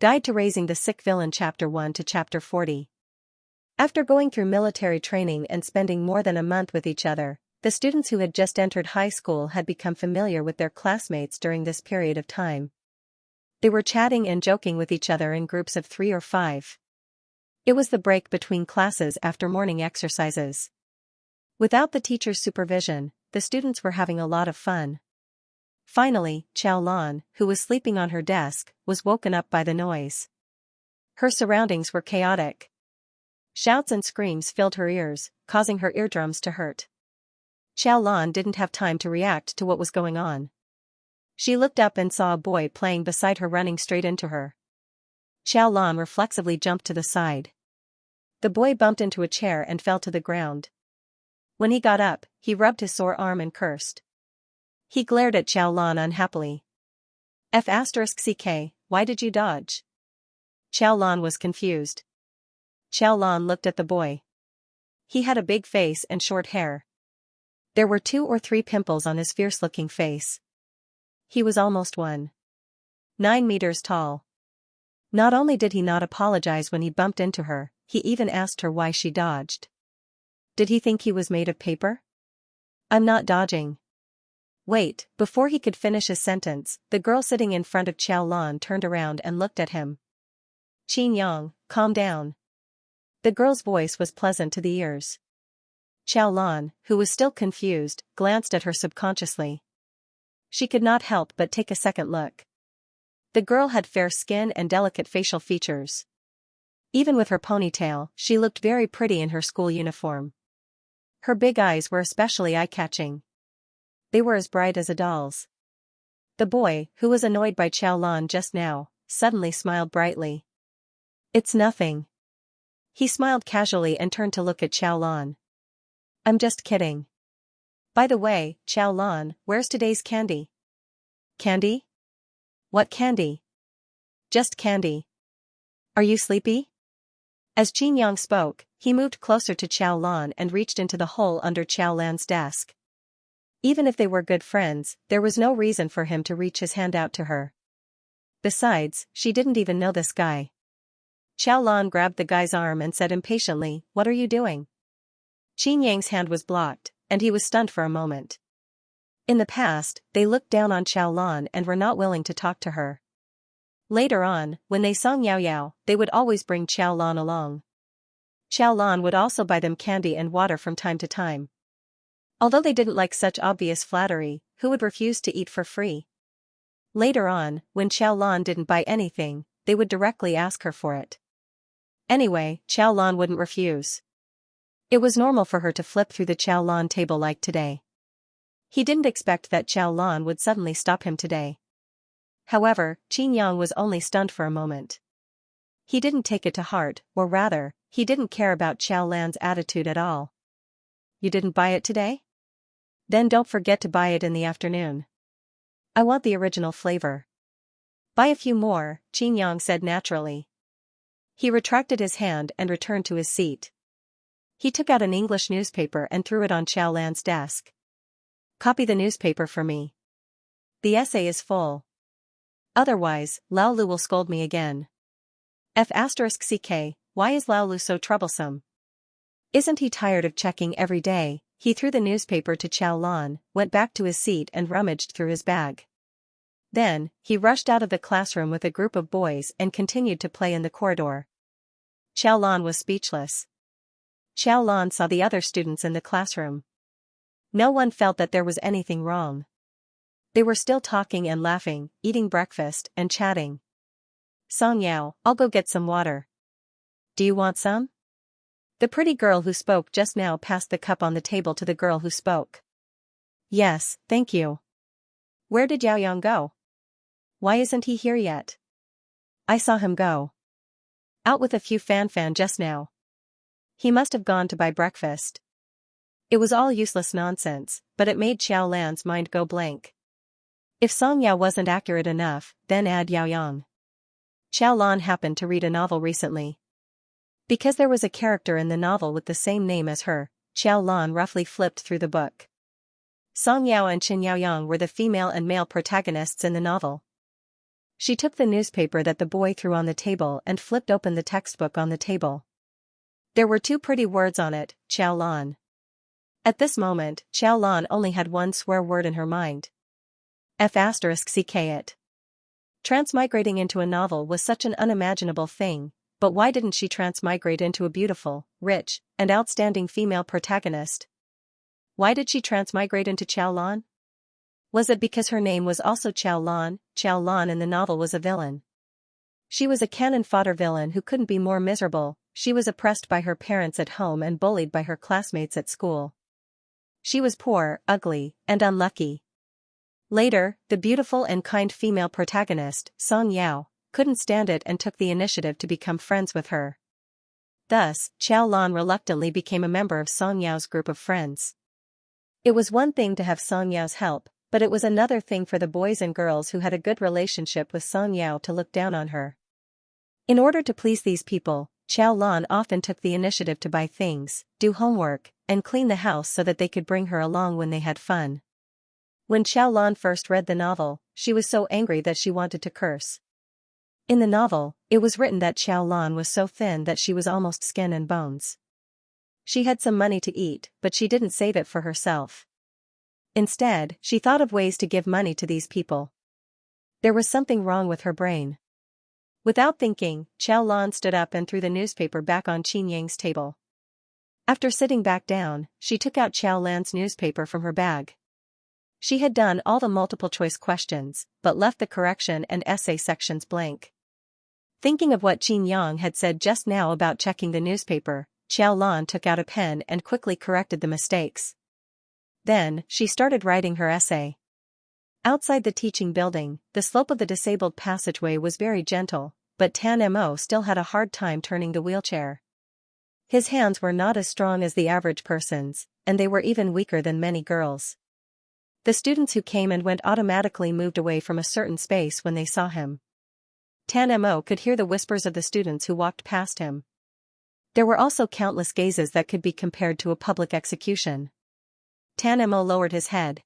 Guide to Raising the Sick Villain Chapter 1 to Chapter 40. After going through military training and spending more than a month with each other, the students who had just entered high school had become familiar with their classmates during this period of time. They were chatting and joking with each other in groups of 3 or 5. It was the break between classes after morning exercises. Without the teacher's supervision, the students were having a lot of fun. Finally, Xiaolan, who was sleeping on her desk, was woken up by the noise. Her surroundings were chaotic. Shouts and screams filled her ears, causing her eardrums to hurt. Xiaolan didn't have time to react to what was going on. She looked up and saw a boy playing beside her running straight into her. Xiaolan reflexively jumped to the side. The boy bumped into a chair and fell to the ground. When he got up, he rubbed his sore arm and cursed. He glared at Xiaolan unhappily. F***ck, why did you dodge? Xiaolan was confused. Xiaolan looked at the boy. He had a big face and short hair. There were 2 or 3 pimples on his fierce-looking face. He was almost 1.9 meters tall. Not only did he not apologize when he bumped into her, he even asked her why she dodged. Did he think he was made of paper? I'm not dodging. Wait, before he could finish his sentence, the girl sitting in front of Xiaolan turned around and looked at him. Xianxia, calm down. The girl's voice was pleasant to the ears. Xiaolan, who was still confused, glanced at her subconsciously. She could not help but take a second look. The girl had fair skin and delicate facial features. Even with her ponytail, she looked very pretty in her school uniform. Her big eyes were especially eye-catching. They were as bright as a doll's. The boy, who was annoyed by Xiaolan just now, suddenly smiled brightly. It's nothing. He smiled casually and turned to look at Xiaolan. I'm just kidding. By the way, Xiaolan, where's today's candy? Candy? What candy? Just candy. Are you sleepy? As Xianxia spoke, he moved closer to Xiaolan and reached into the hole under Xiaolan's desk. Even if they were good friends, there was no reason for him to reach his hand out to her. Besides, she didn't even know this guy. Xiaolan grabbed the guy's arm and said impatiently, "What are you doing?" Xianxia's hand was blocked, and he was stunned for a moment. In the past, they looked down on Xiaolan and were not willing to talk to her. Later on, when they sang Yao Yao, they would always bring Xiaolan along. Xiaolan would also buy them candy and water from time to time. Although they didn't like such obvious flattery, who would refuse to eat for free? Later on, when Xiaolan didn't buy anything, they would directly ask her for it. Anyway, Xiaolan wouldn't refuse. It was normal for her to flip through the Xiaolan table like today. He didn't expect that Xiaolan would suddenly stop him today. However, Xianxia was only stunned for a moment. He didn't take it to heart, or rather, he didn't care about Xiaolan's attitude at all. You didn't buy it today? Then don't forget to buy it in the afternoon. I want the original flavor. Buy a few more, Xianxia said naturally. He retracted his hand and returned to his seat. He took out an English newspaper and threw it on Xiaolan's desk. Copy the newspaper for me. The essay is full. Otherwise, Laolu will scold me again. F***ck, why is Laolu so troublesome? Isn't he tired of checking every day? He threw the newspaper to Xiaolan, went back to his seat and rummaged through his bag. Then, he rushed out of the classroom with a group of boys and continued to play in the corridor. Xiaolan was speechless. Xiaolan saw the other students in the classroom. No one felt that there was anything wrong. They were still talking and laughing, eating breakfast and chatting. Song Yao, I'll go get some water. Do you want some? The pretty girl who spoke just now passed the cup on the table to the girl who spoke. Yes, thank you. Where did Yao Yang go? Why isn't he here yet? I saw him go out with a few fan just now. He must have gone to buy breakfast. It was all useless nonsense, but it made Xiaolan's mind go blank. If Song Yao wasn't accurate enough, then add Yao Yang. Xiaolan happened to read a novel recently. Because there was a character in the novel with the same name as her, Xiaolan roughly flipped through the book. Song Yao and Qin Yaoyang were the female and male protagonists in the novel. She took the newspaper that the boy threw on the table and flipped open the textbook on the table. There were two pretty words on it, Xiaolan. At this moment, Xiaolan only had one swear word in her mind. F*ck it. Transmigrating into a novel was such an unimaginable thing, but why didn't she transmigrate into a beautiful, rich, and outstanding female protagonist? Why did she transmigrate into Xiaolan? Was it because her name was also Xiaolan? Xiaolan in the novel was a villain. She was a cannon fodder villain who couldn't be more miserable. She was oppressed by her parents at home and bullied by her classmates at school. She was poor, ugly, and unlucky. Later, the beautiful and kind female protagonist, Song Yao, couldn't stand it and took the initiative to become friends with her. Thus, Xiaolan reluctantly became a member of Song Yao's group of friends. It was one thing to have Song Yao's help, but it was another thing for the boys and girls who had a good relationship with Song Yao to look down on her. In order to please these people, Xiaolan often took the initiative to buy things, do homework, and clean the house so that they could bring her along when they had fun. When Xiaolan first read the novel, she was so angry that she wanted to curse. In the novel, it was written that Xiaolan was so thin that she was almost skin and bones. She had some money to eat, but she didn't save it for herself. Instead, she thought of ways to give money to these people. There was something wrong with her brain. Without thinking, Xiaolan stood up and threw the newspaper back on Qin Yang's table. After sitting back down, she took out Xiaolan's newspaper from her bag. She had done all the multiple-choice questions, but left the correction and essay sections blank. Thinking of what Qin Yang had said just now about checking the newspaper, Xiaolan took out a pen and quickly corrected the mistakes. Then, she started writing her essay. Outside the teaching building, the slope of the disabled passageway was very gentle, but Tan Mo still had a hard time turning the wheelchair. His hands were not as strong as the average person's, and they were even weaker than many girls. The students who came and went automatically moved away from a certain space when they saw him. Tan Mo could hear the whispers of the students who walked past him. There were also countless gazes that could be compared to a public execution. Tan Mo lowered his head.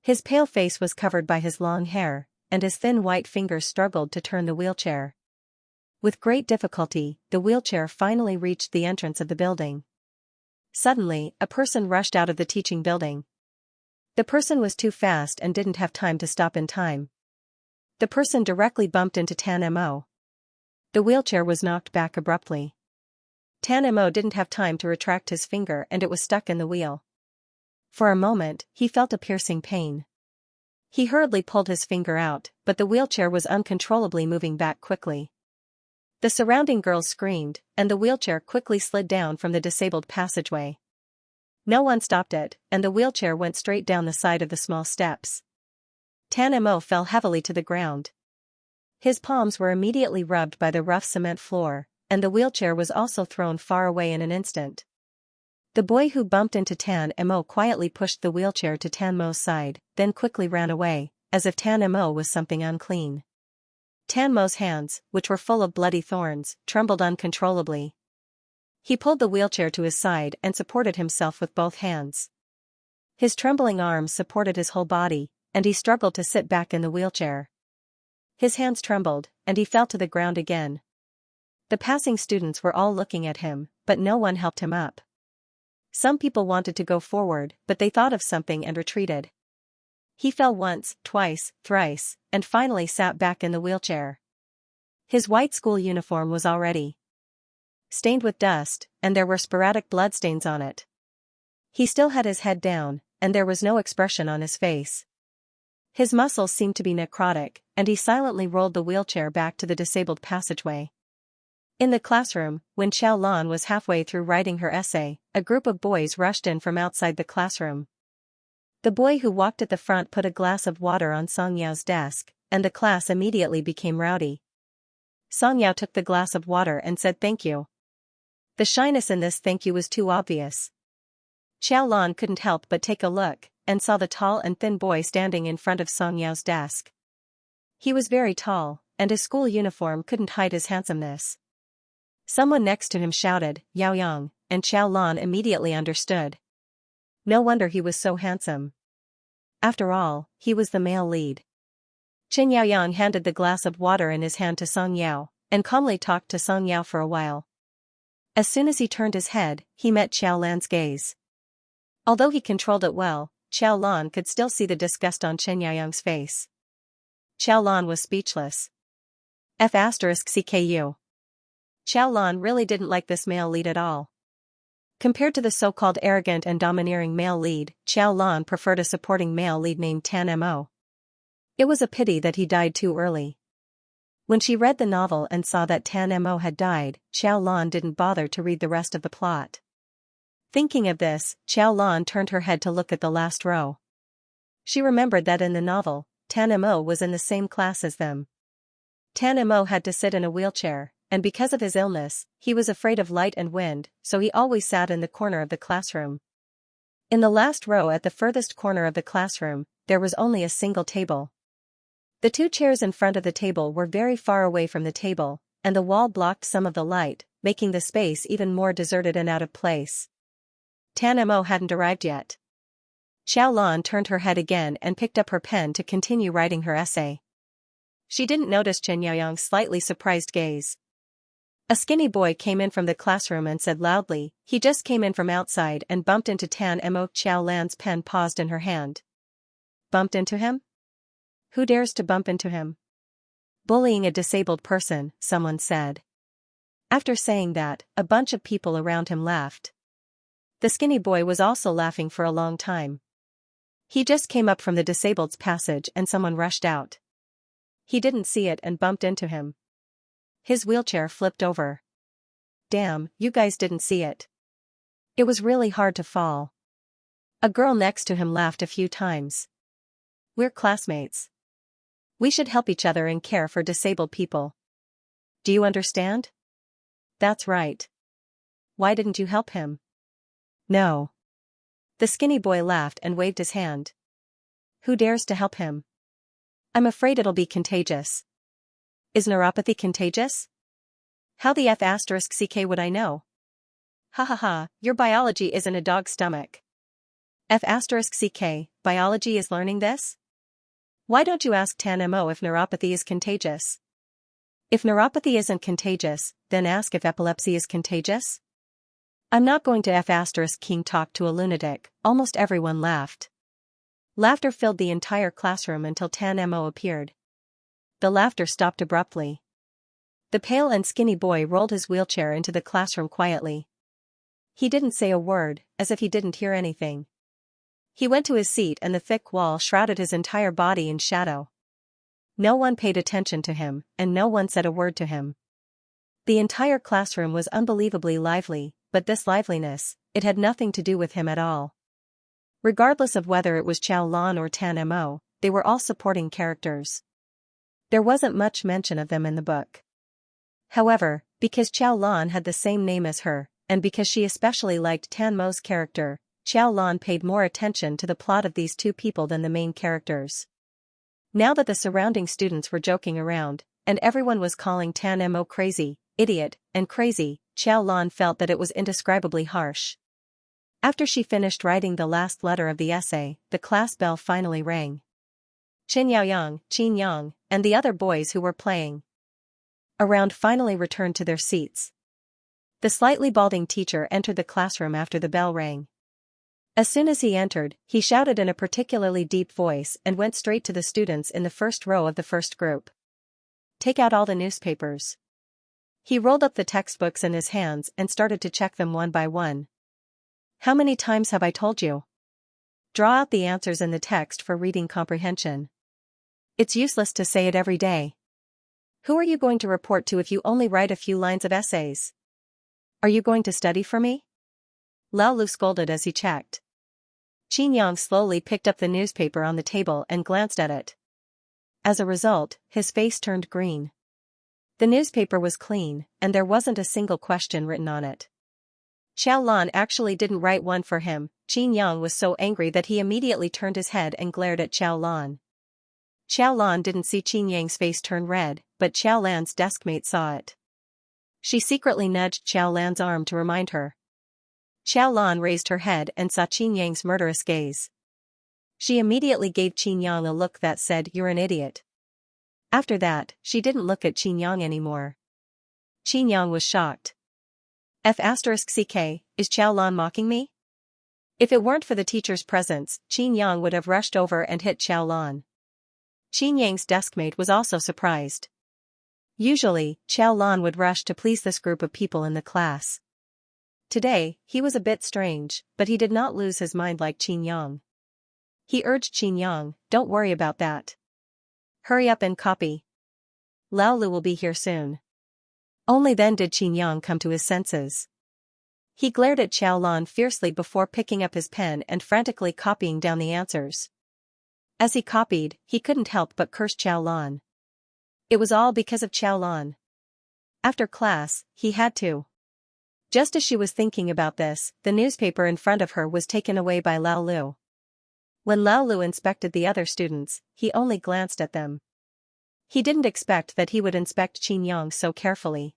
His pale face was covered by his long hair, and his thin white fingers struggled to turn the wheelchair. With great difficulty, the wheelchair finally reached the entrance of the building. Suddenly, a person rushed out of the teaching building. The person was too fast and didn't have time to stop in time. The person directly bumped into Tan Mo. The wheelchair was knocked back abruptly. Tan Mo didn't have time to retract his finger and it was stuck in the wheel. For a moment, he felt a piercing pain. He hurriedly pulled his finger out, but the wheelchair was uncontrollably moving back quickly. The surrounding girls screamed, and the wheelchair quickly slid down from the disabled passageway. No one stopped it, and the wheelchair went straight down the side of the small steps. Tan Mo fell heavily to the ground. His palms were immediately rubbed by the rough cement floor, and the wheelchair was also thrown far away in an instant. The boy who bumped into Tan Mo quietly pushed the wheelchair to Tan Mo's side, then quickly ran away, as if Tan Mo was something unclean. Tan Mo's hands, which were full of bloody thorns, trembled uncontrollably. He pulled the wheelchair to his side and supported himself with both hands. His trembling arms supported his whole body, and he struggled to sit back in the wheelchair. His hands trembled, and he fell to the ground again. The passing students were all looking at him, but no one helped him up. Some people wanted to go forward, but they thought of something and retreated. He fell once, twice, thrice, and finally sat back in the wheelchair. His white school uniform was already stained with dust, and there were sporadic bloodstains on it. He still had his head down, and there was no expression on his face. His muscles seemed to be necrotic, and he silently rolled the wheelchair back to the disabled passageway. In the classroom, when Xiaolan was halfway through writing her essay, a group of boys rushed in from outside the classroom. The boy who walked at the front put a glass of water on Song Yao's desk, and the class immediately became rowdy. Song Yao took the glass of water and said thank you. The shyness in this thank you was too obvious. Xiaolan couldn't help but take a look, and saw the tall and thin boy standing in front of Song Yao's desk. He was very tall, and his school uniform couldn't hide his handsomeness. Someone next to him shouted, Yao Yang, and Xiaolan immediately understood. No wonder he was so handsome. After all, he was the male lead. Chen Yaoyang handed the glass of water in his hand to Song Yao, and calmly talked to Song Yao for a while. As soon as he turned his head, he met Xiao Lan's gaze. Although he controlled it well, Xiao Lan could still see the disgust on Chen Yaoyang's face. Xiao Lan was speechless. F***CKU. Xiao Lan really didn't like this male lead at all. Compared to the so-called arrogant and domineering male lead, Xiao Lan preferred a supporting male lead named Tan Mo. It was a pity that he died too early. When she read the novel and saw that Tan Mo had died, Xiao Lan didn't bother to read the rest of the plot. Thinking of this, Xiao Lan turned her head to look at the last row. She remembered that in the novel, Tan Mo was in the same class as them. Tan Mo had to sit in a wheelchair, and because of his illness, he was afraid of light and wind, so he always sat in the corner of the classroom. In the last row at the furthest corner of the classroom, there was only a single table. The two chairs in front of the table were very far away from the table, and the wall blocked some of the light, making the space even more deserted and out of place. Tan Mo hadn't arrived yet. Xiao Lan turned her head again and picked up her pen to continue writing her essay. She didn't notice Chen Yaoyang's slightly surprised gaze. A skinny boy came in from the classroom and said loudly, "He just came in from outside and bumped into Tan Mo." Xiao Lan's pen paused in her hand. Bumped into him? Who dares to bump into him? Bullying a disabled person, someone said. After saying that, a bunch of people around him laughed. The skinny boy was also laughing for a long time. He just came up from the disabled's passage and someone rushed out. He didn't see it and bumped into him. His wheelchair flipped over. Damn, you guys didn't see it. It was really hard to fall. A girl next to him laughed a few times. We're classmates. We should help each other and care for disabled people. Do you understand? That's right. Why didn't you help him? No. The skinny boy laughed and waved his hand. Who dares to help him? I'm afraid it'll be contagious. Is neuropathy contagious? How the F***CK would I know? Ha ha ha, your biology is in a dog's stomach. F***CK, biology is learning this? Why don't you ask Tan Mo if neuropathy is contagious? If neuropathy isn't contagious, then ask if epilepsy is contagious? I'm not going to F***King talk to a lunatic. Almost everyone laughed. Laughter filled the entire classroom until Tan Mo appeared. The laughter stopped abruptly. The pale and skinny boy rolled his wheelchair into the classroom quietly. He didn't say a word, as if he didn't hear anything. He went to his seat and the thick wall shrouded his entire body in shadow. No one paid attention to him, and no one said a word to him. The entire classroom was unbelievably lively, but this liveliness, it had nothing to do with him at all. Regardless of whether it was Xiao Lan or Tan Mo, they were all supporting characters. There wasn't much mention of them in the book. However, because Xiao Lan had the same name as her, and because she especially liked Tan Mo's character, Xiao Lan paid more attention to the plot of these two people than the main characters. Now that the surrounding students were joking around, and everyone was calling Tan Mo crazy, idiot, and crazy, Xiao Lan felt that it was indescribably harsh. After she finished writing the last letter of the essay, the class bell finally rang. Chen Yaoyang, Qin Yang, and the other boys who were playing around finally returned to their seats. The slightly balding teacher entered the classroom after the bell rang. As soon as he entered, he shouted in a particularly deep voice and went straight to the students in the first row of the first group. Take out all the newspapers. He rolled up the textbooks in his hands and started to check them one by one. How many times have I told you? Draw out the answers in the text for reading comprehension. It's useless to say it every day. Who are you going to report to if you only write a few lines of essays? Are you going to study for me? Lao Lu scolded as he checked. Qin Yang slowly picked up the newspaper on the table and glanced at it. As a result, his face turned green. The newspaper was clean, and there wasn't a single question written on it. Xiao Lan actually didn't write one for him. Qin Yang was so angry that he immediately turned his head and glared at Xiao Lan. Xiao Lan didn't see Qin Yang's face turn red, but Xiao Lan's deskmate saw it. She secretly nudged Xiao Lan's arm to remind her. Xiao Lan raised her head and saw Qin Yang's murderous gaze. She immediately gave Qin Yang a look that said, "You're an idiot." After that, she didn't look at Xianxia anymore. Xianxia was shocked. F***ck, is Xiaolan mocking me? If it weren't for the teacher's presence, Xianxia would have rushed over and hit Xiaolan. Xianxia's deskmate was also surprised. Usually, Xiaolan would rush to please this group of people in the class. Today, he was a bit strange, but he did not lose his mind like Xianxia. He urged Xianxia, "Don't worry about that. Hurry up and copy. Lao Lu will be here soon." Only then did Xianxia come to his senses. He glared at Xiaolan fiercely before picking up his pen and frantically copying down the answers. As he copied, he couldn't help but curse Xiaolan. It was all because of Xiaolan. After class, he had to. Just as she was thinking about this, the newspaper in front of her was taken away by Lao Lu. When Lao Lu inspected the other students, he only glanced at them. He didn't expect that he would inspect Xianxia so carefully.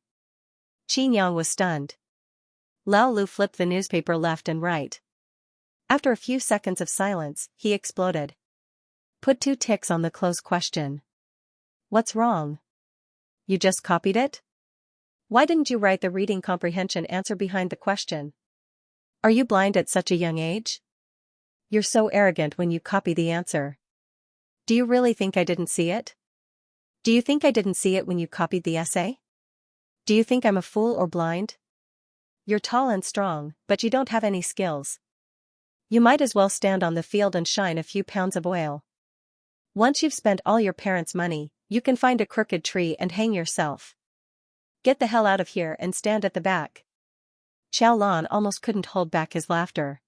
Xianxia was stunned. Lao Lu flipped the newspaper left and right. After a few seconds of silence, he exploded. Put 2 ticks on the close question. What's wrong? You just copied it? Why didn't you write the reading comprehension answer behind the question? Are you blind at such a young age? You're so arrogant when you copy the answer. Do you really think I didn't see it? Do you think I didn't see it when you copied the essay? Do you think I'm a fool or blind? You're tall and strong, but you don't have any skills. You might as well stand on the field and shine a few pounds of oil. Once you've spent all your parents' money, you can find a crooked tree and hang yourself. Get the hell out of here and stand at the back. Xiaolan almost couldn't hold back his laughter.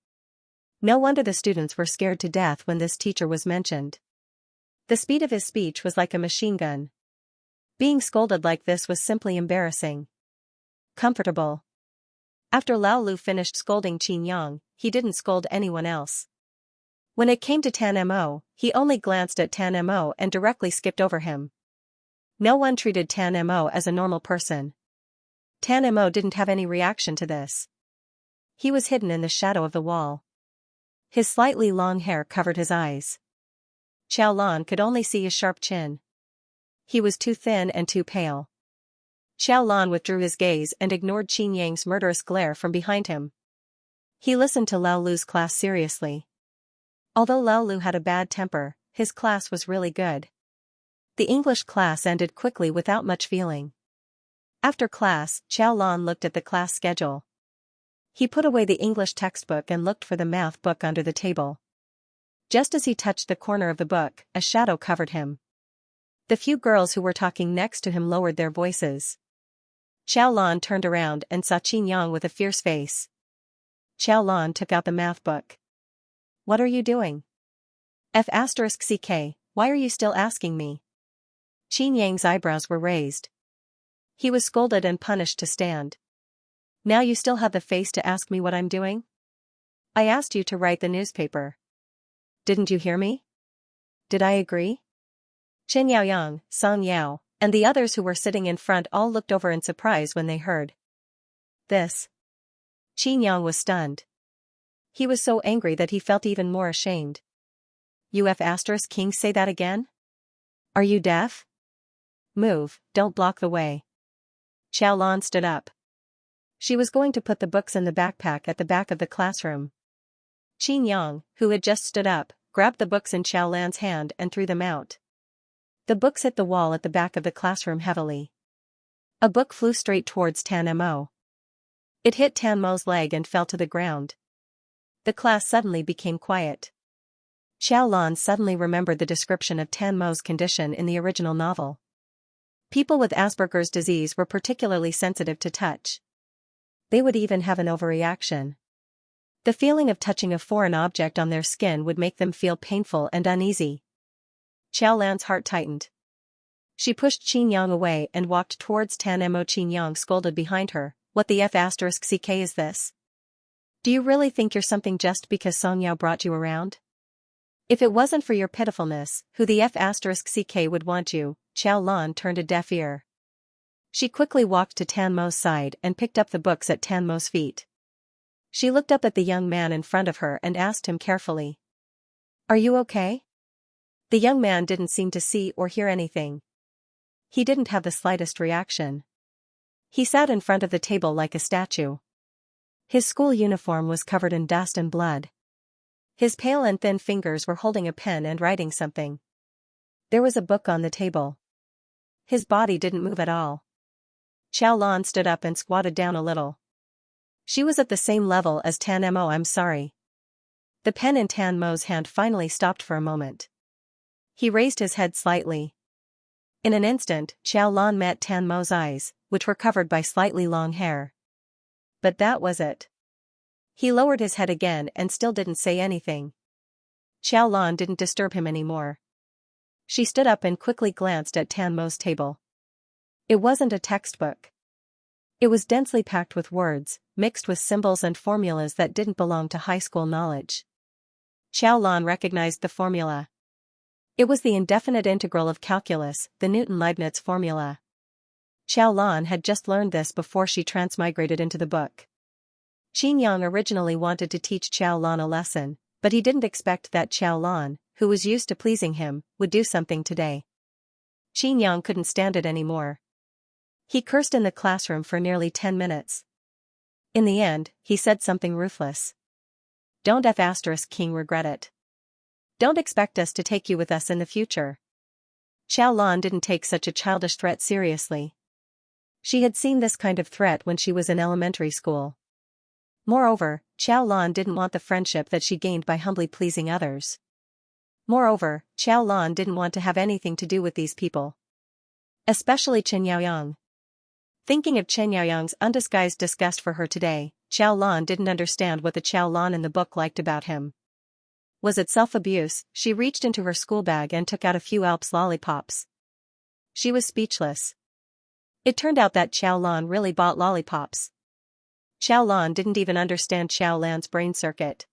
No wonder the students were scared to death when this teacher was mentioned. The speed of his speech was like a machine gun. Being scolded like this was simply embarrassing. Comfortable. After Lao Lu finished scolding Xianxia, he didn't scold anyone else. When it came to Tan Mo, he only glanced at Tan Mo and directly skipped over him. No one treated Tan Mo as a normal person. Tan Mo didn't have any reaction to this. He was hidden in the shadow of the wall. His slightly long hair covered his eyes. Xiaolan could only see his sharp chin. He was too thin and too pale. Xiaolan withdrew his gaze and ignored Xianxia's murderous glare from behind him. He listened to Lao Lu's class seriously. Although Lao Lu had a bad temper, his class was really good. The English class ended quickly without much feeling. After class, Xiaolan looked at the class schedule. He put away the English textbook and looked for the math book under the table. Just as he touched the corner of the book, a shadow covered him. The few girls who were talking next to him lowered their voices. Xiaolan turned around and saw Xianxia with a fierce face. Xiaolan took out the math book. What are you doing? F***ck, why are you still asking me? Xianxia's eyebrows were raised. He was scolded and punished to stand. Now you still have the face to ask me what I'm doing? I asked you to write the newspaper. Didn't you hear me? Did I agree? Chen Yaoyang, Song Yao, and the others who were sitting in front all looked over in surprise when they heard this. Xianxia was stunned. He was so angry that he felt even more ashamed. You F***king say that again? Are you deaf? Move, don't block the way. Xiaolan stood up. She was going to put the books in the backpack at the back of the classroom. Xianxia, who had just stood up, grabbed the books in Xiaolan's hand and threw them out. The books hit the wall at the back of the classroom heavily. A book flew straight towards Tan Mo. It hit Tan Mo's leg and fell to the ground. The class suddenly became quiet. Xiaolan suddenly remembered the description of Tan Mo's condition in the original novel. People with Asperger's disease were particularly sensitive to touch. They would even have an overreaction. The feeling of touching a foreign object on their skin would make them feel painful and uneasy. Xiaolan's heart tightened. She pushed Xianxia away and walked towards Tan Mo. Xianxia scolded behind her, what the F***ck is this? Do you really think you're something just because Song Yao brought you around? If it wasn't for your pitifulness, who the F***ck would want you? Xiaolan turned a deaf ear. She quickly walked to Tan Mo's side and picked up the books at Tan Mo's feet. She looked up at the young man in front of her and asked him carefully. Are you okay? The young man didn't seem to see or hear anything. He didn't have the slightest reaction. He sat in front of the table like a statue. His school uniform was covered in dust and blood. His pale and thin fingers were holding a pen and writing something. There was a book on the table. His body didn't move at all. Xiaolan stood up and squatted down a little. She was at the same level as Tan Mo. I'm sorry. The pen in Tan Mo's hand finally stopped for a moment. He raised his head slightly. In an instant, Xiaolan met Tan Mo's eyes, which were covered by slightly long hair. But that was it. He lowered his head again and still didn't say anything. Xiaolan didn't disturb him anymore. She stood up and quickly glanced at Tan Mo's table. It wasn't a textbook. It was densely packed with words, mixed with symbols and formulas that didn't belong to high school knowledge. Xiaolan recognized the formula. It was the indefinite integral of calculus, the Newton-Leibniz formula. Xiaolan had just learned this before she transmigrated into the book. Xianxia originally wanted to teach Xiaolan a lesson, but he didn't expect that Xiaolan, who was used to pleasing him, would do something today. Xianxia couldn't stand it anymore. He cursed in the classroom for nearly 10 minutes. In the end, he said something ruthless. Don't King regret it. Don't expect us to take you with us in the future. Xiaolan didn't take such a childish threat seriously. She had seen this kind of threat when she was in elementary school. Moreover, Xiaolan didn't want the friendship that she gained by humbly pleasing others. Moreover, Xiaolan didn't want to have anything to do with these people. Especially Chen Yaoyang. Thinking of Chen Yaoyang's undisguised disgust for her today, Xiaolan didn't understand what the Xiaolan in the book liked about him. Was it self-abuse? She reached into her school bag and took out a few Alps lollipops. She was speechless. It turned out that Xiaolan really bought lollipops. Xiaolan didn't even understand Xiaolan's brain circuit.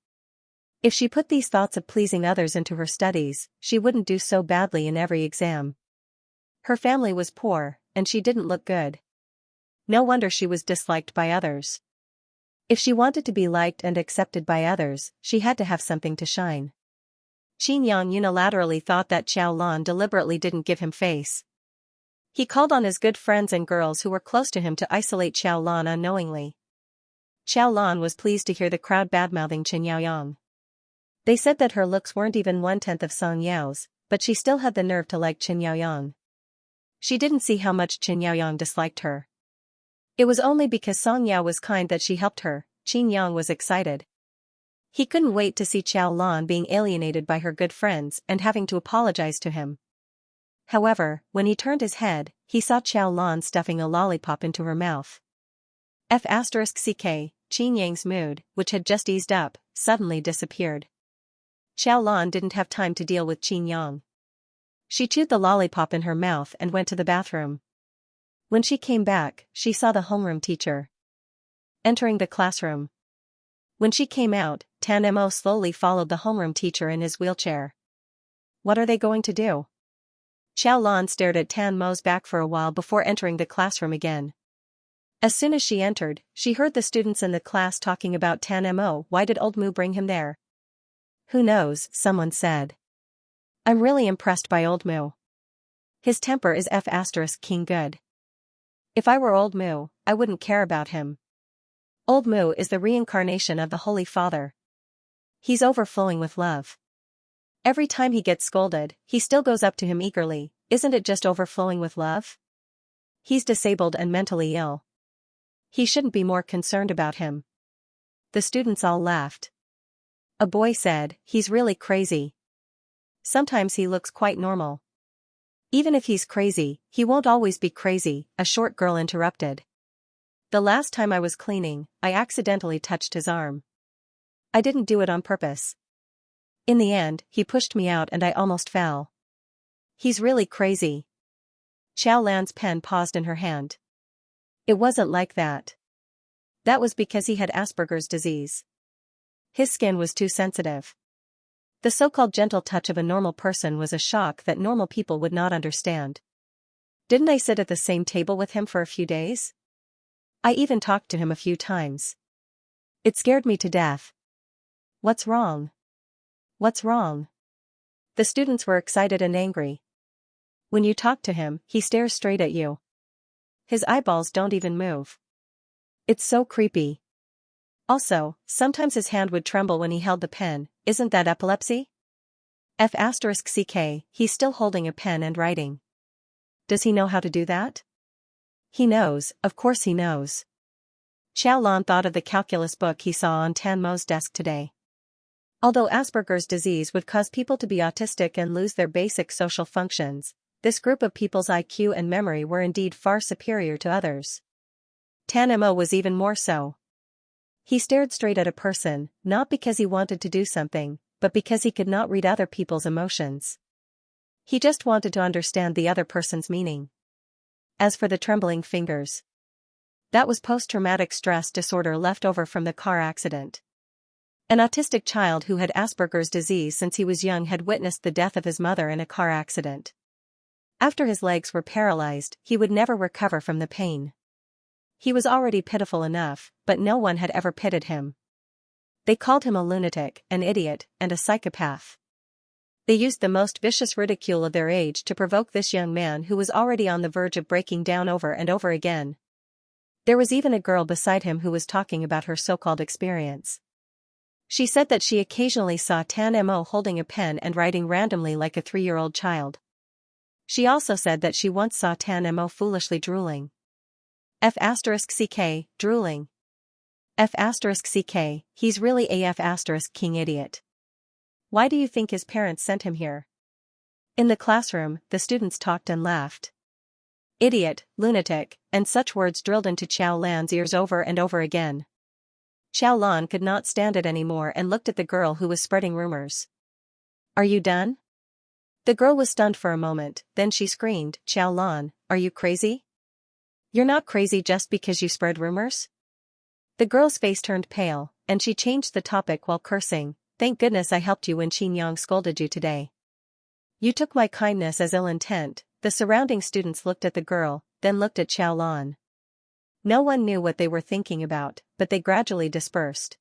If she put these thoughts of pleasing others into her studies, she wouldn't do so badly in every exam. Her family was poor, and she didn't look good. No wonder she was disliked by others. If she wanted to be liked and accepted by others, she had to have something to shine. Xianxia unilaterally thought that Xiaolan deliberately didn't give him face. He called on his good friends and girls who were close to him to isolate Xiaolan unknowingly. Xiaolan was pleased to hear the crowd badmouthing Chen Yaoyang. They said that her looks weren't even 1/10 of Song Yao's, but she still had the nerve to like Chen Yaoyang. She didn't see how much Chen Yaoyang disliked her. It was only because Song Yao was kind that she helped her. Xianxia was excited. He couldn't wait to see Xiaolan being alienated by her good friends and having to apologize to him. However, when he turned his head, he saw Xiaolan stuffing a lollipop into her mouth. Xianxia's mood, which had just eased up, suddenly disappeared. Xiaolan didn't have time to deal with Xianxia. She chewed the lollipop in her mouth and went to the bathroom. When she came back, she saw the homeroom teacher entering the classroom. When she came out, Tan Mo slowly followed the homeroom teacher in his wheelchair. What are they going to do? Xiaolan stared at Tan Mo's back for a while before entering the classroom again. As soon as she entered, she heard the students in the class talking about Tan Mo. Why did old Mu bring him there? Who knows, someone said. I'm really impressed by old Mu. His temper is King good. If I were old Mu, I wouldn't care about him. Old Mu is the reincarnation of the Holy Father. He's overflowing with love. Every time he gets scolded, he still goes up to him eagerly. Isn't it just overflowing with love? He's disabled and mentally ill. He shouldn't be more concerned about him. The students all laughed. A boy said, he's really crazy. Sometimes he looks quite normal. Even if he's crazy, he won't always be crazy, a short girl interrupted. The last time I was cleaning, I accidentally touched his arm. I didn't do it on purpose. In the end, he pushed me out and I almost fell. He's really crazy. Xiaolan's pen paused in her hand. It wasn't like that. That was because he had Asperger's disease. His skin was too sensitive. The so-called gentle touch of a normal person was a shock that normal people would not understand. Didn't I sit at the same table with him for a few days? I even talked to him a few times. It scared me to death. What's wrong? What's wrong? The students were excited and angry. When you talk to him, he stares straight at you. His eyeballs don't even move. It's so creepy. Also, sometimes his hand would tremble when he held the pen. Isn't that epilepsy? F***ck, he's still holding a pen and writing. Does he know how to do that? He knows, of course he knows. Xiaolan thought of the calculus book he saw on Tan Mo's desk today. Although Asperger's disease would cause people to be autistic and lose their basic social functions, this group of people's IQ and memory were indeed far superior to others. Tan Mo was even more so. He stared straight at a person, not because he wanted to do something, but because he could not read other people's emotions. He just wanted to understand the other person's meaning. As for the trembling fingers, that was post-traumatic stress disorder left over from the car accident. An autistic child who had Asperger's disease since he was young had witnessed the death of his mother in a car accident. After his legs were paralyzed, he would never recover from the pain. He was already pitiful enough, but no one had ever pitied him. They called him a lunatic, an idiot, and a psychopath. They used the most vicious ridicule of their age to provoke this young man who was already on the verge of breaking down over and over again. There was even a girl beside him who was talking about her so-called experience. She said that she occasionally saw Tan Mo holding a pen and writing randomly like a 3-year-old child. She also said that she once saw Tan Mo foolishly drooling. F***ck, drooling. F***ck, he's really a F***king idiot. Why do you think his parents sent him here? In the classroom, the students talked and laughed. Idiot, lunatic, and such words drilled into Xiao Lan's ears over and over again. Xiao Lan could not stand it anymore and looked at the girl who was spreading rumors. Are you done? The girl was stunned for a moment, then she screamed, Xiao Lan, are you crazy? You're not crazy just because you spread rumors? The girl's face turned pale, and she changed the topic while cursing. Thank goodness I helped you when Qin Yang scolded you today. You took my kindness as ill intent. The surrounding students looked at the girl, then looked at Xiao Lan. No one knew what they were thinking about, but they gradually dispersed.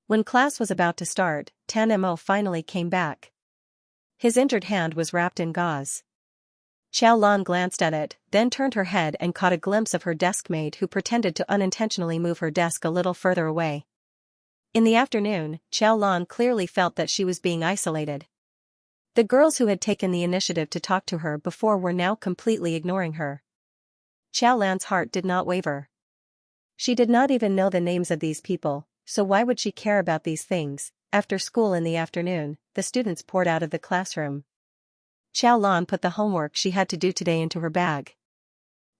When class was about to start, Tan Mo finally came back. His injured hand was wrapped in gauze. Xiao Lan glanced at it, then turned her head and caught a glimpse of her deskmate who pretended to unintentionally move her desk a little further away. In the afternoon, Xiao Lan clearly felt that she was being isolated. The girls who had taken the initiative to talk to her before were now completely ignoring her. Xiao Lan's heart did not waver. She did not even know the names of these people, so why would she care about these things? After school in the afternoon, the students poured out of the classroom. Xiao Lan put the homework she had to do today into her bag.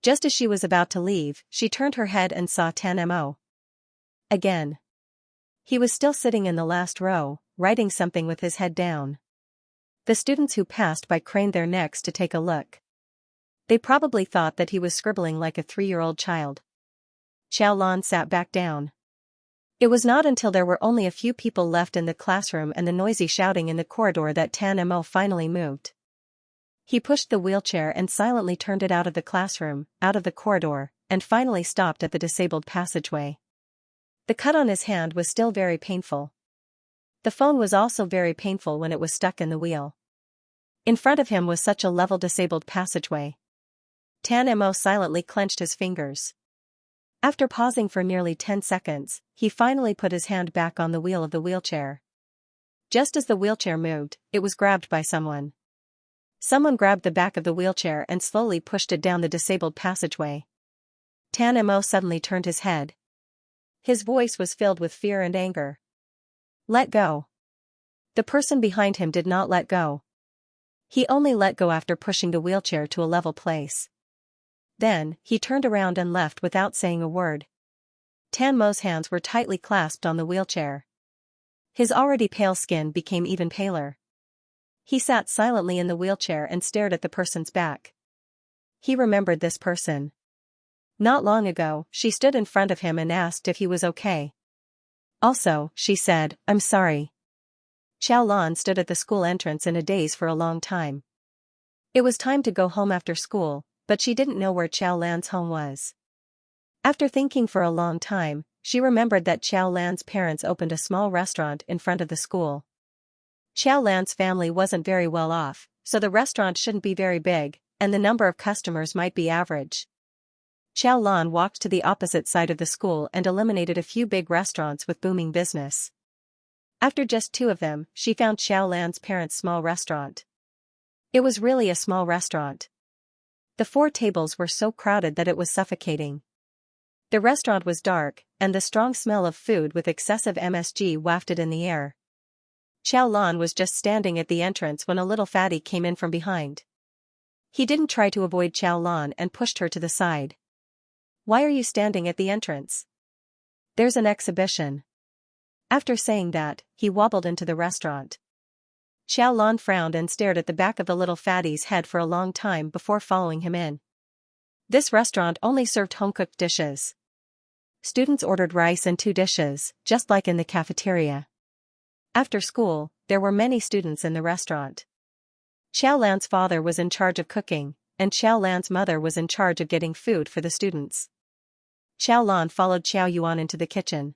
Just as she was about to leave, she turned her head and saw Tan Mo. Again. He was still sitting in the last row, writing something with his head down. The students who passed by craned their necks to take a look. They probably thought that he was scribbling like a 3-year-old child. Xiao Lan sat back down. It was not until there were only a few people left in the classroom and the noisy shouting in the corridor that Tan Mo finally moved. He pushed the wheelchair and silently turned it out of the classroom, out of the corridor, and finally stopped at the disabled passageway. The cut on his hand was still very painful. The phone was also very painful when it was stuck in the wheel. In front of him was such a level disabled passageway. Tan Mo silently clenched his fingers. After pausing for nearly 10 seconds, he finally put his hand back on the wheel of the wheelchair. Just as the wheelchair moved, it was grabbed by someone. Someone grabbed the back of the wheelchair and slowly pushed it down the disabled passageway. Tan Mo suddenly turned his head. His voice was filled with fear and anger. Let go. The person behind him did not let go. He only let go after pushing the wheelchair to a level place. Then, he turned around and left without saying a word. Tan Mo's hands were tightly clasped on the wheelchair. His already pale skin became even paler. He sat silently in the wheelchair and stared at the person's back. He remembered this person. Not long ago, she stood in front of him and asked if he was okay. Also, she said, I'm sorry. Xiao Lan stood at the school entrance in a daze for a long time. It was time to go home after school, but she didn't know where Xiao Lan's home was. After thinking for a long time, she remembered that Xiao Lan's parents opened a small restaurant in front of the school. Xiao Lan's family wasn't very well off, so the restaurant shouldn't be very big, and the number of customers might be average. Xiao Lan walked to the opposite side of the school and eliminated a few big restaurants with booming business. After just 2 of them, she found Xiao Lan's parents' small restaurant. It was really a small restaurant. The 4 tables were so crowded that it was suffocating. The restaurant was dark, and the strong smell of food with excessive MSG wafted in the air. Xiao Lan was just standing at the entrance when a little fatty came in from behind. He didn't try to avoid Xiao Lan and pushed her to the side. "Why are you standing at the entrance? There's an exhibition." After saying that, he wobbled into the restaurant. Xiao Lan frowned and stared at the back of the little fatty's head for a long time before following him in. This restaurant only served home-cooked dishes. Students ordered rice and 2 dishes, just like in the cafeteria. After school, there were many students in the restaurant. Xiao Lan's father was in charge of cooking, and Xiao Lan's mother was in charge of getting food for the students. Xiao Lan followed Xiao Yuan into the kitchen.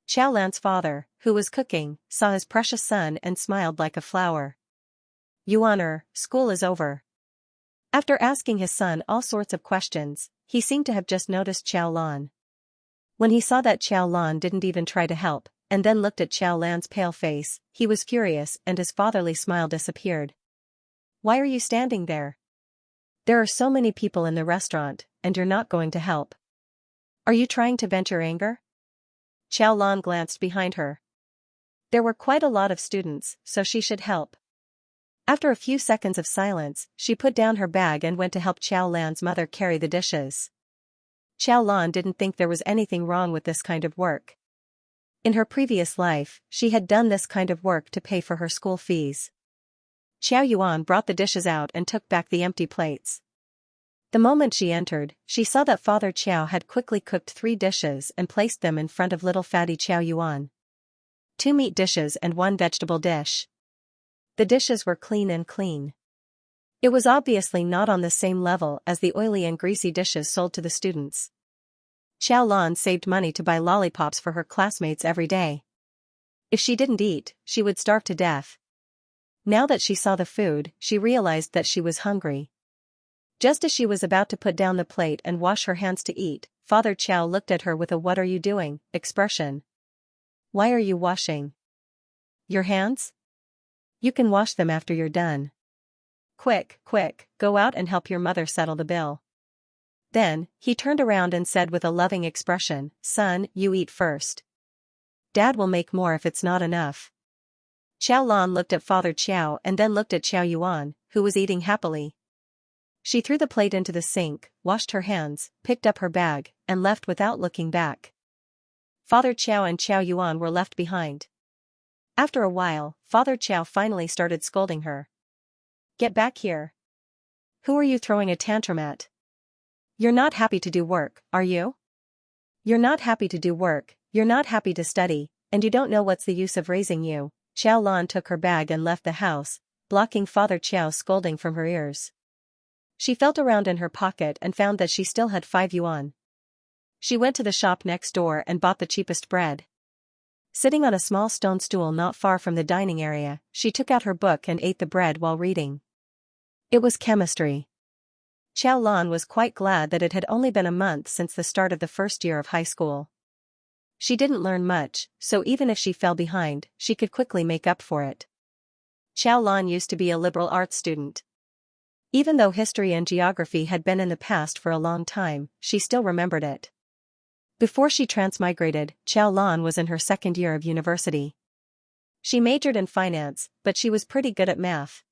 Xiao Lan's father, who was cooking, saw his precious son and smiled like a flower. "Yuan, school is over." After asking his son all sorts of questions, he seemed to have just noticed Xiao Lan. When he saw that Xiao Lan didn't even try to help, and then looked at Xiao Lan's pale face, he was furious and his fatherly smile disappeared. "Why are you standing there? There are so many people in the restaurant, and you're not going to help. Are you trying to vent your anger?" Xiao Lan glanced behind her. There were quite a lot of students, so she should help. After a few seconds of silence, she put down her bag and went to help Xiao Lan's mother carry the dishes. Xiao Lan didn't think there was anything wrong with this kind of work. In her previous life, she had done this kind of work to pay for her school fees. Xiao Yuan brought the dishes out and took back the empty plates. The moment she entered, she saw that Father Qiao had quickly cooked 3 dishes and placed them in front of little fatty Xiao Yuan. 2 meat dishes and 1 vegetable dish. The dishes were clean. It was obviously not on the same level as the oily and greasy dishes sold to the students. Xiao Lan saved money to buy lollipops for her classmates every day. If she didn't eat, she would starve to death. Now that she saw the food, she realized that she was hungry. Just as she was about to put down the plate and wash her hands to eat, Father Qiao looked at her with a "what are you doing" expression. "Why are you washing your hands? You can wash them after you're done. Quick, go out and help your mother settle the bill." Then, he turned around and said with a loving expression, "Son, you eat first. Dad will make more if it's not enough." Xiao Lan looked at Father Qiao and then looked at Xiao Yuan, who was eating happily. She threw the plate into the sink, washed her hands, picked up her bag, and left without looking back. Father Qiao and Xiao Yuan were left behind. After a while, Father Qiao finally started scolding her. "Get back here. Who are you throwing a tantrum at? You're not happy to do work, are you? You're not happy to do work, you're not happy to study, and you don't know what's the use of raising you." Xiao Lan took her bag and left the house, blocking Father Qiao's scolding from her ears. She felt around in her pocket and found that she still had 5 yuan. She went to the shop next door and bought the cheapest bread. Sitting on a small stone stool not far from the dining area, she took out her book and ate the bread while reading. It was chemistry. Xiao Lan was quite glad that it had only been a month since the start of the first year of high school. She didn't learn much, so even if she fell behind, she could quickly make up for it. Xiao Lan used to be a liberal arts student. Even though history and geography had been in the past for a long time, she still remembered it. Before she transmigrated, Xiao Lan was in her 2nd year of university. She majored in finance, but she was pretty good at math.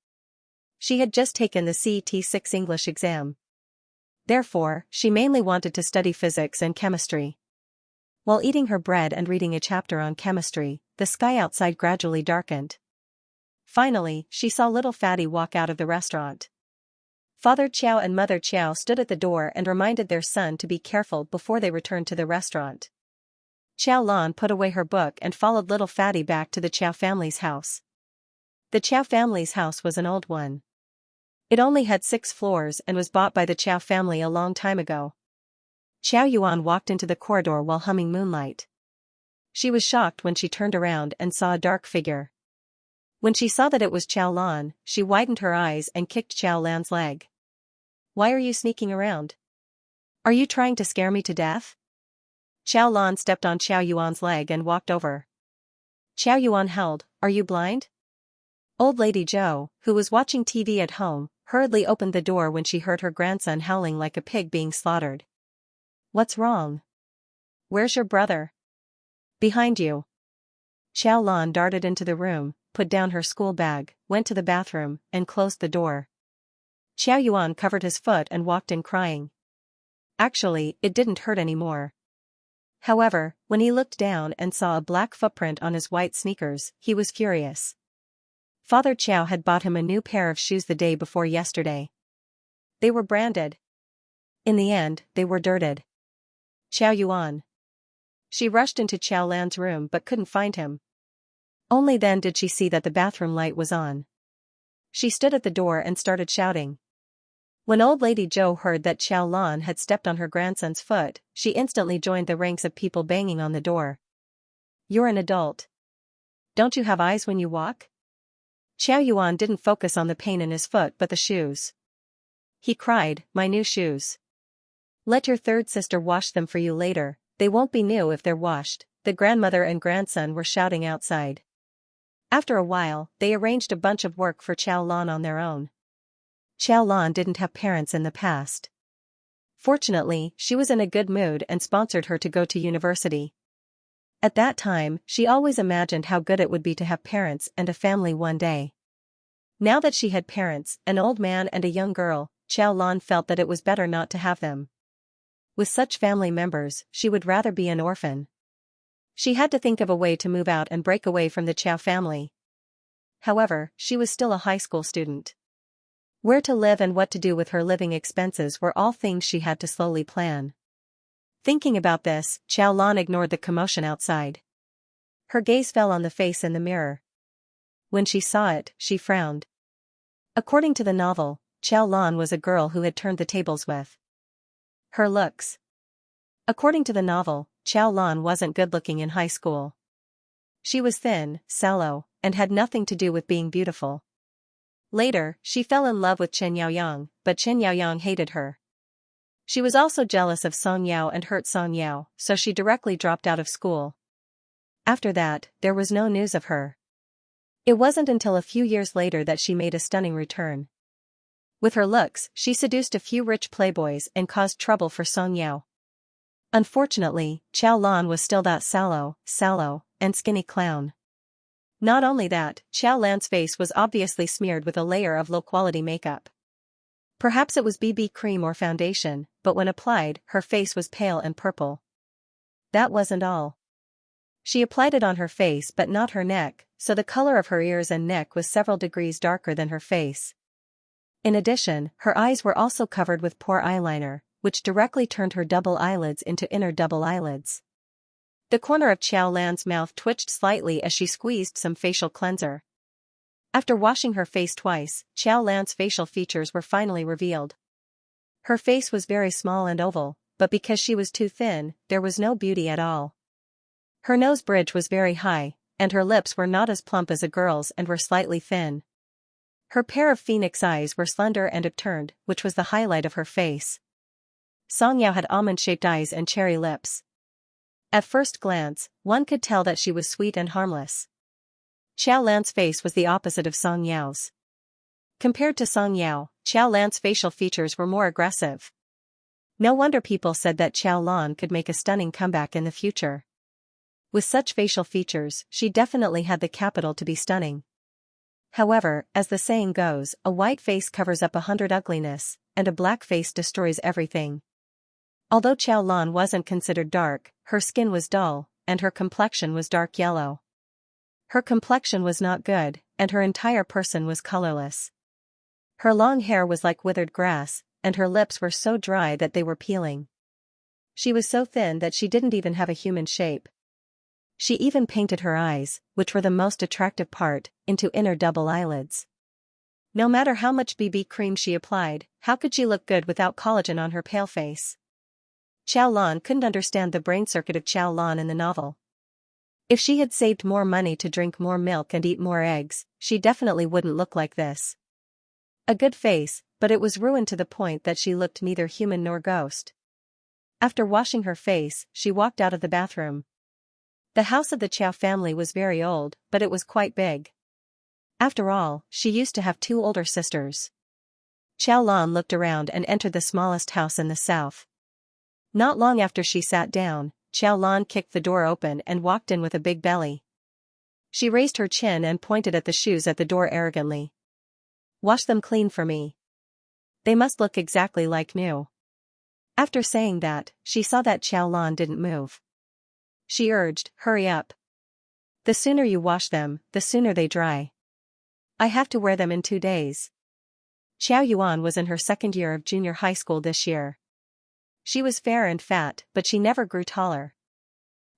She had just taken the CET 6 English exam. Therefore, she mainly wanted to study physics and chemistry. While eating her bread and reading a chapter on chemistry, the sky outside gradually darkened. Finally, she saw little Fatty walk out of the restaurant. Father Qiao and Mother Qiao stood at the door and reminded their son to be careful before they returned to the restaurant. Xiao Lan put away her book and followed little Fatty back to the Qiao family's house. The Qiao family's house was an old one. It only had 6 floors and was bought by the Qiao family a long time ago. Xiao Yuan walked into the corridor while humming Moonlight. She was shocked when she turned around and saw a dark figure. When she saw that it was Xiao Lan, she widened her eyes and kicked Xiao Lan's leg. Why are you sneaking around? Are you trying to scare me to death? Xiao Lan stepped on Xiao Yuan's leg and walked over. Xiao Yuan held, "Are you blind?" Old Lady Zhou, who was watching TV at home, hurriedly opened the door when she heard her grandson howling like a pig being slaughtered. What's wrong? Where's your brother? Behind you. Xiao Lan darted into the room, put down her school bag, went to the bathroom, and closed the door. Xiao Yuan covered his foot and walked in crying. Actually, it didn't hurt anymore. However, when he looked down and saw a black footprint on his white sneakers, he was furious. Father Qiao had bought him a new pair of shoes the day before yesterday. They were branded. In the end, they were dirted. Xiao Yuan. She rushed into Qiao Lan's room but couldn't find him. Only then did she see that the bathroom light was on. She stood at the door and started shouting. When old lady Zhou heard that Xiao Lan had stepped on her grandson's foot, she instantly joined the ranks of people banging on the door. You're an adult. Don't you have eyes when you walk? Xiao Yuan didn't focus on the pain in his foot but the shoes. He cried, my new shoes. Let your third sister wash them for you later, they won't be new if they're washed, the grandmother and grandson were shouting outside. After a while, they arranged a bunch of work for Xiao Lan on their own. Xiao Lan didn't have parents in the past. Fortunately, she was in a good mood and sponsored her to go to university. At that time, she always imagined how good it would be to have parents and a family one day. Now that she had parents, an old man and a young girl, Xiao Lan felt that it was better not to have them. With such family members, she would rather be an orphan. She had to think of a way to move out and break away from the Qiao family. However, she was still a high school student. Where to live and what to do with her living expenses were all things she had to slowly plan. Thinking about this, Xiao Lan ignored the commotion outside. Her gaze fell on the face in the mirror. When she saw it, she frowned. According to the novel, Xiao Lan was a girl who had turned the tables with her looks. According to the novel, Xiao Lan wasn't good-looking in high school. She was thin, sallow, and had nothing to do with being beautiful. Later, she fell in love with Chen Yaoyang, but Chen Yaoyang hated her. She was also jealous of Song Yao and hurt Song Yao, so she directly dropped out of school. After that, there was no news of her. It wasn't until a few years later that she made a stunning return. With her looks, she seduced a few rich playboys and caused trouble for Song Yao. Unfortunately, Xiao Lan was still that sallow, and skinny clown. Not only that, Xiao Lan's face was obviously smeared with a layer of low-quality makeup. Perhaps it was BB cream or foundation, but when applied, her face was pale and purple. That wasn't all. She applied it on her face but not her neck, so the color of her ears and neck was several degrees darker than her face. In addition, her eyes were also covered with poor eyeliner, which directly turned her double eyelids into inner double eyelids. The corner of Xiao Lan's mouth twitched slightly as she squeezed some facial cleanser. After washing her face twice, Xiao Lan's facial features were finally revealed. Her face was very small and oval, but because she was too thin, there was no beauty at all. Her nose bridge was very high, and her lips were not as plump as a girl's and were slightly thin. Her pair of phoenix eyes were slender and upturned, which was the highlight of her face. Song Yao had almond-shaped eyes and cherry lips. At first glance, one could tell that she was sweet and harmless. Xiao Lan's face was the opposite of Song Yao's. Compared to Song Yao, Xiao Lan's facial features were more aggressive. No wonder people said that Xiao Lan could make a stunning comeback in the future. With such facial features, she definitely had the capital to be stunning. However, as the saying goes, a white face covers up 100 ugliness, and a black face destroys everything. Although Xiao Lan wasn't considered dark, her skin was dull, and her complexion was dark yellow. Her complexion was not good, and her entire person was colorless. Her long hair was like withered grass, and her lips were so dry that they were peeling. She was so thin that she didn't even have a human shape. She even painted her eyes, which were the most attractive part, into inner double eyelids. No matter how much BB cream she applied, how could she look good without collagen on her pale face? Xiao Lan couldn't understand the brain circuit of Xiao Lan in the novel. If she had saved more money to drink more milk and eat more eggs, she definitely wouldn't look like this. A good face, but it was ruined to the point that she looked neither human nor ghost. After washing her face, she walked out of the bathroom. The house of the Chow family was very old, but it was quite big. After all, she used to have 2 older sisters. Chow Lan looked around and entered the smallest house in the south. Not long after she sat down, Chow Lan kicked the door open and walked in with a big belly. She raised her chin and pointed at the shoes at the door arrogantly. "Wash them clean for me. They must look exactly like new." After saying that, she saw that Chow Lan didn't move. She urged, "Hurry up. The sooner you wash them, the sooner they dry. I have to wear them in 2 days." Chow Yuan was in her 2nd year of junior high school this year. She was fair and fat, but she never grew taller.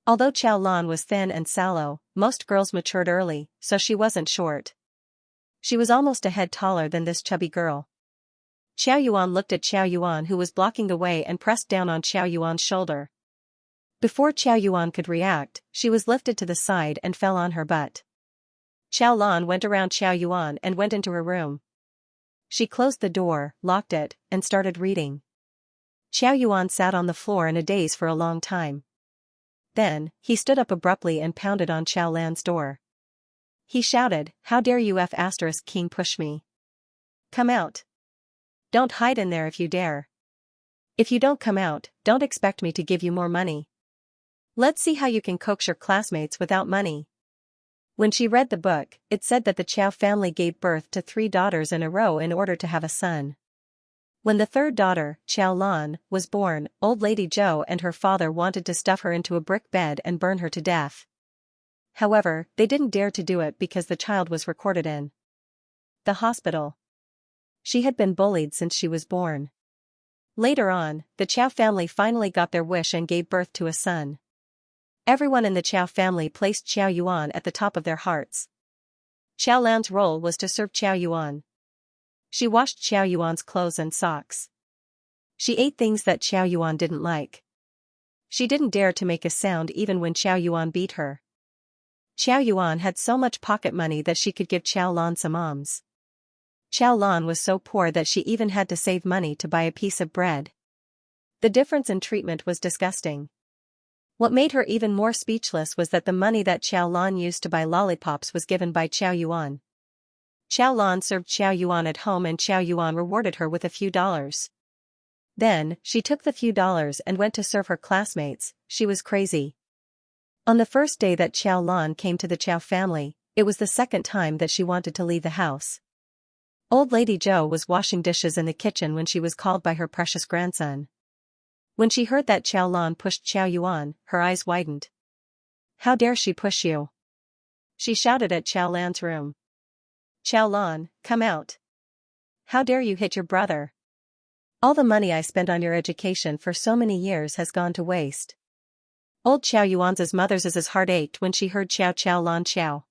Although Chow Lan was thin and sallow, most girls matured early, so she wasn't short. She was almost a head taller than this chubby girl. Chow Yuan looked at Chow Yuan, who was blocking the way, and pressed down on Chow Yuan's shoulder. Before Chow Yuan could react, she was lifted to the side and fell on her butt. Chow Lan went around Chow Yuan and went into her room. She closed the door, locked it, and started reading. Chow Yuan sat on the floor in a daze for a long time. Then, he stood up abruptly and pounded on Chow Lan's door. He shouted, "How dare you King push me? Come out. Don't hide in there if you dare. If you don't come out, don't expect me to give you more money. Let's see how you can coax your classmates without money." When she read the book, it said that the Chow family gave birth to 3 daughters in a row in order to have a son. When the 3rd daughter, Chow Lan, was born, Old Lady Zhou and her father wanted to stuff her into a brick bed and burn her to death. However, they didn't dare to do it because the child was recorded in the hospital. She had been bullied since she was born. Later on, the Chow family finally got their wish and gave birth to a son. Everyone in the Chow family placed Chow Yuan at the top of their hearts. Chow Lan's role was to serve Chow Yuan. She washed Chow Yuan's clothes and socks. She ate things that Chow Yuan didn't like. She didn't dare to make a sound even when Chow Yuan beat her. Chow Yuan had so much pocket money that she could give Chow Lan some alms. Chow Lan was so poor that she even had to save money to buy a piece of bread. The difference in treatment was disgusting. What made her even more speechless was that the money that Chow Lan used to buy lollipops was given by Chow Yuan. Chow Lan served Chow Yuan at home and Chow Yuan rewarded her with a few dollars. Then, she took the few dollars and went to serve her classmates. She was crazy. On the first day that Chow Lan came to the Chow family, it was the 2nd time that she wanted to leave the house. Old Lady Zhou was washing dishes in the kitchen when she was called by her precious grandson. When she heard that Chow Lan pushed Chow Yuan, her eyes widened. "How dare she push you?" she shouted at Chow Lan's room. "Chow Lan, come out. How dare you hit your brother? All the money I spent on your education for so many years has gone to waste." Old Chow Yuan's mother's heart ached when she heard Chow Lan Chow.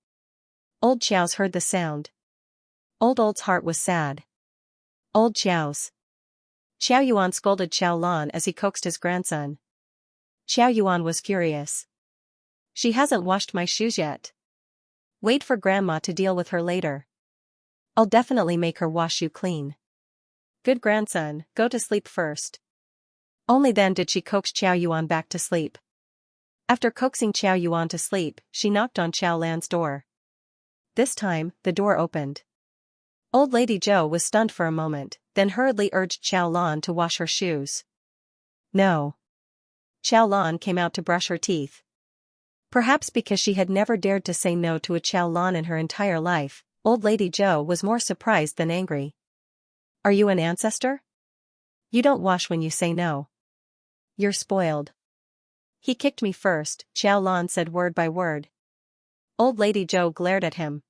Old Chow's heard the sound. Old's heart was sad. Old Chow's. Chow Yuan scolded Chow Lan as he coaxed his grandson. Chow Yuan was furious. "She hasn't washed my shoes yet. Wait for grandma to deal with her later. I'll definitely make her wash you clean. Good grandson, go to sleep first." Only then did she coax Chow Yuan back to sleep. After coaxing Chow Yuan to sleep, she knocked on Chow Lan's door. This time, the door opened. Old Lady Zhou was stunned for a moment, then hurriedly urged Chow Lan to wash her shoes. No. Chow Lan came out to brush her teeth. Perhaps because she had never dared to say no to a Chow Lan in her entire life, Old Lady Zhou was more surprised than angry. "Are you an ancestor? You don't wash when you say no. You're spoiled." "He kicked me first," Chow Lan said word by word. Old Lady Zhou glared at him.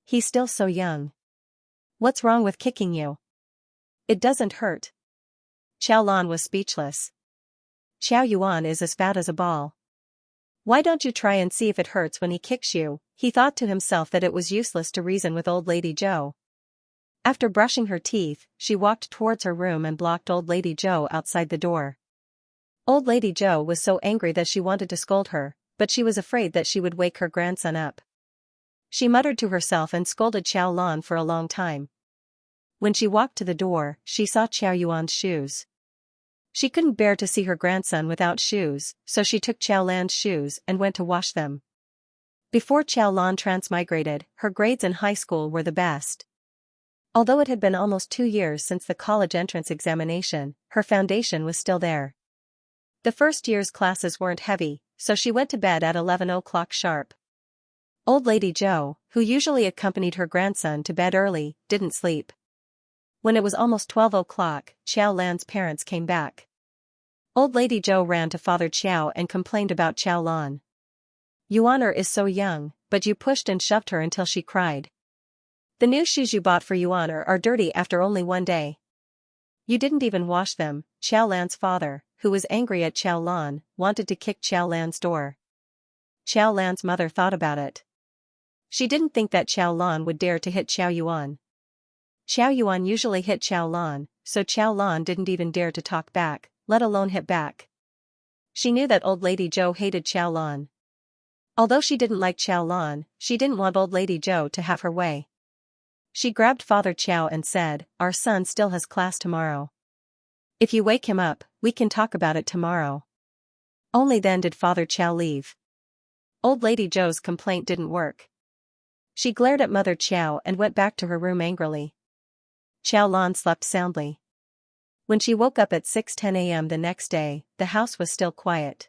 "He's still so young. What's wrong with kicking you? It doesn't hurt." Chow Lan was speechless. "Chow Yuan is as fat as a ball. Why don't you try and see if it hurts when he kicks you?" He thought to himself that it was useless to reason with Old Lady Zhou. After brushing her teeth, she walked towards her room and blocked Old Lady Zhou outside the door. Old Lady Zhou was so angry that she wanted to scold her, but she was afraid that she would wake her grandson up. She muttered to herself and scolded Chow Lan for a long time. When she walked to the door, she saw Xiao Yuan's shoes. She couldn't bear to see her grandson without shoes, so she took Xiao Lan's shoes and went to wash them. Before Xiao Lan transmigrated, her grades in high school were the best. Although it had been almost 2 years since the college entrance examination, her foundation was still there. The first year's classes weren't heavy, so she went to bed at 11 o'clock sharp. Old Lady Zhou, who usually accompanied her grandson to bed early, didn't sleep. When it was almost 12 o'clock, Xiao Lan's parents came back. Old Lady Zhou ran to Father Qiao and complained about Xiao Lan. Yuan is so young, but you pushed and shoved her until she cried. The new shoes you bought for Yuan are dirty after only 1 day. You didn't even wash them. Xiao Lan's father, who was angry at Xiao Lan, wanted to kick Xiao Lan's door. Xiao Lan's mother thought about it. She didn't think that Xiao Lan would dare to hit Xiao Yuan. Xiao Yuan usually hit Xiao Lan, so Xiao Lan didn't even dare to talk back, let alone hit back. She knew that Old Lady Zhou hated Xiao Lan. Although she didn't like Xiao Lan, she didn't want Old Lady Zhou to have her way. She grabbed Father Qiao and said, "Our son still has class tomorrow. If you wake him up, we can talk about it tomorrow." Only then did Father Qiao leave. Old Lady Zhou's complaint didn't work. She glared at Mother Qiao and went back to her room angrily. Xiao Lan slept soundly. When she woke up at 6:10 a.m. the next day, the house was still quiet.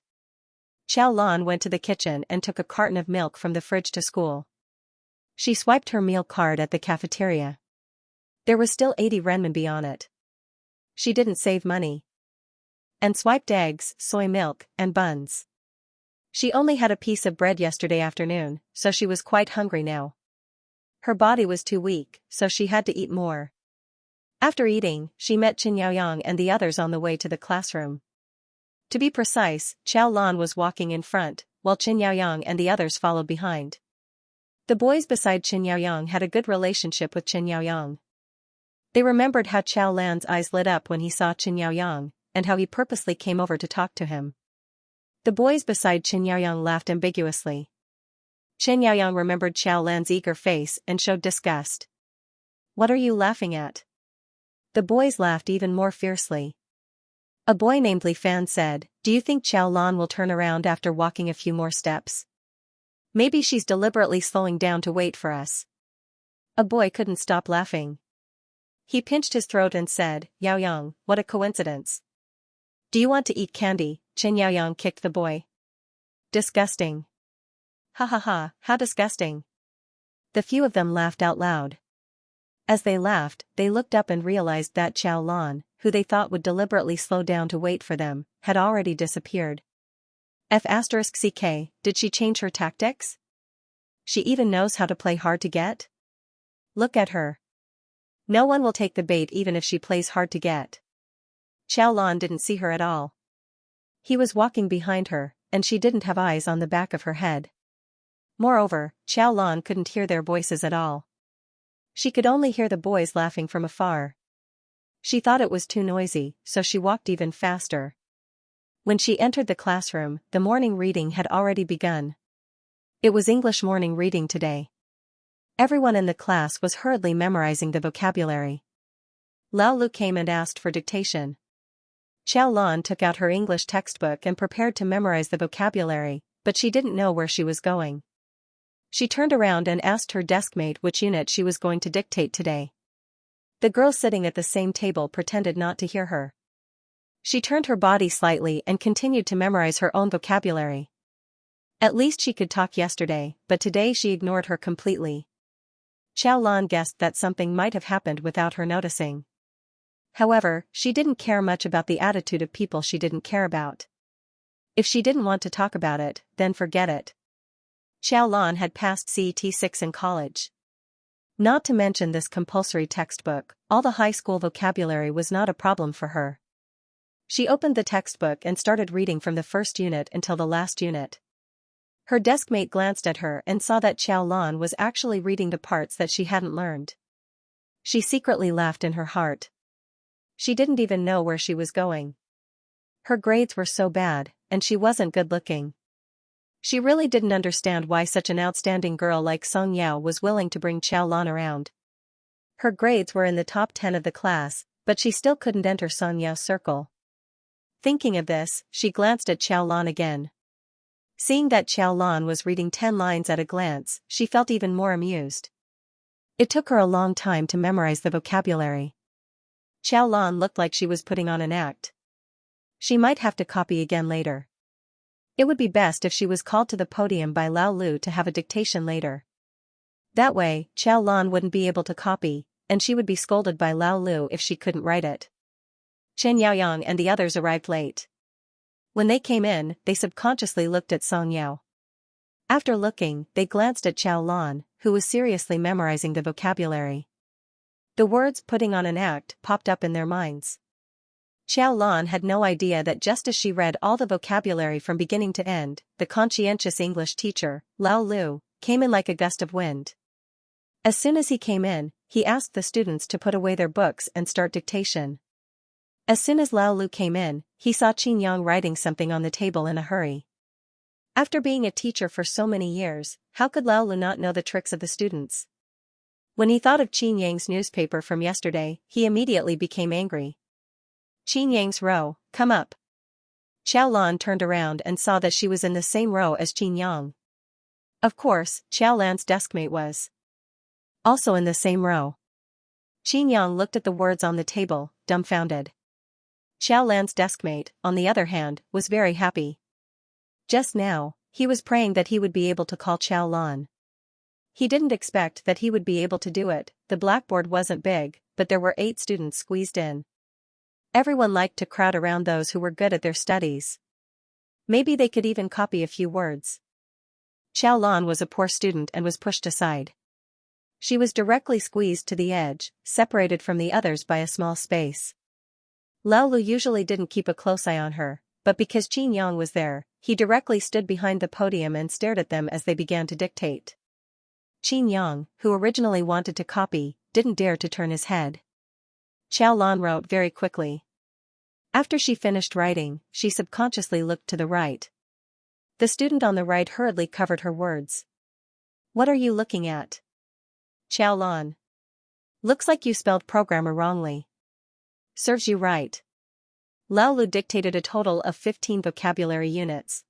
Xiao Lan went to the kitchen and took a carton of milk from the fridge to school. She swiped her meal card at the cafeteria. There was still 80 renminbi on it. She didn't save money. And swiped eggs, soy milk, and buns. She only had a piece of bread yesterday afternoon, so she was quite hungry now. Her body was too weak, so she had to eat more. After eating, she met Qin Yaoyang and the others on the way to the classroom. To be precise, Xiao Lan was walking in front, while Qin Yaoyang and the others followed behind. The boys beside Qin Yaoyang had a good relationship with Qin Yaoyang. They remembered how Xiao Lan's eyes lit up when he saw Qin Yaoyang, and how he purposely came over to talk to him. The boys beside Qin Yaoyang laughed ambiguously. Qin Yaoyang remembered Xiao Lan's eager face and showed disgust. "What are you laughing at?" The boys laughed even more fiercely. A boy named Li Fan said, "Do you think Xiao Lan will turn around after walking a few more steps? Maybe she's deliberately slowing down to wait for us." A boy couldn't stop laughing. He pinched his throat and said, "Yaoyang, what a coincidence. Do you want to eat candy?" Qin Yaoyang kicked the boy. "Disgusting." "Ha ha ha, how disgusting." The few of them laughed out loud. As they laughed, they looked up and realized that Xiao Lan, who they thought would deliberately slow down to wait for them, had already disappeared. F***ck, did she change her tactics? She even knows how to play hard to get? Look at her. No one will take the bait even if she plays hard to get. Xiao Lan didn't see her at all. He was walking behind her, and she didn't have eyes on the back of her head. Moreover, Xiao Lan couldn't hear their voices at all. She could only hear the boys laughing from afar. She thought it was too noisy, so she walked even faster. When she entered the classroom, the morning reading had already begun. It was English morning reading today. Everyone in the class was hurriedly memorizing the vocabulary. Lao Lu came and asked for dictation. Xiao Lan took out her English textbook and prepared to memorize the vocabulary, but she didn't know where she was going. She turned around and asked her deskmate which unit she was going to dictate today. The girl sitting at the same table pretended not to hear her. She turned her body slightly and continued to memorize her own vocabulary. At least she could talk yesterday, but today she ignored her completely. Xiao Lan guessed that something might have happened without her noticing. However, she didn't care much about the attitude of people she didn't care about. If she didn't want to talk about it, then forget it. Xiao Lan had passed CET 6 in college. Not to mention this compulsory textbook, all the high school vocabulary was not a problem for her. She opened the textbook and started reading from the first unit until the last unit. Her deskmate glanced at her and saw that Xiao Lan was actually reading the parts that she hadn't learned. She secretly laughed in her heart. She didn't even know where she was going. Her grades were so bad, and she wasn't good looking. She really didn't understand why such an outstanding girl like Song Yao was willing to bring Xiao Lan around. Her grades were in the top 10 of the class, but she still couldn't enter Xianxia's circle. Thinking of this, she glanced at Xiaolan again. Seeing that Xiaolan was reading 10 lines at a glance, she felt even more amused. It took her a long time to memorize the vocabulary. Xiaolan looked like she was putting on an act. She might have to copy again later. It would be best if she was called to the podium by Lao Lu to have a dictation later. That way, Xiaolan wouldn't be able to copy, and she would be scolded by Lao Lu if she couldn't write it. Chen Yaoyang and the others arrived late. When they came in, they subconsciously looked at Song Yao. After looking, they glanced at Xiaolan, who was seriously memorizing the vocabulary. The words "putting on an act" popped up in their minds. Xiaolan had no idea that just as she read all the vocabulary from beginning to end, the conscientious English teacher, Lao Lu, came in like a gust of wind. As soon as he came in, he asked the students to put away their books and start dictation. As soon as Lao Lu came in, he saw Qin Yang writing something on the table in a hurry. After being a teacher for so many years, how could Lao Lu not know the tricks of the students? When he thought of Qin Yang's newspaper from yesterday, he immediately became angry. "Qin Yang's row, come up." Xiaolan turned around and saw that she was in the same row as Qin Yang. Of course, Xiaolan's deskmate was also in the same row. Qin Yang looked at the words on the table, dumbfounded. Xiaolan's deskmate, on the other hand, was very happy. Just now, he was praying that he would be able to call Xiaolan. He didn't expect that he would be able to do it. The blackboard wasn't big, but there were 8 students squeezed in. Everyone liked to crowd around those who were good at their studies. Maybe they could even copy a few words. Xiaolan was a poor student and was pushed aside. She was directly squeezed to the edge, separated from the others by a small space. Lao Lu usually didn't keep a close eye on her, but because Qin Yang was there, he directly stood behind the podium and stared at them as they began to dictate. Qin Yang, who originally wanted to copy, didn't dare to turn his head. Xiaolan wrote very quickly. After she finished writing, she subconsciously looked to the right. The student on the right hurriedly covered her words. "What are you looking at?" "Xiaolan. Looks like you spelled programmer wrongly." "Serves you right." Lao Lu dictated a total of 15 vocabulary units.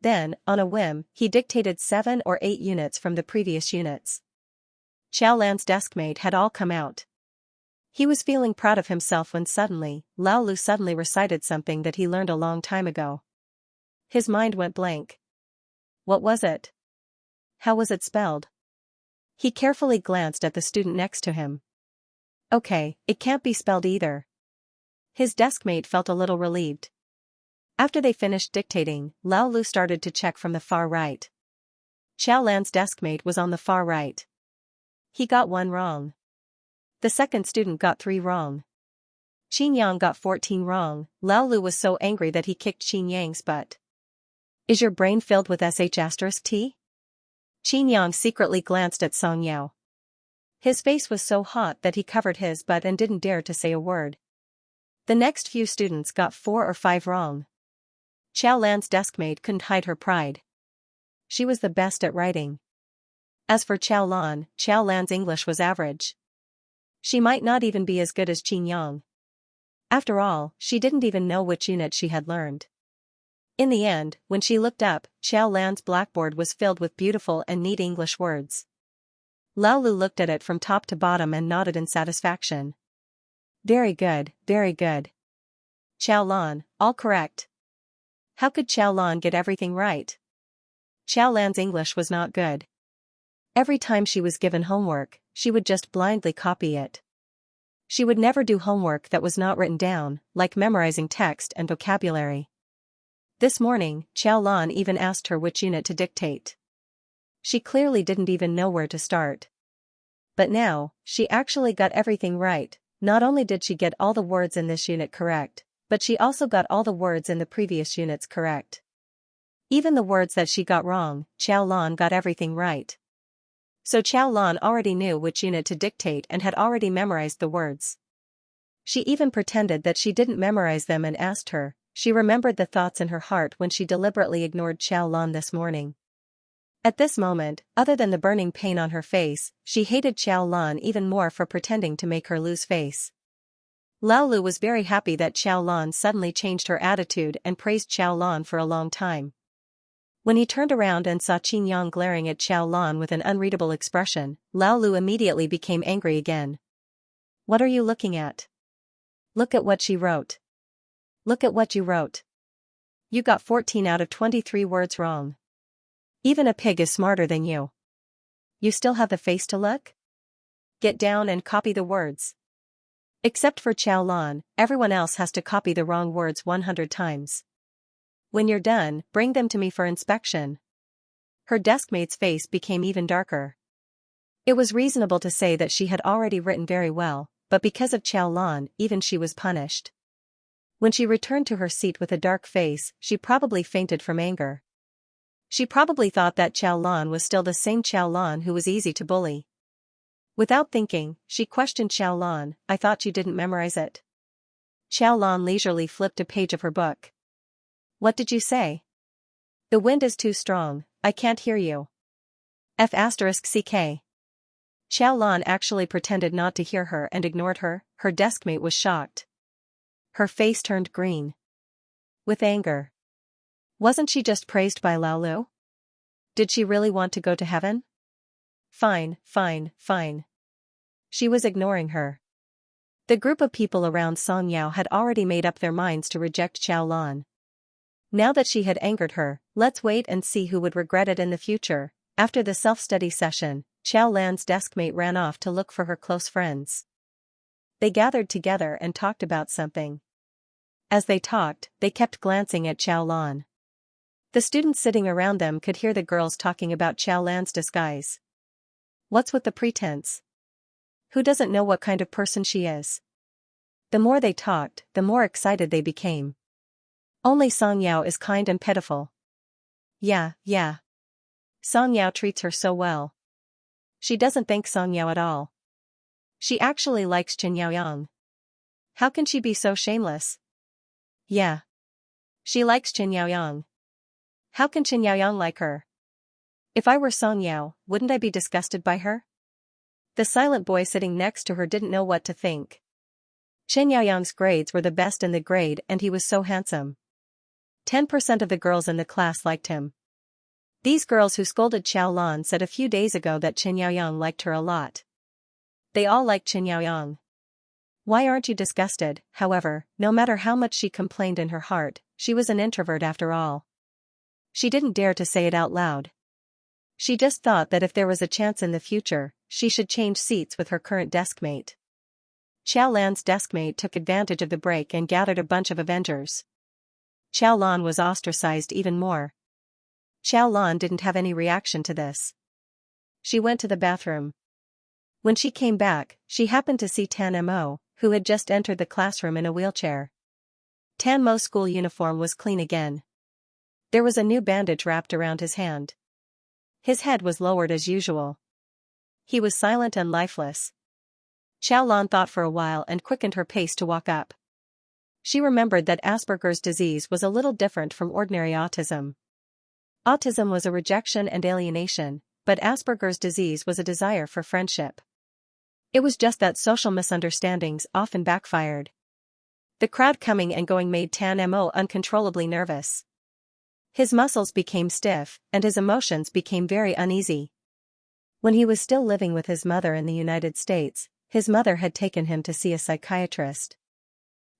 Then, on a whim, he dictated 7 or 8 units from the previous units. Xiaolan's deskmate had all come out. He was feeling proud of himself when suddenly, Lao Lu suddenly recited something that he learned a long time ago. His mind went blank. What was it? How was it spelled? He carefully glanced at the student next to him. Okay, it can't be spelled either. His deskmate felt a little relieved. After they finished dictating, Lao Lu started to check from the far right. Xiaolan's deskmate was on the far right. He got 1 wrong. The second student got 3 wrong. Qin Yang got 14 wrong. Lao Lu was so angry that he kicked Qin Yang's butt. "Is your brain filled with sh*t? Qin Yang secretly glanced at Song Yao. His face was so hot that he covered his butt and didn't dare to say a word. The next few students got 4 or 5 wrong. Xiaolan's deskmate couldn't hide her pride. She was the best at writing. As for Xiaolan's English was average. She might not even be as good as Qin Yang. After all, she didn't even know which unit she had learned. In the end, when she looked up, Xiaolan's blackboard was filled with beautiful and neat English words. Lao Lu looked at it from top to bottom and nodded in satisfaction. Very good, very good. Xiaolan, all correct. How could Xiaolan get everything right? Xiaolan's English was not good. Every time she was given homework, she would just blindly copy it. She would never do homework that was not written down, like memorizing text and vocabulary. This morning, Xiaolan even asked her which unit to dictate. She clearly didn't even know where to start. But now, she actually got everything right. Not only did she get all the words in this unit correct, but she also got all the words in the previous units correct. Even the words that she got wrong, Xiaolan got everything right. So Xiaolan already knew which unit to dictate and had already memorized the words. She even pretended that she didn't memorize them and asked her. She remembered the thoughts in her heart when she deliberately ignored Xiaolan this morning. At this moment, other than the burning pain on her face, she hated Xiaolan even more for pretending to make her lose face. Laolu was very happy that Xiaolan suddenly changed her attitude and praised Xiaolan for a long time. When he turned around and saw Qin Yang glaring at Xiaolan with an unreadable expression, Laolu immediately became angry again. What are you looking at? Look at what she wrote. Look at what you wrote. You got 14 out of 23 words wrong. Even a pig is smarter than you. You still have the face to look? Get down and copy the words. Except for Xiaolan, everyone else has to copy the wrong words 100 times. When you're done, bring them to me for inspection. Her deskmate's face became even darker. It was reasonable to say that she had already written very well, but because of Xiaolan, even she was punished. When she returned to her seat with a dark face, she probably fainted from anger. She probably thought that Xiaolan was still the same Xiaolan who was easy to bully. Without thinking, she questioned Xiaolan, I thought you didn't memorize it. Xiaolan leisurely flipped a page of her book. What did you say? The wind is too strong, I can't hear you. F***ck. Xiaolan actually pretended not to hear her and ignored her. Her deskmate was shocked. Her face turned green. With anger. Wasn't she just praised by Laolu? Did she really want to go to heaven? Fine, fine, fine. She was ignoring her. The group of people around Xianxia had already made up their minds to reject Xiaolan. Now that she had angered her, let's wait and see who would regret it in the future. After the self-study session, Xiaolan's deskmate ran off to look for her close friends. They gathered together and talked about something. As they talked, they kept glancing at Xiaolan. The students sitting around them could hear the girls talking about Xiaolan's disguise. What's with the pretense? Who doesn't know what kind of person she is? The more they talked, the more excited they became. Only Xianxia is kind and pitiful. Yeah. Xianxia treats her so well. She doesn't thank Xianxia at all. She actually likes Qin Yaoyang. How can she be so shameless? Yeah. She likes Qin Yaoyang. How can Qin Yaoyang like her? If I were Xianxia, wouldn't I be disgusted by her? The silent boy sitting next to her didn't know what to think. Qin Yaoyang's grades were the best in the grade and he was so handsome. 10% of the girls in the class liked him. These girls who scolded Xiaolan said a few days ago that Qin Yaoyang liked her a lot. They all liked Qin Yaoyang. Why aren't you disgusted? However, no matter how much she complained in her heart, she was an introvert after all. She didn't dare to say it out loud. She just thought that if there was a chance in the future, she should change seats with her current deskmate. Xiaolan's deskmate took advantage of the break and gathered a bunch of Avengers. Xiaolan was ostracized even more. Xiaolan didn't have any reaction to this. She went to the bathroom. When she came back, she happened to see Tan Mo, who had just entered the classroom in a wheelchair. Tan Mo's school uniform was clean again. There was a new bandage wrapped around his hand. His head was lowered as usual. He was silent and lifeless. Xiaolan thought for a while and quickened her pace to walk up. She remembered that Asperger's disease was a little different from ordinary autism. Autism was a rejection and alienation, but Asperger's disease was a desire for friendship. It was just that social misunderstandings often backfired. The crowd coming and going made Tan Mo uncontrollably nervous. His muscles became stiff, and his emotions became very uneasy. When he was still living with his mother in the United States, his mother had taken him to see a psychiatrist.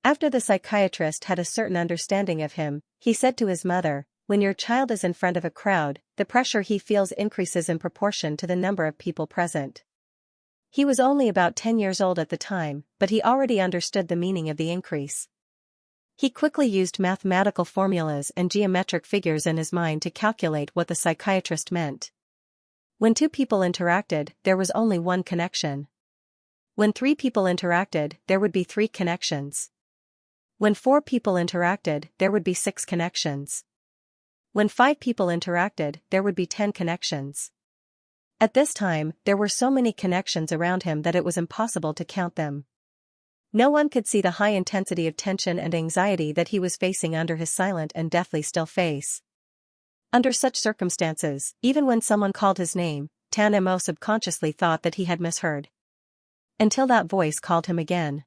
After the psychiatrist had a certain understanding of him, he said to his mother, "When your child is in front of a crowd, the pressure he feels increases in proportion to the number of people present." He was only about 10 years old at the time, but he already understood the meaning of the increase. He quickly used mathematical formulas and geometric figures in his mind to calculate what the psychiatrist meant. When 2 people interacted, there was only one connection. When 3 people interacted, there would be 3 connections. When 4 people interacted, there would be 6 connections. When 5 people interacted, there would be 10 connections. At this time, there were so many connections around him that it was impossible to count them. No one could see the high intensity of tension and anxiety that he was facing under his silent and deathly still face. Under such circumstances, even when someone called his name, Tan Mo subconsciously thought that he had misheard. Until that voice called him again.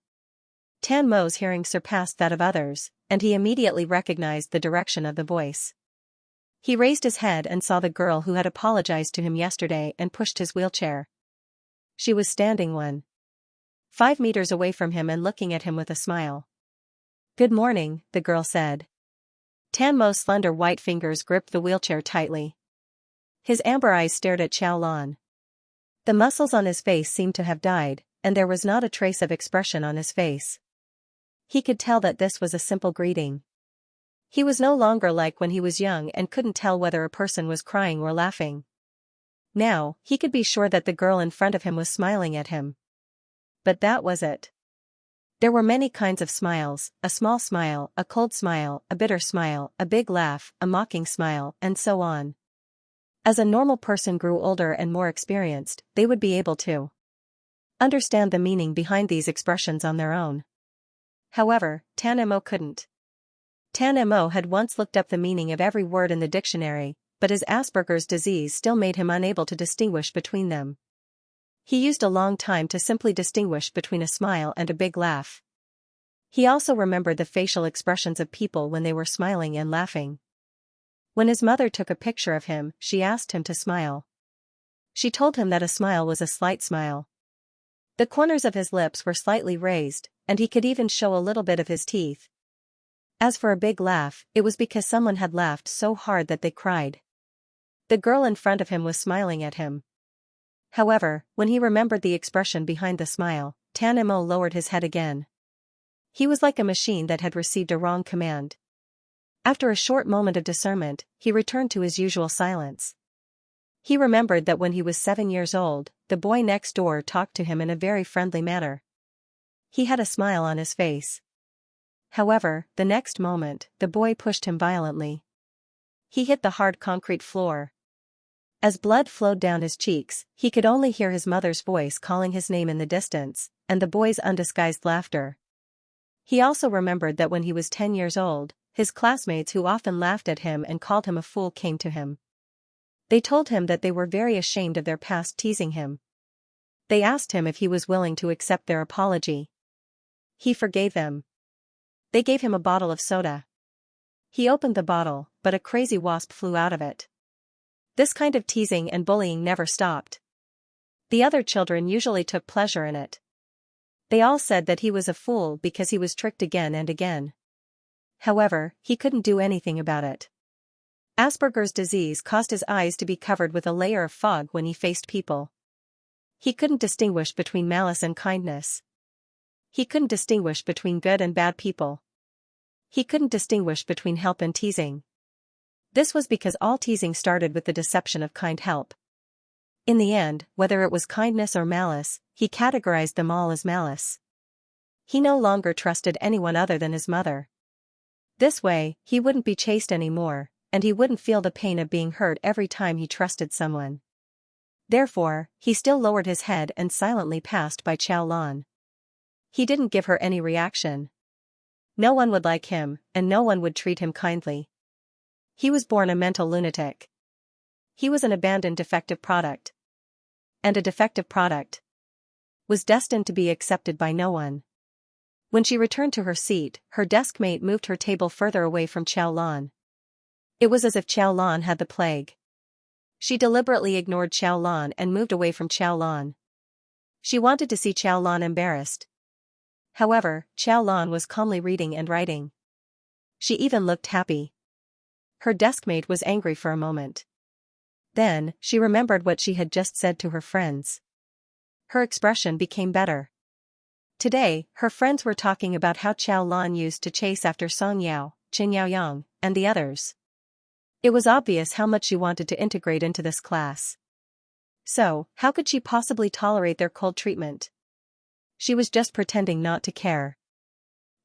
Tan Mo's hearing surpassed that of others, and he immediately recognized the direction of the voice. He raised his head and saw the girl who had apologized to him yesterday and pushed his wheelchair. She was standing 1.5 meters away from him and looking at him with a smile. "Good morning," the girl said. Tan Mo's slender white fingers gripped the wheelchair tightly. His amber eyes stared at Xiaolan. The muscles on his face seemed to have died, and there was not a trace of expression on his face. He could tell that this was a simple greeting. He was no longer like when he was young and couldn't tell whether a person was crying or laughing. Now, he could be sure that the girl in front of him was smiling at him. But that was it. There were many kinds of smiles: a small smile, a cold smile, a bitter smile, a big laugh, a mocking smile, and so on. As a normal person grew older and more experienced, they would be able to understand the meaning behind these expressions on their own. However, Tan Mo couldn't. Tan Mo had once looked up the meaning of every word in the dictionary, but his Asperger's disease still made him unable to distinguish between them. He used a long time to simply distinguish between a smile and a big laugh. He also remembered the facial expressions of people when they were smiling and laughing. When his mother took a picture of him, she asked him to smile. She told him that a smile was a slight smile. The corners of his lips were slightly raised, and he could even show a little bit of his teeth. As for a big laugh, it was because someone had laughed so hard that they cried. The girl in front of him was smiling at him. However, when he remembered the expression behind the smile, Tan Mo lowered his head again. He was like a machine that had received a wrong command. After a short moment of discernment, he returned to his usual silence. He remembered that when he was 7 years old, the boy next door talked to him in a very friendly manner. He had a smile on his face. However, the next moment, the boy pushed him violently. He hit the hard concrete floor. As blood flowed down his cheeks, he could only hear his mother's voice calling his name in the distance, and the boy's undisguised laughter. He also remembered that when he was 10 years old, his classmates who often laughed at him and called him a fool came to him. They told him that they were very ashamed of their past teasing him. They asked him if he was willing to accept their apology. He forgave them. They gave him a bottle of soda. He opened the bottle, but a crazy wasp flew out of it. This kind of teasing and bullying never stopped. The other children usually took pleasure in it. They all said that he was a fool because he was tricked again and again. However, he couldn't do anything about it. Asperger's disease caused his eyes to be covered with a layer of fog when he faced people. He couldn't distinguish between malice and kindness. He couldn't distinguish between good and bad people. He couldn't distinguish between help and teasing. This was because all teasing started with the deception of kind help. In the end, whether it was kindness or malice, he categorized them all as malice. He no longer trusted anyone other than his mother. This way, he wouldn't be chased anymore, and he wouldn't feel the pain of being hurt every time he trusted someone. Therefore, he still lowered his head and silently passed by Xiaolan. He didn't give her any reaction. No one would like him, and no one would treat him kindly. He was born a mental lunatic. He was an abandoned defective product. And a defective product was destined to be accepted by no one. When she returned to her seat, her desk mate moved her table further away from Xiaolan. It was as if Xiaolan had the plague. She deliberately ignored Xiaolan and moved away from Xiaolan. She wanted to see Xiaolan embarrassed. However, Xiaolan was calmly reading and writing. She even looked happy. Her deskmate was angry for a moment. Then, she remembered what she had just said to her friends. Her expression became better. Today, her friends were talking about how Xiaolan used to chase after Song Yao, Qin Yaoyang, and the others. It was obvious how much she wanted to integrate into this class. So, how could she possibly tolerate their cold treatment? She was just pretending not to care.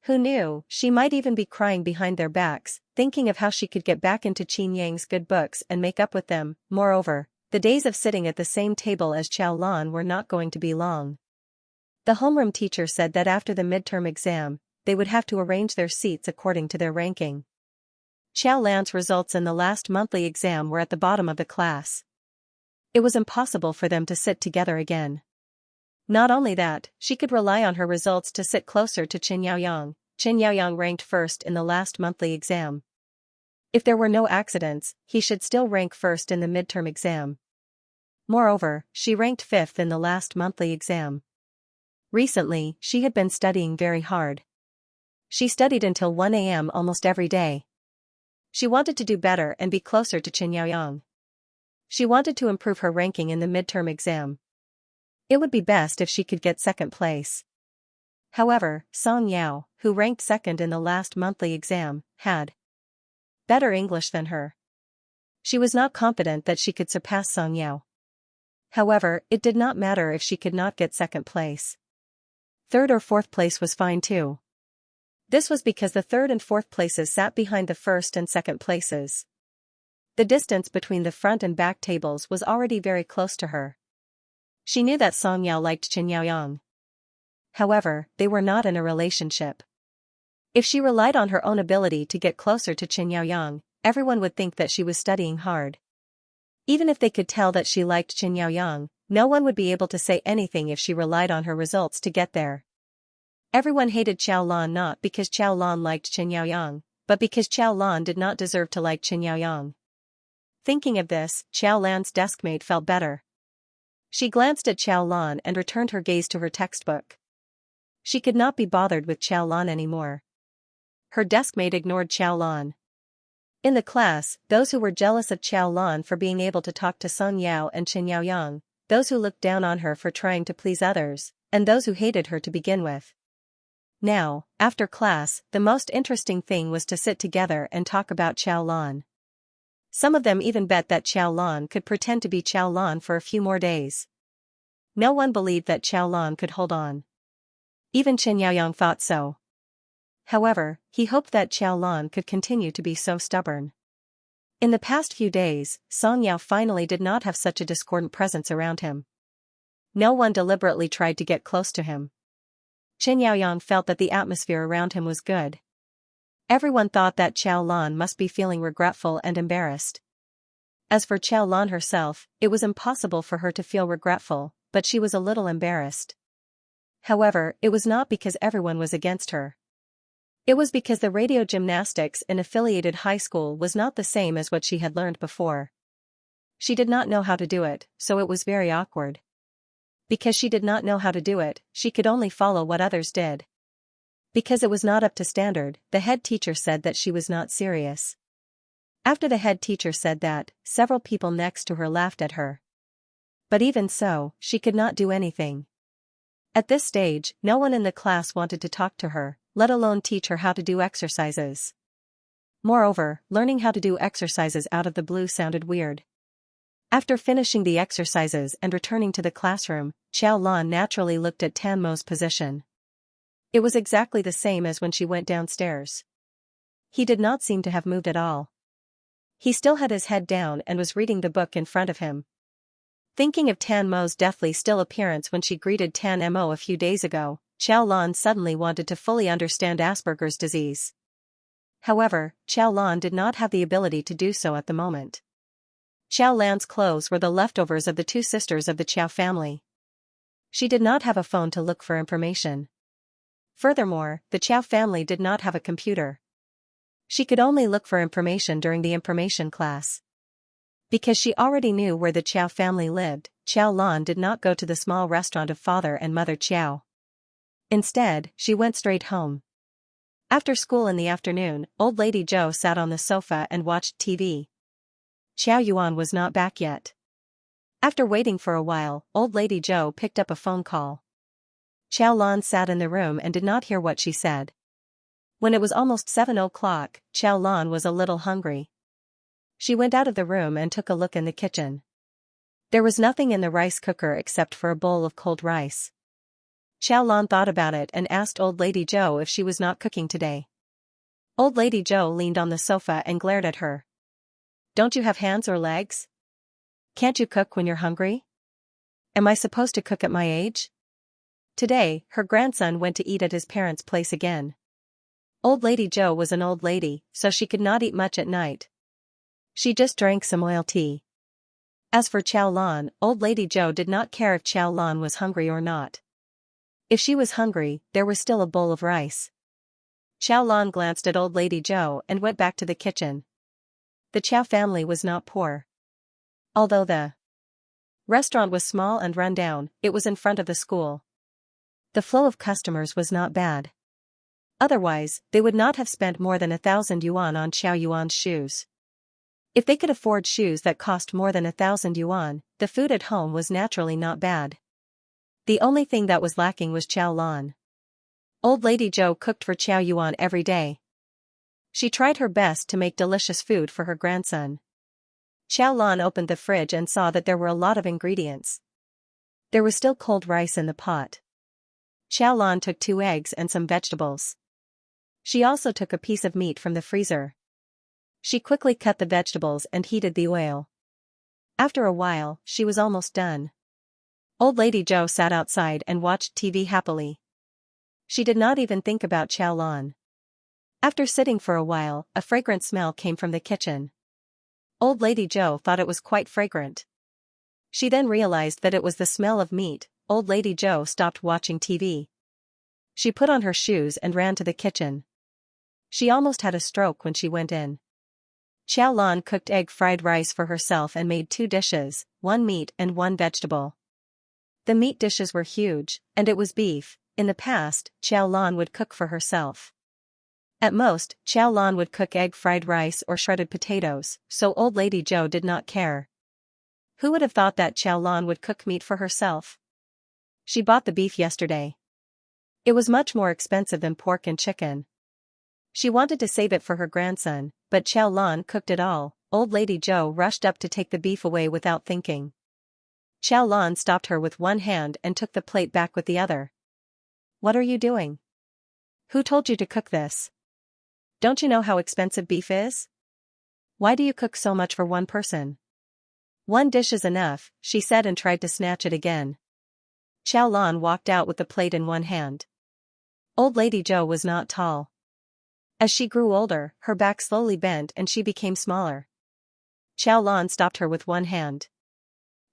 Who knew, she might even be crying behind their backs, thinking of how she could get back into Qin Yang's good books and make up with them. Moreover, the days of sitting at the same table as Xiaolan were not going to be long. The homeroom teacher said that after the midterm exam, they would have to arrange their seats according to their ranking. Xiao Lan's results in the last monthly exam were at the bottom of the class. It was impossible for them to sit together again. Not only that, she could rely on her results to sit closer to Qin Yaoyang. Qin Yaoyang ranked first in the last monthly exam. If there were no accidents, he should still rank first in the midterm exam. Moreover, she ranked fifth in the last monthly exam. Recently, she had been studying very hard. She studied until 1 a.m. almost every day. She wanted to do better and be closer to Qin Yaoyang. She wanted to improve her ranking in the midterm exam. It would be best if she could get second place. However, Song Yao, who ranked second in the last monthly exam, had better English than her. She was not confident that she could surpass Song Yao. However, it did not matter if she could not get second place. Third or fourth place was fine too. This was because the third and fourth places sat behind the first and second places. The distance between the front and back tables was already very close to her. She knew that Song Yao liked Qin Yaoyang. However, they were not in a relationship. If she relied on her own ability to get closer to Qin Yaoyang, everyone would think that she was studying hard. Even if they could tell that she liked Qin Yaoyang, no one would be able to say anything if she relied on her results to get there. Everyone hated Xiao Lan not because Xiao Lan liked Qin Yaoyang, but because Xiao Lan did not deserve to like Qin Yaoyang. Thinking of this, Xiao Lan's deskmate felt better. She glanced at Xiao Lan and returned her gaze to her textbook. She could not be bothered with Xiao Lan anymore. Her deskmate ignored Xiao Lan. In the class, those who were jealous of Xiao Lan for being able to talk to Song Yao and Qin Yaoyang, those who looked down on her for trying to please others, and those who hated her to begin with. Now, after class, the most interesting thing was to sit together and talk about Xiao Lan. Some of them even bet that Xiao Lan could pretend to be Xiao Lan for a few more days. No one believed that Xiao Lan could hold on. Even Qin Yaoyang thought so. However, he hoped that Xiao Lan could continue to be so stubborn. In the past few days, Song Yao finally did not have such a discordant presence around him. No one deliberately tried to get close to him. Qin Yaoyang felt that the atmosphere around him was good. Everyone thought that Xiao Lan must be feeling regretful and embarrassed. As for Xiao Lan herself, it was impossible for her to feel regretful, but she was a little embarrassed. However, it was not because everyone was against her. It was because the radio gymnastics in affiliated high school was not the same as what she had learned before. She did not know how to do it, so it was very awkward. Because she did not know how to do it, she could only follow what others did. Because it was not up to standard, the head teacher said that she was not serious. After the head teacher said that, several people next to her laughed at her. But even so, she could not do anything. At this stage, no one in the class wanted to talk to her, let alone teach her how to do exercises. Moreover, learning how to do exercises out of the blue sounded weird. After finishing the exercises and returning to the classroom, Xiao Lan naturally looked at Tan Mo's position. It was exactly the same as when she went downstairs. He did not seem to have moved at all. He still had his head down and was reading the book in front of him. Thinking of Tan Mo's deathly still appearance when she greeted Tan Mo a few days ago, Xiao Lan suddenly wanted to fully understand Asperger's disease. However, Xiao Lan did not have the ability to do so at the moment. Xiao Lan's clothes were the leftovers of the two sisters of the Qiao family. She did not have a phone to look for information. Furthermore, the Qiao family did not have a computer. She could only look for information during the information class. Because she already knew where the Qiao family lived, Xiao Lan did not go to the small restaurant of father and mother Qiao. Instead, she went straight home. After school in the afternoon, old lady Zhou sat on the sofa and watched TV. Xiao Yuan was not back yet. After waiting for a while, old lady Zhou picked up a phone call. Xiao Lan sat in the room and did not hear what she said. When it was almost 7 o'clock, Xiao Lan was a little hungry. She went out of the room and took a look in the kitchen. There was nothing in the rice cooker except for a bowl of cold rice. Xiao Lan thought about it and asked old lady Zhou if she was not cooking today. Old lady Zhou leaned on the sofa and glared at her. Don't you have hands or legs? Can't you cook when you're hungry? Am I supposed to cook at my age? Today, her grandson went to eat at his parents' place again. Old Lady Joe was an old lady, so she could not eat much at night. She just drank some oil tea. As for Chow Lan, Old Lady Joe did not care if Chow Lan was hungry or not. If she was hungry, there was still a bowl of rice. Chow Lan glanced at Old Lady Joe and went back to the kitchen. The Chow family was not poor. Although the restaurant was small and run down, it was in front of the school. The flow of customers was not bad. Otherwise, they would not have spent more than 1,000 yuan on Chow Yuan's shoes. If they could afford shoes that cost more than 1,000 yuan, the food at home was naturally not bad. The only thing that was lacking was Chow Lan. Old Lady Joe cooked for Chow Yuan every day. She tried her best to make delicious food for her grandson. Chow Lan opened the fridge and saw that there were a lot of ingredients. There was still cold rice in the pot. Chow Lan took 2 eggs and some vegetables. She also took a piece of meat from the freezer. She quickly cut the vegetables and heated the oil. After a while, she was almost done. Old Lady Joe sat outside and watched TV happily. She did not even think about Chow Lan. After sitting for a while, a fragrant smell came from the kitchen. Old Lady Joe thought it was quite fragrant. She then realized that it was the smell of meat. Old Lady Joe stopped watching TV. She put on her shoes and ran to the kitchen. She almost had a stroke when she went in. Chow Lan cooked egg fried rice for herself and made 2 dishes, 1 meat and 1 vegetable. The meat dishes were huge, and it was beef. In the past, Chow Lan would cook for herself. At most, Chow Lan would cook egg fried rice or shredded potatoes, so Old Lady Joe did not care. Who would have thought that Chow Lan would cook meat for herself? She bought the beef yesterday. It was much more expensive than pork and chicken. She wanted to save it for her grandson, but Chow Lan cooked it all. Old Lady Joe rushed up to take the beef away without thinking. Chow Lan stopped her with one hand and took the plate back with the other. "What are you doing? Who told you to cook this? Don't you know how expensive beef is? Why do you cook so much for one person?" "1 dish is enough," she said and tried to snatch it again. Chow Lan walked out with the plate in one hand. Old Lady Joe was not tall. As she grew older, her back slowly bent and she became smaller. Chow Lan stopped her with one hand.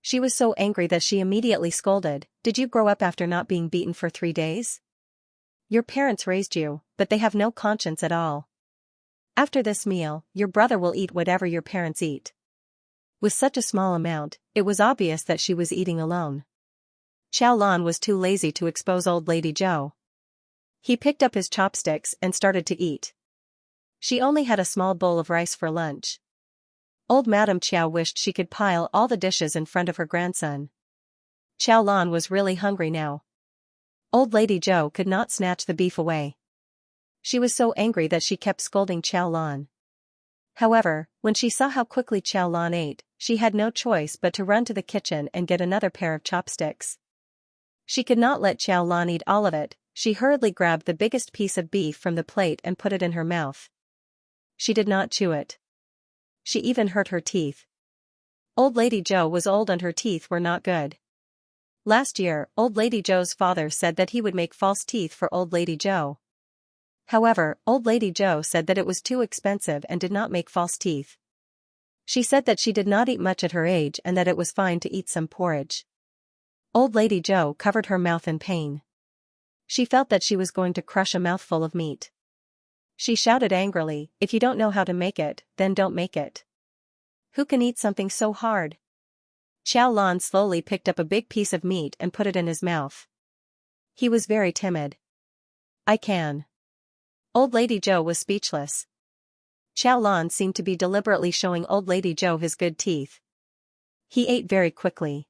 She was so angry that she immediately scolded, "Did you grow up after not being beaten for 3 days? Your parents raised you, but they have no conscience at all. After this meal, your brother will eat whatever your parents eat." With such a small amount, it was obvious that she was eating alone. Chow Lan was too lazy to expose Old Lady Joe. He picked up his chopsticks and started to eat. She only had a small bowl of rice for lunch. Old Madame Chow wished she could pile all the dishes in front of her grandson. Chow Lan was really hungry now. Old Lady Joe could not snatch the beef away. She was so angry that she kept scolding Chow Lan. However, when she saw how quickly Chow Lan ate, she had no choice but to run to the kitchen and get another pair of chopsticks. She could not let Chow Lan eat all of it. She hurriedly grabbed the biggest piece of beef from the plate and put it in her mouth. She did not chew it. She even hurt her teeth. Old Lady Joe was old and her teeth were not good. Last year, Old Lady Joe's father said that he would make false teeth for Old Lady Joe. However, Old Lady Joe said that it was too expensive and did not make false teeth. She said that she did not eat much at her age and that it was fine to eat some porridge. Old Lady Joe covered her mouth in pain. She felt that she was going to crush a mouthful of meat. She shouted angrily, "If you don't know how to make it, then don't make it. Who can eat something so hard?" Chow Lan slowly picked up a big piece of meat and put it in his mouth. He was very timid. "I can." Old Lady Joe was speechless. Chow Lan seemed to be deliberately showing Old Lady Joe his good teeth. He ate very quickly.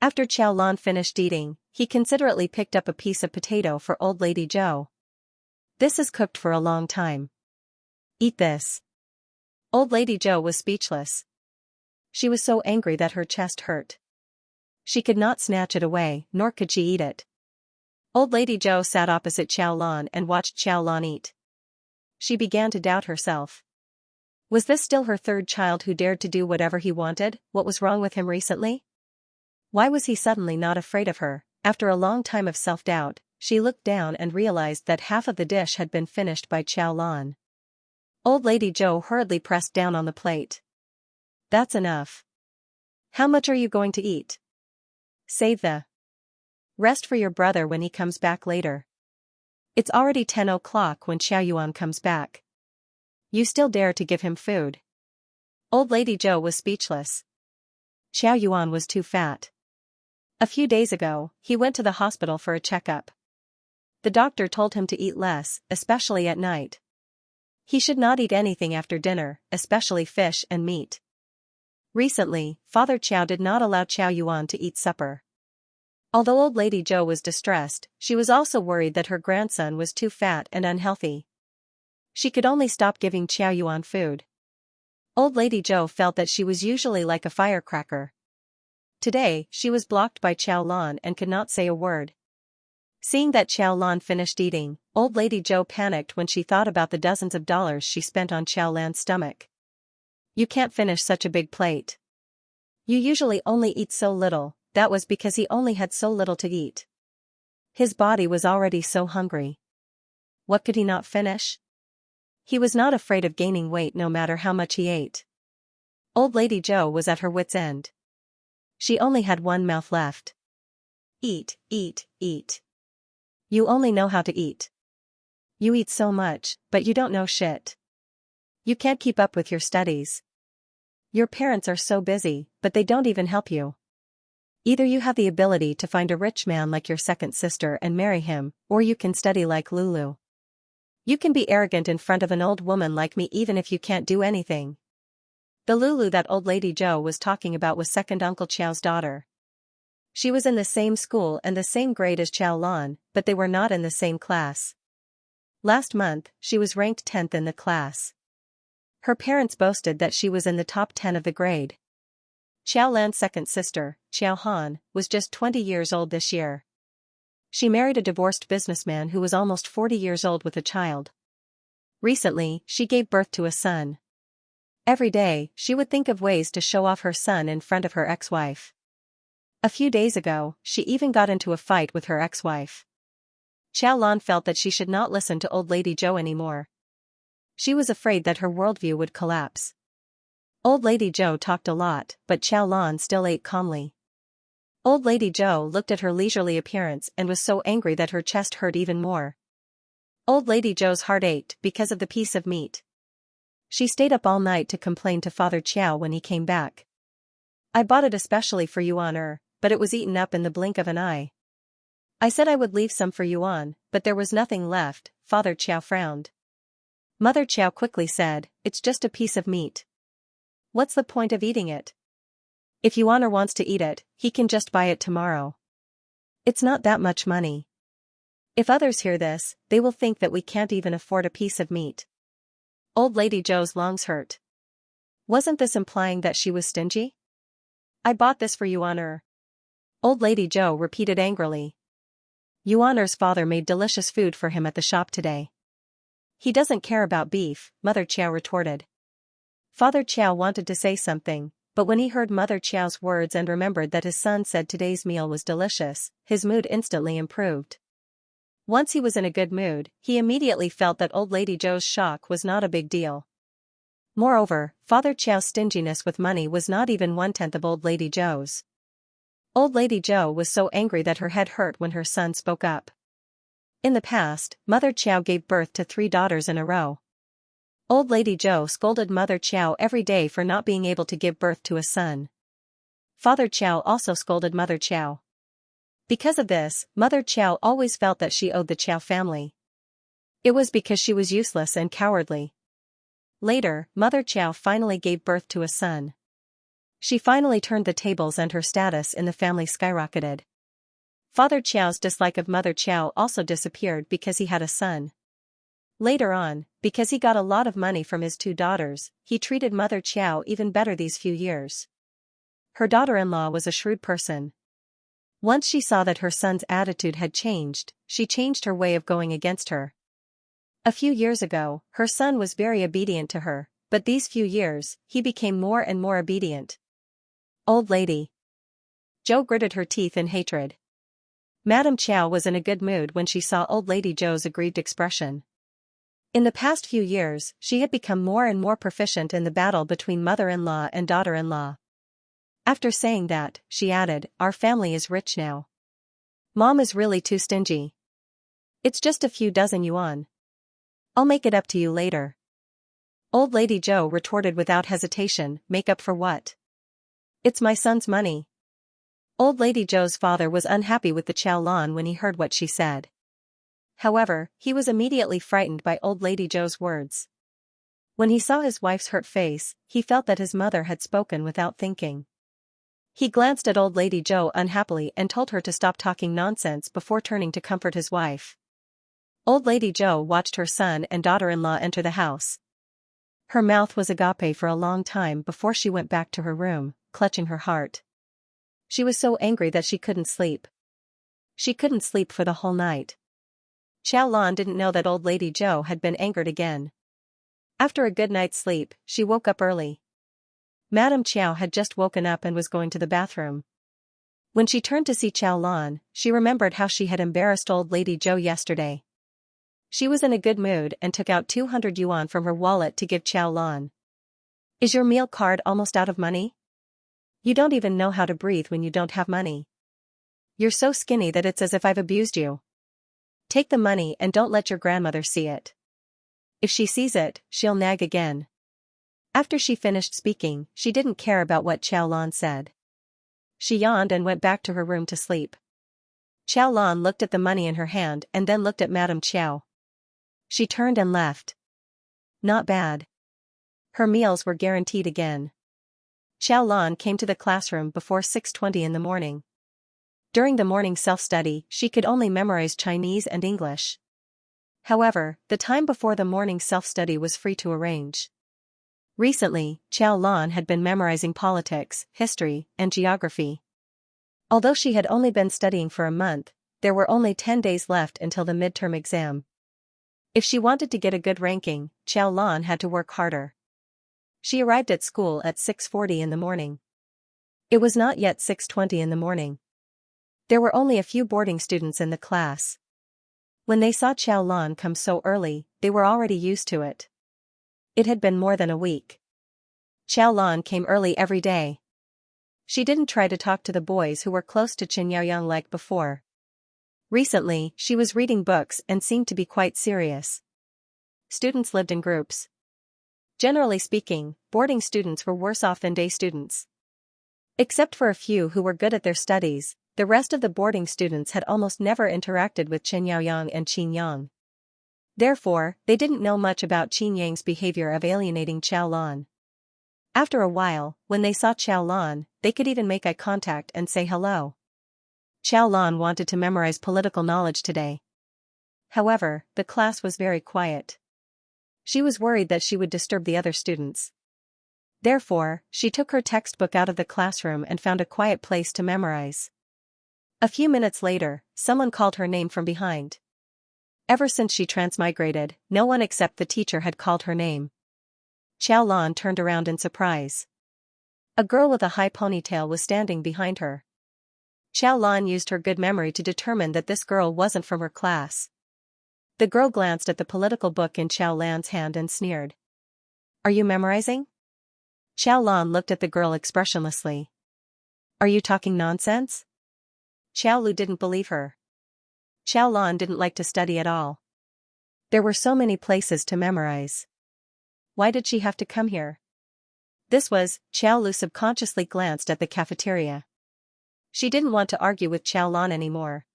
After Chow Lan finished eating, he considerately picked up a piece of potato for Old Lady Joe. "This is cooked for a long time. Eat this." Old Lady Joe was speechless. She was so angry that her chest hurt. She could not snatch it away, nor could she eat it. Old Lady Joe sat opposite Chow Lan and watched Chow Lan eat. She began to doubt herself. Was this still her 3rd child who dared to do whatever he wanted? What was wrong with him recently? Why was he suddenly not afraid of her? After a long time of self-doubt, she looked down and realized that half of the dish had been finished by Xiao Lan. Old Lady Zhou hurriedly pressed down on the plate. That's enough. How much are you going to eat? Save the rest for your brother when he comes back later. It's already 10 o'clock when Xiao Yuan comes back. You still dare to give him food? Old Lady Zhou was speechless. Xiao Yuan was too fat. A few days ago, he went to the hospital for a checkup. The doctor told him to eat less, especially at night. He should not eat anything after dinner, especially fish and meat. Recently, Father Qiao did not allow Xiao Yuan to eat supper. Although Old Lady Zhou was distressed, she was also worried that her grandson was too fat and unhealthy. She could only stop giving Xiao Yuan food. Old Lady Zhou felt that she was usually like a firecracker. Today, she was blocked by Xiao Lan and could not say a word. Seeing that Xiao Lan finished eating, Old Lady Zhou panicked when she thought about the dozens of dollars she spent on Xiao Lan's stomach. You can't finish such a big plate. You usually only eat so little. That was because he only had so little to eat. His body was already so hungry. What could he not finish? He was not afraid of gaining weight no matter how much he ate. Old Lady Zhou was at her wit's end. She only had one mouth left. Eat, eat, eat. You only know how to eat. You eat so much, but you don't know shit. You can't keep up with your studies. Your parents are so busy, but they don't even help you. Either you have the ability to find a rich man like your second sister and marry him, or you can study like Lulu. You can be arrogant in front of an old woman like me even if you can't do anything. The Lulu that Old Lady Zhou was talking about was second Uncle Qiao's daughter. She was in the same school and the same grade as Xiao Lan, but they were not in the same class. Last month, she was ranked 10th in the class. Her parents boasted that she was in the top 10 of the grade. Xiao Lan's second sister, Xiao Han, was just 20 years old this year. She married a divorced businessman who was almost 40 years old with a child. Recently, she gave birth to a son. Every day, she would think of ways to show off her son in front of her ex-wife. A few days ago, she even got into a fight with her ex-wife. Xiao Lan felt that she should not listen to Old Lady Zhou anymore. She was afraid that her worldview would collapse. Old Lady Zhou talked a lot, but Xiao Lan still ate calmly. Old Lady Zhou looked at her leisurely appearance and was so angry that her chest hurt even more. Old Lady Zhou's heart ached because of the piece of meat. She stayed up all night to complain to Father Qiao when he came back. I bought it especially for Yuan, but it was eaten up in the blink of an eye. I said I would leave some for Yuan, but there was nothing left. Father Qiao frowned. Mother Qiao quickly said, it's just a piece of meat. What's the point of eating it? If Yuan wants to eat it, he can just buy it tomorrow. It's not that much money. If others hear this, they will think that we can't even afford a piece of meat. Old Lady Zhou's lungs hurt. Wasn't this implying that she was stingy? I bought this for Yuan. Old Lady Zhou repeated angrily. Yuan's father made delicious food for him at the shop today. He doesn't care about beef, Mother Qiao retorted. Father Qiao wanted to say something, but when he heard Mother Qiao's words and remembered that his son said today's meal was delicious, his mood instantly improved. Once he was in a good mood, he immediately felt that Old Lady Zhou's shock was not a big deal. Moreover, Father Qiao's stinginess with money was not even 1/10 of Old Lady Zhou's. Old Lady Zhou was so angry that her head hurt when her son spoke up. In the past, Mother Qiao gave birth to 3 daughters in a row. Old Lady Zhou scolded Mother Qiao every day for not being able to give birth to a son. Father Qiao also scolded Mother Qiao. Because of this, Mother Qiao always felt that she owed the Qiao family. It was because she was useless and cowardly. Later, Mother Qiao finally gave birth to a son. She finally turned the tables and her status in the family skyrocketed. Father Qiao's dislike of Mother Qiao also disappeared because he had a son. Later on, because he got a lot of money from his 2 daughters, he treated Mother Qiao even better these few years. Her daughter-in-law was a shrewd person. Once she saw that her son's attitude had changed, she changed her way of going against her. A few years ago, her son was very obedient to her, but these few years, he became more and more obedient. Old Lady Zhou gritted her teeth in hatred. Madame Chow was in a good mood when she saw old lady Zhou's aggrieved expression. In the past few years, she had become more and more proficient in the battle between mother-in-law and daughter-in-law. After saying that, she added, "Our family is rich now. Mom is really too stingy. It's just a few dozen yuan. I'll make it up to you later." Old lady Zhou retorted without hesitation, "Make up for what? It's my son's money." Old lady Zhou's father was unhappy with the Chow Lan when he heard what she said. However, he was immediately frightened by old lady Zhou's words. When he saw his wife's hurt face, he felt that his mother had spoken without thinking. He glanced at old lady Zhou unhappily and told her to stop talking nonsense before turning to comfort his wife. Old lady Zhou watched her son and daughter-in-law enter the house. Her mouth was agape for a long time before she went back to her room, clutching her heart. She was so angry that she couldn't sleep. She couldn't sleep for the whole night. Chow Lan didn't know that old lady Zhou had been angered again. After a good night's sleep, she woke up early. Madame Chow had just woken up and was going to the bathroom. When she turned to see Chow Lan, she remembered how she had embarrassed old lady Zhou yesterday. She was in a good mood and took out 200 yuan from her wallet to give Chow Lan. "Is your meal card almost out of money? You don't even know how to breathe when you don't have money. You're so skinny that it's as if I've abused you. Take the money and don't let your grandmother see it. If she sees it, she'll nag again." After she finished speaking, she didn't care about what Chow Lan said. She yawned and went back to her room to sleep. Chow Lan looked at the money in her hand and then looked at Madame Chow. She turned and left. Not bad. Her meals were guaranteed again. Chow Lan came to the classroom before 6:20 in the morning. During the morning self-study, she could only memorize Chinese and English. However, the time before the morning self-study was free to arrange. Recently, Chow Lan had been memorizing politics, history, and geography. Although she had only been studying for a month, there were only 10 days left until the midterm exam. If she wanted to get a good ranking, Chow Lan had to work harder. She arrived at school at 6:40 in the morning. It was not yet 6:20 in the morning. There were only a few boarding students in the class. When they saw Chow Lan come so early, they were already used to it. It had been more than a week. Chow Lan came early every day. She didn't try to talk to the boys who were close to Xianxia like before. Recently, she was reading books and seemed to be quite serious. Students lived in groups. Generally speaking, boarding students were worse off than day students. Except for a few who were good at their studies, the rest of the boarding students had almost never interacted with Chen Yaoyang and Qin Yang. Therefore, they didn't know much about Qin Yang's behavior of alienating Chow Lan. After a while, when they saw Chow Lan, they could even make eye contact and say hello. Chow Lan wanted to memorize political knowledge today. However, the class was very quiet. She was worried that she would disturb the other students. Therefore, she took her textbook out of the classroom and found a quiet place to memorize. A few minutes later, someone called her name from behind. Ever since she transmigrated, no one except the teacher had called her name. Chow Lan turned around in surprise. A girl with a high ponytail was standing behind her. Chow Lan used her good memory to determine that this girl wasn't from her class. The girl glanced at the political book in Chow Lan's hand and sneered. "Are you memorizing?" Chow Lan looked at the girl expressionlessly. "Are you talking nonsense?" Chow Lu didn't believe her. Chow Lan didn't like to study at all. There were so many places to memorize. Why did she have to come here? Chow Lu subconsciously glanced at the cafeteria. She didn't want to argue with Chow Lan anymore.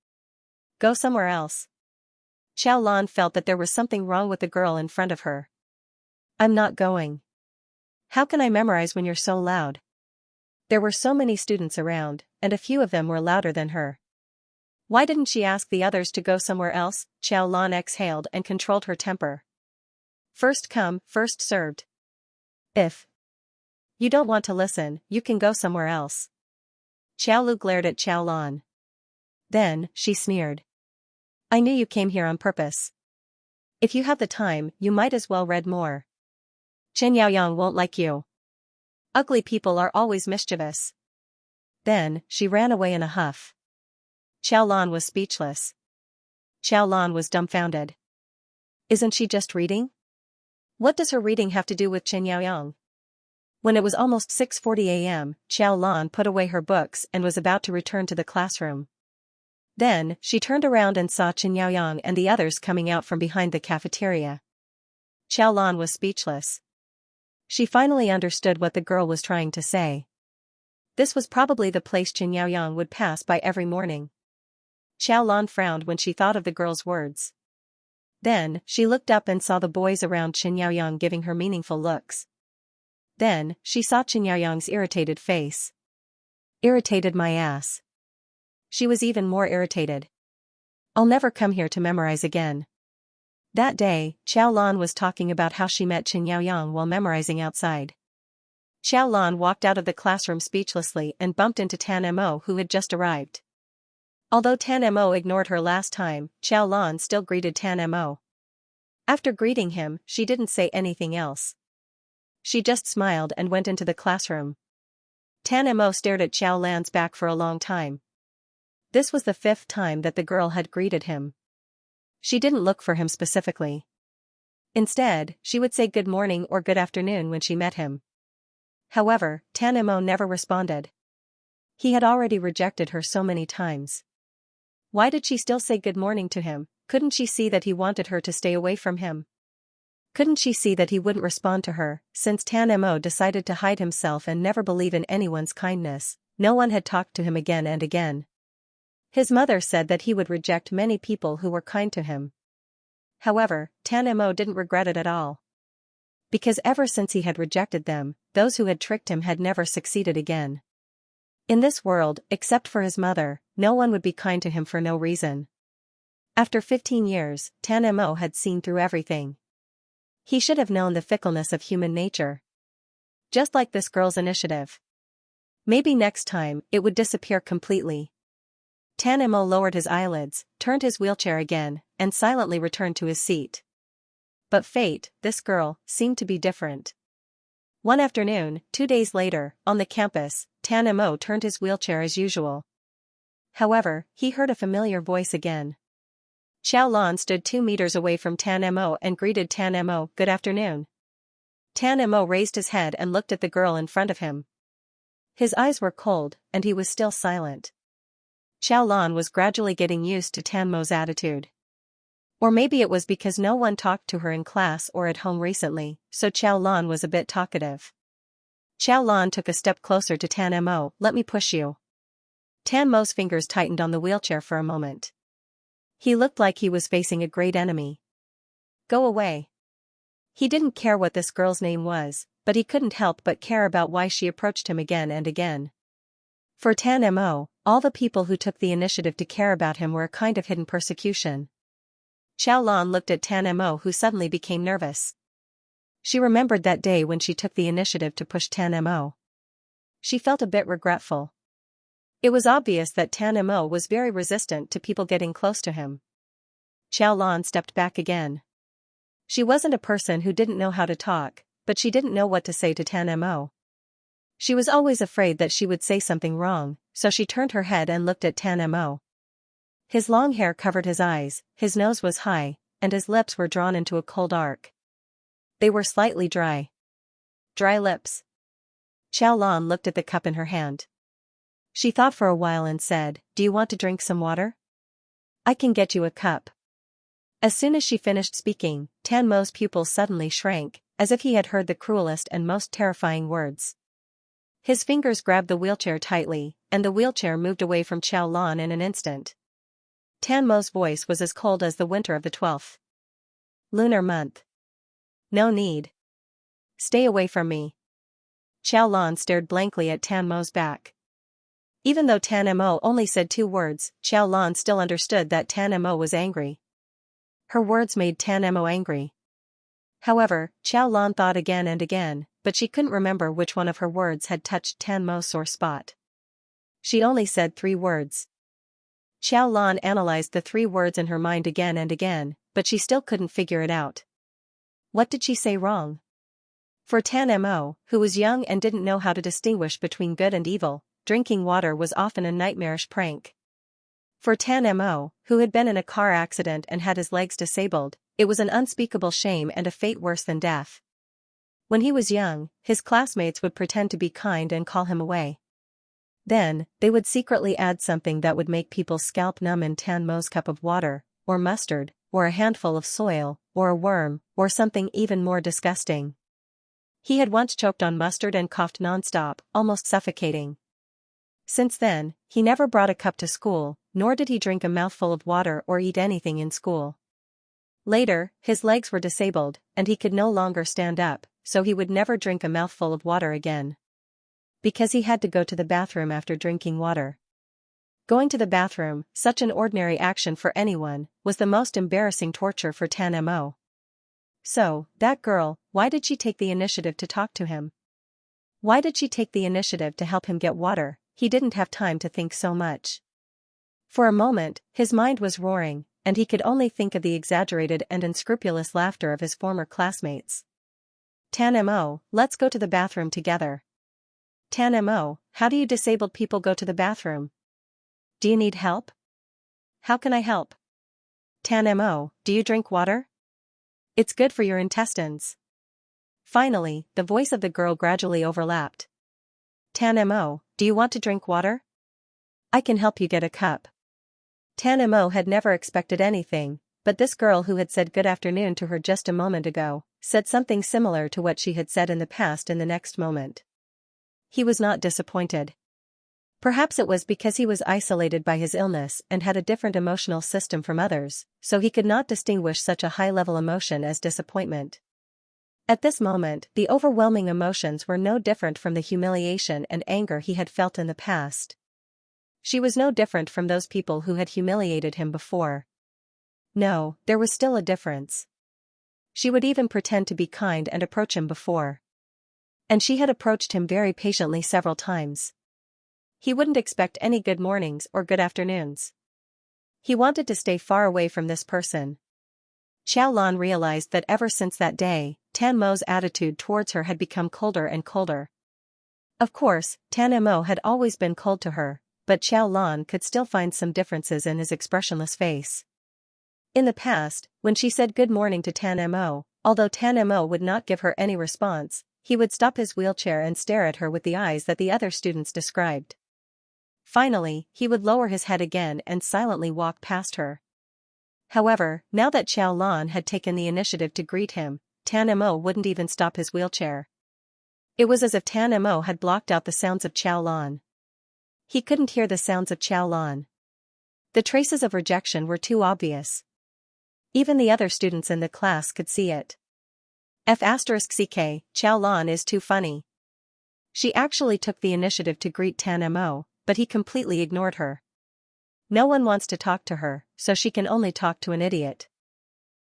Go somewhere else. Chow Lan felt that there was something wrong with the girl in front of her. "I'm not going." "How can I memorize when you're so loud?" There were so many students around, and a few of them were louder than her. Why didn't she ask the others to go somewhere else? Chow Lan exhaled and controlled her temper. First come, first served. If you don't want to listen, you can go somewhere else. Chow Lu glared at Chow Lan. Then, she sneered. "I knew you came here on purpose. If you have the time, you might as well read more. Chen Yaoyang won't like you. Ugly people are always mischievous." Then, she ran away in a huff. Xiaolan was speechless. Xiaolan was dumbfounded. Isn't she just reading? What does her reading have to do with Chen Yaoyang? When it was almost 6:40 a.m., Xiaolan put away her books and was about to return to the classroom. Then, she turned around and saw Chen Yaoyang and the others coming out from behind the cafeteria. Xiaolan was speechless. She finally understood what the girl was trying to say. This was probably the place Chen Yaoyang would pass by every morning. Xiaolan frowned when she thought of the girl's words. Then, she looked up and saw the boys around Chen Yaoyang giving her meaningful looks. Then, she saw Chen Yaoyang's irritated face. Irritated my ass. She was even more irritated. I'll never come here to memorize again. That day, Xiaolan was talking about how she met Chen Yaoyang while memorizing outside. Xiaolan walked out of the classroom speechlessly and bumped into Tan Mo, who had just arrived. Although Tan Mo ignored her last time, Xiaolan still greeted Tan Mo. After greeting him, she didn't say anything else. She just smiled and went into the classroom. Tan Mo stared at Xiaolan's back for a long time. This was the 5th time that the girl had greeted him. She didn't look for him specifically. Instead, she would say good morning or good afternoon when she met him. However, Tan Mo never responded. He had already rejected her so many times. Why did she still say good morning to him? Couldn't she see that he wanted her to stay away from him? Couldn't she see that he wouldn't respond to her, since Tan Mo decided to hide himself and never believe in anyone's kindness? No one had talked to him again and again. His mother said that he would reject many people who were kind to him. However, Tan Mo didn't regret it at all. Because ever since he had rejected them, those who had tricked him had never succeeded again. In this world, except for his mother, no one would be kind to him for no reason. After 15 years, Tan Mo had seen through everything. He should have known the fickleness of human nature. Just like this girl's initiative. Maybe next time, it would disappear completely. Tan Mo lowered his eyelids, turned his wheelchair again, and silently returned to his seat. But fate, this girl, seemed to be different. One afternoon, 2 days later, on the campus, Tan Mo turned his wheelchair as usual. However, he heard a familiar voice again. Xiaolan stood 2 meters away from Tan Mo and greeted Tan Mo, good afternoon. Tan Mo raised his head and looked at the girl in front of him. His eyes were cold, and he was still silent. Xiaolan was gradually getting used to Tan Mo's attitude. Or maybe it was because no one talked to her in class or at home recently, so Xiaolan was a bit talkative. Xiaolan took a step closer to Tan Mo. Let me push you. Tan Mo's fingers tightened on the wheelchair for a moment. He looked like he was facing a great enemy. Go away. He didn't care what this girl's name was, but he couldn't help but care about why she approached him again and again. For Tan Mo, all the people who took the initiative to care about him were a kind of hidden persecution. Xiaolan looked at Tan Mo, who suddenly became nervous. She remembered that day when she took the initiative to push Tan Mo. She felt a bit regretful. It was obvious that Tan Mo was very resistant to people getting close to him. Xiaolan stepped back again. She wasn't a person who didn't know how to talk, but she didn't know what to say to Tan Mo. She was always afraid that she would say something wrong, so she turned her head and looked at Tan Mo. His long hair covered his eyes, his nose was high, and his lips were drawn into a cold arc. They were slightly dry. Dry lips. Xiaolan looked at the cup in her hand. She thought for a while and said, "Do you want to drink some water? I can get you a cup." As soon as she finished speaking, Tan Mo's pupils suddenly shrank, as if he had heard the cruelest and most terrifying words. His fingers grabbed the wheelchair tightly, and the wheelchair moved away from Xiaolan in an instant. Tan Mo's voice was as cold as the winter of the 12th lunar month. No need. Stay away from me. Xiaolan stared blankly at Tan Mo's back. Even though Tan Mo only said 2 words, Xiaolan still understood that Tan Mo was angry. Her words made Tan Mo angry. However, Xiaolan thought again and again, but she couldn't remember which one of her words had touched Tan Mo's sore spot. She only said 3 words. Xiaolan analyzed the 3 words in her mind again and again, but she still couldn't figure it out. What did she say wrong? For Tan Mo, who was young and didn't know how to distinguish between good and evil, drinking water was often a nightmarish prank. For Tan Mo, who had been in a car accident and had his legs disabled, it was an unspeakable shame and a fate worse than death. When he was young, his classmates would pretend to be kind and call him away. Then, they would secretly add something that would make people's scalp numb in Tan Mo's cup of water, or mustard, or a handful of soil, or a worm, or something even more disgusting. He had once choked on mustard and coughed nonstop, almost suffocating. Since then, he never brought a cup to school, nor did he drink a mouthful of water or eat anything in school. Later, his legs were disabled, and he could no longer stand up, so he would never drink a mouthful of water again. Because he had to go to the bathroom after drinking water. Going to the bathroom, such an ordinary action for anyone, was the most embarrassing torture for Tan Mo. So, that girl, why did she take the initiative to talk to him? Why did she take the initiative to help him get water? He didn't have time to think so much. For a moment, his mind was roaring, and he could only think of the exaggerated and unscrupulous laughter of his former classmates. Tan Mo, let's go to the bathroom together. Tan Mo, how do you disabled people go to the bathroom? Do you need help? How can I help? Tan Mo, do you drink water? It's good for your intestines. Finally, the voice of the girl gradually overlapped. Tan Mo, do you want to drink water? I can help you get a cup. Tan Mo had never expected anything, but this girl who had said good afternoon to her just a moment ago, said something similar to what she had said in the past in the next moment. He was not disappointed. Perhaps it was because he was isolated by his illness and had a different emotional system from others, so he could not distinguish such a high-level emotion as disappointment. At this moment, the overwhelming emotions were no different from the humiliation and anger he had felt in the past. She was no different from those people who had humiliated him before. No, there was still a difference. She would even pretend to be kind and approach him before. And she had approached him very patiently several times. He wouldn't expect any good mornings or good afternoons. He wanted to stay far away from this person. Xiaolan realized that ever since that day, Tan Mo's attitude towards her had become colder and colder. Of course, Tan Mo had always been cold to her, but Xiaolan could still find some differences in his expressionless face. In the past, when she said good morning to Tan Mo, although Tan Mo would not give her any response, he would stop his wheelchair and stare at her with the eyes that the other students described. Finally, he would lower his head again and silently walk past her. However, now that Xiaolan had taken the initiative to greet him, Tan Mo wouldn't even stop his wheelchair. It was as if Tan Mo had blocked out the sounds of Xiaolan. He couldn't hear the sounds of Xiaolan. The traces of rejection were too obvious. Even the other students in the class could see it. F***ck, Xiaolan is too funny. She actually took the initiative to greet Tan Mo, but he completely ignored her. No one wants to talk to her, so she can only talk to an idiot.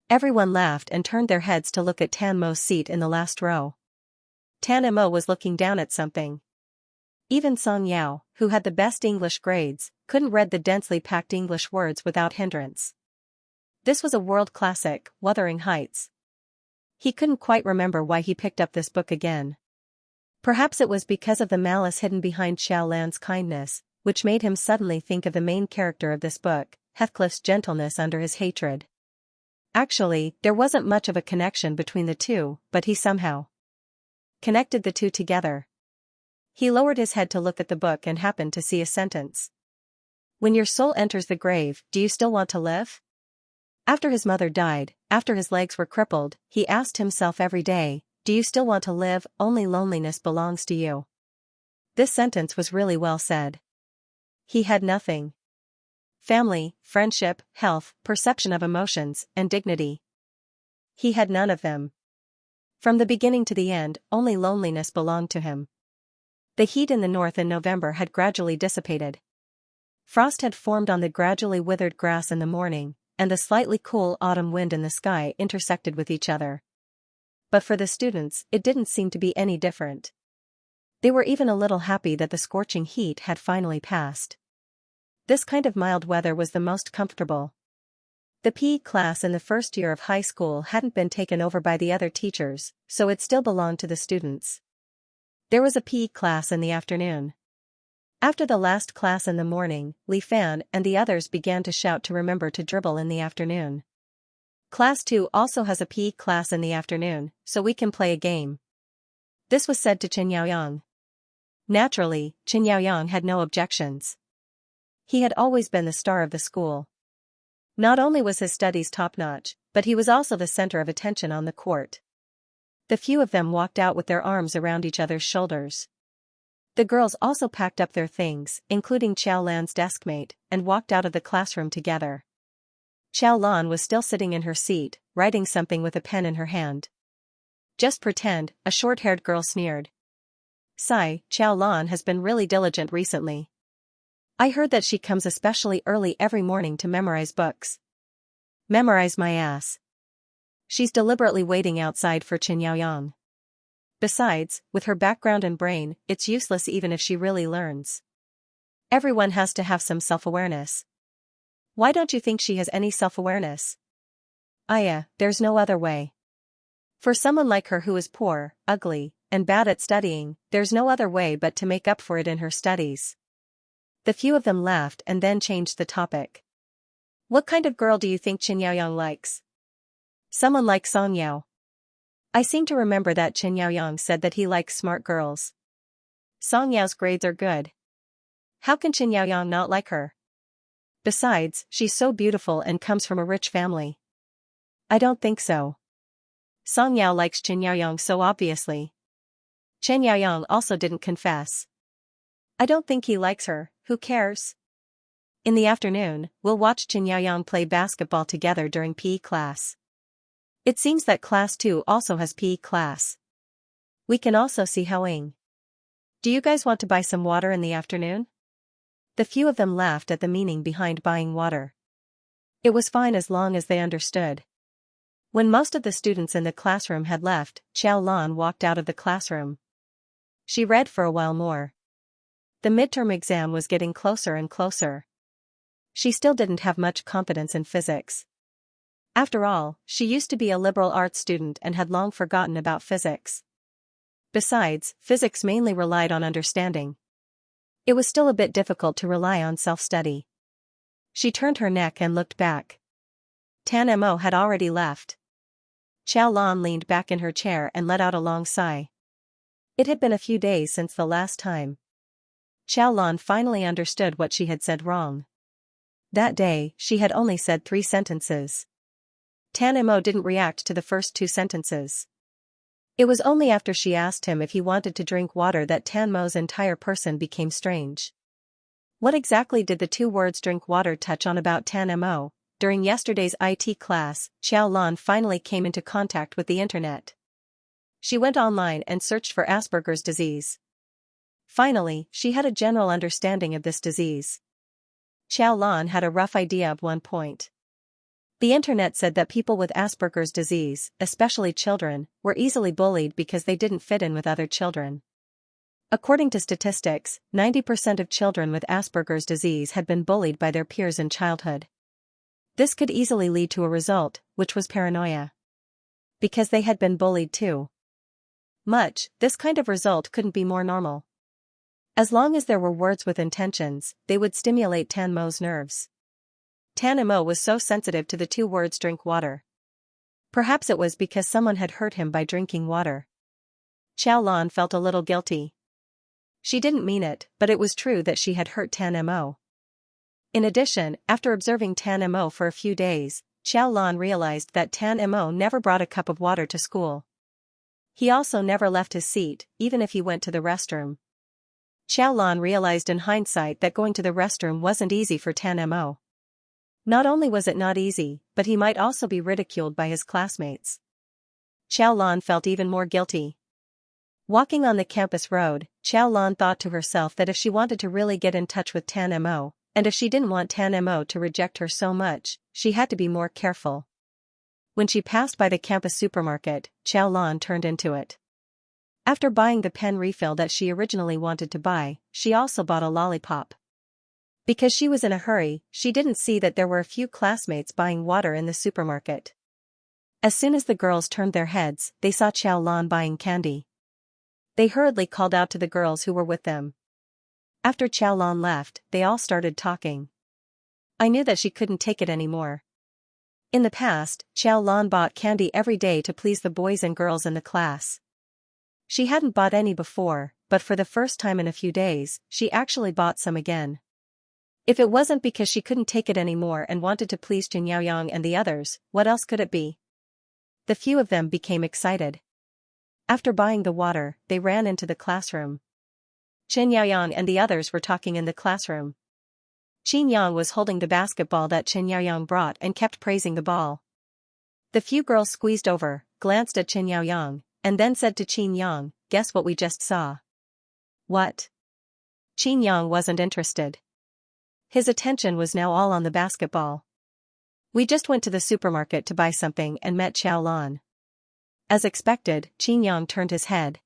Everyone laughed and turned their heads to look at Tan Mo's seat in the last row. Tan Mo was looking down at something. Even Song Yao, who had the best English grades, couldn't read the densely packed English words without hindrance. This was a world classic, Wuthering Heights. He couldn't quite remember why he picked up this book again. Perhaps it was because of the malice hidden behind Xiaolan's kindness, which made him suddenly think of the main character of this book, Heathcliff's gentleness under his hatred. Actually, there wasn't much of a connection between the two, but he somehow connected the two together. He lowered his head to look at the book and happened to see a sentence. When your soul enters the grave, do you still want to live? After his mother died, after his legs were crippled, he asked himself every day, do you still want to live? Only loneliness belongs to you. This sentence was really well said. He had nothing. Family, friendship, health, perception of emotions, and dignity. He had none of them. From the beginning to the end, only loneliness belonged to him. The heat in the north in November had gradually dissipated. Frost had formed on the gradually withered grass in the morning, and the slightly cool autumn wind in the sky intersected with each other. But for the students, it didn't seem to be any different. They were even a little happy that the scorching heat had finally passed. This kind of mild weather was the most comfortable. The PE class in the first year of high school hadn't been taken over by the other teachers, so it still belonged to the students. There was a PE class in the afternoon. After the last class in the morning, Li Fan and the others began to shout to remember to dribble in the afternoon. Class 2 also has a PE class in the afternoon, so we can play a game. This was said to Chen Yaoyang. Naturally, Chen Yaoyang had no objections. He had always been the star of the school. Not only was his studies top-notch, but he was also the center of attention on the court. The few of them walked out with their arms around each other's shoulders. The girls also packed up their things, including Xiao Lan's deskmate, and walked out of the classroom together. Xiao Lan was still sitting in her seat, writing something with a pen in her hand. Just pretend, a short-haired girl sneered. Sigh, Xiao Lan has been really diligent recently. I heard that she comes especially early every morning to memorize books. Memorize my ass. She's deliberately waiting outside for Chen Yaoyang. Besides, with her background and brain, it's useless even if she really learns. Everyone has to have some self-awareness. Why don't you think she has any self-awareness? There's no other way. For someone like her who is poor, ugly, and bad at studying, there's no other way but to make up for it in her studies. The few of them laughed and then changed the topic. What kind of girl do you think Chen Yaoyang likes? Someone like Song Yao. I seem to remember that Chen Yaoyang said that he likes smart girls. Song Yao's grades are good. How can Chen Yaoyang not like her? Besides, she's so beautiful and comes from a rich family. I don't think so. Song Yao likes Chen Yaoyang so obviously. Chen Yaoyang also didn't confess. I don't think he likes her, who cares? In the afternoon, we'll watch Chen Yaoyang play basketball together during PE class. It seems that class 2 also has PE class. We can also see Haoying. Do you guys want to buy some water in the afternoon? The few of them laughed at the meaning behind buying water. It was fine as long as they understood. When most of the students in the classroom had left, Xiao Lan walked out of the classroom. She read for a while more. The midterm exam was getting closer and closer. She still didn't have much confidence in physics. After all, she used to be a liberal arts student and had long forgotten about physics. Besides, physics mainly relied on understanding. It was still a bit difficult to rely on self-study. She turned her neck and looked back. Tan Mo had already left. Xiao Lan leaned back in her chair and let out a long sigh. It had been a few days since the last time. Xiao Lan finally understood what she had said wrong. That day, she had only said 3 sentences. Tan Mo didn't react to the first 2 sentences. It was only after she asked him if he wanted to drink water that Tan Mo's entire person became strange. What exactly did the 2 words drink water touch on about Tan Mo? During yesterday's IT class, Xiao Lan finally came into contact with the internet. She went online and searched for Asperger's disease. Finally, she had a general understanding of this disease. Xiao Lan had a rough idea of one point. The internet said that people with Asperger's disease, especially children, were easily bullied because they didn't fit in with other children. According to statistics, 90% of children with Asperger's disease had been bullied by their peers in childhood. This could easily lead to a result, which was paranoia. Because they had been bullied too. This kind of result couldn't be more normal. As long as there were words with intentions, they would stimulate Tan Mo's nerves. Tan Mo was so sensitive to the 2 words drink water. Perhaps it was because someone had hurt him by drinking water. Xiao Lan felt a little guilty. She didn't mean it, but it was true that she had hurt Tan Mo. In addition, after observing Tan Mo for a few days, Xiao Lan realized that Tan Mo never brought a cup of water to school. He also never left his seat, even if he went to the restroom. Xiao Lan realized in hindsight that going to the restroom wasn't easy for Tan Mo. Not only was it not easy, but he might also be ridiculed by his classmates. Xiao Lan felt even more guilty. Walking on the campus road, Xiao Lan thought to herself that if she wanted to really get in touch with Tan Mo, and if she didn't want Tan Mo to reject her so much, she had to be more careful. When she passed by the campus supermarket, Xiao Lan turned into it. After buying the pen refill that she originally wanted to buy, she also bought a lollipop. Because she was in a hurry, she didn't see that there were a few classmates buying water in the supermarket. As soon as the girls turned their heads, they saw Xiao Lan buying candy. They hurriedly called out to the girls who were with them. After Xiaolan left, they all started talking. I knew that she couldn't take it anymore. In the past, Xiaolan bought candy every day to please the boys and girls in the class. She hadn't bought any before, but for the first time in a few days, she actually bought some again. If it wasn't because she couldn't take it anymore and wanted to please Xianxia and the others, what else could it be? The few of them became excited. After buying the water, they ran into the classroom. Xianxia and the others were talking in the classroom. Xianxia was holding the basketball that Xianxia brought and kept praising the ball. The few girls squeezed over, glanced at Xianxia, and then said to Xianxia, "Guess what we just saw?" "What?" Xianxia wasn't interested. His attention was now all on the basketball. "We just went to the supermarket to buy something and met Xiaolan." As expected, Xianxia turned his head.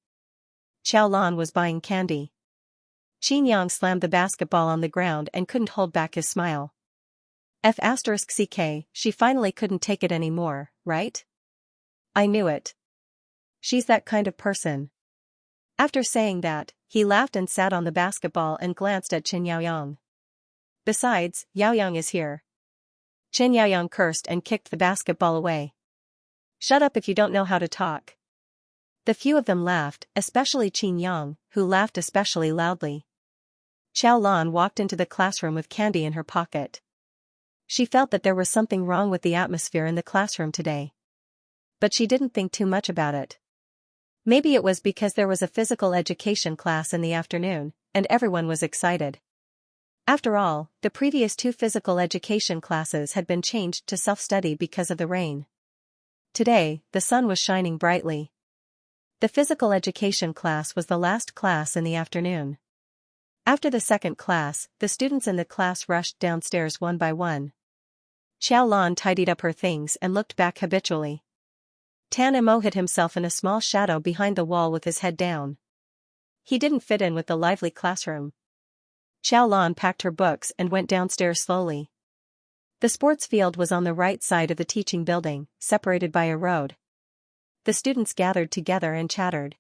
Xiaolan was buying candy. Xianxia slammed the basketball on the ground and couldn't hold back his smile. F***ck, she finally couldn't take it anymore, right? I knew it. She's that kind of person. After saying that, he laughed and sat on the basketball and glanced at Xianxia. "Besides, Yaoyang is here." Xianxia cursed and kicked the basketball away. "Shut up if you don't know how to talk." The few of them laughed, especially Xianxia, who laughed especially loudly. Xiaolan walked into the classroom with candy in her pocket. She felt that there was something wrong with the atmosphere in the classroom today. But she didn't think too much about it. Maybe it was because there was a physical education class in the afternoon, and everyone was excited. After all, the previous 2 physical education classes had been changed to self-study because of the rain. Today, the sun was shining brightly. The physical education class was the last class in the afternoon. After the second class, the students in the class rushed downstairs one by one. Xiaolan tidied up her things and looked back habitually. Tan Imo hid himself in a small shadow behind the wall with his head down. He didn't fit in with the lively classroom. Xiaolan packed her books and went downstairs slowly. The sports field was on the right side of the teaching building, separated by a road. The students gathered together and chattered.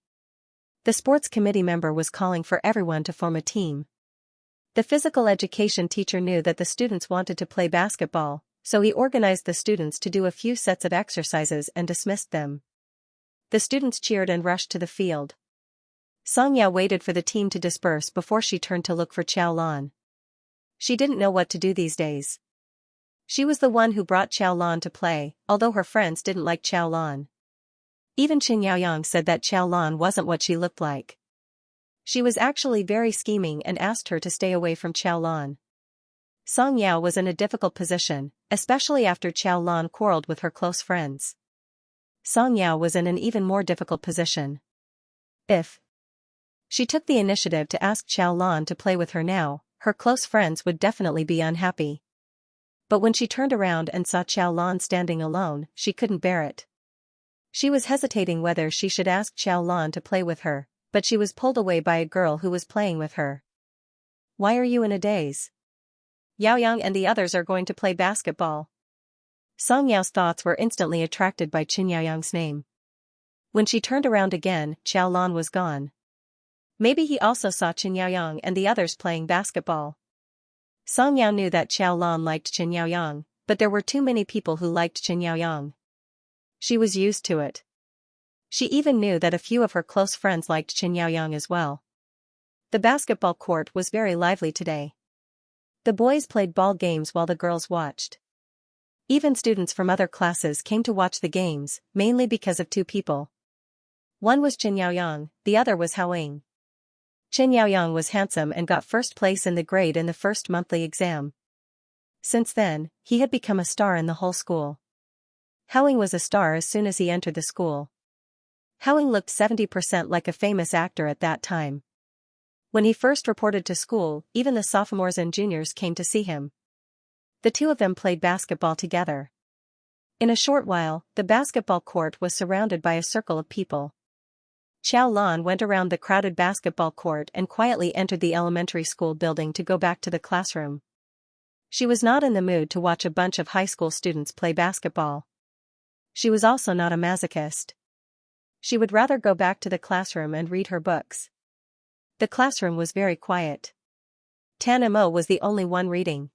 The sports committee member was calling for everyone to form a team. The physical education teacher knew that the students wanted to play basketball, so he organized the students to do a few sets of exercises and dismissed them. The students cheered and rushed to the field. Xianxia waited for the team to disperse before she turned to look for Xiaolan. She didn't know what to do these days. She was the one who brought Xiaolan to play, although her friends didn't like Xiaolan. Even Xianxia said that Xiaolan wasn't what she looked like. She was actually very scheming and asked her to stay away from Xiaolan. Xianxia was in a difficult position, especially after Xiaolan quarreled with her close friends. Xianxia was in an even more difficult position. If she took the initiative to ask Xiaolan to play with her now, her close friends would definitely be unhappy. But when she turned around and saw Xiaolan standing alone, she couldn't bear it. She was hesitating whether she should ask Xiaolan to play with her, but she was pulled away by a girl who was playing with her. "Why are you in a daze? Yaoyang and the others are going to play basketball." Xiangyao's thoughts were instantly attracted by Qianyaoyang's name. When she turned around again, Xiaolan was gone. Maybe he also saw Qianyaoyang and the others playing basketball. Xiangyao knew that Xiaolan liked Qianyaoyang, but there were too many people who liked Qianyaoyang. She was used to it. She even knew that a few of her close friends liked Qianyaoyang as well. The basketball court was very lively today. The boys played ball games while the girls watched. Even students from other classes came to watch the games, mainly because of 2 people. One was Qianyaoyang, the other was Haoying. Qianyaoyang was handsome and got first place in the grade in the first monthly exam. Since then, he had become a star in the whole school. Haoying was a star as soon as he entered the school. Haoying looked 70% like a famous actor at that time. When he first reported to school, even the sophomores and juniors came to see him. The 2 of them played basketball together. In a short while, the basketball court was surrounded by a circle of people. Xiaolan went around the crowded basketball court and quietly entered the elementary school building to go back to the classroom. She was not in the mood to watch a bunch of high school students play basketball. She was also not a masochist. She would rather go back to the classroom and read her books. The classroom was very quiet. Tan Mo was the only one reading.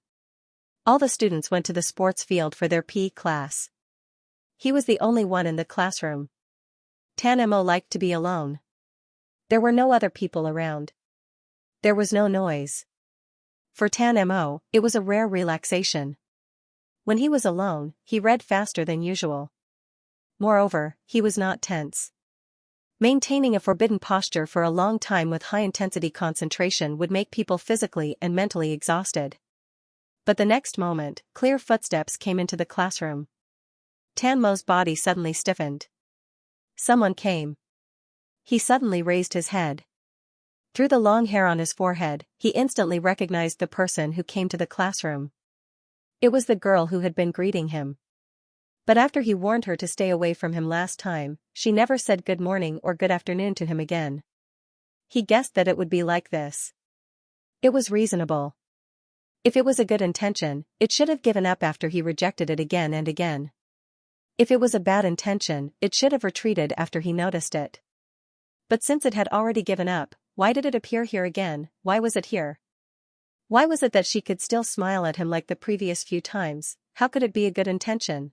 All the students went to the sports field for their PE class. He was the only one in the classroom. Tan Mo liked to be alone. There were no other people around. There was no noise. For Tan Mo, it was a rare relaxation. When he was alone, he read faster than usual. Moreover, he was not tense. Maintaining a forbidden posture for a long time with high-intensity concentration would make people physically and mentally exhausted. But the next moment, clear footsteps came into the classroom. Tan Mo's body suddenly stiffened. Someone came. He suddenly raised his head. Through the long hair on his forehead, he instantly recognized the person who came to the classroom. It was the girl who had been greeting him. But after he warned her to stay away from him last time, she never said good morning or good afternoon to him again. He guessed that it would be like this. It was reasonable. If it was a good intention, it should have given up after he rejected it again and again. If it was a bad intention, it should have retreated after he noticed it. But since it had already given up, why did it appear here again? Why was it here? Why was it that she could still smile at him like the previous few times? How could it be a good intention?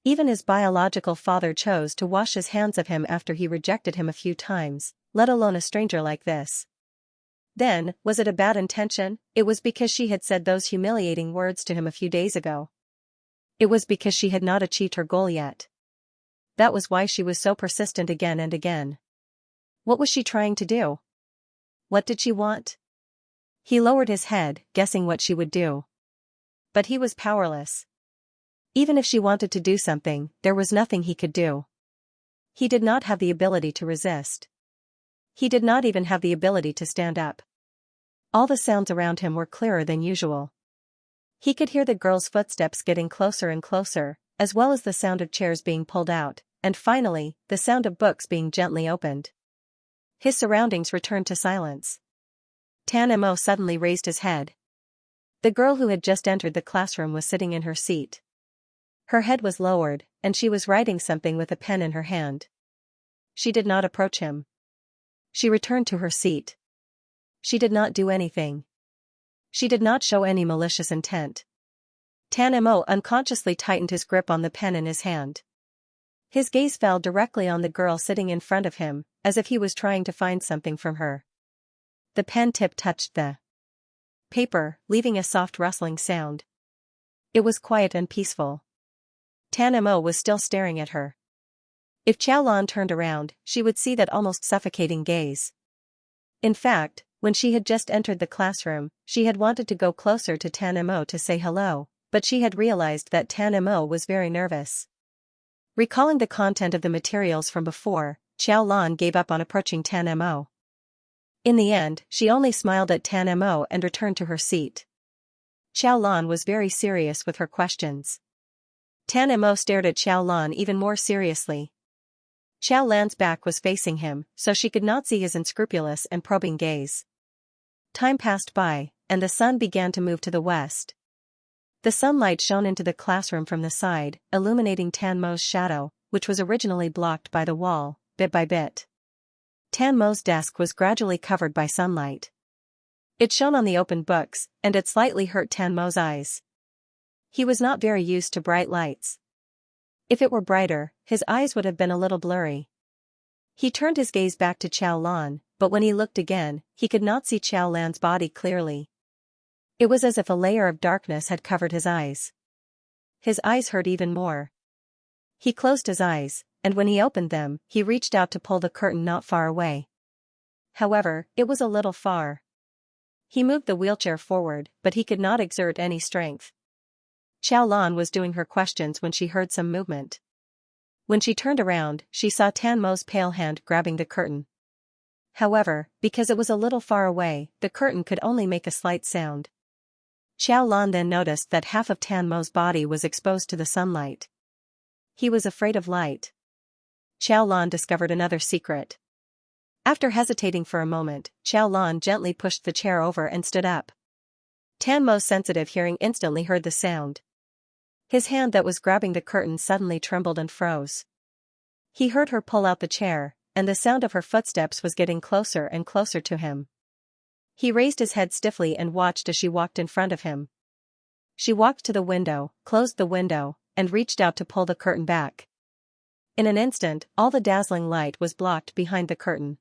Even his biological father chose to wash his hands of him after he rejected him a few times, let alone a stranger like this. Then, was it a bad intention? It was because she had said those humiliating words to him a few days ago. It was because she had not achieved her goal yet. That was why she was so persistent again and again. What was she trying to do? What did she want? He lowered his head, guessing what she would do. But he was powerless. Even if she wanted to do something, there was nothing he could do. He did not have the ability to resist. He did not even have the ability to stand up. All the sounds around him were clearer than usual. He could hear the girl's footsteps getting closer and closer, as well as the sound of chairs being pulled out, and finally, the sound of books being gently opened. His surroundings returned to silence. Tan Mo suddenly raised his head. The girl who had just entered the classroom was sitting in her seat. Her head was lowered, and she was writing something with a pen in her hand. She did not approach him. She returned to her seat. She did not do anything. She did not show any malicious intent. Tan Mo unconsciously tightened his grip on the pen in his hand. His gaze fell directly on the girl sitting in front of him, as if he was trying to find something from her. The pen tip touched the paper, leaving a soft rustling sound. It was quiet and peaceful. Tan Mo was still staring at her. If Xiaolan turned around, she would see that almost suffocating gaze. In fact, when she had just entered the classroom, she had wanted to go closer to Tan Mo to say hello, but she had realized that Tan Mo was very nervous. Recalling the content of the materials from before, Xiaolan gave up on approaching Tan Mo. In the end, she only smiled at Tan Mo and returned to her seat. Xiaolan was very serious with her questions. Tan Mo stared at Xiaolan even more seriously. Xiaolan's back was facing him, so she could not see his unscrupulous and probing gaze. Time passed by, and the sun began to move to the west. The sunlight shone into the classroom from the side, illuminating Tan Mo's shadow, which was originally blocked by the wall, bit by bit. Tan Mo's desk was gradually covered by sunlight. It shone on the open books, and it slightly hurt Tan Mo's eyes. He was not very used to bright lights. If it were brighter, his eyes would have been a little blurry. He turned his gaze back to Xiaolan, but when he looked again, he could not see Xiaolan's body clearly. It was as if a layer of darkness had covered his eyes. His eyes hurt even more. He closed his eyes, and when he opened them, he reached out to pull the curtain not far away. However, it was a little far. He moved the wheelchair forward, but he could not exert any strength. Xiaolan was doing her questions when she heard some movement. When she turned around, she saw Tan Mo's pale hand grabbing the curtain. However, because it was a little far away, the curtain could only make a slight sound. Xiaolan then noticed that half of Tan Mo's body was exposed to the sunlight. He was afraid of light. Xiaolan discovered another secret. After hesitating for a moment, Xiaolan gently pushed the chair over and stood up. Tan Mo's sensitive hearing instantly heard the sound. His hand that was grabbing the curtain suddenly trembled and froze. He heard her pull out the chair, and the sound of her footsteps was getting closer and closer to him. He raised his head stiffly and watched as she walked in front of him. She walked to the window, closed the window, and reached out to pull the curtain back. In an instant, all the dazzling light was blocked behind the curtain.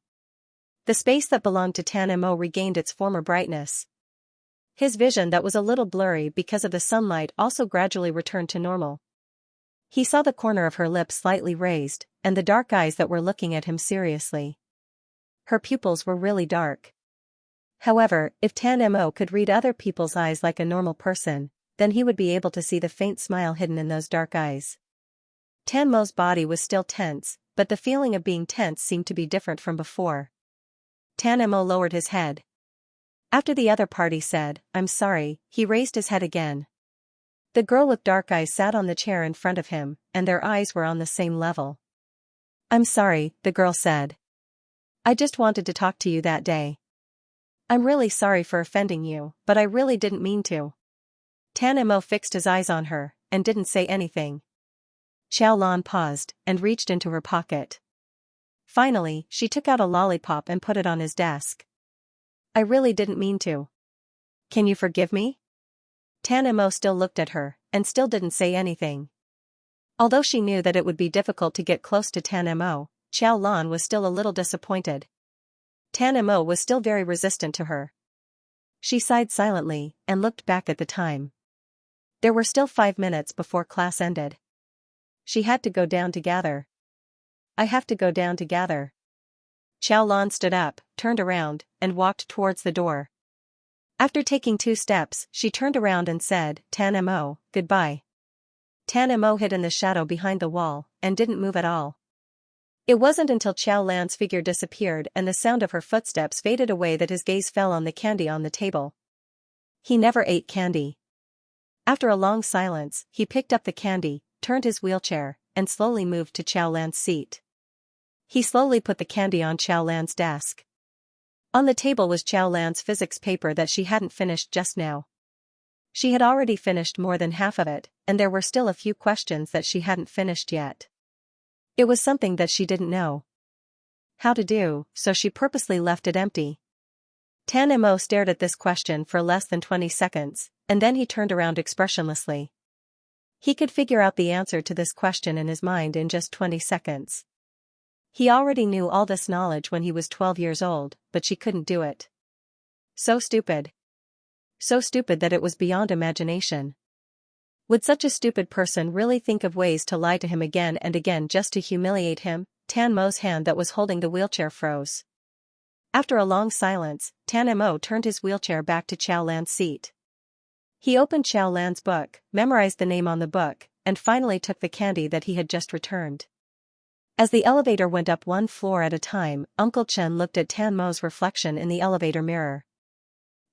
The space that belonged to Tan Mo regained its former brightness. His vision that was a little blurry because of the sunlight also gradually returned to normal. He saw the corner of her lips slightly raised, and the dark eyes that were looking at him seriously. Her pupils were really dark. However, if Tan Mo could read other people's eyes like a normal person, then he would be able to see the faint smile hidden in those dark eyes. Tan Mo's body was still tense, but the feeling of being tense seemed to be different from before. Tan Mo lowered his head. After the other party said, "I'm sorry," he raised his head again. The girl with dark eyes sat on the chair in front of him, and their eyes were on the same level. "I'm sorry," the girl said. "I just wanted to talk to you that day. I'm really sorry for offending you, but I really didn't mean to." Tan Mo fixed his eyes on her, and didn't say anything. Xiaolan paused, and reached into her pocket. Finally, she took out a lollipop and put it on his desk. "I really didn't mean to. Can you forgive me?" Tan Mo still looked at her, and still didn't say anything. Although she knew that it would be difficult to get close to Tan Mo, Xiaolan was still a little disappointed. Tan Mo was still very resistant to her. She sighed silently, and looked back at the time. There were still 5 minutes before class ended. She had to go down to gather. "I have to go down to gather." Xiaolan stood up, turned around, and walked towards the door. After taking 2 steps, she turned around and said, "Tan Mo, goodbye." Tan Mo hid in the shadow behind the wall, and didn't move at all. It wasn't until Xiaolan's figure disappeared and the sound of her footsteps faded away that his gaze fell on the candy on the table. He never ate candy. After a long silence, he picked up the candy, turned his wheelchair, and slowly moved to Xiaolan's seat. He slowly put the candy on Xiaolan's desk. On the table was Xiaolan's physics paper that she hadn't finished just now. She had already finished more than half of it, and there were still a few questions that she hadn't finished yet. It was something that she didn't know how to do, so she purposely left it empty. Tan Mo stared at this question for less than 20 seconds, and then he turned around expressionlessly. He could figure out the answer to this question in his mind in just 20 seconds. He already knew all this knowledge when he was 12 years old, but she couldn't do it. So stupid. So stupid that it was beyond imagination. Would such a stupid person really think of ways to lie to him again and again just to humiliate him? Tan Mo's hand that was holding the wheelchair froze. After a long silence, Tan Mo turned his wheelchair back to Xiaolan's seat. He opened Xiaolan's book, memorized the name on the book, and finally took the candy that he had just returned. As the elevator went up 1 floor at a time, Uncle Chen looked at Tan Mo's reflection in the elevator mirror.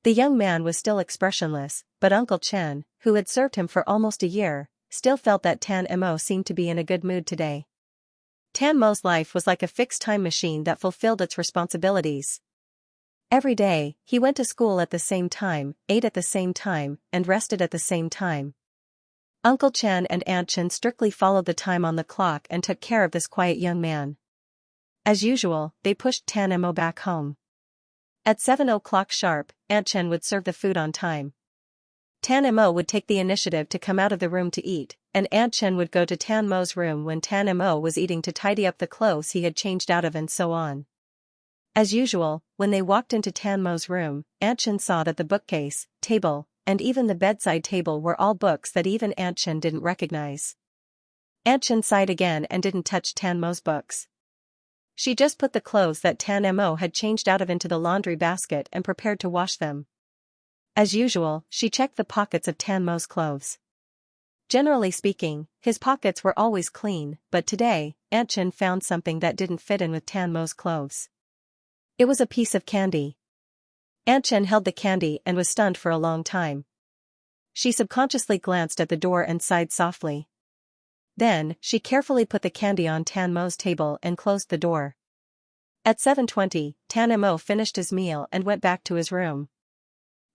The young man was still expressionless, but Uncle Chen, who had served him for almost a year, still felt that Tan Mo seemed to be in a good mood today. Tan Mo's life was like a fixed time machine that fulfilled its responsibilities. Every day, he went to school at the same time, ate at the same time, and rested at the same time. Uncle Chen and Aunt Chen strictly followed the time on the clock and took care of this quiet young man. As usual, they pushed Tan Mo back home. At 7 o'clock sharp, Aunt Chen would serve the food on time. Tan Mo would take the initiative to come out of the room to eat, and Aunt Chen would go to Tan Mo's room when Tan Mo was eating to tidy up the clothes he had changed out of and so on. As usual, when they walked into Tan Mo's room, Aunt Chen saw that the bookcase, table, and even the bedside table were all books that even Aunt Chen didn't recognize. Aunt Chen sighed again and didn't touch Tan Mo's books. She just put the clothes that Tan Mo had changed out of into the laundry basket and prepared to wash them. As usual, she checked the pockets of Tan Mo's clothes. Generally speaking, his pockets were always clean, but today, Aunt Chen found something that didn't fit in with Tan Mo's clothes. It was a piece of candy. Aunt Chen held the candy and was stunned for a long time. She subconsciously glanced at the door and sighed softly. Then, she carefully put the candy on Tan Mo's table and closed the door. At 7:20, Tan Mo finished his meal and went back to his room.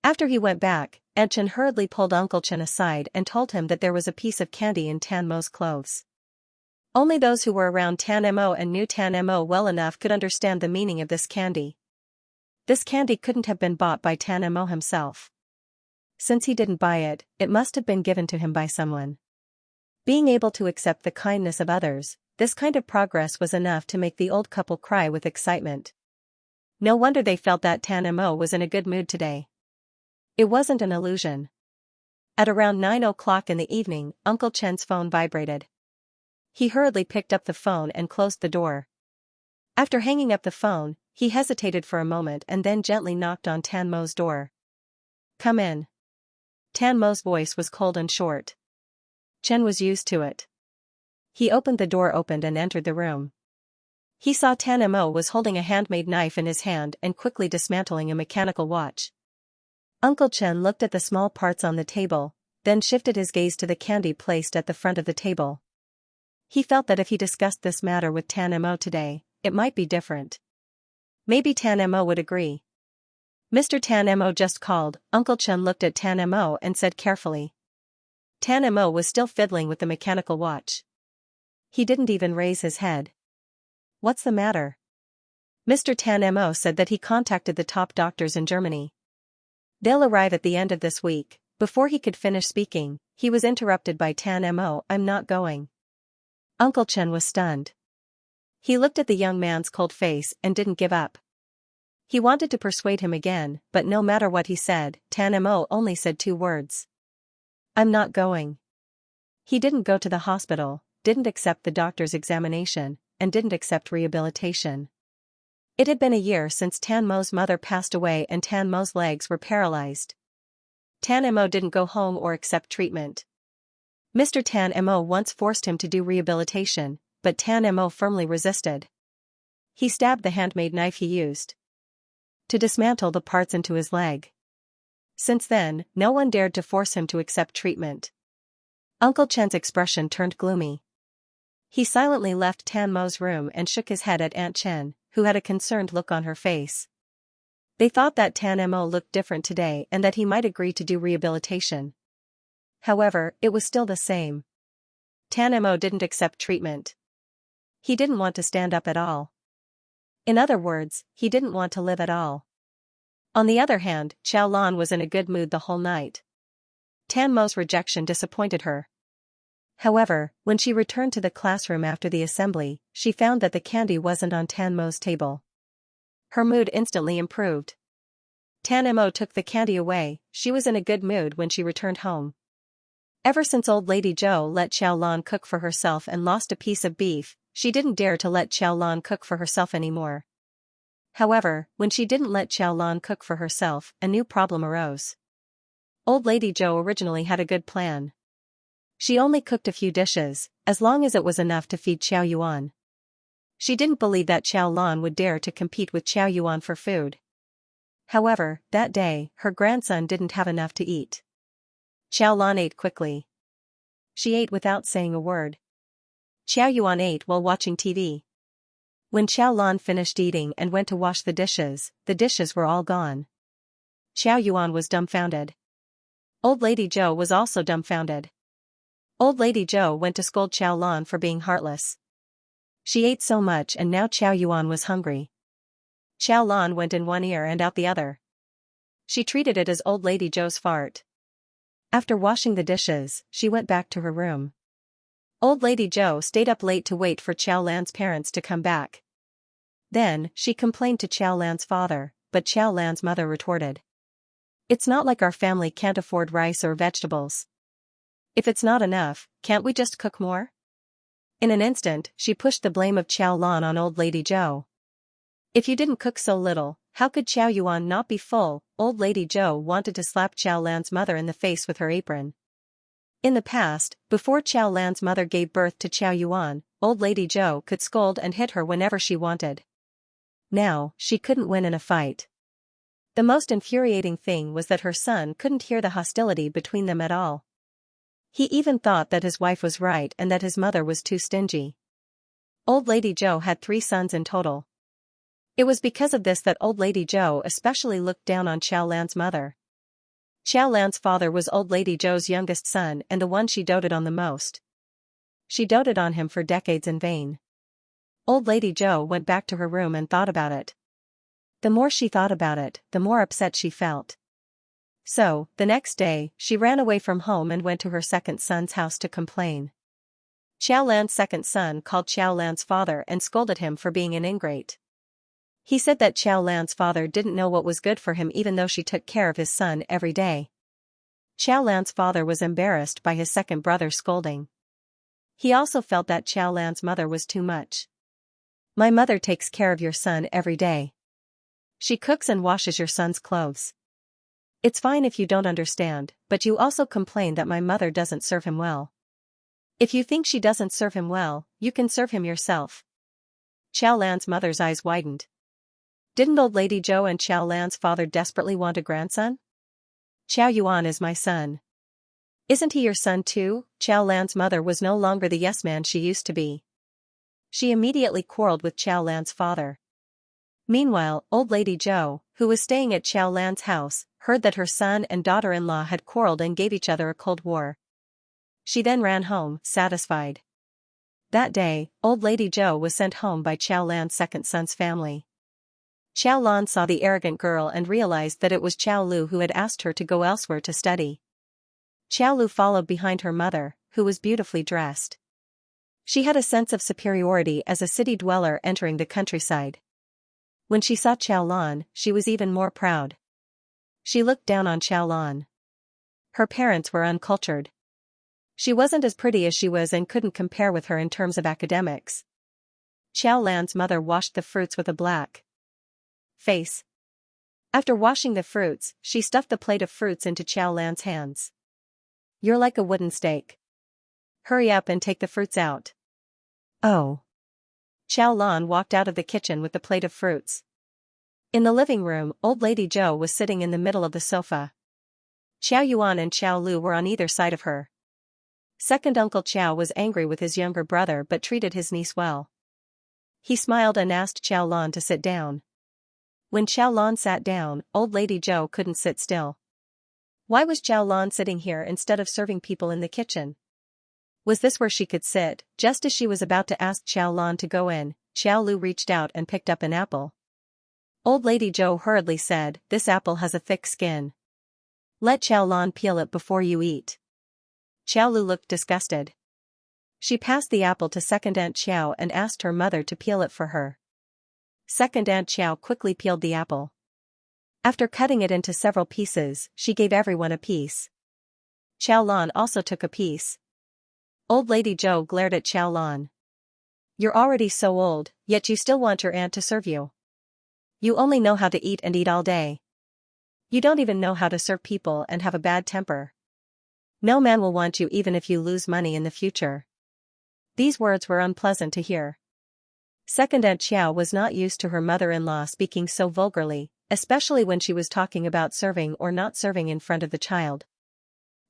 After he went back, Aunt Chen hurriedly pulled Uncle Chen aside and told him that there was a piece of candy in Tan Mo's clothes. Only those who were around Tan Mo and knew Tan Mo well enough could understand the meaning of this candy. This candy couldn't have been bought by Tan Mo himself. Since he didn't buy it, it must have been given to him by someone. Being able to accept the kindness of others, this kind of progress was enough to make the old couple cry with excitement. No wonder they felt that Tan Mo was in a good mood today. It wasn't an illusion. At around 9 o'clock in the evening, Uncle Chen's phone vibrated. He hurriedly picked up the phone and closed the door. After hanging up the phone, he hesitated for a moment and then gently knocked on Tan Mo's door. "Come in." Tan Mo's voice was cold and short. Chen was used to it. He opened the door and entered the room. He saw Tan Mo was holding a handmade knife in his hand and quickly dismantling a mechanical watch. Uncle Chen looked at the small parts on the table, then shifted his gaze to the candy placed at the front of the table. He felt that if he discussed this matter with Tan Mo today, it might be different. Maybe Tan Mo would agree. "Mr. Tan Mo just called." Uncle Chen looked at Tan Mo and said carefully. Tan Mo was still fiddling with the mechanical watch. He didn't even raise his head. "What's the matter?" Mr. Tan Mo said that he contacted the top doctors in Germany. They'll arrive at the end of this week. Before he could finish speaking, he was interrupted by Tan Mo. "I'm not going." Uncle Chen was stunned. He looked at the young man's cold face and didn't give up. He wanted to persuade him again, but no matter what he said, Tan Mo only said 2 words. "I'm not going." He didn't go to the hospital, didn't accept the doctor's examination, and didn't accept rehabilitation. It had been a year since Tan Mo's mother passed away and Tan Mo's legs were paralyzed. Tan Mo didn't go home or accept treatment. Mr. Tan Mo once forced him to do rehabilitation, but Tan Mo firmly resisted. He stabbed the handmade knife he used to dismantle the parts into his leg. Since then, no one dared to force him to accept treatment. Uncle Chen's expression turned gloomy. He silently left Tan Mo's room and shook his head at Aunt Chen, who had a concerned look on her face. They thought that Tan Mo looked different today and that he might agree to do rehabilitation. However, it was still the same. Tan Mo didn't accept treatment. He didn't want to stand up at all. In other words, he didn't want to live at all. On the other hand, Xiao Lan was in a good mood the whole night. Tan Mo's rejection disappointed her. However, when she returned to the classroom after the assembly, she found that the candy wasn't on Tan Mo's table. Her mood instantly improved. Tan Mo took the candy away. She was in a good mood when she returned home. Ever since old lady Zhou let Xiao Lan cook for herself and lost a piece of beef, she didn't dare to let Xiao Lan cook for herself anymore. However, when she didn't let Xiao Lan cook for herself, a new problem arose. Old lady Zhou originally had a good plan. She only cooked a few dishes, as long as it was enough to feed Xiao Yuan. She didn't believe that Xiao Lan would dare to compete with Xiao Yuan for food. However, that day, her grandson didn't have enough to eat. Xiao Lan ate quickly. She ate without saying a word. Xiao Yuan ate while watching TV. When Xiao Lan finished eating and went to wash the dishes were all gone. Xiao Yuan was dumbfounded. Old lady Zhou was also dumbfounded. Old lady Zhou went to scold Xiao Lan for being heartless. She ate so much and now Xiao Yuan was hungry. Xiao Lan went in one ear and out the other. She treated it as old lady Zhou's fart. After washing the dishes, she went back to her room. Old lady Zhou stayed up late to wait for Xiao Lan's parents to come back. Then, she complained to Xiao Lan's father, but Xiao Lan's mother retorted. "It's not like our family can't afford rice or vegetables. If it's not enough, can't we just cook more?" In an instant, she pushed the blame of Xiao Lan on old lady Zhou. "If you didn't cook so little, how could Xiao Yuan not be full?" Old lady Zhou wanted to slap Xiao Lan's mother in the face with her apron. In the past, before Xiao Lan's mother gave birth to Xiao Yuan, old lady Zhou could scold and hit her whenever she wanted. Now, she couldn't win in a fight. The most infuriating thing was that her son couldn't hear the hostility between them at all. He even thought that his wife was right and that his mother was too stingy. Old lady Zhou had 3 sons in total. It was because of this that old lady Zhou especially looked down on Xiao Lan's mother. Xiao Lan's father was old lady Zhou's youngest son and the one she doted on the most. She doted on him for decades in vain. Old lady Zhou went back to her room and thought about it. The more she thought about it, the more upset she felt. So, the next day, she ran away from home and went to her second son's house to complain. Xiao Lan's second son called Xiao Lan's father and scolded him for being an ingrate. He said that Xiao Lan's father didn't know what was good for him even though she took care of his son every day. Xiao Lan's father was embarrassed by his second brother's scolding. He also felt that Xiao Lan's mother was too much. My mother takes care of your son every day. She cooks and washes your son's clothes. It's fine if you don't understand, but you also complain that my mother doesn't serve him well. If you think she doesn't serve him well, you can serve him yourself. Xiao Lan's mother's eyes widened. Didn't old lady Zhou and Xiao Lan's father desperately want a grandson? Xiao Yuan is my son. Isn't he your son too? Xiao Lan's mother was no longer the yes man she used to be. She immediately quarreled with Xiao Lan's father. Meanwhile, old lady Zhou, who was staying at Xiao Lan's house, heard that her son and daughter-in-law had quarreled and gave each other a cold war. She then ran home, satisfied. That day, old lady Zhou was sent home by Xiao Lan's second son's family. Xiao Lan saw the arrogant girl and realized that it was Xiao Lu who had asked her to go elsewhere to study. Xiao Lu followed behind her mother, who was beautifully dressed. She had a sense of superiority as a city dweller entering the countryside. When she saw Xiao Lan, she was even more proud. She looked down on Xiao Lan. Her parents were uncultured. She wasn't as pretty as she was and couldn't compare with her in terms of academics. Xiao Lan's mother washed the fruits with a black face. After washing the fruits, she stuffed the plate of fruits into Xiao Lan's hands. You're like a wooden stake. Hurry up and take the fruits out. Oh. Xiao Lan walked out of the kitchen with the plate of fruits. In the living room, old lady Zhou was sitting in the middle of the sofa. Xiao Yuan and Xiao Lu were on either side of her. Second Uncle Xiao was angry with his younger brother but treated his niece well. He smiled and asked Xiao Lan to sit down. When Xiao Lan sat down, old lady Zhou couldn't sit still. Why was Xiao Lan sitting here instead of serving people in the kitchen? Was this where she could sit? Just as she was about to ask Xiao Lan to go in, Xiao Lu reached out and picked up an apple. Old lady Zhou hurriedly said, "This apple has a thick skin. Let Xiao Lan peel it before you eat." Xiao Lu looked disgusted. She passed the apple to Second Aunt Xiao and asked her mother to peel it for her. Second Aunt Xiao quickly peeled the apple. After cutting it into several pieces, she gave everyone a piece. Xiao Lan also took a piece. Old lady Zhou glared at Xiao Lan. You're already so old, yet you still want your aunt to serve you. You only know how to eat and eat all day. You don't even know how to serve people and have a bad temper. No man will want you even if you lose money in the future. These words were unpleasant to hear. Second Aunt Xiao was not used to her mother-in-law speaking so vulgarly, especially when she was talking about serving or not serving in front of the child.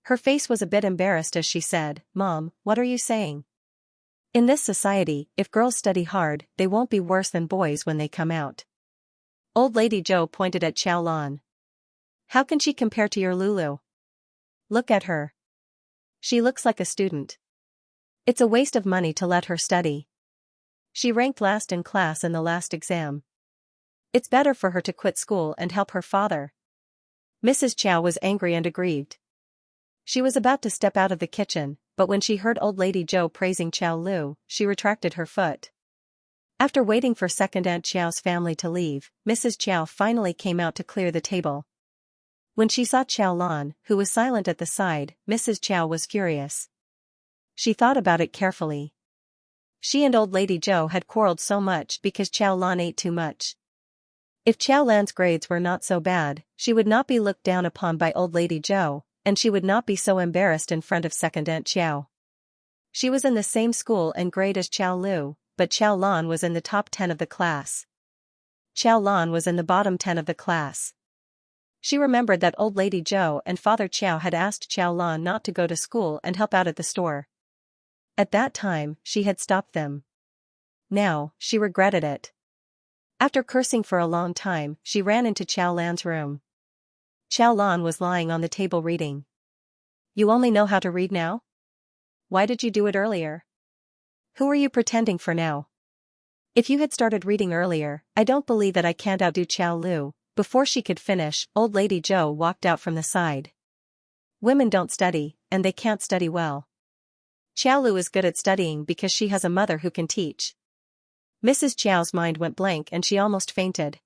Her face was a bit embarrassed as she said, "Mom, what are you saying? In this society, if girls study hard, they won't be worse than boys when they come out." Old lady Zhou pointed at Xiao Lan. How can she compare to your Lulu? Look at her. She looks like a student. It's a waste of money to let her study. She ranked last in class in the last exam. It's better for her to quit school and help her father. Mrs. Qiao was angry and aggrieved. She was about to step out of the kitchen, but when she heard old lady Zhou praising Xiao Lu, she retracted her foot. After waiting for Second Aunt Qiao's family to leave, Mrs. Qiao finally came out to clear the table. When she saw Xiao Lan, who was silent at the side, Mrs. Qiao was furious. She thought about it carefully. She and old lady Zhou had quarreled so much because Xiao Lan ate too much. If Xiao Lan's grades were not so bad, she would not be looked down upon by old lady Zhou, and she would not be so embarrassed in front of Second Aunt Qiao. She was in the same school and grade as Xiao Lu, but Xiao Lan was in the top 10 of the class. Xiao Lan was in the bottom 10 of the class. She remembered that old lady Zhou and Father Qiao had asked Xiao Lan not to go to school and help out at the store. At that time, she had stopped them. Now, she regretted it. After cursing for a long time, she ran into Xiao Lan's room. Xiao Lan was lying on the table reading. You only know how to read now? Why did you do it earlier? Who are you pretending for now? If you had started reading earlier, I don't believe that I can't outdo Chow Lu." Before she could finish, Old Lady Joe walked out from the side. "Women don't study, and they can't study well. Chow Lu is good at studying because she has a mother who can teach." Mrs. Chow's mind went blank and she almost fainted.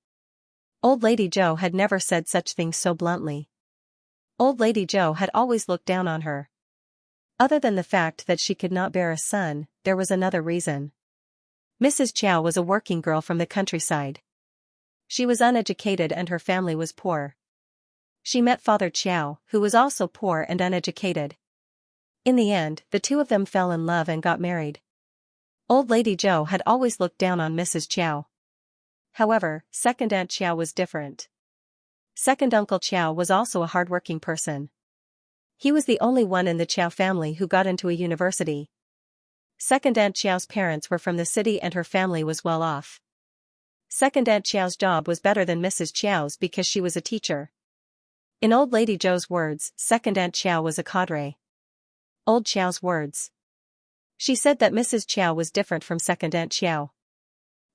Old Lady Joe had never said such things so bluntly. Old Lady Joe had always looked down on her. Other than the fact that she could not bear a son, there was another reason. Mrs. Chow was a working girl from the countryside. She was uneducated and her family was poor. She met Father Chow, who was also poor and uneducated. In the end, the two of them fell in love and got married. Old Lady Joe had always looked down on Mrs. Chow. However, Second Aunt Chow was different. Second Uncle Chow was also a hardworking person. He was the only one in the Chow family who got into a university. Second Aunt Chow's parents were from the city and her family was well off. Second Aunt Chow's job was better than Mrs. Chow's because she was a teacher. In Old Lady Joe's words, Second Aunt Chow was a cadre. Old Chow's words. She said that Mrs. Chow was different from Second Aunt Chow.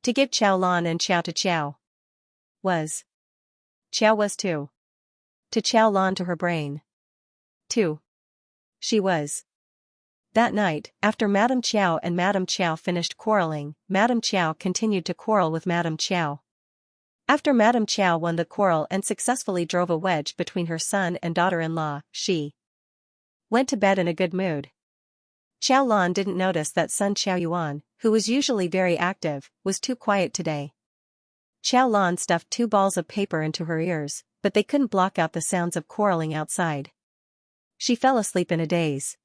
To give Chow Lan and Chow to Chow was. Chow was too. To Chow Lan to her brain. Too. She was. That night, after Madame Chow and Madame Chow finished quarreling, Madame Chow continued to quarrel with Madame Chow. After Madame Chow won the quarrel and successfully drove a wedge between her son and daughter-in-law, she went to bed in a good mood. Chow Lan didn't notice that son Chow Yuan, who was usually very active, was too quiet today. Chow Lan stuffed 2 balls of paper into her ears, but they couldn't block out the sounds of quarreling outside. She fell asleep in a daze.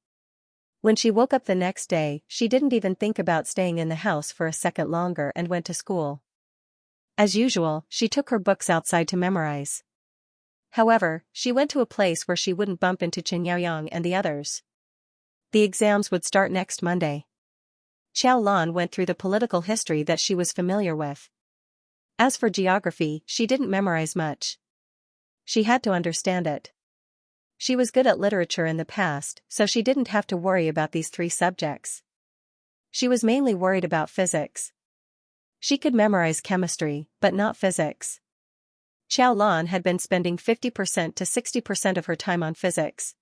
When she woke up the next day, she didn't even think about staying in the house for a second longer and went to school. As usual, she took her books outside to memorize. However, she went to a place where she wouldn't bump into Chen Yaoyang and the others. The exams would start next Monday. Chow Lan went through the political history that she was familiar with. As for geography, she didn't memorize much. She had to understand it. She was good at literature in the past, so she didn't have to worry about these 3 subjects. She was mainly worried about physics. She could memorize chemistry, but not physics. Chow Lan had been spending 50% to 60% of her time on physics.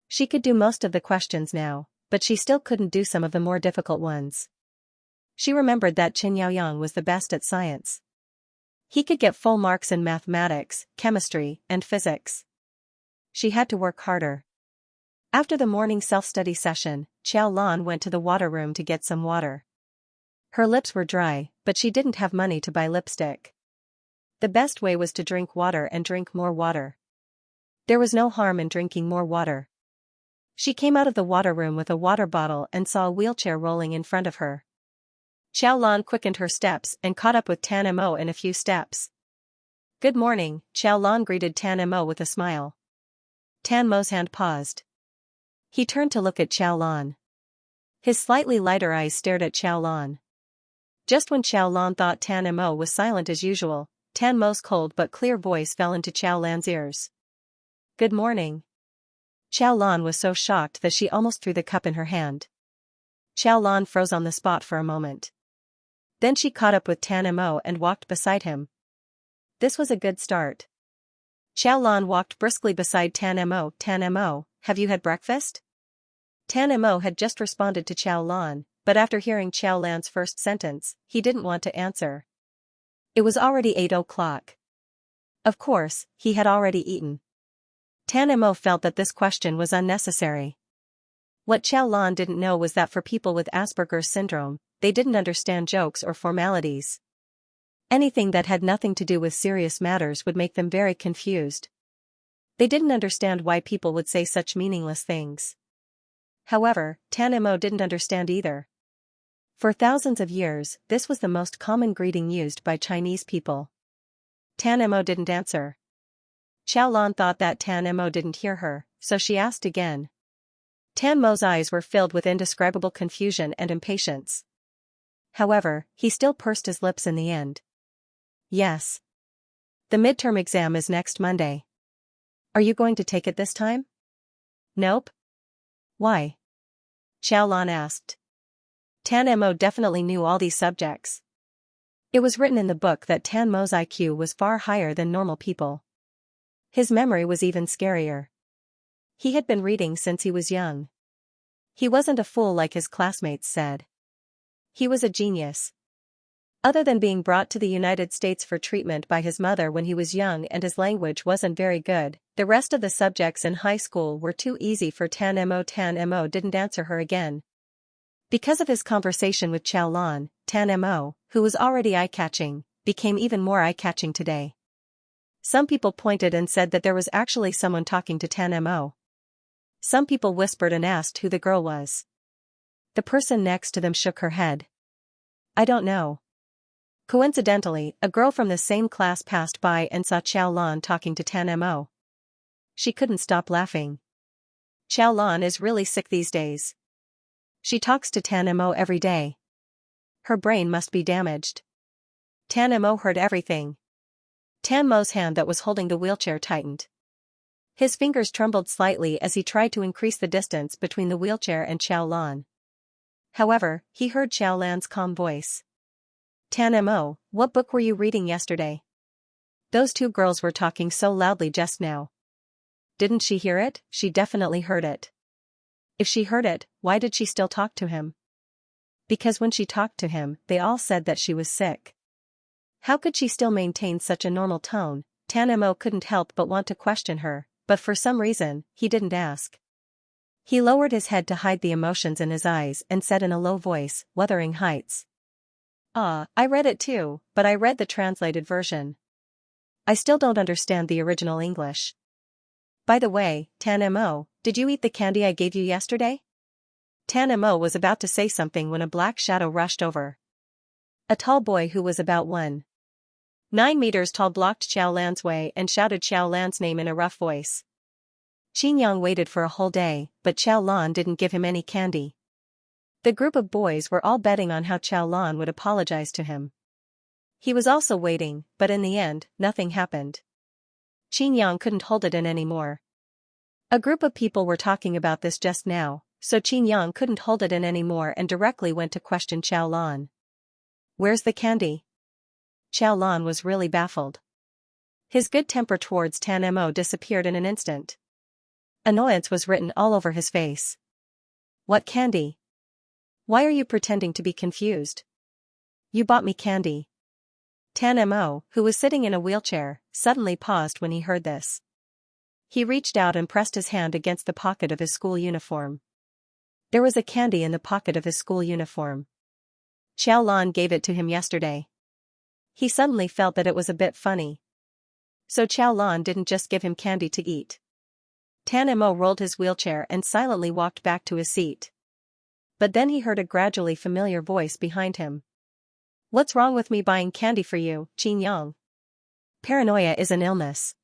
She could do most of the questions now, but she still couldn't do some of the more difficult ones. She remembered that Chen Yaoyang was the best at science. He could get full marks in mathematics, chemistry, and physics. She had to work harder. After the morning self-study session, Chow Lan went to the water room to get some water. Her lips were dry, but she didn't have money to buy lipstick. The best way was to drink water and drink more water. There was no harm in drinking more water. She came out of the water room with a water bottle and saw a wheelchair rolling in front of her. Chow Lan quickened her steps and caught up with Tan Mo in a few steps. "Good morning," Chow Lan greeted Tan Mo with a smile. Tan Mo's hand paused. He turned to look at Chow Lan. His slightly lighter eyes stared at Chow Lan. Just when Chow Lan thought Tan Mo was silent as usual, Tan Mo's cold but clear voice fell into Chow Lan's ears. "Good morning." Chow Lan was so shocked that she almost threw the cup in her hand. Chow Lan froze on the spot for a moment. Then she caught up with Tan Mo and walked beside him. This was a good start. Chow Lan walked briskly beside Tan Mo. "Tan Mo, have you had breakfast?" Tan Mo had just responded to Chow Lan, but after hearing Chow Lan's first sentence, he didn't want to answer. It was already 8 o'clock. Of course, he had already eaten. Tan Mo felt that this question was unnecessary. What Chow Lan didn't know was that for people with Asperger's syndrome, they didn't understand jokes or formalities. Anything that had nothing to do with serious matters would make them very confused. They didn't understand why people would say such meaningless things. However, Tan Mo didn't understand either. For thousands of years, this was the most common greeting used by Chinese people. Tan Mo didn't answer. Chow Lan thought that Tan Mo didn't hear her, so she asked again. Tan Mo's eyes were filled with indescribable confusion and impatience. However, he still pursed his lips in the end. "Yes. The midterm exam is next Monday. Are you going to take it this time?" "Nope." "Why?" Chow Lan asked. Tan Mo definitely knew all these subjects. It was written in the book that Tan Mo's IQ was far higher than normal people. His memory was even scarier. He had been reading since he was young. He wasn't a fool like his classmates said. He was a genius. Other than being brought to the United States for treatment by his mother when he was young and his language wasn't very good, the rest of the subjects in high school were too easy for Tan Mo. Tan Mo didn't answer her again. Because of his conversation with Xiaolan, Tan Mo, who was already eye-catching, became even more eye-catching today. Some people pointed and said that there was actually someone talking to Tan Mo. Some people whispered and asked who the girl was. The person next to them shook her head. I don't know. Coincidentally, a girl from the same class passed by and saw Xiaolan talking to Tan Mo. She couldn't stop laughing. Xiaolan is really sick these days. She talks to Tan Mo every day. Her brain must be damaged. Tan Mo heard everything. Tan Mo's hand that was holding the wheelchair tightened. His fingers trembled slightly as he tried to increase the distance between the wheelchair and Xiaolan. However, he heard Xiaolan's calm voice. Tan Mo, what book were you reading yesterday? Those two girls were talking so loudly just now. Didn't she hear it? She definitely heard it. If she heard it, why did she still talk to him? Because when she talked to him, they all said that she was sick. How could she still maintain such a normal tone? Tan Mo couldn't help but want to question her, but for some reason, he didn't ask. He lowered his head to hide the emotions in his eyes and said in a low voice, Wuthering Heights. I read it too, but I read the translated version. I still don't understand the original English. By the way, Tan Mo, did you eat the candy I gave you yesterday? Tan Mo was about to say something when a black shadow rushed over. A tall boy who was about 1.9 meters tall blocked Xiaolan's way and shouted Xiaolan's name in a rough voice. Xianxia waited for a whole day, but Xiaolan didn't give him any candy. The group of boys were all betting on how Xiaolan would apologize to him. He was also waiting, but in the end, nothing happened. Xianxia couldn't hold it in anymore. A group of people were talking about this just now, so Xianxia couldn't hold it in anymore and directly went to question Xiaolan. Where's the candy? Xiaolan was really baffled. His good temper towards Tan Mo disappeared in an instant. Annoyance was written all over his face. What candy? Why are you pretending to be confused? You bought me candy. Tan Mo, who was sitting in a wheelchair, suddenly paused when he heard this. He reached out and pressed his hand against the pocket of his school uniform. There was a candy in the pocket of his school uniform. Xiaolan gave it to him yesterday. He suddenly felt that it was a bit funny. So Xiaolan didn't just give him candy to eat. Tan Mo rolled his wheelchair and silently walked back to his seat. But then he heard a gradually familiar voice behind him. What's wrong with me buying candy for you, Xianxia? Paranoia is an illness.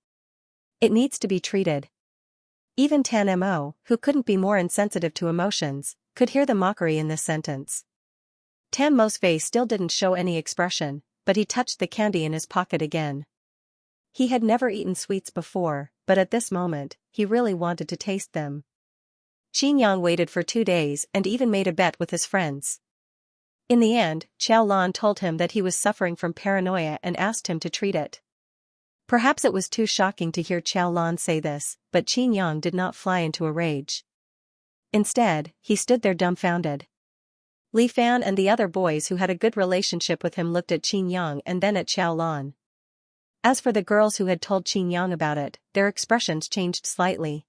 It needs to be treated. Even Tan Mo, who couldn't be more insensitive to emotions, could hear the mockery in this sentence. Tan Mo's face still didn't show any expression, but he touched the candy in his pocket again. He had never eaten sweets before, but at this moment, he really wanted to taste them. Xianxia waited for 2 days and even made a bet with his friends. In the end, Xiaolan told him that he was suffering from paranoia and asked him to treat it. Perhaps it was too shocking to hear Xiaolan say this, but Xianxia did not fly into a rage. Instead, he stood there dumbfounded. Li Fan and the other boys who had a good relationship with him looked at Xianxia and then at Xiaolan. As for the girls who had told Xianxia about it, their expressions changed slightly.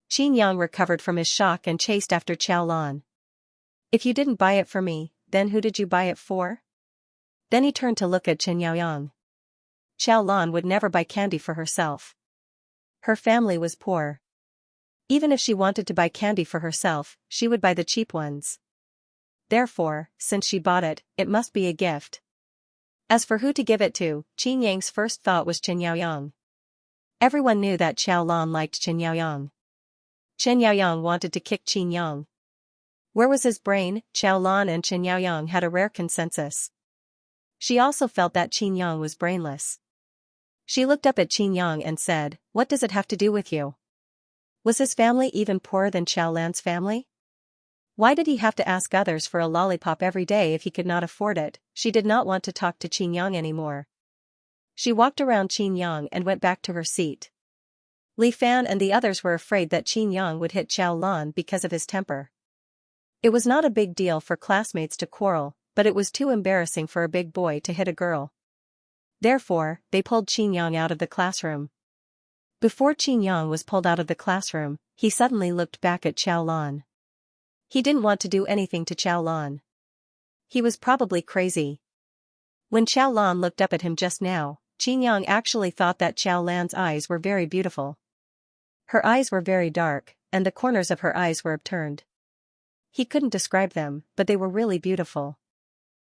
Xianxia recovered from his shock and chased after Xiaolan. If you didn't buy it for me, then who did you buy it for? Then he turned to look at Xianxia. Xiaolan would never buy candy for herself. Her family was poor. Even if she wanted to buy candy for herself, she would buy the cheap ones. Therefore, since she bought it, it must be a gift. As for who to give it to, Xianxia's first thought was Xianxia. Everyone knew that Xiaolan liked Xianxia. Xianxia wanted to kick Xianxia. Where was his brain? Xiaolan and Xianxia had a rare consensus. She also felt that Xianxia was brainless. She looked up at Xianxia and said, "What does it have to do with you? Was his family even poorer than Xiaolan's family?" Why did he have to ask others for a lollipop every day if he could not afford it? She did not want to talk to Xianxia anymore. She walked around Xianxia and went back to her seat. Li Fan and the others were afraid that Xianxia would hit Xiao Lan because of his temper. It was not a big deal for classmates to quarrel, but it was too embarrassing for a big boy to hit a girl. Therefore, they pulled Xianxia out of the classroom. Before Xianxia was pulled out of the classroom, he suddenly looked back at Xiao Lan. He didn't want to do anything to Xiao Lan. He was probably crazy. When Xiao Lan looked up at him just now, Xianxia actually thought that Xiao Lan's eyes were very beautiful. Her eyes were very dark, and the corners of her eyes were upturned. He couldn't describe them, but they were really beautiful.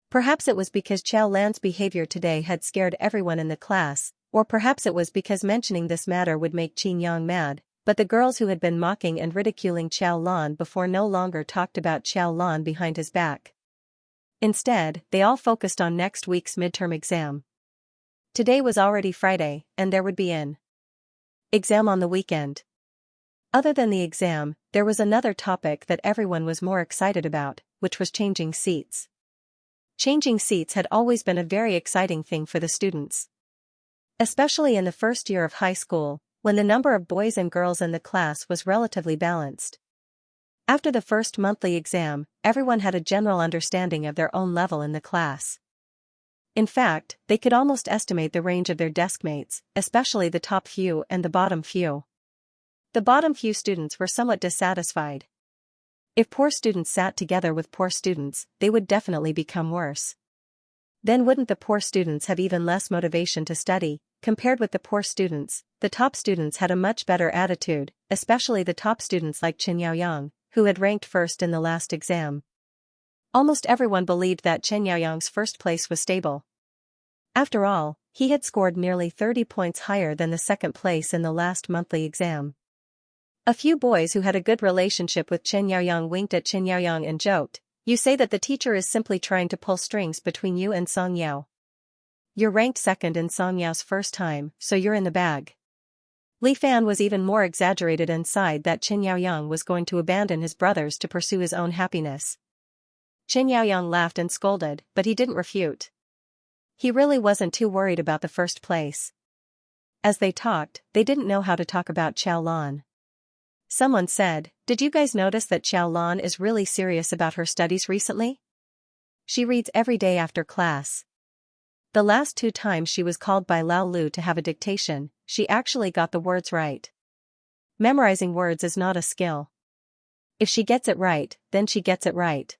Perhaps it was because Xiao Lan's behavior today had scared everyone in the class, or perhaps it was because mentioning this matter would make Xianxia mad, but the girls who had been mocking and ridiculing Xiao Lan before no longer talked about Xiao Lan behind his back. Instead, they all focused on next week's midterm exam. Today was already Friday, and there would be an exam on the weekend. Other than the exam, there was another topic that everyone was more excited about, which was changing seats. Changing seats had always been a very exciting thing for the students. Especially in the first year of high school, when the number of boys and girls in the class was relatively balanced. After the first monthly exam, everyone had a general understanding of their own level in the class. In fact, they could almost estimate the range of their deskmates, especially the top few and the bottom few. The bottom few students were somewhat dissatisfied. If poor students sat together with poor students, they would definitely become worse. Then wouldn't the poor students have even less motivation to study? Compared with the poor students, the top students had a much better attitude, especially the top students like Chen Yaoyang, who had ranked first in the last exam. Almost everyone believed that Chen Yaoyang's first place was stable. After all, he had scored nearly 30 points higher than the second place in the last monthly exam. A few boys who had a good relationship with Chen Yaoyang winked at Chen Yaoyang and joked, "You say that the teacher is simply trying to pull strings between you and Song Yao. You're ranked second in Song Yao's first time, so you're in the bag." Li Fan was even more exaggerated and sighed that Chen Yaoyang was going to abandon his brothers to pursue his own happiness. Chen Yaoyang laughed and scolded, but he didn't refute. He really wasn't too worried about the first place. As they talked, they didn't know how to talk about Xiao Lan. Someone said, "Did you guys notice that Xiao Lan is really serious about her studies recently? She reads every day after class. The last 2 times she was called by Lao Lu to have a dictation, she actually got the words right. Memorizing words is not a skill. If she gets it right, then she gets it right.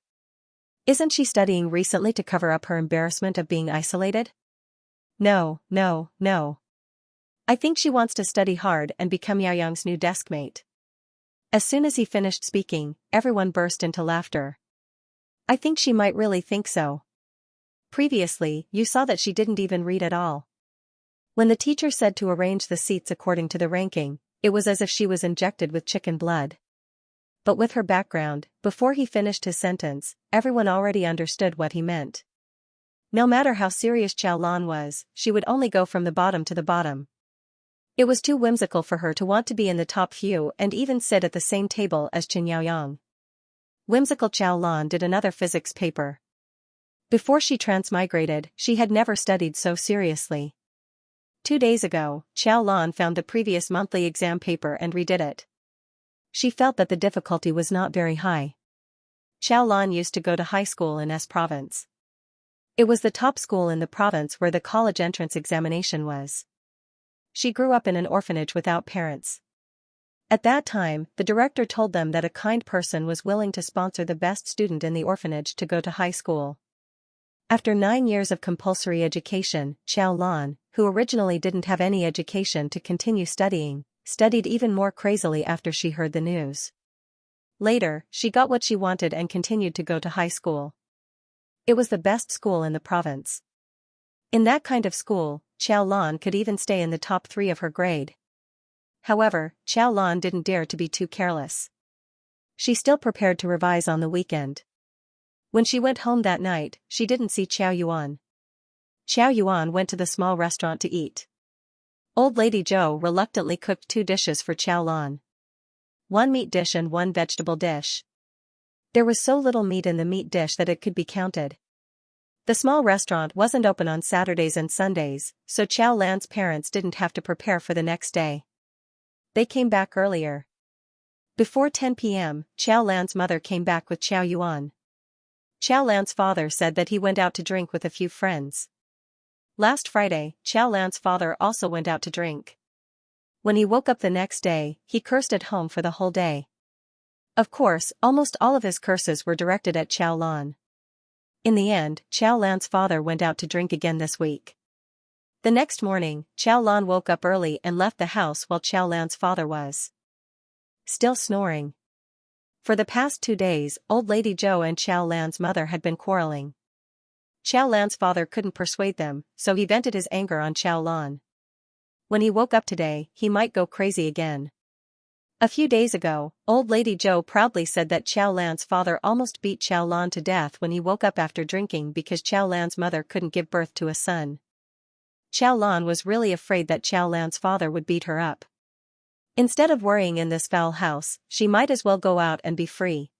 Isn't she studying recently to cover up her embarrassment of being isolated? No. I think she wants to study hard and become Yao Yang's new deskmate." As soon as he finished speaking, everyone burst into laughter. "I think she might really think so. Previously, you saw that she didn't even read at all." When the teacher said to arrange the seats according to the ranking, it was as if she was injected with chicken blood. But with her background, before he finished his sentence, everyone already understood what he meant. No matter how serious Xiao Lan was, she would only go from the bottom to the bottom. It was too whimsical for her to want to be in the top few and even sit at the same table as Chen Yaoyang. Whimsical Xiao Lan did another physics paper. Before she transmigrated, she had never studied so seriously. 2 days ago, Xiao Lan found the previous monthly exam paper and redid it. She felt that the difficulty was not very high. Xiao Lan used to go to high school in S province. It was the top school in the province where the college entrance examination was. She grew up in an orphanage without parents. At that time, the director told them that a kind person was willing to sponsor the best student in the orphanage to go to high school. After 9 years of compulsory education, Xiao Lan, who originally didn't have any education to continue studying, studied even more crazily after she heard the news. Later, she got what she wanted and continued to go to high school. It was the best school in the province. In that kind of school, Xiao Lan could even stay in the top 3 of her grade. However, Xiao Lan didn't dare to be too careless. She still prepared to revise on the weekend. When she went home that night, she didn't see Xiao Yuan. Xiao Yuan went to the small restaurant to eat. Old Lady Zhou reluctantly cooked 2 dishes for Xiao Lan. 1 meat dish and 1 vegetable dish. There was so little meat in the meat dish that it could be counted. The small restaurant wasn't open on Saturdays and Sundays, so Xiao Lan's parents didn't have to prepare for the next day. They came back earlier. Before 10 p.m., Xiao Lan's mother came back with Xiao Yuan. Xiao Lan's father said that he went out to drink with a few friends. Last Friday, Xiao Lan's father also went out to drink. When he woke up the next day, he cursed at home for the whole day. Of course, almost all of his curses were directed at Xiao Lan. In the end, Xiao Lan's father went out to drink again this week. The next morning, Xiao Lan woke up early and left the house while Xiao Lan's father was still snoring. For the past 2 days, Old Lady Zhou and Xiao Lan's mother had been quarreling. Xiao Lan's father couldn't persuade them, so he vented his anger on Xiao Lan. When he woke up today, he might go crazy again. A few days ago, Old Lady Zhou proudly said that Xiao Lan's father almost beat Xiao Lan to death when he woke up after drinking because Xiao Lan's mother couldn't give birth to a son. Xiao Lan was really afraid that Xiao Lan's father would beat her up. Instead of worrying in this foul house, she might as well go out and be free.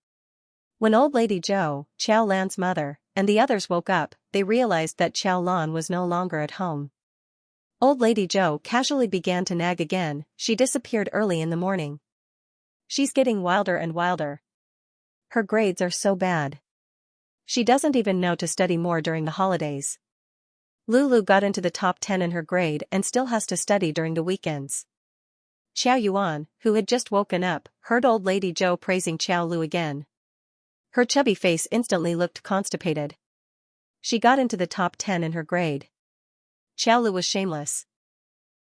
When Old Lady Zhou, Xiao Lan's mother, and the others woke up, they realized that Xiao Lan was no longer at home. Old Lady Zhou casually began to nag again. She disappeared early in the morning. She's getting wilder and wilder. Her grades are so bad. She doesn't even know to study more during the holidays. Lulu got into the top 10 in her grade and still has to study during the weekends. Xiao Yuan, who had just woken up, heard Old Lady Zhou praising Xiao Lu again. Her chubby face instantly looked constipated. She got into the top 10 in her grade. Xiao Lu was shameless.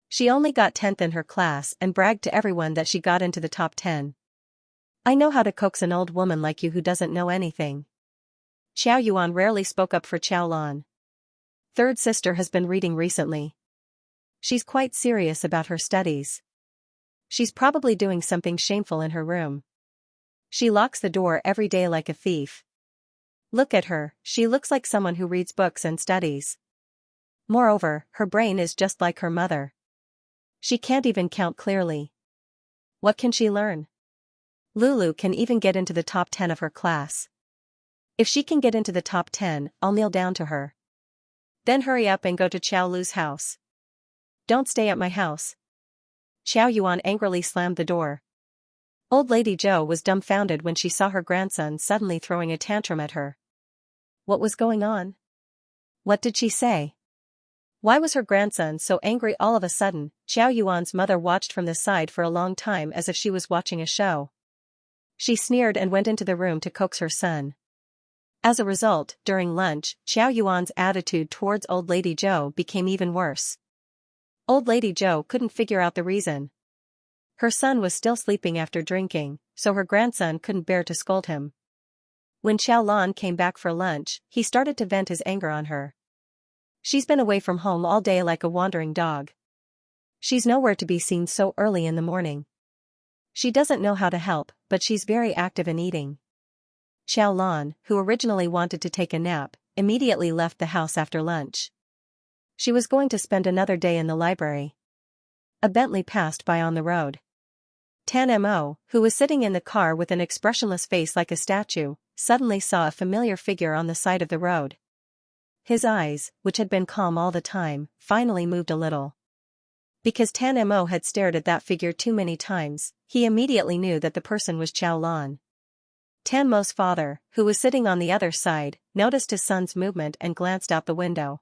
She only got 10th in her class and bragged to everyone that she got into the top 10. I know how to coax an old woman like you who doesn't know anything. Xiao Yuan rarely spoke up for Xiao Lan. Third sister has been reading recently. She's quite serious about her studies. She's probably doing something shameful in her room. She locks the door every day like a thief. Look at her, she looks like someone who reads books and studies. Moreover, her brain is just like her mother. She can't even count clearly. What can she learn? Lulu can even get into the top 10 of her class. If she can get into the top 10, I'll kneel down to her. Then hurry up and go to Xiao Lu's house. Don't stay at my house. Xiao Yuan angrily slammed the door. Old Lady Zhou was dumbfounded when she saw her grandson suddenly throwing a tantrum at her. What was going on? What did she say? Why was her grandson so angry all of a sudden? Xiao Yuan's mother watched from the side for a long time as if she was watching a show. She sneered and went into the room to coax her son. As a result, during lunch, Xiao Yuan's attitude towards Old Lady Zhou became even worse. Old Lady Zhou couldn't figure out the reason. Her son was still sleeping after drinking, so her grandson couldn't bear to scold him. When Xiao Lan came back for lunch, he started to vent his anger on her. She's been away from home all day like a wandering dog. She's nowhere to be seen so early in the morning. She doesn't know how to help, but she's very active in eating. Xiao Lan, who originally wanted to take a nap, immediately left the house after lunch. She was going to spend another day in the library. A Bentley passed by on the road. Tan Mo, who was sitting in the car with an expressionless face like a statue, suddenly saw a familiar figure on the side of the road. His eyes, which had been calm all the time, finally moved a little. Because Tan Mo had stared at that figure too many times, he immediately knew that the person was Xiao Lan. Tan Mo's father, who was sitting on the other side, noticed his son's movement and glanced out the window.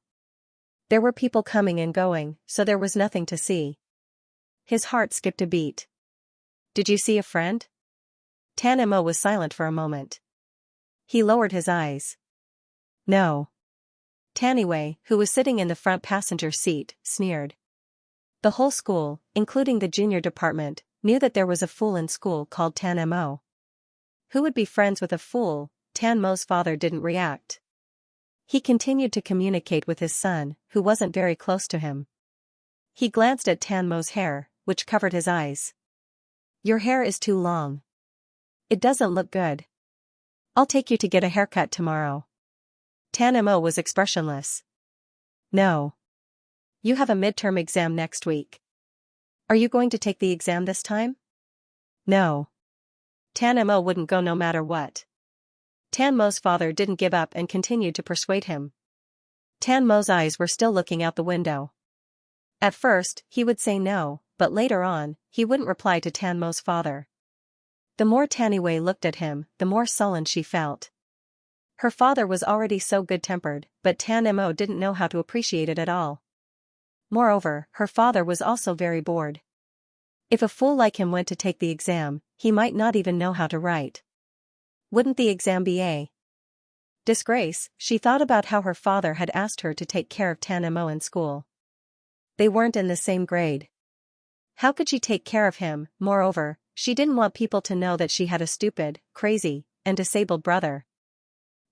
There were people coming and going, so there was nothing to see. His heart skipped a beat. Did you see a friend? Tan Mo was silent for a moment. He lowered his eyes. No. Taniwei, who was sitting in the front passenger seat, sneered. The whole school, including the junior department, knew that there was a fool in school called Tan Mo. Who would be friends with a fool? Tan Mo's father didn't react. He continued to communicate with his son, who wasn't very close to him. He glanced at Tan Mo's hair, which covered his eyes. Your hair is too long. It doesn't look good. I'll take you to get a haircut tomorrow. Tan Mo was expressionless. No. You have a midterm exam next week. Are you going to take the exam this time? No. Tan Mo wouldn't go no matter what. Tan Mo's father didn't give up and continued to persuade him. Tan Mo's eyes were still looking out the window. At first, he would say no, but later on, he wouldn't reply to Tan Mo's father. The more Tanny Wei looked at him, the more sullen she felt. Her father was already so good-tempered, but Tan Mo didn't know how to appreciate it at all. Moreover, her father was also very bored. If a fool like him went to take the exam, he might not even know how to write. Wouldn't the exam be a disgrace? She thought about how her father had asked her to take care of Tan Mo in school. They weren't in the same grade. How could she take care of him? Moreover, she didn't want people to know that she had a stupid, crazy, and disabled brother.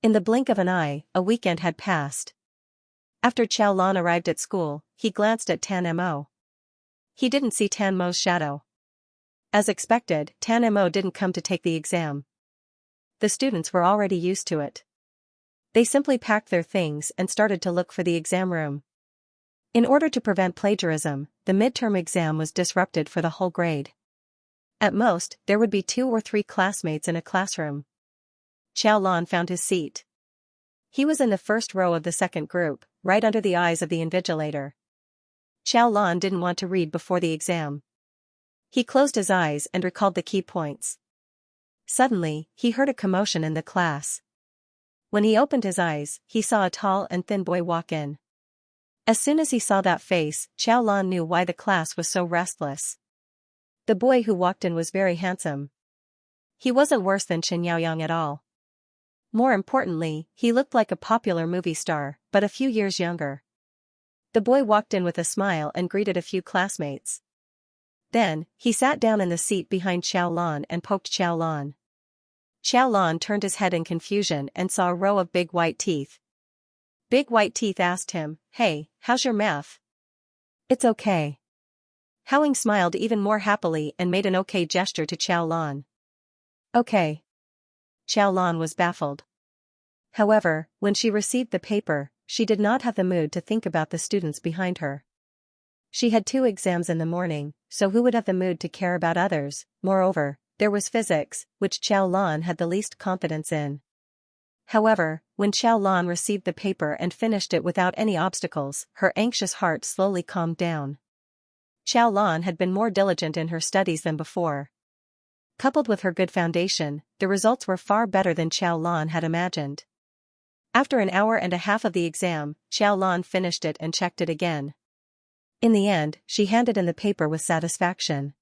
In the blink of an eye, a weekend had passed. After Qiao Lan arrived at school, he glanced at Tan Mo. He didn't see Tan Mo's shadow. As expected, Tan Mo didn't come to take the exam. The students were already used to it. They simply packed their things and started to look for the exam room. In order to prevent plagiarism, the midterm exam was disrupted for the whole grade. At most, there would be 2 or 3 classmates in a classroom. Qiao Lan found his seat. He was in the first row of the second group, right under the eyes of the invigilator. Qiao Lan didn't want to read before the exam. He closed his eyes and recalled the key points. Suddenly, he heard a commotion in the class. When he opened his eyes, he saw a tall and thin boy walk in. As soon as he saw that face, Qiao Lan knew why the class was so restless. The boy who walked in was very handsome. He wasn't worse than Chen Yaoyang at all. More importantly, he looked like a popular movie star, but a few years younger. The boy walked in with a smile and greeted a few classmates. Then, he sat down in the seat behind Qiao Lan and poked Qiao Lan. Qiao Lan turned his head in confusion and saw a row of big white teeth. Big White Teeth asked him, "Hey, how's your math?" "It's okay." Howing smiled even more happily and made an okay gesture to Qiao Lan. "Okay." Qiao Lan was baffled. However, when she received the paper, she did not have the mood to think about the students behind her. She had 2 exams in the morning, so who would have the mood to care about others? Moreover, there was physics, which Qiao Lan had the least confidence in. However, when Qiao Lan received the paper and finished it without any obstacles, her anxious heart slowly calmed down. Qiao Lan had been more diligent in her studies than before. Coupled with her good foundation, the results were far better than Qiao Lan had imagined. After an hour and a half of the exam, Qiao Lan finished it and checked it again. In the end, she handed in the paper with satisfaction.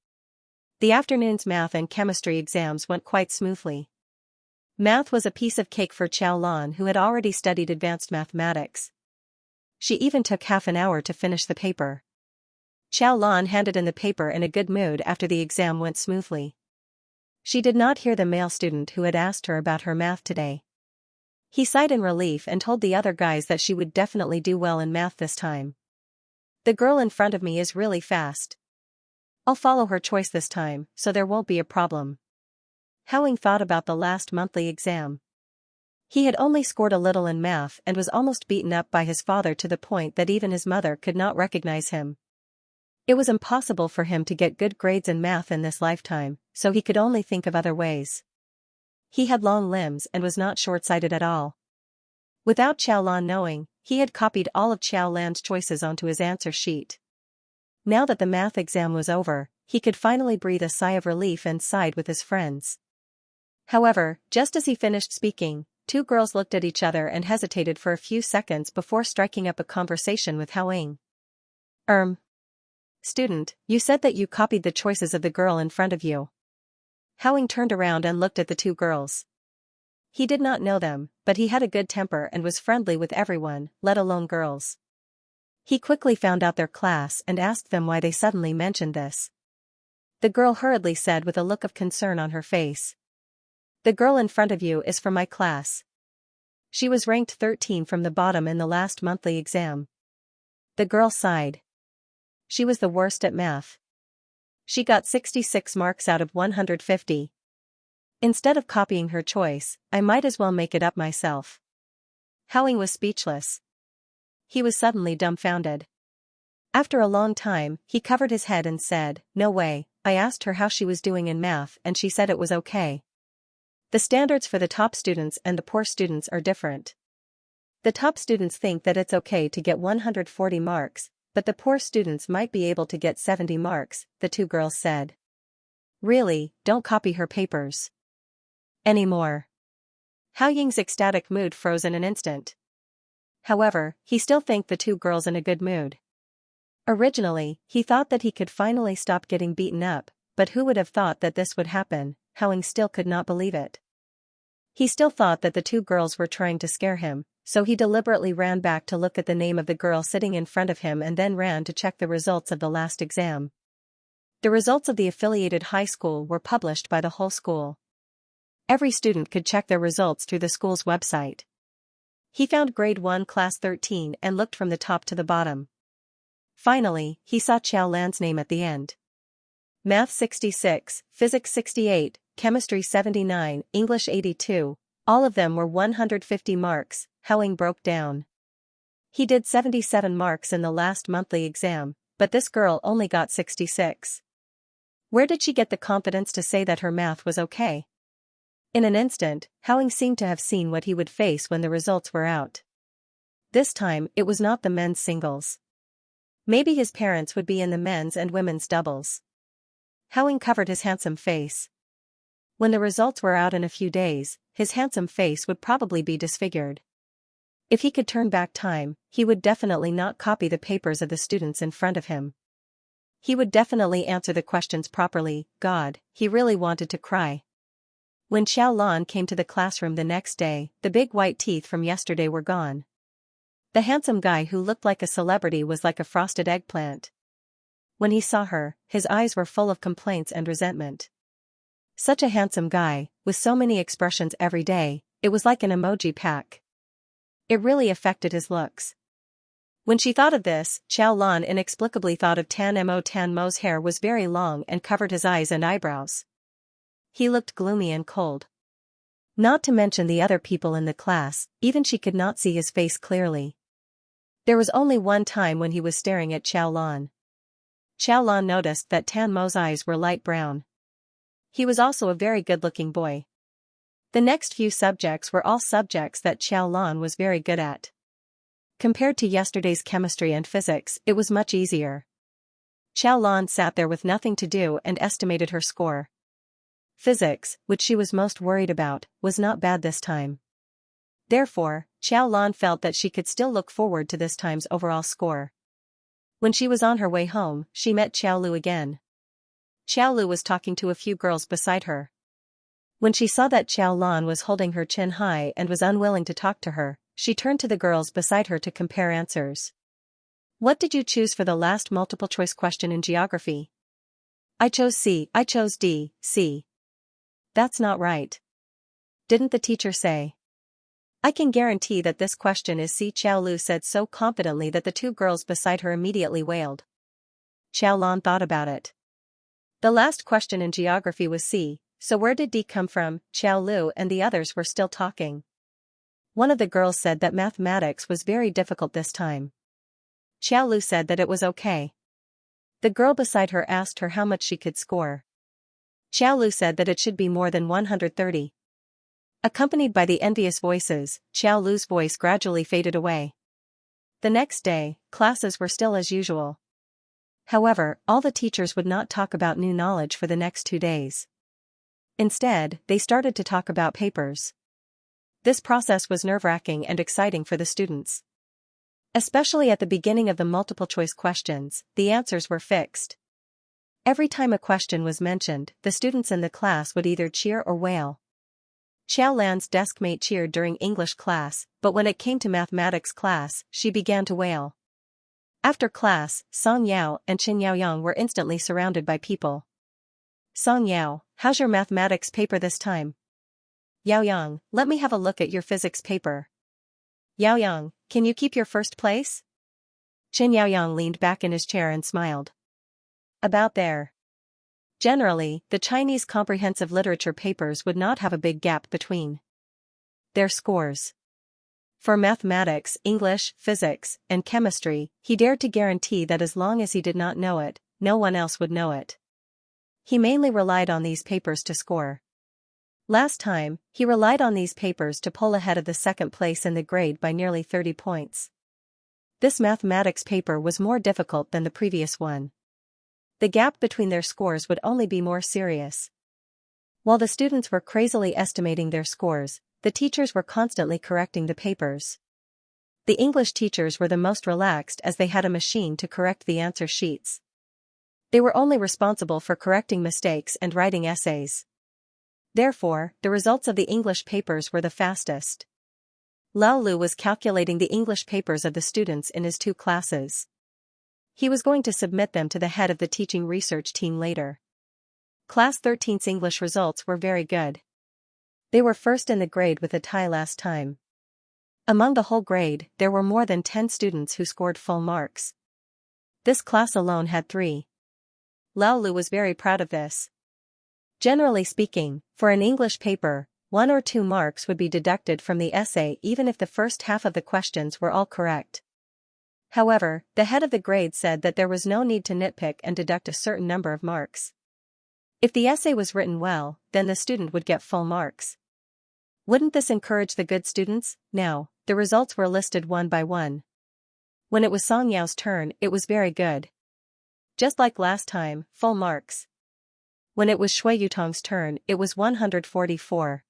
The afternoon's math and chemistry exams went quite smoothly. Math was a piece of cake for Qiao Lan, who had already studied advanced mathematics. She even took half an hour to finish the paper. Qiao Lan handed in the paper in a good mood after the exam went smoothly. She did not hear the male student who had asked her about her math today. He sighed in relief and told the other guys that she would definitely do well in math this time. "The girl in front of me is really fast. I'll follow her choice this time, so there won't be a problem." Howing thought about the last monthly exam. He had only scored a little in math and was almost beaten up by his father to the point that even his mother could not recognize him. It was impossible for him to get good grades in math in this lifetime, so he could only think of other ways. He had long limbs and was not short-sighted at all. Without Qiao Lan knowing, he had copied all of Qiao Lan's choices onto his answer sheet. Now that the math exam was over, he could finally breathe a sigh of relief and sighed with his friends. However, just as he finished speaking, 2 girls looked at each other and hesitated for a few seconds before striking up a conversation with Howing. Student, you said that you copied the choices of the girl in front of you." Howing turned around and looked at the 2 girls. He did not know them, but he had a good temper and was friendly with everyone, let alone girls. He quickly found out their class and asked them why they suddenly mentioned this. The girl hurriedly said with a look of concern on her face. "The girl in front of you is from my class. She was ranked 13 from the bottom in the last monthly exam." The girl sighed. She was the worst at math. She got 66 marks out of 150. Instead of copying her choice, I might as well make it up myself. Howing was speechless. He was suddenly dumbfounded. After a long time, he covered his head and said, "No way, I asked her how she was doing in math and she said it was okay." The standards for the top students and the poor students are different. The top students think that it's okay to get 140 marks, but the poor students might be able to get 70 marks, the two girls said. Really, don't copy her papers anymore. Hao Ying's ecstatic mood froze in an instant. However, he still thanked the two girls in a good mood. Originally, he thought that he could finally stop getting beaten up, but who would have thought that this would happen? Hao Ying still could not believe it. He still thought that the two girls were trying to scare him, so he deliberately ran back to look at the name of the girl sitting in front of him and then ran to check the results of the last exam. The results of the affiliated high school were published by the whole school. Every student could check their results through the school's website. He found grade 1 class 13 and looked from the top to the bottom. Finally, he saw Qiao Lan's name at the end. Math 66, Physics 68, Chemistry 79, English 82, all of them were 150 marks, Hao Ying broke down. He did 77 marks in the last monthly exam, but this girl only got 66. Where did she get the confidence to say that her math was okay? In an instant, Hao Ying seemed to have seen what he would face when the results were out. This time, it was not the men's singles. Maybe his parents would be in the men's and women's doubles. Hao Ying covered his handsome face. When the results were out in a few days, his handsome face would probably be disfigured. If he could turn back time, he would definitely not copy the papers of the students in front of him. He would definitely answer the questions properly. God, he really wanted to cry. When Xiao Lan came to the classroom the next day, the big white teeth from yesterday were gone. The handsome guy who looked like a celebrity was like a frosted eggplant. When he saw her, his eyes were full of complaints and resentment. Such a handsome guy, with so many expressions every day, it was like an emoji pack. It really affected his looks. When she thought of this, Xiao Lan inexplicably thought of Tan Mo. Tan Mo's hair was very long and covered his eyes and eyebrows. He looked gloomy and cold. Not to mention the other people in the class, even she could not see his face clearly. There was only one time when he was staring at Xiao Lan. Xiao Lan noticed that Tan Mo's eyes were light brown. He was also a very good-looking boy. The next few subjects were all subjects that Xiao Lan was very good at. Compared to yesterday's chemistry and physics, it was much easier. Xiao Lan sat there with nothing to do and estimated her score. Physics, which she was most worried about, was not bad this time. Therefore, Xiao Lan felt that she could still look forward to this time's overall score. When she was on her way home, she met Xiao Lu again. Xiao Lu was talking to a few girls beside her. When she saw that Xiao Lan was holding her chin high and was unwilling to talk to her, she turned to the girls beside her to compare answers. What did you choose for the last multiple choice question in geography? I chose C. I chose D. C. That's not right. Didn't the teacher say? I can guarantee that this question is C. Xiao Lu said so confidently that the two girls beside her immediately wailed. Xiao Lan thought about it. The last question in geography was C, so where did D come from? Xiao Lu and the others were still talking. One of the girls said that mathematics was very difficult this time. Xiao Lu said that it was okay. The girl beside her asked her how much she could score. Xiao Lu said that it should be more than 130. Accompanied by the envious voices, Xiao Lu's voice gradually faded away. The next day, classes were still as usual. However, all the teachers would not talk about new knowledge for the next 2 days. Instead, they started to talk about papers. This process was nerve-wracking and exciting for the students. Especially at the beginning of the multiple-choice questions, the answers were fixed. Every time a question was mentioned, the students in the class would either cheer or wail. Xiao Lan's deskmate cheered during English class, but when it came to mathematics class, she began to wail. After class, Song Yao and Qin Yaoyang were instantly surrounded by people. Song Yao, how's your mathematics paper this time? Yaoyang, let me have a look at your physics paper. Yaoyang, can you keep your first place? Qin Yaoyang leaned back in his chair and smiled. About there. Generally, the Chinese comprehensive literature papers would not have a big gap between their scores. For mathematics, English, physics, and chemistry, he dared to guarantee that as long as he did not know it, no one else would know it. He mainly relied on these papers to score. Last time, he relied on these papers to pull ahead of the second place in the grade by nearly 30 points. This mathematics paper was more difficult than the previous one. The gap between their scores would only be more serious. While the students were crazily estimating their scores, the teachers were constantly correcting the papers. The English teachers were the most relaxed as they had a machine to correct the answer sheets. They were only responsible for correcting mistakes and writing essays. Therefore, the results of the English papers were the fastest. Lao Lu was calculating the English papers of the students in his two classes. He was going to submit them to the head of the teaching research team later. Class 13's English results were very good. They were first in the grade with a tie last time. Among the whole grade, there were more than 10 students who scored full marks. This class alone had 3. Lao Lu was very proud of this. Generally speaking, for an English paper, 1 or 2 marks would be deducted from the essay even if the first half of the questions were all correct. However, the head of the grade said that there was no need to nitpick and deduct a certain number of marks. If the essay was written well, then the student would get full marks. Wouldn't this encourage the good students? Now, the results were listed one by one. When it was Xianxia's turn, it was very good. Just like last time, full marks. When it was Shui Yutong's turn, it was 144.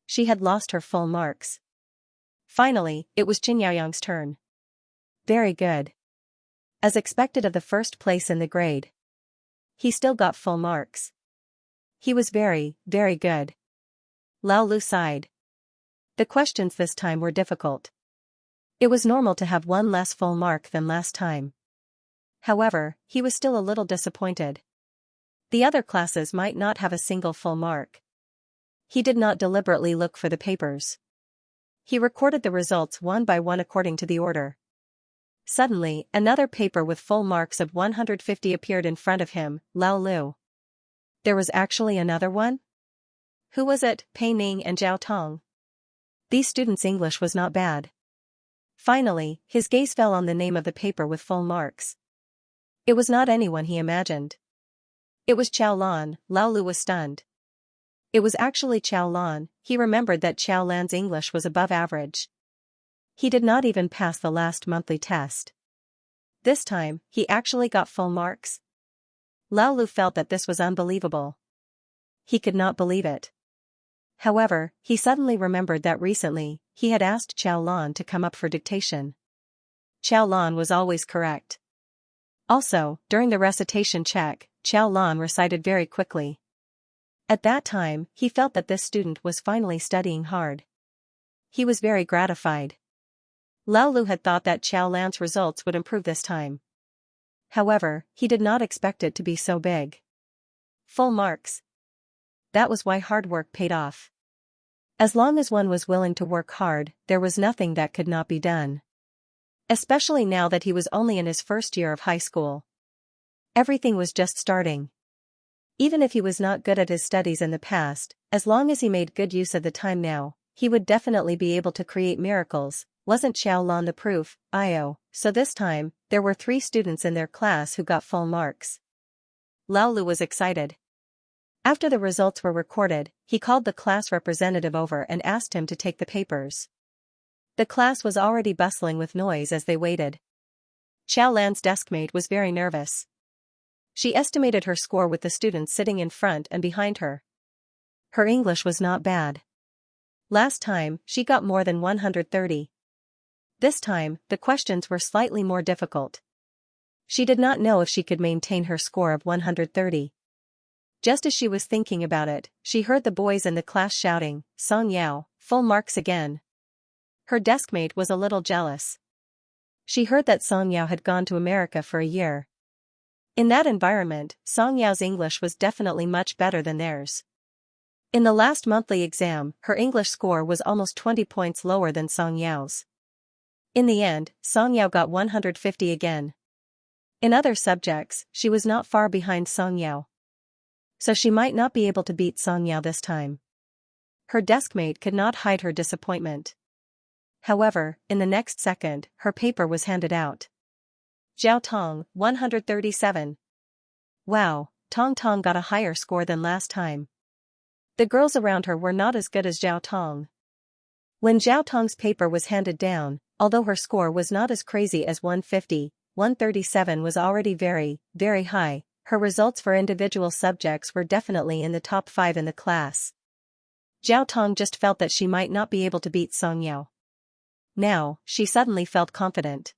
She had lost her full marks. Finally, it was Qin Yaoyang's turn. Very good. As expected of the first place in the grade. He still got full marks. He was very, very good. Lao Lu sighed. The questions this time were difficult. It was normal to have one less full mark than last time. However, he was still a little disappointed. The other classes might not have a single full mark. He did not deliberately look for the papers. He recorded the results one by one according to the order. Suddenly, another paper with full marks of 150 appeared in front of him, Lao Lu. There was actually another one? Who was it? Pei Ning and Zhao Tong. These students' English was not bad. Finally, his gaze fell on the name of the paper with full marks. It was not anyone he imagined. It was Qiao Lan. Lao Lu was stunned. It was actually Qiao Lan. He remembered that Qiao Lan's English was above average. He did not even pass the last monthly test. This time, he actually got full marks. Lao Lu felt that this was unbelievable. He could not believe it. However, he suddenly remembered that recently, he had asked Qiao Lan to come up for dictation. Qiao Lan was always correct. Also, during the recitation check, Qiao Lan recited very quickly. At that time, he felt that this student was finally studying hard. He was very gratified. Lao Lu had thought that Qiao Lan's results would improve this time. However, he did not expect it to be so big. Full marks. That was why hard work paid off. As long as one was willing to work hard, there was nothing that could not be done. Especially now that he was only in his first year of high school. Everything was just starting. Even if he was not good at his studies in the past, as long as he made good use of the time now, he would definitely be able to create miracles. Wasn't Qiao Lan the proof? So this time, there were 3 students in their class who got full marks. Lao Lu was excited. After the results were recorded, he called the class representative over and asked him to take the papers. The class was already bustling with noise as they waited. Qiao Lan's deskmate was very nervous. She estimated her score with the students sitting in front and behind her. Her English was not bad. Last time, she got more than 130. This time, the questions were slightly more difficult. She did not know if she could maintain her score of 130. Just as she was thinking about it, she heard the boys in the class shouting, "Song Yao, full marks again." Her deskmate was a little jealous. She heard that Song Yao had gone to America for a year. In that environment, Song Yao's English was definitely much better than theirs. In the last monthly exam, her English score was almost 20 points lower than Song Yao's. In the end, Song Yao got 150 again. In other subjects, she was not far behind Song Yao. So she might not be able to beat Song Yao this time. Her deskmate could not hide her disappointment. However, in the next second, her paper was handed out. Zhao Tong, 137. Wow, Tong Tong got a higher score than last time. The girls around her were not as good as Zhao Tong. When Zhao Tong's paper was handed down, although her score was not as crazy as 150, 137 was already very, very high. Her results for individual subjects were definitely in the top 5 in the class. Zhao Tong just felt that she might not be able to beat Song Yao. Now, she suddenly felt confident.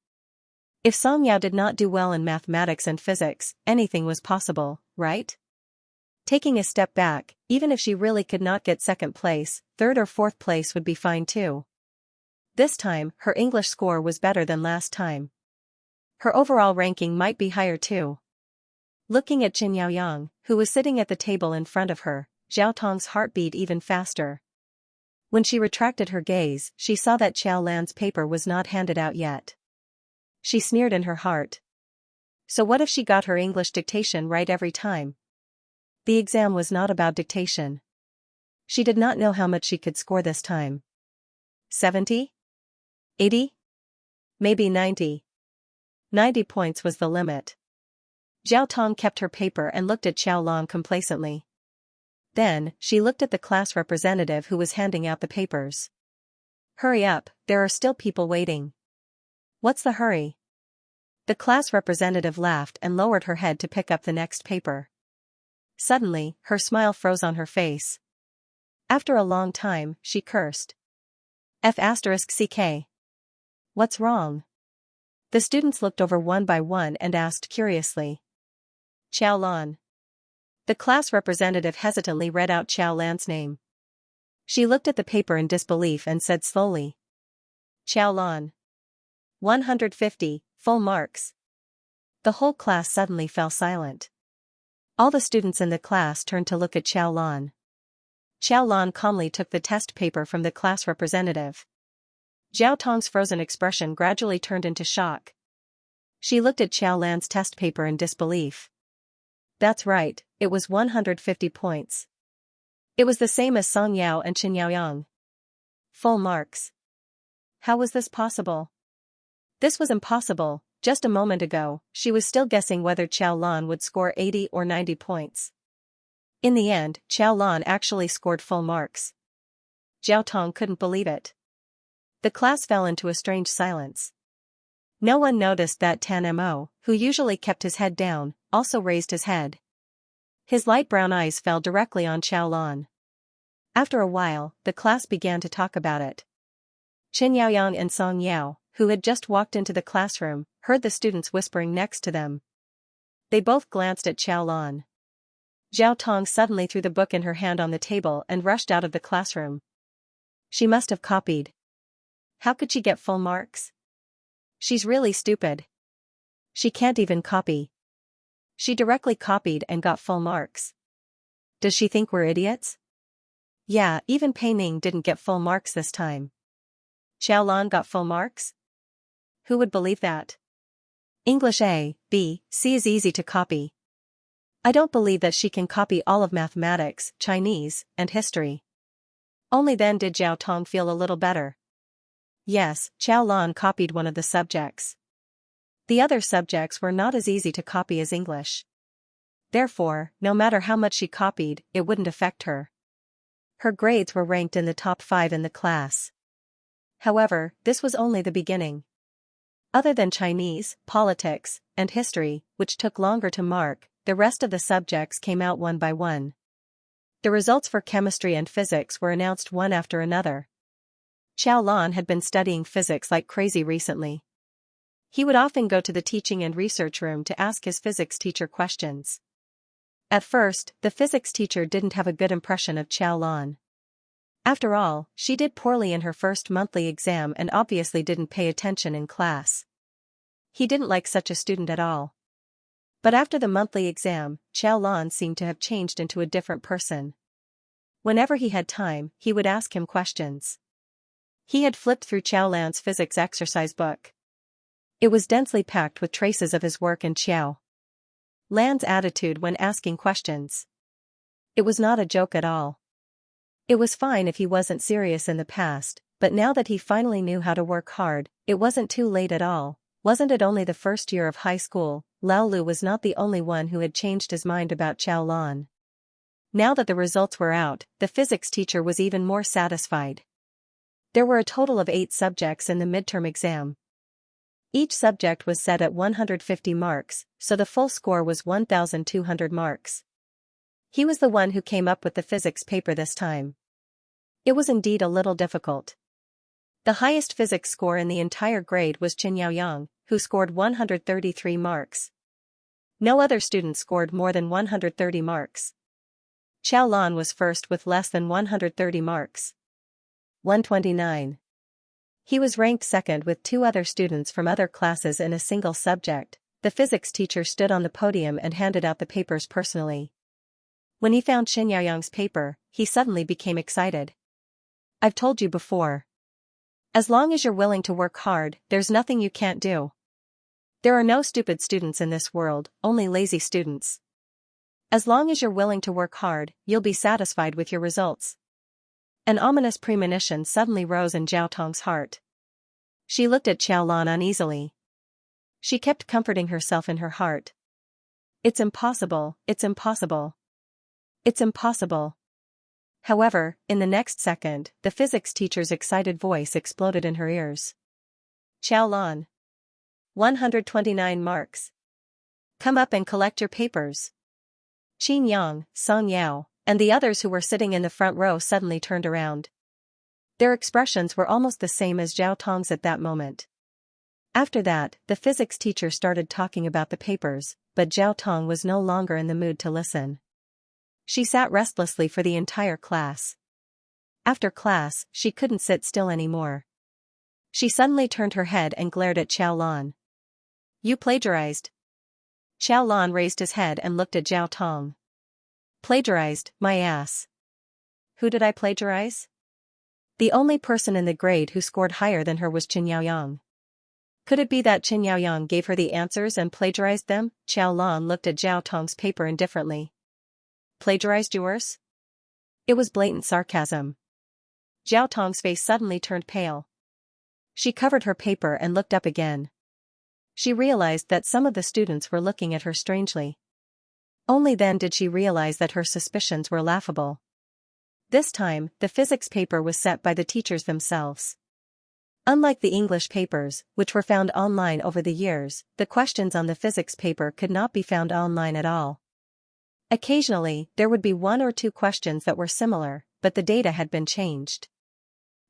If Song Yao did not do well in mathematics and physics, anything was possible, right? Taking a step back, even if she really could not get second place, third or fourth place would be fine too. This time, her English score was better than last time. Her overall ranking might be higher too. Looking at Qin Yaoyang, who was sitting at the table in front of her, Zhao Tong's heart beat even faster. When she retracted her gaze, she saw that Qiao Lan's paper was not handed out yet. She sneered in her heart. So what if she got her English dictation right every time? The exam was not about dictation. She did not know how much she could score this time. 70? 80? Maybe 90. 90 points was the limit. Zhao Tong kept her paper and looked at Qiao Lan complacently. Then, she looked at the class representative who was handing out the papers. Hurry up, there are still people waiting. What's the hurry? The class representative laughed and lowered her head to pick up the next paper. Suddenly, her smile froze on her face. After a long time, she cursed. F***CK. What's wrong? The students looked over one by one and asked curiously. Qiao Lan. The class representative hesitantly read out Qiao Lan's name. She looked at the paper in disbelief and said slowly. Qiao Lan. 150, full marks. The whole class suddenly fell silent. All the students in the class turned to look at Qiao Lan. Qiao Lan calmly took the test paper from the class representative. Zhao Tong's frozen expression gradually turned into shock. She looked at Qiao Lan's test paper in disbelief. That's right, it was 150 points. It was the same as Song Yao and Qin Yaoyang. Full marks. How was this possible? This was impossible. Just a moment ago, she was still guessing whether Qiao Lan would score 80 or 90 points. In the end, Qiao Lan actually scored full marks. Zhao Tong couldn't believe it. The class fell into a strange silence. No one noticed that Tan Mo, who usually kept his head down, also raised his head. His light brown eyes fell directly on Qiao Lan. After a while, the class began to talk about it. Qin Yaoyang and Song Yao, who had just walked into the classroom, heard the students whispering next to them. They both glanced at Qiao Lan. Zhao Tong suddenly threw the book in her hand on the table and rushed out of the classroom. She must have copied. How could she get full marks? She's really stupid. She can't even copy. She directly copied and got full marks. Does she think we're idiots? Yeah, even Pei Ning didn't get full marks this time. Qiao Lan got full marks? Who would believe that? English A, B, C is easy to copy. I don't believe that she can copy all of mathematics, Chinese, and history. Only then did Zhao Tong feel a little better. Yes, Qiao Lan copied one of the subjects. The other subjects were not as easy to copy as English. Therefore, no matter how much she copied, it wouldn't affect her. Her grades were ranked in the top 5 in the class. However, this was only the beginning. Other than Chinese, politics, and history, which took longer to mark, the rest of the subjects came out one by one. The results for chemistry and physics were announced one after another. Qiao Lan had been studying physics like crazy recently. He would often go to the teaching and research room to ask his physics teacher questions. At first, the physics teacher didn't have a good impression of Qiao Lan. After all, she did poorly in her first monthly exam and obviously didn't pay attention in class. He didn't like such a student at all. But after the monthly exam, Qiao Lan seemed to have changed into a different person. Whenever he had time, he would ask him questions. He had flipped through Qiao Lan's physics exercise book. It was densely packed with traces of his work and Qiao Lan's attitude when asking questions. It was not a joke at all. It was fine if he wasn't serious in the past, but now that he finally knew how to work hard, it wasn't too late at all. Wasn't it only the first year of high school? Lao Lu was not the only one who had changed his mind about Qiao Lan. Now that the results were out, the physics teacher was even more satisfied. There were a total of 8 subjects in the midterm exam. Each subject was set at 150 marks, so the full score was 1,200 marks. He was the one who came up with the physics paper this time. It was indeed a little difficult. The highest physics score in the entire grade was Xianxia, who scored 133 marks. No other student scored more than 130 marks. Xiaolan was first with less than 130 marks. 129. He was ranked second with 2 other students from other classes in a single subject. The physics teacher stood on the podium and handed out the papers personally. When he found Xianxia's paper, he suddenly became excited. I've told you before. As long as you're willing to work hard, there's nothing you can't do. There are no stupid students in this world, only lazy students. As long as you're willing to work hard, you'll be satisfied with your results. An ominous premonition suddenly rose in Zhao Tong's heart. She looked at Xiaolan uneasily. She kept comforting herself in her heart. It's impossible, it's impossible. It's impossible. However, in the next second, the physics teacher's excited voice exploded in her ears. Xiaolan. 129 marks. Come up and collect your papers. Qin Yang, Song Yao, and the others who were sitting in the front row suddenly turned around. Their expressions were almost the same as Zhao Tong's at that moment. After that, the physics teacher started talking about the papers, but Zhao Tong was no longer in the mood to listen. She sat restlessly for the entire class. After class, she couldn't sit still anymore. She suddenly turned her head and glared at Xiaolan. You plagiarized. Xiaolan raised his head and looked at Zhao Tong. Plagiarized, my ass. Who did I plagiarize? The only person in the grade who scored higher than her was Xianxia. Could it be that Xianxia gave her the answers and plagiarized them? Xiaolan looked at Zhao Tong's paper indifferently. Plagiarized yours? It was blatant sarcasm. Zhao Tong's face suddenly turned pale. She covered her paper and looked up again. She realized that some of the students were looking at her strangely. Only then did she realize that her suspicions were laughable. This time, the physics paper was set by the teachers themselves. Unlike the English papers, which were found online over the years, the questions on the physics paper could not be found online at all. Occasionally, there would be 1 or 2 questions that were similar, but the data had been changed.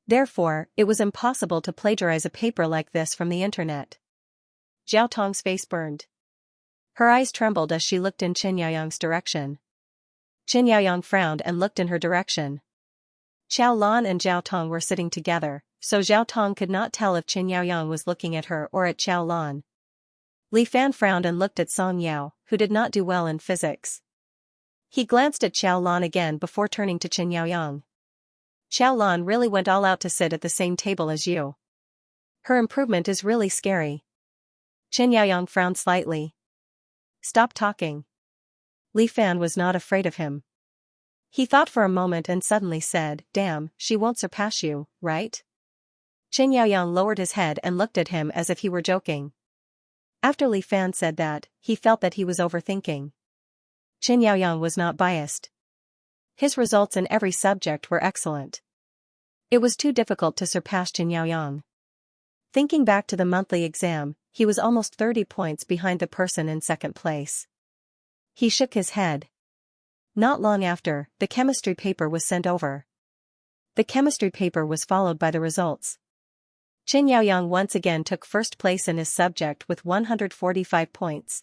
Therefore, it was impossible to plagiarize a paper like this from the internet. Zhao Tong's face burned. Her eyes trembled as she looked in Xianxia's direction. Xianxia frowned and looked in her direction. Xiaolan and Zhao Tong were sitting together, so Zhao Tong could not tell if Xianxia was looking at her or at Xiaolan. Li Fan frowned and looked at Song Yao, who did not do well in physics. He glanced at Xiaolan again before turning to Xianxia. Xiaolan really went all out to sit at the same table as you. Her improvement is really scary. Xianxia frowned slightly. Stop talking. Li Fan was not afraid of him. He thought for a moment and suddenly said, Damn, she won't surpass you, right? Xianxia lowered his head and looked at him as if he were joking. After Li Fan said that, he felt that he was overthinking. Xianxia was not biased. His results in every subject were excellent. It was too difficult to surpass Xianxia. Thinking back to the monthly exam, he was almost 30 points behind the person in second place. He shook his head. Not long after, the chemistry paper was sent over. The chemistry paper was followed by the results. Xianxia once again took first place in his subject with 145 points.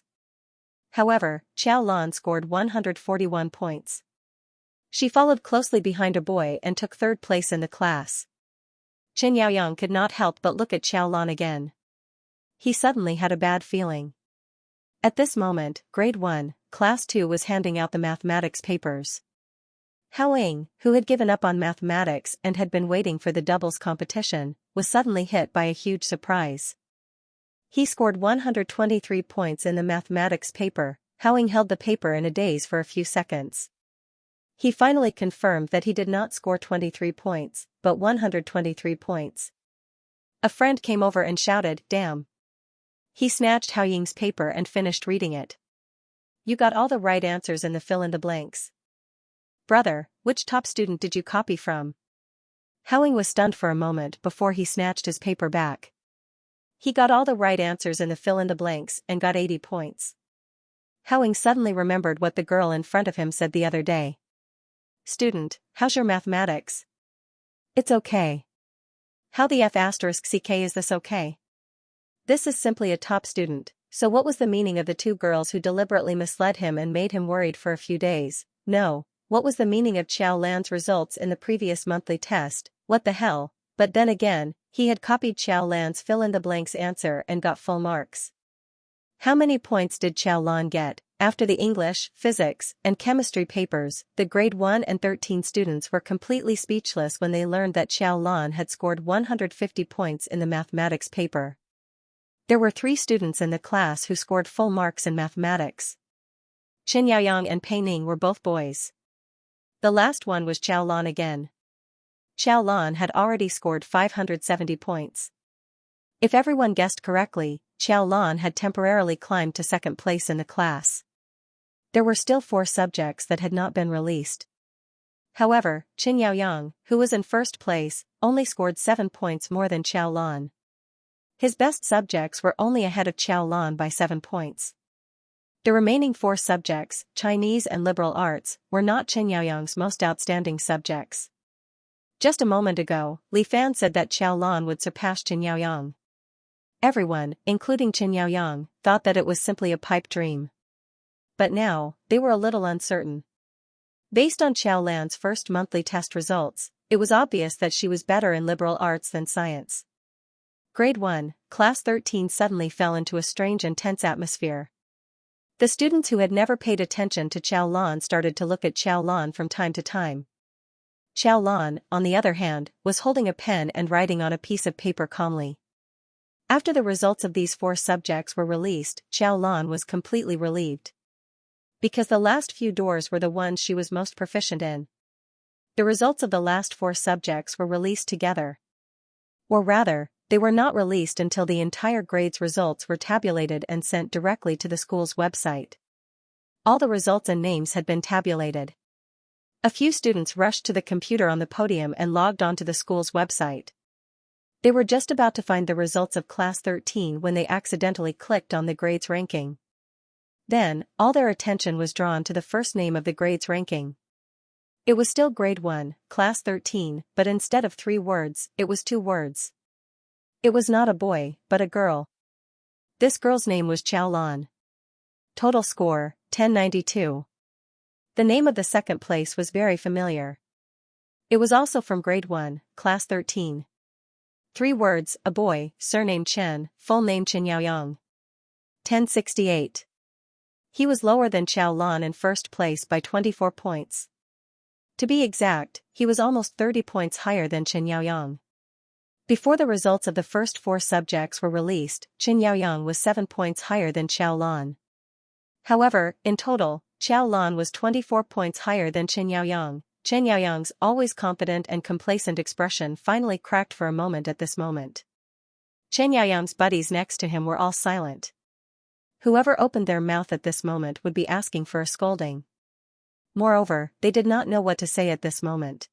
However, Xiaolan scored 141 points. She followed closely behind a boy and took third place in the class. Xianxia could not help but look at Xiaolan again. He suddenly had a bad feeling. At this moment, Grade 1, Class 2 was handing out the mathematics papers. Hao Ying, who had given up on mathematics and had been waiting for the doubles competition, was suddenly hit by a huge surprise. He scored 123 points in the mathematics paper. Hao Ying held the paper in a daze for a few seconds. He finally confirmed that he did not score 23 points, but 123 points. A friend came over and shouted, Damn. He snatched Hao Ying's paper and finished reading it. You got all the right answers in the fill-in-the-blanks. Brother, which top student did you copy from? Howing was stunned for a moment before he snatched his paper back. He got all the right answers in the fill-in-the-blanks and got 80 points. Howing suddenly remembered what the girl in front of him said the other day. Student, how's your mathematics? It's okay. How the F***ck is this okay? This is simply a top student, so what was the meaning of the two girls who deliberately misled him and made him worried for a few days? No, what was the meaning of Xiao Lan's results in the previous monthly test? What the hell? But then again, he had copied Xiao Lan's fill-in-the-blanks answer and got full marks. How many points did Xiao Lan get? After the English, physics, and chemistry papers, the grade 1 and 13 students were completely speechless when they learned that Xiao Lan had scored 150 points in the mathematics paper. There were 3 students in the class who scored full marks in mathematics. Qin Yaoyang and Pei Ning were both boys. The last one was Xiao Lan again. Xiao Lan had already scored 570 points. If everyone guessed correctly, Xiao Lan had temporarily climbed to second place in the class. There were still 4 subjects that had not been released. However, Qin Yaoyang, who was in first place, only scored 7 points more than Xiao Lan. His best subjects were only ahead of Xiao Lan by 7 points. The remaining 4 subjects, Chinese and liberal arts, were not Qin Yaoyang's most outstanding subjects. Just a moment ago, Li Fan said that Xiao Lan would surpass Qin Yaoyang. Everyone, including Qin Yaoyang, thought that it was simply a pipe dream. But now, they were a little uncertain. Based on Xiao Lan's first monthly test results, it was obvious that she was better in liberal arts than science. Grade 1, Class 13 suddenly fell into a strange and tense atmosphere. The students who had never paid attention to Xiao Lan started to look at Xiao Lan from time to time. Xiao Lan, on the other hand, was holding a pen and writing on a piece of paper calmly. After the results of these 4 subjects were released, Xiao Lan was completely relieved. Because the last few doors were the ones she was most proficient in. The results of the last 4 subjects were released together. Or rather, they were not released until the entire grade's results were tabulated and sent directly to the school's website. All the results and names had been tabulated. A few students rushed to the computer on the podium and logged onto the school's website. They were just about to find the results of Class 13 when they accidentally clicked on the grade's ranking. Then, all their attention was drawn to the first name of the grade's ranking. It was still Grade 1, Class 13, but instead of 3 words, it was 2 words. It was not a boy, but a girl. This girl's name was Xiao Lan. Total score, 1092. The name of the second place was very familiar. It was also from Grade 1, Class 13. 3 words, a boy, surname Chen, full name Qin Yaoyang. 1068. He was lower than Xiao Lan in first place by 24 points. To be exact, he was almost 30 points higher than Qin Yaoyang. Before the results of the first 4 subjects were released, Qin Yaoyang was 7 points higher than Xiao Lan. However, in total, Xiao Lan was 24 points higher than Qin Yaoyang. Qin Yaoyang's always confident and complacent expression finally cracked for a moment at this moment. Qin Yaoyang's buddies next to him were all silent. Whoever opened their mouth at this moment would be asking for a scolding. Moreover, they did not know what to say at this moment.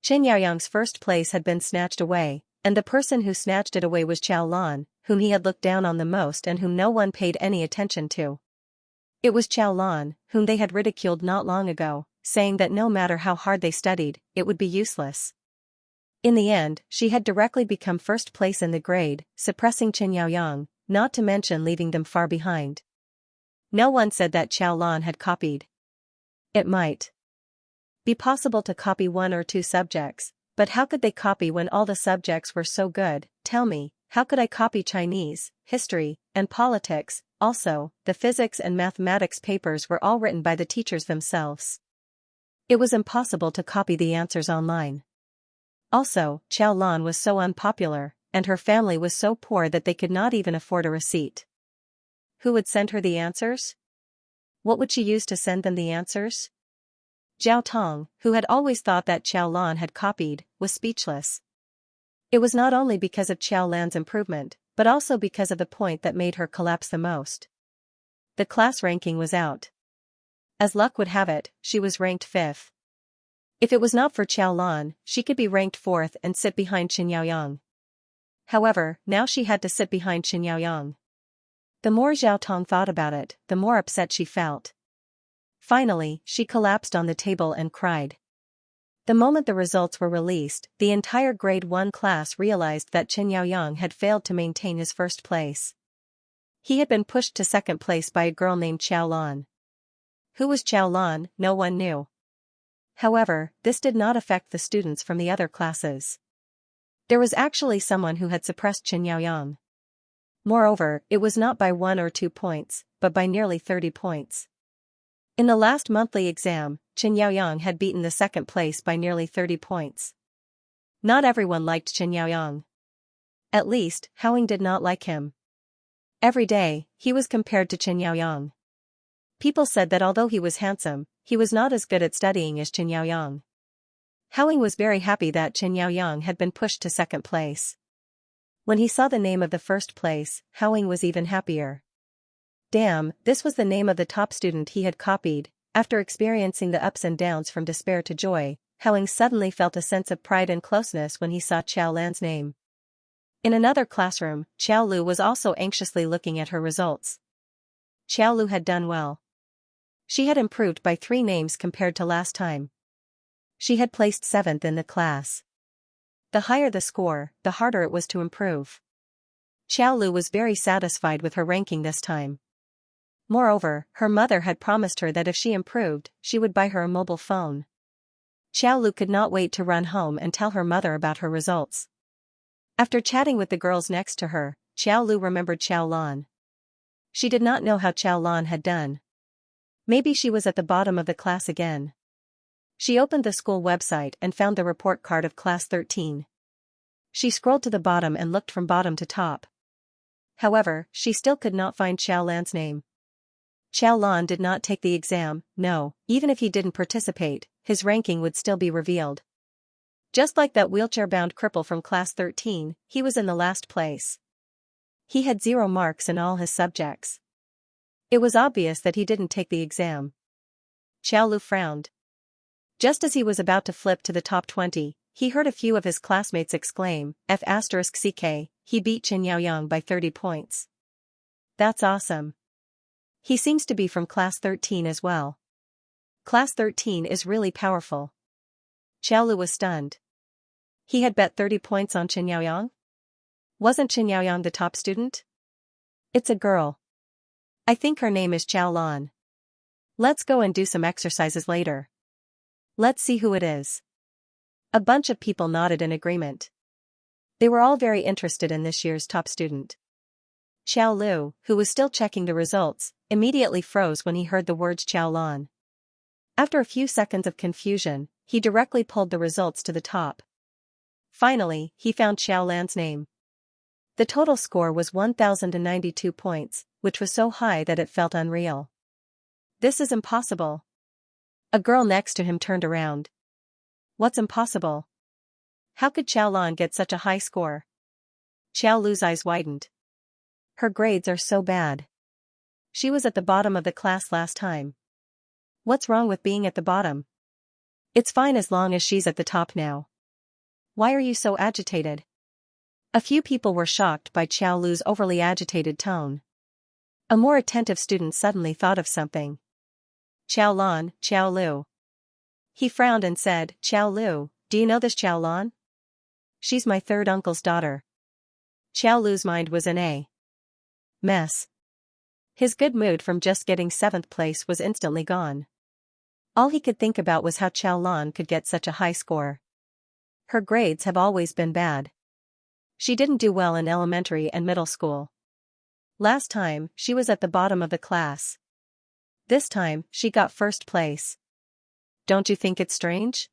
Qin Yaoyang's first place had been snatched away, and the person who snatched it away was Xiao Lan, whom he had looked down on the most and whom no one paid any attention to. It was Xiao Lan, whom they had ridiculed not long ago, saying that no matter how hard they studied, it would be useless. In the end, she had directly become first place in the grade, suppressing Qin Yaoyang, not to mention leaving them far behind. No one said that Xiao Lan had copied. It might be possible to copy 1 or 2 subjects, but how could they copy when all the subjects were so good? Tell me, how could I copy Chinese, history, and politics? Also, the physics and mathematics papers were all written by the teachers themselves. It was impossible to copy the answers online. Also, Xiao Lan was so unpopular, and her family was so poor that they could not even afford a receipt. Who would send her the answers? What would she use to send them the answers? Zhao Tong, who had always thought that Xiao Lan had copied, was speechless. It was not only because of Xiao Lan's improvement, but also because of the point that made her collapse the most. The class ranking was out. As luck would have it, she was ranked 5th. If it was not for Xiaolan, she could be ranked 4th and sit behind Xiaoyang. However, now she had to sit behind Xiaoyang. The more Zhao Tong thought about it, the more upset she felt. Finally, she collapsed on the table and cried. The moment the results were released, the entire grade 1 class realized that Chen Yaoyang had failed to maintain his first place. He had been pushed to second place by a girl named Xiaolan. Who was Xiaolan, no one knew. However, this did not affect the students from the other classes. There was actually someone who had suppressed Chen Yaoyang. Moreover, it was not by 1 or 2 points, but by nearly 30 points. In the last monthly exam, Chen Yaoyang had beaten the second place by nearly 30 points. Not everyone liked Chen Yaoyang. At least, Haoying did not like him. Every day, he was compared to Chen Yaoyang. People said that although he was handsome, he was not as good at studying as Chen Yaoyang. Haoying was very happy that Chen Yaoyang had been pushed to second place. When he saw the name of the first place, Haoying was even happier. Damn, this was the name of the top student he had copied. After experiencing the ups and downs from despair to joy, Haoying suddenly felt a sense of pride and closeness when he saw Qiao Lan's name. In another classroom, Qiao Lu was also anxiously looking at her results. Qiao Lu had done well. She had improved by 3 names compared to last time. She had placed 7th in the class. The higher the score, the harder it was to improve. Qiao Lu was very satisfied with her ranking this time. Moreover, her mother had promised her that if she improved, she would buy her a mobile phone. Qiao Lu could not wait to run home and tell her mother about her results. After chatting with the girls next to her, Qiao Lu remembered Qiao Lan. She did not know how Qiao Lan had done. Maybe she was at the bottom of the class again. She opened the school website and found the report card of class 13. She scrolled to the bottom and looked from bottom to top. However, she still could not find Qiao Lan's name. Qiao Lan did not take the exam. No, even if he didn't participate, his ranking would still be revealed. Just like that wheelchair-bound cripple from class 13, he was in the last place. He had 0 marks in all his subjects. It was obvious that he didn't take the exam. Qiao Lu frowned. Just as he was about to flip to the top 20, he heard a few of his classmates exclaim, F***ck, he beat Chen Yaoyang by 30 points. That's awesome. He seems to be from class 13 as well. Class 13 is really powerful. Qiao Lu was stunned. He had bet 30 points on Chen Yaoyang? Wasn't Chen Yaoyang the top student? It's a girl. I think her name is Qiao Lan. Let's go and do some exercises later. Let's see who it is. A bunch of people nodded in agreement. They were all very interested in this year's top student. Qiao Lu, who was still checking the results, immediately froze when he heard the words Qiao Lan. After a few seconds of confusion, he directly pulled the results to the top. Finally, he found Qiao Lan's name. The total score was 1,092 points, which was so high that it felt unreal. This is impossible. A girl next to him turned around. What's impossible? How could Qiao Lan get such a high score? Qiao Lu's eyes widened. Her grades are so bad. She was at the bottom of the class last time. What's wrong with being at the bottom? It's fine as long as she's at the top now. Why are you so agitated? A few people were shocked by Qiao Lu's overly agitated tone. A more attentive student suddenly thought of something. Qiao Lan, Qiao Lu. He frowned and said, Qiao Lu, do you know this Qiao Lan? She's my third uncle's daughter. Qiao Lu's mind was in a mess. His good mood from just getting 7th place was instantly gone. All he could think about was how Qiao Lan could get such a high score. Her grades have always been bad. She didn't do well in elementary and middle school. Last time, she was at the bottom of the class. This time, she got first place. Don't you think it's strange?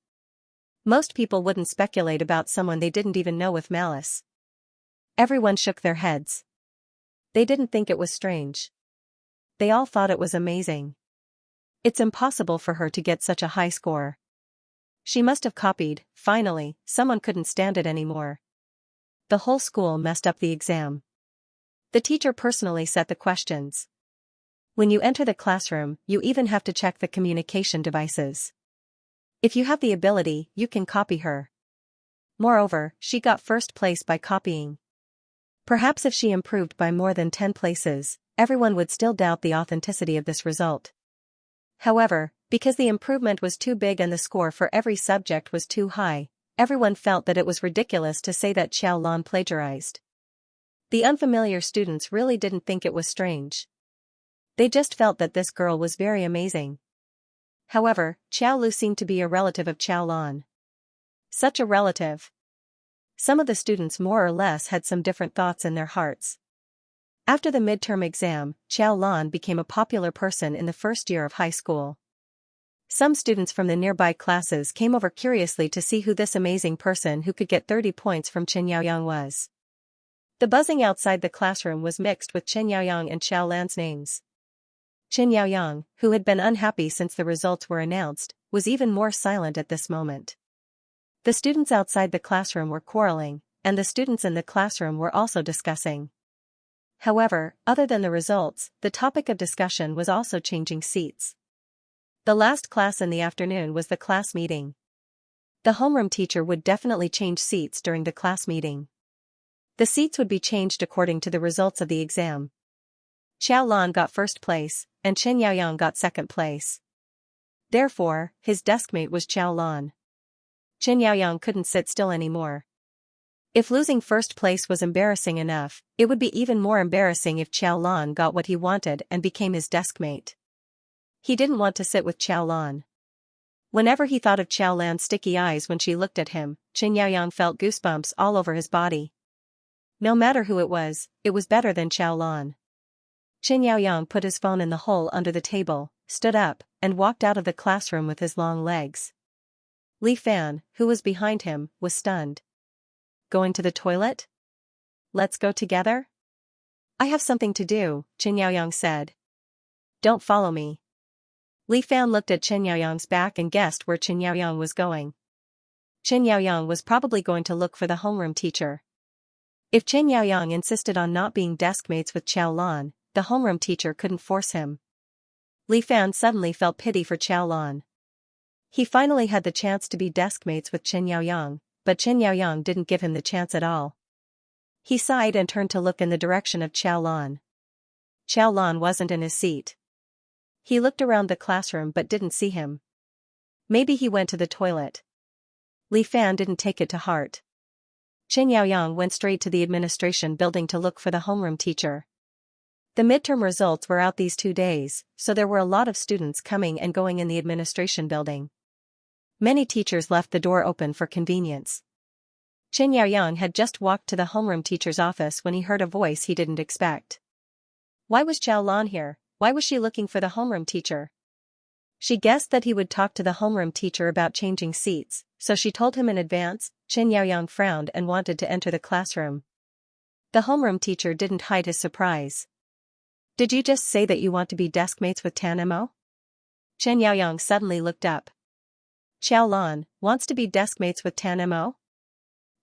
Most people wouldn't speculate about someone they didn't even know with malice. Everyone shook their heads. They didn't think it was strange. They all thought it was amazing. It's impossible for her to get such a high score. She must have copied. Finally, someone couldn't stand it anymore. The whole school messed up the exam. The teacher personally set the questions. When you enter the classroom, you even have to check the communication devices. If you have the ability, you can copy her. Moreover, she got first place by copying. Perhaps if she improved by more than 10 places, everyone would still doubt the authenticity of this result. However, because the improvement was too big and the score for every subject was too high, everyone felt that it was ridiculous to say that Xiao Lan plagiarized. The unfamiliar students really didn't think it was strange. They just felt that this girl was very amazing. However, Xiao Lu seemed to be a relative of Xiao Lan. Such a relative. Some of the students more or less had some different thoughts in their hearts. After the midterm exam, Xiao Lan became a popular person in the first year of high school. Some students from the nearby classes came over curiously to see who this amazing person who could get 30 points from Chen Yaoyang was. The buzzing outside the classroom was mixed with Chen Yaoyang and Xiao Lan's names. Chen Yaoyang, who had been unhappy since the results were announced, was even more silent at this moment. The students outside the classroom were quarreling, and the students in the classroom were also discussing. However, other than the results, the topic of discussion was also changing seats. The last class in the afternoon was the class meeting. The homeroom teacher would definitely change seats during the class meeting. The seats would be changed according to the results of the exam. Xiao Lan got first place, and Chen Yaoyang got second place. Therefore, his deskmate was Xiao Lan. Chen Yaoyang couldn't sit still anymore. If losing first place was embarrassing enough, it would be even more embarrassing if Xiao Lan got what he wanted and became his deskmate. He didn't want to sit with Xiao Lan. Whenever he thought of Xiao Lan's sticky eyes when she looked at him, Chen Yaoyang felt goosebumps all over his body. No matter who it was better than Xiao Lan. Chen Yaoyang put his phone in the hole under the table, stood up, and walked out of the classroom with his long legs. Li Fan, who was behind him, was stunned. Going to the toilet? Let's go together? I have something to do, Chen Yaoyang said. Don't follow me. Li Fan looked at Chen Yaoyang's back and guessed where Chen Yaoyang was going. Chen Yaoyang was probably going to look for the homeroom teacher. If Chen Yaoyang insisted on not being deskmates with Xiao Lan, the homeroom teacher couldn't force him. Li Fan suddenly felt pity for Xiao Lan. He finally had the chance to be deskmates with Chen Yaoyang, but Chen Yaoyang didn't give him the chance at all. He sighed and turned to look in the direction of Xiao Lan. Xiao Lan wasn't in his seat. He looked around the classroom but didn't see him. Maybe he went to the toilet. Li Fan didn't take it to heart. Chen Yaoyang went straight to the administration building to look for the homeroom teacher. The midterm results were out these 2 days, so there were a lot of students coming and going in the administration building. Many teachers left the door open for convenience. Chen Yaoyang had just walked to the homeroom teacher's office when he heard a voice he didn't expect. Why was Xiao Lan here? Why was she looking for the homeroom teacher? She guessed that he would talk to the homeroom teacher about changing seats, so she told him in advance. Chen Yaoyang frowned and wanted to enter the classroom. The homeroom teacher didn't hide his surprise. Did you just say that you want to be deskmates with Tan Mo? Chen Yaoyang suddenly looked up. Xiao Lan wants to be deskmates with Tan Mo?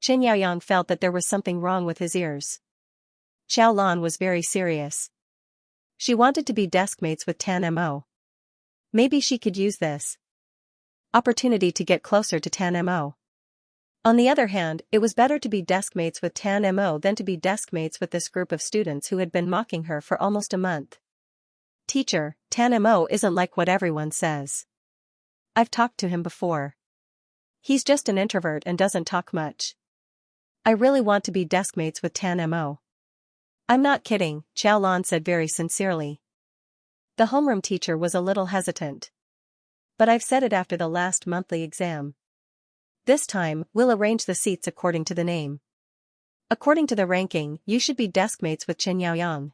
Chen Yaoyang felt that there was something wrong with his ears. Xiao Lan was very serious. She wanted to be deskmates with Tan Mo. Maybe she could use this opportunity to get closer to Tan Mo. On the other hand, it was better to be deskmates with Tan Mo than to be deskmates with this group of students who had been mocking her for almost a month. Teacher, Tan Mo isn't like what everyone says. I've talked to him before. He's just an introvert and doesn't talk much. I really want to be deskmates with Tan Mo. I'm not kidding, Xiao Lan said very sincerely. The homeroom teacher was a little hesitant. But I've said it after the last monthly exam. This time, we'll arrange the seats according to the name. According to the ranking, you should be deskmates with Chen Yaoyang.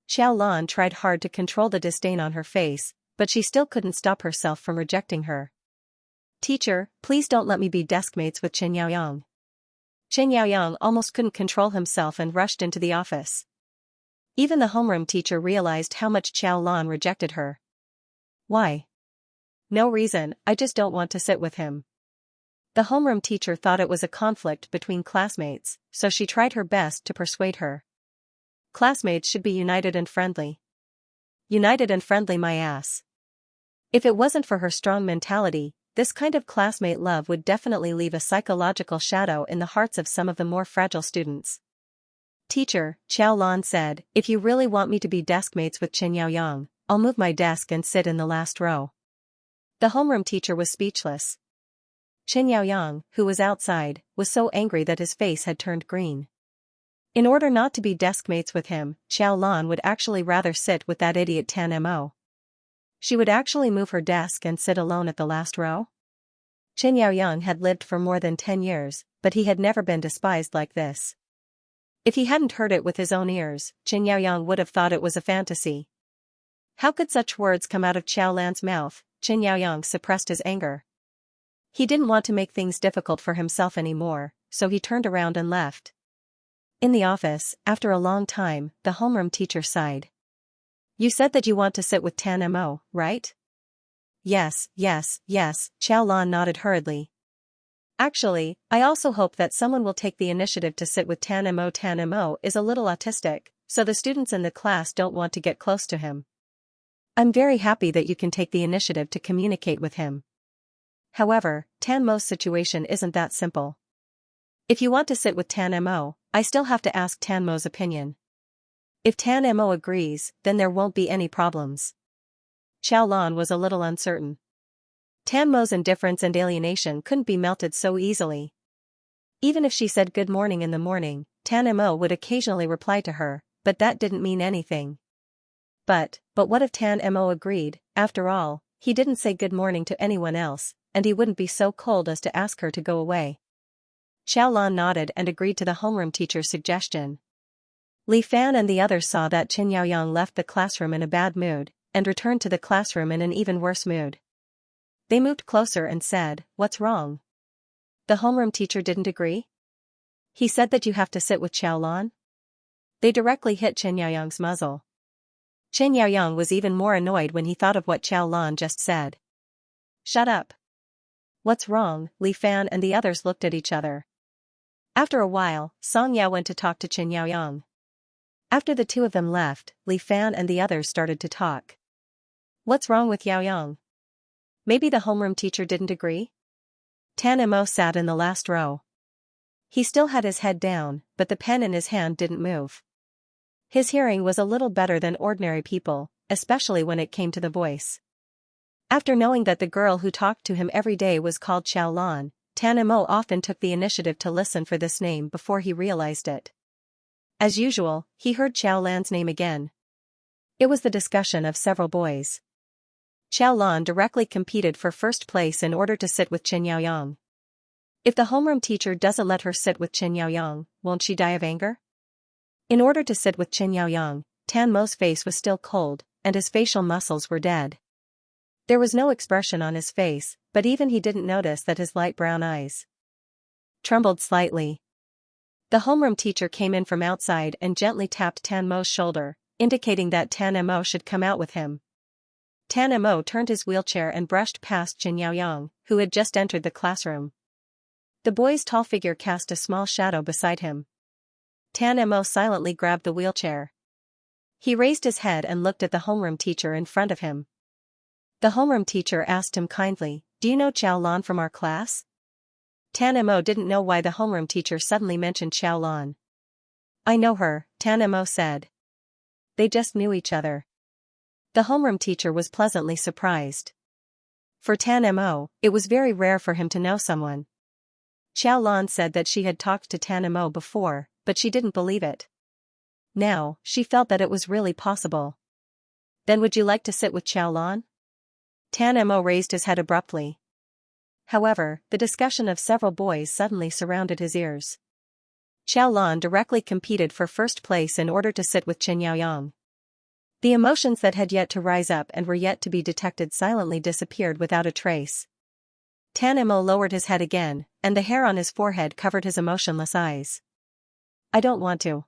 Xiao Lan tried hard to control the disdain on her face, but she still couldn't stop herself from rejecting her. Teacher, please don't let me be deskmates with Chen Yaoyang. Chen Yaoyang almost couldn't control himself and rushed into the office. Even the homeroom teacher realized how much Xiao Lan rejected her. Why? No reason, I just don't want to sit with him. The homeroom teacher thought it was a conflict between classmates, so she tried her best to persuade her. Classmates should be united and friendly. United and friendly, my ass. If it wasn't for her strong mentality, this kind of classmate love would definitely leave a psychological shadow in the hearts of some of the more fragile students. Teacher, Xiaolan said, if you really want me to be deskmates with Chen Yaoyang, I'll move my desk and sit in the last row. The homeroom teacher was speechless. Chen Yaoyang, who was outside, was so angry that his face had turned green. In order not to be deskmates with him, Xiaolan would actually rather sit with that idiot Tan Mo. She would actually move her desk and sit alone at the last row? Chen Yaoyang had lived for more than 10 years, but he had never been despised like this. If he hadn't heard it with his own ears, Chen Yaoyang would have thought it was a fantasy. How could such words come out of Xiaolan's mouth? Chen Yaoyang suppressed his anger. He didn't want to make things difficult for himself anymore, so he turned around and left. In the office, after a long time, the homeroom teacher sighed. You said that you want to sit with Tan Mo, right? Yes, Xiaolan nodded hurriedly. Actually, I also hope that someone will take the initiative to sit with Tan Mo. Tan Mo is a little autistic, so the students in the class don't want to get close to him. I'm very happy that you can take the initiative to communicate with him. However, Tan Mo's situation isn't that simple. If you want to sit with Tan Mo, I still have to ask Tan Mo's opinion. If Tan Mo agrees, then there won't be any problems. Xiaolan was a little uncertain. Tan Mo's indifference and alienation couldn't be melted so easily. Even if she said good morning in the morning, Tan Mo would occasionally reply to her, but that didn't mean anything. But what if Tan Mo agreed? After all, he didn't say good morning to anyone else, and he wouldn't be so cold as to ask her to go away. Xiaolan nodded and agreed to the homeroom teacher's suggestion. Li Fan and the others saw that Chen Yaoyang left the classroom in a bad mood, and returned to the classroom in an even worse mood. They moved closer and said, "What's wrong?" The homeroom teacher didn't agree. He said that you have to sit with Xiaolan. They directly hit Chen Yaoyang's muzzle. Chen Yaoyang was even more annoyed when he thought of what Xiaolan just said. Shut up. What's wrong? Li Fan and the others looked at each other. After a while, Xianxia went to talk to Chen Yaoyang. After the two of them left, Li Fan and the others started to talk. What's wrong with Yaoyang? Maybe the homeroom teacher didn't agree? Tan Mo sat in the last row. He still had his head down, but the pen in his hand didn't move. His hearing was a little better than ordinary people, especially when it came to the voice. After knowing that the girl who talked to him every day was called Xiaolan, Tan Mo often took the initiative to listen for this name before he realized it. As usual, he heard Xiaolan's name again. It was the discussion of several boys. Xiaolan directly competed for first place in order to sit with Chen Yaoyang. If the homeroom teacher doesn't let her sit with Chen Yaoyang, won't she die of anger? In order to sit with Chen Yaoyang, Tan Mo's face was still cold, and his facial muscles were dead. There was no expression on his face, but even he didn't notice that his light brown eyes trembled slightly. The homeroom teacher came in from outside and gently tapped Tan Mo's shoulder, indicating that Tan Mo should come out with him. Tan Mo turned his wheelchair and brushed past Chen Yaoyang, who had just entered the classroom. The boy's tall figure cast a small shadow beside him. Tan Mo silently grabbed the wheelchair. He raised his head and looked at the homeroom teacher in front of him. The homeroom teacher asked him kindly, "Do you know Xiaolan from our class?" Tan Mo didn't know why the homeroom teacher suddenly mentioned Xiaolan. "I know her," Tan Mo said. They just knew each other. The homeroom teacher was pleasantly surprised. For Tan Mo, it was very rare for him to know someone. Xiaolan said that she had talked to Tan Mo before, but she didn't believe it. Now, she felt that it was really possible. "Then would you like to sit with Xiaolan?" Tan Mo raised his head abruptly. However, the discussion of several boys suddenly surrounded his ears. Xiaolan directly competed for first place in order to sit with Chen Yaoyang. The emotions that had yet to rise up and were yet to be detected silently disappeared without a trace. Tan Mo lowered his head again, and the hair on his forehead covered his emotionless eyes. "I don't want to."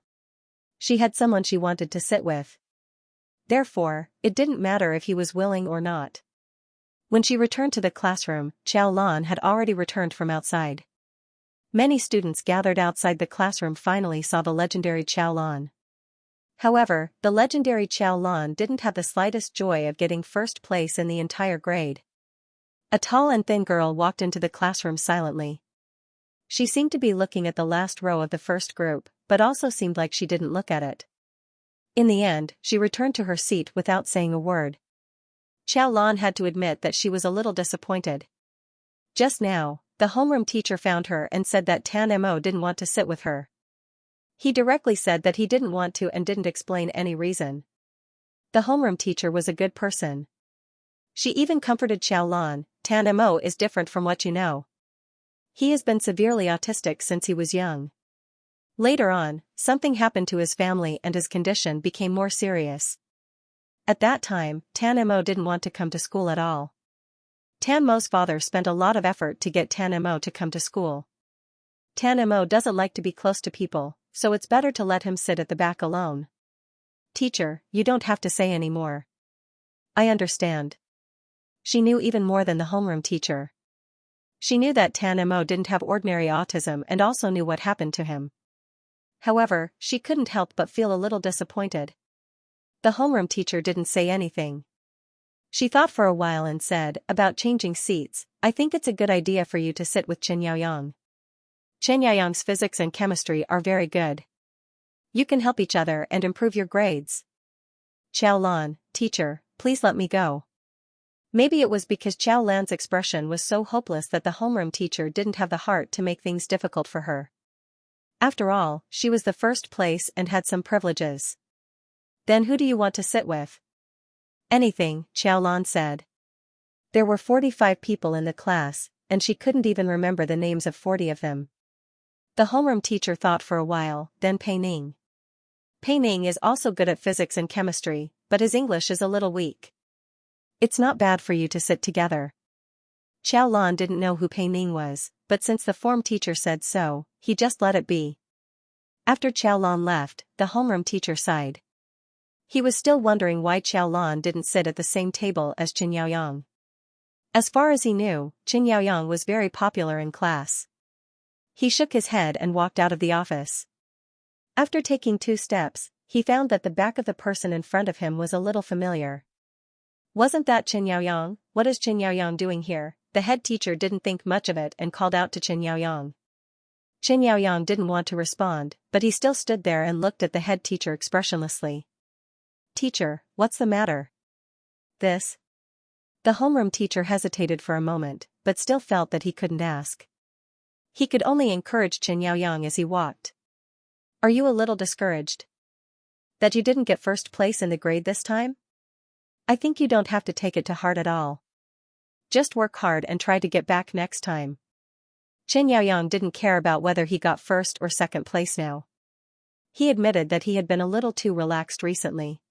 She had someone she wanted to sit with. Therefore, it didn't matter if he was willing or not. When she returned to the classroom, Xiaolan had already returned from outside. Many students gathered outside the classroom finally saw the legendary Xiaolan. However, the legendary Xiaolan didn't have the slightest joy of getting first place in the entire grade. A tall and thin girl walked into the classroom silently. She seemed to be looking at the last row of the first group, but also seemed like she didn't look at it. In the end, she returned to her seat without saying a word. Xiaolan had to admit that she was a little disappointed. Just now, the homeroom teacher found her and said that Tan Mo didn't want to sit with her. He directly said that he didn't want to and didn't explain any reason. The homeroom teacher was a good person. She even comforted Xiaolan. Tan Mo is different from what you know. He has been severely autistic since he was young. Later on, something happened to his family and his condition became more serious. At that time, Tan Mo didn't want to come to school at all. Tan Mo's father spent a lot of effort to get Tan Mo to come to school. Tan Mo doesn't like to be close to people, so it's better to let him sit at the back alone. Teacher, you don't have to say any more. I understand. She knew even more than the homeroom teacher. She knew that Tan Mo didn't have ordinary autism and also knew what happened to him. However, she couldn't help but feel a little disappointed. The homeroom teacher didn't say anything. She thought for a while and said, about changing seats, I think it's a good idea for you to sit with Chen Yaoyang. Chen Yaoyang's physics and chemistry are very good. You can help each other and improve your grades. Xiaolan, teacher, please let me go. Maybe it was because Xiaolan's expression was so hopeless that the homeroom teacher didn't have the heart to make things difficult for her. After all, she was the first place and had some privileges. Then who do you want to sit with? Anything, Xiaolan said. There were 45 people in the class, and she couldn't even remember the names of 40 of them. The homeroom teacher thought for a while, then Pei Ning. Pei Ning is also good at physics and chemistry, but his English is a little weak. It's not bad for you to sit together. Xiaolan didn't know who Pei Ning was, but since the form teacher said so, he just let it be. After Xiaolan left, the homeroom teacher sighed. He was still wondering why Xiaolan didn't sit at the same table as Chen Yaoyang. As far as he knew, Chen Yaoyang was very popular in class. He shook his head and walked out of the office. After taking 2 steps, he found that the back of the person in front of him was a little familiar. Wasn't that Chen Yaoyang? What is Chen Yaoyang doing here? The head teacher didn't think much of it and called out to Chen Yaoyang. Chen Yaoyang didn't want to respond, but he still stood there and looked at the head teacher expressionlessly. Teacher, what's the matter? This? The homeroom teacher hesitated for a moment, but still felt that he couldn't ask. He could only encourage Chen Yaoyang as he walked. Are you a little discouraged? That you didn't get first place in the grade this time? I think you don't have to take it to heart at all. Just work hard and try to get back next time. Chen Yaoyang didn't care about whether he got first or second place now. He admitted that he had been a little too relaxed recently.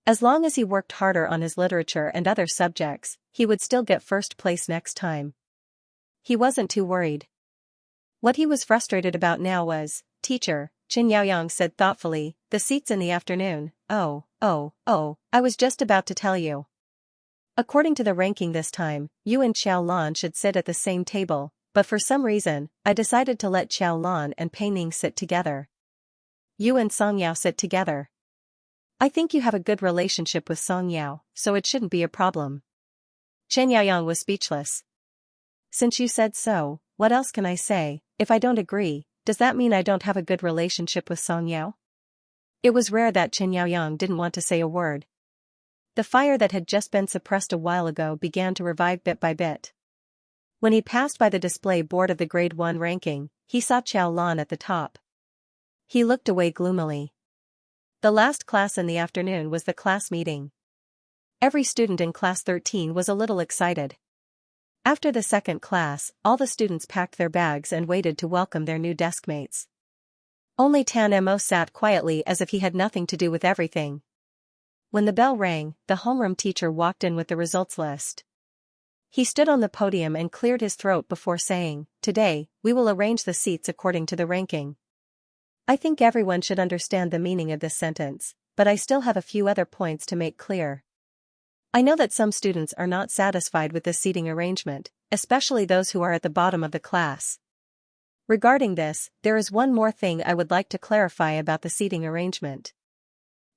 As long as he worked harder on his literature and other subjects, he would still get first place next time. He wasn't too worried. What he was frustrated about now was, Teacher, Chen Yaoyang said thoughtfully, the seats in the afternoon. Oh, I was just about to tell you. According to the ranking this time, you and Xiaolan should sit at the same table, but for some reason, I decided to let Xiaolan and Pei Ning sit together. You and Song Yao sit together. I think you have a good relationship with Song Yao, so it shouldn't be a problem. Chen Yaoyang was speechless. Since you said so, what else can I say? If I don't agree, does that mean I don't have a good relationship with Song Yao? It was rare that Chen Yaoyang didn't want to say a word. The fire that had just been suppressed a while ago began to revive bit by bit. When he passed by the display board of the grade 1 ranking, he saw Xiaolan at the top. He looked away gloomily. The last class in the afternoon was the class meeting. Every student in class 13 was a little excited. After the second class, all the students packed their bags and waited to welcome their new deskmates. Only Tan Mo sat quietly as if he had nothing to do with everything. When the bell rang, the homeroom teacher walked in with the results list. He stood on the podium and cleared his throat before saying, Today, we will arrange the seats according to the ranking. I think everyone should understand the meaning of this sentence, but I still have a few other points to make clear. I know that some students are not satisfied with this seating arrangement, especially those who are at the bottom of the class. Regarding this, there is one more thing I would like to clarify about the seating arrangement.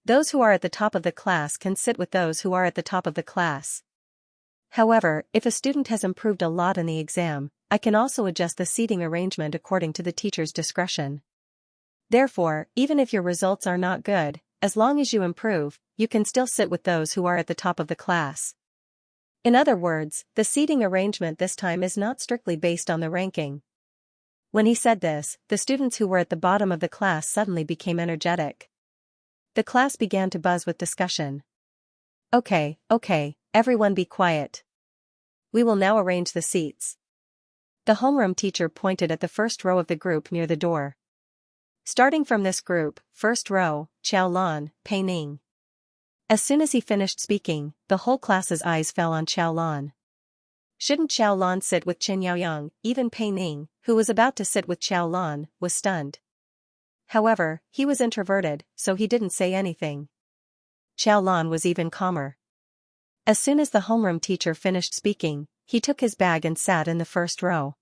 Those who are at the top of the class can sit with those who are at the top of the class. However, if a student has improved a lot in the exam, I can also adjust the seating arrangement according to the teacher's discretion. Therefore, even if your results are not good, as long as you improve, you can still sit with those who are at the top of the class. In other words, the seating arrangement this time is not strictly based on the ranking. When he said this, the students who were at the bottom of the class suddenly became energetic. The class began to buzz with discussion. Okay, everyone be quiet. We will now arrange the seats. The homeroom teacher pointed at the first row of the group near the door. Starting from this group, first row, Xiaolan, Pei Ning. As soon as he finished speaking, the whole class's eyes fell on Xiaolan. Shouldn't Xiaolan sit with Qin Yaoyang? Even Pei Ning, who was about to sit with Xiaolan, was stunned. However, he was introverted, so he didn't say anything. Xiaolan was even calmer. As soon as the homeroom teacher finished speaking, he took his bag and sat in the first row.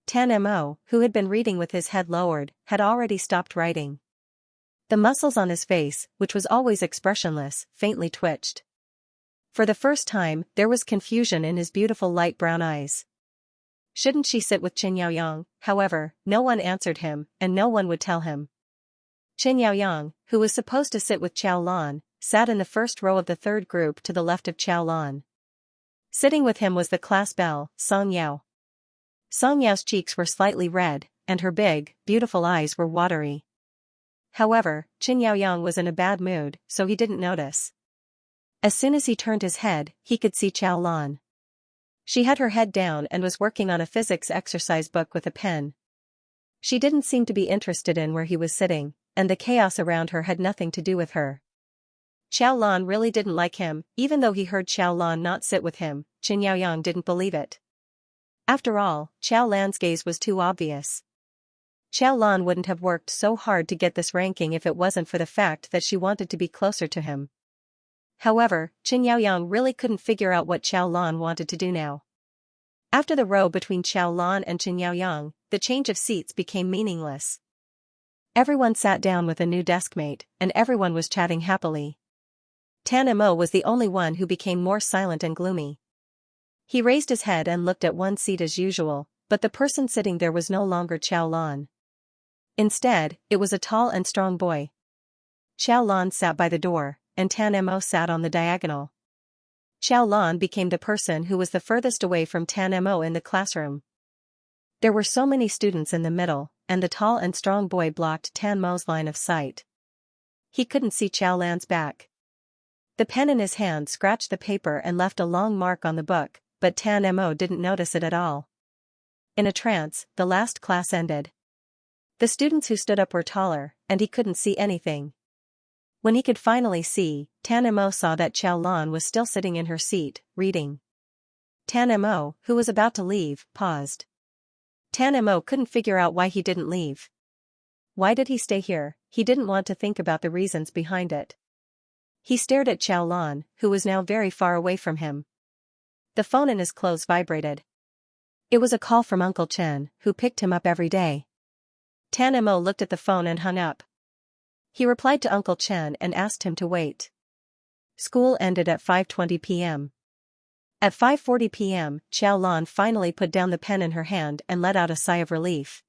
Tan Mo, who had been reading with his head lowered, had already stopped writing. The muscles on his face, which was always expressionless, faintly twitched. For the first time, there was confusion in his beautiful light brown eyes. Shouldn't she sit with Qin Yaoyang? However, no one answered him, and no one would tell him. Qin Yaoyang, who was supposed to sit with Xiaolan, sat in the first row of the third group to the left of Xiaolan. Sitting with him was the class belle, Song Yao. Song Yao's cheeks were slightly red, and her big, beautiful eyes were watery. However, Qin Yaoyang was in a bad mood, so he didn't notice. As soon as he turned his head, he could see Xiaolan. She had her head down and was working on a physics exercise book with a pen. She didn't seem to be interested in where he was sitting, and the chaos around her had nothing to do with her. Xiaolan really didn't like him, even though he heard Xiaolan not sit with him. Qin Yaoyang didn't believe it. After all, Xiaolan's gaze was too obvious. Xiaolan wouldn't have worked so hard to get this ranking if it wasn't for the fact that she wanted to be closer to him. However, Qin Yaoyang really couldn't figure out what Xiaolan wanted to do now. After the row between Xiaolan and Qin Yaoyang, the change of seats became meaningless. Everyone sat down with a new deskmate, and everyone was chatting happily. Tan Mo was the only one who became more silent and gloomy. He raised his head and looked at one seat as usual, but the person sitting there was no longer Xiaolan. Instead, it was a tall and strong boy. Xiaolan sat by the door, and Tan Mo sat on the diagonal. Xiaolan became the person who was the furthest away from Tan Mo in the classroom. There were so many students in the middle, and the tall and strong boy blocked Tan Mo's line of sight. He couldn't see Xiaolan's back. The pen in his hand scratched the paper and left a long mark on the book, but Tan Mo didn't notice it at all. In a trance, the last class ended. The students who stood up were taller, and he couldn't see anything. When he could finally see, Tan Mo saw that Xiaolan was still sitting in her seat, reading. Tan Mo, who was about to leave, paused. Tan Mo couldn't figure out why he didn't leave. Why did he stay here? He didn't want to think about the reasons behind it. He stared at Xiaolan, who was now very far away from him. The phone in his clothes vibrated. It was a call from Uncle Chen, who picked him up every day. Tan Mo looked at the phone and hung up. He replied to Uncle Chen and asked him to wait. School ended at 5:20 p.m. At 5:40 p.m., Xiaolan finally put down the pen in her hand and let out a sigh of relief.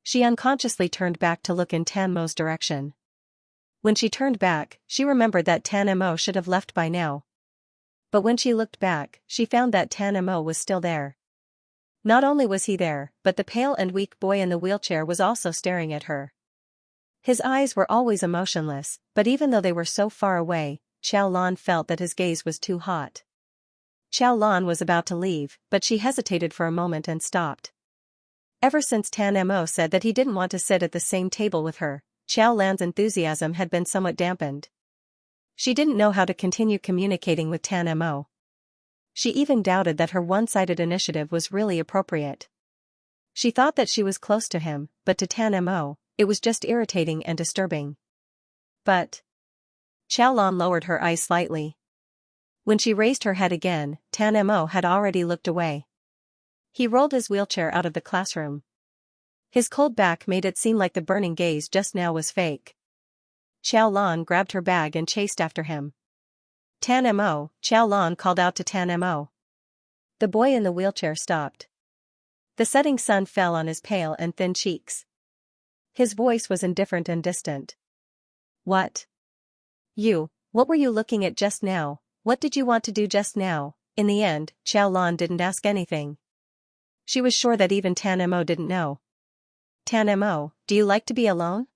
She unconsciously turned back to look in Tan Mo's direction. When she turned back, she remembered that Tan Mo should have left by now. But when she looked back, she found that Tan Mo was still there. Not only was he there, but the pale and weak boy in the wheelchair was also staring at her. His eyes were always emotionless, but even though they were so far away, Xiaolan felt that his gaze was too hot. Xiaolan was about to leave, but she hesitated for a moment and stopped. Ever since Tan Mo said that he didn't want to sit at the same table with her, Xiaolan's enthusiasm had been somewhat dampened. She didn't know how to continue communicating with Tan Mo. She even doubted that her one-sided initiative was really appropriate. She thought that she was close to him, but to Tan Mo, it was just irritating and disturbing. But Xiaolan lowered her eyes slightly. When she raised her head again, Tan Mo had already looked away. He rolled his wheelchair out of the classroom. His cold back made it seem like the burning gaze just now was fake. Xiaolan grabbed her bag and chased after him. Tan Mo, Xiaolan called out to Tan Mo. The boy in the wheelchair stopped. The setting sun fell on his pale and thin cheeks. His voice was indifferent and distant. What? What were you looking at just now? What did you want to do just now? In the end, Xiaolan didn't ask anything. She was sure that even Tan Mo didn't know. Tan Mo, do you like to be alone?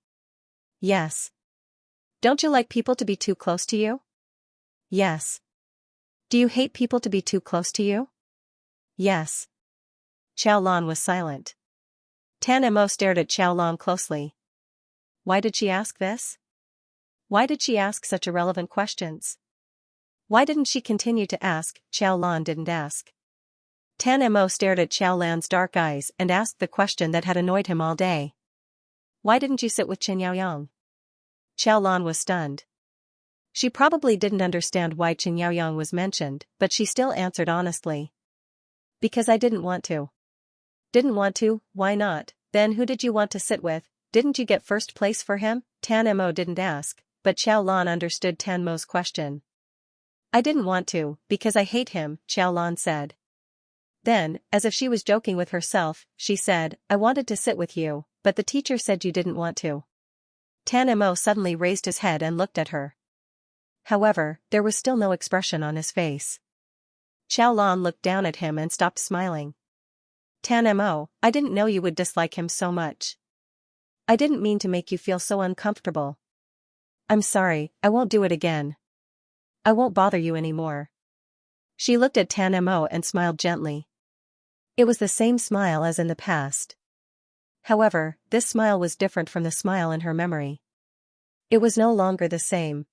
Yes. Don't you like people to be too close to you? Yes. Do you hate people to be too close to you? Yes. Xiaolan was silent. Tan Mo stared at Xiaolan closely. Why did she ask this? Why did she ask such irrelevant questions? Why didn't she continue to ask? Xiaolan didn't ask. Tan Mo stared at Xiaolan's dark eyes and asked the question that had annoyed him all day. Why didn't you sit with Chen Yaoyang? Xiaolan was stunned. She probably didn't understand why Chen Yaoyang was mentioned, but she still answered honestly. Because I didn't want to. Didn't want to? Why not? Then who did you want to sit with? Didn't you get first place for him? Tan Mo didn't ask, but Xiaolan understood Tan Mo's question. I didn't want to, because I hate him, Xiaolan said. Then, as if she was joking with herself, she said, I wanted to sit with you, but the teacher said you didn't want to. Tan Mo suddenly raised his head and looked at her. However, there was still no expression on his face. Xiaolan looked down at him and stopped smiling. Tan Mo, I didn't know you would dislike him so much. I didn't mean to make you feel so uncomfortable. I'm sorry, I won't do it again. I won't bother you anymore. She looked at Tan Mo and smiled gently. It was the same smile as in the past. However, this smile was different from the smile in her memory. It was no longer the same.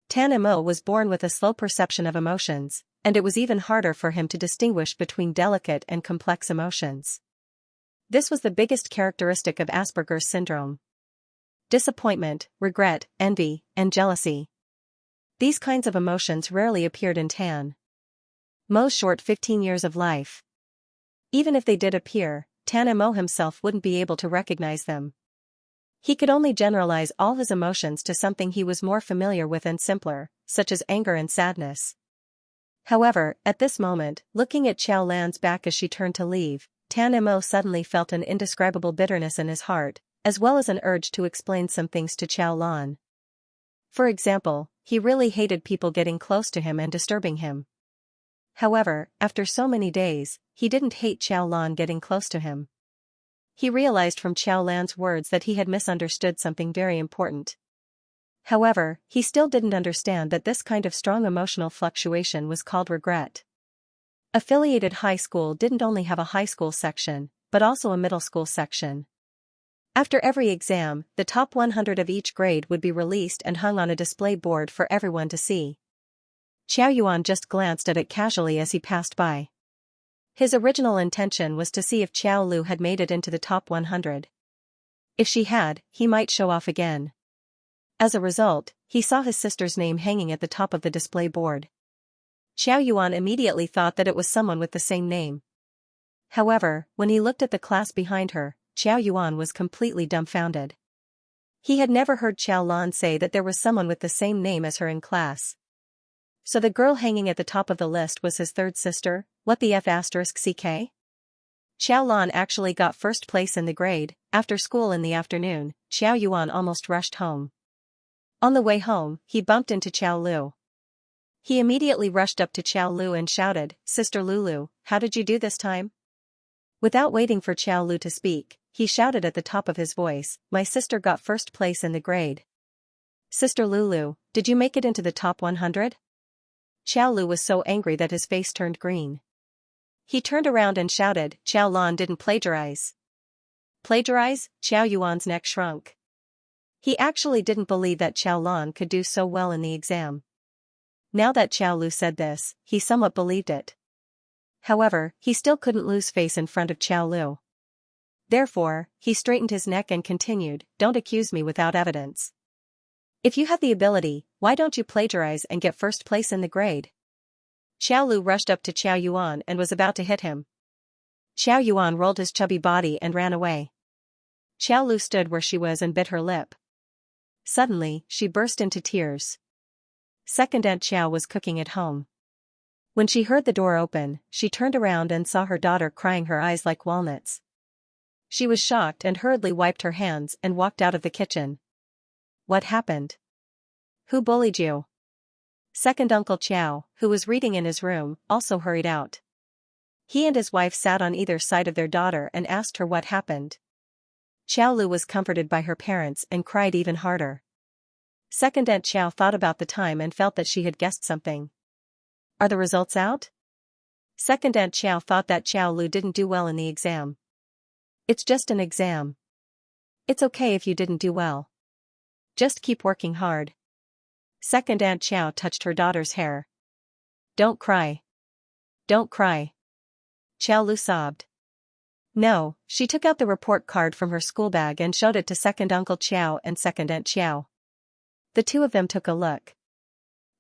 Tan Mo was born with a slow perception of emotions, and it was even harder for him to distinguish between delicate and complex emotions. This was the biggest characteristic of Asperger's syndrome. Disappointment, regret, envy, and jealousy. These kinds of emotions rarely appeared in Tan Mo's short 15 years of life. Even if they did appear, Tan Mo himself wouldn't be able to recognize them. He could only generalize all his emotions to something he was more familiar with and simpler, such as anger and sadness. However, at this moment, looking at Xiaolan's back as she turned to leave, Tan Mo suddenly felt an indescribable bitterness in his heart, as well as an urge to explain some things to Xiaolan. For example, he really hated people getting close to him and disturbing him. However, after so many days, he didn't hate Xiaolan getting close to him. He realized from Xiaolan's words that he had misunderstood something very important. However, he still didn't understand that this kind of strong emotional fluctuation was called regret. Affiliated high school didn't only have a high school section, but also a middle school section. After every exam, the top 100 of each grade would be released and hung on a display board for everyone to see. Xiao Yuan just glanced at it casually as he passed by. His original intention was to see if Xiao Lu had made it into the top 100. If she had, he might show off again. As a result, he saw his sister's name hanging at the top of the display board. Xiao Yuan immediately thought that it was someone with the same name. However, when he looked at the class behind her, Xiao Yuan was completely dumbfounded. He had never heard Xiaolan say that there was someone with the same name as her in class. So the girl hanging at the top of the list was his third sister, what the F***ck? Xiaolan actually got first place in the grade. After school in the afternoon, Xiao Yuan almost rushed home. On the way home, he bumped into Xiao Lu. He immediately rushed up to Xiao Lu and shouted, Sister Lulu, how did you do this time? Without waiting for Xiao Lu to speak, he shouted at the top of his voice, my sister got first place in the grade. Sister Lulu, did you make it into the top 100? Xiao Lu was so angry that his face turned green. He turned around and shouted, Xiaolan didn't plagiarize. Plagiarize? Xiao Yuan's neck shrunk. He actually didn't believe that Xiaolan could do so well in the exam. Now that Xiao Lu said this, he somewhat believed it. However, he still couldn't lose face in front of Xiao Lu. Therefore, he straightened his neck and continued, don't accuse me without evidence. If you have the ability, why don't you plagiarize and get first place in the grade? Xiao Lu rushed up to Xiao Yuan and was about to hit him. Xiao Yuan rolled his chubby body and ran away. Xiao Lu stood where she was and bit her lip. Suddenly, she burst into tears. Second Aunt Xiao was cooking at home. When she heard the door open, she turned around and saw her daughter crying her eyes like walnuts. She was shocked and hurriedly wiped her hands and walked out of the kitchen. What happened? Who bullied you? Second Uncle Qiao, who was reading in his room, also hurried out. He and his wife sat on either side of their daughter and asked her what happened. Qiaolu was comforted by her parents and cried even harder. Second Aunt Qiao thought about the time and felt that she had guessed something. Are the results out? Second Aunt Qiao thought that Qiaolu didn't do well in the exam. It's just an exam. It's okay if you didn't do well. Just keep working hard. Second Aunt Qiao touched her daughter's hair. Don't cry. Don't cry. Qiaolu sobbed. No, she took out the report card from her school bag and showed it to Second Uncle Qiao and Second Aunt Qiao. The two of them took a look.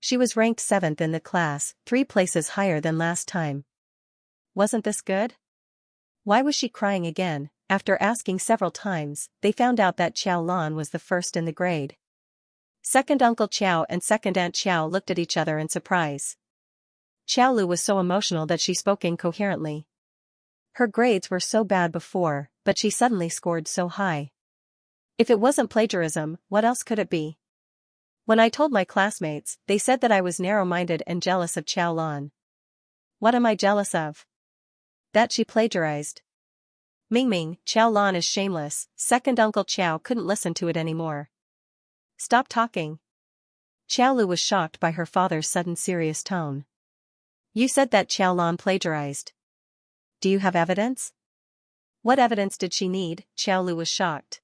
She was ranked 7th in the class, 3 places higher than last time. Wasn't this good? Why was she crying again? After asking several times, they found out that Qiao Lan was the first in the grade. Second Uncle Qiao and Second Aunt Qiao looked at each other in surprise. Qiaolu was so emotional that she spoke incoherently. Her grades were so bad before, but she suddenly scored so high. If it wasn't plagiarism, what else could it be? When I told my classmates, they said that I was narrow-minded and jealous of Qiao Lan. What am I jealous of? That she plagiarized. Mingming, Qiao Lan is shameless. Second Uncle Qiao couldn't listen to it anymore. Stop talking. Qiaolu was shocked by her father's sudden serious tone. You said that Qiao Lan plagiarized. Do you have evidence? What evidence did she need? Qiaolu was shocked.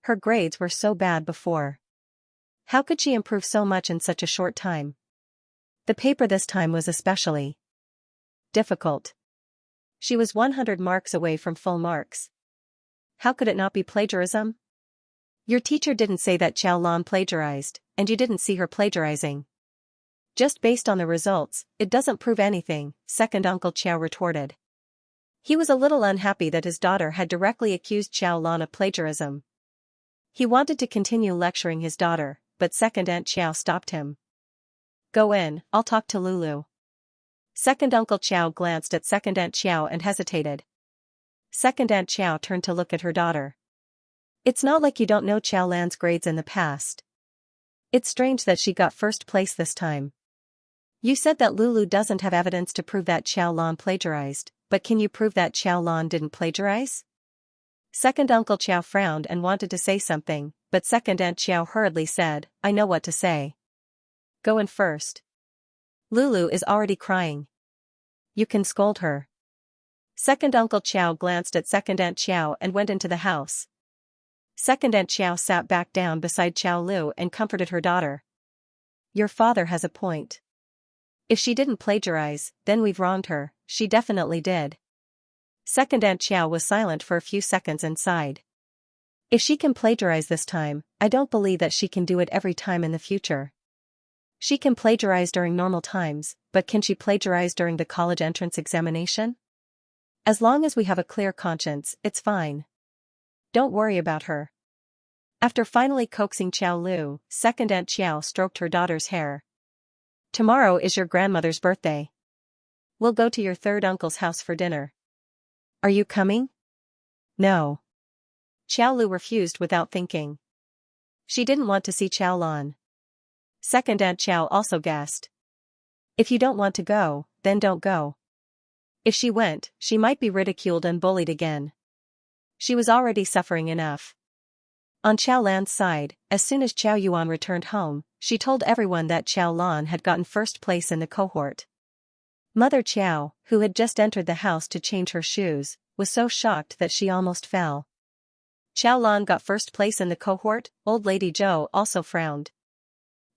Her grades were so bad before. How could she improve so much in such a short time? The paper this time was especially difficult. She was 100 marks away from full marks. How could it not be plagiarism? Your teacher didn't say that Qiao Lan plagiarized, and you didn't see her plagiarizing. Just based on the results, it doesn't prove anything, Second Uncle Qiao retorted. He was a little unhappy that his daughter had directly accused Qiao Lan of plagiarism. He wanted to continue lecturing his daughter, but Second Aunt Qiao stopped him. Go in, I'll talk to Lulu. Second Uncle Qiao glanced at Second Aunt Qiao and hesitated. Second Aunt Qiao turned to look at her daughter. It's not like you don't know Qiao Lan's grades in the past. It's strange that she got first place this time. You said that Lulu doesn't have evidence to prove that Qiao Lan plagiarized, but can you prove that Qiao Lan didn't plagiarize? Second Uncle Qiao frowned and wanted to say something, but Second Aunt Qiao hurriedly said, I know what to say. Go in first. Lulu is already crying. You can scold her. Second Uncle Qiao glanced at Second Aunt Qiao and went into the house. Second Aunt Qiao sat back down beside Qiaolu and comforted her daughter. Your father has a point. If she didn't plagiarize, then we've wronged her. She definitely did. Second Aunt Qiao was silent for a few seconds and sighed. If she can plagiarize this time, I don't believe that she can do it every time in the future. She can plagiarize during normal times, but can she plagiarize during the college entrance examination? As long as we have a clear conscience, it's fine. Don't worry about her. After finally coaxing Qiaolu, Second Aunt Qiao stroked her daughter's hair. Tomorrow is your grandmother's birthday. We'll go to your third uncle's house for dinner. Are you coming? No. Qiaolu refused without thinking. She didn't want to see Qiao Lan. Second Aunt Qiao also guessed. If you don't want to go, then don't go. If she went, she might be ridiculed and bullied again. She was already suffering enough. On Qiao Lan's side, as soon as Qiao Yuan returned home, she told everyone that Qiao Lan had gotten first place in the cohort. Mother Qiao, who had just entered the house to change her shoes, was so shocked that she almost fell. Qiao Lan got first place in the cohort. Old Lady Zhou also frowned.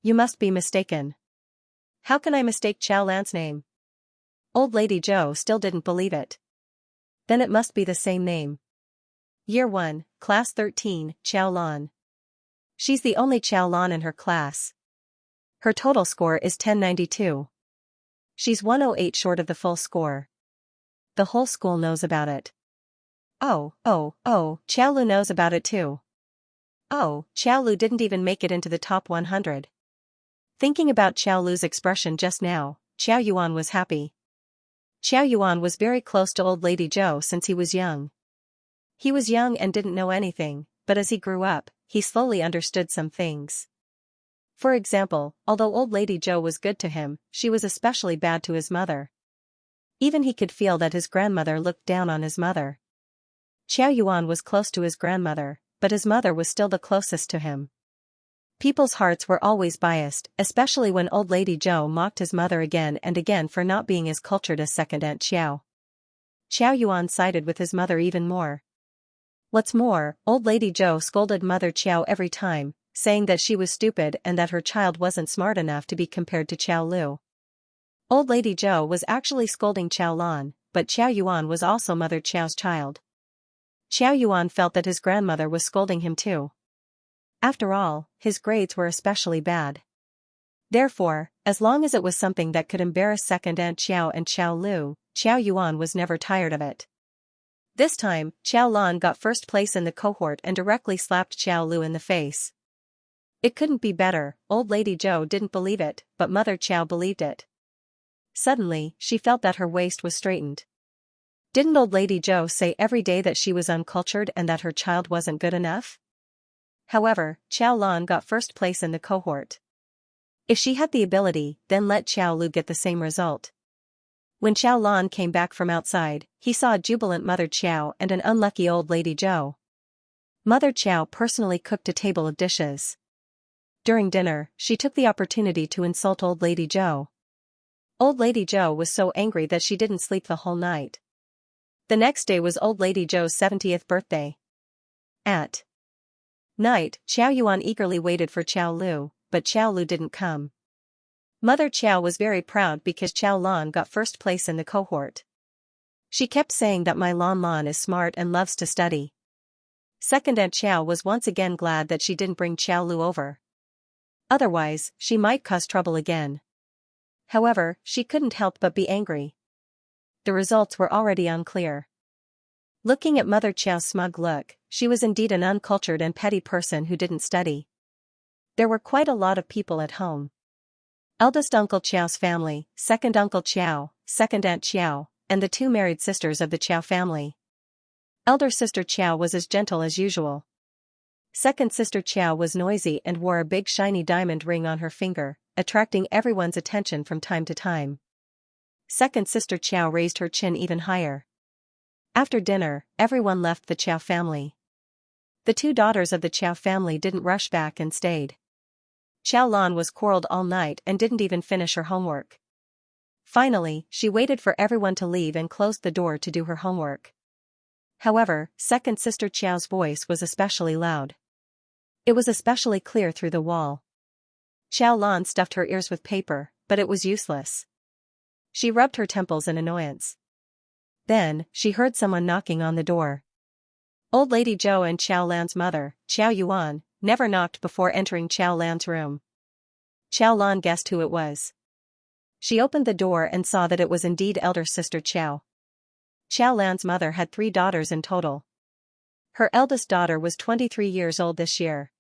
You must be mistaken. How can I mistake Qiao Lan's name? Old Lady Zhou still didn't believe it. Then it must be the same name. Year 1, Class 13, Qiao Lan. She's the only Qiao Lan in her class. Her total score is 1092. She's 108 short of the full score. The whole school knows about it. Oh, Qiaolu knows about it too. Oh, Qiaolu didn't even make it into the top 100. Thinking about Qiaolu's expression just now, Qiao Yuan was happy. Qiao Yuan was very close to old lady Zhou since he was young. He was young and didn't know anything, but as he grew up, he slowly understood some things. For example, although old lady Zhou was good to him, she was especially bad to his mother. Even he could feel that his grandmother looked down on his mother. Qiao Yuan was close to his grandmother, but his mother was still the closest to him. People's hearts were always biased, especially when old lady Zhou mocked his mother again and again for not being as cultured as second Aunt Qiao. Qiao Yuan sided with his mother even more. What's more, old lady Zhou scolded Mother Qiao every time, saying that she was stupid and that her child wasn't smart enough to be compared to Qiao Lu. Old lady Zhou was actually scolding Qiao Lan, but Qiao Yuan was also Mother Qiao's child. Qiao Yuan felt that his grandmother was scolding him too. After all, his grades were especially bad. Therefore, as long as it was something that could embarrass second Aunt Qiao and Qiao Lu, Qiao Yuan was never tired of it. This time, Qiao Lan got first place in the cohort and directly slapped Qiao Lu in the face. It couldn't be better. Old lady Zhou didn't believe it, but Mother Qiao believed it. Suddenly, she felt that her waist was straightened. Didn't old lady Zhou say every day that she was uncultured and that her child wasn't good enough? However, Qiao Lan got first place in the cohort. If she had the ability, then let Qiao Lu get the same result. When Qiao Lan came back from outside, he saw a jubilant Mother Qiao and an unlucky old lady Zhou. Mother Qiao personally cooked a table of dishes. During dinner, she took the opportunity to insult old lady Zhou. Old lady Zhou was so angry that she didn't sleep the whole night. The next day was old lady Zhou's 70th birthday. At night, Qiao Yuan eagerly waited for Qiao Lu, but Qiao Lu didn't come. Mother Qiao was very proud because Qiao Lan got first place in the cohort. She kept saying that my Lan is smart and loves to study. Second Aunt Qiao was once again glad that she didn't bring Qiao Lu over. Otherwise, she might cause trouble again. However, she couldn't help but be angry. The results were already unclear. Looking at Mother Qiao's smug look, she was indeed an uncultured and petty person who didn't study. There were quite a lot of people at home. Eldest Uncle Qiao's family, second Uncle Qiao, second Aunt Qiao, and the two married sisters of the Qiao family. Elder sister Qiao was as gentle as usual. Second sister Qiao was noisy and wore a big shiny diamond ring on her finger, attracting everyone's attention from time to time. Second sister Qiao raised her chin even higher. After dinner, everyone left the Qiao family. The two daughters of the Qiao family didn't rush back and stayed. Qiao Lan was quarreled all night and didn't even finish her homework. Finally, she waited for everyone to leave and closed the door to do her homework. However, second sister Qiao's voice was especially loud. It was especially clear through the wall. Qiao Lan stuffed her ears with paper, but it was useless. She rubbed her temples in annoyance. Then, she heard someone knocking on the door. Old lady Zhou and Qiao Lan's mother, Qiao Yuan, never knocked before entering Qiao Lan's room. Qiao Lan guessed who it was. She opened the door and saw that it was indeed elder sister Qiao. Qiao Lan's mother had 3 daughters in total. Her eldest daughter was 23 years old this year.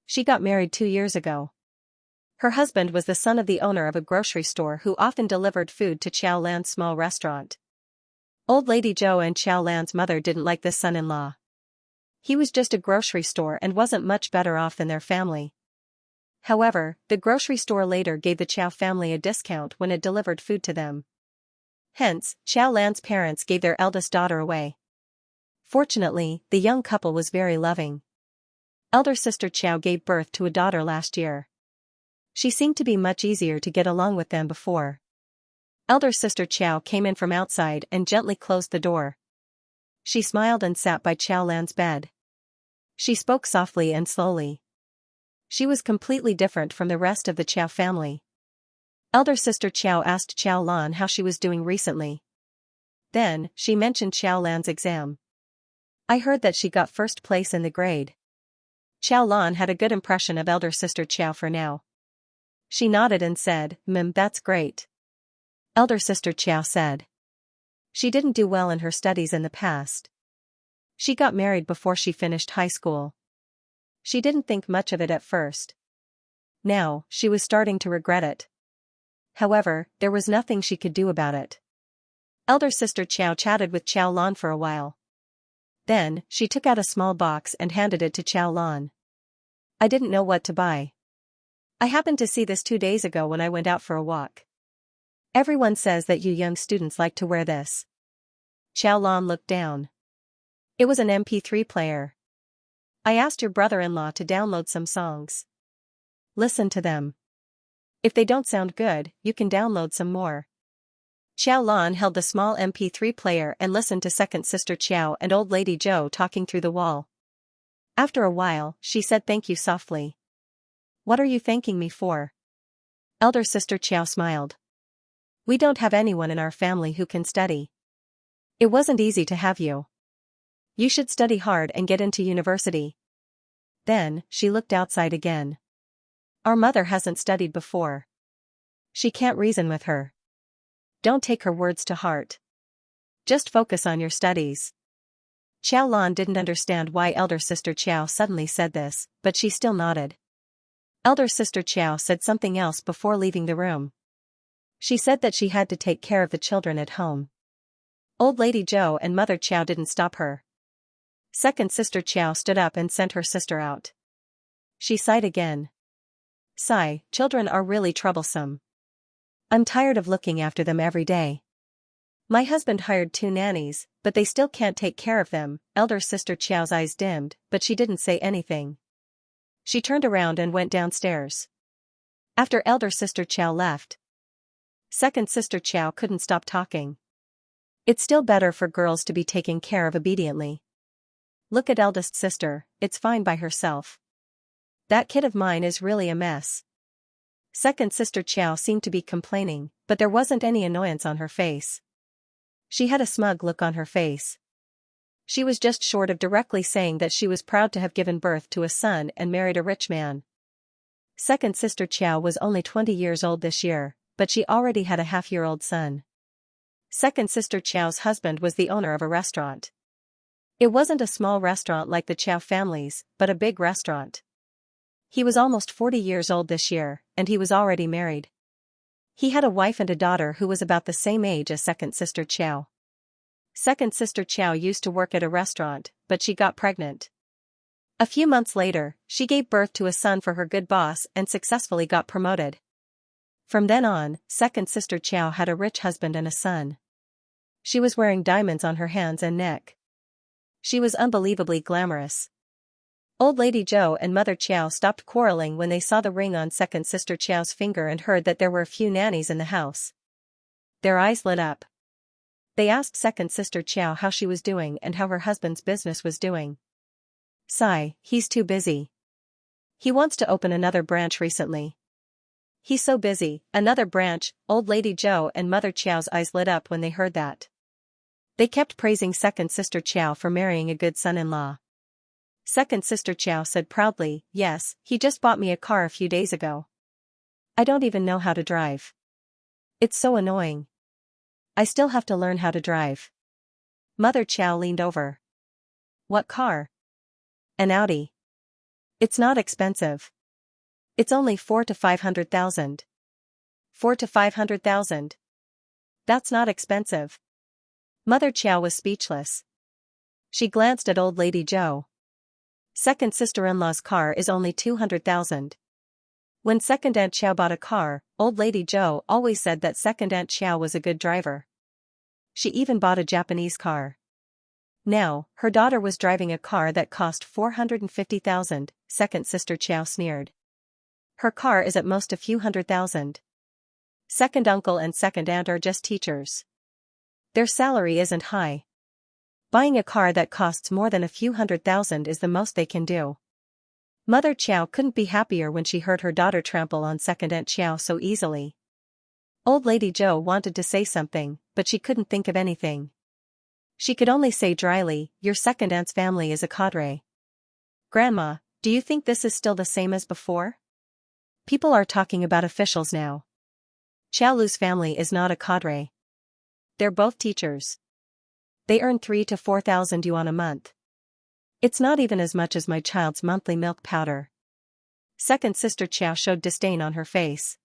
She got married 2 years ago. Her husband was the son of the owner of a grocery store who often delivered food to Qiao Lan's small restaurant. Old lady Zhou and Qiao Lan's mother didn't like this son-in-law. He was just a grocery store and wasn't much better off than their family. However, the grocery store later gave the Qiao family a discount when it delivered food to them. Hence, Qiao Lan's parents gave their eldest daughter away. Fortunately, the young couple was very loving. Elder sister Qiao gave birth to a daughter last year. She seemed to be much easier to get along with than before. Elder sister Qiao came in from outside and gently closed the door. She smiled and sat by Qiao Lan's bed. She spoke softly and slowly. She was completely different from the rest of the Qiao family. Elder sister Qiao asked Qiao Lan how she was doing recently. Then, she mentioned Qiao Lan's exam. I heard that she got first place in the grade. Qiao Lan had a good impression of elder sister Qiao for now. She nodded and said, that's great. Elder sister Qiao said. She didn't do well in her studies in the past. She got married before she finished high school. She didn't think much of it at first. Now, she was starting to regret it. However, there was nothing she could do about it. Elder sister Xiao chatted with Xiao Lan for a while. Then, she took out a small box and handed it to Xiao Lan. I didn't know what to buy. I happened to see this 2 days ago when I went out for a walk. Everyone says that you young students like to wear this. Xiao Lan looked down. It was an MP3 player. I asked your brother-in-law to download some songs. Listen to them. If they don't sound good, you can download some more. Xiao Lan held the small MP3 player and listened to second sister Xiao and old lady Zhou talking through the wall. After a while, she said thank you softly. What are you thanking me for? Elder sister Xiao smiled. We don't have anyone in our family who can study. It wasn't easy to have you. You should study hard and get into university. Then, she looked outside again. Our mother hasn't studied before. She can't reason with her. Don't take her words to heart. Just focus on your studies. Xiao Lan didn't understand why elder sister Xiao suddenly said this, but she still nodded. Elder sister Xiao said something else before leaving the room. She said that she had to take care of the children at home. Old lady Zhou and mother Xiao didn't stop her. Second sister Xiao stood up and sent her sister out. She sighed again. Sigh, children are really troublesome. I'm tired of looking after them every day. My husband hired 2 nannies, but they still can't take care of them. Elder sister Xiao's eyes dimmed, but she didn't say anything. She turned around and went downstairs. After elder sister Xiao left, second sister Xiao couldn't stop talking. It's still better for girls to be taken care of obediently. Look at eldest sister, it's fine by herself. That kid of mine is really a mess. Second sister Xiao seemed to be complaining, but there wasn't any annoyance on her face. She had a smug look on her face. She was just short of directly saying that she was proud to have given birth to a son and married a rich man. Second sister Xiao was only 20 years old this year, but she already had a half-year-old son. Second sister Xiao's husband was the owner of a restaurant. It wasn't a small restaurant like the Xiao families, but a big restaurant. He was almost 40 years old this year, and he was already married. He had a wife and a daughter who was about the same age as second sister Xiao. Second sister Xiao used to work at a restaurant, but she got pregnant. A few months later, she gave birth to a son for her good boss and successfully got promoted. From then on, second sister Xiao had a rich husband and a son. She was wearing diamonds on her hands and neck. She was unbelievably glamorous. Old lady Zhou and mother Xiao stopped quarreling when they saw the ring on second sister Xiao's finger and heard that there were a few nannies in the house. Their eyes lit up. They asked second sister Xiao how she was doing and how her husband's business was doing. Sigh, he's too busy. He wants to open another branch recently. He's so busy, another branch. Old lady Zhou and mother Xiao's eyes lit up when they heard that. They kept praising second sister Xiao for marrying a good son-in-law. Second sister Xiao said proudly, yes, he just bought me a car a few days ago. I don't even know how to drive. It's so annoying. I still have to learn how to drive. Mother Xiao leaned over. What car? An Audi. It's not expensive. It's only 4 to 500,000. 4 to 500,000. That's not expensive. Mother Xiao was speechless. She glanced at old lady Zhou. Second sister-in-law's car is only 200,000. When second aunt Xiao bought a car, old lady Zhou always said that second aunt Xiao was a good driver. She even bought a Japanese car. Now, her daughter was driving a car that cost 450,000, second sister Xiao sneered. Her car is at most a few $100,000. Second uncle and second aunt are just teachers. Their salary isn't high. Buying a car that costs more than a few $100,000 is the most they can do. Mother Xiao couldn't be happier when she heard her daughter trample on second aunt Xiao so easily. Old lady Zhou wanted to say something, but she couldn't think of anything. She could only say dryly, your second aunt's family is a cadre. Grandma, do you think this is still the same as before? People are talking about officials now. Xiaolu's family is not a cadre. They're both teachers. They earn 3,000 to 4,000 yuan a month. It's not even as much as my child's monthly milk powder. Second sister Xiao showed disdain on her face.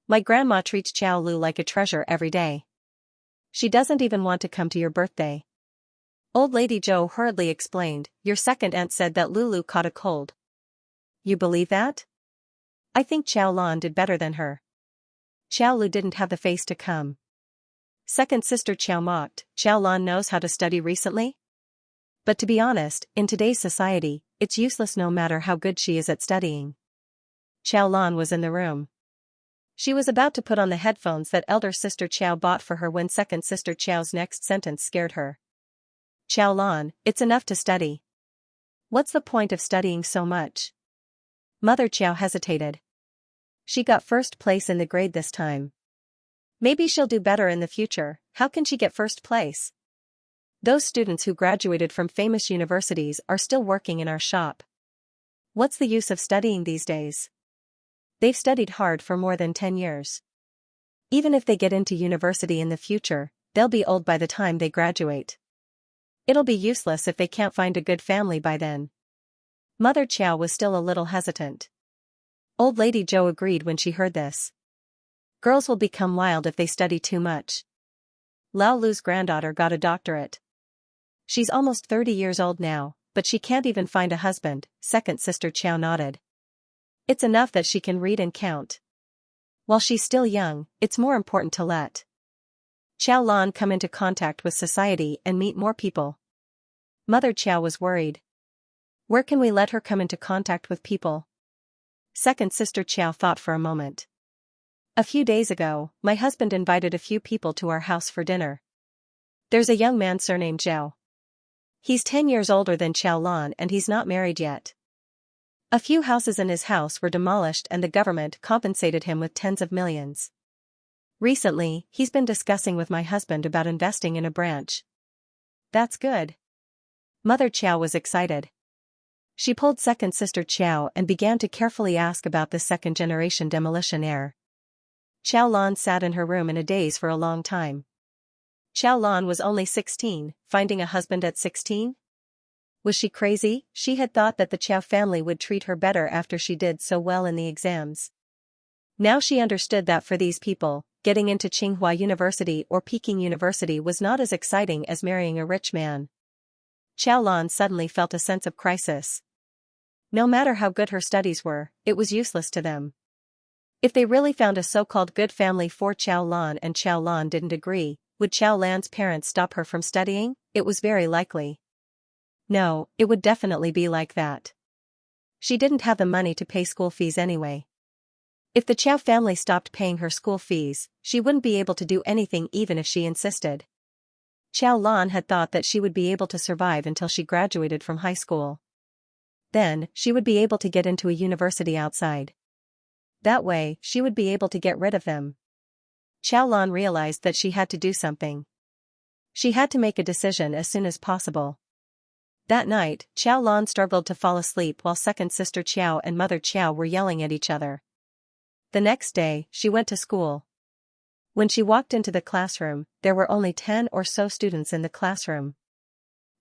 My grandma treats Chow Lu like a treasure every day. She doesn't even want to come to your birthday. Old Lady Zhou hurriedly explained, your second aunt said that Lulu caught a cold. You believe that? I think Chow Lan did better than her. Chow Lu didn't have the face to come. Second sister Chow mocked, Chow Lan knows how to study recently? But to be honest, in today's society, it's useless no matter how good she is at studying. Chow Lan was in the room. She was about to put on the headphones that elder sister Chow bought for her when second sister Chow's next sentence scared her. Chow Lan, it's enough to study. What's the point of studying so much? Mother Chow hesitated. She got first place in the grade this time. Maybe she'll do better in the future. How can she get first place? Those students who graduated from famous universities are still working in our shop. What's the use of studying these days? They've studied hard for more than 10 years. Even if they get into university in the future, they'll be old by the time they graduate. It'll be useless if they can't find a good family by then. Mother Chow was still a little hesitant. Old Lady Zhou agreed when she heard this. Girls will become wild if they study too much. Lao Lu's granddaughter got a doctorate. She's almost 30 years old now, but she can't even find a husband, second sister Chow nodded. It's enough that she can read and count. While she's still young, it's more important to let Chow Lan come into contact with society and meet more people. Mother Chow was worried. Where can we let her come into contact with people? Second sister Chow thought for a moment. A few days ago, my husband invited a few people to our house for dinner. There's a young man surnamed Zhao. He's 10 years older than Chow Lan and he's not married yet. A few houses in his house were demolished and the government compensated him with tens of millions. Recently, he's been discussing with my husband about investing in a branch. That's good. Mother Chow was excited. She pulled second sister Chow and began to carefully ask about the second-generation demolition heir. Chow Lan sat in her room in a daze for a long time. Chow Lan was only 16, finding a husband at 16? Was she crazy? She had thought that the Chow family would treat her better after she did so well in the exams. Now she understood that for these people, getting into Tsinghua University or Peking University was not as exciting as marrying a rich man. Chow Lan suddenly felt a sense of crisis. No matter how good her studies were, it was useless to them. If they really found a so-called good family for Chow Lan and Chow Lan didn't agree, would Chow Lan's parents stop her from studying? It was very likely. No, it would definitely be like that. She didn't have the money to pay school fees anyway. If the Chow family stopped paying her school fees, she wouldn't be able to do anything even if she insisted. Chow Lan had thought that she would be able to survive until she graduated from high school. Then, she would be able to get into a university outside. That way, she would be able to get rid of them. Chow Lan realized that she had to do something. She had to make a decision as soon as possible. That night, Chow Lan struggled to fall asleep while second sister Chow and mother Chow were yelling at each other. The next day, she went to school. When she walked into the classroom, there were only 10 or so students in the classroom.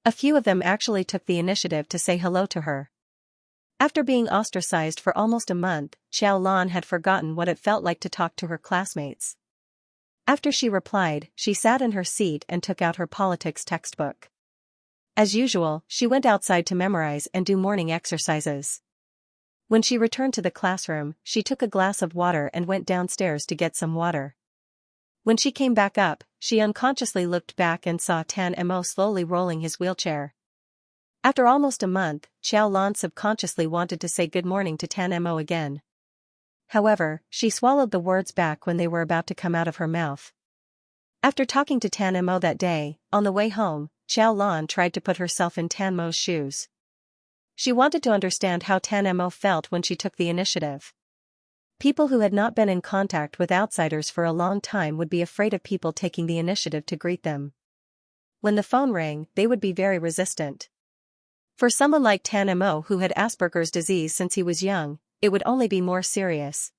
A few of them actually took the initiative to say hello to her. After being ostracized for almost a month, Chow Lan had forgotten what it felt like to talk to her classmates. After she replied, she sat in her seat and took out her politics textbook. As usual, she went outside to memorize and do morning exercises. When she returned to the classroom, she took a glass of water and went downstairs to get some water. When she came back up, she unconsciously looked back and saw Tan Mo slowly rolling his wheelchair. After almost a month, Chow Lan subconsciously wanted to say good morning to Tan Mo again. However, she swallowed the words back when they were about to come out of her mouth. After talking to Tan Mo that day, on the way home, Chow Lan tried to put herself in Tan Mo's shoes. She wanted to understand how Tan Mo felt when she took the initiative. People who had not been in contact with outsiders for a long time would be afraid of people taking the initiative to greet them. When the phone rang, they would be very resistant. For someone like Tan Mo who had Asperger's disease since he was young, it would only be more serious.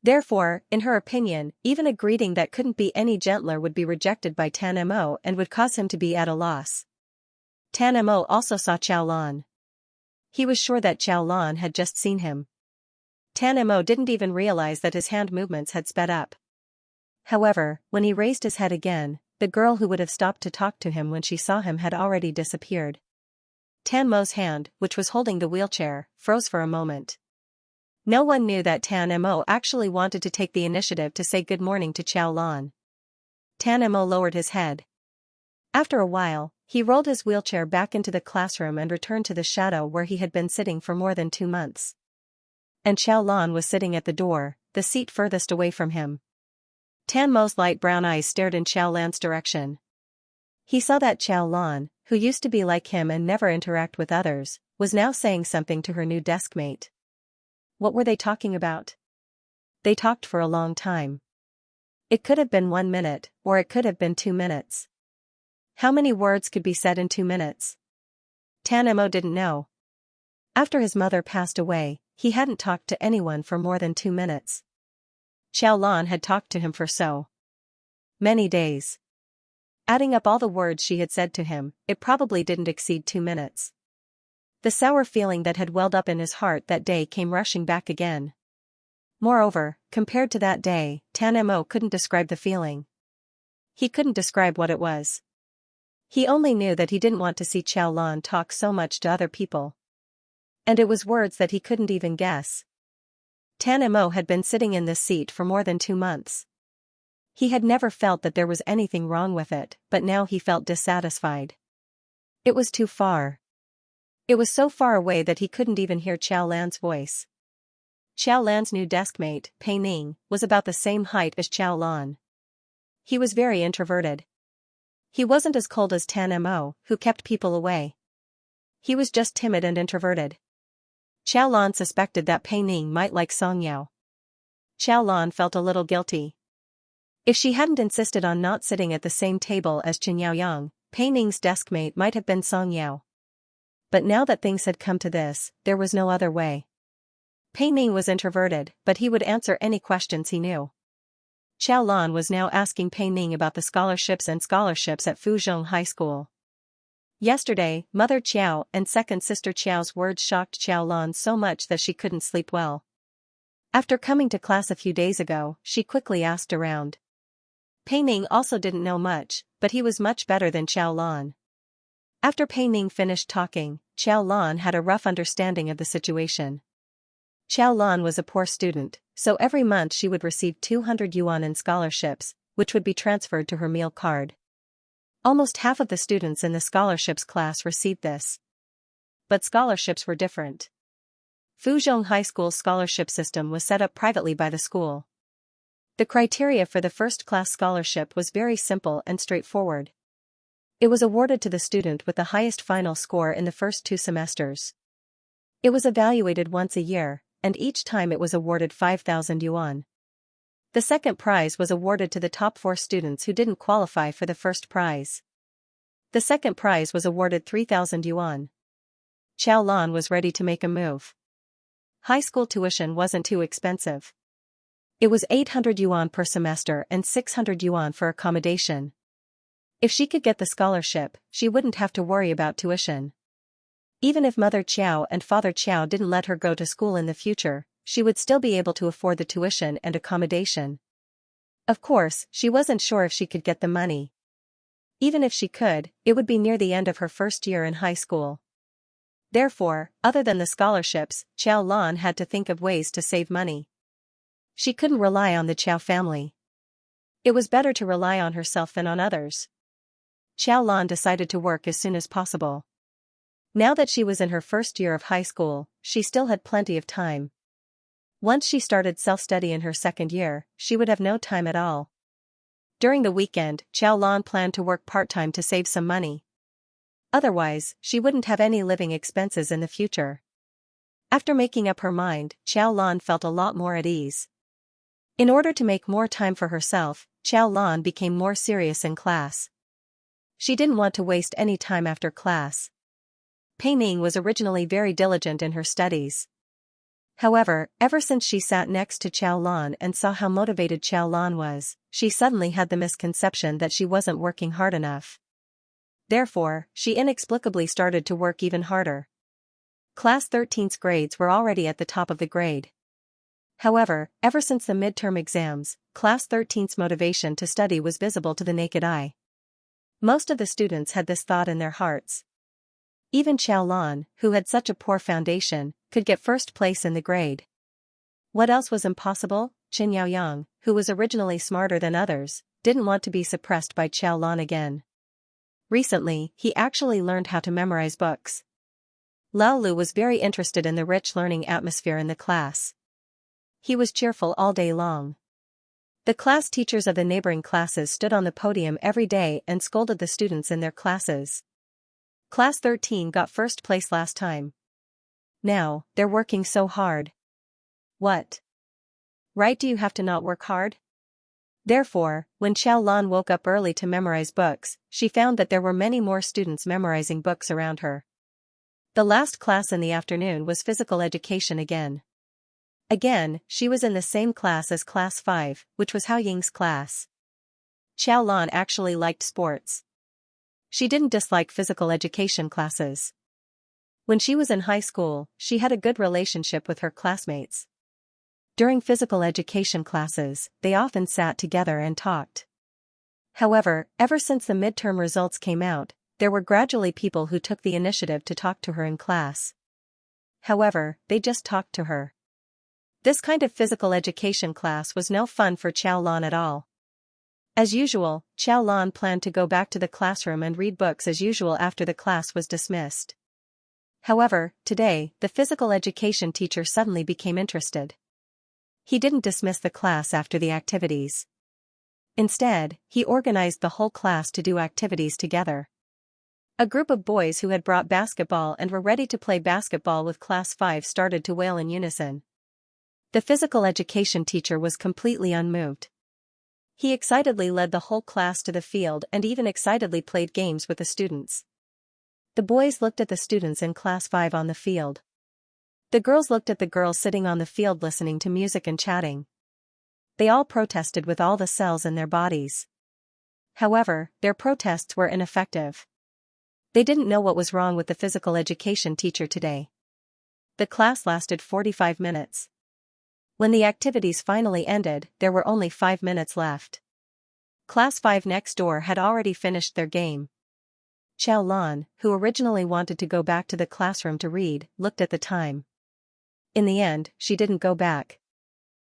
Therefore, in her opinion, even a greeting that couldn't be any gentler would be rejected by Tan Mo and would cause him to be at a loss. Tan Mo also saw Chow Lan. He was sure that Chow Lan had just seen him. Tan Mo didn't even realize that his hand movements had sped up. However, when he raised his head again, the girl who would have stopped to talk to him when she saw him had already disappeared. Tan Mo's hand, which was holding the wheelchair, froze for a moment. No one knew that Tan Mo actually wanted to take the initiative to say good morning to Xiao Lan. Tan Mo lowered his head. After a while, he rolled his wheelchair back into the classroom and returned to the shadow where he had been sitting for more than 2 months. And Xiao Lan was sitting at the door, the seat furthest away from him. Tan Mo's light brown eyes stared in Xiao Lan's direction. He saw that Xiao Lan, who used to be like him and never interact with others, was now saying something to her new deskmate. What were they talking about? They talked for a long time. It could have been 1 minute, or it could have been 2 minutes. How many words could be said in 2 minutes? Tan Mo didn't know. After his mother passed away, he hadn't talked to anyone for more than 2 minutes. Xiao Lan had talked to him for so many days. Adding up all the words she had said to him, it probably didn't exceed 2 minutes. The sour feeling that had welled up in his heart that day came rushing back again. Moreover, compared to that day, Tan Mo couldn't describe the feeling. He couldn't describe what it was. He only knew that he didn't want to see Xiao Lan talk so much to other people. And it was words that he couldn't even guess. Tan Mo had been sitting in this seat for more than 2 months. He had never felt that there was anything wrong with it, but now he felt dissatisfied. It was too far. It was so far away that he couldn't even hear Xiao Lan's voice. Xiao Lan's new deskmate, Pei Ning, was about the same height as Xiao Lan. He was very introverted. He wasn't as cold as Tan Mo, who kept people away. He was just timid and introverted. Xiao Lan suspected that Pei Ning might like Xianxia. Xiao Lan felt a little guilty. If she hadn't insisted on not sitting at the same table as Chen Yaoyang, Pei Ning's deskmate might have been Xianxia. But now that things had come to this, there was no other way. Pei Ning was introverted, but he would answer any questions he knew. Xiao Lan was now asking Pei Ning about the scholarships at Fuzhong High School. Yesterday, Mother Qiao and second sister Qiao's words shocked Xiao Lan so much that she couldn't sleep well. After coming to class a few days ago, she quickly asked around. Pei Ning also didn't know much, but he was much better than Xiao Lan. After Pei Ning finished talking, Xiao Lan had a rough understanding of the situation. Xiao Lan was a poor student, so every month she would receive 200 yuan in scholarships, which would be transferred to her meal card. Almost half of the students in the scholarships class received this. But scholarships were different. Fuzhong High School's scholarship system was set up privately by the school. The criteria for the first-class scholarship was very simple and straightforward. It was awarded to the student with the highest final score in the first 2 semesters. It was evaluated once a year, and each time it was awarded 5,000 yuan. The second prize was awarded to the top 4 students who didn't qualify for the first prize. The second prize was awarded 3,000 yuan. Xiao Lan was ready to make a move. High school tuition wasn't too expensive. It was 800 yuan per semester and 600 yuan for accommodation. If she could get the scholarship, she wouldn't have to worry about tuition. Even if Mother Qiao and Father Qiao didn't let her go to school in the future, she would still be able to afford the tuition and accommodation. Of course, she wasn't sure if she could get the money. Even if she could, it would be near the end of her first year in high school. Therefore, other than the scholarships, Xiao Lan had to think of ways to save money. She couldn't rely on the Qiao family. It was better to rely on herself than on others. Xiao Lan decided to work as soon as possible. Now that she was in her first year of high school, she still had plenty of time. Once she started self-study in her second year, she would have no time at all. During the weekend, Xiao Lan planned to work part-time to save some money. Otherwise, she wouldn't have any living expenses in the future. After making up her mind, Xiao Lan felt a lot more at ease. In order to make more time for herself, Xiao Lan became more serious in class. She didn't want to waste any time after class. Pei Ning was originally very diligent in her studies. However, ever since she sat next to Xiao Lan and saw how motivated Xiao Lan was, she suddenly had the misconception that she wasn't working hard enough. Therefore, she inexplicably started to work even harder. Class 13's grades were already at the top of the grade. However, ever since the midterm exams, Class 13's motivation to study was visible to the naked eye. Most of the students had this thought in their hearts. Even Xiaolan, who had such a poor foundation, could get first place in the grade. What else was impossible? Qin Yaoyang, who was originally smarter than others, didn't want to be suppressed by Xiaolan again. Recently, he actually learned how to memorize books. Lao Lu was very interested in the rich learning atmosphere in the class. He was cheerful all day long. The class teachers of the neighboring classes stood on the podium every day and scolded the students in their classes. Class 13 got first place last time. Now, they're working so hard. What? Right, do you have to not work hard? Therefore, when Xiaolan woke up early to memorize books, she found that there were many more students memorizing books around her. The last class in the afternoon was physical education again. Again, she was in the same class as Class 5, which was Hao Ying's class. Xiaolan actually liked sports. She didn't dislike physical education classes. When she was in high school, she had a good relationship with her classmates. During physical education classes, they often sat together and talked. However, ever since the midterm results came out, there were gradually people who took the initiative to talk to her in class. However, they just talked to her. This kind of physical education class was no fun for Xiaolan at all. As usual, Xiaolan planned to go back to the classroom and read books as usual after the class was dismissed. However, today, the physical education teacher suddenly became interested. He didn't dismiss the class after the activities. Instead, he organized the whole class to do activities together. A group of boys who had brought basketball and were ready to play basketball with Class 5 started to wail in unison. The physical education teacher was completely unmoved. He excitedly led the whole class to the field and even excitedly played games with the students. The boys looked at the students in Class 5 on the field. The girls looked at the girls sitting on the field listening to music and chatting. They all protested with all the cells in their bodies. However, their protests were ineffective. They didn't know what was wrong with the physical education teacher today. The class lasted 45 minutes. When the activities finally ended, there were only 5 minutes left. Class 5 next door had already finished their game. Xiaolan, who originally wanted to go back to the classroom to read, looked at the time. In the end, she didn't go back.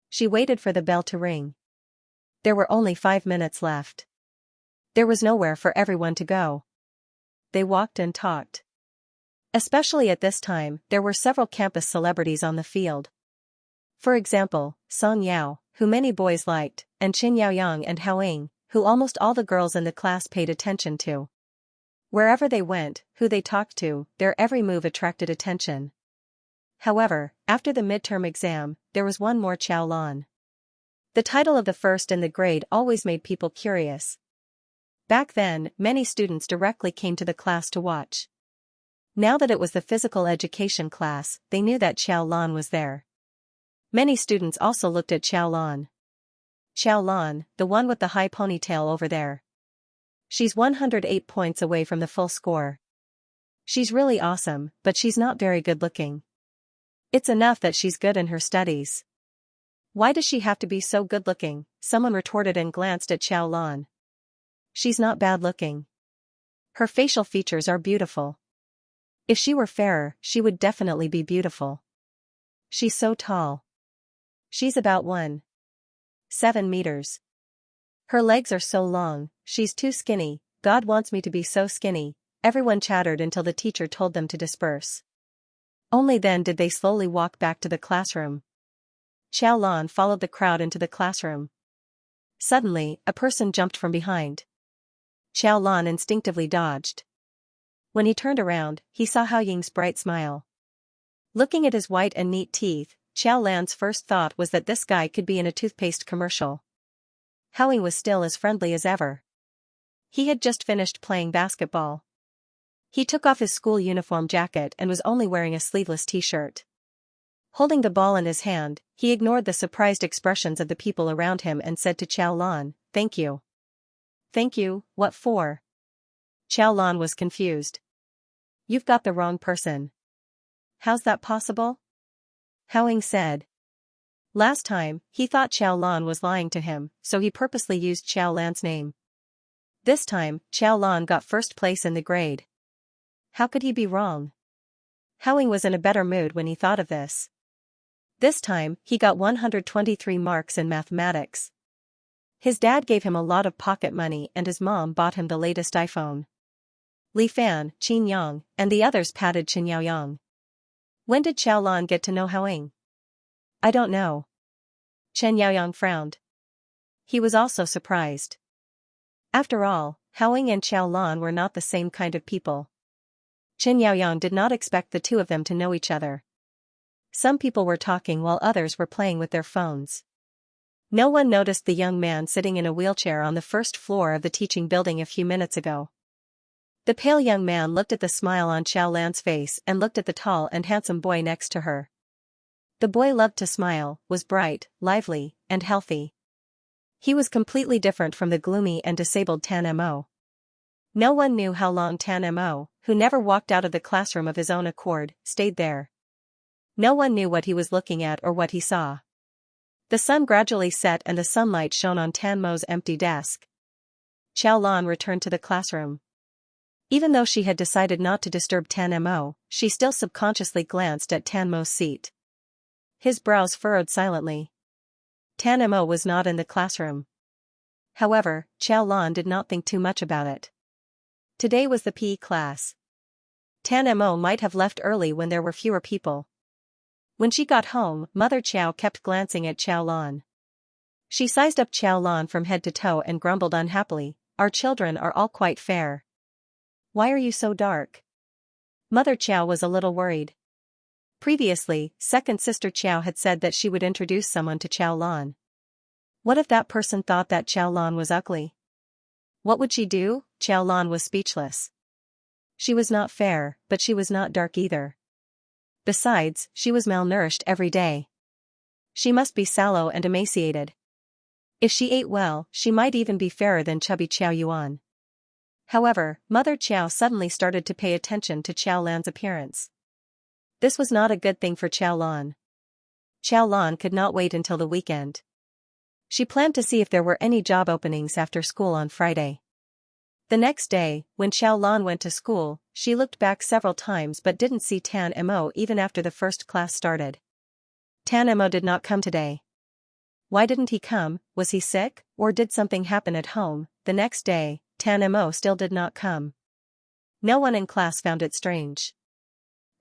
She waited for the bell to ring. There were only 5 minutes left. There was nowhere for everyone to go. They walked and talked. Especially at this time, there were several campus celebrities on the field. For example, Song Yao, who many boys liked, and Qin Yaoyang and Hao Ying, who almost all the girls in the class paid attention to. Wherever they went, who they talked to, their every move attracted attention. However, after the midterm exam, there was one more Xiaolan. The title of the first in the grade always made people curious. Back then, many students directly came to the class to watch. Now that it was the physical education class, they knew that Xiaolan was there. Many students also looked at Xiaolan. Xiaolan, the one with the high ponytail over there. She's 108 points away from the full score. She's really awesome, but she's not very good looking. It's enough that she's good in her studies. Why does she have to be so good looking? Someone retorted and glanced at Xiaolan. She's not bad looking. Her facial features are beautiful. If she were fairer, she would definitely be beautiful. She's so tall. She's about 1.7 meters. Her legs are so long, she's too skinny. God wants me to be so skinny. Everyone chattered until the teacher told them to disperse. Only then did they slowly walk back to the classroom. Xiaolan followed the crowd into the classroom. Suddenly, a person jumped from behind. Xiaolan instinctively dodged. When he turned around, he saw Hao Ying's bright smile. Looking at his white and neat teeth, Xiaolan's first thought was that this guy could be in a toothpaste commercial. Hao Ying was still as friendly as ever. He had just finished playing basketball. He took off his school uniform jacket and was only wearing a sleeveless t-shirt. Holding the ball in his hand, he ignored the surprised expressions of the people around him and said to Xiaolan, "Thank you." "Thank you, what for?" Xiaolan was confused. "You've got the wrong person." "How's that possible?" Hao Ying said. Last time, he thought Xiao Lan was lying to him, so he purposely used Xiao Lan's name. This time, Xiao Lan got first place in the grade. How could he be wrong? Howing was in a better mood when he thought of this. This time, he got 123 marks in mathematics. His dad gave him a lot of pocket money and his mom bought him the latest iPhone. Li Fan, Qin Yang, and the others patted Chen Yaoyang. When did Xiao Lan get to know Howing? I don't know. Chen Yaoyang frowned. He was also surprised. After all, Howing and Xiao Lan were not the same kind of people. Chen Yaoyang did not expect the two of them to know each other. Some people were talking while others were playing with their phones. No one noticed the young man sitting in a wheelchair on the first floor of the teaching building a few minutes ago. The pale young man looked at the smile on Xiao Lan's face and looked at the tall and handsome boy next to her. The boy loved to smile, was bright, lively, and healthy. He was completely different from the gloomy and disabled Tan Mo. No one knew how long Tan Mo, who never walked out of the classroom of his own accord, stayed there. No one knew what he was looking at or what he saw. The sun gradually set and the sunlight shone on Tan Mo's empty desk. Xiao Lan returned to the classroom. Even though she had decided not to disturb Tan Mo, she still subconsciously glanced at Tan Mo's seat. His brows furrowed silently. Tan Mo was not in the classroom. However, Xiao Lan did not think too much about it. Today was the PE class. Tan Mo might have left early when there were fewer people. When she got home, Mother Qiao kept glancing at Xiao Lan. She sized up Xiao Lan from head to toe and grumbled unhappily, "Our children are all quite fair. Why are you so dark?" Mother Qiao was a little worried. Previously, second sister Qiao had said that she would introduce someone to Xiao Lan. What if that person thought that Xiao Lan was ugly? What would she do? Xiao Lan was speechless. She was not fair, but she was not dark either. Besides, she was malnourished every day. She must be sallow and emaciated. If she ate well, she might even be fairer than chubby Qiao Yuan. However, Mother Qiao suddenly started to pay attention to Xiao Lan's appearance. This was not a good thing for Xiao Lan. Xiao Lan could not wait until the weekend. She planned to see if there were any job openings after school on Friday. The next day, when Xiao Lan went to school, she looked back several times but didn't see Tan Mo even after the first class started. Tan Mo did not come today. Why didn't he come? Was he sick, or did something happen at home? The next day, Tan Mo still did not come. No one in class found it strange.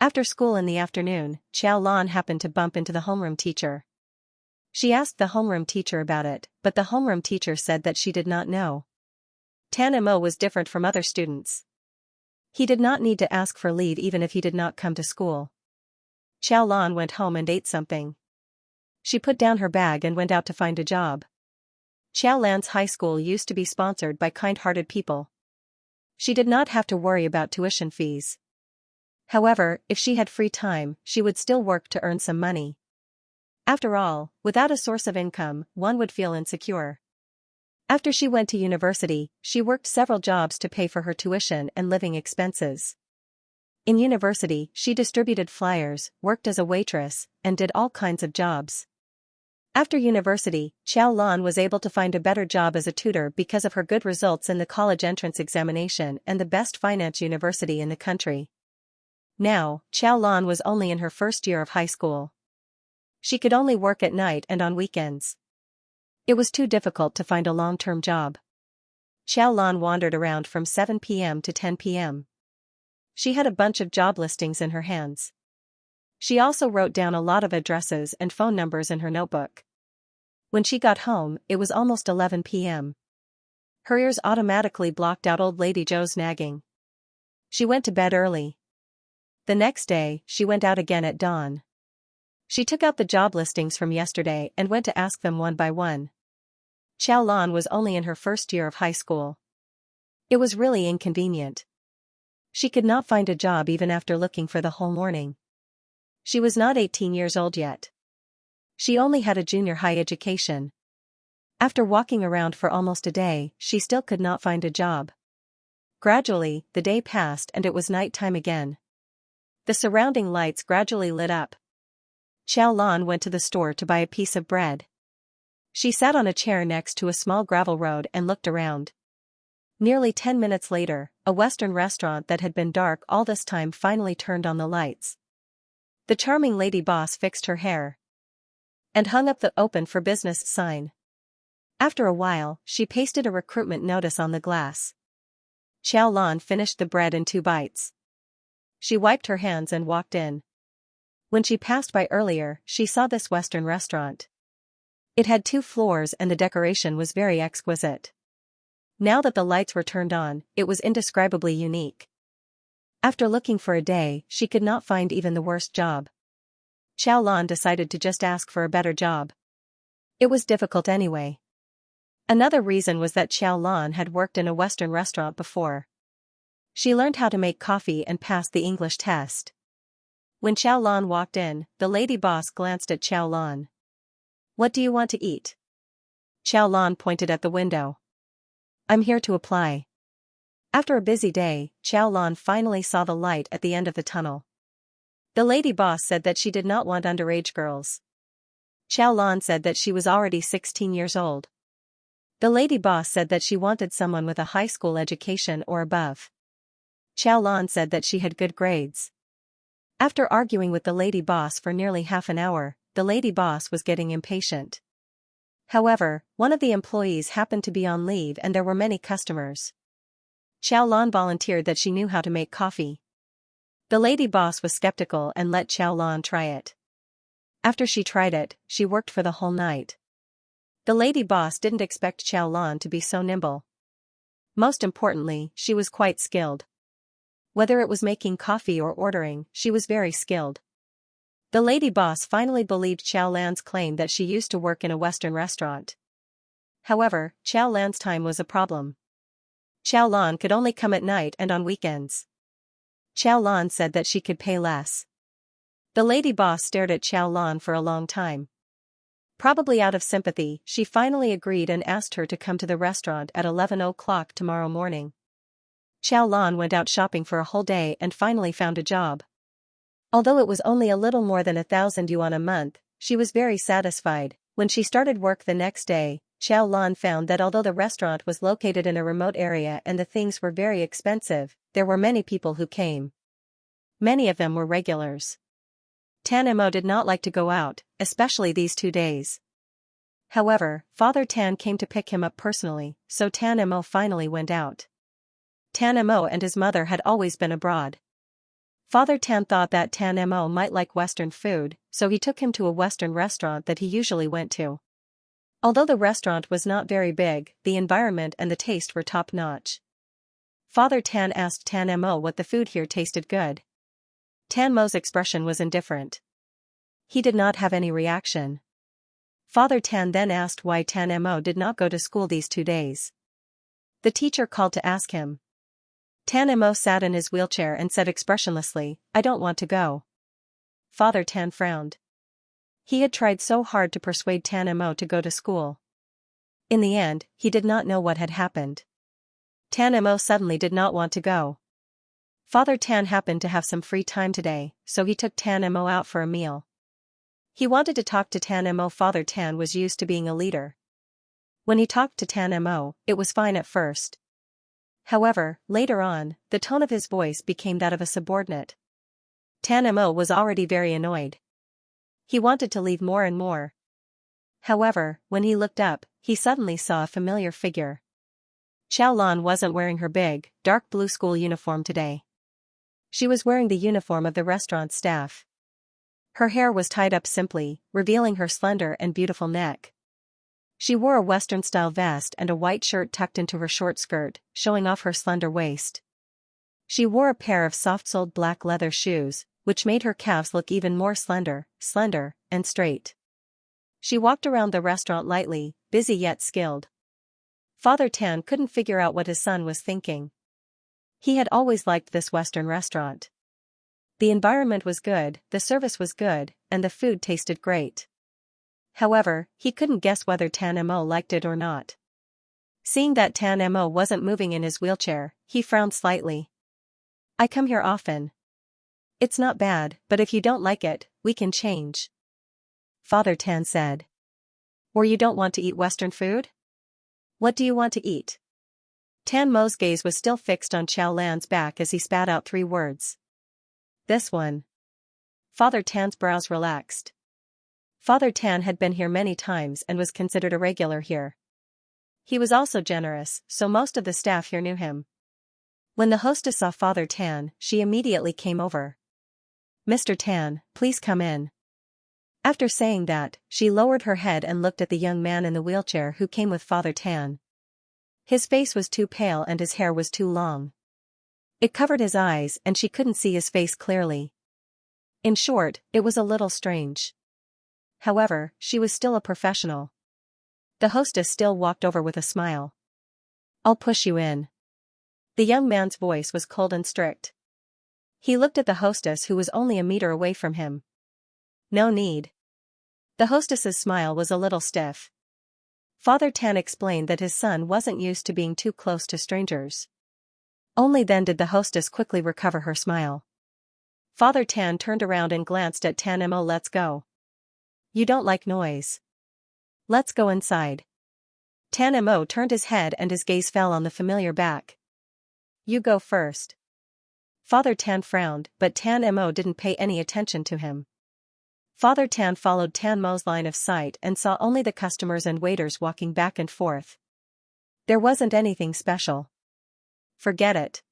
After school in the afternoon, Xiao Lan happened to bump into the homeroom teacher. She asked the homeroom teacher about it, but the homeroom teacher said that she did not know. Tan Mo was different from other students. He did not need to ask for leave even if he did not come to school. Xiao Lan went home and ate something. She put down her bag and went out to find a job. Xiao Lan's high school used to be sponsored by kind-hearted people. She did not have to worry about tuition fees. However, if she had free time, she would still work to earn some money. After all, without a source of income, one would feel insecure. After she went to university, she worked several jobs to pay for her tuition and living expenses. In university, she distributed flyers, worked as a waitress, and did all kinds of jobs. After university, Xiao Lan was able to find a better job as a tutor because of her good results in the college entrance examination and the best finance university in the country. Now, Xiao Lan was only in her first year of high school. She could only work at night and on weekends. It was too difficult to find a long-term job. Xiao Lan wandered around from 7 p.m. to 10 p.m. She had a bunch of job listings in her hands. She also wrote down a lot of addresses and phone numbers in her notebook. When she got home, it was almost 11 p.m. Her ears automatically blocked out old Lady Zhou's nagging. She went to bed early. The next day, she went out again at dawn. She took out the job listings from yesterday and went to ask them one by one. Xiao Lan was only in her first year of high school. It was really inconvenient. She could not find a job even after looking for the whole morning. She was not 18 years old yet. She only had a junior high education. After walking around for almost a day, she still could not find a job. Gradually, the day passed and it was night time again. The surrounding lights gradually lit up. Xiao Lan went to the store to buy a piece of bread. She sat on a chair next to a small gravel road and looked around. Nearly 10 minutes later, a Western restaurant that had been dark all this time finally turned on the lights. The charming lady boss fixed her hair and hung up the "Open for Business" sign. After a while, she pasted a recruitment notice on the glass. Xiao Lan finished the bread in 2 bites. She wiped her hands and walked in. When she passed by earlier, she saw this Western restaurant. It had 2 floors and the decoration was very exquisite. Now that the lights were turned on, it was indescribably unique. After looking for a day, she could not find even the worst job. Xiao Lan decided to just ask for a better job. It was difficult anyway. Another reason was that Xiao Lan had worked in a Western restaurant before. She learned how to make coffee and passed the English test. When Xiao Lan walked in, the lady boss glanced at Xiao Lan. "What do you want to eat?" Xiao Lan pointed at the window. "I'm here to apply." After a busy day, Xiao Lan finally saw the light at the end of the tunnel. The lady boss said that she did not want underage girls. Xiao Lan said that she was already 16 years old. The lady boss said that she wanted someone with a high school education or above. Xiao Lan said that she had good grades. After arguing with the lady boss for nearly half an hour, the lady boss was getting impatient. However, one of the employees happened to be on leave and there were many customers. Xiao Lan volunteered that she knew how to make coffee. The lady boss was skeptical and let Xiao Lan try it. After she tried it, she worked for the whole night. The lady boss didn't expect Xiao Lan to be so nimble. Most importantly, she was quite skilled. Whether it was making coffee or ordering, she was very skilled. The lady boss finally believed Xiao Lan's claim that she used to work in a Western restaurant. However, Xiao Lan's time was a problem. Xiao Lan could only come at night and on weekends. Xiao Lan said that she could pay less. The lady boss stared at Xiao Lan for a long time. Probably out of sympathy, she finally agreed and asked her to come to the restaurant at 11 o'clock tomorrow morning. Xiao Lan went out shopping for a whole day and finally found a job. Although it was only a little more than 1,000 yuan a month, she was very satisfied. When she started work the next day, Xiao Lan found that although the restaurant was located in a remote area and the things were very expensive, there were many people who came. Many of them were regulars. Tan Mo did not like to go out, especially these 2 days. However, Father Tan came to pick him up personally, so Tan Mo finally went out. Tan Mo and his mother had always been abroad. Father Tan thought that Tan Mo might like Western food, so he took him to a Western restaurant that he usually went to. Although the restaurant was not very big, the environment and the taste were top-notch. Father Tan asked Tan Mo what the food here tasted good. Tan Mo's expression was indifferent. He did not have any reaction. Father Tan then asked why Tan Mo did not go to school these 2 days. The teacher called to ask him. Tan Mo sat in his wheelchair and said expressionlessly, "I don't want to go." Father Tan frowned. He had tried so hard to persuade Tan Mo to go to school. In the end, he did not know what had happened. Tan Mo suddenly did not want to go. Father Tan happened to have some free time today, so he took Tan Mo out for a meal. He wanted to talk to Tan Mo. Father Tan was used to being a leader. When he talked to Tan Mo, it was fine at first. However, later on, the tone of his voice became that of a subordinate. Tan Mo was already very annoyed. He wanted to leave more and more. However, when he looked up, he suddenly saw a familiar figure. Xiao Lan wasn't wearing her big, dark blue school uniform today. She was wearing the uniform of the restaurant staff. Her hair was tied up simply, revealing her slender and beautiful neck. She wore a Western-style vest and a white shirt tucked into her short skirt, showing off her slender waist. She wore a pair of soft-soled black leather shoes, which made her calves look even more slender, and straight. She walked around the restaurant lightly, busy yet skilled. Father Tan couldn't figure out what his son was thinking. He had always liked this Western restaurant. The environment was good, the service was good, and the food tasted great. However, he couldn't guess whether Tan Mo liked it or not. Seeing that Tan Mo wasn't moving in his wheelchair, he frowned slightly. "I come here often. It's not bad, but if you don't like it, we can change." Father Tan said. Or you don't want to eat Western food? What do you want to eat? Tan Mo's gaze was still fixed on Chow Lan's back as he spat out 3 words. This one. Father Tan's brows relaxed. Father Tan had been here many times and was considered a regular here. He was also generous, so most of the staff here knew him. When the hostess saw Father Tan, she immediately came over. Mr. Tan, please come in. After saying that, she lowered her head and looked at the young man in the wheelchair who came with Father Tan. His face was too pale and his hair was too long. It covered his eyes and she couldn't see his face clearly. In short, it was a little strange. However, she was still a professional. The hostess still walked over with a smile. I'll push you in. The young man's voice was cold and strict. He looked at the hostess who was only a meter away from him. No need. The hostess's smile was a little stiff. Father Tan explained that his son wasn't used to being too close to strangers. Only then did the hostess quickly recover her smile. Father Tan turned around and glanced at Tan Mo. Let's go. You don't like noise. Let's go inside. Tan Mo turned his head and his gaze fell on the familiar back. You go first. Father Tan frowned, but Tan Mo didn't pay any attention to him. Father Tan followed Tan Mo's line of sight and saw only the customers and waiters walking back and forth. There wasn't anything special. Forget it.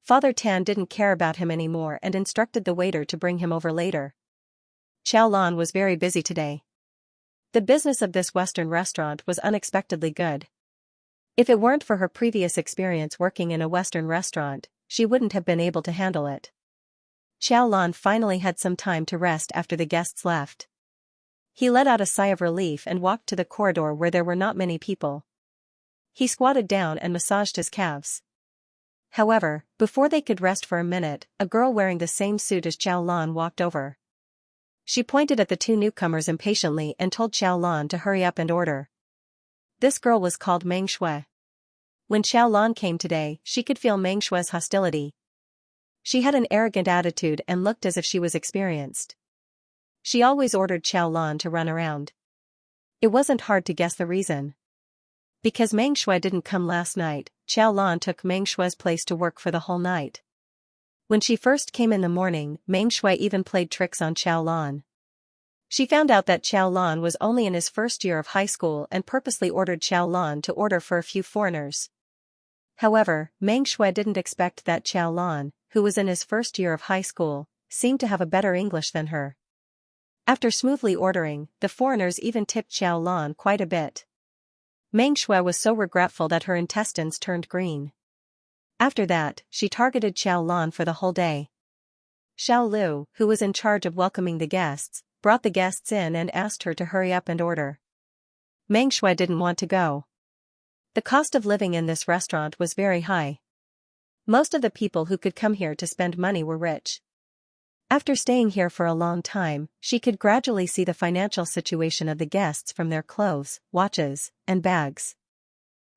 Father Tan didn't care about him anymore and instructed the waiter to bring him over later. Chow Lan was very busy today. The business of this Western restaurant was unexpectedly good. If it weren't for her previous experience working in a Western restaurant, she wouldn't have been able to handle it. Chow Lan finally had some time to rest after the guests left. He let out a sigh of relief and walked to the corridor where there were not many people. He squatted down and massaged his calves. However, before they could rest for a minute, a girl wearing the same suit as Chow Lan walked over. She pointed at the 2 newcomers impatiently and told Chow Lan to hurry up and order. This girl was called Meng Shui. When Chow Lan came today, she could feel Meng Shui's hostility. She had an arrogant attitude and looked as if she was experienced. She always ordered Chow Lan to run around. It wasn't hard to guess the reason. Because Meng Shui didn't come last night, Chow Lan took Meng Shui's place to work for the whole night. When she first came in the morning, Meng Shui even played tricks on Chow Lan. She found out that Chow Lan was only in his first year of high school and purposely ordered Chow Lan to order for a few foreigners. However, Meng Shui didn't expect that Chow Lan, who was in his first year of high school, seemed to have a better English than her. After smoothly ordering, the foreigners even tipped Chow Lan quite a bit. Meng Shui was so regretful that her intestines turned green. After that, she targeted Chow Lan for the whole day. Xiao Lu, who was in charge of welcoming the guests, brought the guests in and asked her to hurry up and order. Meng Shui didn't want to go. The cost of living in this restaurant was very high. Most of the people who could come here to spend money were rich. After staying here for a long time, she could gradually see the financial situation of the guests from their clothes, watches, and bags.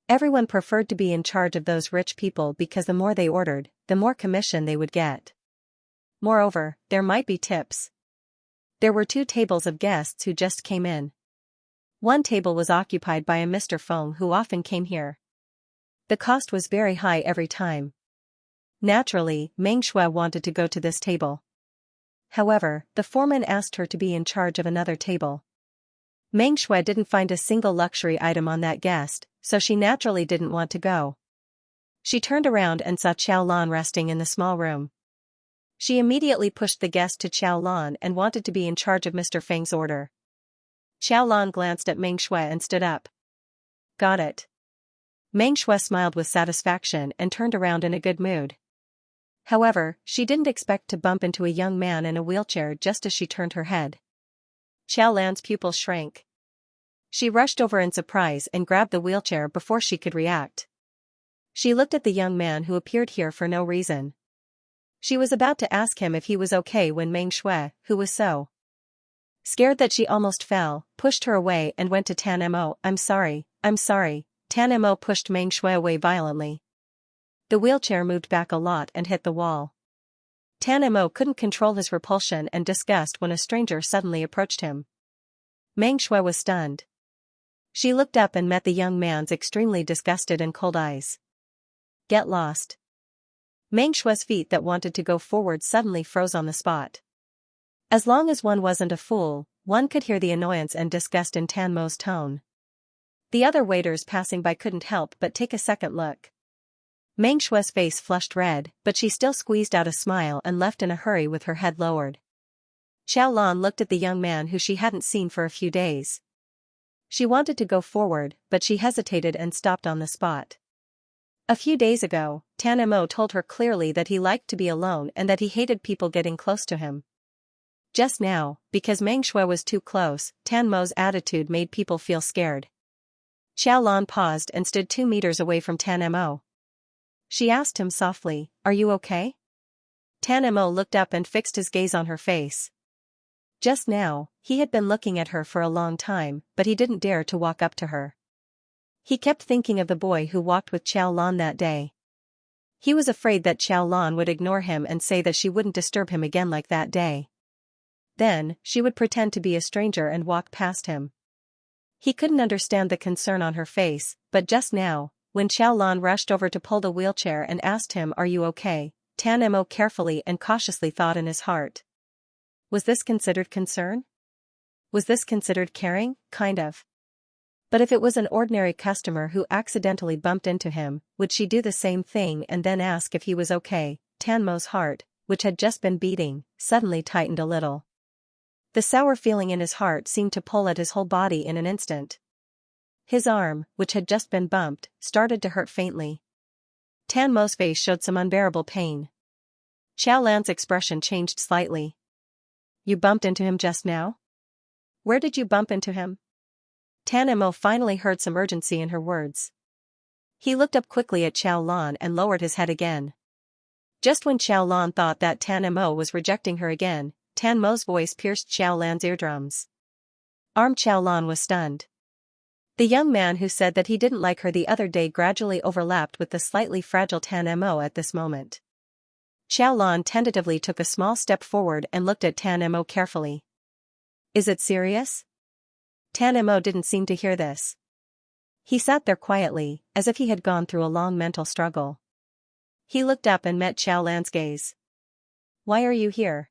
Everyone preferred to be in charge of those rich people because the more they ordered, the more commission they would get. Moreover, there might be tips. There were 2 tables of guests who just came in. One table was occupied by a Mr. Feng who often came here. The cost was very high every time. Naturally, Meng Shui wanted to go to this table. However, the foreman asked her to be in charge of another table. Meng Shui didn't find a single luxury item on that guest, so she naturally didn't want to go. She turned around and saw Chow Lan resting in the small room. She immediately pushed the guest to Chow Lan and wanted to be in charge of Mr. Feng's order. Chow Lan glanced at Meng Shui and stood up. Got it. Meng Shui smiled with satisfaction and turned around in a good mood. However, she didn't expect to bump into a young man in a wheelchair just as she turned her head. Chow Lan's pupils shrank. She rushed over in surprise and grabbed the wheelchair before she could react. She looked at the young man who appeared here for no reason. She was about to ask him if he was okay when Meng Shui, who was so scared that she almost fell, pushed her away and went to Tan Mo. I'm sorry. Tan Mo pushed Meng Shui away violently. The wheelchair moved back a lot and hit the wall. Tan Mo couldn't control his repulsion and disgust when a stranger suddenly approached him. Meng Shui was stunned. She looked up and met the young man's extremely disgusted and cold eyes. Get lost. Meng Shui's feet that wanted to go forward suddenly froze on the spot. As long as one wasn't a fool, one could hear the annoyance and disgust in Tan Mo's tone. The other waiters passing by couldn't help but take a second look. Meng Shui's face flushed red, but she still squeezed out a smile and left in a hurry with her head lowered. Xiaolan looked at the young man who she hadn't seen for a few days. She wanted to go forward, but she hesitated and stopped on the spot. A few days ago, Tan Mo told her clearly that he liked to be alone and that he hated people getting close to him. Just now, because Meng Shui was too close, Tan Mo's attitude made people feel scared. Xiaolan paused and stood 2 meters away from Tan Mo. She asked him softly, "Are you okay?" Tan Mo looked up and fixed his gaze on her face. Just now, he had been looking at her for a long time, but he didn't dare to walk up to her. He kept thinking of the boy who walked with Xiaolan that day. He was afraid that Xiaolan would ignore him and say that she wouldn't disturb him again like that day. Then, she would pretend to be a stranger and walk past him. He couldn't understand the concern on her face, but just now, when Xiaolan rushed over to pull the wheelchair and asked him, "Are you okay?" Tan Mo carefully and cautiously thought in his heart. Was this considered concern? Was this considered caring? Kind of. But if it was an ordinary customer who accidentally bumped into him, would she do the same thing and then ask if he was okay? Tan Mo's heart, which had just been beating, suddenly tightened a little. The sour feeling in his heart seemed to pull at his whole body in an instant. His arm, which had just been bumped, started to hurt faintly. Tan Mo's face showed some unbearable pain. Xiaolan's expression changed slightly. You bumped into him just now? Where did you bump into him? Tan Mo finally heard some urgency in her words. He looked up quickly at Xiaolan and lowered his head again. Just when Xiaolan thought that Tan Mo was rejecting her again, Tan Mo's voice pierced Xiaolan's eardrums. Xiaolan was stunned. The young man who said that he didn't like her the other day gradually overlapped with the slightly fragile Tan Mo at this moment. Xiaolan tentatively took a small step forward and looked at Tan Mo carefully. Is it serious? Tan Mo didn't seem to hear this. He sat there quietly, as if he had gone through a long mental struggle. He looked up and met Xiaolan's gaze. Why are you here?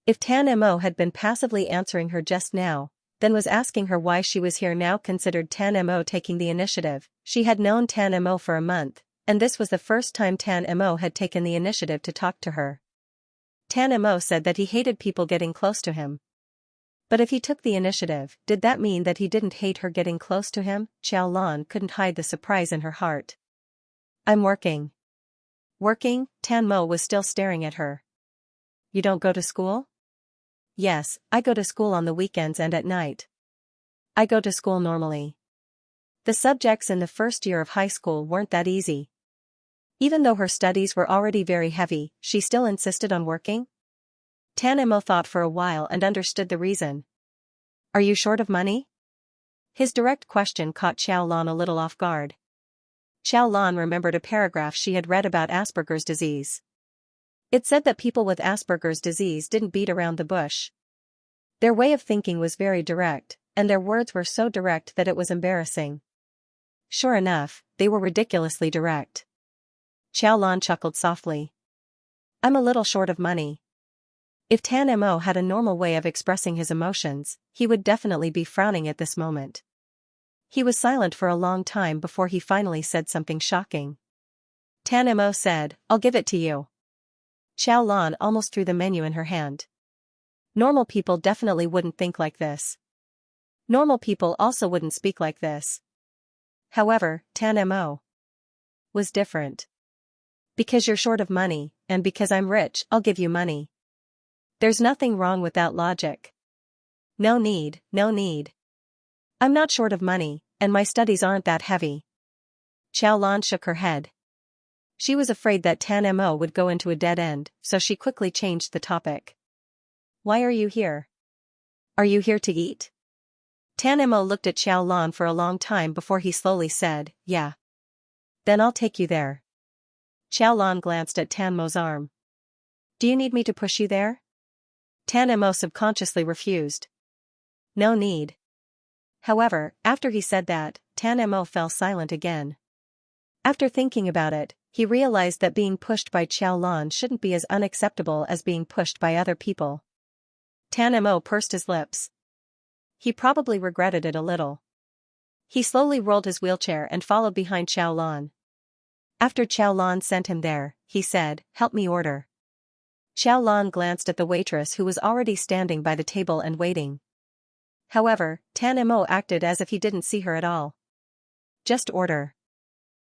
If Tan Mo had been passively answering her just now, then was asking her why she was here now considered Tan Mo taking the initiative. She had known Tan Mo for a month, and this was the first time Tan Mo had taken the initiative to talk to her. Tan Mo said that he hated people getting close to him. But if he took the initiative, did that mean that he didn't hate her getting close to him? Xiaolan couldn't hide the surprise in her heart. I'm working. Working? Tan Mo was still staring at her. You don't go to school? Yes, I go to school on the weekends and at night. I go to school normally. The subjects in the first year of high school weren't that easy. Even though her studies were already very heavy, she still insisted on working? Tan Mo thought for a while and understood the reason. Are you short of money? His direct question caught Xiaolan a little off guard. Xiaolan remembered a paragraph she had read about Asperger's disease. It said that people with Asperger's disease didn't beat around the bush. Their way of thinking was very direct, and their words were so direct that it was embarrassing. Sure enough, they were ridiculously direct. Xiaolan chuckled softly. I'm a little short of money. If Tan Mo had a normal way of expressing his emotions, he would definitely be frowning at this moment. He was silent for a long time before he finally said something shocking. Tan Mo said, I'll give it to you. Xiaolan almost threw the menu in her hand. Normal people definitely wouldn't think like this. Normal people also wouldn't speak like this. However, Tan Mo was different. Because you're short of money, and because I'm rich, I'll give you money. There's nothing wrong with that logic. No need, no need. I'm not short of money, and my studies aren't that heavy. Xiaolan shook her head. She was afraid that Tan Mo would go into a dead end, so she quickly changed the topic. Why are you here? Are you here to eat? Tan Mo looked at Xiaolan for a long time before he slowly said, yeah. Then I'll take you there. Xiaolan glanced at Tan Mo's arm. Do you need me to push you there? Tan Mo subconsciously refused. No need. However, after he said that, Tan Mo fell silent again. After thinking about it, he realized that being pushed by Qiao Lan shouldn't be as unacceptable as being pushed by other people. Tan Mo pursed his lips. He probably regretted it a little. He slowly rolled his wheelchair and followed behind Qiao Lan. After Qiao Lan sent him there, he said, "Help me order." Qiao Lan glanced at the waitress who was already standing by the table and waiting. However, Tan Mo acted as if he didn't see her at all. "Just order."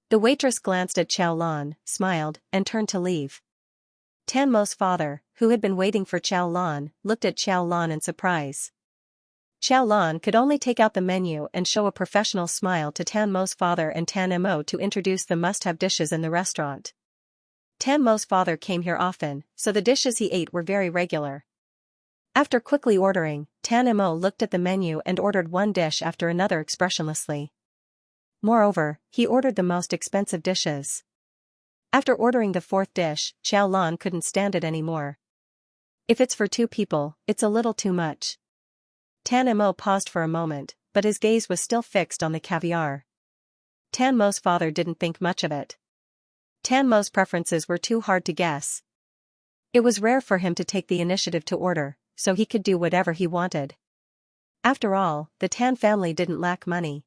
The waitress glanced at Qiao Lan, smiled, and turned to leave. Tan Mo's father, who had been waiting for Qiao Lan, looked at Qiao Lan in surprise. Qiao Lan could only take out the menu and show a professional smile to Tan Mo's father and Tan Mo to introduce the must-have dishes in the restaurant. Tan Mo's father came here often, so the dishes he ate were very regular. After quickly ordering, Tan Mo looked at the menu and ordered one dish after another expressionlessly. Moreover, he ordered the most expensive dishes. After ordering the fourth dish, Qiao Lan couldn't stand it anymore. "If it's for 2 people, it's a little too much." Tan Mo paused for a moment, but his gaze was still fixed on the caviar. Tan Mo's father didn't think much of it. Tan Mo's preferences were too hard to guess. It was rare for him to take the initiative to order, so he could do whatever he wanted. After all, the Tan family didn't lack money.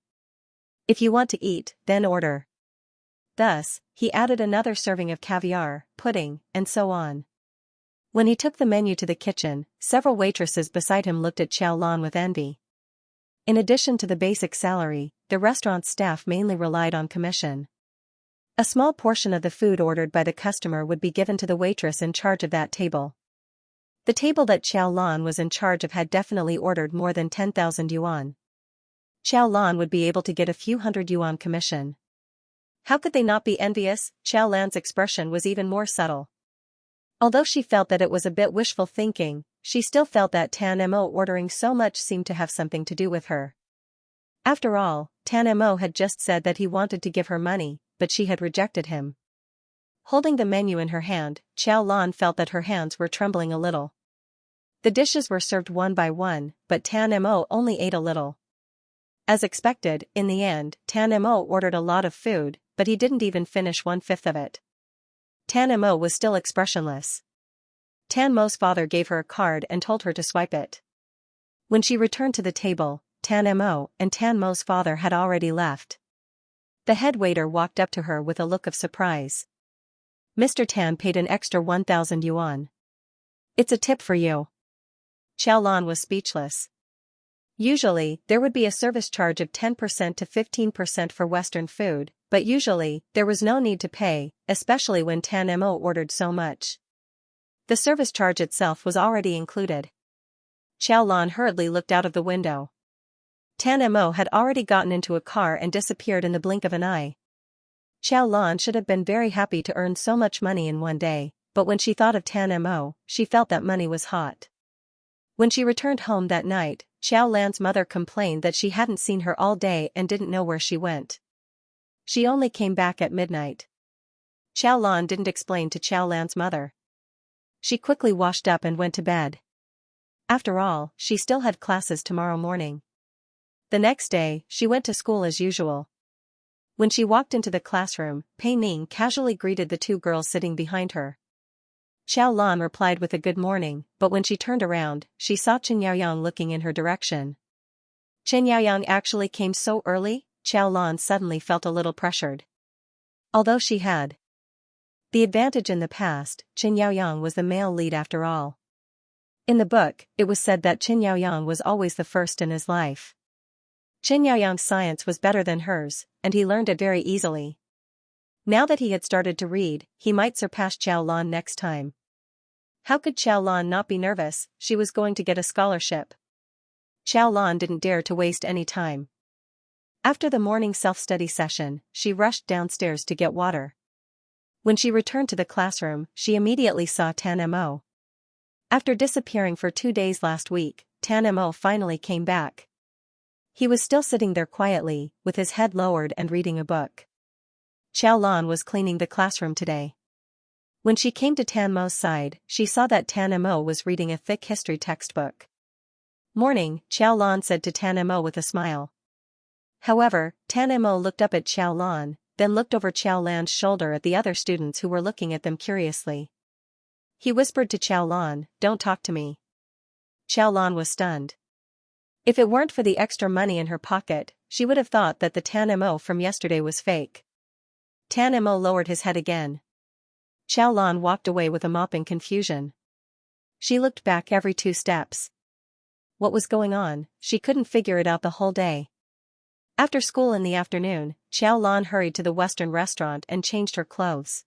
"If you want to eat, then order." Thus, he added another serving of caviar, pudding, and so on. When he took the menu to the kitchen, several waitresses beside him looked at Qiao Lan with envy. In addition to the basic salary, the restaurant's staff mainly relied on commission. A small portion of the food ordered by the customer would be given to the waitress in charge of that table. The table that Qiao Lan was in charge of had definitely ordered more than 10,000 yuan. Qiao Lan would be able to get a few hundred yuan commission. How could they not be envious? Qiao Lan's expression was even more subtle. Although she felt that it was a bit wishful thinking, she still felt that Tan Mo ordering so much seemed to have something to do with her. After all, Tan Mo had just said that he wanted to give her money, but she had rejected him. Holding the menu in her hand, Qiao Lan felt that her hands were trembling a little. The dishes were served one by one, but Tan Mo only ate a little. As expected, in the end, Tan Mo ordered a lot of food, but he didn't even finish 1/5 of it. Tan Mo was still expressionless. Tan Mo's father gave her a card and told her to swipe it. When she returned to the table, Tan Mo and Tan Mo's father had already left. The head waiter walked up to her with a look of surprise. "Mr. Tan paid an extra 1,000 yuan. It's a tip for you." Qiao Lan was speechless. Usually, there would be a service charge of 10% to 15% for Western food, but usually, there was no need to pay, especially when Tan Mo ordered so much. The service charge itself was already included. Qiao Lan hurriedly looked out of the window. Tan Mo had already gotten into a car and disappeared in the blink of an eye. Qiao Lan should have been very happy to earn so much money in one day, but when she thought of Tan Mo, she felt that money was hot. When she returned home that night, Qiao Lan's mother complained that she hadn't seen her all day and didn't know where she went. She only came back at midnight. Qiao Lan didn't explain to Qiao Lan's mother. She quickly washed up and went to bed. After all, she still had classes tomorrow morning. The next day, she went to school as usual. When she walked into the classroom, Pei Ning casually greeted the 2 girls sitting behind her. Qiao Lan replied with a good morning, but when she turned around, she saw Chen Yaoyang looking in her direction. Chen Yaoyang actually came so early? Qiao Lan suddenly felt a little pressured. Although she had the advantage in the past, Chen Yaoyang was the male lead after all. In the book, it was said that Chen Yaoyang was always the first in his life. Chen Yaoyang's science was better than hers, and he learned it very easily. Now that he had started to read, he might surpass Qiao Lan next time. How could Qiao Lan not be nervous? She was going to get a scholarship. Qiao Lan didn't dare to waste any time. After the morning self-study session, she rushed downstairs to get water. When she returned to the classroom, she immediately saw Tan Mo. After disappearing for 2 days last week, Tan Mo finally came back. He was still sitting there quietly, with his head lowered and reading a book. Qiao Lan was cleaning the classroom today. When she came to Tan Mo's side, she saw that Tan Mo was reading a thick history textbook. Morning, Xiao Lan said to Tan Mo with a smile. However, Tan Mo looked up at Xiao Lan, then looked over Xiao Lan's shoulder at the other students who were looking at them curiously. He whispered to Xiao Lan, "Don't talk to me." Xiao Lan was stunned. If it weren't for the extra money in her pocket, she would have thought that the Tan Mo from yesterday was fake. Tan Mo lowered his head again. Xiao Lan walked away with a moping confusion. She looked back every 2 steps. What was going on? She couldn't figure it out the whole day. After school in the afternoon, Xiao Lan hurried to the Western restaurant and changed her clothes.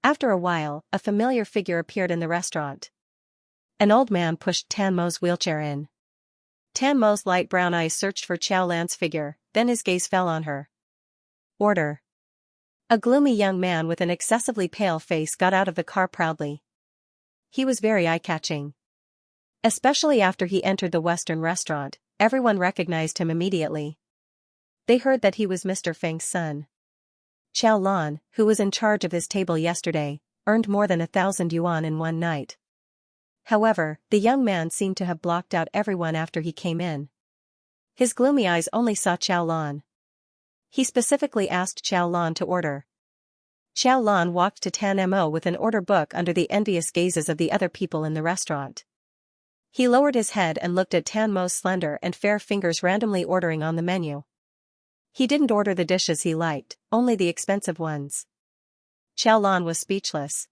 After a while, a familiar figure appeared in the restaurant. An old man pushed Tan Mo's wheelchair in. Tan Mo's light brown eyes searched for Xiao Lan's figure, then his gaze fell on her. Order. A gloomy young man with an excessively pale face got out of the car proudly. He was very eye-catching. Especially after he entered the Western restaurant, everyone recognized him immediately. They heard that he was Mr. Feng's son. Xiao Lan, who was in charge of his table yesterday, earned more than 1,000 yuan in one night. However, the young man seemed to have blocked out everyone after he came in. His gloomy eyes only saw Xiao Lan. He specifically asked Xiao Lan to order. Xiao Lan walked to Tan Mo with an order book under the envious gazes of the other people in the restaurant. He lowered his head and looked at Tan Mo's slender and fair fingers randomly ordering on the menu. He didn't order the dishes he liked, only the expensive ones. Xiao Lan was speechless.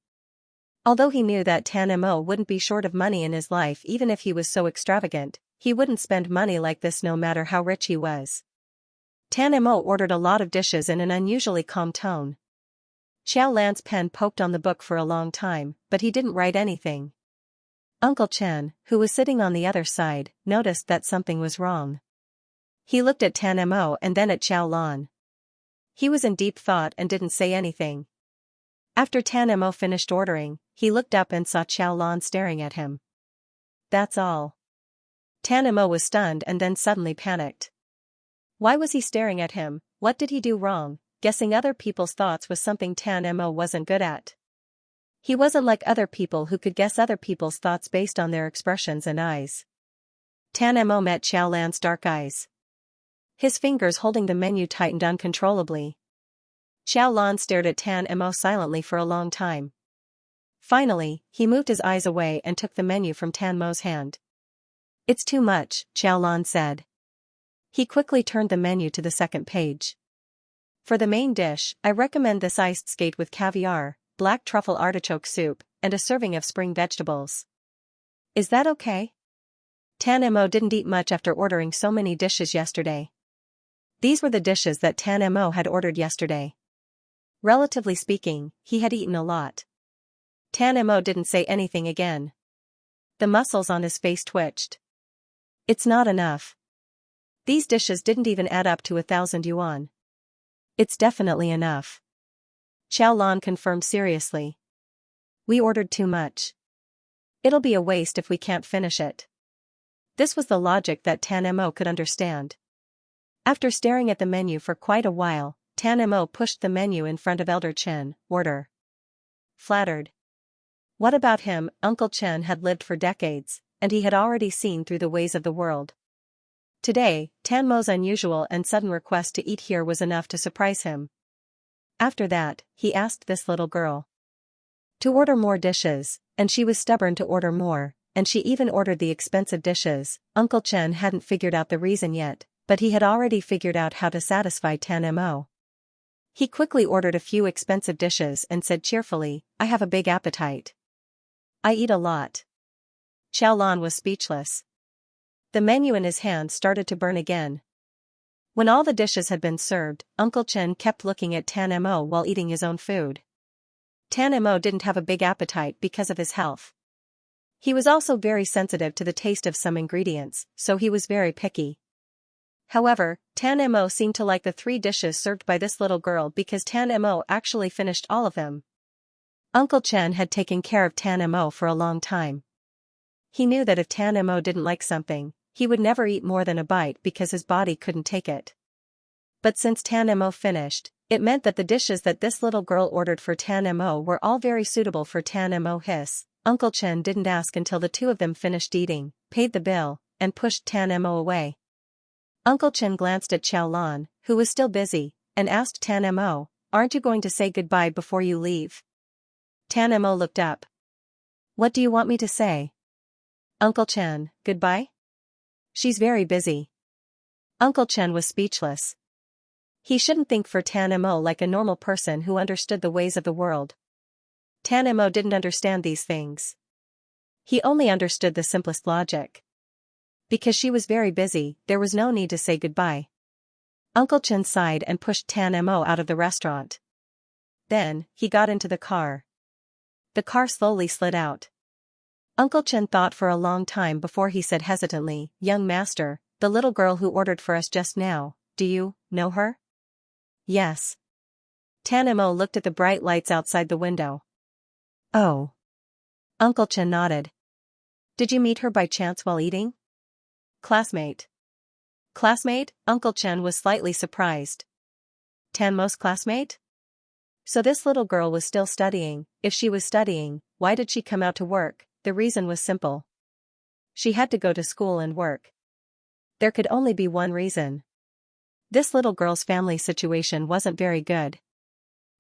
Although he knew that Tan Mo wouldn't be short of money in his life even if he was so extravagant, he wouldn't spend money like this no matter how rich he was. Tan Mo ordered a lot of dishes in an unusually calm tone. Xiao Lan's pen poked on the book for a long time, but he didn't write anything. Uncle Chen, who was sitting on the other side, noticed that something was wrong. He looked at Tan Mo and then at Xiao Lan. He was in deep thought and didn't say anything. After Tan Mo finished ordering, he looked up and saw Xiao Lan staring at him. That's all. Tan Mo was stunned and then suddenly panicked. Why was he staring at him? What did he do wrong? Guessing other people's thoughts was something Tan Mo wasn't good at. He wasn't like other people who could guess other people's thoughts based on their expressions and eyes. Tan Mo met Xiao Lan's dark eyes. His fingers holding the menu tightened uncontrollably. Xiao Lan stared at Tan Mo silently for a long time. Finally, he moved his eyes away and took the menu from Tan Mo's hand. It's too much, Xiao Lan said. He quickly turned the menu to the second page. For the main dish, I recommend this iced skate with caviar, black truffle artichoke soup, and a serving of spring vegetables. Is that okay? Tan Mo didn't eat much after ordering so many dishes yesterday. These were the dishes that Tan Mo had ordered yesterday. Relatively speaking, he had eaten a lot. Tan Mo didn't say anything again. The muscles on his face twitched. It's not enough. These dishes didn't even add up to 1,000 yuan. It's definitely enough. Xiao Lan confirmed seriously. We ordered too much. It'll be a waste if we can't finish it. This was the logic that Tan Mo could understand. After staring at the menu for quite a while, Tan Mo pushed the menu in front of Elder Chen. Order. Flattered. What about him? Uncle Chen had lived for decades, and he had already seen through the ways of the world. Today, Tan Mo's unusual and sudden request to eat here was enough to surprise him. After that, he asked this little girl to order more dishes, and she was stubborn to order more, and she even ordered the expensive dishes. Uncle Chen hadn't figured out the reason yet, but he had already figured out how to satisfy Tan Mo. He quickly ordered a few expensive dishes and said cheerfully, I have a big appetite. I eat a lot. Xiao Lan was speechless. The menu in his hand started to burn again. When all the dishes had been served, Uncle Chen kept looking at Tan Mo while eating his own food. Tan Mo didn't have a big appetite because of his health. He was also very sensitive to the taste of some ingredients, so he was very picky. However, Tan Mo seemed to like the 3 dishes served by this little girl because Tan Mo actually finished all of them. Uncle Chen had taken care of Tan Mo for a long time. He knew that if Tan Mo didn't like something, he would never eat more than a bite because his body couldn't take it. But since Tan Mo finished, it meant that the dishes that this little girl ordered for Tan Mo were all very suitable for Tan Mo. Uncle Chen didn't ask until the 2 of them finished eating, paid the bill, and pushed Tan Mo away. Uncle Chen glanced at Xiao Lan, who was still busy, and asked Tan Mo, "Aren't you going to say goodbye before you leave?" Tan Mo looked up. "What do you want me to say?" "Uncle Chen, goodbye?" "She's very busy." Uncle Chen was speechless. He shouldn't think for Tan Mo like a normal person who understood the ways of the world. Tan Mo didn't understand these things. He only understood the simplest logic. Because she was very busy, there was no need to say goodbye. Uncle Chen sighed and pushed Tan Mo out of the restaurant. Then, he got into the car. The car slowly slid out. Uncle Chen thought for a long time before he said hesitantly, "Young master, the little girl who ordered for us just now, do you know her?" "Yes." Tan Mo looked at the bright lights outside the window. "Oh." Uncle Chen nodded. "Did you meet her by chance while eating?" "Classmate." "Classmate?" Uncle Chen was slightly surprised. Tan Mo's classmate? So this little girl was still studying. If she was studying, why did she come out to work? The reason was simple. She had to go to school and work. There could only be one reason. This little girl's family situation wasn't very good.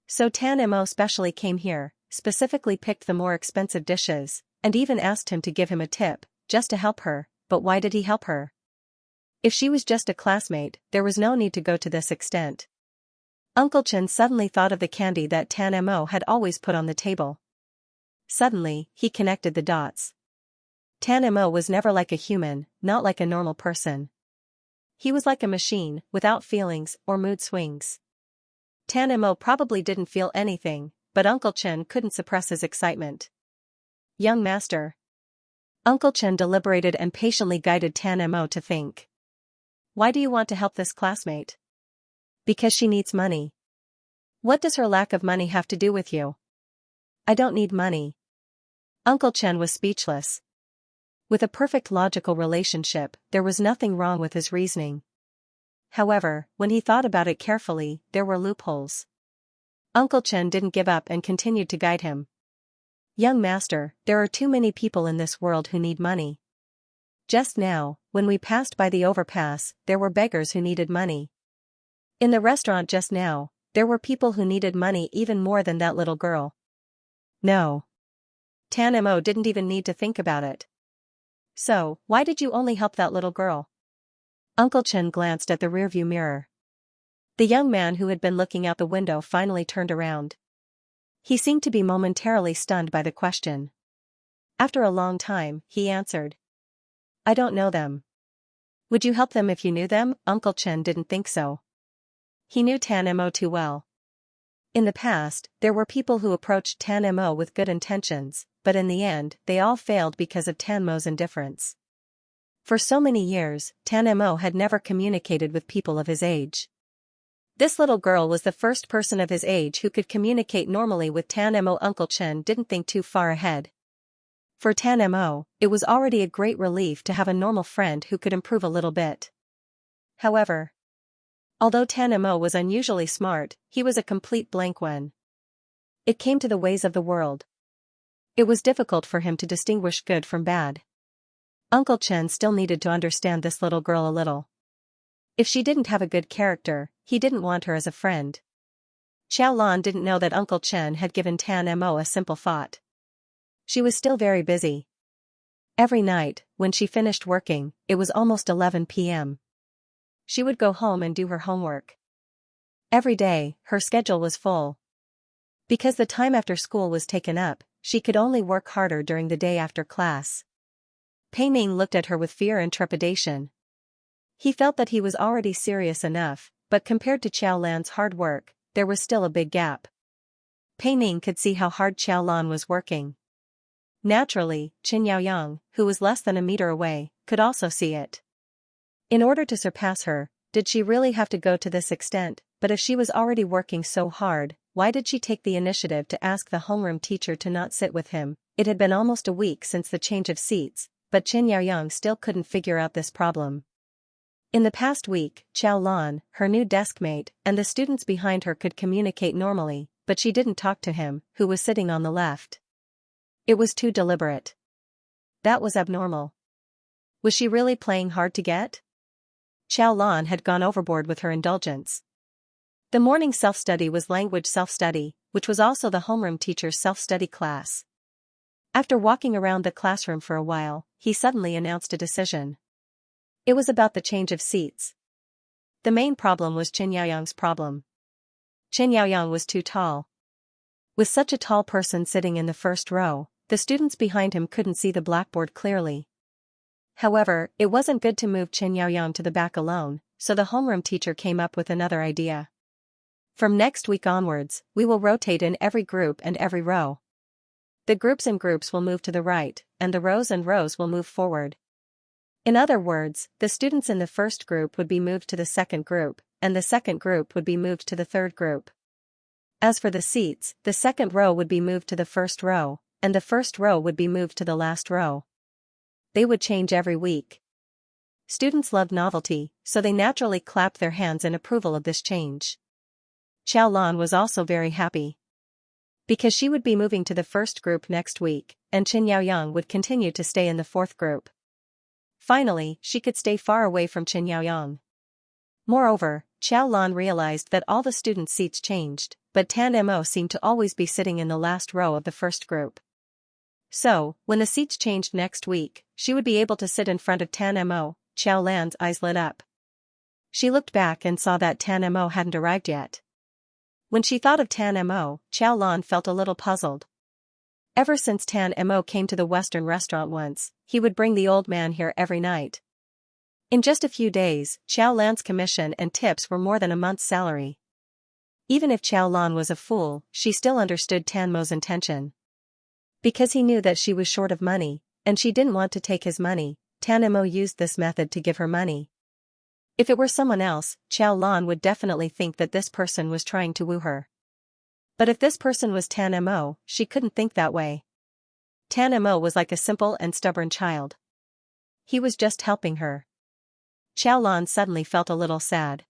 So Tan Mo specially came here, specifically picked the more expensive dishes, and even asked him to give him a tip, just to help her. But why did he help her? If she was just a classmate, there was no need to go to this extent. Uncle Chen suddenly thought of the candy that Tan Mo had always put on the table. Suddenly, he connected the dots. Tan Mo was never like a human, not like a normal person. He was like a machine, without feelings or mood swings. Tan Mo probably didn't feel anything, but Uncle Chen couldn't suppress his excitement. "Young master." Uncle Chen deliberated and patiently guided Tan Mo to think. "Why do you want to help this classmate?" "Because she needs money." "What does her lack of money have to do with you?" "I don't need money." Uncle Chen was speechless. With a perfect logical relationship, there was nothing wrong with his reasoning. However, when he thought about it carefully, there were loopholes. Uncle Chen didn't give up and continued to guide him. "Young master, there are too many people in this world who need money. Just now, when we passed by the overpass, there were beggars who needed money. In the restaurant just now, there were people who needed money even more than that little girl." No. Tan Mo didn't even need to think about it. "So, why did you only help that little girl?" Uncle Chen glanced at the rearview mirror. The young man who had been looking out the window finally turned around. He seemed to be momentarily stunned by the question. After a long time, he answered. "I don't know them." "Would you help them if you knew them?" Uncle Chen didn't think so. He knew Tan Mo too well. In the past, there were people who approached Tan Mo with good intentions, but in the end, they all failed because of Tan Mo's indifference. For so many years, Tan Mo had never communicated with people of his age. This little girl was the first person of his age who could communicate normally with Tan Mo. Uncle Chen didn't think too far ahead. For Tan Mo, it was already a great relief to have a normal friend who could improve a little bit. However, although Tan Mo was unusually smart, he was a complete blank when it came to the ways of the world. It was difficult for him to distinguish good from bad. Uncle Chen still needed to understand this little girl a little. If she didn't have a good character, he didn't want her as a friend. Xiao Lan didn't know that Uncle Chen had given Tan Mo a simple thought. She was still very busy. Every night, when she finished working, it was almost 11 p.m. She would go home and do her homework. Every day, her schedule was full. Because the time after school was taken up, she could only work harder during the day after class. Pei Ming looked at her with fear and trepidation. He felt that he was already serious enough, but compared to Xiao Lan's hard work, there was still a big gap. Pei Ming could see how hard Xiao Lan was working. Naturally, Qin Yaoyang, who was less than a meter away, could also see it. In order to surpass her, did she really have to go to this extent? But if she was already working so hard, why did she take the initiative to ask the homeroom teacher to not sit with him? It had been almost a week since the change of seats, but Qin Yaoyang still couldn't figure out this problem. In the past week, Xiao Lan, her new deskmate, and the students behind her could communicate normally, but she didn't talk to him, who was sitting on the left. It was too deliberate. That was abnormal. Was she really playing hard to get? Xiao Lan had gone overboard with her indulgence. The morning self-study was language self-study, which was also the homeroom teacher's self-study class. After walking around the classroom for a while, he suddenly announced a decision. It was about the change of seats. The main problem was Qin Yaoyang's problem. Qin Yaoyang was too tall. With such a tall person sitting in the first row, the students behind him couldn't see the blackboard clearly. However, it wasn't good to move Qin Yaoyang to the back alone, so the homeroom teacher came up with another idea. From next week onwards, we will rotate in every group and every row. The groups and groups will move to the right, and the rows and rows will move forward. In other words, the students in the first group would be moved to the second group, and the second group would be moved to the third group. As for the seats, the second row would be moved to the first row, and the first row would be moved to the last row. They would change every week. Students loved novelty, so they naturally clapped their hands in approval of this change. Xiao Lan was also very happy. Because she would be moving to the first group next week, and Qin Yaoyang would continue to stay in the fourth group. Finally, she could stay far away from Qin Yaoyang. Moreover, Xiao Lan realized that all the students' seats changed, but Tan Mo seemed to always be sitting in the last row of the first group. So, when the seats changed next week, she would be able to sit in front of Tan Mo. Xiao Lan's eyes lit up. She looked back and saw that Tan Mo hadn't arrived yet. When she thought of Tan Mo, Xiao Lan felt a little puzzled. Ever since Tan Mo came to the Western restaurant once, he would bring the old man here every night. In just a few days, Xiao Lan's commission and tips were more than a month's salary. Even if Xiao Lan was a fool, she still understood Tan Mo's intention. Because he knew that she was short of money, and she didn't want to take his money, Tan Mo used this method to give her money. If it were someone else, Xiao Lan would definitely think that this person was trying to woo her. But if this person was Tan Mo, she couldn't think that way. Tan Mo was like a simple and stubborn child. He was just helping her. Xiao Lan suddenly felt a little sad.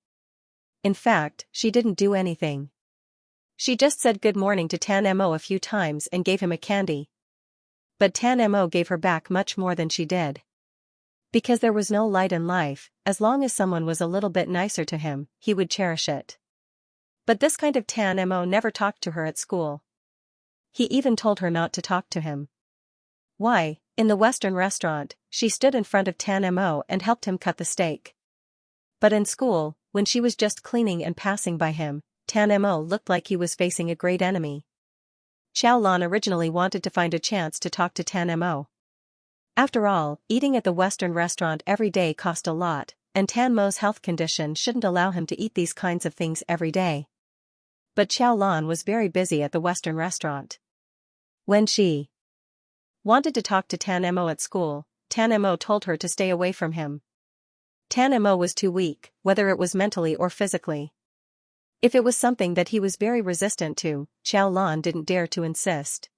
In fact, she didn't do anything. She just said good morning to Tan Mo a few times and gave him a candy. But Tan Mo gave her back much more than she did. Because there was no light in life, as long as someone was a little bit nicer to him, he would cherish it. But this kind of Tan Mo never talked to her at school. He even told her not to talk to him. Why, in the Western restaurant, she stood in front of Tan Mo and helped him cut the steak. But in school, when she was just cleaning and passing by him, Tan Mo looked like he was facing a great enemy. Xiao Lan originally wanted to find a chance to talk to Tan Mo. After all, eating at the Western restaurant every day cost a lot, and Tan Mo's health condition shouldn't allow him to eat these kinds of things every day. But Xiao Lan was very busy at the Western restaurant. When she wanted to talk to Tan Mo at school, Tan Mo told her to stay away from him. Tan Mo was too weak, whether it was mentally or physically. If it was something that he was very resistant to, Xiao Lan didn't dare to insist.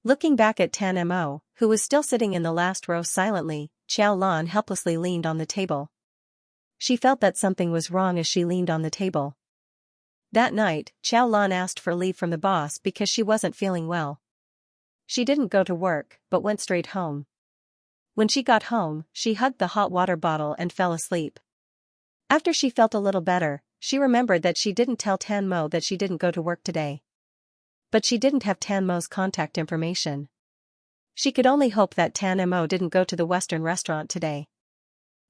Looking back at Tan Mo, who was still sitting in the last row silently, Xiao Lan helplessly leaned on the table. She felt that something was wrong as she leaned on the table. That night, Xiao Lan asked for leave from the boss because she wasn't feeling well. She didn't go to work, but went straight home. When she got home, she hugged the hot water bottle and fell asleep. After she felt a little better, she remembered that she didn't tell Tan Mo that she didn't go to work today. But she didn't have Tan Mo's contact information. She could only hope that Tan Mo didn't go to the Western restaurant today.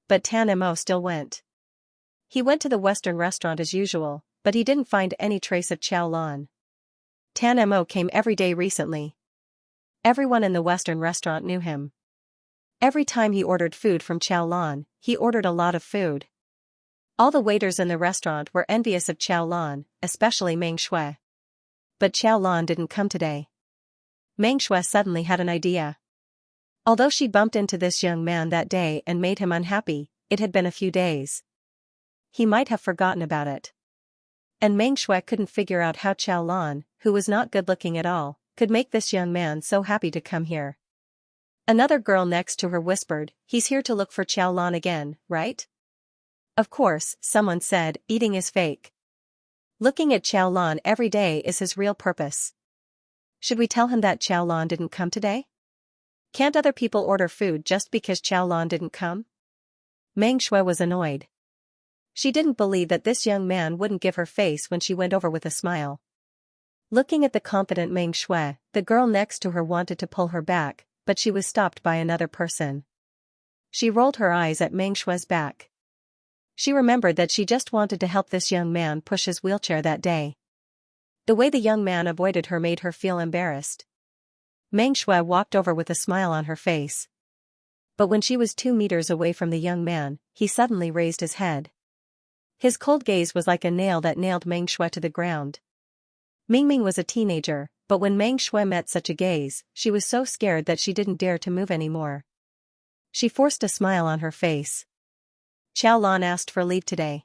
But Tan Mo still went. He went to the Western restaurant as usual, but he didn't find any trace of Xiao Lan. Tan Mo came every day recently. Everyone in the Western restaurant knew him. Every time he ordered food from Xiao Lan, he ordered a lot of food. All the waiters in the restaurant were envious of Xiao Lan, especially Meng Shui. But Xiao Lan didn't come today. Meng Shui suddenly had an idea. Although she bumped into this young man that day and made him unhappy, it had been a few days. He might have forgotten about it. And Meng Shui couldn't figure out how Xiao Lan, who was not good-looking at all, could make this young man so happy to come here. Another girl next to her whispered, "He's here to look for Xiao Lan again, right?" Of course, someone said, "Eating is fake. Looking at Xiao Lan every day is his real purpose." Should we tell him that Xiao Lan didn't come today? Can't other people order food just because Xiaolon didn't come? Meng Shui was annoyed. She didn't believe that this young man wouldn't give her face when she went over with a smile. Looking at the confident Meng Shui, the girl next to her wanted to pull her back, but she was stopped by another person. She rolled her eyes at Meng Shui's back. She remembered that she just wanted to help this young man push his wheelchair that day. The way the young man avoided her made her feel embarrassed. Meng Shui walked over with a smile on her face. But when she was 2 meters away from the young man, he suddenly raised his head. His cold gaze was like a nail that nailed Meng Shui to the ground. Mingming was a teenager, but when Meng Shui met such a gaze, she was so scared that she didn't dare to move anymore. She forced a smile on her face. Xiaolon asked for leave today.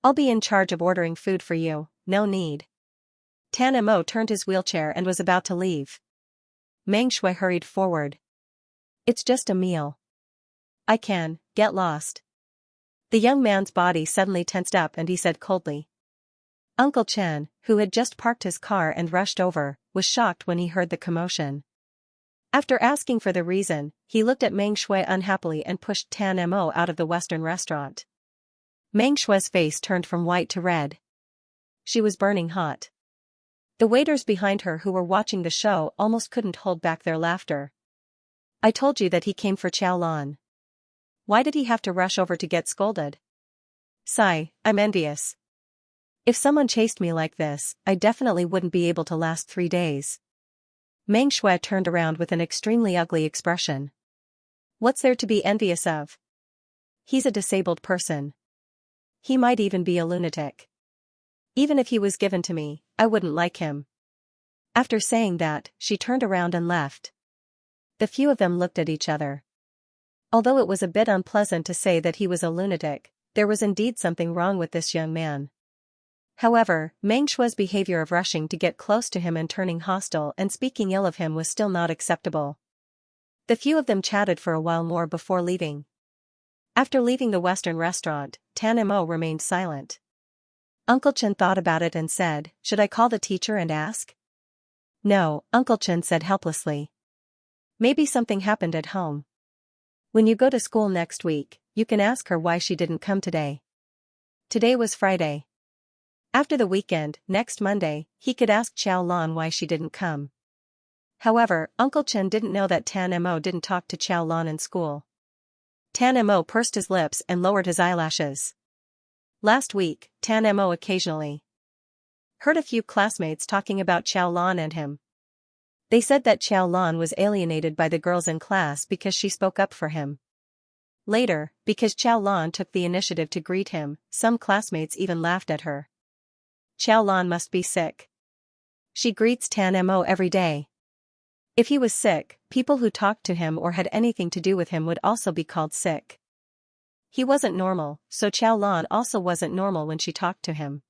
I'll be in charge of ordering food for you, no need. Tan Mo turned his wheelchair and was about to leave. Meng Shui hurried forward. It's just a meal. I can, get lost. The young man's body suddenly tensed up and he said coldly. Uncle Chen, who had just parked his car and rushed over, was shocked when he heard the commotion. After asking for the reason, he looked at Meng Shui unhappily and pushed Tan Mo out of the Western restaurant. Meng Shui's face turned from white to red. She was burning hot. The waiters behind her who were watching the show almost couldn't hold back their laughter. I told you that he came for Xiaolon. Why did he have to rush over to get scolded? Sigh, I'm envious. If someone chased me like this, I definitely wouldn't be able to last 3 days. Meng Shui turned around with an extremely ugly expression. What's there to be envious of? He's a disabled person. He might even be a lunatic. Even if he was given to me, I wouldn't like him. After saying that, she turned around and left. The few of them looked at each other. Although it was a bit unpleasant to say that he was a lunatic, there was indeed something wrong with this young man. However, Meng Shui's behavior of rushing to get close to him and turning hostile and speaking ill of him was still not acceptable. The few of them chatted for a while more before leaving. After leaving the Western restaurant, Tan Mo remained silent. Uncle Chen thought about it and said, should I call the teacher and ask? No, Uncle Chen said helplessly. Maybe something happened at home. When you go to school next week, you can ask her why she didn't come today. Today was Friday. After the weekend, next Monday, he could ask Xiaolon why she didn't come. However, Uncle Chen didn't know that Tan Mo didn't talk to Xiaolon in school. Tan Mo pursed his lips and lowered his eyelashes. Last week, Tan Mo occasionally heard a few classmates talking about Xiaolon and him. They said that Xiaolon was alienated by the girls in class because she spoke up for him. Later, because Xiaolon took the initiative to greet him, some classmates even laughed at her. Xiaolon must be sick. She greets Tan Mo every day. If he was sick, people who talked to him or had anything to do with him would also be called sick. He wasn't normal, so Xiaolon also wasn't normal when she talked to him.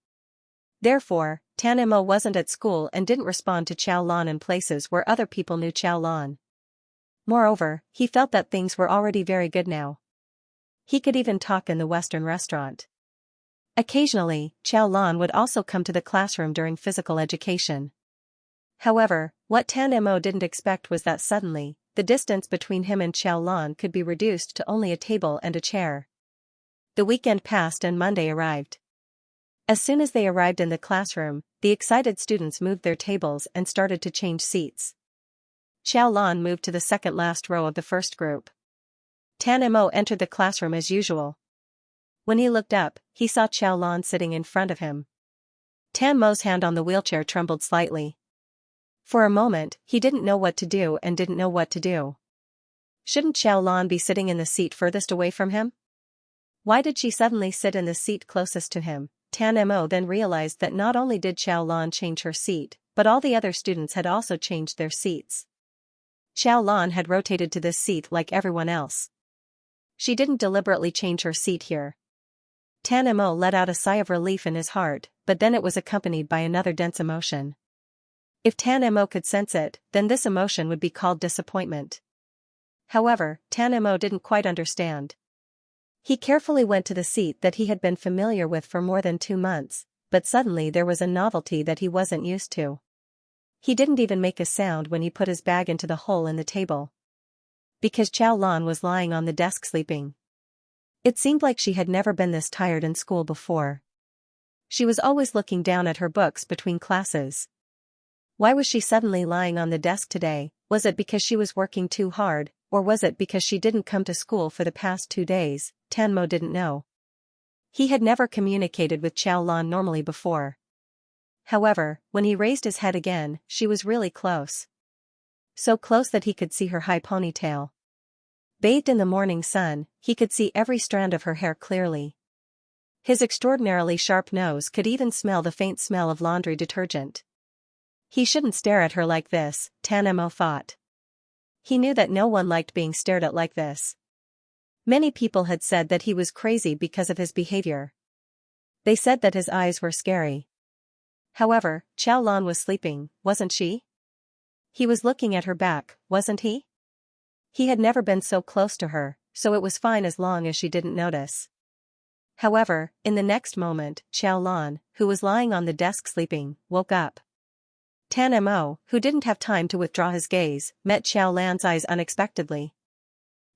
Therefore, Tan Mo wasn't at school and didn't respond to Xiaolon in places where other people knew Xiaolon. Moreover, he felt that things were already very good now. He could even talk in the Western restaurant. Occasionally, Xiaolon would also come to the classroom during physical education. However, what Tan Mo didn't expect was that suddenly, the distance between him and Xiaolon could be reduced to only a table and a chair. The weekend passed and Monday arrived. As soon as they arrived in the classroom, the excited students moved their tables and started to change seats. Xiaolon moved to the second last row of the first group. Tan Mo entered the classroom as usual. When he looked up, he saw Xiaolon sitting in front of him. Tan Mo's hand on the wheelchair trembled slightly. For a moment, he didn't know what to do and didn't know what to do. Shouldn't Xiaolon be sitting in the seat furthest away from him? Why did she suddenly sit in the seat closest to him? Tan Mo then realized that not only did Xiaolon change her seat, but all the other students had also changed their seats. Xiaolon had rotated to this seat like everyone else. She didn't deliberately change her seat here. Tan Mo let out a sigh of relief in his heart, but then it was accompanied by another dense emotion. If Tan Mo could sense it, then this emotion would be called disappointment. However, Tan Mo didn't quite understand. He carefully went to the seat that he had been familiar with for more than 2 months, but suddenly there was a novelty that he wasn't used to. He didn't even make a sound when he put his bag into the hole in the table. Because Chao Lan was lying on the desk sleeping. It seemed like she had never been this tired in school before. She was always looking down at her books between classes. Why was she suddenly lying on the desk today? Was it because she was working too hard, or was it because she didn't come to school for the past 2 days? Tanmo didn't know. He had never communicated with Chao Lan normally before. However, when he raised his head again, she was really close. So close that he could see her high ponytail. Bathed in the morning sun, he could see every strand of her hair clearly. His extraordinarily sharp nose could even smell the faint smell of laundry detergent. He shouldn't stare at her like this, Tanmo thought. He knew that no one liked being stared at like this. Many people had said that he was crazy because of his behavior. They said that his eyes were scary. However, Chao Lan was sleeping, wasn't she? He was looking at her back, wasn't he? He had never been so close to her, so it was fine as long as she didn't notice. However, in the next moment, Chao Lan, who was lying on the desk sleeping, woke up. Tanmo, who didn't have time to withdraw his gaze, met Chao Lan's eyes unexpectedly.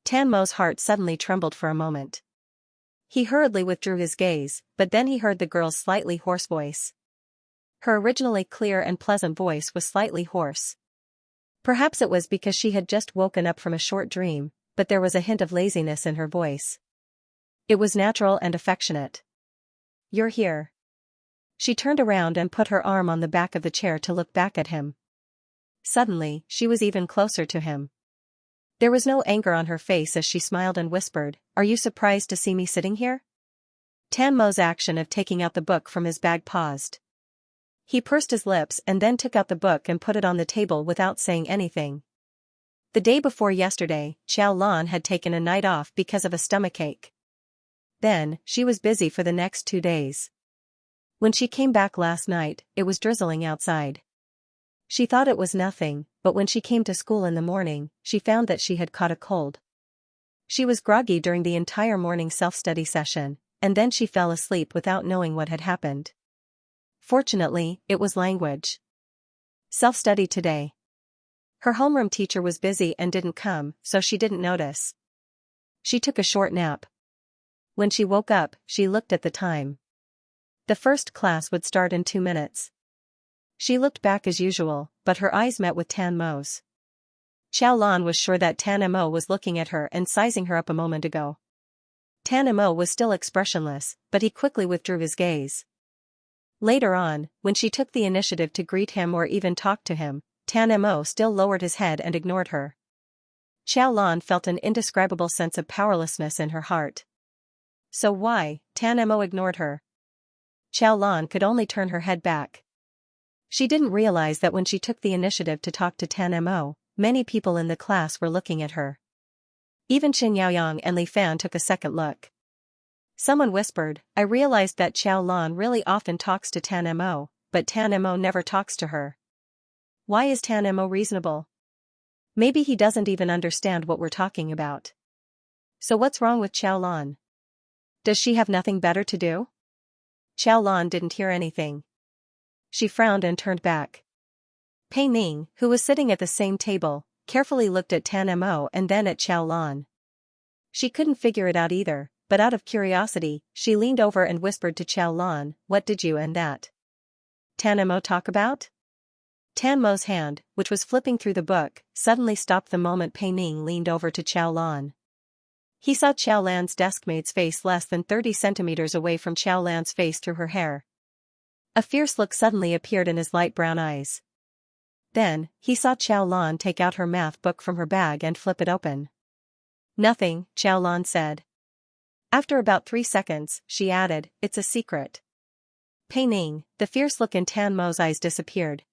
Tanmo's heart suddenly trembled for a moment. He hurriedly withdrew his gaze, but then he heard the girl's slightly hoarse voice. Her originally clear and pleasant voice was slightly hoarse. Perhaps it was because she had just woken up from a short dream, but there was a hint of laziness in her voice. It was natural and affectionate. "You're here." She turned around and put her arm on the back of the chair to look back at him. Suddenly, she was even closer to him. There was no anger on her face as she smiled and whispered, "Are you surprised to see me sitting here?" Tanmo's action of taking out the book from his bag paused. He pursed his lips and then took out the book and put it on the table without saying anything. The day before yesterday, Chao Lan had taken a night off because of a stomachache. Then, she was busy for the next 2 days. When she came back last night, it was drizzling outside. She thought it was nothing, but when she came to school in the morning, she found that she had caught a cold. She was groggy during the entire morning self-study session, and then she fell asleep without knowing what had happened. Fortunately, it was language. Self-study today. Her homeroom teacher was busy and didn't come, so she didn't notice. She took a short nap. When she woke up, she looked at the time. The first class would start in 2 minutes. She looked back as usual, but her eyes met with Tanmo's. Chao Lan was sure that Tanmo was looking at her and sizing her up a moment ago. Tanmo was still expressionless, but he quickly withdrew his gaze. Later on, when she took the initiative to greet him or even talk to him, Tanmo still lowered his head and ignored her. Chao Lan felt an indescribable sense of powerlessness in her heart. So why, Tanmo ignored her? Chao Lan could only turn her head back. She didn't realize that when she took the initiative to talk to Tanmo, many people in the class were looking at her. Even Xianxia and Li Fan took a second look. Someone whispered, "I realized that Chao Lan really often talks to Tanmo, but Tanmo never talks to her. Why is Tanmo reasonable? Maybe he doesn't even understand what we're talking about. So what's wrong with Chao Lan? Does she have nothing better to do?" Chao Lan didn't hear anything. She frowned and turned back. Pei Ning, who was sitting at the same table, carefully looked at Tanmo and then at Chao Lan. She couldn't figure it out either, but out of curiosity, she leaned over and whispered to Chao Lan, "What did you and that Tanmo talk about?" Tanmo's hand, which was flipping through the book, suddenly stopped the moment Pei Ning leaned over to Chao Lan. He saw Chao Lan's deskmate's face less than 30 centimeters away from Chao Lan's face through her hair. A fierce look suddenly appeared in his light brown eyes. Then, he saw Chao Lan take out her math book from her bag and flip it open. "Nothing," Chao Lan said. After about 3 seconds, she added, "It's a secret." Pei Ning, the fierce look in Tanmo's eyes disappeared.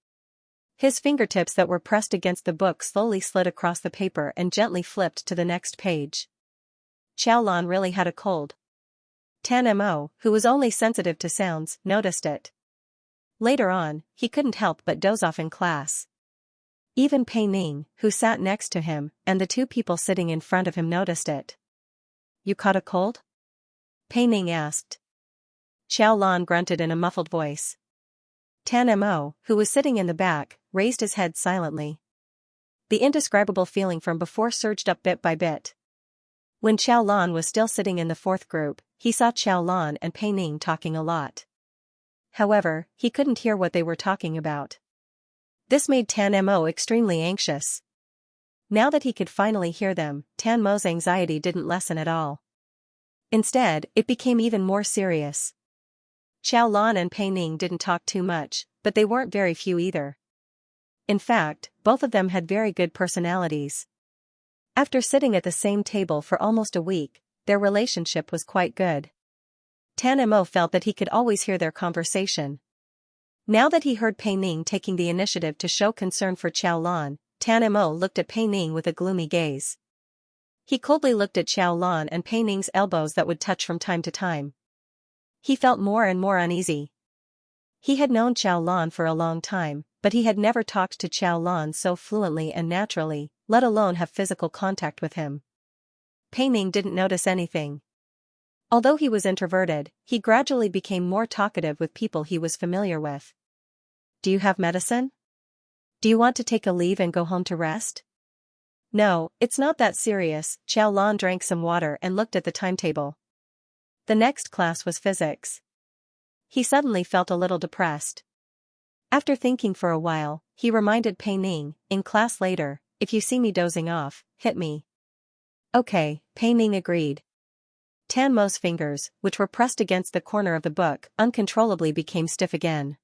His fingertips that were pressed against the book slowly slid across the paper and gently flipped to the next page. Chao Lan really had a cold. Tanmo, who was only sensitive to sounds, noticed it. Later on, he couldn't help but doze off in class. Even Pei Ning, who sat next to him, and the 2 people sitting in front of him noticed it. "You caught a cold?" Pei Ning asked. Chao Lan grunted in a muffled voice. Tanmo, who was sitting in the back, raised his head silently. The indescribable feeling from before surged up bit by bit. When Qiao Lan was still sitting in the fourth group, he saw Qiao Lan and Pei Ning talking a lot. However, he couldn't hear what they were talking about. This made Tan Mo extremely anxious. Now that he could finally hear them, Tan Mo's anxiety didn't lessen at all. Instead, it became even more serious. Qiao Lan and Pei Ning didn't talk too much, but they weren't very few either. In fact, both of them had very good personalities. After sitting at the same table for almost a week, their relationship was quite good. Tan Mo felt that he could always hear their conversation. Now that he heard Pei Ning taking the initiative to show concern for Qiao Lan, Tan Mo looked at Pei Ning with a gloomy gaze. He coldly looked at Qiao Lan and Pei Ning's elbows that would touch from time to time. He felt more and more uneasy. He had known Qiao Lan for a long time, but he had never talked to Qiao Lan so fluently and naturally, let alone have physical contact with him. Pei Ning didn't notice anything. Although he was introverted, he gradually became more talkative with people he was familiar with. "Do you have medicine? Do you want to take a leave and go home to rest?" "No, it's not that serious." Qiao Lan drank some water and looked at the timetable. The next class was physics. He suddenly felt a little depressed. After thinking for a while, he reminded Pei Ning, "In class later, if you see me dozing off, hit me." "Okay," Pei Ning agreed. Tan Mo's fingers, which were pressed against the corner of the book, uncontrollably became stiff again.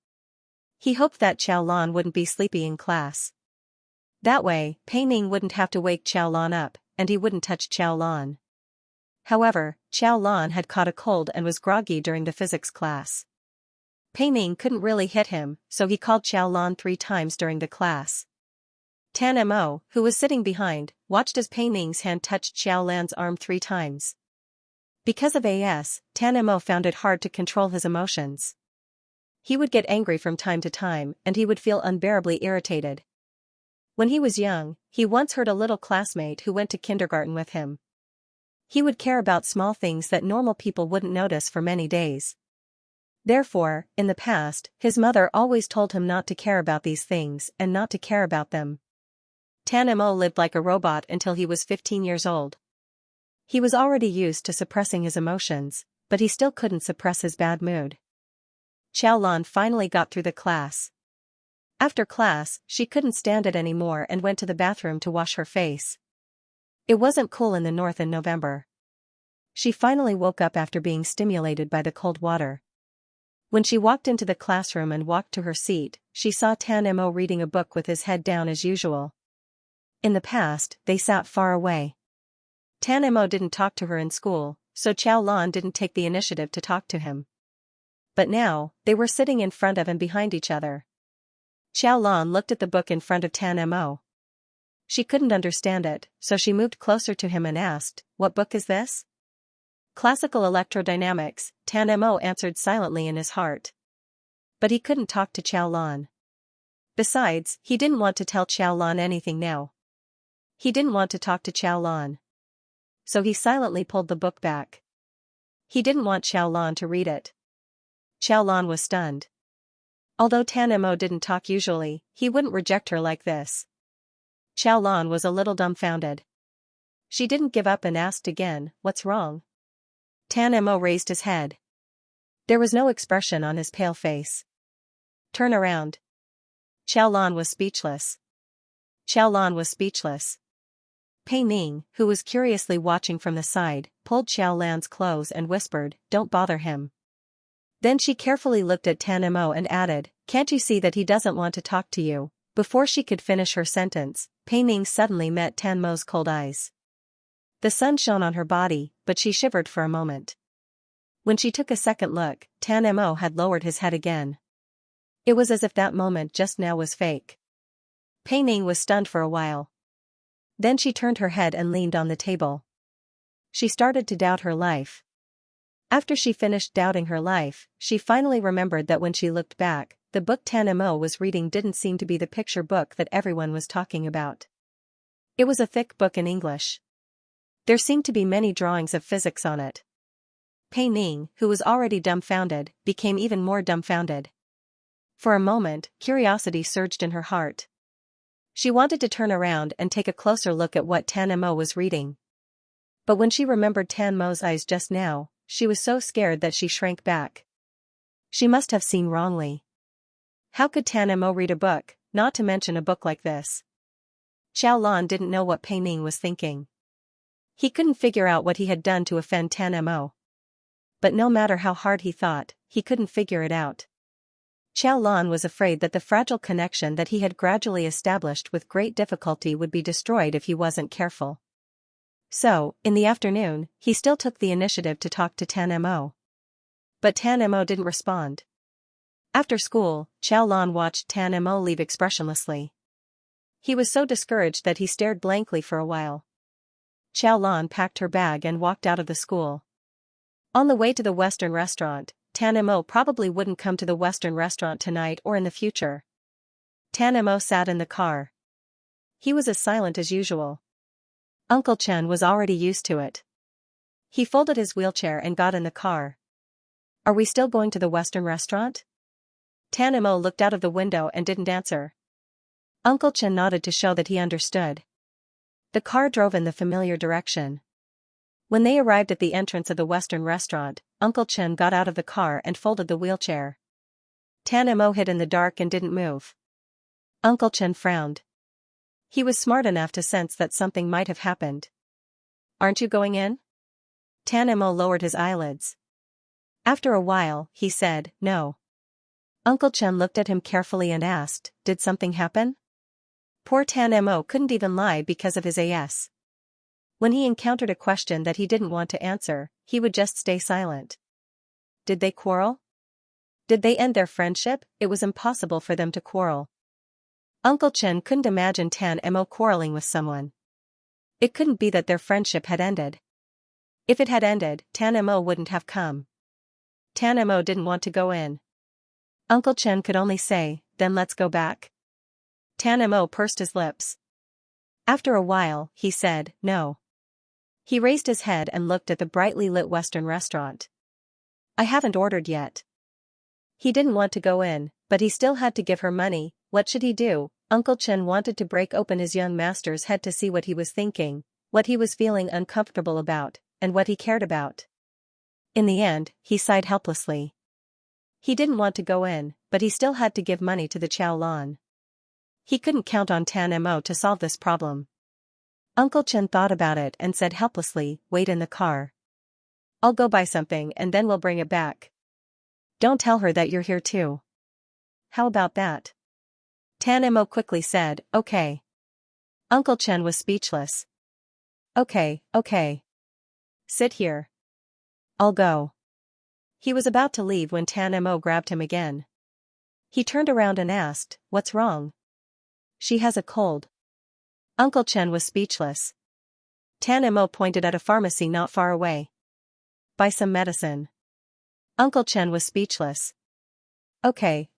He hoped that Qiao Lan wouldn't be sleepy in class. That way, Pei Ning wouldn't have to wake Qiao Lan up, and he wouldn't touch Qiao Lan. However, Qiao Lan had caught a cold and was groggy during the physics class. Pei Ning couldn't really hit him, so he called Qiao Lan 3 times during the class. Tan Mo, who was sitting behind, watched as Pei Ning's hand touched Qiao Lan's arm 3 times. Because of Tan Mo found it hard to control his emotions. He would get angry from time to time, and he would feel unbearably irritated. When he was young, he once heard a little classmate who went to kindergarten with him. He would care about small things that normal people wouldn't notice for many days. Therefore, in the past, his mother always told him not to care about these things and not to care about them. Tan Mo lived like a robot until he was 15 years old. He was already used to suppressing his emotions, but he still couldn't suppress his bad mood. Qiao Lan finally got through the class. After class, she couldn't stand it anymore and went to the bathroom to wash her face. It wasn't cool in the north in November. She finally woke up after being stimulated by the cold water. When she walked into the classroom and walked to her seat, she saw Tan Mo reading a book with his head down as usual. In the past, they sat far away. Tan Mo didn't talk to her in school, so Qiao Lan didn't take the initiative to talk to him. But now, they were sitting in front of and behind each other. Qiao Lan looked at the book in front of Tan Mo. She couldn't understand it, so she moved closer to him and asked, "What book is this?" "Classical Electrodynamics," Tan Mo answered silently in his heart. But he couldn't talk to Qiao Lan. Besides, he didn't want to tell Qiao Lan anything now. He didn't want to talk to Qiao Lan. So he silently pulled the book back. He didn't want Qiao Lan to read it. Qiao Lan was stunned. Although Tan Mo didn't talk usually, he wouldn't reject her like this. Qiao Lan was a little dumbfounded. She didn't give up and asked again, "What's wrong?" Tan Mo raised his head. There was no expression on his pale face. "Turn around." Qiao Lan was speechless. Qiao Lan was speechless. Pei Ning, who was curiously watching from the side, pulled Qiao Lan's clothes and whispered, "Don't bother him." Then she carefully looked at Tan Mo and added, "Can't you see that he doesn't want to talk to you?" Before she could finish her sentence, Pei Ning suddenly met Tan Mo's cold eyes. The sun shone on her body, but she shivered for a moment. When she took a second look, Tan Mo had lowered his head again. It was as if that moment just now was fake. Pei Ning was stunned for a while. Then she turned her head and leaned on the table. She started to doubt her life. After she finished doubting her life, she finally remembered that when she looked back, the book Tan Mo was reading didn't seem to be the picture book that everyone was talking about. It was a thick book in English. There seemed to be many drawings of physics on it. Pei Ning, who was already dumbfounded, became even more dumbfounded. For a moment, curiosity surged in her heart. She wanted to turn around and take a closer look at what Tan Mo was reading. But when she remembered Tan Mo's eyes just now, she was so scared that she shrank back. She must have seen wrongly. How could Tan Mo read a book, not to mention a book like this? Xiaolan didn't know what Pei Ning was thinking. He couldn't figure out what he had done to offend Tan Mo. But no matter how hard he thought, he couldn't figure it out. Xiaolan was afraid that the fragile connection that he had gradually established with great difficulty would be destroyed if he wasn't careful. So, in the afternoon, he still took the initiative to talk to Tan Mo. But Tan Mo didn't respond. After school, Xiaolan watched Tan Mo leave expressionlessly. He was so discouraged that he stared blankly for a while. Xiaolan packed her bag and walked out of the school. On the way to the Western restaurant, Tan Mo probably wouldn't come to the Western restaurant tonight or in the future. Tan Mo sat in the car. He was as silent as usual. Uncle Chen was already used to it. He folded his wheelchair and got in the car. Are we still going to the Western restaurant? Tan Mo looked out of the window and didn't answer. Uncle Chen nodded to show that he understood. The car drove in the familiar direction. When they arrived at the entrance of the Western restaurant, Uncle Chen got out of the car and folded the wheelchair. Tan Mo hid in the dark and didn't move. Uncle Chen frowned. He was smart enough to sense that something might have happened. Aren't you going in? Tan Mo lowered his eyelids. After a while, he said, no. Uncle Chen looked at him carefully and asked, did something happen? Poor Tan Mo couldn't even lie because of his AS. When he encountered a question that he didn't want to answer, he would just stay silent. Did they quarrel? Did they end their friendship? It was impossible for them to quarrel. Uncle Chen couldn't imagine Tan Mo quarreling with someone. It couldn't be that their friendship had ended. If it had ended, Tan Mo wouldn't have come. Tan Mo didn't want to go in. Uncle Chen could only say, then let's go back. Tan Mo pursed his lips. After a while, he said, no. He raised his head and looked at the brightly lit Western restaurant. I haven't ordered yet. He didn't want to go in, but he still had to give her money. What should he do? Uncle Chen wanted to break open his young master's head to see what he was thinking, what he was feeling uncomfortable about, and what he cared about. In the end, he sighed helplessly. He didn't want to go in, but he still had to give money to the Xiaolan. He couldn't count on Tan Mo to solve this problem. Uncle Chen thought about it and said helplessly, wait in the car. I'll go buy something and then we'll bring it back. Don't tell her that you're here too. How about that? Tan Mo quickly said, okay. Uncle Chen was speechless. Okay. Sit here. I'll go. He was about to leave when Tan Mo grabbed him again. He turned around and asked, what's wrong? She has a cold. Uncle Chen was speechless. Tan Mo pointed at a pharmacy not far away. Buy some medicine. Uncle Chen was speechless. Okay.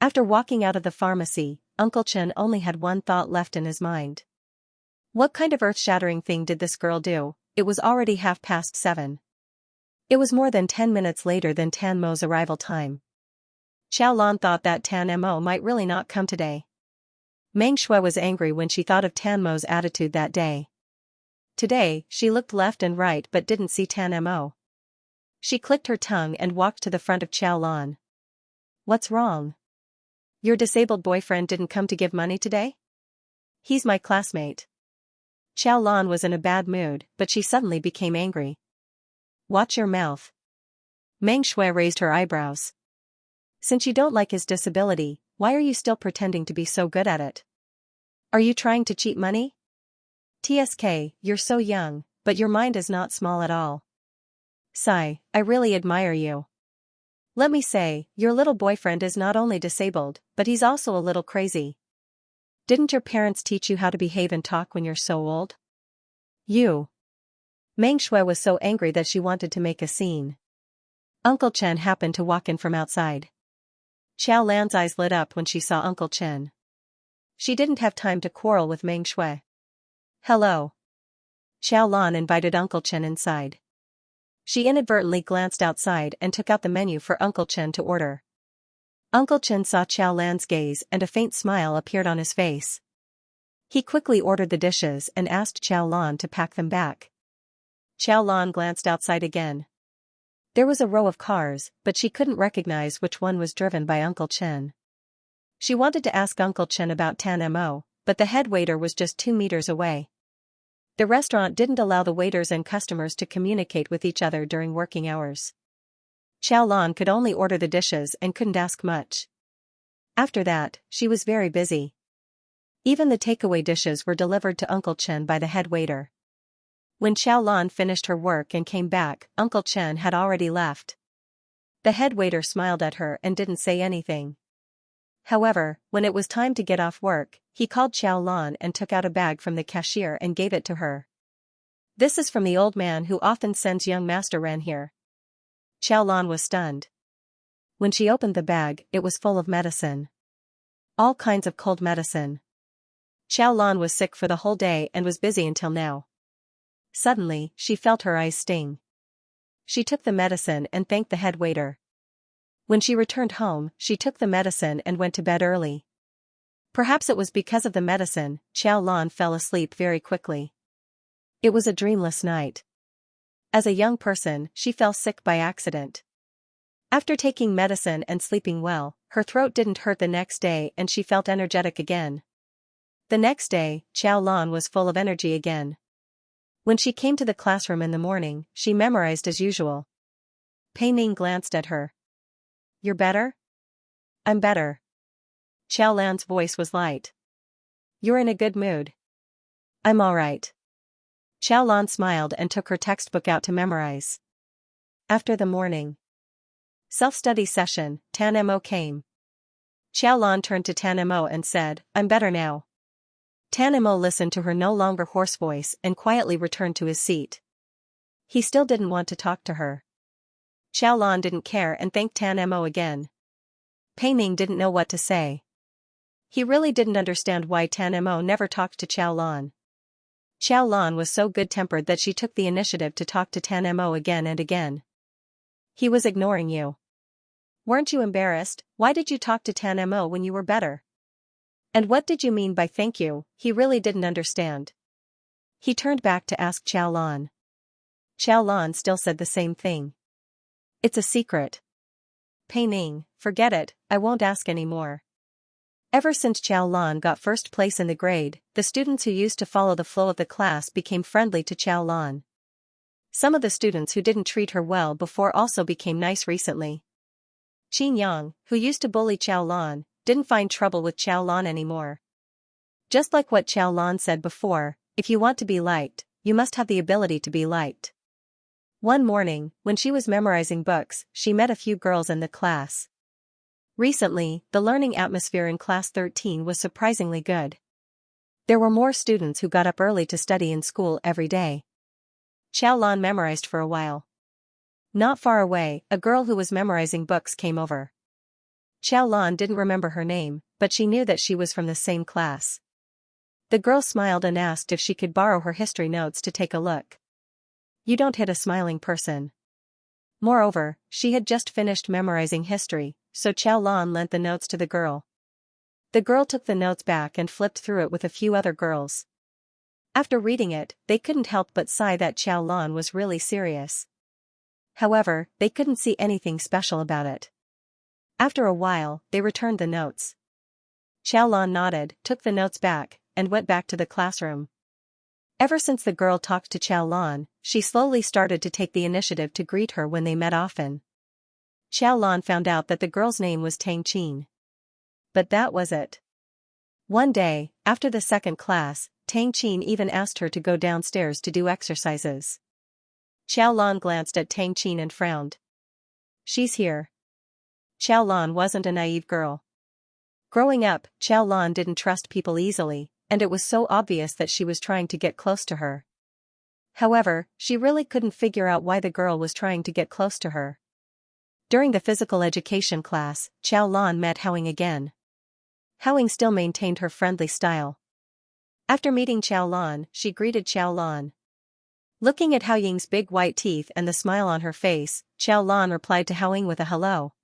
After walking out of the pharmacy, Uncle Chen only had one thought left in his mind. What kind of earth-shattering thing did this girl do? It was already 7:30. It was more than 10 minutes later than Tan Mo's arrival time. Xiaolan thought that Tan Mo might really not come today. Meng Shui was angry when she thought of Tan Mo's attitude that day. Today, she looked left and right but didn't see Tan Mo. She clicked her tongue and walked to the front of Xiaolan. What's wrong? Your disabled boyfriend didn't come to give money today? He's my classmate. Xiaolan was in a bad mood, but she suddenly became angry. Watch your mouth. Meng Shui raised her eyebrows. Since you don't like his disability, why are you still pretending to be so good at it? Are you trying to cheat money? TSK, you're so young, but your mind is not small at all. Sigh, I really admire you. Let me say, your little boyfriend is not only disabled, but he's also a little crazy. Didn't your parents teach you how to behave and talk when you're so old? You. Meng Shui was so angry that she wanted to make a scene. Uncle Chen happened to walk in from outside. Xiao Lan's eyes lit up when she saw Uncle Chen. She didn't have time to quarrel with Meng Shui. Hello. Xiao Lan invited Uncle Chen inside. She inadvertently glanced outside and took out the menu for Uncle Chen to order. Uncle Chen saw Qiao Lan's gaze and a faint smile appeared on his face. He quickly ordered the dishes and asked Qiao Lan to pack them back. Qiao Lan glanced outside again. There was a row of cars, but she couldn't recognize which one was driven by Uncle Chen. She wanted to ask Uncle Chen about Tan Mo, but the head waiter was just 2 meters away. The restaurant didn't allow the waiters and customers to communicate with each other during working hours. Qiao Lan could only order the dishes and couldn't ask much. After that, she was very busy. Even the takeaway dishes were delivered to Uncle Chen by the head waiter. When Qiao Lan finished her work and came back, Uncle Chen had already left. The head waiter smiled at her and didn't say anything. However, when it was time to get off work, he called Qiao Lan and took out a bag from the cashier and gave it to her. "This is from the old man who often sends young Master Ran here." Qiao Lan was stunned. When she opened the bag, it was full of medicine. All kinds of cold medicine. Qiao Lan was sick for the whole day and was busy until now. Suddenly, she felt her eyes sting. She took the medicine and thanked the head waiter. When she returned home, she took the medicine and went to bed early. Perhaps it was because of the medicine, Qiao Lan fell asleep very quickly. It was a dreamless night. As a young person, she fell sick by accident. After taking medicine and sleeping well, her throat didn't hurt the next day and she felt energetic again. The next day, Qiao Lan was full of energy again. When she came to the classroom in the morning, she memorized as usual. Pei Ning glanced at her. "You're better?" "I'm better." Qiao Lan's voice was light. "You're in a good mood." "I'm alright." Qiao Lan smiled and took her textbook out to memorize. After the morning self-study session, Tan Mo came. Qiao Lan turned to Tan Mo and said, "I'm better now." Tan Mo listened to her no longer hoarse voice and quietly returned to his seat. He still didn't want to talk to her. Qiao Lan didn't care and thanked Tan Mo again. Pei Ning didn't know what to say. He really didn't understand why Tan Mo never talked to Qiao Lan. Qiao Lan was so good-tempered that she took the initiative to talk to Tan Mo again and again. "He was ignoring you. Weren't you embarrassed? Why did you talk to Tan Mo when you were better? And what did you mean by thank you?" He really didn't understand. He turned back to ask Qiao Lan. Qiao Lan still said the same thing. "It's a secret." Pei Ning, "Forget it, I won't ask anymore." Ever since Qiao Lan got first place in the grade, the students who used to follow the flow of the class became friendly to Qiao Lan. Some of the students who didn't treat her well before also became nice recently. Qin Yang, who used to bully Qiao Lan, didn't find trouble with Qiao Lan anymore. Just like what Qiao Lan said before, if you want to be liked, you must have the ability to be liked. One morning, when she was memorizing books, she met a few girls in the class. Recently, the learning atmosphere in class 13 was surprisingly good. There were more students who got up early to study in school every day. Qiao Lan memorized for a while. Not far away, a girl who was memorizing books came over. Qiao Lan didn't remember her name, but she knew that she was from the same class. The girl smiled and asked if she could borrow her history notes to take a look. You don't hit a smiling person. Moreover, she had just finished memorizing history, so Qiao Lan lent the notes to the girl. The girl took the notes back and flipped through it with a few other girls. After reading it, they couldn't help but sigh that Qiao Lan was really serious. However, they couldn't see anything special about it. After a while, they returned the notes. Qiao Lan nodded, took the notes back, and went back to the classroom. Ever since the girl talked to Qiao Lan, she slowly started to take the initiative to greet her when they met often. Qiao Lan found out that the girl's name was Tang Qin. But that was it. One day, after the second class, Tang Qin even asked her to go downstairs to do exercises. Qiao Lan glanced at Tang Qin and frowned. She's here. Qiao Lan wasn't a naive girl. Growing up, Qiao Lan didn't trust people easily, and it was so obvious that she was trying to get close to her. However, she really couldn't figure out why the girl was trying to get close to her. During the physical education class, Qiao Lan met Haoying again. Haoying still maintained her friendly style. After meeting Qiao Lan, she greeted Qiao Lan. Looking at Haoying's big white teeth and the smile on her face, Qiao Lan replied to Haoying with a hello.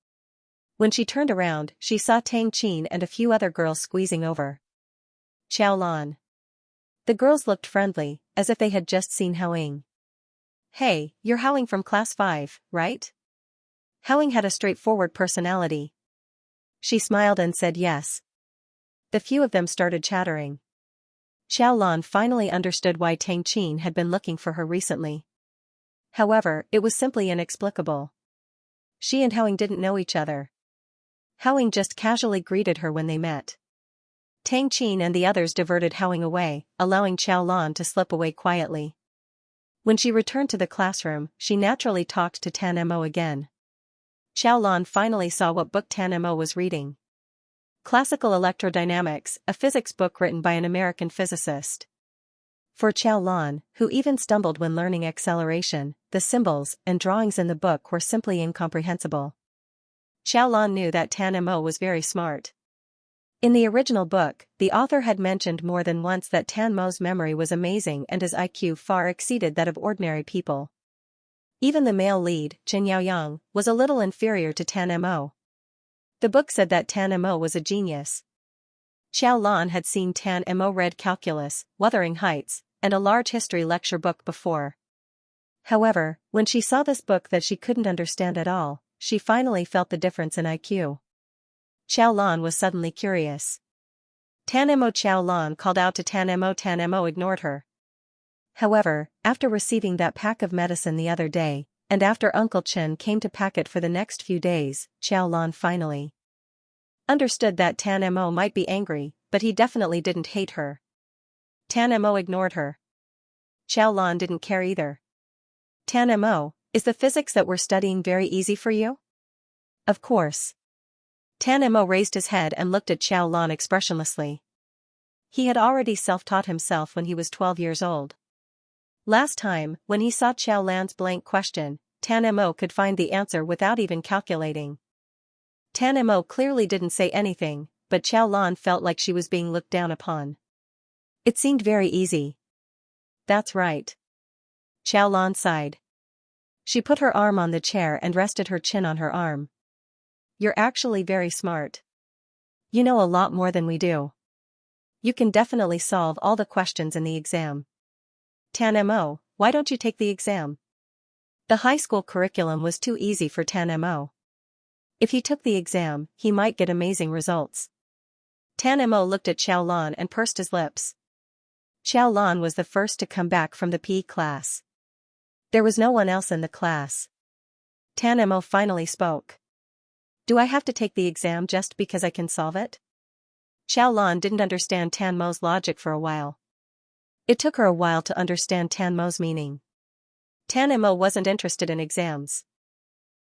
When she turned around, she saw Tang Qin and a few other girls squeezing over Xiaolan. The girls looked friendly, as if they had just seen Haoying. "Hey, you're Haoying from class 5, right?" Haoying had a straightforward personality. She smiled and said yes. The few of them started chattering. Xiaolan finally understood why Tang Qin had been looking for her recently. However, it was simply inexplicable. She and Haoying didn't know each other. Haoying just casually greeted her when they met. Tang Qin and the others diverted Haoying away, allowing Xiaolan to slip away quietly. When she returned to the classroom, she naturally talked to Tan Mo again. Xiaolan finally saw what book Tan Mo was reading. Classical Electrodynamics, a physics book written by an American physicist. For Xiaolan, who even stumbled when learning acceleration, the symbols and drawings in the book were simply incomprehensible. Xiaolan knew that Tan Mo was very smart. In the original book, the author had mentioned more than once that Tan Mo's memory was amazing and his IQ far exceeded that of ordinary people. Even the male lead, Chen Yaoyang, was a little inferior to Tan Mo. The book said that Tan Mo was a genius. Xiaolan had seen Tan Mo read Calculus, Wuthering Heights, and a large history lecture book before. However, when she saw this book that she couldn't understand at all, she finally felt the difference in IQ. Xiaolan was suddenly curious. Tan Mo. Xiaolan called out to Tan Mo. Tan Mo ignored her. However, after receiving that pack of medicine the other day, and after Uncle Chen came to pack it for the next few days, Xiaolan finally understood that Tan Mo might be angry, but he definitely didn't hate her. Tan Mo ignored her. Xiaolan didn't care either. Tan Mo, is the physics that we're studying very easy for you? Of course. Tan Mo raised his head and looked at Xiaolan expressionlessly. He had already self-taught himself when he was 12 years old. Last time, when he saw Xiaolan's blank question, Tan Mo could find the answer without even calculating. Tan Mo clearly didn't say anything, but Xiaolan felt like she was being looked down upon. It seemed very easy. That's right. Xiaolan sighed. She put her arm on the chair and rested her chin on her arm. You're actually very smart. You know a lot more than we do. You can definitely solve all the questions in the exam. Tan Mo, why don't you take the exam? The high school curriculum was too easy for Tan Mo. If he took the exam, he might get amazing results. Tan Mo looked at Xiaolan and pursed his lips. Xiaolan was the first to come back from the PE class. There was no one else in the class. Tan Mo finally spoke. Do I have to take the exam just because I can solve it? Xiaolan didn't understand Tan Mo's logic for a while. It took her a while to understand Tan Mo's meaning. Tan Mo wasn't interested in exams.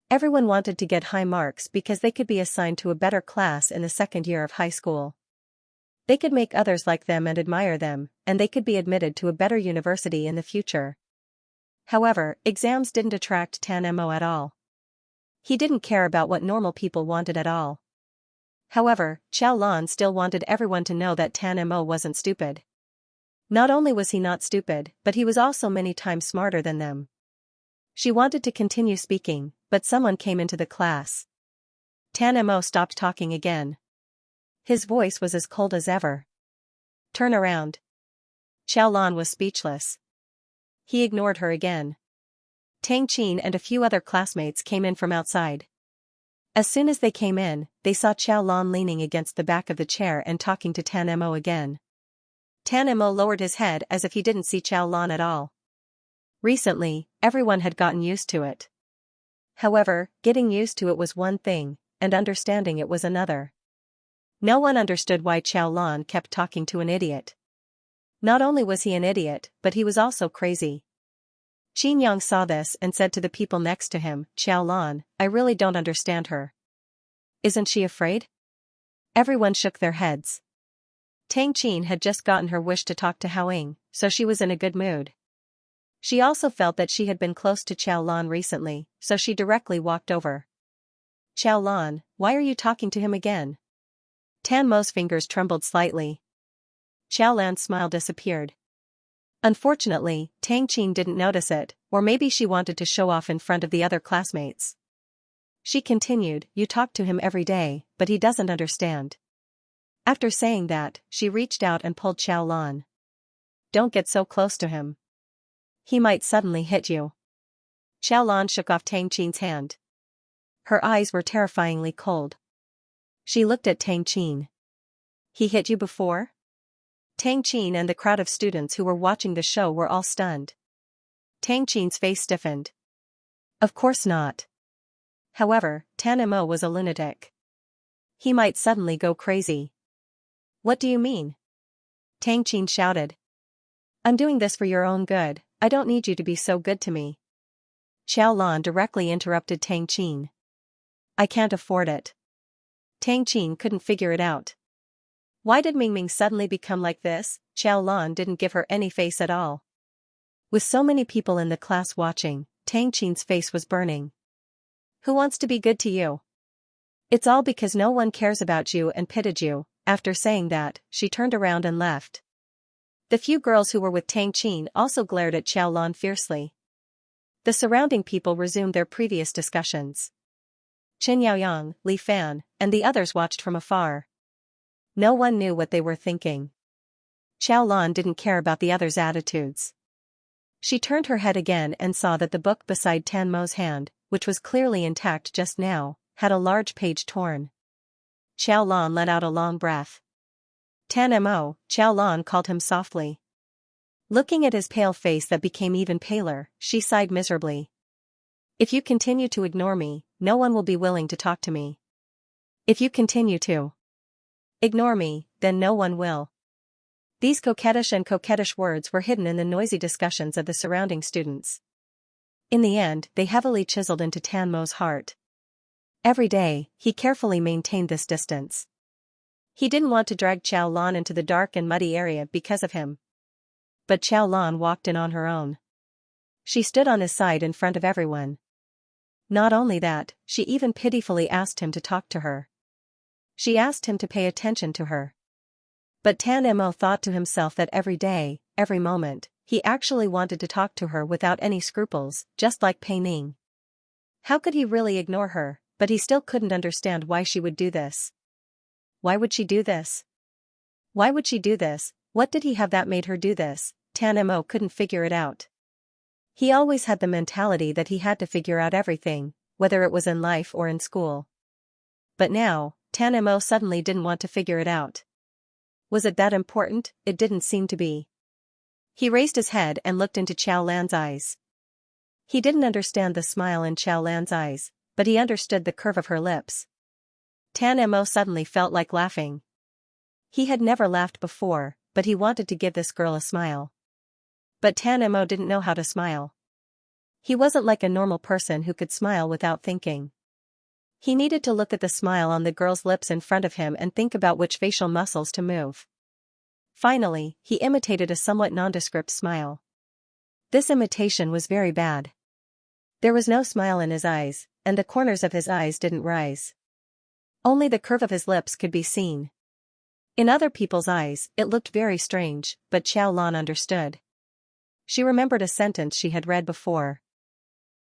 Everyone wanted to get high marks because they could be assigned to a better class in the second year of high school. They could make others like them and admire them, and they could be admitted to a better university in the future. However, exams didn't attract Tan Mo at all. He didn't care about what normal people wanted at all. However, Xiaolan still wanted everyone to know that Tan Mo wasn't stupid. Not only was he not stupid, but he was also many times smarter than them. She wanted to continue speaking, but someone came into the class. Tan Mo stopped talking again. His voice was as cold as ever. Turn around. Xiaolan was speechless. He ignored her again. Tang Qin and a few other classmates came in from outside. As soon as they came in, they saw Xiaolan leaning against the back of the chair and talking to Tan Mo again. Tan Mo lowered his head as if he didn't see Xiaolan at all. Recently, everyone had gotten used to it. However, getting used to it was one thing, and understanding it was another. No one understood why Xiaolan kept talking to an idiot. Not only was he an idiot, but he was also crazy. Xianxia saw this and said to the people next to him, Xiaolan, I really don't understand her. Isn't she afraid? Everyone shook their heads. Tang Qin had just gotten her wish to talk to Haoying, so she was in a good mood. She also felt that she had been close to Xiaolan recently, so she directly walked over. Xiaolan, why are you talking to him again? Tan Mo's fingers trembled slightly. Xiaolan's smile disappeared. Unfortunately, Tang Qin didn't notice it, or maybe she wanted to show off in front of the other classmates. She continued, you talk to him every day, but he doesn't understand. After saying that, she reached out and pulled Xiaolan. Don't get so close to him. He might suddenly hit you. Xiaolan shook off Tang Qin's hand. Her eyes were terrifyingly cold. She looked at Tang Qin. He hit you before? Tang Qin and the crowd of students who were watching the show were all stunned. Tang Qin's face stiffened. Of course not. However, Tan Mo was a lunatic. He might suddenly go crazy. What do you mean? Tang Qin shouted. I'm doing this for your own good, I don't need you to be so good to me. Xiaolan directly interrupted Tang Qin. I can't afford it. Tang Qin couldn't figure it out. Why did Mingming suddenly become like this? Xiaolan didn't give her any face at all. With so many people in the class watching, Tang Qin's face was burning. Who wants to be good to you? It's all because no one cares about you and pitied you. After saying that, she turned around and left. The few girls who were with Tang Qin also glared at Xiaolan fiercely. The surrounding people resumed their previous discussions. Qin Yaoyang, Li Fan, and the others watched from afar. No one knew what they were thinking. Xiaolan didn't care about the others' attitudes. She turned her head again and saw that the book beside Tan Mo's hand, which was clearly intact just now, had a large page torn. Xiaolan let out a long breath. Tan Mo, Xiaolan called him softly. Looking at his pale face that became even paler, she sighed miserably. If you continue to ignore me, no one will be willing to talk to me. If you continue to ignore me, then no one will. These coquettish words were hidden in the noisy discussions of the surrounding students. In the end, they heavily chiseled into Tan Mo's heart. Every day, he carefully maintained this distance. He didn't want to drag Xiaolan into the dark and muddy area because of him. But Xiaolan walked in on her own. She stood on his side in front of everyone. Not only that, she even pitifully asked him to talk to her. She asked him to pay attention to her. But Tan Mo thought to himself that every day, every moment, he actually wanted to talk to her without any scruples, just like Pei Ning. How could he really ignore her? But he still couldn't understand why she would do this. Why would she do this? Why would she do this? What did he have that made her do this? Tan Mo couldn't figure it out. He always had the mentality that he had to figure out everything, whether it was in life or in school. But now, Tan Mo suddenly didn't want to figure it out. Was it that important? It didn't seem to be. He raised his head and looked into Xiaolan's eyes. He didn't understand the smile in Xiaolan's eyes, but he understood the curve of her lips. Tan Mo suddenly felt like laughing. He had never laughed before, but he wanted to give this girl a smile. But Tan Mo didn't know how to smile. He wasn't like a normal person who could smile without thinking. He needed to look at the smile on the girl's lips in front of him and think about which facial muscles to move. Finally, he imitated a somewhat nondescript smile. This imitation was very bad. There was no smile in his eyes, and the corners of his eyes didn't rise. Only the curve of his lips could be seen. In other people's eyes, it looked very strange, but Xiaolan understood. She remembered a sentence she had read before.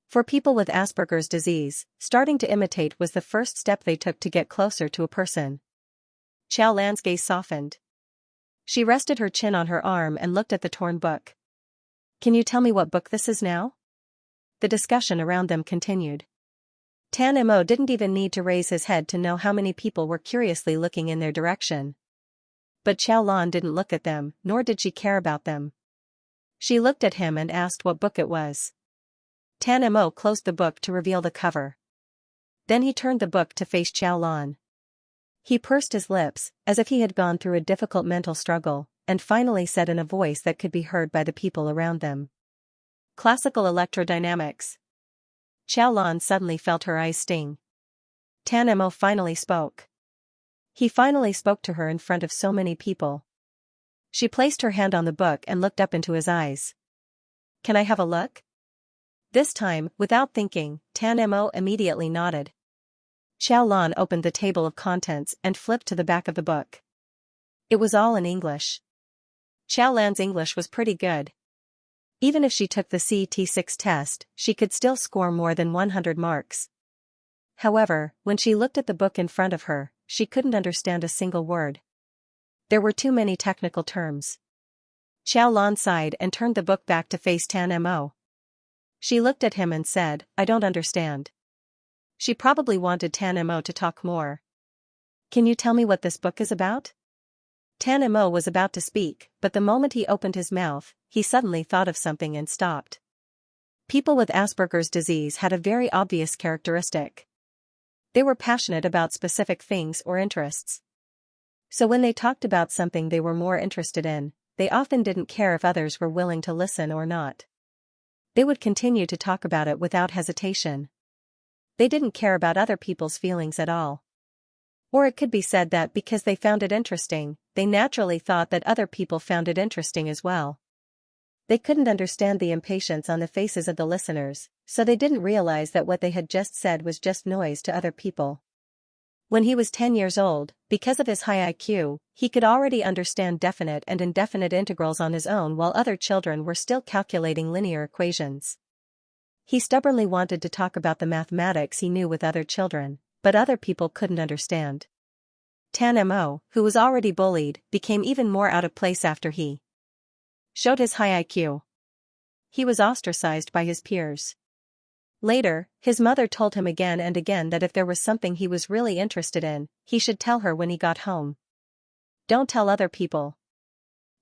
For people with Asperger's disease, starting to imitate was the first step they took to get closer to a person. Xiaolan's gaze softened. She rested her chin on her arm and looked at the torn book. Can you tell me what book this is now? The discussion around them continued. Tan Mo didn't even need to raise his head to know how many people were curiously looking in their direction. But Xiaolan didn't look at them, nor did she care about them. She looked at him and asked what book it was. Tan Mo closed the book to reveal the cover. Then he turned the book to face Xiaolan. He pursed his lips, as if he had gone through a difficult mental struggle, and finally said in a voice that could be heard by the people around them. Classical electrodynamics. Xiaolan suddenly felt her eyes sting. Tan Mo finally spoke. He finally spoke to her in front of so many people. She placed her hand on the book and looked up into his eyes. Can I have a look? This time, without thinking, Tan Mo immediately nodded. Xiaolan opened the table of contents and flipped to the back of the book. It was all in English. Xiaolan's English was pretty good. Even if she took the CT6 test, she could still score more than 100 marks. However, when she looked at the book in front of her, she couldn't understand a single word. There were too many technical terms. Xiao Lan sighed and turned the book back to face Tan Mo. She looked at him and said, "I don't understand." She probably wanted Tan Mo to talk more. "Can you tell me what this book is about?" Tan Mo was about to speak, but the moment he opened his mouth, he suddenly thought of something and stopped. People with Asperger's disease had a very obvious characteristic. They were passionate about specific things or interests. So when they talked about something they were more interested in, they often didn't care if others were willing to listen or not. They would continue to talk about it without hesitation. They didn't care about other people's feelings at all. Or it could be said that because they found it interesting, they naturally thought that other people found it interesting as well. They couldn't understand the impatience on the faces of the listeners, so they didn't realize that what they had just said was just noise to other people. When he was 10 years old, because of his high IQ, he could already understand definite and indefinite integrals on his own while other children were still calculating linear equations. He stubbornly wanted to talk about the mathematics he knew with other children, but other people couldn't understand. Tan Mo, who was already bullied, became even more out of place after he showed his high IQ. He was ostracized by his peers. Later, his mother told him again and again that if there was something he was really interested in, he should tell her when he got home. Don't tell other people.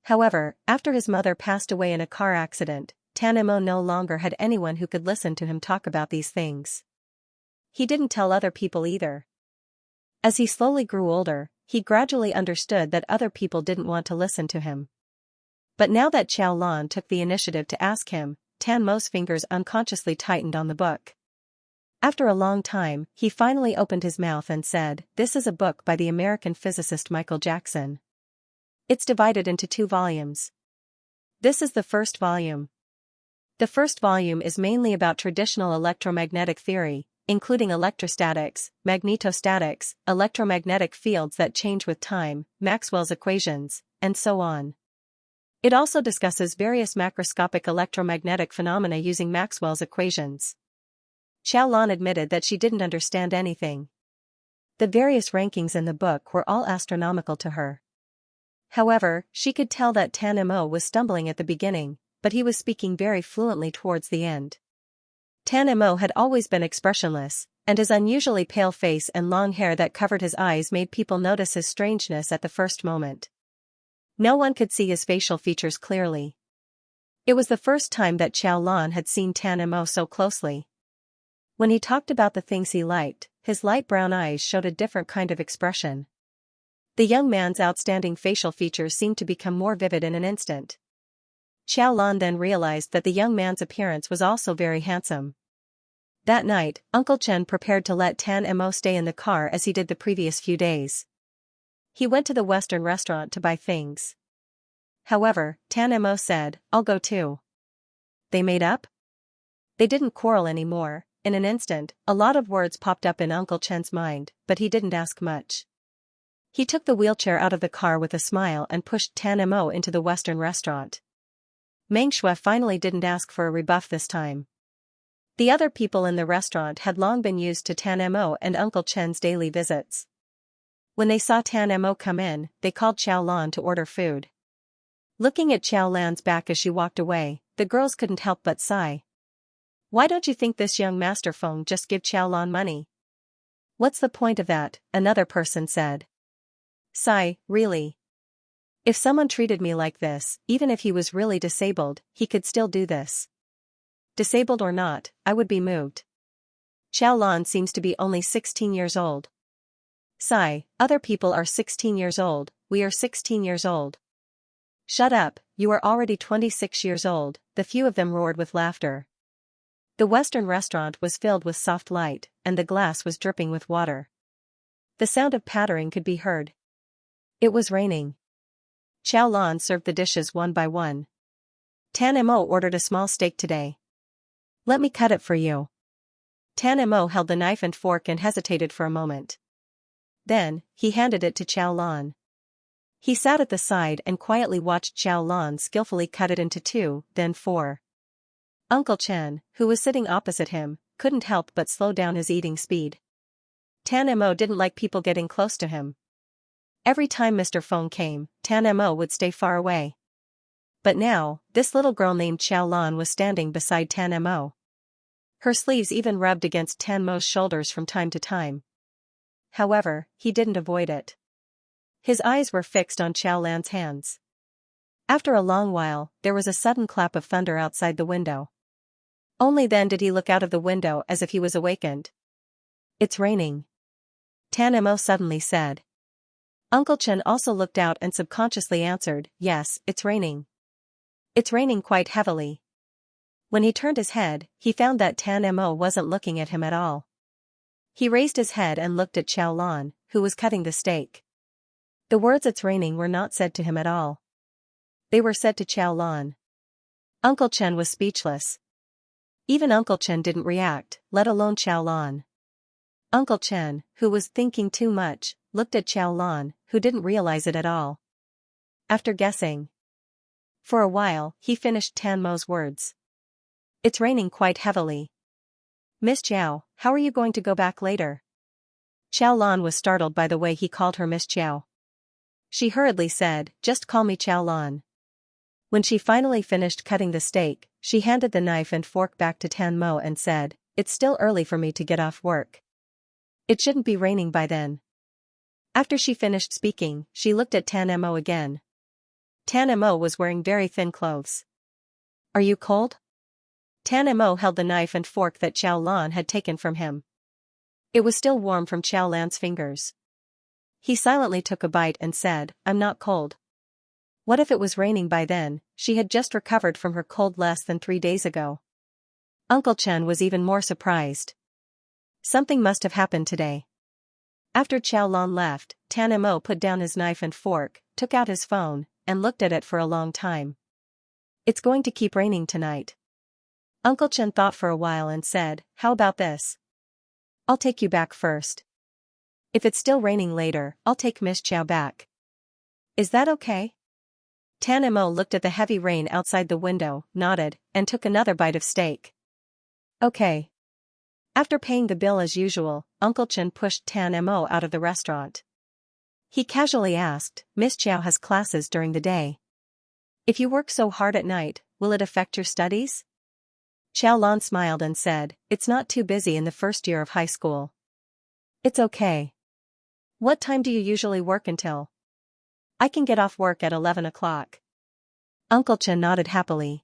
However, after his mother passed away in a car accident, Tan Mo no longer had anyone who could listen to him talk about these things. He didn't tell other people either. As he slowly grew older, he gradually understood that other people didn't want to listen to him. But now that Xiao Lan took the initiative to ask him, Tan Mo's fingers unconsciously tightened on the book. After a long time, he finally opened his mouth and said, "This is a book by the American physicist Michael Jackson. It's divided into 2 volumes. This is the first volume. The first volume is mainly about traditional electromagnetic theory, including electrostatics, magnetostatics, electromagnetic fields that change with time, Maxwell's equations, and so on. It also discusses various macroscopic electromagnetic phenomena using Maxwell's equations." Xiao Lan admitted that she didn't understand anything. The various rankings in the book were all astronomical to her. However, she could tell that Tan Mo was stumbling at the beginning, but he was speaking very fluently towards the end. Tan Mo had always been expressionless, and his unusually pale face and long hair that covered his eyes made people notice his strangeness at the first moment. No one could see his facial features clearly. It was the first time that Xiao Lan had seen Tan Mo so closely. When he talked about the things he liked, his light brown eyes showed a different kind of expression. The young man's outstanding facial features seemed to become more vivid in an instant. Xiao Lan then realized that the young man's appearance was also very handsome. That night, Uncle Chen prepared to let Tan Mo stay in the car as he did the previous few days. He went to the Western restaurant to buy things. However, Tan Mo said, "I'll go too." They made up? They didn't quarrel anymore. In an instant, a lot of words popped up in Uncle Chen's mind, but he didn't ask much. He took the wheelchair out of the car with a smile and pushed Tan Mo into the Western restaurant. Meng Shui finally didn't ask for a rebuff this time. The other people in the restaurant had long been used to Tan Mo and Uncle Chen's daily visits. When they saw Tan Mo come in, they called Xiao Lan to order food. Looking at Xiao Lan's back as she walked away, the girls couldn't help but sigh. Why don't you think this young master Feng just give Xiao Lan money? What's the point of that? Another person said. Sigh, really. If someone treated me like this, even if he was really disabled, he could still do this. Disabled or not, I would be moved. Xiao Lan seems to be only 16 years old. Sigh, other people are 16 years old, we are 16 years old. Shut up, you are already 26 years old, the few of them roared with laughter. The Western restaurant was filled with soft light, and the glass was dripping with water. The sound of pattering could be heard. It was raining. Xiao Lan served the dishes one by one. Tan Mo ordered a small steak today. Let me cut it for you. Tan Mo held the knife and fork and hesitated for a moment. Then, he handed it to Xiao Lan. He sat at the side and quietly watched Xiao Lan skillfully cut it into 2, then 4. Uncle Chen, who was sitting opposite him, couldn't help but slow down his eating speed. Tan Mo didn't like people getting close to him. Every time Mr. Feng came, Tan Mo would stay far away. But now, this little girl named Xiao Lan was standing beside Tan Mo. Her sleeves even rubbed against Tan Mo's shoulders from time to time. However, he didn't avoid it. His eyes were fixed on Xiao Lan's hands. After a long while, there was a sudden clap of thunder outside the window. Only then did he look out of the window as if he was awakened. "It's raining," Tan Mo suddenly said. Uncle Chen also looked out and subconsciously answered, "Yes, it's raining. It's raining quite heavily." When he turned his head, he found that Tan Mo wasn't looking at him at all. He raised his head and looked at Xiao Lan, who was cutting the steak. The words "it's raining" were not said to him at all. They were said to Xiao Lan. Uncle Chen was speechless. Even Uncle Chen didn't react, let alone Xiao Lan. Uncle Chen, who was thinking too much, looked at Xiao Lan, who didn't realize it at all. After guessing for a while, he finished Tan Mo's words. "It's raining quite heavily. Miss Chiao, how are you going to go back later?" Xiao Lan was startled by the way he called her Miss Chiao. She hurriedly said, "Just call me Xiao Lan." When she finally finished cutting the steak, she handed the knife and fork back to Tan Mo and said, "It's still early for me to get off work. It shouldn't be raining by then." After she finished speaking, she looked at Tan Mo again. Tan Mo was wearing very thin clothes. "Are you cold?" Tan Mo held the knife and fork that Xiao Lan had taken from him. It was still warm from Xiao Lan's fingers. He silently took a bite and said, "I'm not cold." What if it was raining by then? She had just recovered from her cold less than 3 days ago. Uncle Chen was even more surprised. Something must have happened today. After Xiao Lan left, Tan Mo put down his knife and fork, took out his phone, and looked at it for a long time. "It's going to keep raining tonight." Uncle Chen thought for a while and said, "How about this? I'll take you back first. If it's still raining later, I'll take Miss Chiao back. Is that okay?" Tan Mo looked at the heavy rain outside the window, nodded, and took another bite of steak. "Okay." After paying the bill as usual, Uncle Chen pushed Tan Mo out of the restaurant. He casually asked, "Miss Chiao has classes during the day. If you work so hard at night, will it affect your studies?" Xiao Lan smiled and said, "It's not too busy in the first year of high school. It's okay." "What time do you usually work until?" "I can get off work at 11 o'clock. Uncle Chen nodded happily.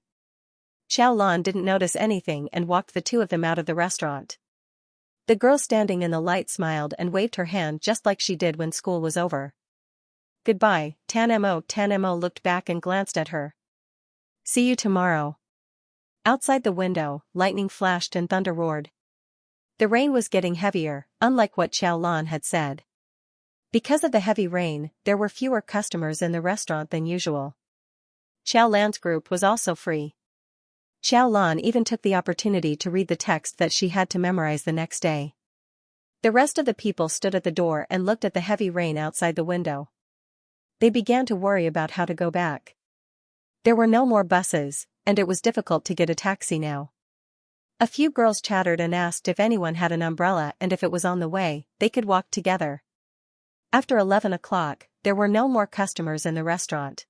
Xiao Lan didn't notice anything and walked the two of them out of the restaurant. The girl standing in the light smiled and waved her hand just like she did when school was over. "Goodbye, Tan Mo." Tan Mo looked back and glanced at her. "See you tomorrow." Outside the window, lightning flashed and thunder roared. The rain was getting heavier, unlike what Xiao Lan had said. Because of the heavy rain, there were fewer customers in the restaurant than usual. Xiao Lan's group was also free. Xiao Lan even took the opportunity to read the text that she had to memorize the next day. The rest of the people stood at the door and looked at the heavy rain outside the window. They began to worry about how to go back. There were no more buses, and it was difficult to get a taxi now. A few girls chattered and asked if anyone had an umbrella and if it was on the way, they could walk together. After 11 o'clock, there were no more customers in the restaurant.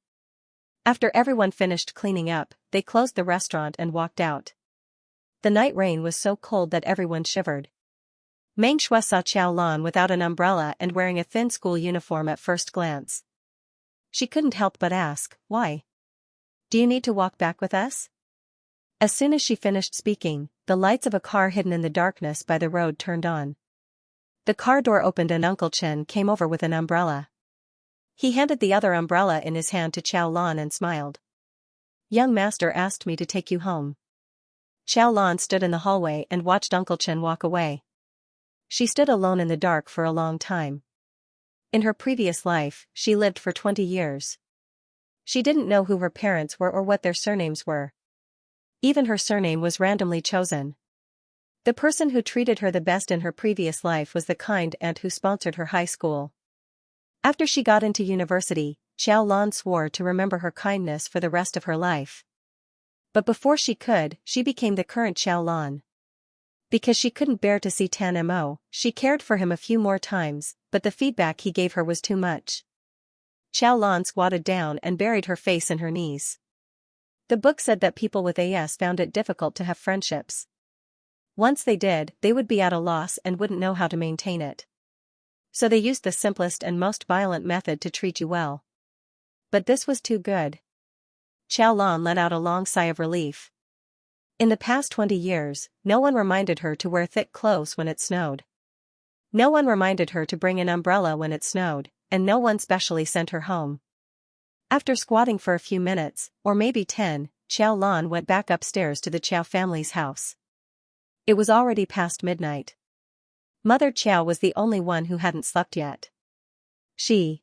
After everyone finished cleaning up, they closed the restaurant and walked out. The night rain was so cold that everyone shivered. Meng Shui saw Xiao Lan without an umbrella and wearing a thin school uniform at first glance. She couldn't help but ask, "Why? Do you need to walk back with us?" As soon as she finished speaking, the lights of a car hidden in the darkness by the road turned on. The car door opened and Uncle Chen came over with an umbrella. He handed the other umbrella in his hand to Xiao Lan and smiled. "Young master asked me to take you home." Xiao Lan stood in the hallway and watched Uncle Chen walk away. She stood alone in the dark for a long time. In her previous life, she lived for 20 years. She didn't know who her parents were or what their surnames were. Even her surname was randomly chosen. The person who treated her the best in her previous life was the kind aunt who sponsored her high school. After she got into university, Xiao Lan swore to remember her kindness for the rest of her life. But before she could, she became the current Xiao Lan. Because she couldn't bear to see Tan Mo, she cared for him a few more times, but the feedback he gave her was too much. Xiao Lan squatted down and buried her face in her knees. The book said that people with AS found it difficult to have friendships. Once they did, they would be at a loss and wouldn't know how to maintain it. So they used the simplest and most violent method to treat you well. But this was too good. Xiao Lan let out a long sigh of relief. In the past 20 years, no one reminded her to wear thick clothes when it snowed. No one reminded her to bring an umbrella when it snowed, and no one specially sent her home. After squatting for a few minutes, or maybe 10, Xiao Lan went back upstairs to the Qiao family's house. It was already past midnight. Mother Qiao was the only one who hadn't slept yet. She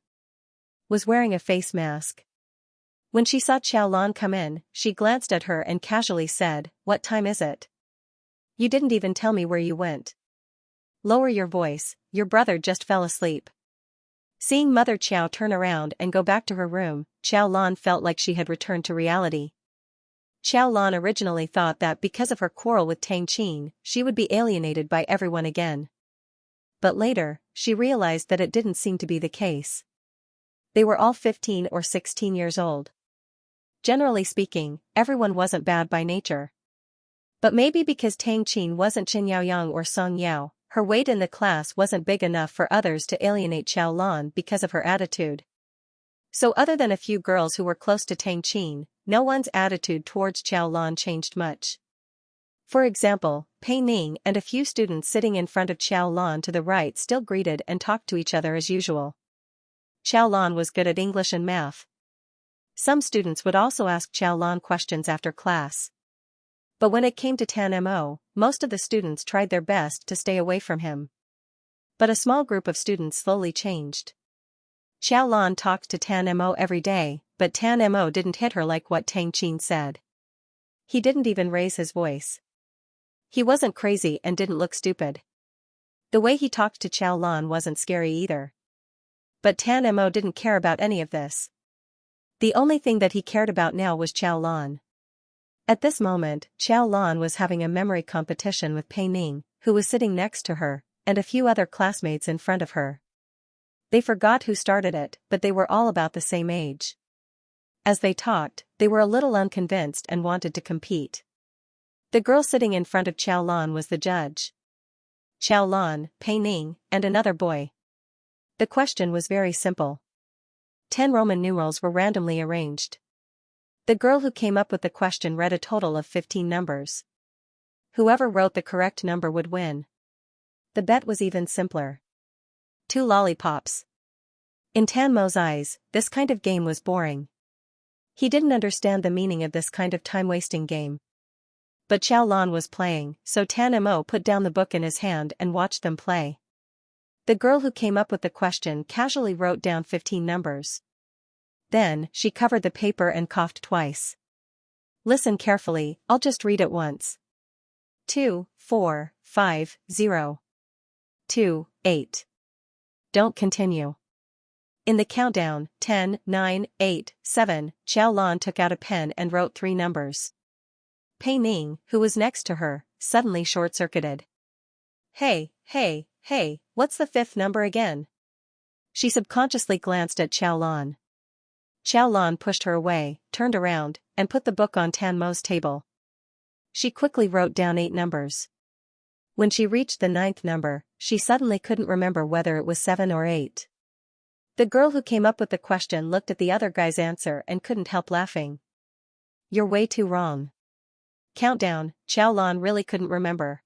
was wearing a face mask. When she saw Xiao Lan come in, she glanced at her and casually said, "What time is it? You didn't even tell me where you went." "Lower your voice, your brother just fell asleep." Seeing Mother Qiao turn around and go back to her room, Xiao Lan felt like she had returned to reality. Xiao Lan originally thought that because of her quarrel with Tang Qin, she would be alienated by everyone again. But later, she realized that it didn't seem to be the case. They were all 15 or 16 years old. Generally speaking, everyone wasn't bad by nature. But maybe because Tang Qin wasn't Qin Yaoyang or Song Yao, her weight in the class wasn't big enough for others to alienate Xiao Lan because of her attitude. So other than a few girls who were close to Tang Qin, no one's attitude towards Xiao Lan changed much. For example, Pei Ning and a few students sitting in front of Xiao Lan to the right still greeted and talked to each other as usual. Xiao Lan was good at English and math. Some students would also ask Xiao Lan questions after class. But when it came to Tan Mo, most of the students tried their best to stay away from him. But a small group of students slowly changed. Xiao Lan talked to Tan Mo every day, but Tan Mo didn't hit her like what Tang Qin said. He didn't even raise his voice. He wasn't crazy and didn't look stupid. The way he talked to Xiao Lan wasn't scary either. But Tan Mo didn't care about any of this. The only thing that he cared about now was Xiao Lan. At this moment, Xiao Lan was having a memory competition with Pei Ning, who was sitting next to her, and a few other classmates in front of her. They forgot who started it, but they were all about the same age. As they talked, they were a little unconvinced and wanted to compete. The girl sitting in front of Xiao Lan was the judge. Xiao Lan, Pei Ning, and another boy. The question was very simple. 10 Roman numerals were randomly arranged. The girl who came up with the question read a total of 15 numbers. Whoever wrote the correct number would win. The bet was even simpler. 2 lollipops. In Tan Mo's eyes, this kind of game was boring. He didn't understand the meaning of this kind of time-wasting game. But Xiao Lan was playing, so Tan Mo put down the book in his hand and watched them play. The girl who came up with the question casually wrote down 15 numbers. Then, she covered the paper and coughed twice. Listen carefully, I'll just read it once. 2, 4, 5, 0. 2, 8. Don't continue. In the countdown, 10, 9, 8, 7, Xiao Lan took out a pen and wrote 3 numbers. Pei Ning, who was next to her, suddenly short-circuited. Hey, what's the 5th number again? She subconsciously glanced at Xiao Lan. Xiao Lan pushed her away, turned around, and put the book on Tan Mo's table. She quickly wrote down 8 numbers. When she reached the 9th number, she suddenly couldn't remember whether it was 7 or 8. The girl who came up with the question looked at the other guy's answer and couldn't help laughing. You're way too wrong. Countdown, Xiao Lan really couldn't remember.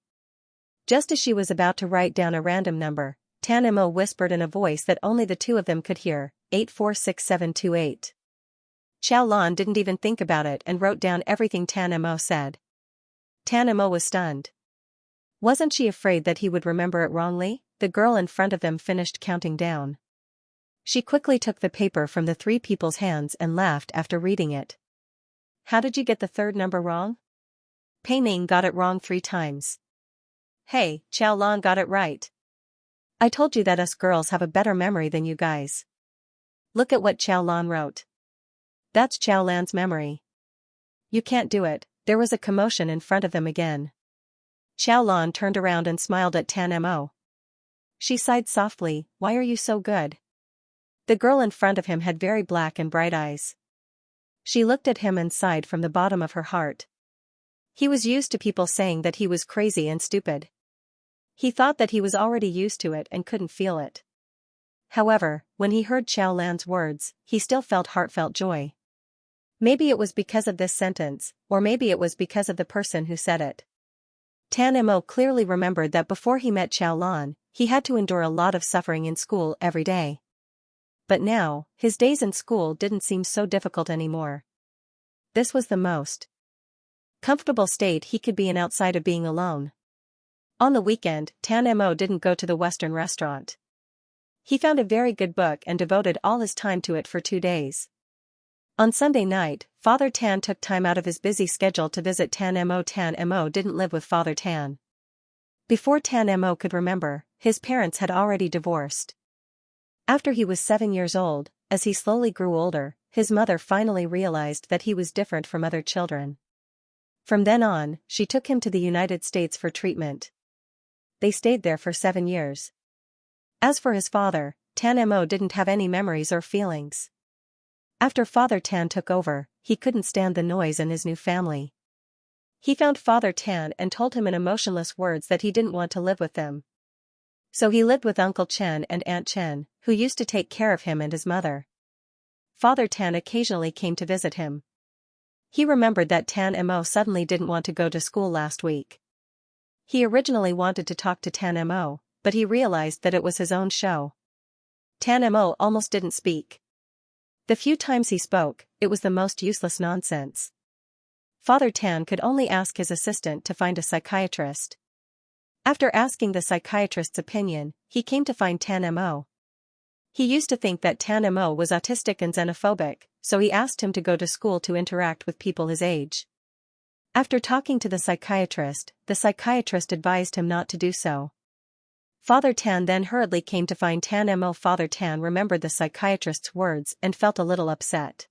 Just as she was about to write down a random number, Tan Mo whispered in a voice that only the two of them could hear, 846728. Xiao Lan didn't even think about it and wrote down everything Tan Mo said. Tan Mo was stunned. Wasn't she afraid that he would remember it wrongly? The girl in front of them finished counting down. She quickly took the paper from the 3 people's hands and laughed after reading it. How did you get the 3rd number wrong? Pei Ning got it wrong 3 times. Hey, Xiao Lan got it right. I told you that us girls have a better memory than you guys. Look at what Xiao Lan wrote. That's Xiao Lan's memory. You can't do it. There was a commotion in front of them again. Xiaolan turned around and smiled at Tan Mo. She sighed softly, "Why are you so good?" The girl in front of him had very black and bright eyes. She looked at him and sighed from the bottom of her heart. He was used to people saying that he was crazy and stupid. He thought that he was already used to it and couldn't feel it. However, when he heard Xiaolan's words, he still felt heartfelt joy. Maybe it was because of this sentence, or maybe it was because of the person who said it. Tan Mo clearly remembered that before he met Xiaolan, he had to endure a lot of suffering in school every day. But now, his days in school didn't seem so difficult anymore. This was the most comfortable state he could be in outside of being alone. On the weekend, Tan Mo didn't go to the Western restaurant. He found a very good book and devoted all his time to it for 2 days. On Sunday night, Father Tan took time out of his busy schedule to visit Tan Mo. Tan Mo didn't live with Father Tan. Before Tan Mo could remember, his parents had already divorced. After he was 7 years old, as he slowly grew older, his mother finally realized that he was different from other children. From then on, she took him to the United States for treatment. They stayed there for 7 years. As for his father, Tan Mo didn't have any memories or feelings. After Father Tan took over, he couldn't stand the noise in his new family. He found Father Tan and told him in emotionless words that he didn't want to live with them. So he lived with Uncle Chen and Aunt Chen, who used to take care of him and his mother. Father Tan occasionally came to visit him. He remembered that Tan Mo suddenly didn't want to go to school last week. He originally wanted to talk to Tan Mo, but he realized that it was his own show. Tan Mo almost didn't speak. The few times he spoke, it was the most useless nonsense. Father Tan could only ask his assistant to find a psychiatrist. After asking the psychiatrist's opinion, he came to find Tan Mo. He used to think that Tan Mo was autistic and xenophobic, so he asked him to go to school to interact with people his age. After talking to the psychiatrist advised him not to do so. Father Tan then hurriedly came to find Tan Mo. Father Tan remembered the psychiatrist's words and felt a little upset.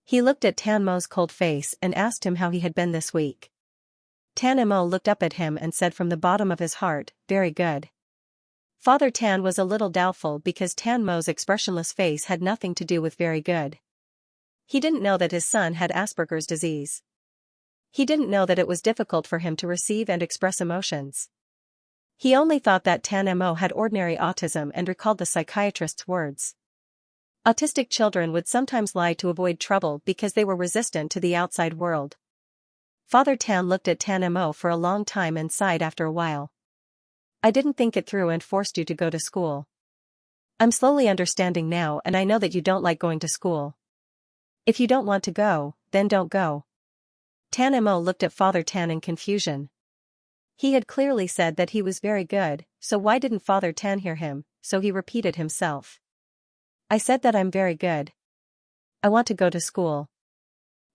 He looked at Tan Mo's cold face and asked him how he had been this week. Tan Mo looked up at him and said from the bottom of his heart, "Very good." Father Tan was a little doubtful because Tan Mo's expressionless face had nothing to do with very good. He didn't know that his son had Asperger's disease. He didn't know that it was difficult for him to receive and express emotions. He only thought that Tan Mo had ordinary autism and recalled the psychiatrist's words. Autistic children would sometimes lie to avoid trouble because they were resistant to the outside world. Father Tan looked at Tan Mo for a long time and sighed after a while. "I didn't think it through and forced you to go to school. I'm slowly understanding now, and I know that you don't like going to school. If you don't want to go, then don't go." Tan Mo looked at Father Tan in confusion. He had clearly said that he was very good, so why didn't Father Tan hear him? So he repeated himself. "I said that I'm very good. I want to go to school."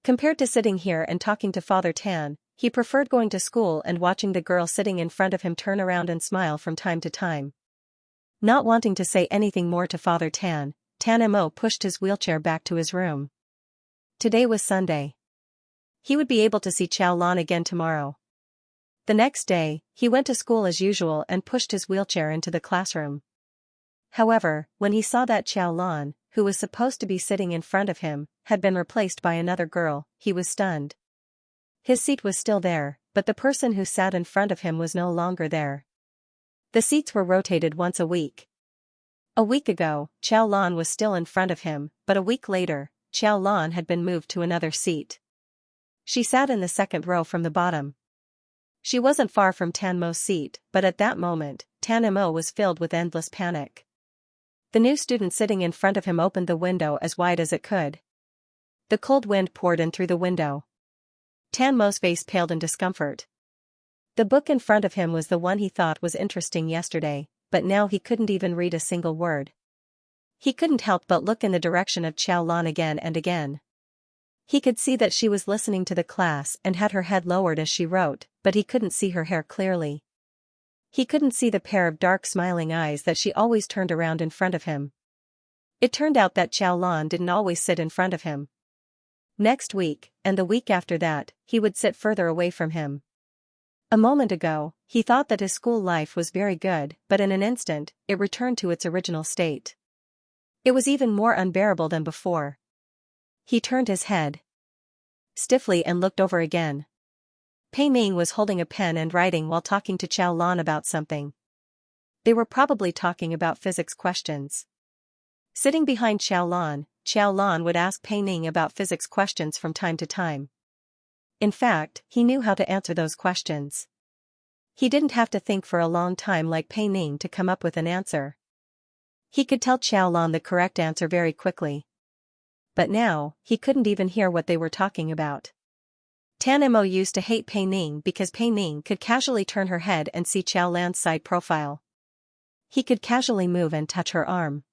Compared to sitting here and talking to Father Tan, he preferred going to school and watching the girl sitting in front of him turn around and smile from time to time. Not wanting to say anything more to Father Tan, Tan Mo pushed his wheelchair back to his room. Today was Sunday. He would be able to see Xiaolan again tomorrow. The next day, he went to school as usual and pushed his wheelchair into the classroom. However, when he saw that Xiaolan, who was supposed to be sitting in front of him, had been replaced by another girl, he was stunned. His seat was still there, but the person who sat in front of him was no longer there. The seats were rotated once a week. A week ago, Xiaolan was still in front of him, but a week later, Xiaolan had been moved to another seat. She sat in the second row from the bottom. She wasn't far from Tan Mo's seat, but at that moment, Tan Mo was filled with endless panic. The new student sitting in front of him opened the window as wide as it could. The cold wind poured in through the window. Tan Mo's face paled in discomfort. The book in front of him was the one he thought was interesting yesterday, but now he couldn't even read a single word. He couldn't help but look in the direction of Xiaolan again and again. He could see that she was listening to the class and had her head lowered as she wrote, but he couldn't see her hair clearly. He couldn't see the pair of dark smiling eyes that she always turned around in front of him. It turned out that Xiaolan didn't always sit in front of him. Next week, and the week after that, he would sit further away from him. A moment ago, he thought that his school life was very good, but in an instant, it returned to its original state. It was even more unbearable than before. He turned his head stiffly and looked over again. Pei Ming was holding a pen and writing while talking to Qiao Lan about something. They were probably talking about physics questions. Sitting behind Qiao Lan would ask Pei Ming about physics questions from time to time. In fact, he knew how to answer those questions. He didn't have to think for a long time like Pei Ming to come up with an answer. He could tell Qiao Lan the correct answer very quickly. But now, he couldn't even hear what they were talking about. Tan Mo used to hate Pei Ming because Pei Ming could casually turn her head and see Qiao Lan's side profile. He could casually move and touch her arm.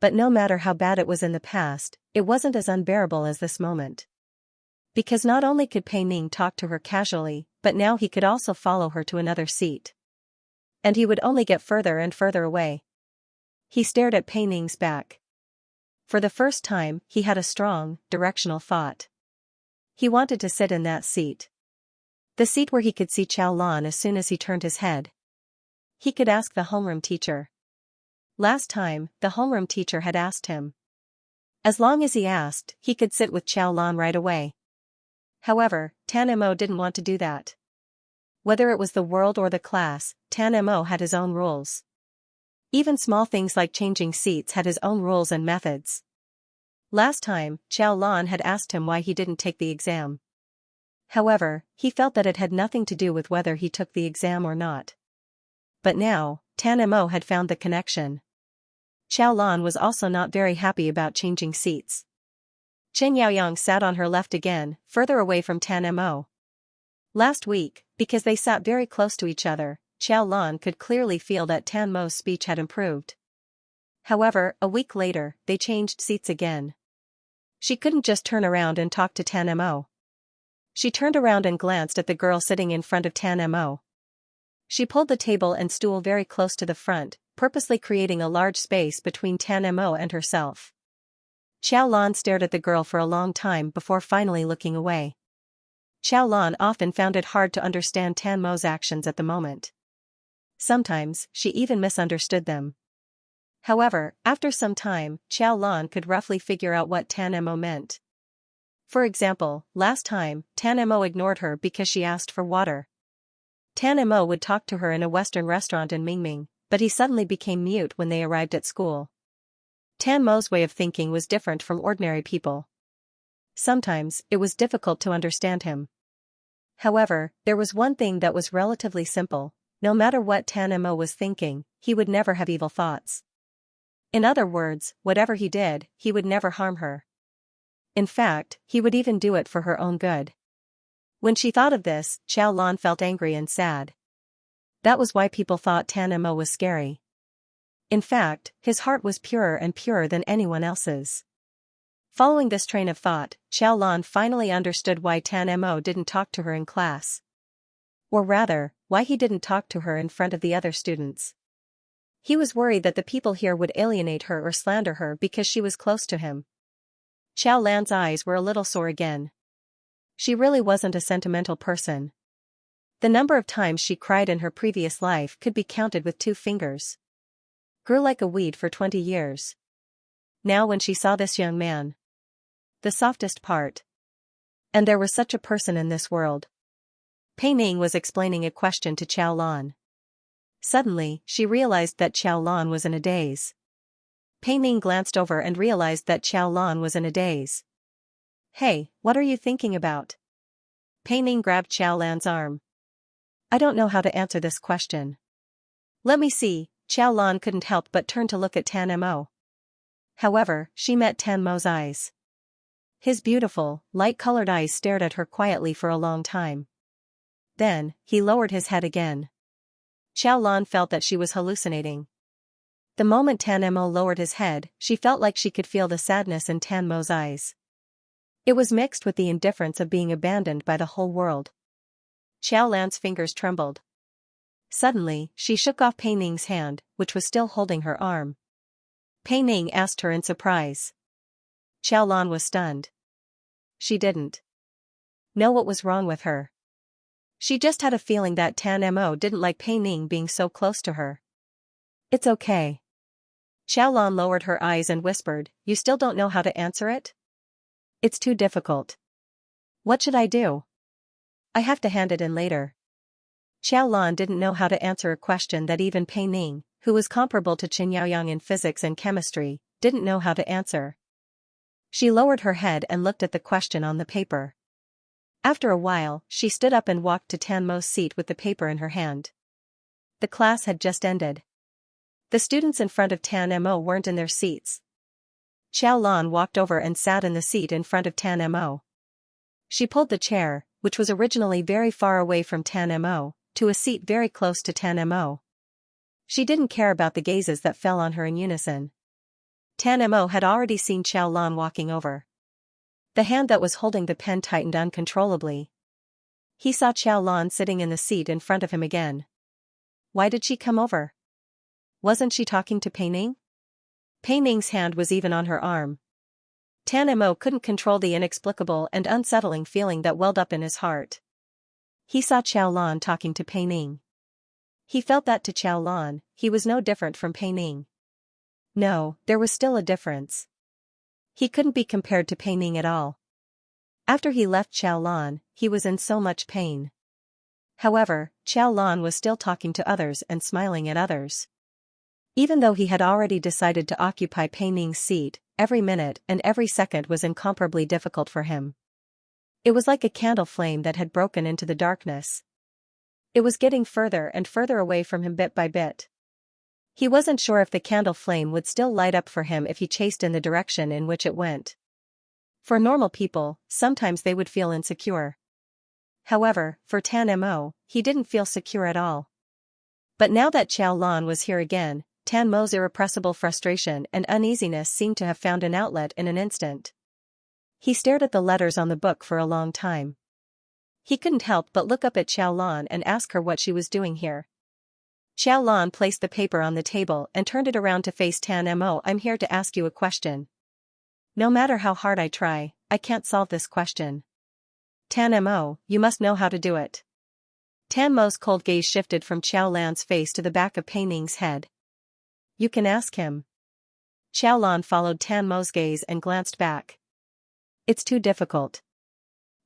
But no matter how bad it was in the past, it wasn't as unbearable as this moment. Because not only could Pei Ming talk to her casually, but now he could also follow her to another seat. And he would only get further and further away. He stared at Pei Ming's back. For the first time, he had a strong, directional thought. He wanted to sit in that seat. The seat where he could see Qiao Lan as soon as he turned his head. He could ask the homeroom teacher. Last time, the homeroom teacher had asked him. As long as he asked, he could sit with Qiao Lan right away. However, Tan Mo didn't want to do that. Whether it was the world or the class, Tan Mo had his own rules. Even small things like changing seats had his own rules and methods. Last time, Qiao Lan had asked him why he didn't take the exam. However, he felt that it had nothing to do with whether he took the exam or not. But now, Tan Mo had found the connection. Qiao Lan was also not very happy about changing seats. Chen Yaoyang sat on her left again, further away from Tan Mo. Last week, because they sat very close to each other, Qiao Lan could clearly feel that Tan Mo's speech had improved. However, a week later, they changed seats again. She couldn't just turn around and talk to Tan Mo. She turned around and glanced at the girl sitting in front of Tan Mo. She pulled the table and stool very close to the front, purposely creating a large space between Tan Mo and herself. Qiao Lan stared at the girl for a long time before finally looking away. Qiao Lan often found it hard to understand Tan Mo's actions at the moment. Sometimes, she even misunderstood them. However, after some time, Qiao Lan could roughly figure out what Tan Mo meant. For example, last time, Tan Mo ignored her because she asked for water. Tan Mo would talk to her in a Western restaurant in Mingming, but he suddenly became mute when they arrived at school. Tan Mo's way of thinking was different from ordinary people. Sometimes, it was difficult to understand him. However, there was one thing that was relatively simple: no matter what Tan Mo was thinking, he would never have evil thoughts. In other words, whatever he did, he would never harm her. In fact, he would even do it for her own good. When she thought of this, Qiao Lan felt angry and sad. That was why people thought Tan Mo was scary. In fact, his heart was purer and purer than anyone else's. Following this train of thought, Qiao Lan finally understood why Tan Mo didn't talk to her in class. Or rather, why he didn't talk to her in front of the other students. He was worried that the people here would alienate her or slander her because she was close to him. Qiao Lan's eyes were a little sore again. She really wasn't a sentimental person. The number of times she cried in her previous life could be counted with 2 fingers. Grew like a weed for 20 years. Now when she saw this young man. The softest part. And there was such a person in this world. Pei Ming was explaining a question to Qiao Lan. Suddenly, she realized that Qiao Lan was in a daze. Pei Ming glanced over and realized that Qiao Lan was in a daze. Hey, what are you thinking about? Pei Ming grabbed Qiao Lan's arm. I don't know how to answer this question. Let me see. Qiao Lan couldn't help but turn to look at Tan Mo. However, she met Tan Mo's eyes. His beautiful, light-colored eyes stared at her quietly for a long time. Then, he lowered his head again. Qiao Lan felt that she was hallucinating. The moment Tan Mo lowered his head, she felt like she could feel the sadness in Tan Mo's eyes. It was mixed with the indifference of being abandoned by the whole world. Qiao Lan's fingers trembled. Suddenly, she shook off Pei Ming's hand, which was still holding her arm. Pei Ming asked her in surprise. Qiao Lan was stunned. She didn't know what was wrong with her. She just had a feeling that Tan Mo didn't like Pei Ning being so close to her. It's okay. Xiaolan lowered her eyes and whispered, you still don't know how to answer it? It's too difficult. What should I do? I have to hand it in later. Xiaolan didn't know how to answer a question that even Pei Ning, who was comparable to Qin Yaoyang in physics and chemistry, didn't know how to answer. She lowered her head and looked at the question on the paper. After a while, she stood up and walked to Tan Mo's seat with the paper in her hand. The class had just ended. The students in front of Tan Mo weren't in their seats. Xiaolan walked over and sat in the seat in front of Tan Mo. She pulled the chair, which was originally very far away from Tan Mo, to a seat very close to Tan Mo. She didn't care about the gazes that fell on her in unison. Tan Mo had already seen Xiaolan walking over. The hand that was holding the pen tightened uncontrollably. He saw Xiaolan sitting in the seat in front of him again. Why did she come over? Wasn't she talking to Pei Ning? Pei Ning's hand was even on her arm. Tan Mo couldn't control the inexplicable and unsettling feeling that welled up in his heart. He saw Xiaolan talking to Pei Ning. He felt that to Xiaolan, he was no different from Pei Ning. No, there was still a difference. He couldn't be compared to Pei Ning at all. After he left Xiaolan, he was in so much pain. However, Xiaolan was still talking to others and smiling at others. Even though he had already decided to occupy Pei Ning's seat, every minute and every second was incomparably difficult for him. It was like a candle flame that had broken into the darkness. It was getting further and further away from him bit by bit. He wasn't sure if the candle flame would still light up for him if he chased in the direction in which it went. For normal people, sometimes they would feel insecure. However, for Tan Mo, he didn't feel secure at all. But now that Xiaolan was here again, Tan Mo's irrepressible frustration and uneasiness seemed to have found an outlet in an instant. He stared at the letters on the book for a long time. He couldn't help but look up at Xiaolan and ask her what she was doing here. Xiaolan placed the paper on the table and turned it around to face Tan Mo. I'm here to ask you a question. No matter how hard I try, I can't solve this question. Tan Mo, you must know how to do it. Tan Mo's cold gaze shifted from Xiaolan's face to the back of Pei Ning's head. You can ask him. Xiaolan followed Tan Mo's gaze and glanced back. It's too difficult.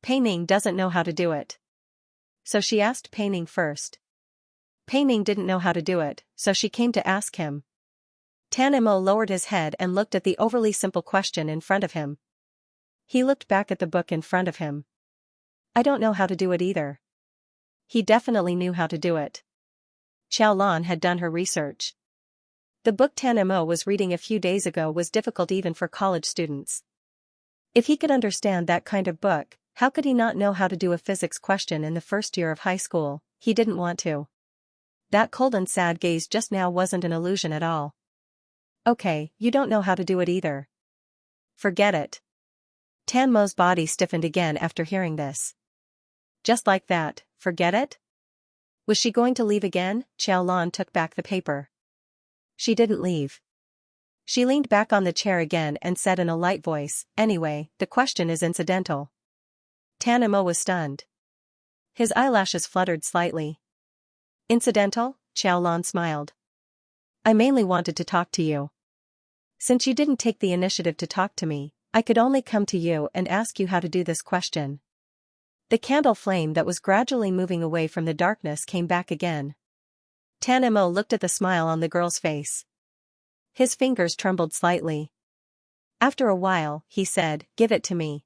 Pei Ning doesn't know how to do it. So she asked Pei Ning first. Pei Ning didn't know how to do it, so she came to ask him. Tan Mo lowered his head and looked at the overly simple question in front of him. He looked back at the book in front of him. I don't know how to do it either. He definitely knew how to do it. Xiaolan had done her research. The book Tan Mo was reading a few days ago was difficult even for college students. If he could understand that kind of book, how could he not know how to do a physics question in the first year of high school? He didn't want to. That cold and sad gaze just now wasn't an illusion at all. Okay, you don't know how to do it either. Forget it. Tan Mo's body stiffened again after hearing this. Just like that, forget it? Was she going to leave again? Xiaolan took back the paper. She didn't leave. She leaned back on the chair again and said in a light voice, anyway, the question is incidental. Tan Mo was stunned. His eyelashes fluttered slightly. Incidental? Xiaolan smiled. I mainly wanted to talk to you. Since you didn't take the initiative to talk to me, I could only come to you and ask you how to do this question. The candle flame that was gradually moving away from the darkness came back again. Tan Mo looked at the smile on the girl's face. His fingers trembled slightly. After a while, he said, give it to me.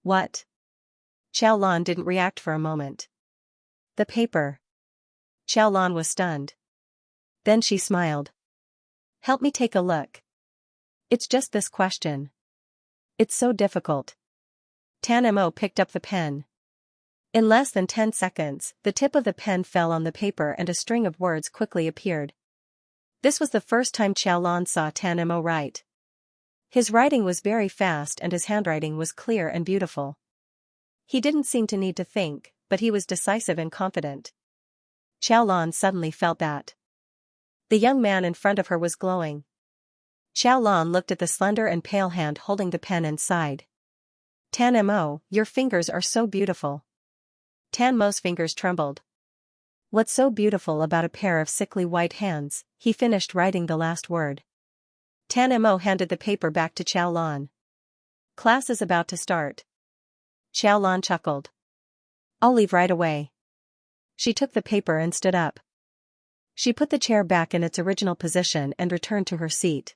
What? Xiaolan didn't react for a moment. The paper. Xiaolan was stunned. Then she smiled. Help me take a look. It's just this question. It's so difficult. Tan Mo picked up the pen. In less than 10 seconds, the tip of the pen fell on the paper and a string of words quickly appeared. This was the first time Xiaolan saw Tan Mo write. His writing was very fast and his handwriting was clear and beautiful. He didn't seem to need to think, but he was decisive and confident. Xiaolan suddenly felt that. The young man in front of her was glowing. Xiaolan looked at the slender and pale hand holding the pen and sighed. Tan Mo, your fingers are so beautiful. Tan Mo's fingers trembled. What's so beautiful about a pair of sickly white hands? He finished writing the last word. Tan Mo handed the paper back to Xiao Lan. Class is about to start. Xiao Lan chuckled. I'll leave right away. She took the paper and stood up. She put the chair back in its original position and returned to her seat.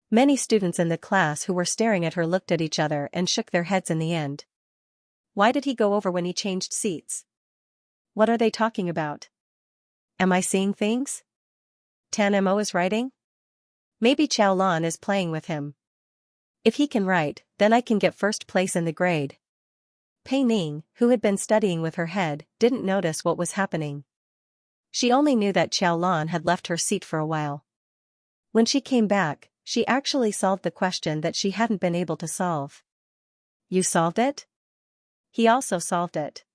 Many students in the class who were staring at her looked at each other and shook their heads in the end. Why did he go over when he changed seats? What are they talking about? Am I seeing things? Tan Mo is writing? Maybe Xiao Lan is playing with him. If he can write, then I can get first place in the grade. Pei Ning, who had been studying with her head, didn't notice what was happening. She only knew that Xiao Lan had left her seat for a while. When she came back, she actually solved the question that she hadn't been able to solve. You solved it? He also solved it.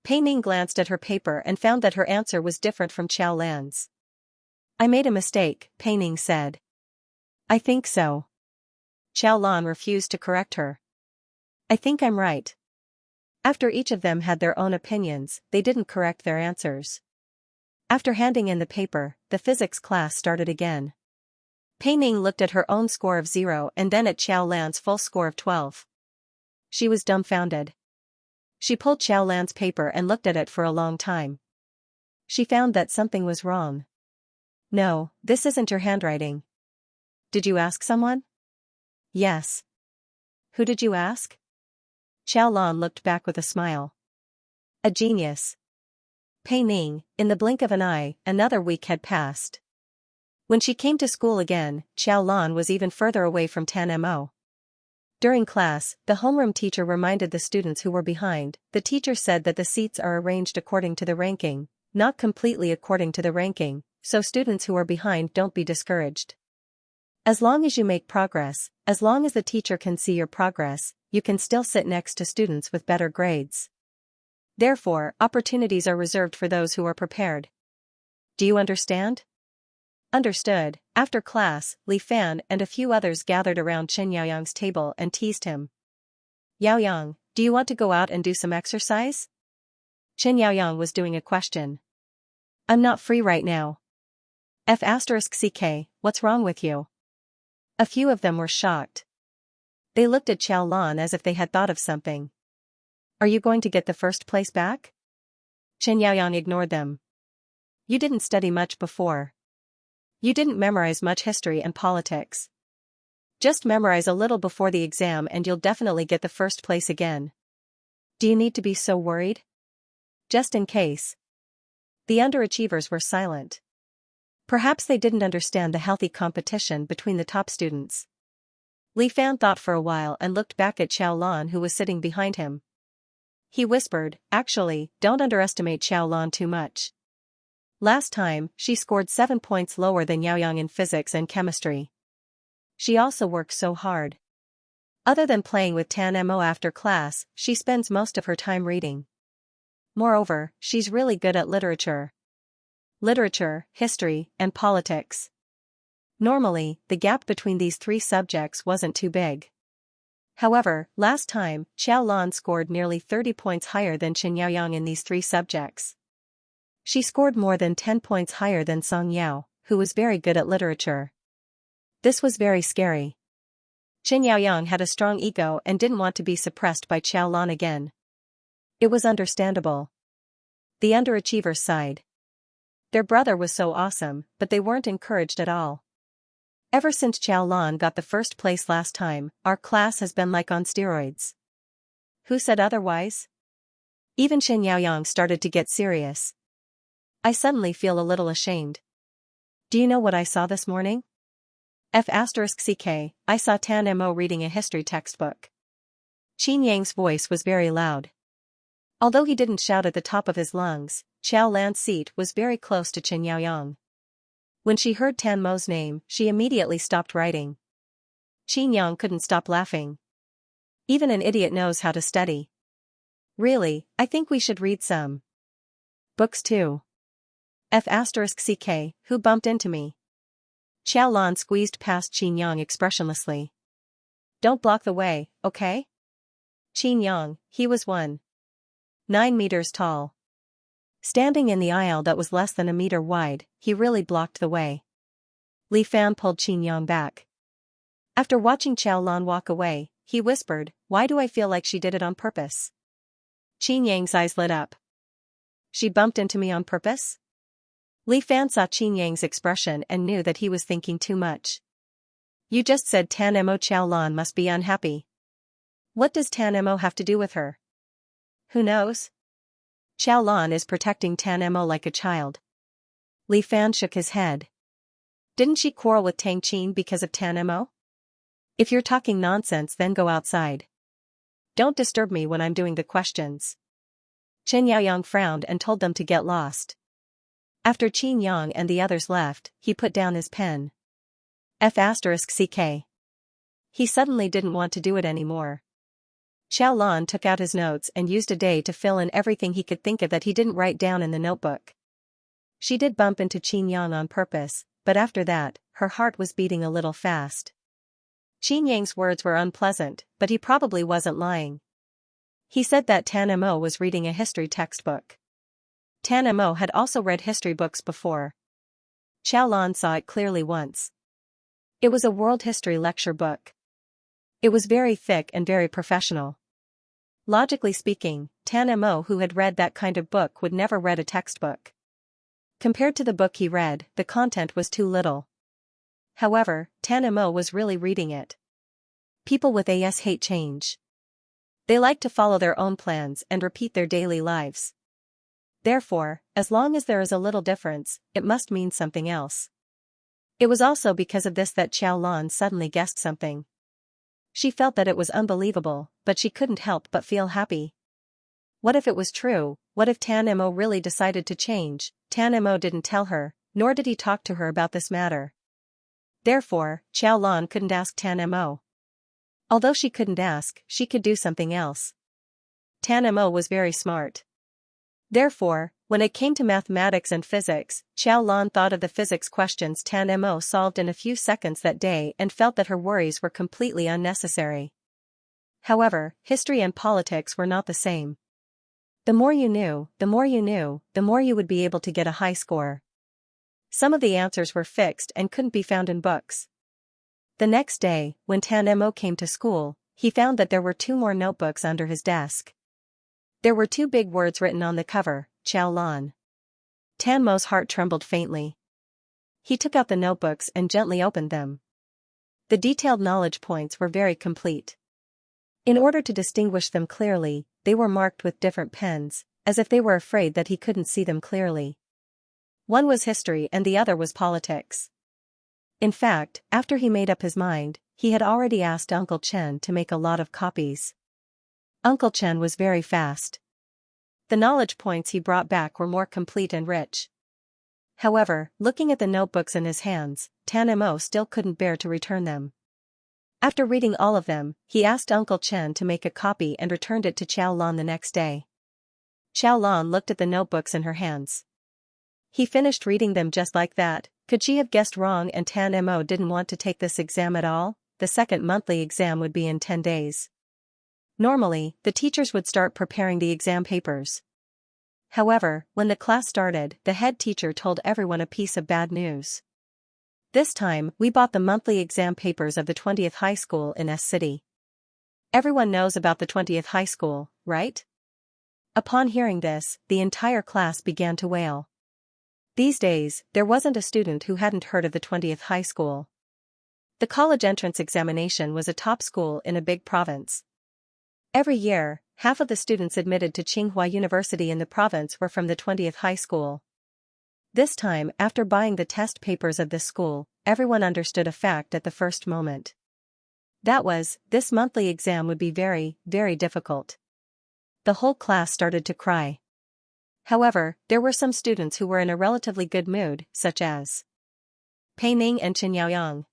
Pei Ning glanced at her paper and found that her answer was different from Xiao Lan's. I made a mistake, Pei Ning said. I think so. Xiao Lan refused to correct her. I think I'm right. After each of them had their own opinions, they didn't correct their answers. After handing in the paper, the physics class started again. Pei Ning looked at her own score of 0 and then at Xiao Lan's full score of 12. She was dumbfounded. She pulled Xiao Lan's paper and looked at it for a long time. She found that something was wrong. No, this isn't your handwriting. Did you ask someone? Yes. Who did you ask? Xiao Lan looked back with a smile. A genius. Pei Ning, in the blink of an eye, another week had passed. When she came to school again, Xiao Lan was even further away from Tan Mo. During class, the homeroom teacher reminded the students who were behind. The teacher said that the seats are arranged according to the ranking, not completely according to the ranking, so students who are behind don't be discouraged. As long as you make progress, as long as the teacher can see your progress, you can still sit next to students with better grades. Therefore, opportunities are reserved for those who are prepared. Do you understand? Understood. After class, Li Fan and a few others gathered around Chen Yaoyang's table and teased him. Yaoyang, do you want to go out and do some exercise? Chen Yaoyang was doing a question. I'm not free right now. F*ck, what's wrong with you? A few of them were shocked. They looked at Xiao Lan as if they had thought of something. Are you going to get the first place back? Chen Yaoyang ignored them. You didn't study much before. You didn't memorize much history and politics. Just memorize a little before the exam and you'll definitely get the first place again. Do you need to be so worried? Just in case. The underachievers were silent. Perhaps they didn't understand the healthy competition between the top students. Li Fan thought for a while and looked back at Xiao Lan who was sitting behind him. He whispered, actually, don't underestimate Xiao Lan too much. Last time, she scored 7 points lower than Yaoyang in physics and chemistry. She also works so hard. Other than playing with Tan Mo after class, she spends most of her time reading. Moreover, she's really good at literature. Literature, history, and politics. Normally, the gap between these three subjects wasn't too big. However, last time, Xiao Lan scored nearly 30 points higher than Chen Yaoyang in these three subjects. She scored more than 10 points higher than Song Yao, who was very good at literature. This was very scary. Chen Yaoyang had a strong ego and didn't want to be suppressed by Xiao Lan again. It was understandable. The underachievers sighed. Their brother was so awesome, but they weren't encouraged at all. Ever since Xiao Lan got the first place last time, our class has been like on steroids. Who said otherwise? Even Chen Yaoyang started to get serious. I suddenly feel a little ashamed. Do you know what I saw this morning? F*ck, I saw Tan Mo reading a history textbook. Qin Yang's voice was very loud. Although he didn't shout at the top of his lungs, Xiao Lan's seat was very close to Chen Yaoyang. When she heard Tan Mo's name, she immediately stopped writing. Qin Yang couldn't stop laughing. Even an idiot knows how to study. Really, I think we should read some books too. F*ck, who bumped into me? Xiao Lan squeezed past Qin Yang expressionlessly. Don't block the way, okay? Qin Yang, he was one. 9 meters tall. Standing in the aisle that was less than a meter wide, he really blocked the way. Li Fan pulled Xianxia back. After watching Xiaolan walk away, he whispered, "Why do I feel like she did it on purpose?" Xianxia's eyes lit up. "She bumped into me on purpose?" Li Fan saw Xianxia's expression and knew that he was thinking too much. "You just said Tan-Mo Xiaolan must be unhappy. What does Tan-Mo have to do with her?" "Who knows? Xiaolan is protecting Tan-Mo like a child." Li Fan shook his head. "Didn't she quarrel with Tang Qin because of Tan-Mo? If you're talking nonsense, then go outside. Don't disturb me when I'm doing the questions." Chen Yaoyang frowned and told them to get lost. After Qin Yang and the others left, he put down his pen. F***ck. He suddenly didn't want to do it anymore. Xiaolan took out his notes and used a day to fill in everything he could think of that he didn't write down in the notebook. She did bump into Qin Yang on purpose, but after that, her heart was beating a little fast. Qin Yang's words were unpleasant, but he probably wasn't lying. He said that Tan-Mo was reading a history textbook. Tan-Mo had also read history books before. Xiaolan saw it clearly once. It was a world history lecture book. It was very thick and very professional. Logically speaking, Tan-Mo who had read that kind of book would never read a textbook. Compared to the book he read, the content was too little. However, Tan-Mo was really reading it. People with AS hate change. They like to follow their own plans and repeat their daily lives. Therefore, as long as there is a little difference, it must mean something else. It was also because of this that Xiaolan suddenly guessed something. She felt that it was unbelievable, but she couldn't help but feel happy. What if it was true? What if Tan-Mo really decided to change? Tan-Mo didn't tell her, nor did he talk to her about this matter. Therefore, Xiaolan couldn't ask Tan-Mo. Although she couldn't ask, she could do something else. Tan-Mo was very smart. Therefore, when it came to mathematics and physics, Xiaolan thought of the physics questions Tan-Mo solved in a few seconds that day and felt that her worries were completely unnecessary. However, history and politics were not the same. The more you knew, the more you would be able to get a high score. Some of the answers were fixed and couldn't be found in books. The next day, when Tan-Mo came to school, he found that there were 2 more notebooks under his desk. There were 2 big words written on the cover, Xiaolan. Tan-Mo's heart trembled faintly. He took out the notebooks and gently opened them. The detailed knowledge points were very complete. In order to distinguish them clearly, they were marked with different pens, as if they were afraid that he couldn't see them clearly. One was history and the other was politics. In fact, after he made up his mind, he had already asked Uncle Chen to make a lot of copies. Uncle Chen was very fast. The knowledge points he brought back were more complete and rich. However, looking at the notebooks in his hands, Tan-Mo still couldn't bear to return them. After reading all of them, he asked Uncle Chen to make a copy and returned it to Xiaolan the next day. Xiaolan looked at the notebooks in her hands. He finished reading them just like that. Could she have guessed wrong? And Tan-Mo didn't want to take this exam at all? The second monthly exam would be in 10 days. Normally, the teachers would start preparing the exam papers. However, when the class started, the head teacher told everyone a piece of bad news. This time, we bought the monthly exam papers of the 20th high school in S City. Everyone knows about the 20th high school, right? Upon hearing this, the entire class began to wail. These days, there wasn't a student who hadn't heard of the 20th high school. The college entrance examination was a top school in a big province. Every year, half of the students admitted to Tsinghua University in the province were from the 20th high school. This time, after buying the test papers of this school, everyone understood a fact at the first moment. That was, this monthly exam would be very, very difficult. The whole class started to cry. However, there were some students who were in a relatively good mood, such as Pei Ning and Chen Yaoyang.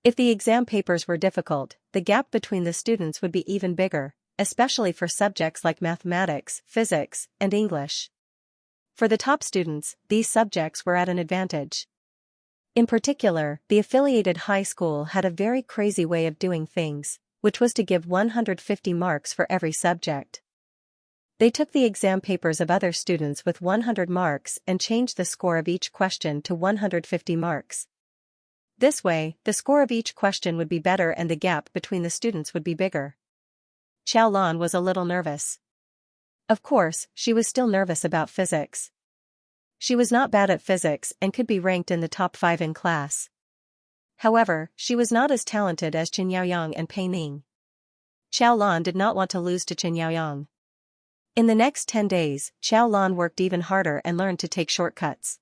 If the exam papers were difficult, the gap between the students would be even bigger, especially for subjects like mathematics, physics, and English. For the top students, these subjects were at an advantage. In particular, the affiliated high school had a very crazy way of doing things, which was to give 150 marks for every subject. They took the exam papers of other students with 100 marks and changed the score of each question to 150 marks. This way, the score of each question would be better and the gap between the students would be bigger. Xiaolan was a little nervous. Of course, she was still nervous about physics. She was not bad at physics and could be ranked in the top 5 in class. However, she was not as talented as Chen Yaoyang and Pei Ning. Xiaolan did not want to lose to Chen Yaoyang. In the next 10 days, Xiaolan worked even harder and learned to take shortcuts.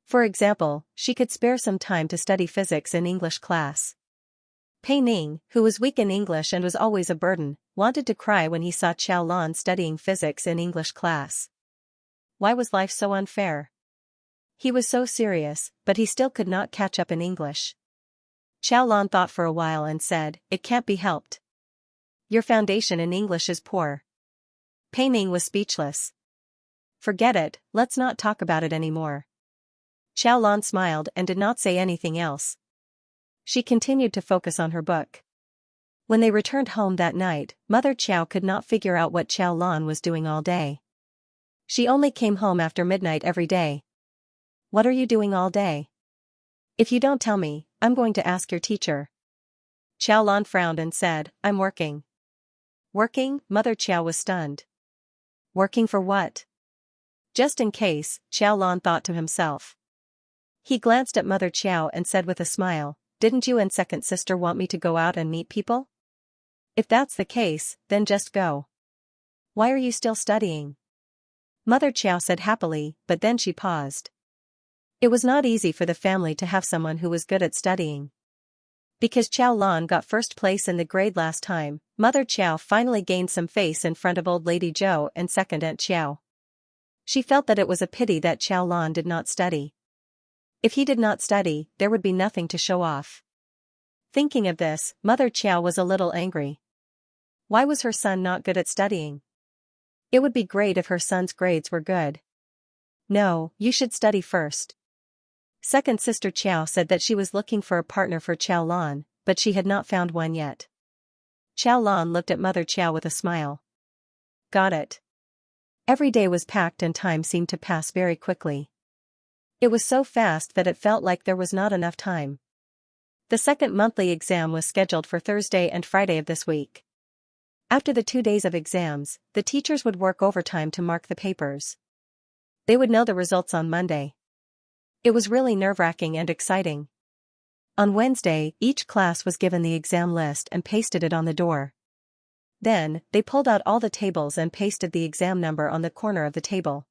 For example, she could spare some time to study physics in English class. Pei Ning, who was weak in English and was always a burden, wanted to cry when he saw Xiaolan studying physics in English class. Why was life so unfair? He was so serious, but he still could not catch up in English. Xiaolan thought for a while and said, "It can't be helped. Your foundation in English is poor." Pei Ning was speechless. "Forget it, let's not talk about it anymore." Xiaolan smiled and did not say anything else. She continued to focus on her book. When they returned home that night, Mother Qiao could not figure out what Xiaolan was doing all day. She only came home after midnight every day. "What are you doing all day? If you don't tell me, I'm going to ask your teacher." Xiaolan frowned and said, "I'm working." "Working?" Mother Qiao was stunned. "Working for what?" "Just in case," Xiaolan thought to himself. He glanced at Mother Qiao and said with a smile, "Didn't you and second sister want me to go out and meet people? If that's the case, then just go. Why are you still studying?" Mother Qiao said happily, but then she paused. It was not easy for the family to have someone who was good at studying. Because Xiaolan got first place in the grade last time, Mother Qiao finally gained some face in front of old Lady Zhou and second Aunt Qiao. She felt that it was a pity that Xiaolan did not study. If he did not study, there would be nothing to show off. Thinking of this, Mother Qiao was a little angry. Why was her son not good at studying? It would be great if her son's grades were good. "No, you should study first." Second sister Qiao said that she was looking for a partner for Xiaolan, but she had not found one yet. Xiaolan looked at Mother Qiao with a smile. Got it. Every day was packed and time seemed to pass very quickly. It was so fast that it felt like there was not enough time. The second monthly exam was scheduled for Thursday and Friday of this week. After the 2 days of exams, the teachers would work overtime to mark the papers. They would know the results on Monday. It was really nerve-wracking and exciting. On Wednesday, each class was given the exam list and pasted it on the door. Then, they pulled out all the tables and pasted the exam number on the corner of the table.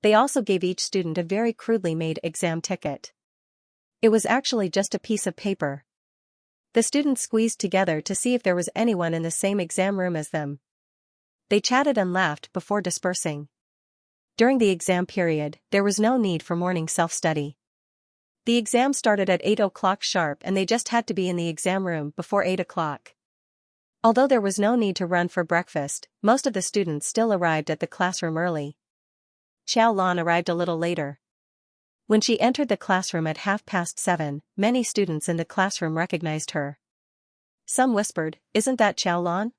They also gave each student a very crudely made exam ticket. It was actually just a piece of paper. The students squeezed together to see if there was anyone in the same exam room as them. They chatted and laughed before dispersing. During the exam period, there was no need for morning self-study. The exam started at 8 o'clock sharp and they just had to be in the exam room before 8 o'clock. Although there was no need to run for breakfast, most of the students still arrived at the classroom early. Xiaolan arrived a little later. When she entered the classroom at 7:30, many students in the classroom recognized her. Some whispered, "Isn't that Xiaolan?"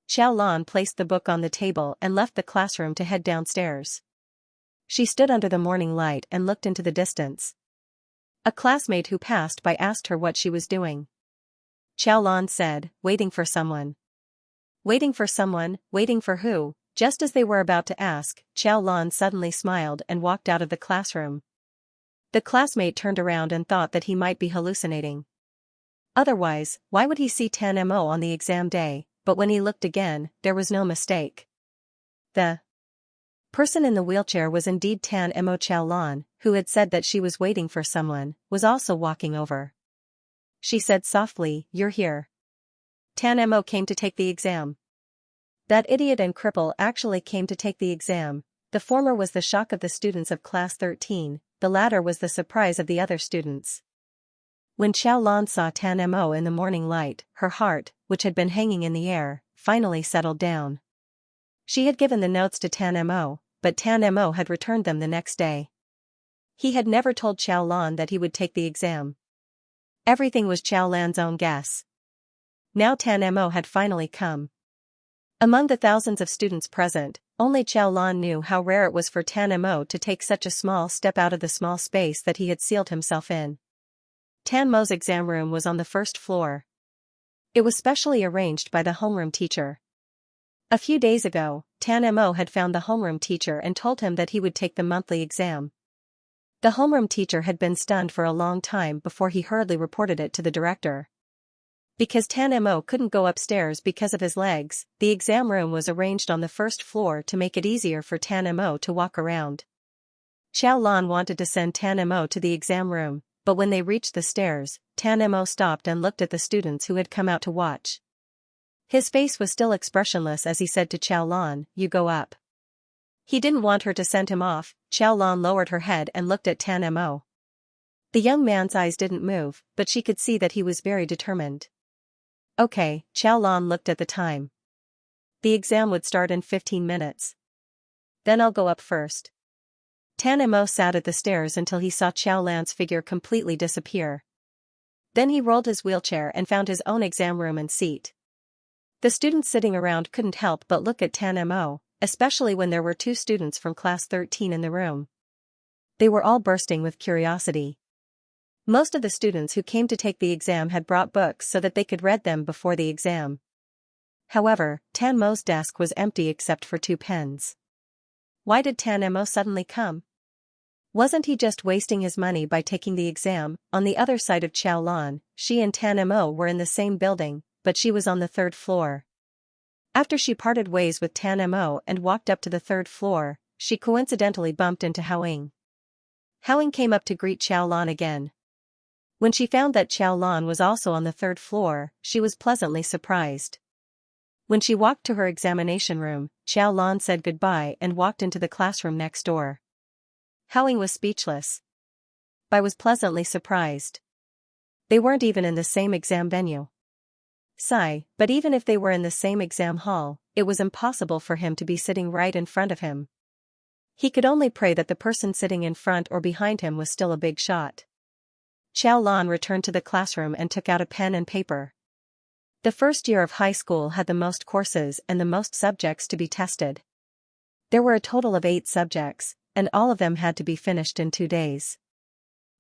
Xiaolan placed the book on the table and left the classroom to head downstairs. She stood under the morning light and looked into the distance. A classmate who passed by asked her what she was doing. Xiaolan said, "Waiting for someone." "Waiting for someone? Waiting for who?" Just as they were about to ask, Xiaolan suddenly smiled and walked out of the classroom. The classmate turned around and thought that he might be hallucinating. Otherwise, why would he see Tan Mo on the exam day? But when he looked again, there was no mistake. The person in the wheelchair was indeed Tan Mo. Xiaolan, who had said that she was waiting for someone, was also walking over. She said softly, "You're here." Tan Mo came to take the exam. That idiot and cripple actually came to take the exam. The former was the shock of the students of class 13, the latter was the surprise of the other students. When Xiaolan saw Tan Mo in the morning light, her heart, which had been hanging in the air, finally settled down. She had given the notes to Tan Mo, but Tan Mo had returned them the next day. He had never told Xiaolan that he would take the exam. Everything was Xiaolan's own guess. Now Tan Mo had finally come. Among the thousands of students present, only Xiaolan knew how rare it was for Tan Mo to take such a small step out of the small space that he had sealed himself in. Tan Mo's exam room was on the first floor. It was specially arranged by the homeroom teacher. A few days ago, Tan Mo had found the homeroom teacher and told him that he would take the monthly exam. The homeroom teacher had been stunned for a long time before he hurriedly reported it to the director. Because Tan Mo couldn't go upstairs because of his legs, the exam room was arranged on the first floor to make it easier for Tan Mo to walk around. Xiaolan wanted to send Tan Mo to the exam room, but when they reached the stairs, Tan Mo stopped and looked at the students who had come out to watch. His face was still expressionless as he said to Xiaolan, "You go up." He didn't want her to send him off. Xiaolan lowered her head and looked at Tan Mo. The young man's eyes didn't move, but she could see that he was very determined. Okay, Xiaolan looked at the time. The exam would start in 15 minutes. Then I'll go up first. Tan Mo sat at the stairs until he saw Xiaolan's figure completely disappear. Then he rolled his wheelchair and found his own exam room and seat. The students sitting around couldn't help but look at Tan Mo, especially when there were 2 students from class 13 in the room. They were all bursting with curiosity. Most of the students who came to take the exam had brought books so that they could read them before the exam. However, Tan Mo's desk was empty except for 2 pens. Why did Tan Mo suddenly come? Wasn't he just wasting his money by taking the exam? On the other side of Xiaolan, she and Tan Mo were in the same building, but she was on the 3rd floor. After she parted ways with Tan Mo and walked up to the 3rd floor, she coincidentally bumped into Haoying. Haoying came up to greet Xiaolan again. When she found that Xiaolan was also on the 3rd floor, she was pleasantly surprised. When she walked to her examination room, Xiaolan said goodbye and walked into the classroom next door. Haoying was speechless. I was pleasantly surprised. They weren't even in the same exam venue. Sigh, but even if they were in the same exam hall, it was impossible for him to be sitting right in front of him. He could only pray that the person sitting in front or behind him was still a big shot. Xiaolan returned to the classroom and took out a pen and paper. The first year of high school had the most courses and the most subjects to be tested. There were a total of 8 subjects, and all of them had to be finished in 2 days.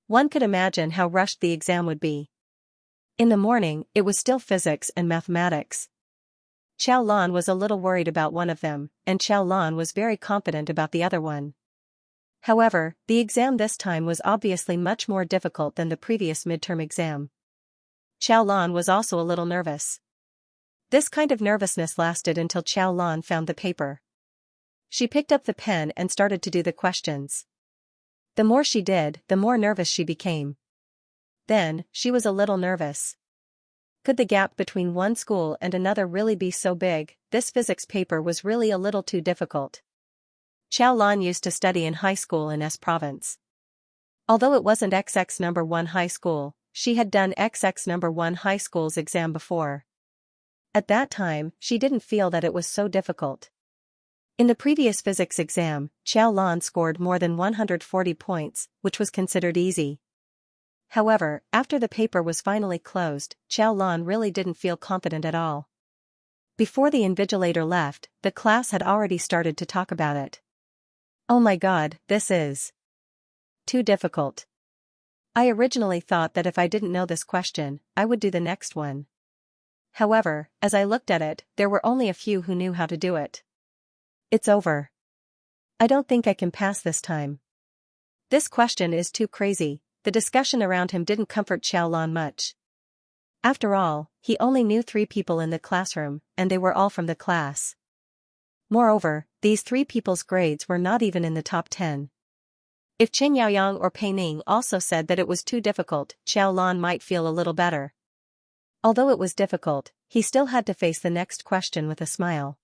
One could imagine how rushed the exam would be. In the morning, it was still physics and mathematics. Xiaolan was a little worried about one of them, and Xiaolan was very confident about the other one. However, the exam this time was obviously much more difficult than the previous midterm exam. Xiaolan was also a little nervous. This kind of nervousness lasted until Xiaolan found the paper. She picked up the pen and started to do the questions. The more she did, the more nervous she became. Then, she was a little nervous. Could the gap between one school and another really be so big? This physics paper was really a little too difficult. Xiaolan used to study in high school in S province. Although it wasn't XX number 1 high school, she had done XX number 1 high school's exam before. At that time, she didn't feel that it was so difficult. In the previous physics exam, Xiaolan scored more than 140 points, which was considered easy. However, after the paper was finally closed, Xiaolan really didn't feel confident at all. Before the invigilator left, the class had already started to talk about it. Oh my god, this is too difficult. I originally thought that if I didn't know this question, I would do the next one. However, as I looked at it, there were only a few who knew how to do it. It's over. I don't think I can pass this time. This question is too crazy. The discussion around him didn't comfort Xiaolan much. After all, he only knew 3 people in the classroom, and they were all from the class. Moreover, these 3 people's grades were not even in the top 10. If Chen Yaoyang or Pei Ning also said that it was too difficult, Xiaolan might feel a little better. Although it was difficult, he still had to face the next question with a smile.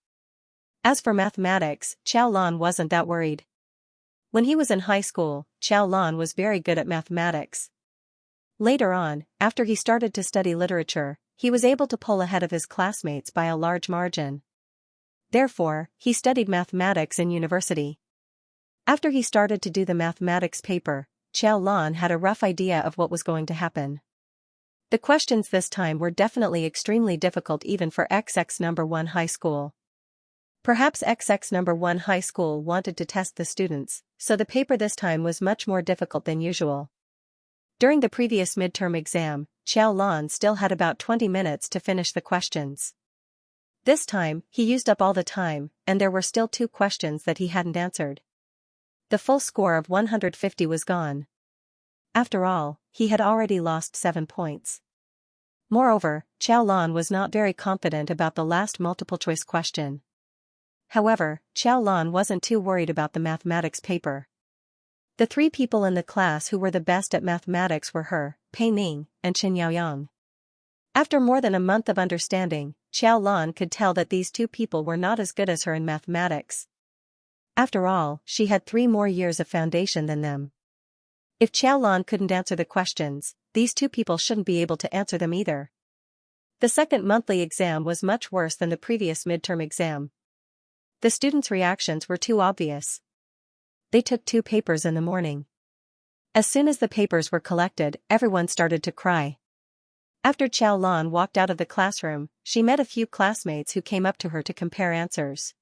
As for mathematics, Xiaolan wasn't that worried. When he was in high school, Xiaolan was very good at mathematics. Later on, after he started to study literature, he was able to pull ahead of his classmates by a large margin. Therefore, he studied mathematics in university. After he started to do the mathematics paper, Xiaolan had a rough idea of what was going to happen. The questions this time were definitely extremely difficult even for XX number 1 high school. Perhaps XX number 1 high school wanted to test the students, so the paper this time was much more difficult than usual. During the previous midterm exam, Xiao Lan still had about 20 minutes to finish the questions. This time, he used up all the time, and there were still 2 questions that he hadn't answered. The full score of 150 was gone. After all, he had already lost 7 points. Moreover, Xiao Lan was not very confident about the last multiple-choice question. However, Xiao Lan wasn't too worried about the mathematics paper. The 3 people in the class who were the best at mathematics were her, Pei Ning, and Qin Yaoyang. After more than a month of understanding, Xiao Lan could tell that these 2 people were not as good as her in mathematics. After all, she had 3 more years of foundation than them. If Xiao Lan couldn't answer the questions, these 2 people shouldn't be able to answer them either. The second monthly exam was much worse than the previous midterm exam. The students' reactions were too obvious. They took 2 papers in the morning. As soon as the papers were collected, everyone started to cry. After Xiao Lan walked out of the classroom, she met a few classmates who came up to her to compare answers.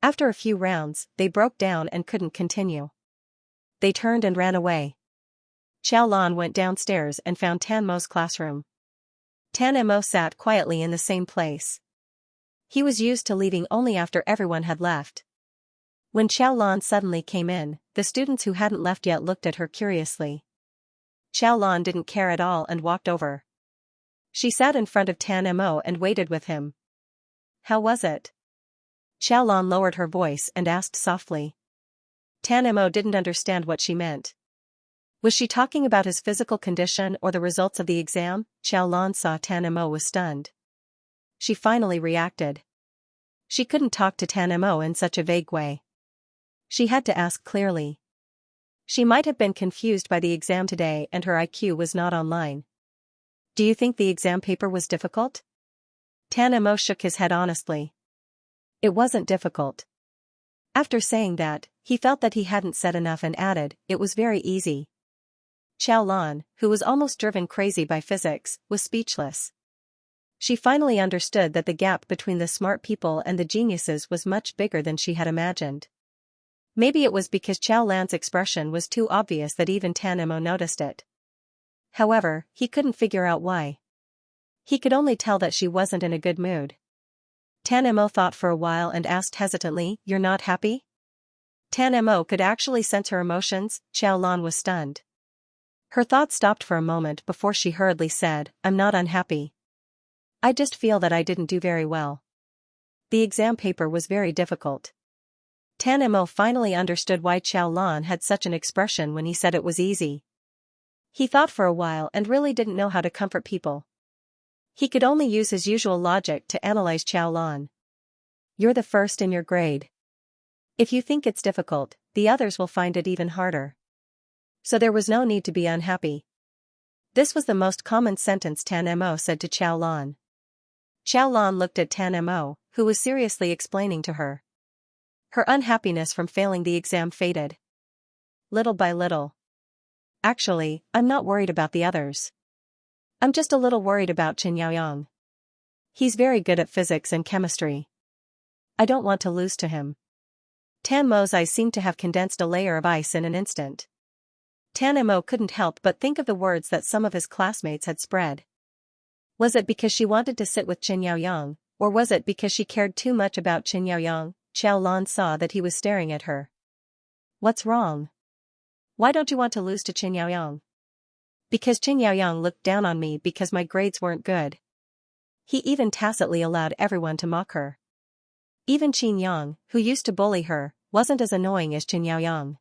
After a few rounds, they broke down and couldn't continue. They turned and ran away. Xiao Lan went downstairs and found Tan Mo's classroom. Tan Mo sat quietly in the same place. He was used to leaving only after everyone had left. When Xiao Lan suddenly came in, the students who hadn't left yet looked at her curiously. Xiao Lan didn't care at all and walked over. She sat in front of Tan Mo and waited with him. "How was it?" Xiao Lan lowered her voice and asked softly. Tan Mo didn't understand what she meant. Was she talking about his physical condition or the results of the exam? Xiao Lan saw Tan Mo was stunned. She finally reacted. She couldn't talk to Tan Mo in such a vague way. She had to ask clearly. She might have been confused by the exam today and her IQ was not online. "Do you think the exam paper was difficult?" Tan Mo shook his head honestly. It wasn't difficult. After saying that, he felt that he hadn't said enough and added, "It was very easy." Xiao Lan, who was almost driven crazy by physics, was speechless. She finally understood that the gap between the smart people and the geniuses was much bigger than she had imagined. Maybe it was because Xiao Lan's expression was too obvious that even Tan Mo noticed it. However, he couldn't figure out why. He could only tell that she wasn't in a good mood. Tan Mo thought for a while and asked hesitantly, "You're not happy?" Tan Mo could actually sense her emotions. Xiao Lan was stunned. Her thoughts stopped for a moment before she hurriedly said, "I'm not unhappy. I just feel that I didn't do very well. The exam paper was very difficult." Tan Mo finally understood why Xiao Lan had such an expression when he said it was easy. He thought for a while and really didn't know how to comfort people. He could only use his usual logic to analyze Xiao Lan. "You're the first in your grade. If you think it's difficult, the others will find it even harder. So there was no need to be unhappy." This was the most common sentence Tan Mo said to Xiao Lan. Xiao Lan looked at Tan Mo, who was seriously explaining to her. Her unhappiness from failing the exam faded. Little by little. "Actually, I'm not worried about the others. I'm just a little worried about Qin Yaoyang. He's very good at physics and chemistry. I don't want to lose to him." Tan Mo's eyes seemed to have condensed a layer of ice in an instant. Tan Mo couldn't help but think of the words that some of his classmates had spread. Was it because she wanted to sit with Qin Yaoyang, or was it because she cared too much about Qin Yaoyang? Xiao Lan saw that he was staring at her. "What's wrong? Why don't you want to lose to Qin Yaoyang?" "Because Qin Yaoyang looked down on me because my grades weren't good. He even tacitly allowed everyone to mock her. Even Qin Yang, who used to bully her, wasn't as annoying as Qin Yaoyang."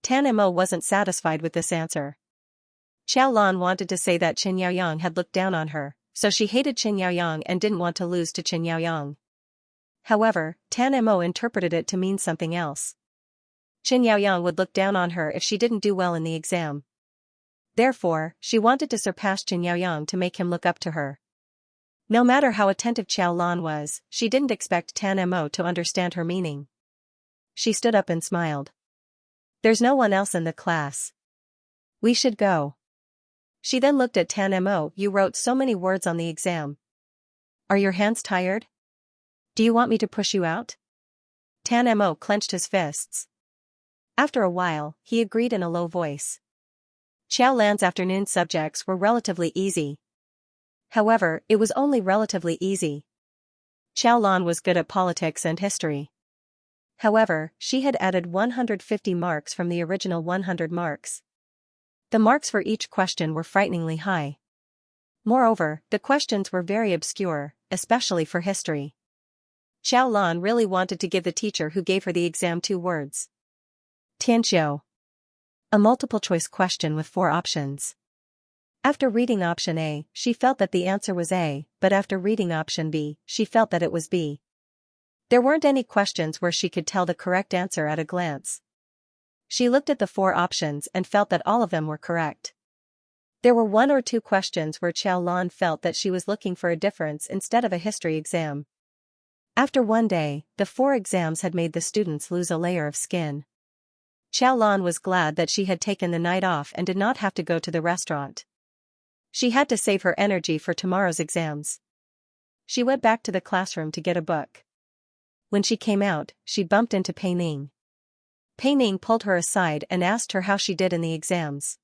Tan Mo wasn't satisfied with this answer. Xiao Lan wanted to say that Qin Yaoyang had looked down on her, so she hated Qin Yaoyang and didn't want to lose to Qin Yaoyang. However, Tan Mo interpreted it to mean something else. Qin Yaoyang would look down on her if she didn't do well in the exam. Therefore, she wanted to surpass Qin Yaoyang to make him look up to her. No matter how attentive Xiao Lan was, she didn't expect Tan Mo to understand her meaning. She stood up and smiled. "There's no one else in the class. We should go." She then looked at Tan Mo. "You wrote so many words on the exam. Are your hands tired?" Do you want me to push you out? Tan Mo clenched his fists. After a while, he agreed in a low voice. Xiao Lan's afternoon subjects were relatively easy. However, it was only relatively easy. Xiao Lan was good at politics and history. However, she had added 150 marks from the original 100 marks. The marks for each question were frighteningly high. Moreover, the questions were very obscure, especially for history. Xiao Lan really wanted to give the teacher who gave her the exam 2 words. Tianqiu. A multiple-choice question with 4 options. After reading option A, she felt that the answer was A, but after reading option B, she felt that it was B. There weren't any questions where she could tell the correct answer at a glance. She looked at the 4 options and felt that all of them were correct. There were 1 or 2 questions where Xiao Lan felt that she was looking for a difference instead of a history exam. After one day, the 4 exams had made the students lose a layer of skin. Xiao Lan was glad that she had taken the night off and did not have to go to the restaurant. She had to save her energy for tomorrow's exams. She went back to the classroom to get a book. When she came out, she bumped into Pei Ning. Pei Ning pulled her aside and asked her how she did in the exams.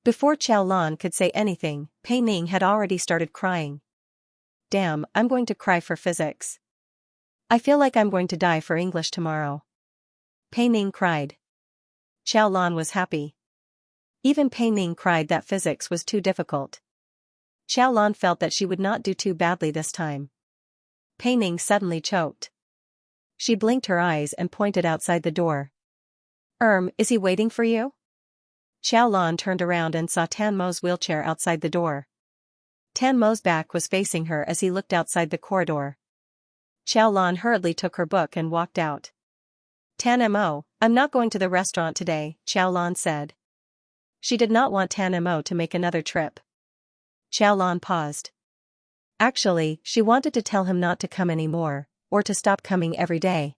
Before Xiao Lan could say anything, Pei Ning had already started crying. Damn, I'm going to cry for physics. I feel like I'm going to die for English tomorrow. Pei Ning cried. Xiao Lan was happy. Even Pei Ning cried that physics was too difficult. Xiao Lan felt that she would not do too badly this time. Pei Ning suddenly choked. She blinked her eyes and pointed outside the door. Is he waiting for you? Xiao Lan turned around and saw Tan Mo's wheelchair outside the door. Tan Mo's back was facing her as he looked outside the corridor. Xiao Lan hurriedly took her book and walked out. Tan Mo, I'm not going to the restaurant today, Xiao Lan said. She did not want Tan Mo to make another trip. Xiao Lan paused. Actually, she wanted to tell him not to come anymore, or to stop coming every day.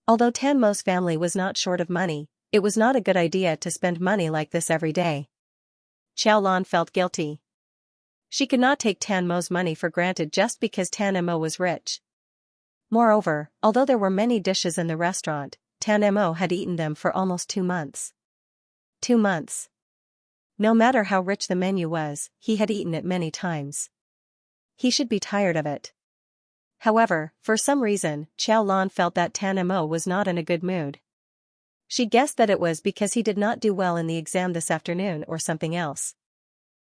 Although Tan Mo's family was not short of money, it was not a good idea to spend money like this every day. Xiao Lan felt guilty. She could not take Tan Mo's money for granted just because Tan Mo was rich. Moreover, although there were many dishes in the restaurant, Tan Mo had eaten them for almost 2 months. 2 months. No matter how rich the menu was, he had eaten it many times. He should be tired of it. However, for some reason, Xiao Lan felt that Tan Mo was not in a good mood. She guessed that it was because he did not do well in the exam this afternoon or something else.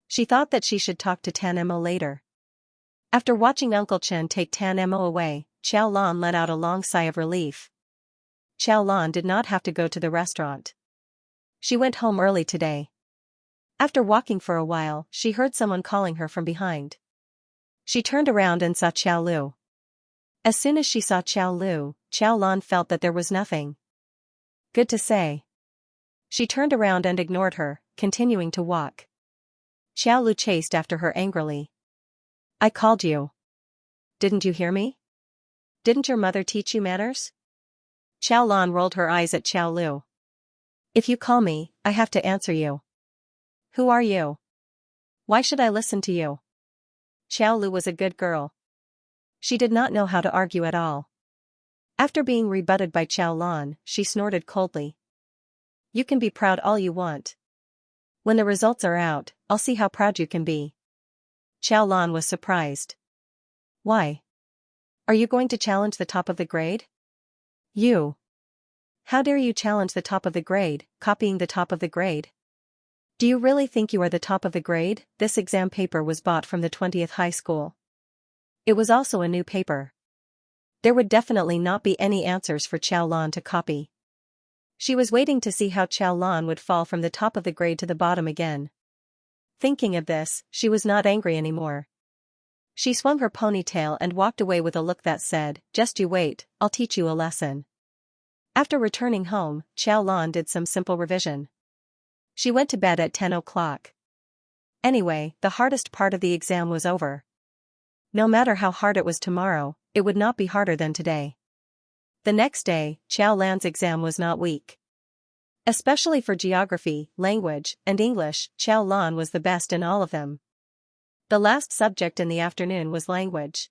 She thought that she should talk to Tan Mo later. After watching Uncle Chen take Tan Mo away, Xiao Lan let out a long sigh of relief. Xiao Lan did not have to go to the restaurant. She went home early today. After walking for a while, she heard someone calling her from behind. She turned around and saw Xiao Lu. As soon as she saw Xiao Lu, Xiao Lan felt that there was nothing good to say. She turned around and ignored her, continuing to walk. Xiao Lu chased after her angrily. I called you. Didn't you hear me? Didn't your mother teach you manners? Xiao Lan rolled her eyes at Xiao Lu. If you call me, I have to answer you. Who are you? Why should I listen to you? Xiao Lu was a good girl. She did not know how to argue at all. After being rebutted by Xiao Lan, she snorted coldly. You can be proud all you want. When the results are out, I'll see how proud you can be. Xiao Lan was surprised. Why? Are you going to challenge the top of the grade? You. How dare you challenge the top of the grade, copying the top of the grade? Do you really think you are the top of the grade? This exam paper was bought from the 20th high school. It was also a new paper. There would definitely not be any answers for Xiao Lan to copy. She was waiting to see how Xiao Lan would fall from the top of the grade to the bottom again. Thinking of this, she was not angry anymore. She swung her ponytail and walked away with a look that said, just you wait, I'll teach you a lesson. After returning home, Xiao Lan did some simple revision. She went to bed at 10 o'clock. Anyway, the hardest part of the exam was over. No matter how hard it was tomorrow, it would not be harder than today. The next day, Xiao Lan's exam was not weak. Especially for geography, language, and English, Xiao Lan was the best in all of them. The last subject in the afternoon was language.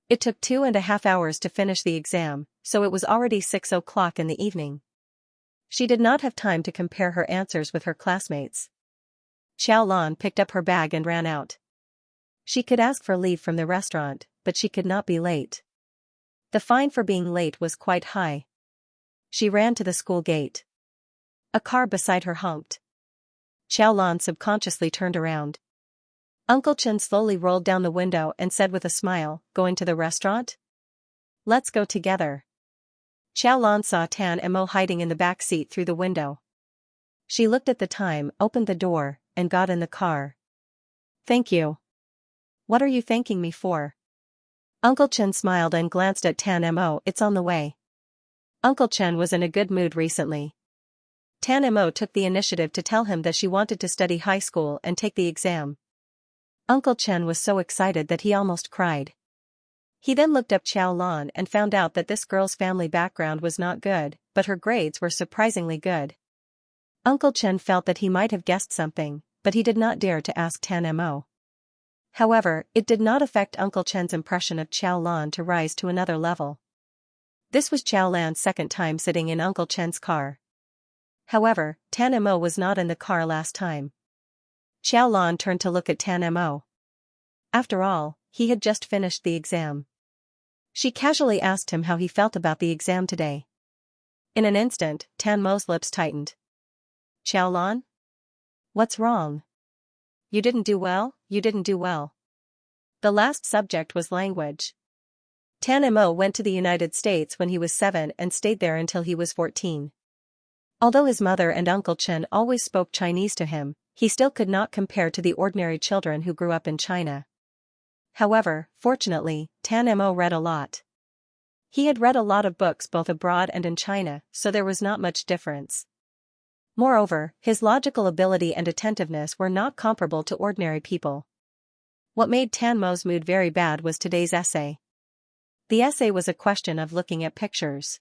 It took 2.5 hours to finish the exam, so it was already 6 o'clock in the evening. She did not have time to compare her answers with her classmates. Xiaolan picked up her bag and ran out. She could ask for leave from the restaurant, but she could not be late. The fine for being late was quite high. She ran to the school gate. A car beside her honked. Xiaolan subconsciously turned around. Uncle Chen slowly rolled down the window and said with a smile, "Going to the restaurant? Let's go together." Xiaolan saw Tan Mo hiding in the back seat through the window. She looked at the time, opened the door, and got in the car. "Thank you." "What are you thanking me for?" Uncle Chen smiled and glanced at Tan Mo. "It's on the way." Uncle Chen was in a good mood recently. Tan Mo took the initiative to tell him that she wanted to study high school and take the exam. Uncle Chen was so excited that he almost cried. He then looked up Xiaolan and found out that this girl's family background was not good, but her grades were surprisingly good. Uncle Chen felt that he might have guessed something, but he did not dare to ask Tan Mo. However, it did not affect Uncle Chen's impression of Xiaolan to rise to another level. This was Xiaolan's second time sitting in Uncle Chen's car. However, Tan Mo was not in the car last time. Xiaolan turned to look at Tan Mo. After all, he had just finished the exam. She casually asked him how he felt about the exam today. In an instant, Tan Mo's lips tightened. "Xiaolan? What's wrong? You didn't do well, you didn't do well." The last subject was language. Tan Mo went to the United States when he was 7 and stayed there until he was 14. Although his mother and Uncle Chen always spoke Chinese to him, he still could not compare to the ordinary children who grew up in China. However, fortunately, Tan Mo read a lot. He had read a lot of books both abroad and in China, so there was not much difference. Moreover, his logical ability and attentiveness were not comparable to ordinary people. What made Tan Mo's mood very bad was today's essay. The essay was a question of looking at pictures.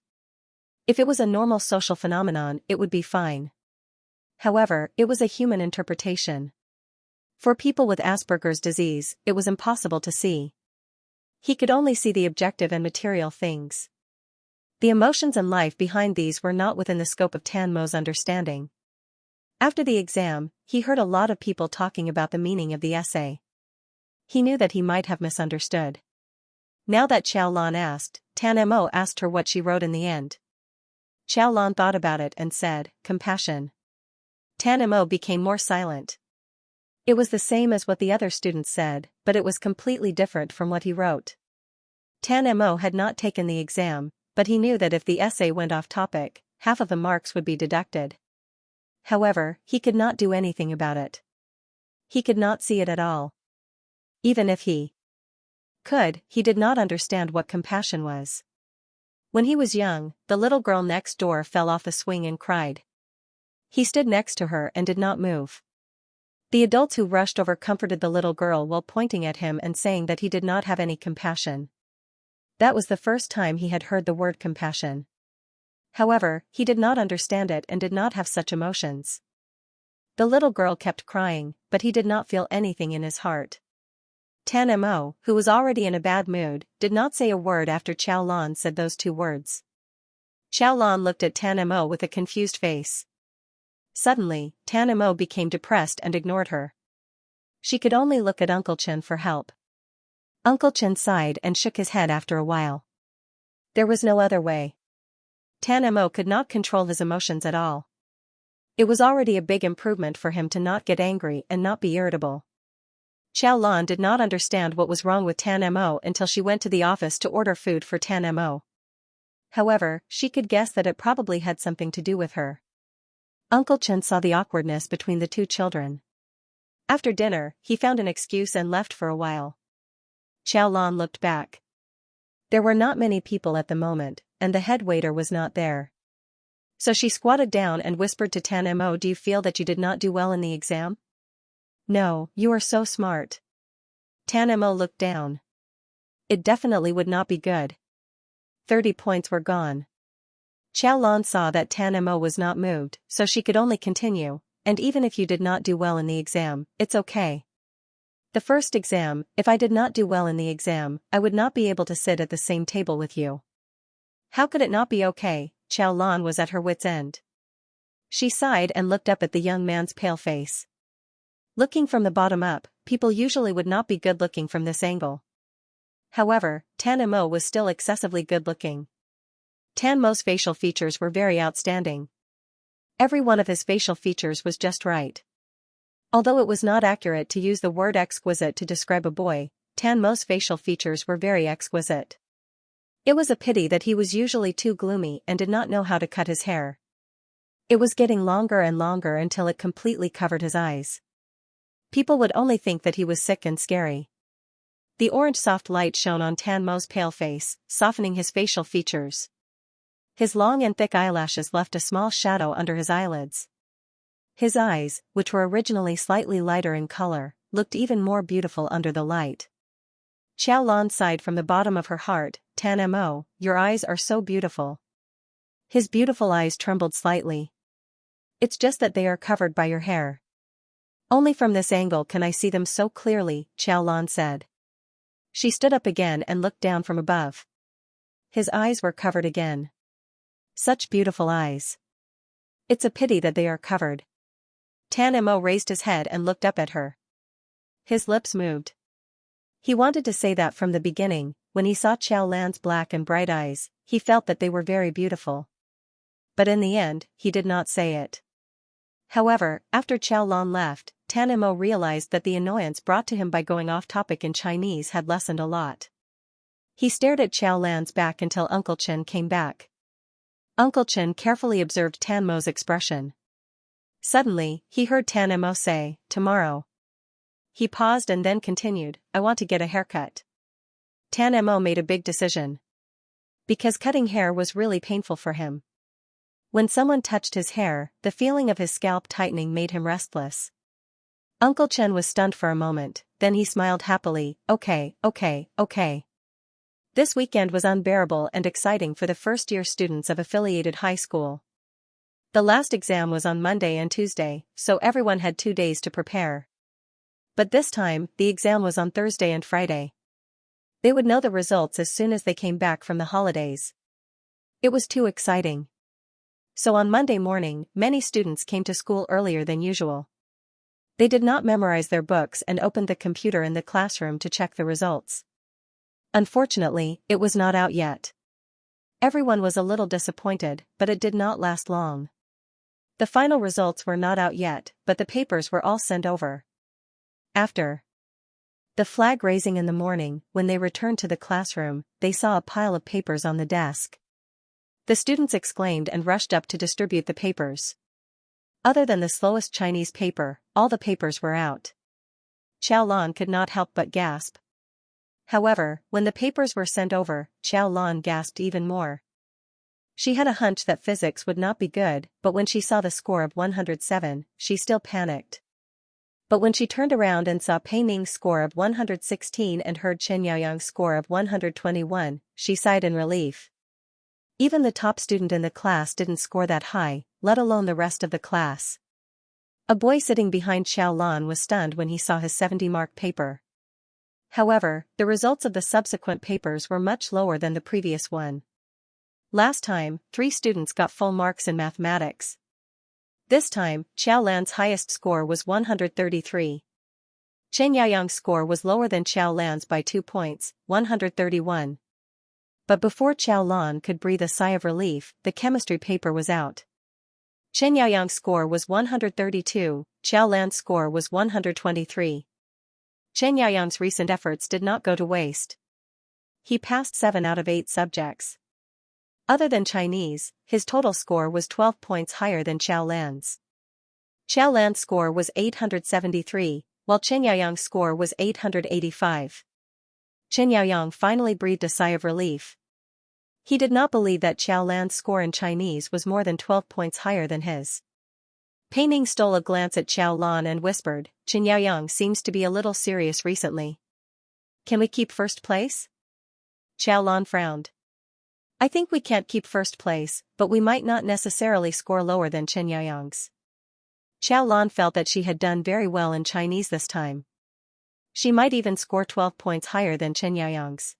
If it was a normal social phenomenon, it would be fine. However, it was a human interpretation. For people with Asperger's disease, it was impossible to see. He could only see the objective and material things. The emotions and life behind these were not within the scope of Tan Mo's understanding. After the exam, he heard a lot of people talking about the meaning of the essay. He knew that he might have misunderstood. Now that Xiaolan asked, Tan Mo asked her what she wrote in the end. Xiaolan thought about it and said, "Compassion." Tan Mo became more silent. It was the same as what the other students said, but it was completely different from what he wrote. Tan Mo had not taken the exam, but he knew that if the essay went off topic, half of the marks would be deducted. However, he could not do anything about it. He could not see it at all. Even if he could, he did not understand what compassion was. When he was young, the little girl next door fell off the swing and cried. He stood next to her and did not move. The adults who rushed over comforted the little girl while pointing at him and saying that he did not have any compassion. That was the first time he had heard the word compassion. However, he did not understand it and did not have such emotions. The little girl kept crying, but he did not feel anything in his heart. Tan Mo, who was already in a bad mood, did not say a word after Xiaolan said those two words. Xiaolan looked at Tan Mo with a confused face. Suddenly, Tan Mo became depressed and ignored her. She could only look at Uncle Chen for help. Uncle Chen sighed and shook his head after a while. There was no other way. Tan Mo could not control his emotions at all. It was already a big improvement for him to not get angry and not be irritable. Xiaolan did not understand what was wrong with Tan Mo until she went to the office to order food for Tan Mo. However, she could guess that it probably had something to do with her. Uncle Chen saw the awkwardness between the two children. After dinner, he found an excuse and left for a while. Xiaolan looked back. There were not many people at the moment, and the head waiter was not there. So she squatted down and whispered to Tan Mo, "Do you feel that you did not do well in the exam?" "No, you are so smart." Tan Mo looked down. It definitely would not be good. 30 points were gone. Xiaolan saw that Tan Mo was not moved, so she could only continue, "And even if you did not do well in the exam, it's okay. The first exam, if I did not do well in the exam, I would not be able to sit at the same table with you. How could it not be okay? Xiao Lan was at her wit's end. She sighed and looked up at the young man's pale face. Looking from the bottom up, people usually would not be good-looking from this angle. However, Tan Mo was still excessively good-looking. Tan Mo's facial features were very outstanding. Every one of his facial features was just right. Although it was not accurate to use the word exquisite to describe a boy, Tan Mo's facial features were very exquisite. It was a pity that he was usually too gloomy and did not know how to cut his hair. It was getting longer and longer until it completely covered his eyes. People would only think that he was sick and scary. The orange soft light shone on Tan Mo's pale face, softening his facial features. His long and thick eyelashes left a small shadow under his eyelids. His eyes, which were originally slightly lighter in color, looked even more beautiful under the light. Xiao Lan sighed from the bottom of her heart, Tan Mo, your eyes are so beautiful. His beautiful eyes trembled slightly. It's just that they are covered by your hair. Only from this angle can I see them so clearly, Xiao Lan said. She stood up again and looked down from above. His eyes were covered again. Such beautiful eyes. It's a pity that they are covered. Tan Mo raised his head and looked up at her. His lips moved. He wanted to say that from the beginning, when he saw Xiao Lan's black and bright eyes, he felt that they were very beautiful. But in the end, he did not say it. However, after Xiao Lan left, Tan Mo realized that the annoyance brought to him by going off topic in Chinese had lessened a lot. He stared at Xiao Lan's back until Uncle Chen came back. Uncle Chen carefully observed Tan Mo's expression. Suddenly, he heard Tan Mo say, tomorrow. He paused and then continued, I want to get a haircut. Tan Mo made a big decision. Because cutting hair was really painful for him. When someone touched his hair, the feeling of his scalp tightening made him restless. Uncle Chen was stunned for a moment, then he smiled happily, okay. This weekend was unbearable and exciting for the first-year students of affiliated high school. The last exam was on Monday and Tuesday, so everyone had 2 days to prepare. But this time, the exam was on Thursday and Friday. They would know the results as soon as they came back from the holidays. It was too exciting. So on Monday morning, many students came to school earlier than usual. They did not memorize their books and opened the computer in the classroom to check the results. Unfortunately, it was not out yet. Everyone was a little disappointed, but it did not last long. The final results were not out yet, but the papers were all sent over. After the flag raising in the morning, when they returned to the classroom, they saw a pile of papers on the desk. The students exclaimed and rushed up to distribute the papers. Other than the slowest Chinese paper, all the papers were out. Xiao Lan could not help but gasp. However, when the papers were sent over, Xiao Lan gasped even more. She had a hunch that physics would not be good, but when she saw the score of 107, she still panicked. But when she turned around and saw Pei Ning's score of 116 and heard Chen Yaoyang's score of 121, she sighed in relief. Even the top student in the class didn't score that high, let alone the rest of the class. A boy sitting behind Xiao Lan was stunned when he saw his 70-mark paper. However, the results of the subsequent papers were much lower than the previous one. Last time, 3 students got full marks in mathematics. This time, Xiao Lan's highest score was 133. Chen Yaoyang's score was lower than Xiao Lan's by 2 points, 131. But before Xiao Lan could breathe a sigh of relief, the chemistry paper was out. Chen Yaoyang's score was 132, Xiao Lan's score was 123. Chen Yaoyang's recent efforts did not go to waste. He passed 7 out of 8 subjects. Other than Chinese, his total score was 12 points higher than Xiao Lan's. Xiao Lan's score was 873, while Chen Yaoyang's score was 885. Chen Yaoyang finally breathed a sigh of relief. He did not believe that Xiao Lan's score in Chinese was more than 12 points higher than his. Pei Ning stole a glance at Xiao Lan and whispered, Chen Yaoyang seems to be a little serious recently. Can we keep first place? Xiao Lan frowned. I think we can't keep first place, but we might not necessarily score lower than Chen Yaoyang's. Xiao Lan felt that she had done very well in Chinese this time. She might even score 12 points higher than Chen Yaoyang's.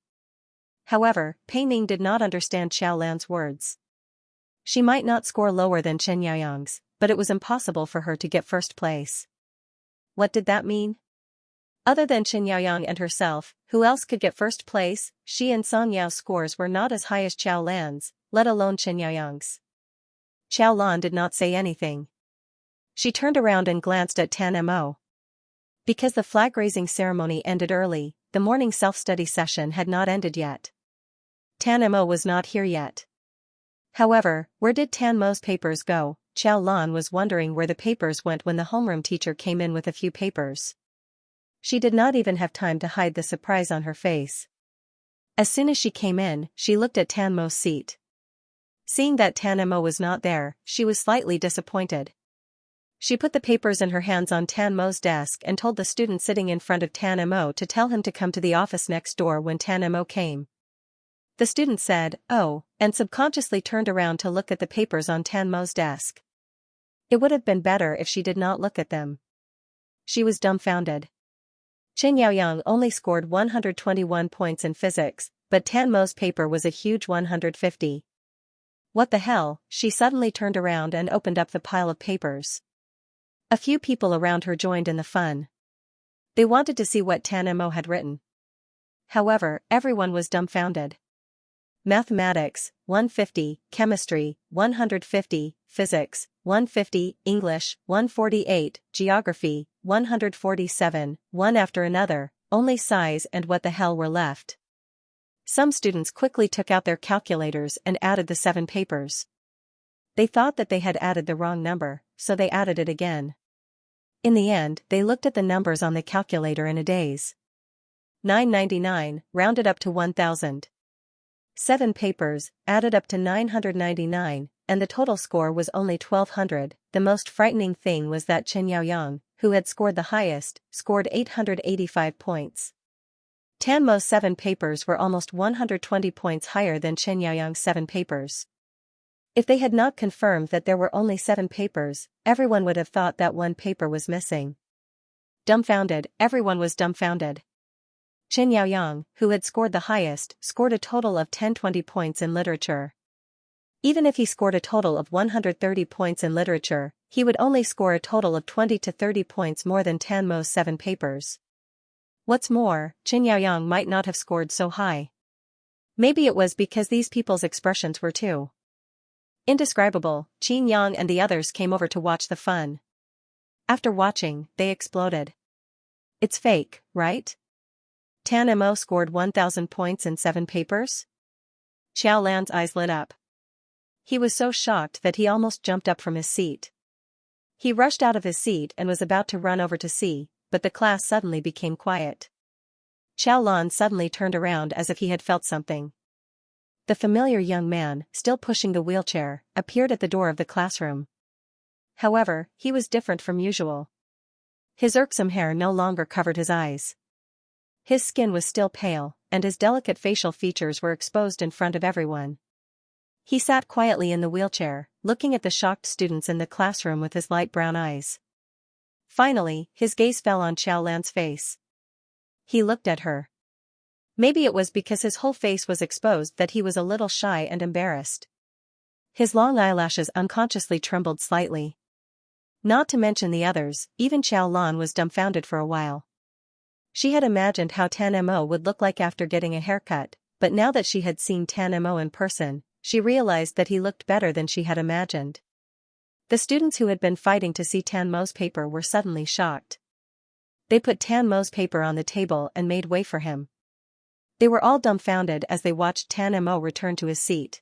However, Pei Ning did not understand Xiao Lan's words. She might not score lower than Chen Yaoyang's, but it was impossible for her to get first place. What did that mean? Other than Chen Yaoyang and herself, who else could get first place? She and Song Yao's scores were not as high as Xiao Lan's, let alone Chen Yaoyang's. Xiao Lan did not say anything. She turned around and glanced at Tan Mo. Because the flag-raising ceremony ended early, the morning self-study session had not ended yet. Tan Mo was not here yet. However, where did Tan Mo's papers go? Xiao Lan was wondering where the papers went when the homeroom teacher came in with a few papers. She did not even have time to hide the surprise on her face. As soon as she came in, she looked at Tan Mo's seat. Seeing that Tan Mo was not there, she was slightly disappointed. She put the papers in her hands on Tan Mo's desk and told the student sitting in front of Tan Mo to tell him to come to the office next door when Tan Mo came. The student said, "Oh," and subconsciously turned around to look at the papers on Tan Mo's desk. It would have been better if she did not look at them. She was dumbfounded. Chen Yaoyang only scored 121 points in physics, but Tan Mo's paper was a huge 150. What the hell? She suddenly turned around and opened up the pile of papers. A few people around her joined in the fun. They wanted to see what Tan Mo had written. However, everyone was dumbfounded. Mathematics, 150, Chemistry, 150, Physics, 150, English, 148, Geography, 147, one after another, only size and what the hell were left. Some students quickly took out their calculators and added the 7 papers. They thought that they had added the wrong number, so they added it again. In the end, they looked at the numbers on the calculator in a daze. 999, rounded up to 1,000. 7 papers, added up to 999, and the total score was only 1,200. The most frightening thing was that Chen Yaoyang, who had scored the highest, scored 885 points. Tan Mo's 7 papers were almost 120 points higher than Chen Yaoyang's 7 papers. If they had not confirmed that there were only 7 papers, everyone would have thought that one paper was missing. Dumbfounded, everyone was dumbfounded. Chen Yaoyang, who had scored the highest, scored a total of 1020 points in literature. Even if he scored a total of 130 points in literature, he would only score a total of 20 to 30 points more than Tan Mo's 7 papers. What's more, Chen Yaoyang might not have scored so high. Maybe it was because these people's expressions were too indescribable. Qin Yang and the others came over to watch the fun. After watching, they exploded. It's fake, right? Tan Mo scored 1,000 points in 7 papers? Xiao Lan's eyes lit up. He was so shocked that he almost jumped up from his seat. He rushed out of his seat and was about to run over to see, but the class suddenly became quiet. Xiao Lan suddenly turned around as if he had felt something. The familiar young man, still pushing the wheelchair, appeared at the door of the classroom. However, he was different from usual. His irksome hair no longer covered his eyes. His skin was still pale, and his delicate facial features were exposed in front of everyone. He sat quietly in the wheelchair, looking at the shocked students in the classroom with his light brown eyes. Finally, his gaze fell on Xiao Lan's face. He looked at her. Maybe it was because his whole face was exposed that he was a little shy and embarrassed. His long eyelashes unconsciously trembled slightly. Not to mention the others, even Xiao Lan was dumbfounded for a while. She had imagined how Tan Mo would look like after getting a haircut, but now that she had seen Tan Mo in person, she realized that he looked better than she had imagined. The students who had been fighting to see Tan Mo's paper were suddenly shocked. They put Tan Mo's paper on the table and made way for him. They were all dumbfounded as they watched Tan Mo return to his seat.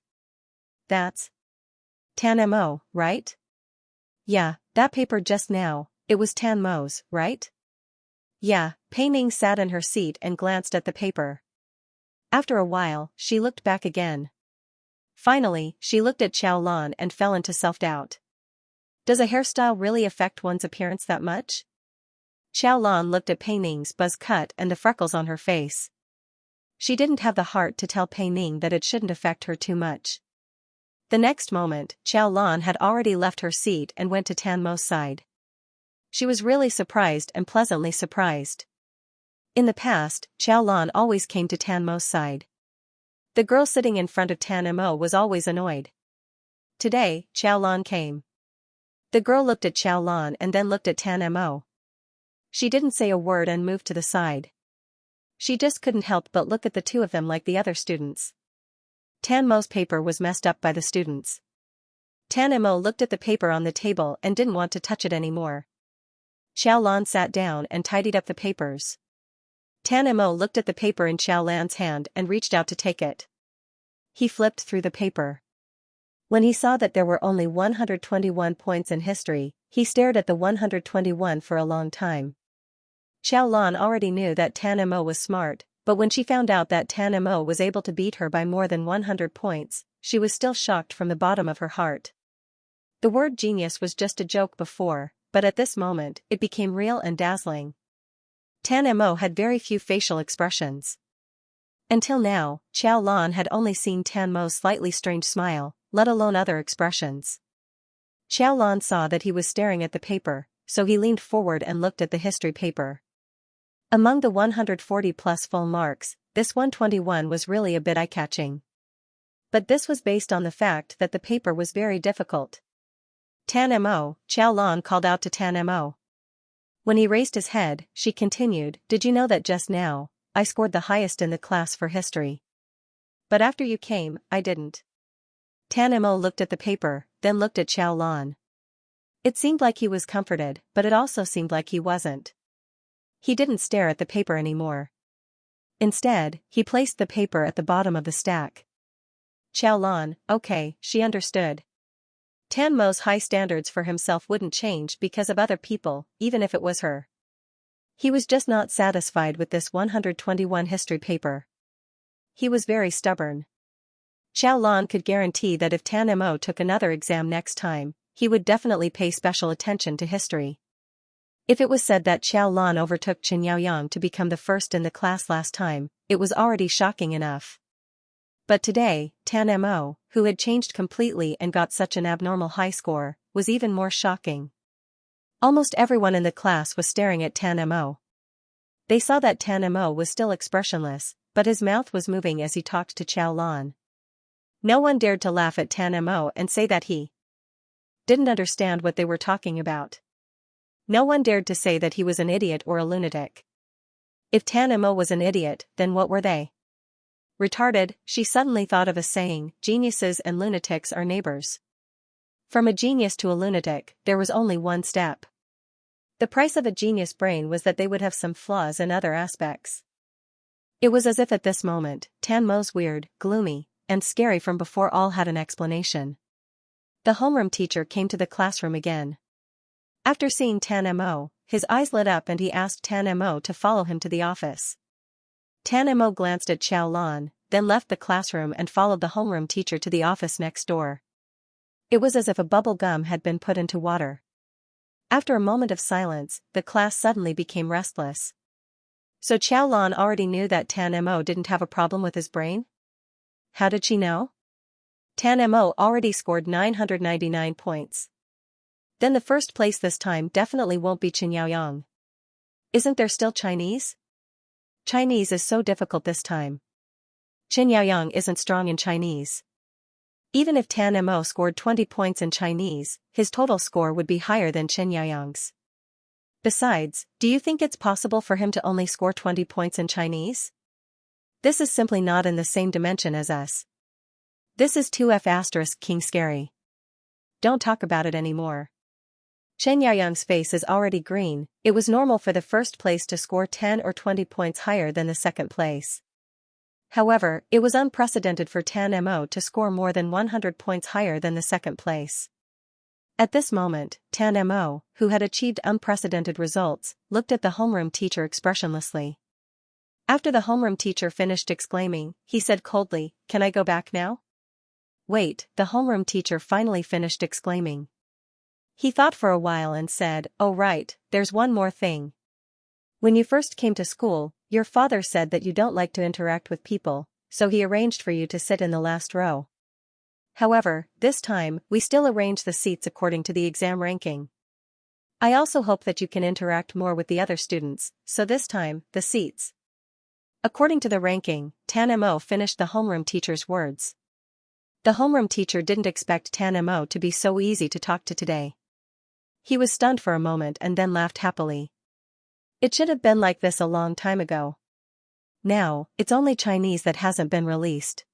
That's Tan Mo, right? Yeah, that paper just now, it was Tan Mo's, right? Yeah, Pei Ning sat in her seat and glanced at the paper. After a while, she looked back again. Finally, she looked at Xiao Lan and fell into self-doubt. Does a hairstyle really affect one's appearance that much? Xiao Lan looked at Pei Ning's buzz cut and the freckles on her face. She didn't have the heart to tell Pei Ning that it shouldn't affect her too much. The next moment, Xiao Lan had already left her seat and went to Tan Mo's side. She was really surprised and pleasantly surprised. In the past, Xiaolan always came to Tan Mo's side. The girl sitting in front of Tan Mo was always annoyed. Today, Xiaolan came. The girl looked at Xiaolan and then looked at Tan Mo. She didn't say a word and moved to the side. She just couldn't help but look at the two of them like the other students. Tan Mo's paper was messed up by the students. Tan Mo looked at the paper on the table and didn't want to touch it anymore. Xiaolan sat down and tidied up the papers. Tan Mo looked at the paper in Xiaolan's hand and reached out to take it. He flipped through the paper. When he saw that there were only 121 points in history, he stared at the 121 for a long time. Xiaolan already knew that Tan Mo was smart, but when she found out that Tan Mo was able to beat her by more than 100 points, she was still shocked from the bottom of her heart. The word genius was just a joke before, but at this moment, it became real and dazzling. Tan Mo had very few facial expressions. Until now, Xiaolan had only seen Tan Mo's slightly strange smile, let alone other expressions. Xiaolan saw that he was staring at the paper, so he leaned forward and looked at the history paper. Among the 140 plus full marks, this 121 was really a bit eye-catching. But this was based on the fact that the paper was very difficult. Tan Mo, Xiaolan called out to Tan Mo. When he raised his head, she continued, "Did you know that just now, I scored the highest in the class for history? But after you came, I didn't." Tan Mo looked at the paper, then looked at Xiaolan. It seemed like he was comforted, but it also seemed like he wasn't. He didn't stare at the paper anymore. Instead, he placed the paper at the bottom of the stack. Xiaolan, okay, she understood. Tan Mo's high standards for himself wouldn't change because of other people, even if it was her. He was just not satisfied with this 121 history paper. He was very stubborn. Xiaolan could guarantee that if Tan Mo took another exam next time, he would definitely pay special attention to history. If it was said that Xiaolan overtook Xianxia to become the first in the class last time, it was already shocking enough. But today, Tan Mo, who had changed completely and got such an abnormal high score, was even more shocking. Almost everyone in the class was staring at Tan Mo. They saw that Tan Mo was still expressionless, but his mouth was moving as he talked to Xiaolan. No one dared to laugh at Tan Mo and say that he didn't understand what they were talking about. No one dared to say that he was an idiot or a lunatic. If Tan Mo was an idiot, then what were they? Retarded, she suddenly thought of a saying, geniuses and lunatics are neighbors. From a genius to a lunatic, there was only one step. The price of a genius brain was that they would have some flaws in other aspects. It was as if at this moment, Tan Mo's weird, gloomy, and scary from before all had an explanation. The homeroom teacher came to the classroom again. After seeing Tan Mo, his eyes lit up and he asked Tan Mo to follow him to the office. Tan Mo glanced at Xiaolan, then left the classroom and followed the homeroom teacher to the office next door. It was as if a bubble gum had been put into water. After a moment of silence, the class suddenly became restless. So Xiaolan already knew that Tan Mo didn't have a problem with his brain? How did she know? Tan Mo already scored 999 points. Then the first place this time definitely won't be Xianxia. Isn't there still Chinese? Chinese is so difficult this time. Xianxia isn't strong in Chinese. Even if Tan Mo scored 20 points in Chinese, his total score would be higher than Xianxia's. Besides, do you think it's possible for him to only score 20 points in Chinese? This is simply not in the same dimension as us. This is 2F** King Scary. Don't talk about it anymore. Xianxia's face is already green. It was normal for the first place to score 10 or 20 points higher than the second place. However, it was unprecedented for Tan Mo to score more than 100 points higher than the second place. At this moment, Tan Mo, who had achieved unprecedented results, looked at the homeroom teacher expressionlessly. After the homeroom teacher finished exclaiming, he said coldly, "Can I go back now?" Wait, the homeroom teacher finally finished exclaiming. He thought for a while and said, "Oh right, there's one more thing. When you first came to school, your father said that you don't like to interact with people, so he arranged for you to sit in the last row. However, this time, we still arrange the seats according to the exam ranking. I also hope that you can interact more with the other students, so this time, the seats. According to the ranking, Tan Mo finished the homeroom teacher's words. The homeroom teacher didn't expect Tan Mo to be so easy to talk to today. He was stunned for a moment and then laughed happily. It should have been like this a long time ago. Now, it's only Chinese that hasn't been released.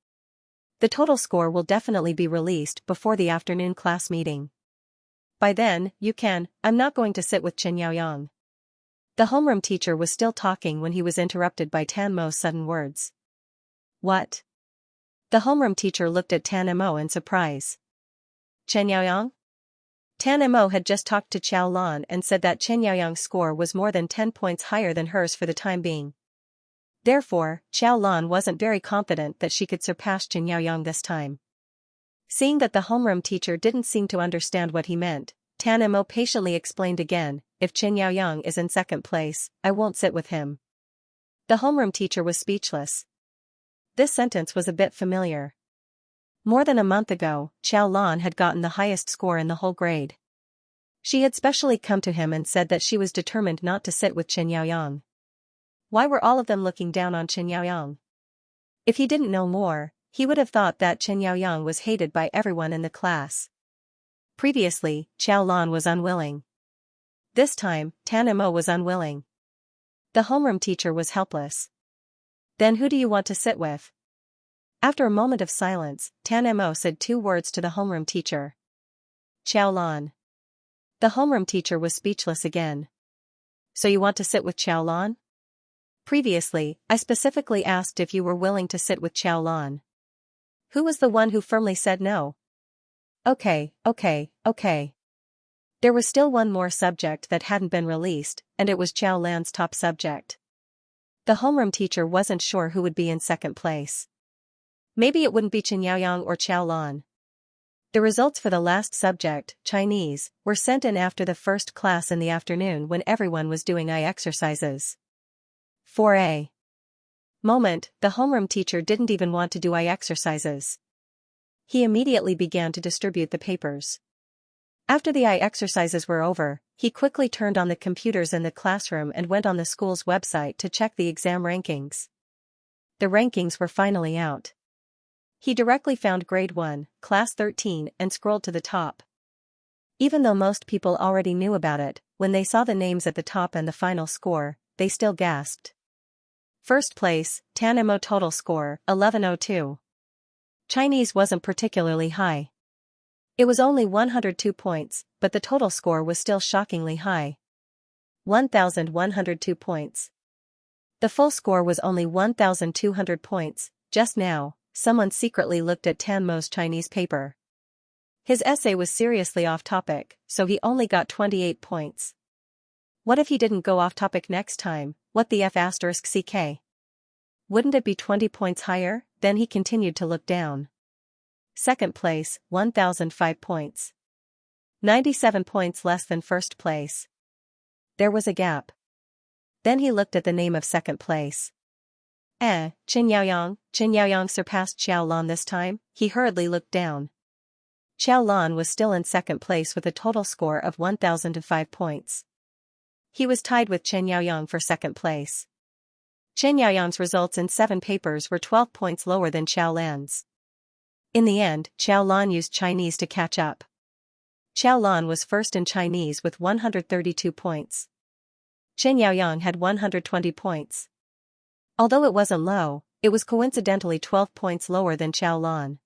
The total score will definitely be released before the afternoon class meeting. By then, I'm not going to sit with Chen Yaoyang. The homeroom teacher was still talking when he was interrupted by Tan Mo's sudden words. What? The homeroom teacher looked at Tan Mo in surprise. Chen Yaoyang? Tan Mo had just talked to Xiao Lan and said that Chen Yaoyang's score was more than 10 points higher than hers for the time being. Therefore, Xiao Lan wasn't very confident that she could surpass Chen Yaoyang this time. Seeing that the homeroom teacher didn't seem to understand what he meant, Tan Mo patiently explained again, if Chen Yaoyang is in second place, I won't sit with him. The homeroom teacher was speechless. This sentence was a bit familiar. More than a month ago, Xiao Lan had gotten the highest score in the whole grade. She had specially come to him and said that she was determined not to sit with Chen Yaoyang. Why were all of them looking down on Chen Yaoyang? If he didn't know more, he would have thought that Chen Yaoyang was hated by everyone in the class. Previously, Xiao Lan was unwilling. This time, Tan Mo was unwilling. The homeroom teacher was helpless. Then who do you want to sit with? After a moment of silence, Tan Mo said 2 words to the homeroom teacher. Xiao Lan. The homeroom teacher was speechless again. So you want to sit with Xiao Lan? Previously, I specifically asked if you were willing to sit with Xiao Lan. Who was the one who firmly said no? Okay. There was still one more subject that hadn't been released, and it was Xiao Lan's top subject. The homeroom teacher wasn't sure who would be in second place. Maybe it wouldn't be Chen Yaoyang or Xiao Lan. The results for the last subject, Chinese, were sent in after the first class in the afternoon when everyone was doing eye exercises. 4A. Moment, the homeroom teacher didn't even want to do eye exercises. He immediately began to distribute the papers. After the eye exercises were over, he quickly turned on the computers in the classroom and went on the school's website to check the exam rankings. The rankings were finally out. He directly found grade 1, class 13 and scrolled to the top. Even though most people already knew about it, when they saw the names at the top and the final score, they still gasped. First place, Tan Mo total score, 1102. Chinese wasn't particularly high. It was only 102 points, but the total score was still shockingly high. 1,102 points. The full score was only 1,200 points. Just now, someone secretly looked at Tan Mo's Chinese paper. His essay was seriously off topic, so he only got 28 points. What if he didn't go off topic next time? What the F***ck? Wouldn't it be 20 points higher? Then he continued to look down. Second place, 1,005 points. 97 points less than first place. There was a gap. Then he looked at the name of second place. Chen Yaoyang. Chen Yaoyang surpassed Xiao Lan this time. He hurriedly looked down. Xiao Lan was still in second place with a total score of 1,005 points. He was tied with Chen Yaoyang for second place. Chen Yaoyang's results in 7 papers were 12 points lower than Xiao Lan's. In the end, Xiao Lan used Chinese to catch up. Xiao Lan was first in Chinese with 132 points. Chen Yaoyang had 120 points. Although it wasn't low, it was coincidentally 12 points lower than Xiao Lan.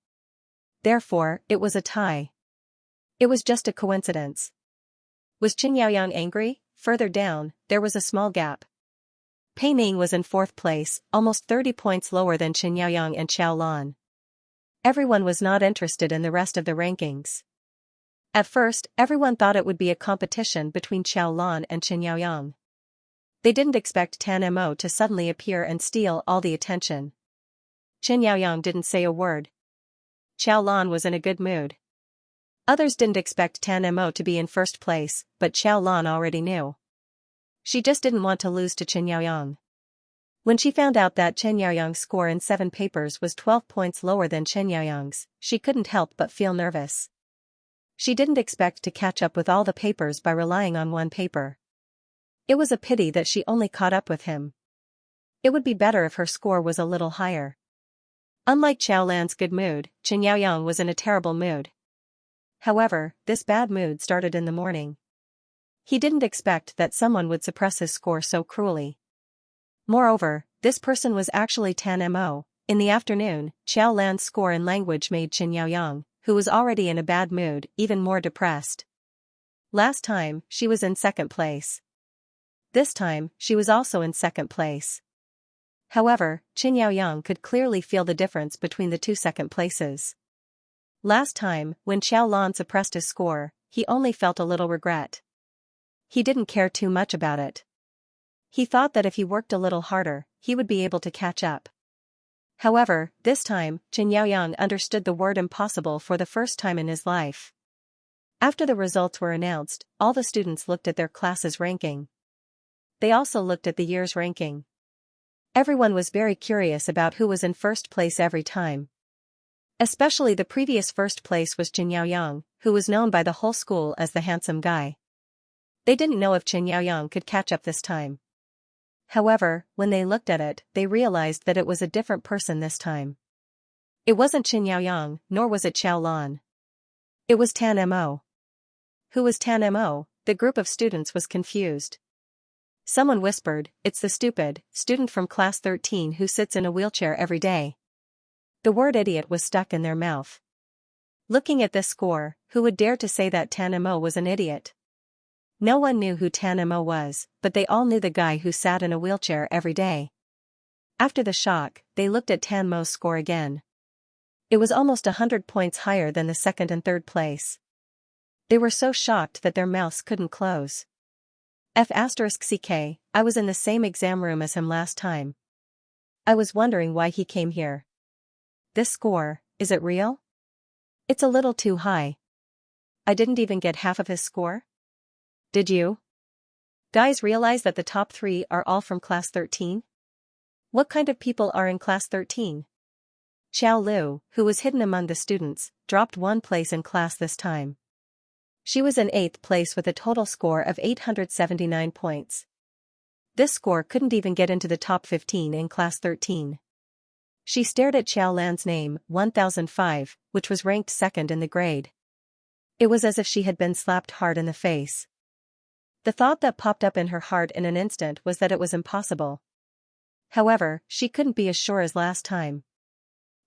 Therefore, it was a tie. It was just a coincidence. Was Chen Yaoyang angry? Further down, there was a small gap. Pei Ning was in 4th place, almost 30 points lower than Chen Yaoyang and Xiao Lan. Everyone was not interested in the rest of the rankings. At first, everyone thought it would be a competition between Xiao Lan and Chen Yaoyang. They didn't expect Tan Mo to suddenly appear and steal all the attention. Chen Yaoyang didn't say a word. Xiao Lan was in a good mood. Others didn't expect Tan Mo to be in first place, but Xiao Lan already knew. She just didn't want to lose to Chen Yaoyang. When she found out that Chen Yaoyang's score in 7 papers was 12 points lower than Chen Yaoyang's, she couldn't help but feel nervous. She didn't expect to catch up with all the papers by relying on one paper. It was a pity that she only caught up with him. It would be better if her score was a little higher. Unlike Xiaolan's good mood, Xianxia was in a terrible mood. However, this bad mood started in the morning. He didn't expect that someone would suppress his score so cruelly. Moreover, this person was actually Tan Mo. In the afternoon, Xiaolan's score in language made Xianxia, who was already in a bad mood, even more depressed. Last time, she was in second place. This time, she was also in second place. However, Xianxia could clearly feel the difference between the two second places. Last time, when Xiaolan suppressed his score, he only felt a little regret. He didn't care too much about it. He thought that if he worked a little harder, he would be able to catch up. However, this time, Xianxia understood the word impossible for the first time in his life. After the results were announced, all the students looked at their class's ranking. They also looked at the year's ranking. Everyone was very curious about who was in first place every time. Especially the previous first place was Xianxia, who was known by the whole school as the handsome guy. They didn't know if Xianxia could catch up this time. However, when they looked at it, they realized that it was a different person this time. It wasn't Xianxia, nor was it Xiaolan. It was Tan Mo. Who was Tan Mo? The group of students was confused. Someone whispered, "It's the stupid student from class 13 who sits in a wheelchair every day." The word idiot was stuck in their mouth. Looking at this score, who would dare to say that Tan Mo was an idiot? No one knew who Tan Mo was, but they all knew the guy who sat in a wheelchair every day. After the shock, they looked at Tan Mo's score again. It was almost 100 points higher than the second and third place. They were so shocked that their mouths couldn't close. F*ck, I was in the same exam room as him last time. I was wondering why he came here. This score, is it real? It's a little too high. I didn't even get half of his score? Did you? Guys realize that the top 3 are all from class 13? What kind of people are in class 13? Xiao Lu, who was hidden among the students, dropped 1 place in class this time. She was in 8th place with a total score of 879 points. This score couldn't even get into the top 15 in class 13. She stared at Xiaolan's name, 1005, which was ranked 2nd in the grade. It was as if she had been slapped hard in the face. The thought that popped up in her heart in an instant was that it was impossible. However, she couldn't be as sure as last time.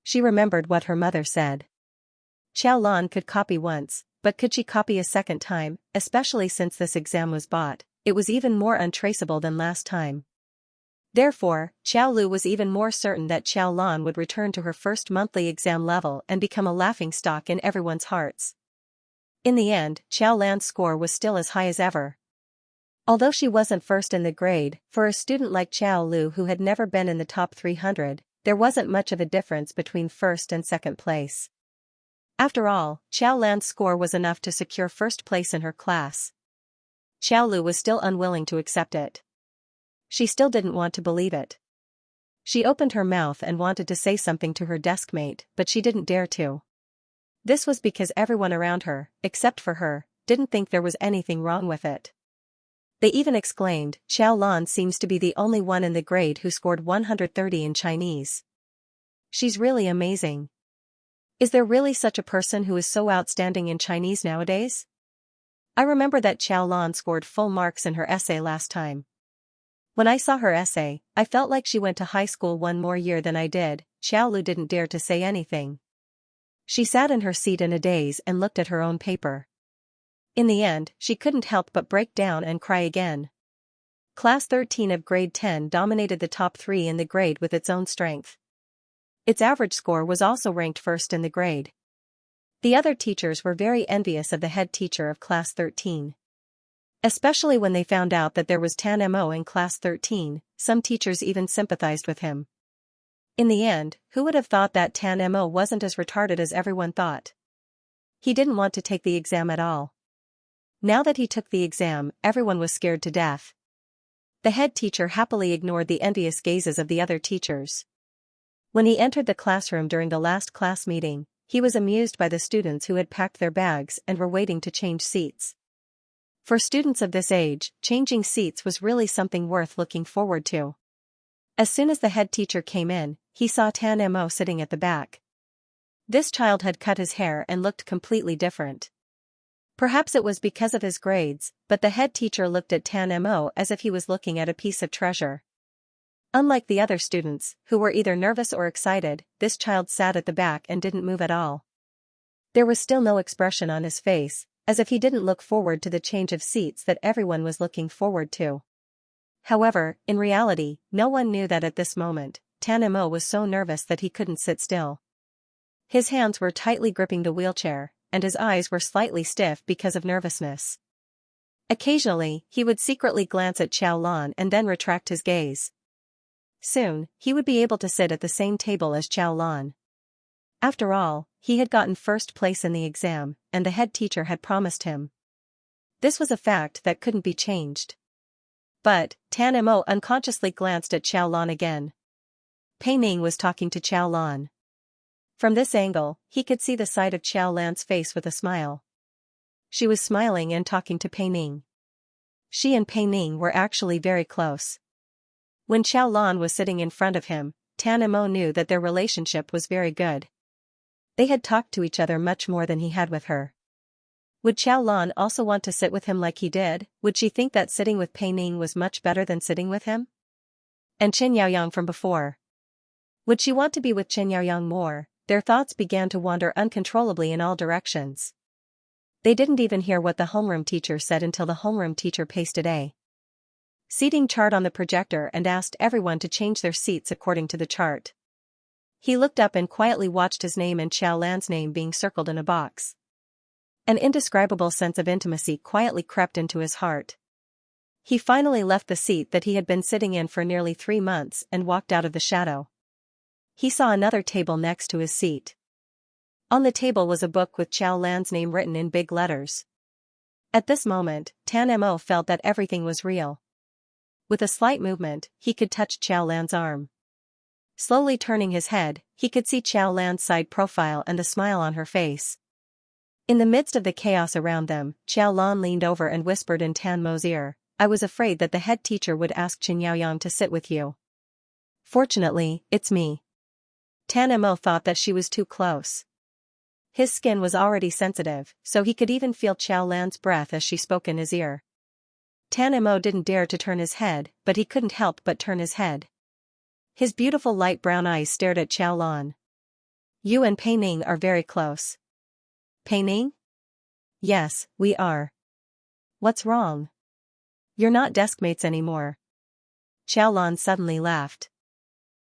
She remembered what her mother said. Xiaolan could copy once, but could she copy a second time, especially since this exam was bought? It was even more untraceable than last time. Therefore, Xiao Lu was even more certain that Xiaolan would return to her first monthly exam level and become a laughingstock in everyone's hearts. In the end, Xiaolan's score was still as high as ever. Although she wasn't first in the grade, for a student like Xiao Lu who had never been in the top 300, there wasn't much of a difference between first and second place. After all, Xiaolan's score was enough to secure first place in her class. Xiao Lu was still unwilling to accept it. She still didn't want to believe it. She opened her mouth and wanted to say something to her deskmate, but she didn't dare to. This was because everyone around her, except for her, didn't think there was anything wrong with it. They even exclaimed, "Xiaolan seems to be the only one in the grade who scored 130 in Chinese. She's really amazing. Is there really such a person who is so outstanding in Chinese nowadays? I remember that Xiaolan scored full marks in her essay last time. When I saw her essay, I felt like she went to high school 1 more year than I did." Xiao Lu didn't dare to say anything. She sat in her seat in a daze and looked at her own paper. In the end, she couldn't help but break down and cry again. Class 13 of grade 10 dominated the top 3 in the grade with its own strength. Its average score was also ranked first in the grade. The other teachers were very envious of the head teacher of class 13. Especially when they found out that there was Tan Mo in class 13, some teachers even sympathized with him. In the end, who would have thought that Tan Mo wasn't as retarded as everyone thought? He didn't want to take the exam at all. Now that he took the exam, everyone was scared to death. The head teacher happily ignored the envious gazes of the other teachers. When he entered the classroom during the last class meeting, he was amused by the students who had packed their bags and were waiting to change seats. For students of this age, changing seats was really something worth looking forward to. As soon as the head teacher came in, he saw Tan Mo sitting at the back. This child had cut his hair and looked completely different. Perhaps it was because of his grades, but the head teacher looked at Tan Mo as if he was looking at a piece of treasure. Unlike the other students, who were either nervous or excited, this child sat at the back and didn't move at all. There was still no expression on his face, as if he didn't look forward to the change of seats that everyone was looking forward to. However, in reality, no one knew that at this moment, Tan Mo was so nervous that he couldn't sit still. His hands were tightly gripping the wheelchair, and his eyes were slightly stiff because of nervousness. Occasionally, he would secretly glance at Xiaolan and then retract his gaze. Soon, he would be able to sit at the same table as Xiaolan. After all, he had gotten first place in the exam, and the head teacher had promised him. This was a fact that couldn't be changed. But, Tan Mo unconsciously glanced at Xiaolan again. Pei Ning was talking to Xiaolan. From this angle, he could see the side of Xiaolan's face with a smile. She was smiling and talking to Pei Ning. She and Pei Ning were actually very close. When Xiaolan was sitting in front of him, Tan Mo knew that their relationship was very good. They had talked to each other much more than he had with her. Would Xiaolan also want to sit with him like he did? Would she think that sitting with Pei Ning was much better than sitting with him? And Qin Yaoyang from before. Would she want to be with Qin Yaoyang more? Their thoughts began to wander uncontrollably in all directions. They didn't even hear what the homeroom teacher said until the homeroom teacher pasted a seating chart on the projector and asked everyone to change their seats according to the chart. He looked up and quietly watched his name and Xiaolan's name being circled in a box. An indescribable sense of intimacy quietly crept into his heart. He finally left the seat that he had been sitting in for nearly 3 months and walked out of the shadow. He saw another table next to his seat. On the table was a book with Xiaolan's name written in big letters. At this moment, Tan Mo felt that everything was real. With a slight movement, he could touch Xiaolan's arm. Slowly turning his head, he could see Xiaolan's side profile and the smile on her face. In the midst of the chaos around them, Xiaolan leaned over and whispered in Tan Mo's ear, "I was afraid that the head teacher would ask Qin Yaoyang to sit with you. Fortunately, it's me." Tan Mo thought that she was too close. His skin was already sensitive, so he could even feel Xiaolan's breath as she spoke in his ear. Tan Mo didn't dare to turn his head, but he couldn't help but turn his head. His beautiful light brown eyes stared at Xiaolan. "You and Pei Ning are very close." "Pei Ning?" "Yes, we are." "What's wrong?" "You're not deskmates anymore." Xiaolan suddenly laughed.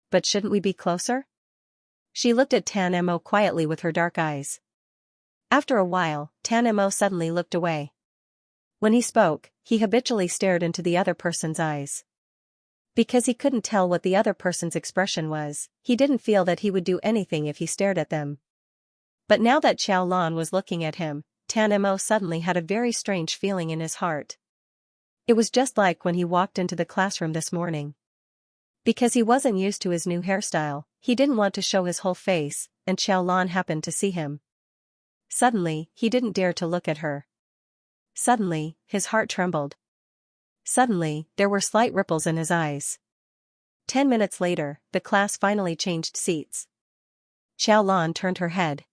"But shouldn't we be closer?" She looked at Tan Mo quietly with her dark eyes. After a while, Tan Mo suddenly looked away. When he spoke, he habitually stared into the other person's eyes. Because he couldn't tell what the other person's expression was, he didn't feel that he would do anything if he stared at them. But now that Xiaolan was looking at him, Tan Mo suddenly had a very strange feeling in his heart. It was just like when he walked into the classroom this morning. Because he wasn't used to his new hairstyle, he didn't want to show his whole face, and Xiaolan happened to see him. Suddenly, he didn't dare to look at her. Suddenly, his heart trembled. Suddenly, there were slight ripples in his eyes. 10 minutes later, the class finally changed seats. Xiaolan turned her head.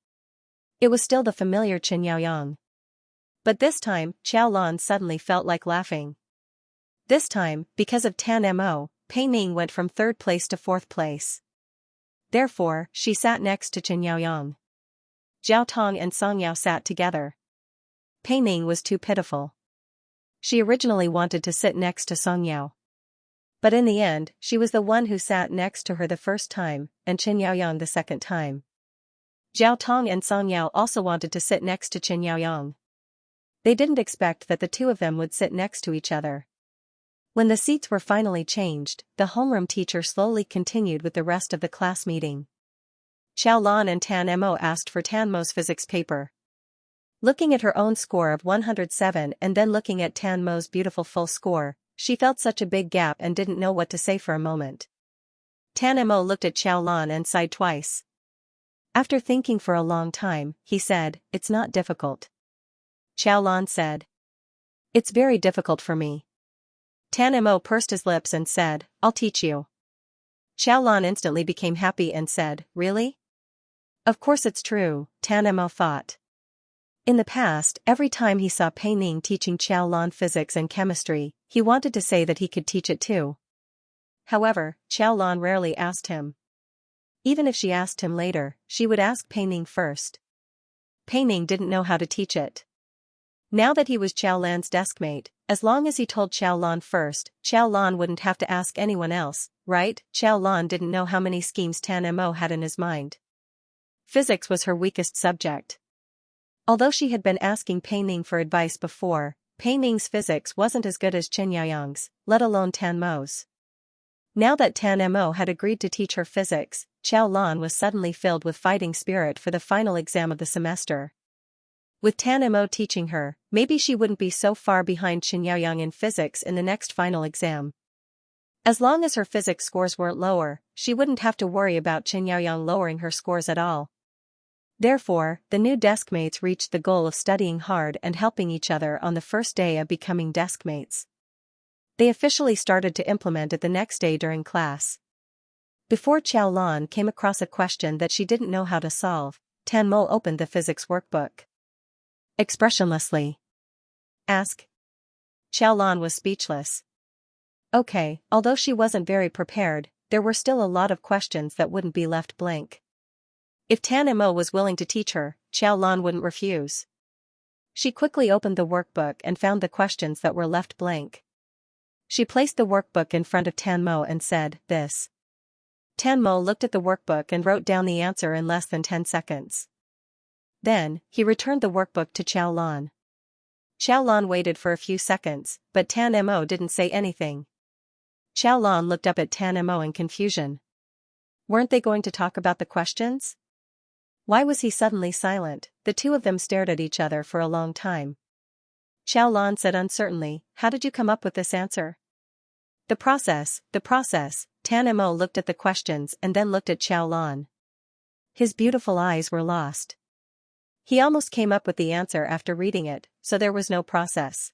It was still the familiar Qin Yaoyang. But this time, Xiaolan suddenly felt like laughing. This time, because of Tan Mo, Pei Ning went from 3rd place to 4th place. Therefore, she sat next to Qin Yaoyang. Zhao Tong and Song Yao sat together. Pei Ning was too pitiful. She originally wanted to sit next to Song Yao. But in the end, she was the one who sat next to her the first time, and Qin Yaoyang the second time. Zhao Tong and Song Yao also wanted to sit next to Qin Yaoyang. They didn't expect that the two of them would sit next to each other. When the seats were finally changed, the homeroom teacher slowly continued with the rest of the class meeting. Xiaolan and Tan Mo asked for Tan Mo's physics paper. Looking at her own score of 107 and then looking at Tan Mo's beautiful full score, she felt such a big gap and didn't know what to say for a moment. Tan Mo looked at Xiaolan and sighed twice. After thinking for a long time, he said, "It's not difficult." Xiaolan said, "It's very difficult for me." Tan Mo pursed his lips and said, "I'll teach you." Xiaolan instantly became happy and said, "Really?" Of course it's true, Tan Mo thought. In the past, every time he saw Pei Ning teaching Xiaolan physics and chemistry, he wanted to say that he could teach it too. However, Xiaolan rarely asked him. Even if she asked him later, she would ask Pei Ning first. Pei Ning didn't know how to teach it. Now that he was Xiaolan's deskmate, as long as he told Xiaolan first, Xiaolan wouldn't have to ask anyone else, right? Xiaolan didn't know how many schemes Tan Mo had in his mind. Physics was her weakest subject. Although she had been asking Pei Ning for advice before, Pei Ning's physics wasn't as good as Xianxia's, let alone Tan Mo's. Now that Tan Mo had agreed to teach her physics, Xiaolan was suddenly filled with fighting spirit for the final exam of the semester. With Tan Mo teaching her, maybe she wouldn't be so far behind Xianxia in physics in the next final exam. As long as her physics scores weren't lower, she wouldn't have to worry about Xianxia lowering her scores at all. Therefore, the new deskmates reached the goal of studying hard and helping each other on the first day of becoming deskmates. They officially started to implement it the next day during class. Before Xiaolan came across a question that she didn't know how to solve, Tan Mo opened the physics workbook. Expressionlessly. Ask. Xiaolan was speechless. Okay, although she wasn't very prepared, there were still a lot of questions that wouldn't be left blank. If Tan Mo was willing to teach her, Xiaolan wouldn't refuse. She quickly opened the workbook and found the questions that were left blank. She placed the workbook in front of Tan Mo and said, "This." Tan Mo looked at the workbook and wrote down the answer in less than 10 seconds. Then, he returned the workbook to Xiaolan. Xiaolan waited for a few seconds, but Tan Mo didn't say anything. Xiaolan looked up at Tan Mo in confusion. Weren't they going to talk about the questions? Why was he suddenly silent? The two of them stared at each other for a long time. Xiaolan said uncertainly, "How did you come up with this answer?" The process. Tan Mo looked at the questions and then looked at Xiaolan. His beautiful eyes were lost. He almost came up with the answer after reading it, so there was no process.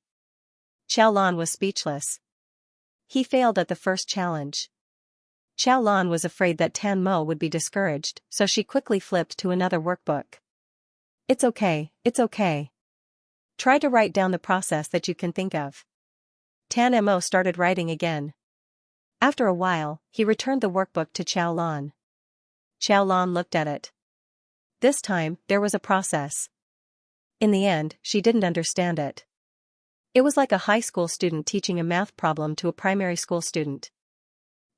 Xiaolan was speechless. He failed at the first challenge. Xiaolan was afraid that Tan Mo would be discouraged, so she quickly flipped to another workbook. It's okay. Try to write down the process that you can think of." Tan Mo started writing again. After a while, he returned the workbook to Xiaolan. Xiaolan looked at it. This time, there was a process. In the end, she didn't understand it. It was like a high school student teaching a math problem to a primary school student.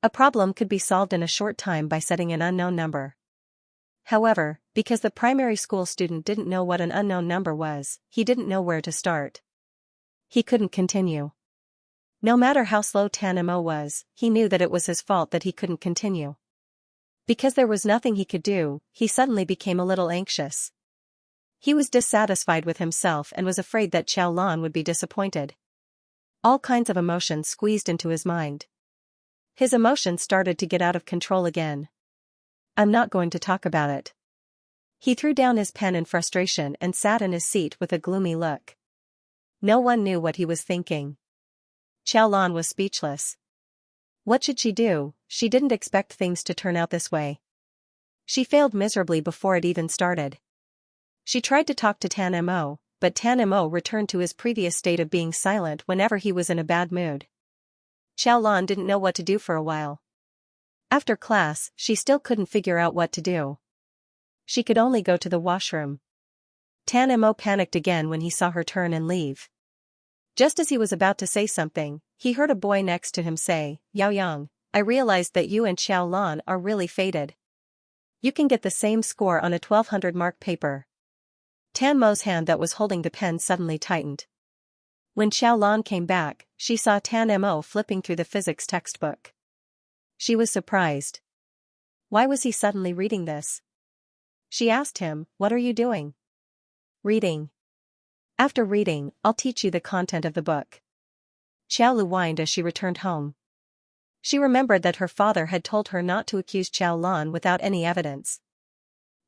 A problem could be solved in a short time by setting an unknown number. However, because the primary school student didn't know what an unknown number was, he didn't know where to start. He couldn't continue. No matter how slow Tan Mo was, he knew that it was his fault that he couldn't continue. Because there was nothing he could do, he suddenly became a little anxious. He was dissatisfied with himself and was afraid that Xiaolan would be disappointed. All kinds of emotions squeezed into his mind. His emotions started to get out of control again. "I'm not going to talk about it." He threw down his pen in frustration and sat in his seat with a gloomy look. No one knew what he was thinking. Xiaolan was speechless. What should she do? She didn't expect things to turn out this way. She failed miserably before it even started. She tried to talk to Tan Mo, but Tan Mo returned to his previous state of being silent whenever he was in a bad mood. Xiaolan didn't know what to do for a while. After class, she still couldn't figure out what to do. She could only go to the washroom. Tan Mo panicked again when he saw her turn and leave. Just as he was about to say something, he heard a boy next to him say, "Yao Yang, I realized that you and Xiaolan are really fated. You can get the same score on a 1200-mark paper." Tan Mo's hand that was holding the pen suddenly tightened. When Xiaolan came back, she saw Tan Mo flipping through the physics textbook. She was surprised. Why was he suddenly reading this? She asked him, "What are you doing?" "Reading." "After reading, I'll teach you the content of the book." Xiaolu whined as she returned home. She remembered that her father had told her not to accuse Xiaolan without any evidence.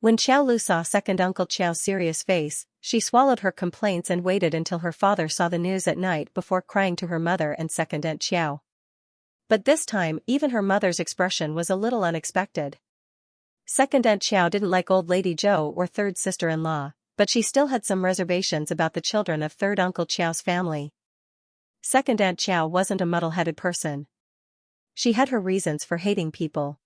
When Xiao Lu saw second Uncle Qiao's serious face, she swallowed her complaints and waited until her father saw the news at night before crying to her mother and second Aunt Qiao. But this time even her mother's expression was a little unexpected. Second Aunt Qiao didn't like old Lady Zhou or third sister-in-law, but she still had some reservations about the children of third Uncle Qiao's family. Second Aunt Qiao wasn't a muddle-headed person. She had her reasons for hating people.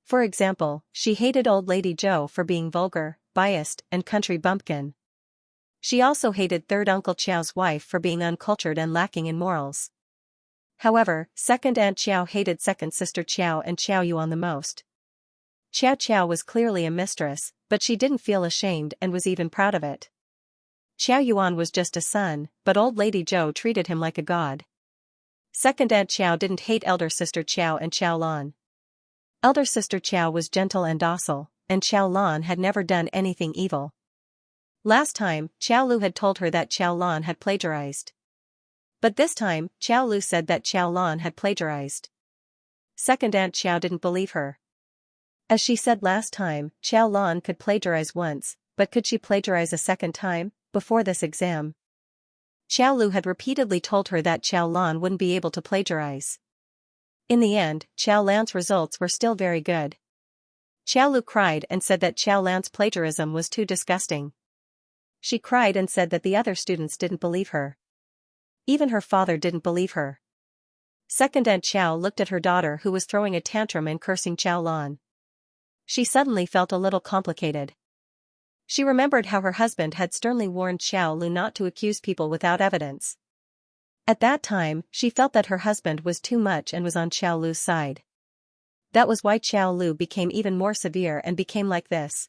For example, she hated old Lady Zhou for being vulgar, biased, and country bumpkin. She also hated third Uncle Qiao's wife for being uncultured and lacking in morals. However, second Aunt Qiao hated second sister Qiao and Qiao Yuan the most. Qiao Qiao was clearly a mistress, but she didn't feel ashamed and was even proud of it. Qiao Yuan was just a son, but old Lady Zhou treated him like a god. Second Aunt Qiao didn't hate elder sister Qiao and Qiao Lan. Elder sister Qiao was gentle and docile, and Qiao Lan had never done anything evil. Last time, Qiao Lu had told her that Qiao Lan had plagiarized. But this time, Qiao Lu said that Qiao Lan had plagiarized. Second Aunt Qiao didn't believe her. As she said last time, Qiao Lan could plagiarize once, but could she plagiarize a second time, before this exam? Qiao Lu had repeatedly told her that Qiao Lan wouldn't be able to plagiarize. In the end, Qiao Lan's results were still very good. Qiao Lu cried and said that Qiao Lan's plagiarism was too disgusting. She cried and said that the other students didn't believe her. Even her father didn't believe her. Second Aunt Qiao looked at her daughter who was throwing a tantrum and cursing Qiao Lan. She suddenly felt a little complicated. She remembered how her husband had sternly warned Xiao Lu not to accuse people without evidence. At that time, she felt that her husband was too much and was on Xiao Lu's side. That was why Xiao Lu became even more severe and became like this.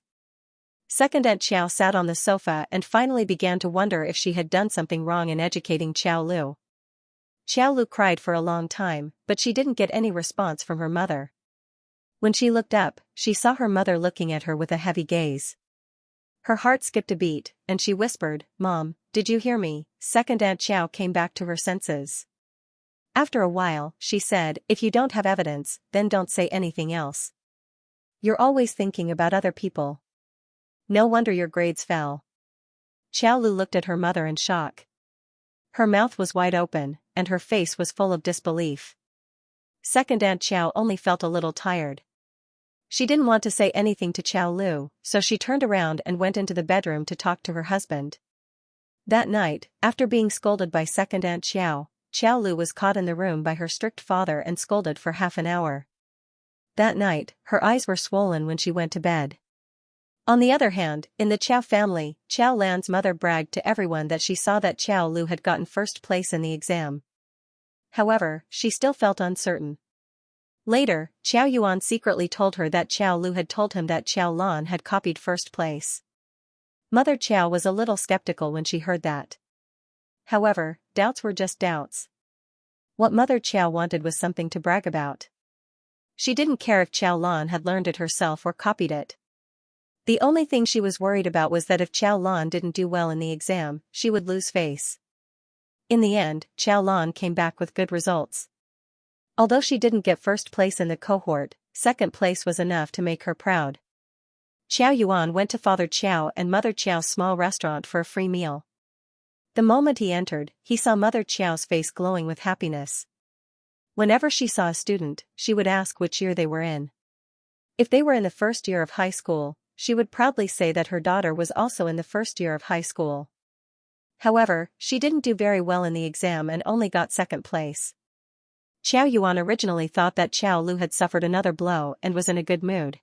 Second Aunt Qiao sat on the sofa and finally began to wonder if she had done something wrong in educating Xiao Lu. Xiao Lu cried for a long time, but she didn't get any response from her mother. When she looked up, she saw her mother looking at her with a heavy gaze. Her heart skipped a beat, and she whispered, "Mom, did you hear me?" Second Aunt Qiao came back to her senses. After a while, she said, "If you don't have evidence, then don't say anything else. You're always thinking about other people. No wonder your grades fell." Qiao Lu looked at her mother in shock. Her mouth was wide open, and her face was full of disbelief. Second Aunt Qiao only felt a little tired. She didn't want to say anything to Qiao Lu, so she turned around and went into the bedroom to talk to her husband. That night, after being scolded by second Aunt Qiao, Qiao Lu was caught in the room by her strict father and scolded for half an hour. That night, her eyes were swollen when she went to bed. On the other hand, in the Qiao family, Qiao Lan's mother bragged to everyone that she saw that Qiao Lu had gotten first place in the exam. However, she still felt uncertain. Later, Qiao Yuan secretly told her that Qiao Lu had told him that Qiao Lan had copied first place. Mother Qiao was a little skeptical when she heard that. However, doubts were just doubts. What Mother Qiao wanted was something to brag about. She didn't care if Qiao Lan had learned it herself or copied it. The only thing she was worried about was that if Qiao Lan didn't do well in the exam, she would lose face. In the end, Qiao Lan came back with good results. Although she didn't get first place in the cohort, second place was enough to make her proud. Qiao Yuan went to Father Qiao and Mother Qiao's small restaurant for a free meal. The moment he entered, he saw Mother Qiao's face glowing with happiness. Whenever she saw a student, she would ask which year they were in. If they were in the first year of high school, she would proudly say that her daughter was also in the first year of high school. However, she didn't do very well in the exam and only got second place. Qiao Yuan originally thought that Qiao Lu had suffered another blow and was in a good mood.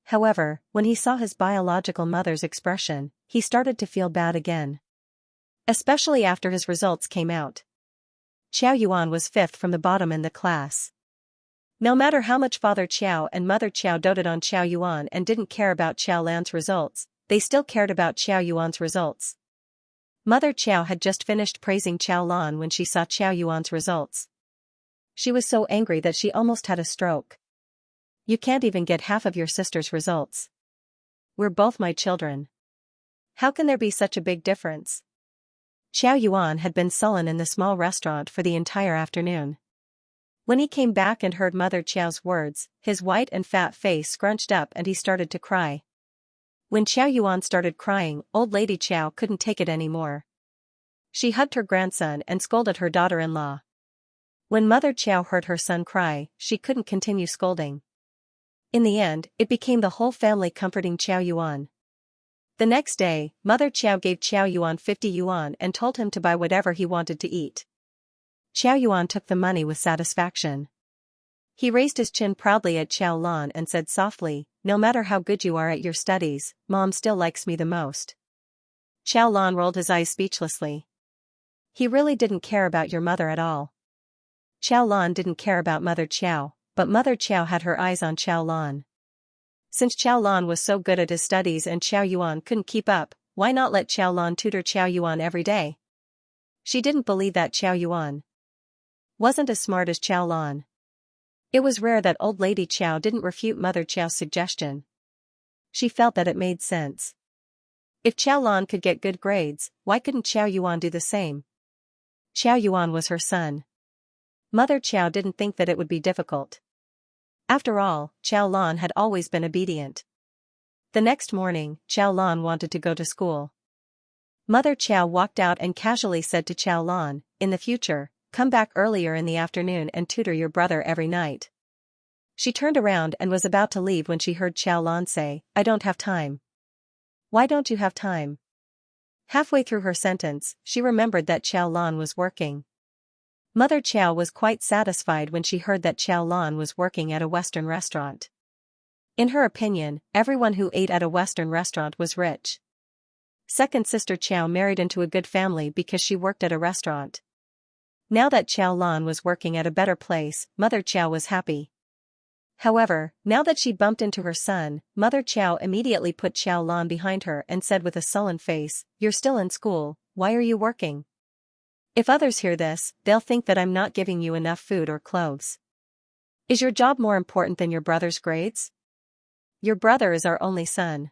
However, when he saw his biological mother's expression, he started to feel bad again. Especially after his results came out. Qiao Yuan was fifth from the bottom in the class. No matter how much Father Qiao and Mother Qiao doted on Qiao Yuan and didn't care about Qiao Lan's results, they still cared about Qiao Yuan's results. Mother Qiao had just finished praising Qiao Lan when she saw Qiao Yuan's results. She was so angry that she almost had a stroke. "You can't even get half of your sister's results. We're both my children. How can there be such a big difference?" Qiao Yuan had been sullen in the small restaurant for the entire afternoon. When he came back and heard Mother Qiao's words, his white and fat face scrunched up and he started to cry. When Xiao Yuan started crying, old lady Qiao couldn't take it anymore. She hugged her grandson and scolded her daughter-in-law. When Mother Qiao heard her son cry, she couldn't continue scolding. In the end, it became the whole family comforting Xiao Yuan. The next day, Mother Qiao gave Xiao Yuan 50 yuan and told him to buy whatever he wanted to eat. Xiao Yuan took the money with satisfaction. He raised his chin proudly at Xiao Lan and said softly, "No matter how good you are at your studies, Mom still likes me the most." Xiao Lan rolled his eyes speechlessly. He really didn't care about your mother at all. Xiao Lan didn't care about Mother Qiao, but Mother Qiao had her eyes on Xiao Lan. Since Xiao Lan was so good at his studies and Xiao Yuan couldn't keep up, why not let Xiao Lan tutor Xiao Yuan every day? She didn't believe that Xiao Yuan wasn't as smart as Xiao Lan. It was rare that old lady Qiao didn't refute Mother Qiao's suggestion. She felt that it made sense. If Xiao Lan could get good grades, why couldn't Xiao Yuan do the same? Xiao Yuan was her son. Mother Qiao didn't think that it would be difficult. After all, Xiao Lan had always been obedient. The next morning, Xiao Lan wanted to go to school. Mother Qiao walked out and casually said to Xiao Lan, "In the future, come back earlier in the afternoon and tutor your brother every night." She turned around and was about to leave when she heard Xiao Lan say, "I don't have time." "Why don't you have time?" Halfway through her sentence, she remembered that Xiao Lan was working. Mother Qiao was quite satisfied when she heard that Xiao Lan was working at a Western restaurant. In her opinion, everyone who ate at a Western restaurant was rich. Second sister Qiao married into a good family because she worked at a restaurant. Now that Xiao Lan was working at a better place, Mother Qiao was happy. However, now that she bumped into her son, Mother Qiao immediately put Xiao Lan behind her and said with a sullen face, "You're still in school, why are you working? If others hear this, they'll think that I'm not giving you enough food or clothes. Is your job more important than your brother's grades? Your brother is our only son.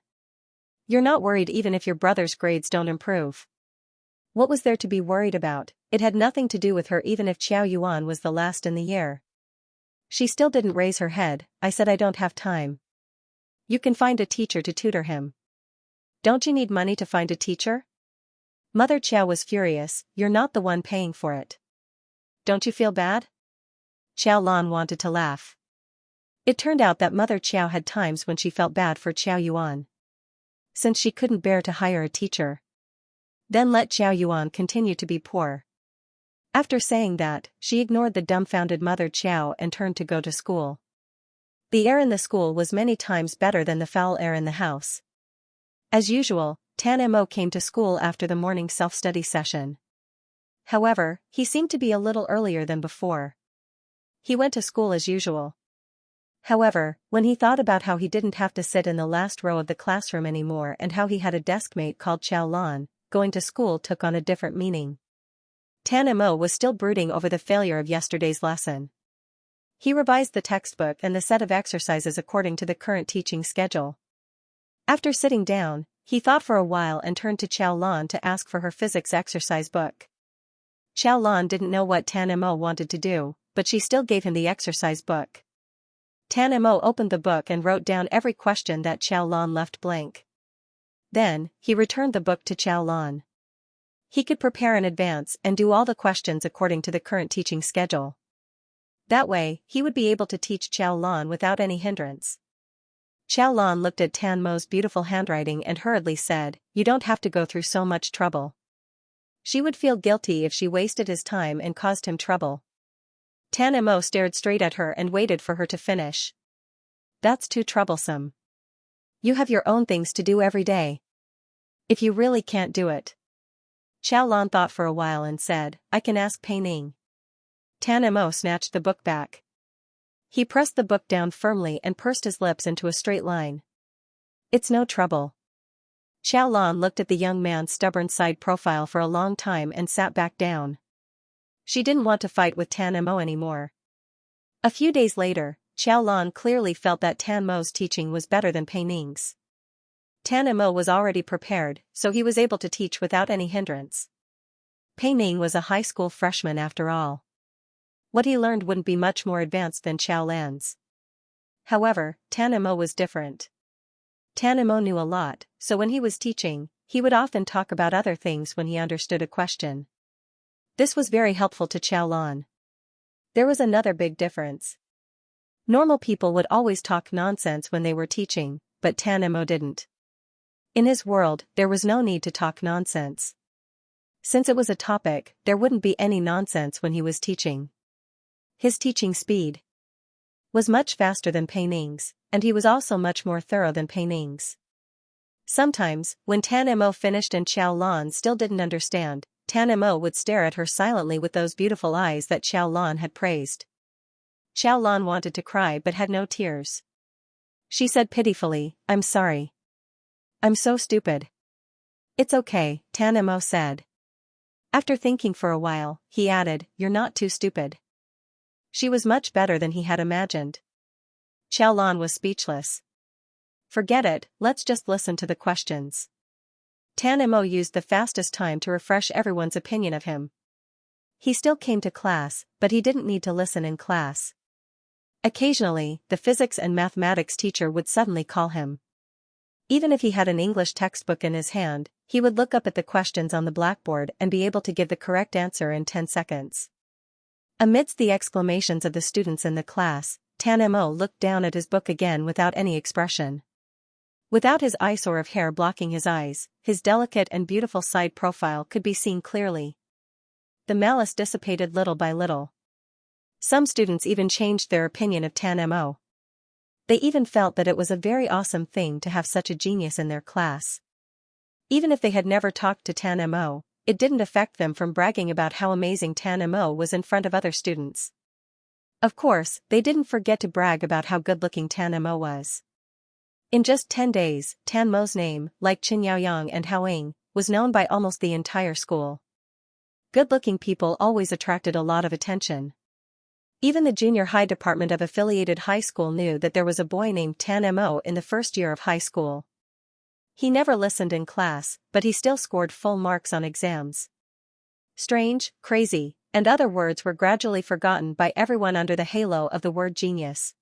You're not worried even if your brother's grades don't improve." What was there to be worried about? It had nothing to do with her even if Xiao Yuan was the last in the year. She still didn't raise her head. "I said I don't have time. You can find a teacher to tutor him." "Don't you need money to find a teacher?" Mother Qiao was furious, "You're not the one paying for it. Don't you feel bad?" Xiao Lan wanted to laugh. It turned out that Mother Qiao had times when she felt bad for Xiao Yuan. Since she couldn't bear to hire a teacher, then let Xiao Yuan continue to be poor. After saying that, she ignored the dumbfounded Mother Qiao and turned to go to school. The air in the school was many times better than the foul air in the house. As usual, Tan Mo came to school after the morning self-study session. However, he seemed to be a little earlier than before. He went to school as usual. However, when he thought about how he didn't have to sit in the last row of the classroom anymore and how he had a deskmate called Xiao Lan, going to school took on a different meaning. Tan Mo was still brooding over the failure of yesterday's lesson. He revised the textbook and the set of exercises according to the current teaching schedule. After sitting down, he thought for a while and turned to Xiao Lan to ask for her physics exercise book. Xiao Lan didn't know what Tan Mo wanted to do, but she still gave him the exercise book. Tan Mo opened the book and wrote down every question that Xiao Lan left blank. Then, he returned the book to Xiao Lan. He could prepare in advance and do all the questions according to the current teaching schedule. That way, he would be able to teach Xiao Lan without any hindrance. Xiao Lan looked at Tan Mo's beautiful handwriting and hurriedly said, "You don't have to go through so much trouble." She would feel guilty if she wasted his time and caused him trouble. Tan Mo stared straight at her and waited for her to finish. "That's too troublesome. You have your own things to do every day. If you really can't do it." Xiao Lan thought for a while and said, "I can ask Pei Ning." Tan Mo snatched the book back. He pressed the book down firmly and pursed his lips into a straight line. "It's no trouble." Xiao Lan looked at the young man's stubborn side profile for a long time and sat back down. She didn't want to fight with Tan Mo anymore. A few days later, Xiao Lan clearly felt that Tan Mo's teaching was better than Pei Ning's. Tan Mo was already prepared, so he was able to teach without any hindrance. Pei Ning was a high school freshman after all. What he learned wouldn't be much more advanced than Xiao Lan's. However, Tan Mo was different. Tan Mo knew a lot, so when he was teaching, he would often talk about other things when he understood a question. This was very helpful to Xiaolan. There was another big difference. Normal people would always talk nonsense when they were teaching, but Tan Mo didn't. In his world, there was no need to talk nonsense. Since it was a topic, there wouldn't be any nonsense when he was teaching. His teaching speed was much faster than Pei Ning's, and he was also much more thorough than Pei Ning's. Sometimes, when Tan Mo finished and Xiaolan still didn't understand, Tan Mo would stare at her silently with those beautiful eyes that Xiaolan had praised. Xiaolan wanted to cry but had no tears. She said pitifully, "I'm sorry. I'm so stupid." "It's okay," Tan Mo said. After thinking for a while, he added, "You're not too stupid." She was much better than he had imagined. Xiaolan was speechless. "Forget it, let's just listen to the questions." Tan Mo used the fastest time to refresh everyone's opinion of him. He still came to class, but he didn't need to listen in class. Occasionally, the physics and mathematics teacher would suddenly call him. Even if he had an English textbook in his hand, he would look up at the questions on the blackboard and be able to give the correct answer in 10 seconds. Amidst the exclamations of the students in the class, Tan Mo looked down at his book again without any expression. Without his eyesore of hair blocking his eyes, his delicate and beautiful side profile could be seen clearly. The malice dissipated little by little. Some students even changed their opinion of Tan Mo. They even felt that it was a very awesome thing to have such a genius in their class. Even if they had never talked to Tan Mo, it didn't affect them from bragging about how amazing Tan Mo was in front of other students. Of course, they didn't forget to brag about how good-looking Tan Mo was. In just 10 days, Tan Mo's name, like Qin Yaoyang and Haoying, was known by almost the entire school. Good-looking people always attracted a lot of attention. Even the junior high department of affiliated high school knew that there was a boy named Tan Mo in the first year of high school. He never listened in class, but he still scored full marks on exams. Strange, crazy, and other words were gradually forgotten by everyone under the halo of the word genius.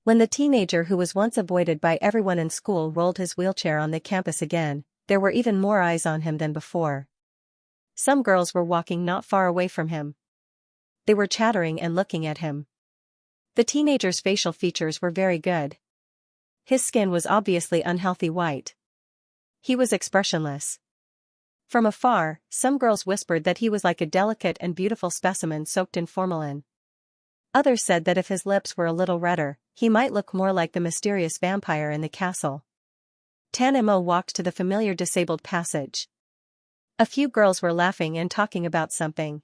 When the teenager who was once avoided by everyone in school rolled his wheelchair on the campus again, there were even more eyes on him than before. Some girls were walking not far away from him. They were chattering and looking at him. The teenager's facial features were very good. His skin was obviously unhealthy white. He was expressionless. From afar, some girls whispered that he was like a delicate and beautiful specimen soaked in formalin. Others said that if his lips were a little redder, he might look more like the mysterious vampire in the castle. Tan Mo walked to the familiar disabled passage. A few girls were laughing and talking about something.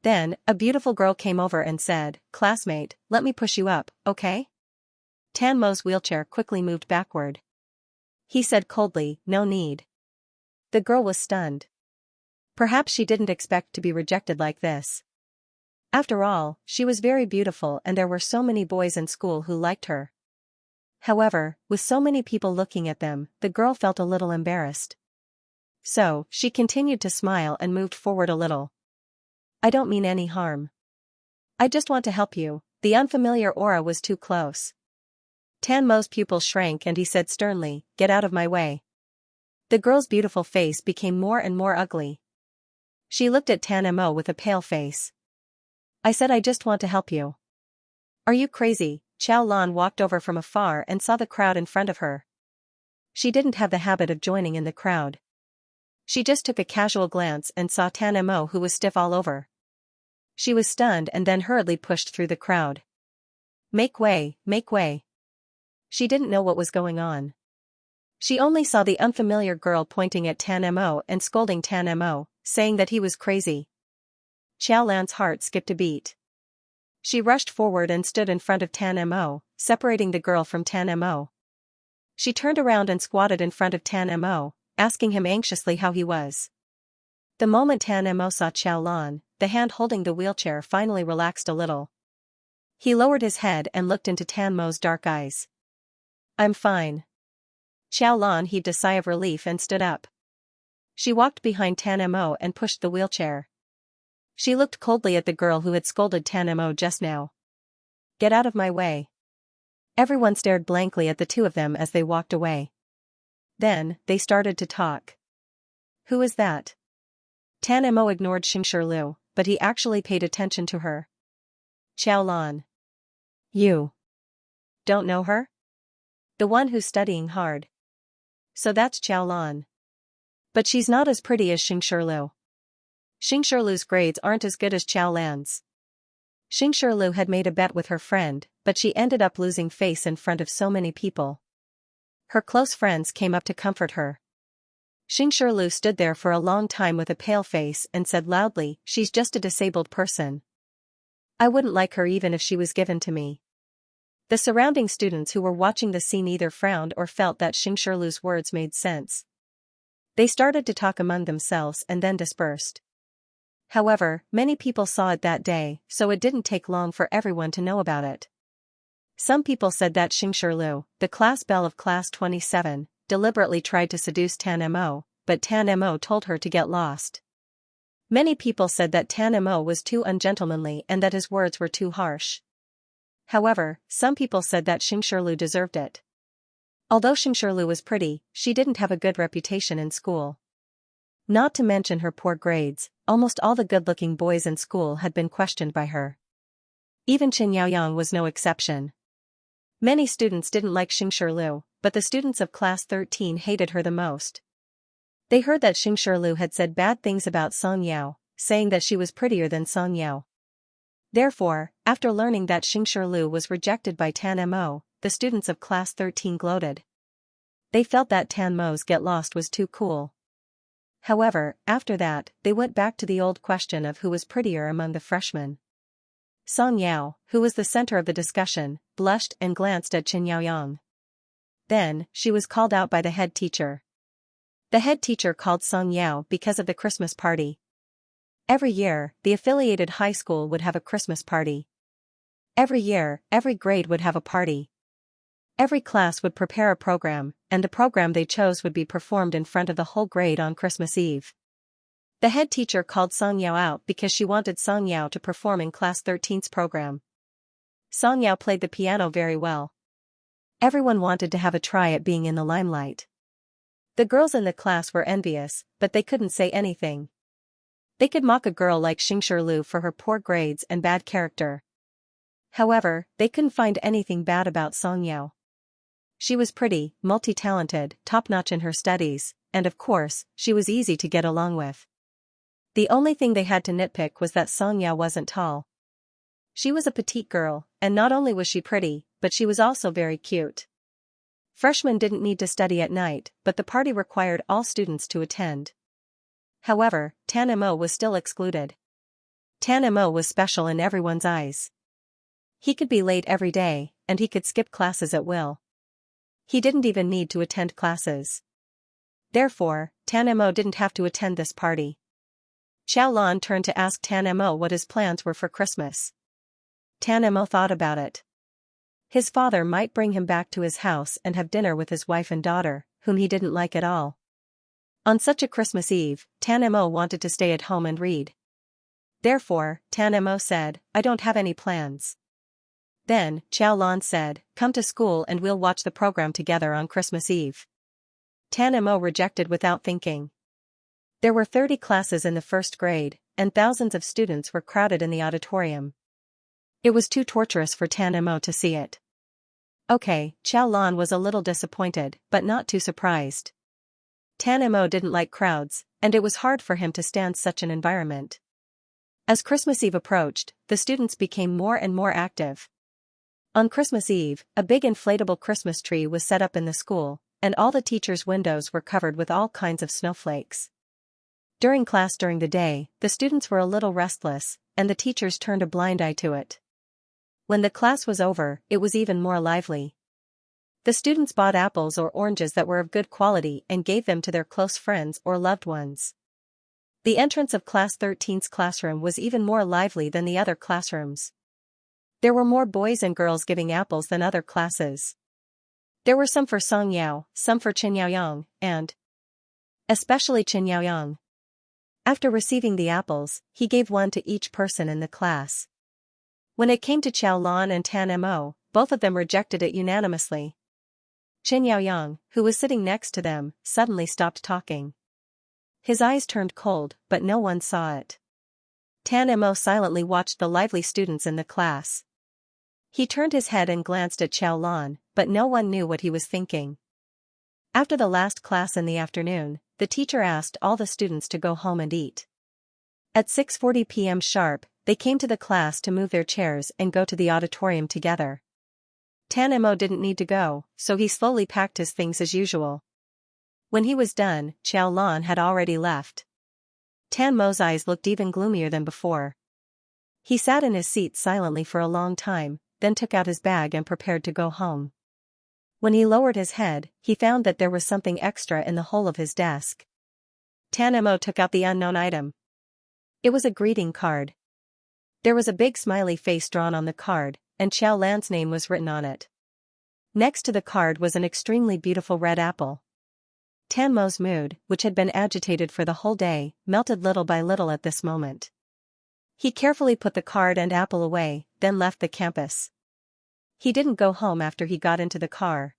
Then, a beautiful girl came over and said, "Classmate, let me push you up, okay?" Tan Mo's wheelchair quickly moved backward. He said coldly, "No need." The girl was stunned. Perhaps she didn't expect to be rejected like this. After all, she was very beautiful and there were so many boys in school who liked her. However, with so many people looking at them, the girl felt a little embarrassed. So, she continued to smile and moved forward a little. "I don't mean any harm. I just want to help you." The unfamiliar aura was too close. Tan Mo's pupil shrank and he said sternly, "Get out of my way." The girl's beautiful face became more and more ugly. She looked at Tan Mo with a pale face. "I said I just want to help you." "Are you crazy?" Xiaolan walked over from afar and saw the crowd in front of her. She didn't have the habit of joining in the crowd. She just took a casual glance and saw Tan Mo who was stiff all over. She was stunned and then hurriedly pushed through the crowd. Make way, make way." She didn't know what was going on. She only saw the unfamiliar girl pointing at Tan Mo and scolding Tan Mo, saying that he was crazy. Xiaolan's heart skipped a beat. She rushed forward and stood in front of Tan Mo, separating the girl from Tan Mo. She turned around and squatted in front of Tan Mo, asking him anxiously how he was. The moment Tan Mo saw Xiaolan, the hand holding the wheelchair finally relaxed a little. He lowered his head and looked into Tan Mo's dark eyes. "I'm fine." Xiaolan heaved a sigh of relief and stood up. She walked behind Tan Mo and pushed the wheelchair. She looked coldly at the girl who had scolded Tan Mo just now. "Get out of my way." Everyone stared blankly at the two of them as they walked away. Then, they started to talk. Who is that? Tan Mo ignored Xianxia Lu, but he actually paid attention to her. Xiaolan. You don't know her? The one who's studying hard. So that's Xiaolan. But she's not as pretty as Xianxia Lu. Xianxia Lu's grades aren't as good as Xiaolan's. Xianxia Lu had made a bet with her friend, but she ended up losing face in front of so many people. Her close friends came up to comfort her. Xianxia Lu stood there for a long time with a pale face and said loudly, "She's just a disabled person. I wouldn't like her even if she was given to me." The surrounding students who were watching the scene either frowned or felt that Xianxia Lu's words made sense. They started to talk among themselves and then dispersed. However, many people saw it that day, so it didn't take long for everyone to know about it. Some people said that Xianxia Lu, the class belle of class 27, deliberately tried to seduce Tan Mo, but Tan Mo told her to get lost. Many people said that Tan Mo was too ungentlemanly and that his words were too harsh. However, some people said that Xianxia Lu deserved it. Although Xianxia Lu was pretty, she didn't have a good reputation in school. Not to mention her poor grades, almost all the good-looking boys in school had been questioned by her. Even Xianxia was no exception. Many students didn't like Xianxia Lu, but the students of class 13 hated her the most. They heard that Xianxia Lu had said bad things about Song Yao, saying that she was prettier than Song Yao. Therefore, after learning that Xianxia Lu was rejected by Tan Mo, the students of class 13 gloated. They felt that Tan Mo's get lost was too cool. However, after that, they went back to the old question of who was prettier among the freshmen. Song Yao, who was the center of the discussion, blushed and glanced at Xianxia. Then, she was called out by the head teacher. The head teacher called Song Yao because of the Christmas party. Every year, the affiliated high school would have a Christmas party. Every year, every grade would have a party. Every class would prepare a program, and the program they chose would be performed in front of the whole grade on Christmas Eve. The head teacher called Song Yao out because she wanted Song Yao to perform in class 13's program. Song Yao played the piano very well. Everyone wanted to have a try at being in the limelight. The girls in the class were envious, but they couldn't say anything. They could mock a girl like Xianxia Lu for her poor grades and bad character. However, they couldn't find anything bad about Song Yao. She was pretty, multi-talented, top-notch in her studies, and of course, she was easy to get along with. The only thing they had to nitpick was that Song Yao wasn't tall. She was a petite girl, and not only was she pretty, but she was also very cute. Freshmen didn't need to study at night, but the party required all students to attend. However, Tan Mo was still excluded. Tan Mo was special in everyone's eyes. He could be late every day, and he could skip classes at will. He didn't even need to attend classes. Therefore, Tan Mo didn't have to attend this party. Xiaolan turned to ask Tan Mo what his plans were for Christmas. Tan Mo thought about it. His father might bring him back to his house and have dinner with his wife and daughter, whom he didn't like at all. On such a Christmas Eve, Tan Mo wanted to stay at home and read. Therefore, Tan Mo said, "I don't have any plans." Then, Xiaolan said, "Come to school and we'll watch the program together on Christmas Eve." Tan Mo rejected without thinking. There were 30 classes in the first grade, and thousands of students were crowded in the auditorium. It was too torturous for Tan Mo to see it. Okay, Xiaolan was a little disappointed, but not too surprised. Tan Mo didn't like crowds, and it was hard for him to stand such an environment. As Christmas Eve approached, the students became more and more active. On Christmas Eve, a big inflatable Christmas tree was set up in the school, and all the teachers' windows were covered with all kinds of snowflakes. During class during the day, the students were a little restless, and the teachers turned a blind eye to it. When the class was over, it was even more lively. The students bought apples or oranges that were of good quality and gave them to their close friends or loved ones. The entrance of class 13's classroom was even more lively than the other classrooms. There were more boys and girls giving apples than other classes. There were some for Song Yao, some for Xianxia, and especially Xianxia. After receiving the apples, he gave one to each person in the class. When it came to Xiaolan and Tan Mo, both of them rejected it unanimously. Xianxia, who was sitting next to them, suddenly stopped talking. His eyes turned cold, but no one saw it. Tan Mo silently watched the lively students in the class. He turned his head and glanced at Xiaolan, but no one knew what he was thinking. After the last class in the afternoon, the teacher asked all the students to go home and eat. At 6:40 p.m. sharp, they came to the class to move their chairs and go to the auditorium together. Tan Mo didn't need to go, so he slowly packed his things as usual. When he was done, Xiaolan had already left. Tan Mo's eyes looked even gloomier than before. He sat in his seat silently for a long time, then took out his bag and prepared to go home. When he lowered his head, he found that there was something extra in the hole of his desk. Tan Mo took out the unknown item. It was a greeting card. There was a big smiley face drawn on the card, and Xiaolan's name was written on it. Next to the card was an extremely beautiful red apple. Tan Mo's mood, which had been agitated for the whole day, melted little by little at this moment. He carefully put the card and apple away, then left the campus. He didn't go home after he got into the car.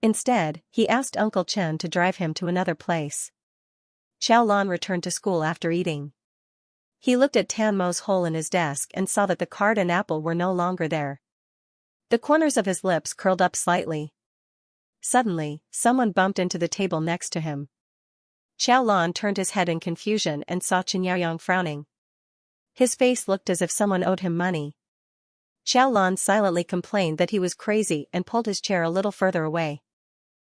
Instead, he asked Uncle Chen to drive him to another place. Xiaolan returned to school after eating. He looked at Tan Mo's hole in his desk and saw that the card and apple were no longer there. The corners of his lips curled up slightly. Suddenly, someone bumped into the table next to him. Xiaolan turned his head in confusion and saw Xianxia frowning. His face looked as if someone owed him money. Xiaolan silently complained that he was crazy and pulled his chair a little further away.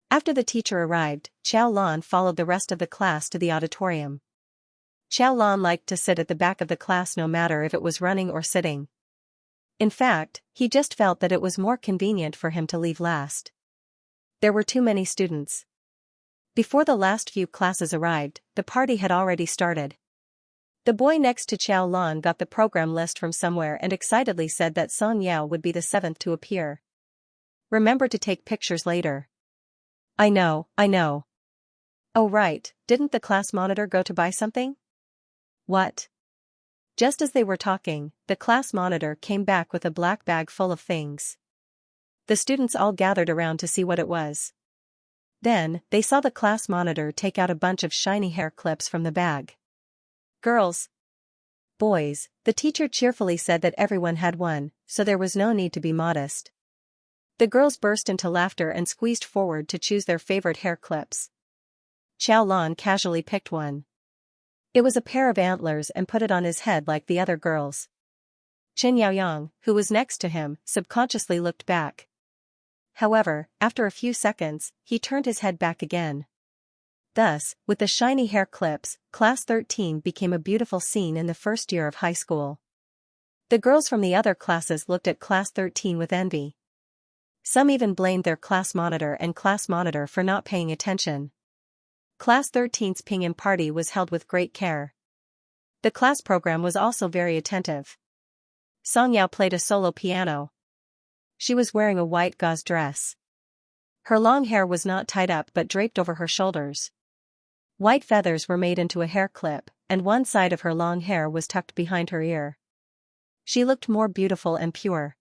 After the teacher arrived, Xiaolan followed the rest of the class to the auditorium. Xiaolan liked to sit at the back of the class no matter if it was running or sitting. In fact, he just felt that it was more convenient for him to leave last. There were too many students. Before the last few classes arrived, the party had already started. The boy next to Xiaolan got the program list from somewhere and excitedly said that Song Yao would be the 7th to appear. Remember to take pictures later. I know. Oh right, didn't the class monitor go to buy something? What? Just as they were talking, the class monitor came back with a black bag full of things. The students all gathered around to see what it was. Then, they saw the class monitor take out a bunch of shiny hair clips from the bag. Girls. Boys, the teacher cheerfully said that everyone had one, so there was no need to be modest. The girls burst into laughter and squeezed forward to choose their favorite hair clips. Xiaolan casually picked one. It was a pair of antlers and put it on his head like the other girls. Xianxia, who was next to him, subconsciously looked back. However, after a few seconds, he turned his head back again. Thus, with the shiny hair clips, Class 13 became a beautiful scene in the first year of high school. The girls from the other classes looked at Class 13 with envy. Some even blamed their class monitor for not paying attention. Class 13's Pinyin party was held with great care. The class program was also very attentive. Song Yao played a solo piano. She was wearing a white gauze dress. Her long hair was not tied up but draped over her shoulders. White feathers were made into a hair clip, and one side of her long hair was tucked behind her ear. She looked more beautiful and pure.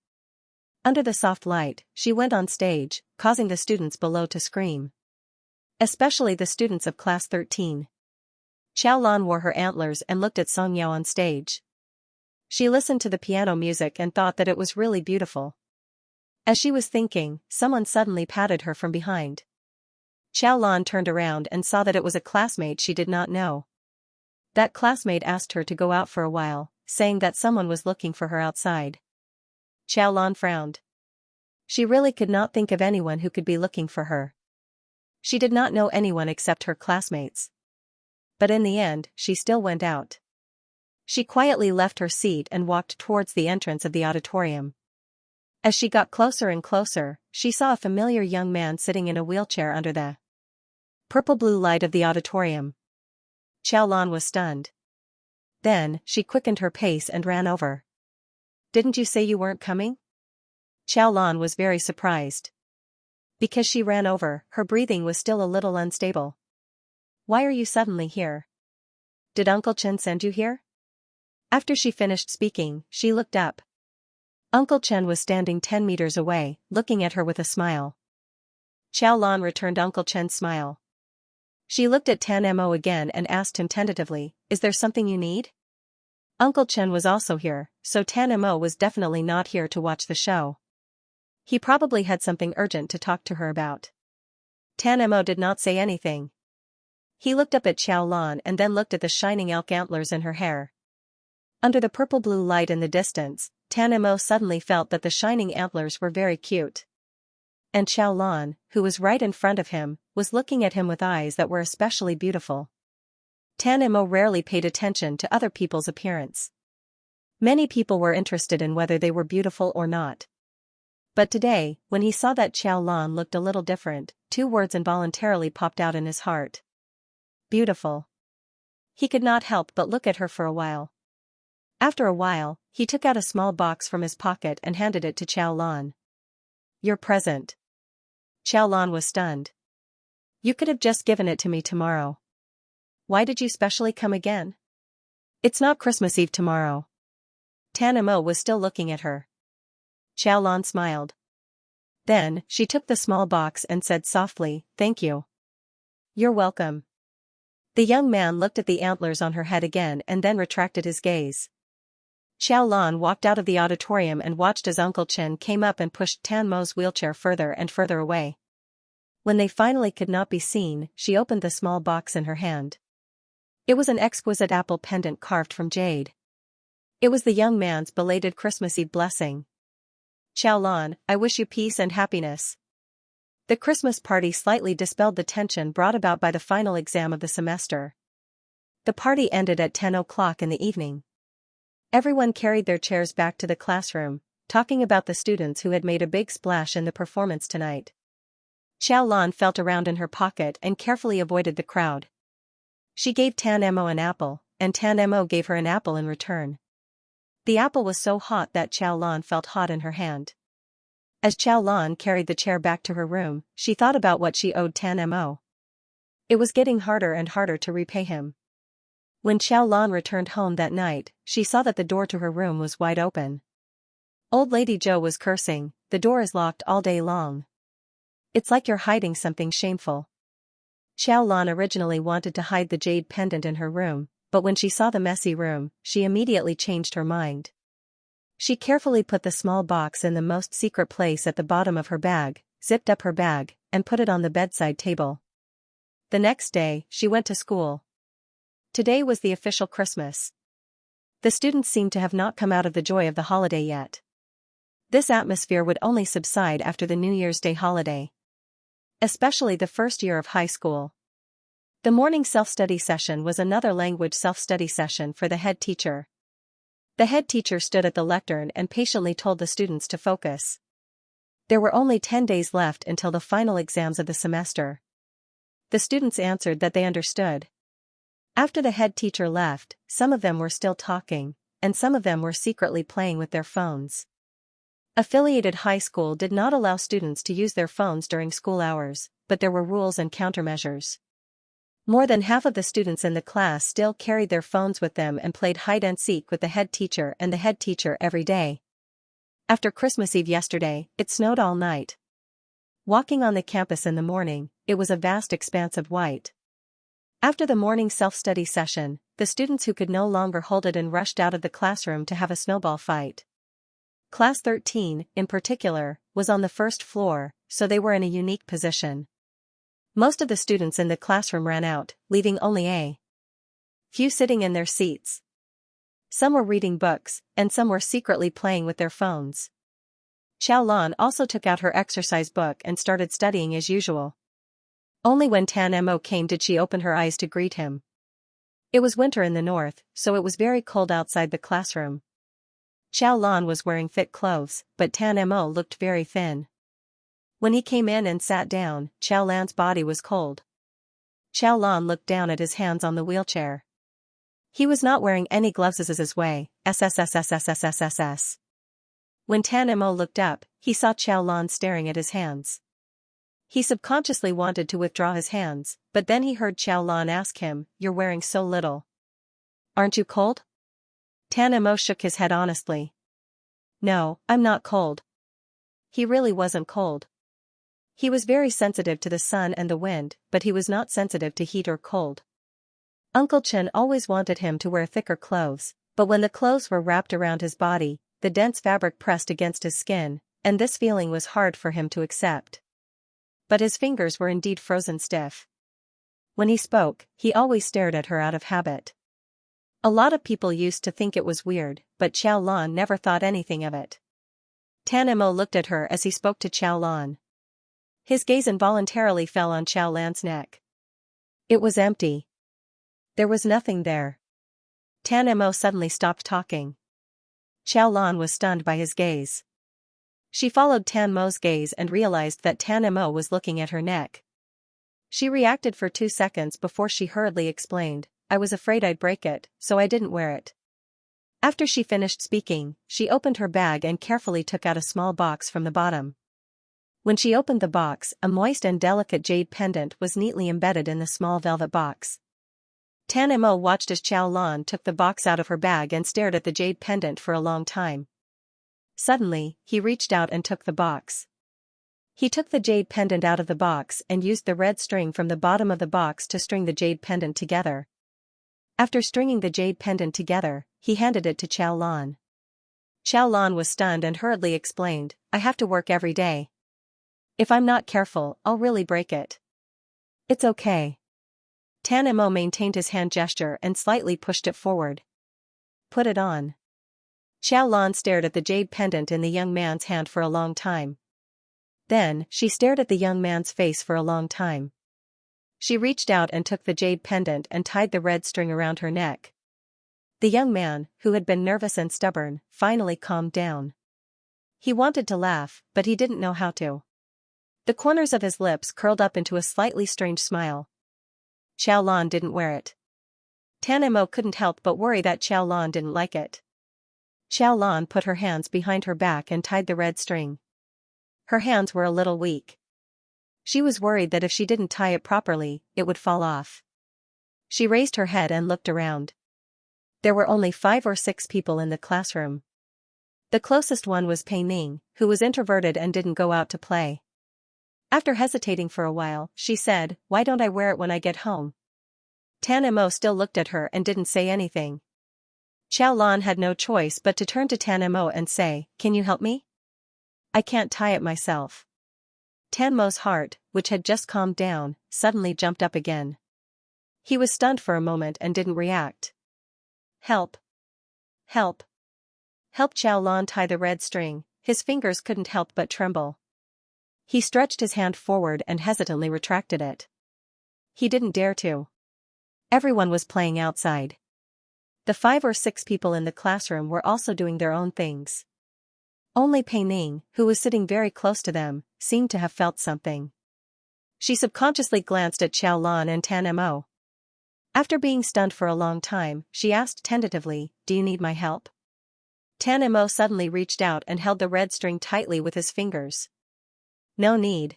Under the soft light, she went on stage, causing the students below to scream. Especially the students of Class 13. Xiaolan wore her antlers and looked at Song Yao on stage. She listened to the piano music and thought that it was really beautiful. As she was thinking, someone suddenly patted her from behind. Xiaolan turned around and saw that it was a classmate she did not know. That classmate asked her to go out for a while, saying that someone was looking for her outside. Xiaolan frowned. She really could not think of anyone who could be looking for her. She did not know anyone except her classmates. But in the end, she still went out. She quietly left her seat and walked towards the entrance of the auditorium. As she got closer and closer, she saw a familiar young man sitting in a wheelchair under the purple-blue light of the auditorium. Xiaolan was stunned. Then, she quickened her pace and ran over. Didn't you say you weren't coming? Xiaolan was very surprised. Because she ran over, her breathing was still a little unstable. Why are you suddenly here? Did Uncle Chen send you here? After she finished speaking, she looked up. Uncle Chen was standing 10 meters away, looking at her with a smile. Xiao Lan returned Uncle Chen's smile. She looked at Tan Mo again and asked him tentatively, "Is there something you need?" Uncle Chen was also here, so Tan Mo was definitely not here to watch the show. He probably had something urgent to talk to her about. Tan Mo did not say anything. He looked up at Xiao Lan and then looked at the shining elk antlers in her hair. Under the purple-blue light in the distance, Tan Mo suddenly felt that the shining antlers were very cute. And Xiao Lan, who was right in front of him, was looking at him with eyes that were especially beautiful. Tan Mo rarely paid attention to other people's appearance. Many people were interested in whether they were beautiful or not. But today, when he saw that Xiao Lan looked a little different, two words involuntarily popped out in his heart. Beautiful. He could not help but look at her for a while. After a while, he took out a small box from his pocket and handed it to Xiao Lan. "Your present." Xiao Lan was stunned. "You could have just given it to me tomorrow. Why did you specially come again? It's not Christmas Eve tomorrow." Tan Mo was still looking at her. Xiao Lan smiled. Then, she took the small box and said softly, "Thank you." "You're welcome." The young man looked at the antlers on her head again and then retracted his gaze. Xiao Lan walked out of the auditorium and watched as Uncle Chen came up and pushed Tan Mo's wheelchair further and further away. When they finally could not be seen, she opened the small box in her hand. It was an exquisite apple pendant carved from jade. It was the young man's belated Christmas Eve blessing. "Xiao Lan, I wish you peace and happiness." The Christmas party slightly dispelled the tension brought about by the final exam of the semester. The party ended at 10 o'clock in the evening. Everyone carried their chairs back to the classroom, talking about the students who had made a big splash in the performance tonight. Xiao Lan felt around in her pocket and carefully avoided the crowd. She gave Tan Mo an apple, and Tan Mo gave her an apple in return. The apple was so hot that Xiao Lan felt hot in her hand. As Xiao Lan carried the chair back to her room, she thought about what she owed Tan Mo. It was getting harder and harder to repay him. When Xiao Lan returned home that night, she saw that the door to her room was wide open. Old Lady Zhou was cursing, "The door is locked all day long. It's like you're hiding something shameful." Xiao Lan originally wanted to hide the jade pendant in her room, but when she saw the messy room, she immediately changed her mind. She carefully put the small box in the most secret place at the bottom of her bag, zipped up her bag, and put it on the bedside table. The next day, she went to school. Today was the official Christmas. The students seemed to have not come out of the joy of the holiday yet. This atmosphere would only subside after the New Year's Day holiday. Especially the first year of high school. The morning self-study session was another language self-study session for the head teacher. The head teacher stood at the lectern and patiently told the students to focus. There were only 10 days left until the final exams of the semester. The students answered that they understood. After the head teacher left, some of them were still talking, and some of them were secretly playing with their phones. Affiliated high school did not allow students to use their phones during school hours, but there were rules and countermeasures. More than half of the students in the class still carried their phones with them and played hide-and-seek with the head teacher and the head teacher every day. After Christmas Eve yesterday, it snowed all night. Walking on the campus in the morning, it was a vast expanse of white. After the morning self-study session, the students who could no longer hold it and rushed out of the classroom to have a snowball fight. Class 13, in particular, was on the first floor, so they were in a unique position. Most of the students in the classroom ran out, leaving only a few sitting in their seats. Some were reading books, and some were secretly playing with their phones. Xiao Lan also took out her exercise book and started studying as usual. Only when Tan Mo came did she open her eyes to greet him. It was winter in the north, so it was very cold outside the classroom. Xiao Lan was wearing thick clothes, but Tan Mo looked very thin. When he came in and sat down, Xiao Lan's body was cold. Xiao Lan looked down at his hands on the wheelchair. He was not wearing any gloves as his way, SSSSSSSSS. When Tan Mo looked up, he saw Xiao Lan staring at his hands. He subconsciously wanted to withdraw his hands, but then he heard Xiao Lan ask him, "You're wearing so little. Aren't you cold?" Tan Mo shook his head honestly. No, I'm not cold. He really wasn't cold. He was very sensitive to the sun and the wind, but he was not sensitive to heat or cold. Uncle Chen always wanted him to wear thicker clothes, but when the clothes were wrapped around his body, the dense fabric pressed against his skin, and this feeling was hard for him to accept. But his fingers were indeed frozen stiff. When he spoke, he always stared at her out of habit. A lot of people used to think it was weird, but Xiao Lan never thought anything of it. Tan Mo looked at her as he spoke to Xiao Lan. His gaze involuntarily fell on Xiao Lan's neck. It was empty. There was nothing there. Tan Mo suddenly stopped talking. Xiao Lan was stunned by his gaze. She followed Tan Mo's gaze and realized that Tan Mo was looking at her neck. She reacted for 2 seconds before she hurriedly explained, I was afraid I'd break it, so I didn't wear it. After she finished speaking, she opened her bag and carefully took out a small box from the bottom. When she opened the box, a moist and delicate jade pendant was neatly embedded in the small velvet box. Tan Mo watched as Xiao Lan took the box out of her bag and stared at the jade pendant for a long time. Suddenly, he reached out and took the box. He took the jade pendant out of the box and used the red string from the bottom of the box to string the jade pendant together. After stringing the jade pendant together, he handed it to Xiao Lan. Xiao Lan was stunned and hurriedly explained, I have to work every day. If I'm not careful, I'll really break it. It's okay. Tan Mo maintained his hand gesture and slightly pushed it forward. Put it on. Xiao Lan stared at the jade pendant in the young man's hand for a long time. Then, she stared at the young man's face for a long time. She reached out and took the jade pendant and tied the red string around her neck. The young man, who had been nervous and stubborn, finally calmed down. He wanted to laugh, but he didn't know how to. The corners of his lips curled up into a slightly strange smile. Xiao Lan didn't wear it. Tan Mo couldn't help but worry that Xiao Lan didn't like it. Xiao Lan put her hands behind her back and tied the red string. Her hands were a little weak. She was worried that if she didn't tie it properly, it would fall off. She raised her head and looked around. There were only 5 or 6 people in the classroom. The closest one was Pei Ning, who was introverted and didn't go out to play. After hesitating for a while, she said, Why don't I wear it when I get home? Tan Mo still looked at her and didn't say anything. Xiao Lan had no choice but to turn to Tan Mo and say, Can you help me? I can't tie it myself. Tan Mo's heart, which had just calmed down, suddenly jumped up again. He was stunned for a moment and didn't react. Help! Help! Help Xiao Lan tie the red string, his fingers couldn't help but tremble. He stretched his hand forward and hesitantly retracted it. He didn't dare to. Everyone was playing outside. The 5 or 6 people in the classroom were also doing their own things. Only Pei Ning, who was sitting very close to them, seemed to have felt something. She subconsciously glanced at Xiao Lan and Tan Mo. After being stunned for a long time, she asked tentatively, Do you need my help? Tan Mo suddenly reached out and held the red string tightly with his fingers. No need.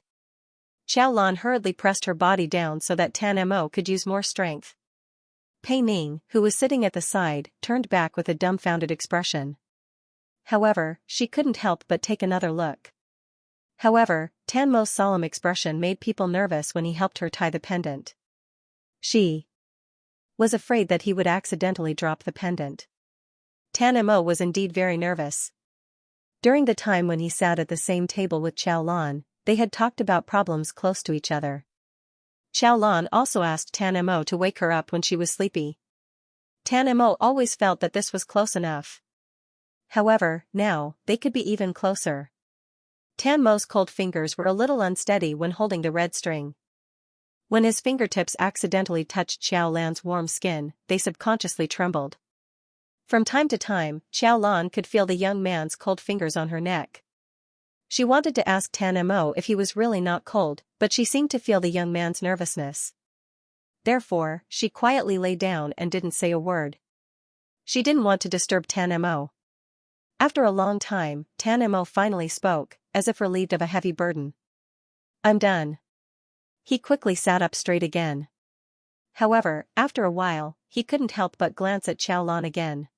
Xiao Lan hurriedly pressed her body down so that Tan Mo could use more strength. Pei Ning, who was sitting at the side, turned back with a dumbfounded expression. However, she couldn't help but take another look. However, Tan Mo's solemn expression made people nervous when he helped her tie the pendant. She was afraid that he would accidentally drop the pendant. Tan Mo was indeed very nervous. During the time when he sat at the same table with Xiao Lan, they had talked about problems close to each other. Xiao Lan also asked Tan Mo to wake her up when she was sleepy. Tan Mo always felt that this was close enough. However, now, they could be even closer. Tan Mo's cold fingers were a little unsteady when holding the red string. When his fingertips accidentally touched Xiao Lan's warm skin, they subconsciously trembled. From time to time, Xiao Lan could feel the young man's cold fingers on her neck. She wanted to ask Tan Mo if he was really not cold, but she seemed to feel the young man's nervousness. Therefore, she quietly lay down and didn't say a word. She didn't want to disturb Tan Mo. After a long time, Tan Mo finally spoke, as if relieved of a heavy burden. I'm done. He quickly sat up straight again. However, after a while, he couldn't help but glance at Xiao Lan again.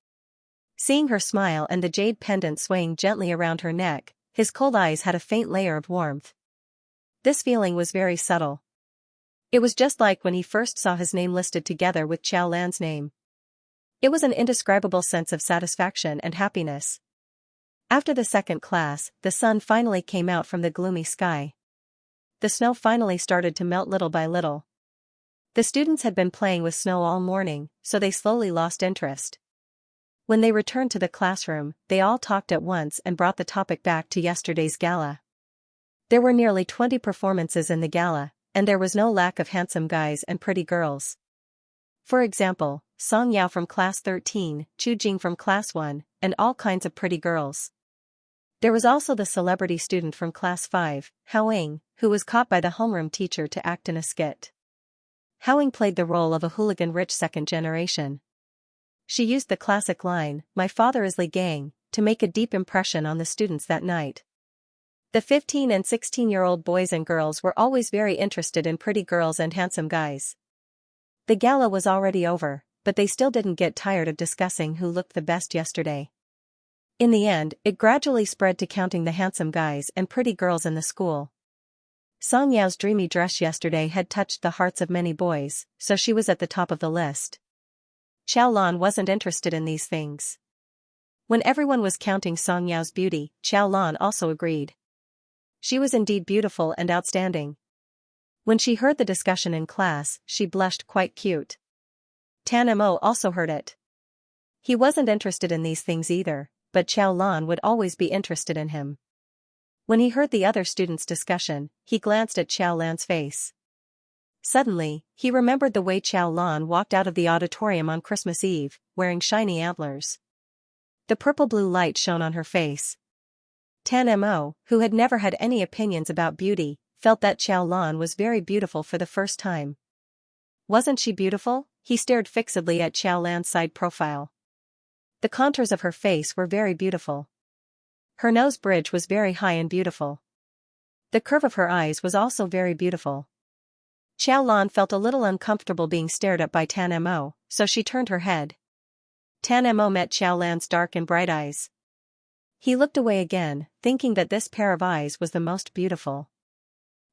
Seeing her smile and the jade pendant swaying gently around her neck, his cold eyes had a faint layer of warmth. This feeling was very subtle. It was just like when he first saw his name listed together with Xiao Lan's name. It was an indescribable sense of satisfaction and happiness. After the second class, the sun finally came out from the gloomy sky. The snow finally started to melt little by little. The students had been playing with snow all morning, so they slowly lost interest. When they returned to the classroom, they all talked at once and brought the topic back to yesterday's gala. There were nearly 20 performances in the gala, and there was no lack of handsome guys and pretty girls. For example, Xianxia from class 13, Chu Jing from class 1, and all kinds of pretty girls. There was also the celebrity student from class 5, Haoying, who was caught by the homeroom teacher to act in a skit. Haoying played the role of a hooligan rich second generation. She used the classic line, "My father is Li Gang," to make a deep impression on the students that night. The 15 and 16-year-old boys and girls were always very interested in pretty girls and handsome guys. The gala was already over, but they still didn't get tired of discussing who looked the best yesterday. In the end, it gradually spread to counting the handsome guys and pretty girls in the school. Song Yao's dreamy dress yesterday had touched the hearts of many boys, so she was at the top of the list. Xiao Lan wasn't interested in these things. When everyone was counting Song Yao's beauty, Xiao Lan also agreed. She was indeed beautiful and outstanding. When she heard the discussion in class, she blushed quite cute. Tan Mo also heard it. He wasn't interested in these things either, but Xiao Lan would always be interested in him. When he heard the other students' discussion, he glanced at Xiao Lan's face. Suddenly, he remembered the way Xiao Lan walked out of the auditorium on Christmas Eve, wearing shiny antlers. The purple-blue light shone on her face. Tan Mo, who had never had any opinions about beauty, felt that Xiao Lan was very beautiful for the first time. Wasn't she beautiful? He stared fixedly at Xiao Lan's side profile. The contours of her face were very beautiful. Her nose bridge was very high and beautiful. The curve of her eyes was also very beautiful. Xiao Lan felt a little uncomfortable being stared at by Tan Mo, so she turned her head. Tan Mo met Xiao Lan's dark and bright eyes. He looked away again, thinking that this pair of eyes was the most beautiful.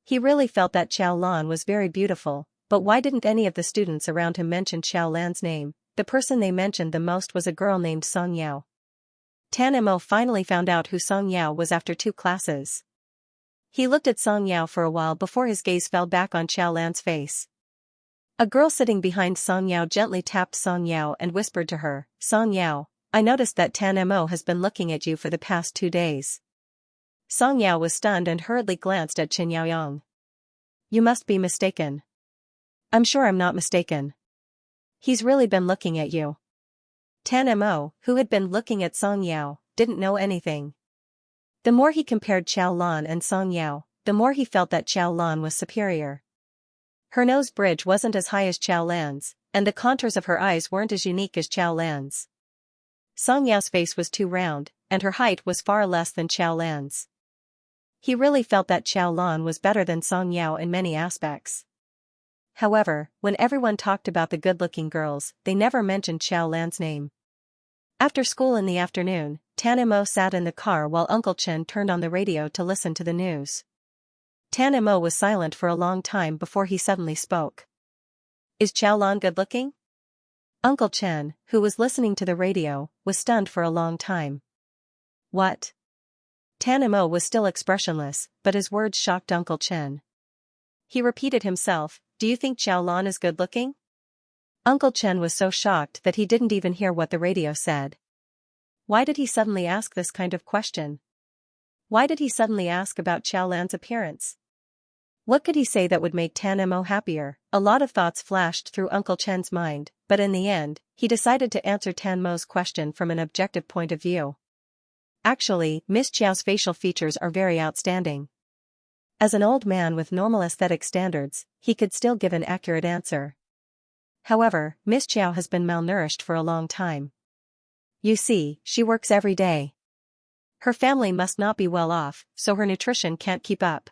He really felt that Xiao Lan was very beautiful, but why didn't any of the students around him mention Xiao Lan's name? The person they mentioned the most was a girl named Song Yao. Tan Mo finally found out who Song Yao was after 2 classes. He looked at Song Yao for a while before his gaze fell back on Xiao Lan's face. A girl sitting behind Song Yao gently tapped Song Yao and whispered to her, "Song Yao, I noticed that Tan Mo has been looking at you for the past 2 days." Song Yao was stunned and hurriedly glanced at Qin Yaoyang. "You must be mistaken." "I'm sure I'm not mistaken. He's really been looking at you." Tan Mo, who had been looking at Song Yao, didn't know anything. The more he compared Xiao Lan and Song Yao, the more he felt that Xiao Lan was superior. Her nose bridge wasn't as high as Xiao Lan's, and the contours of her eyes weren't as unique as Xiao Lan's. Song Yao's face was too round, and her height was far less than Xiao Lan's. He really felt that Xiao Lan was better than Song Yao in many aspects. However, when everyone talked about the good-looking girls, they never mentioned Xiao Lan's name. After school in the afternoon, Tan Mo sat in the car while Uncle Chen turned on the radio to listen to the news. Tan Mo was silent for a long time before he suddenly spoke. "Is Xiao Lan good-looking?" Uncle Chen, who was listening to the radio, was stunned for a long time. "What?" Tan Mo was still expressionless, but his words shocked Uncle Chen. He repeated himself, "Do you think Xiao Lan is good-looking?" Uncle Chen was so shocked that he didn't even hear what the radio said. Why did he suddenly ask this kind of question? Why did he suddenly ask about Xiao Lan's appearance? What could he say that would make Tan Mo happier? A lot of thoughts flashed through Uncle Chen's mind, but in the end, he decided to answer Tan Mo's question from an objective point of view. Actually, Miss Xiao's facial features are very outstanding. As an old man with normal aesthetic standards, he could still give an accurate answer. However, Miss Xiao has been malnourished for a long time. You see, she works every day. Her family must not be well off, so her nutrition can't keep up.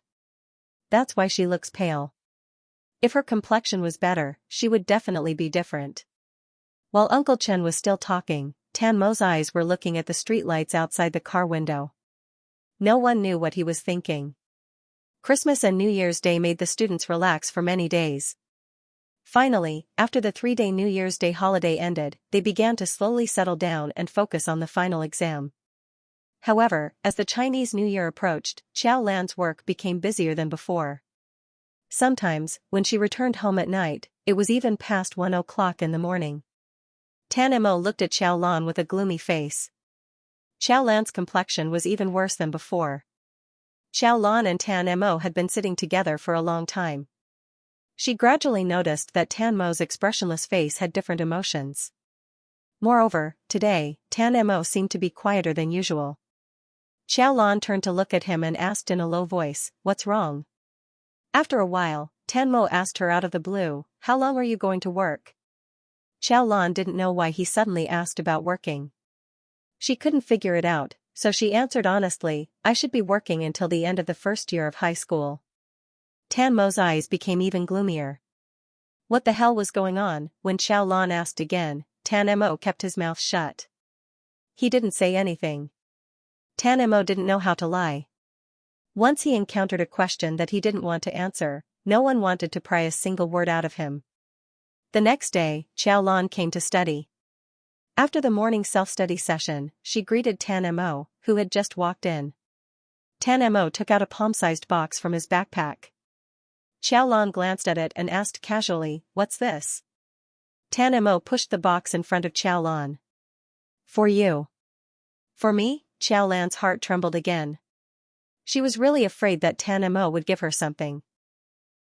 That's why she looks pale. If her complexion was better, she would definitely be different. While Uncle Chen was still talking, Tan Mo's eyes were looking at the streetlights outside the car window. No one knew what he was thinking. Christmas and New Year's Day made the students relax for many days. Finally, after the 3-day New Year's Day holiday ended, they began to slowly settle down and focus on the final exam. However, as the Chinese New Year approached, Xiao Lan's work became busier than before. Sometimes, when she returned home at night, it was even past 1 o'clock in the morning. Tan Mo looked at Xiao Lan with a gloomy face. Xiao Lan's complexion was even worse than before. Xiao Lan and Tan Mo had been sitting together for a long time. She gradually noticed that Tan Mo's expressionless face had different emotions. Moreover, today, Tan Mo seemed to be quieter than usual. Xiao Lan turned to look at him and asked in a low voice, "What's wrong?" After a while, Tan Mo asked her out of the blue, "How long are you going to work?" Xiao Lan didn't know why he suddenly asked about working. She couldn't figure it out, so she answered honestly, "I should be working until the end of the first year of high school." Tan Mo's eyes became even gloomier. What the hell was going on? When Xiao Lan asked again, Tan Mo kept his mouth shut. He didn't say anything. Tan Mo didn't know how to lie. Once he encountered a question that he didn't want to answer, no one wanted to pry a single word out of him. The next day, Xiao Lan came to study. After the morning self-study session, she greeted Tan Mo, who had just walked in. Tan Mo took out a palm-sized box from his backpack. Xiao Lan glanced at it and asked casually, "What's this?" Tan Mo pushed the box in front of Xiao Lan. "For you." "For me?" Xiao Lan's heart trembled again. She was really afraid that Tan Mo would give her something.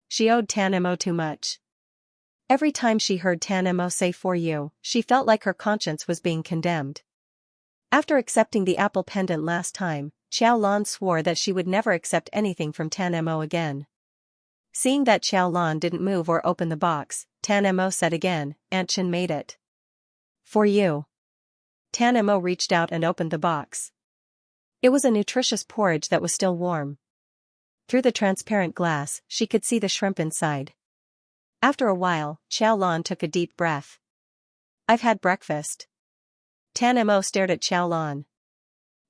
She owed Tan Mo too much. Every time she heard Tan Mo say "for you," she felt like her conscience was being condemned. After accepting the apple pendant last time, Xiao Lan swore that she would never accept anything from Tan Mo again. Seeing that Xiao Lan didn't move or open the box, Tan Mo said again, "Aunt Chen made it. For you." Tan Mo reached out and opened the box. It was a nutritious porridge that was still warm. Through the transparent glass, she could see the shrimp inside. After a while, Xiao Lan took a deep breath. "I've had breakfast." Tan Mo stared at Xiao Lan.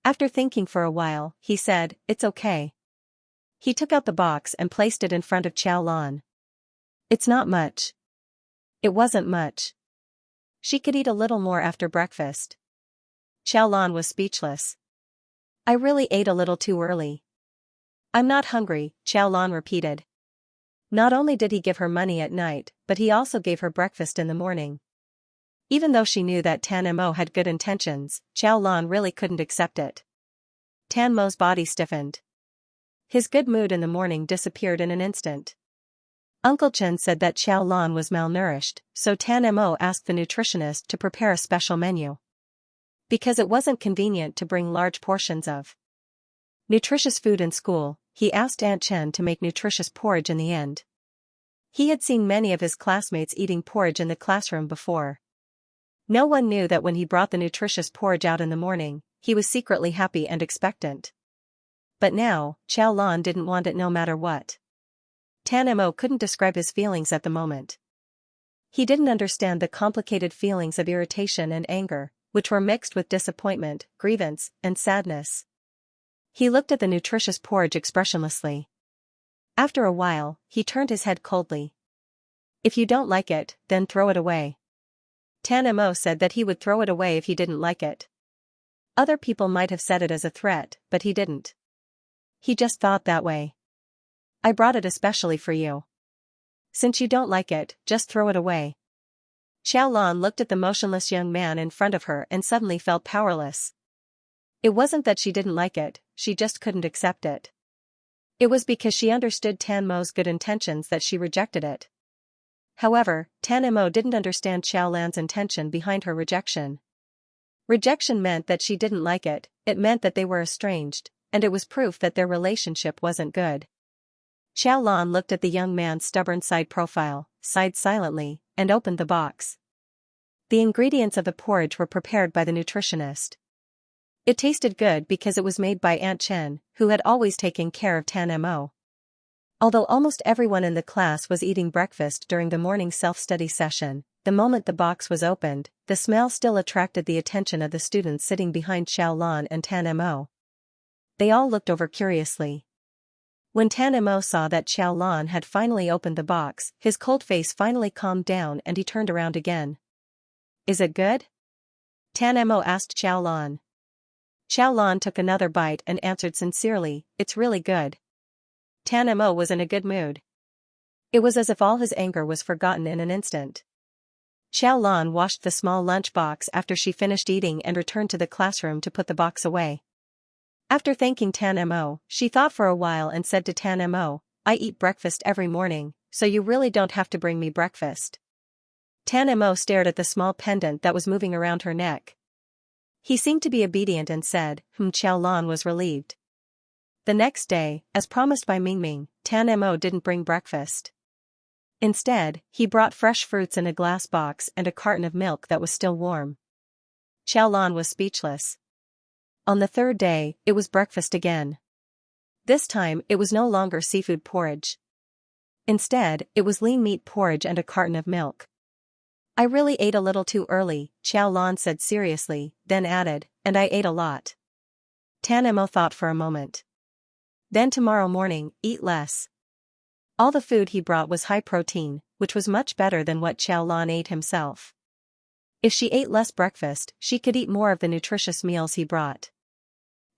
After thinking for a while, he said, "It's okay." He took out the box and placed it in front of Xiao Lan. "It's not much." It wasn't much. She could eat a little more after breakfast. Xiao Lan was speechless. "I really ate a little too early." "I'm not hungry," Xiao Lan repeated. Not only did he give her money at night, but he also gave her breakfast in the morning. Even though she knew that Tan Mo had good intentions, Xiao Lan really couldn't accept it. Tan Mo's body stiffened. His good mood in the morning disappeared in an instant. Uncle Chen said that Xiao Lan was malnourished, so Tan Mo asked the nutritionist to prepare a special menu. Because it wasn't convenient to bring large portions of nutritious food in school, he asked Aunt Chen to make nutritious porridge in the end. He had seen many of his classmates eating porridge in the classroom before. No one knew that when he brought the nutritious porridge out in the morning, he was secretly happy and expectant. But now, Xiao Lan didn't want it no matter what. Tan Mo couldn't describe his feelings at the moment. He didn't understand the complicated feelings of irritation and anger, which were mixed with disappointment, grievance, and sadness. He looked at the nutritious porridge expressionlessly. After a while, he turned his head coldly. "If you don't like it, then throw it away." Tan Mo said that he would throw it away if he didn't like it. Other people might have said it as a threat, but he didn't. He just thought that way. "I brought it especially for you. Since you don't like it, just throw it away." Xiao Lan looked at the motionless young man in front of her and suddenly felt powerless. It wasn't that she didn't like it, she just couldn't accept it. It was because she understood Tan Mo's good intentions that she rejected it. However, Tan Mo didn't understand Xiao Lan's intention behind her rejection. Rejection meant that she didn't like it, it meant that they were estranged, and it was proof that their relationship wasn't good. Xiao Lan looked at the young man's stubborn side profile, sighed silently, and opened the box. The ingredients of the porridge were prepared by the nutritionist. It tasted good because it was made by Aunt Chen, who had always taken care of Tan Mo. Although almost everyone in the class was eating breakfast during the morning self-study session, the moment the box was opened, the smell still attracted the attention of the students sitting behind Xiaolan and Tan Mo. They all looked over curiously. When Tan Mo saw that Xiaolan had finally opened the box, his cold face finally calmed down and he turned around again. "Is it good?" Tan Mo asked Xiaolan. Xiaolan took another bite and answered sincerely, "It's really good." Tan Mo was in a good mood. It was as if all his anger was forgotten in an instant. Xiaolan washed the small lunch box after she finished eating and returned to the classroom to put the box away. After thanking Tan Mo, she thought for a while and said to Tan Mo, "I eat breakfast every morning, so you really don't have to bring me breakfast." Tan Mo stared at the small pendant that was moving around her neck. He seemed to be obedient and said, Xiaolan was relieved. The next day, as promised by Mingming, Tan Mo didn't bring breakfast. Instead, he brought fresh fruits in a glass box and a carton of milk that was still warm. Xiaolan was speechless. On the third day, it was breakfast again. This time, it was no longer seafood porridge. Instead, it was lean meat porridge and a carton of milk. "I really ate a little too early," Xiaolan said seriously, then added, "and I ate a lot." Tan Mo thought for a moment. "Then tomorrow morning, eat less." All the food he brought was high protein, which was much better than what Xiaolan ate himself. If she ate less breakfast, she could eat more of the nutritious meals he brought.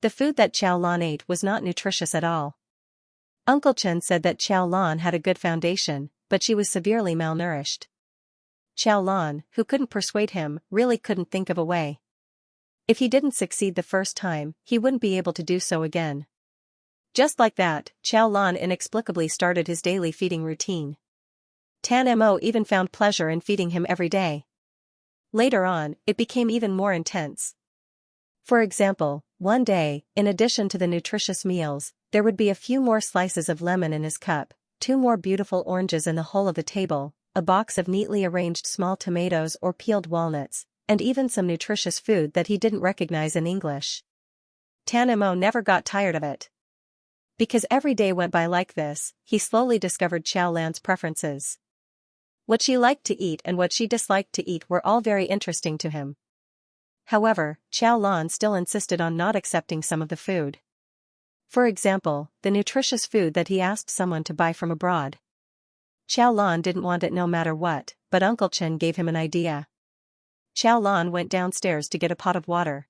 The food that Xiaolan ate was not nutritious at all. Uncle Chen said that Xiaolan had a good foundation, but she was severely malnourished. Xiaolan, who couldn't persuade him, really couldn't think of a way. If he didn't succeed the first time, he wouldn't be able to do so again. Just like that, Xiaolan inexplicably started his daily feeding routine. Tan Mo even found pleasure in feeding him every day. Later on, it became even more intense. For example, one day, in addition to the nutritious meals, there would be a few more slices of lemon in his cup, 2 more beautiful oranges in the whole of the table, a box of neatly arranged small tomatoes or peeled walnuts, and even some nutritious food that he didn't recognize in English. Tan Mo never got tired of it. Because every day went by like this, he slowly discovered Xiaolan's preferences. What she liked to eat and what she disliked to eat were all very interesting to him. However, Xiaolan still insisted on not accepting some of the food. For example, the nutritious food that he asked someone to buy from abroad. Xiaolan didn't want it no matter what, but Uncle Chen gave him an idea. Xiaolan went downstairs to get a pot of water.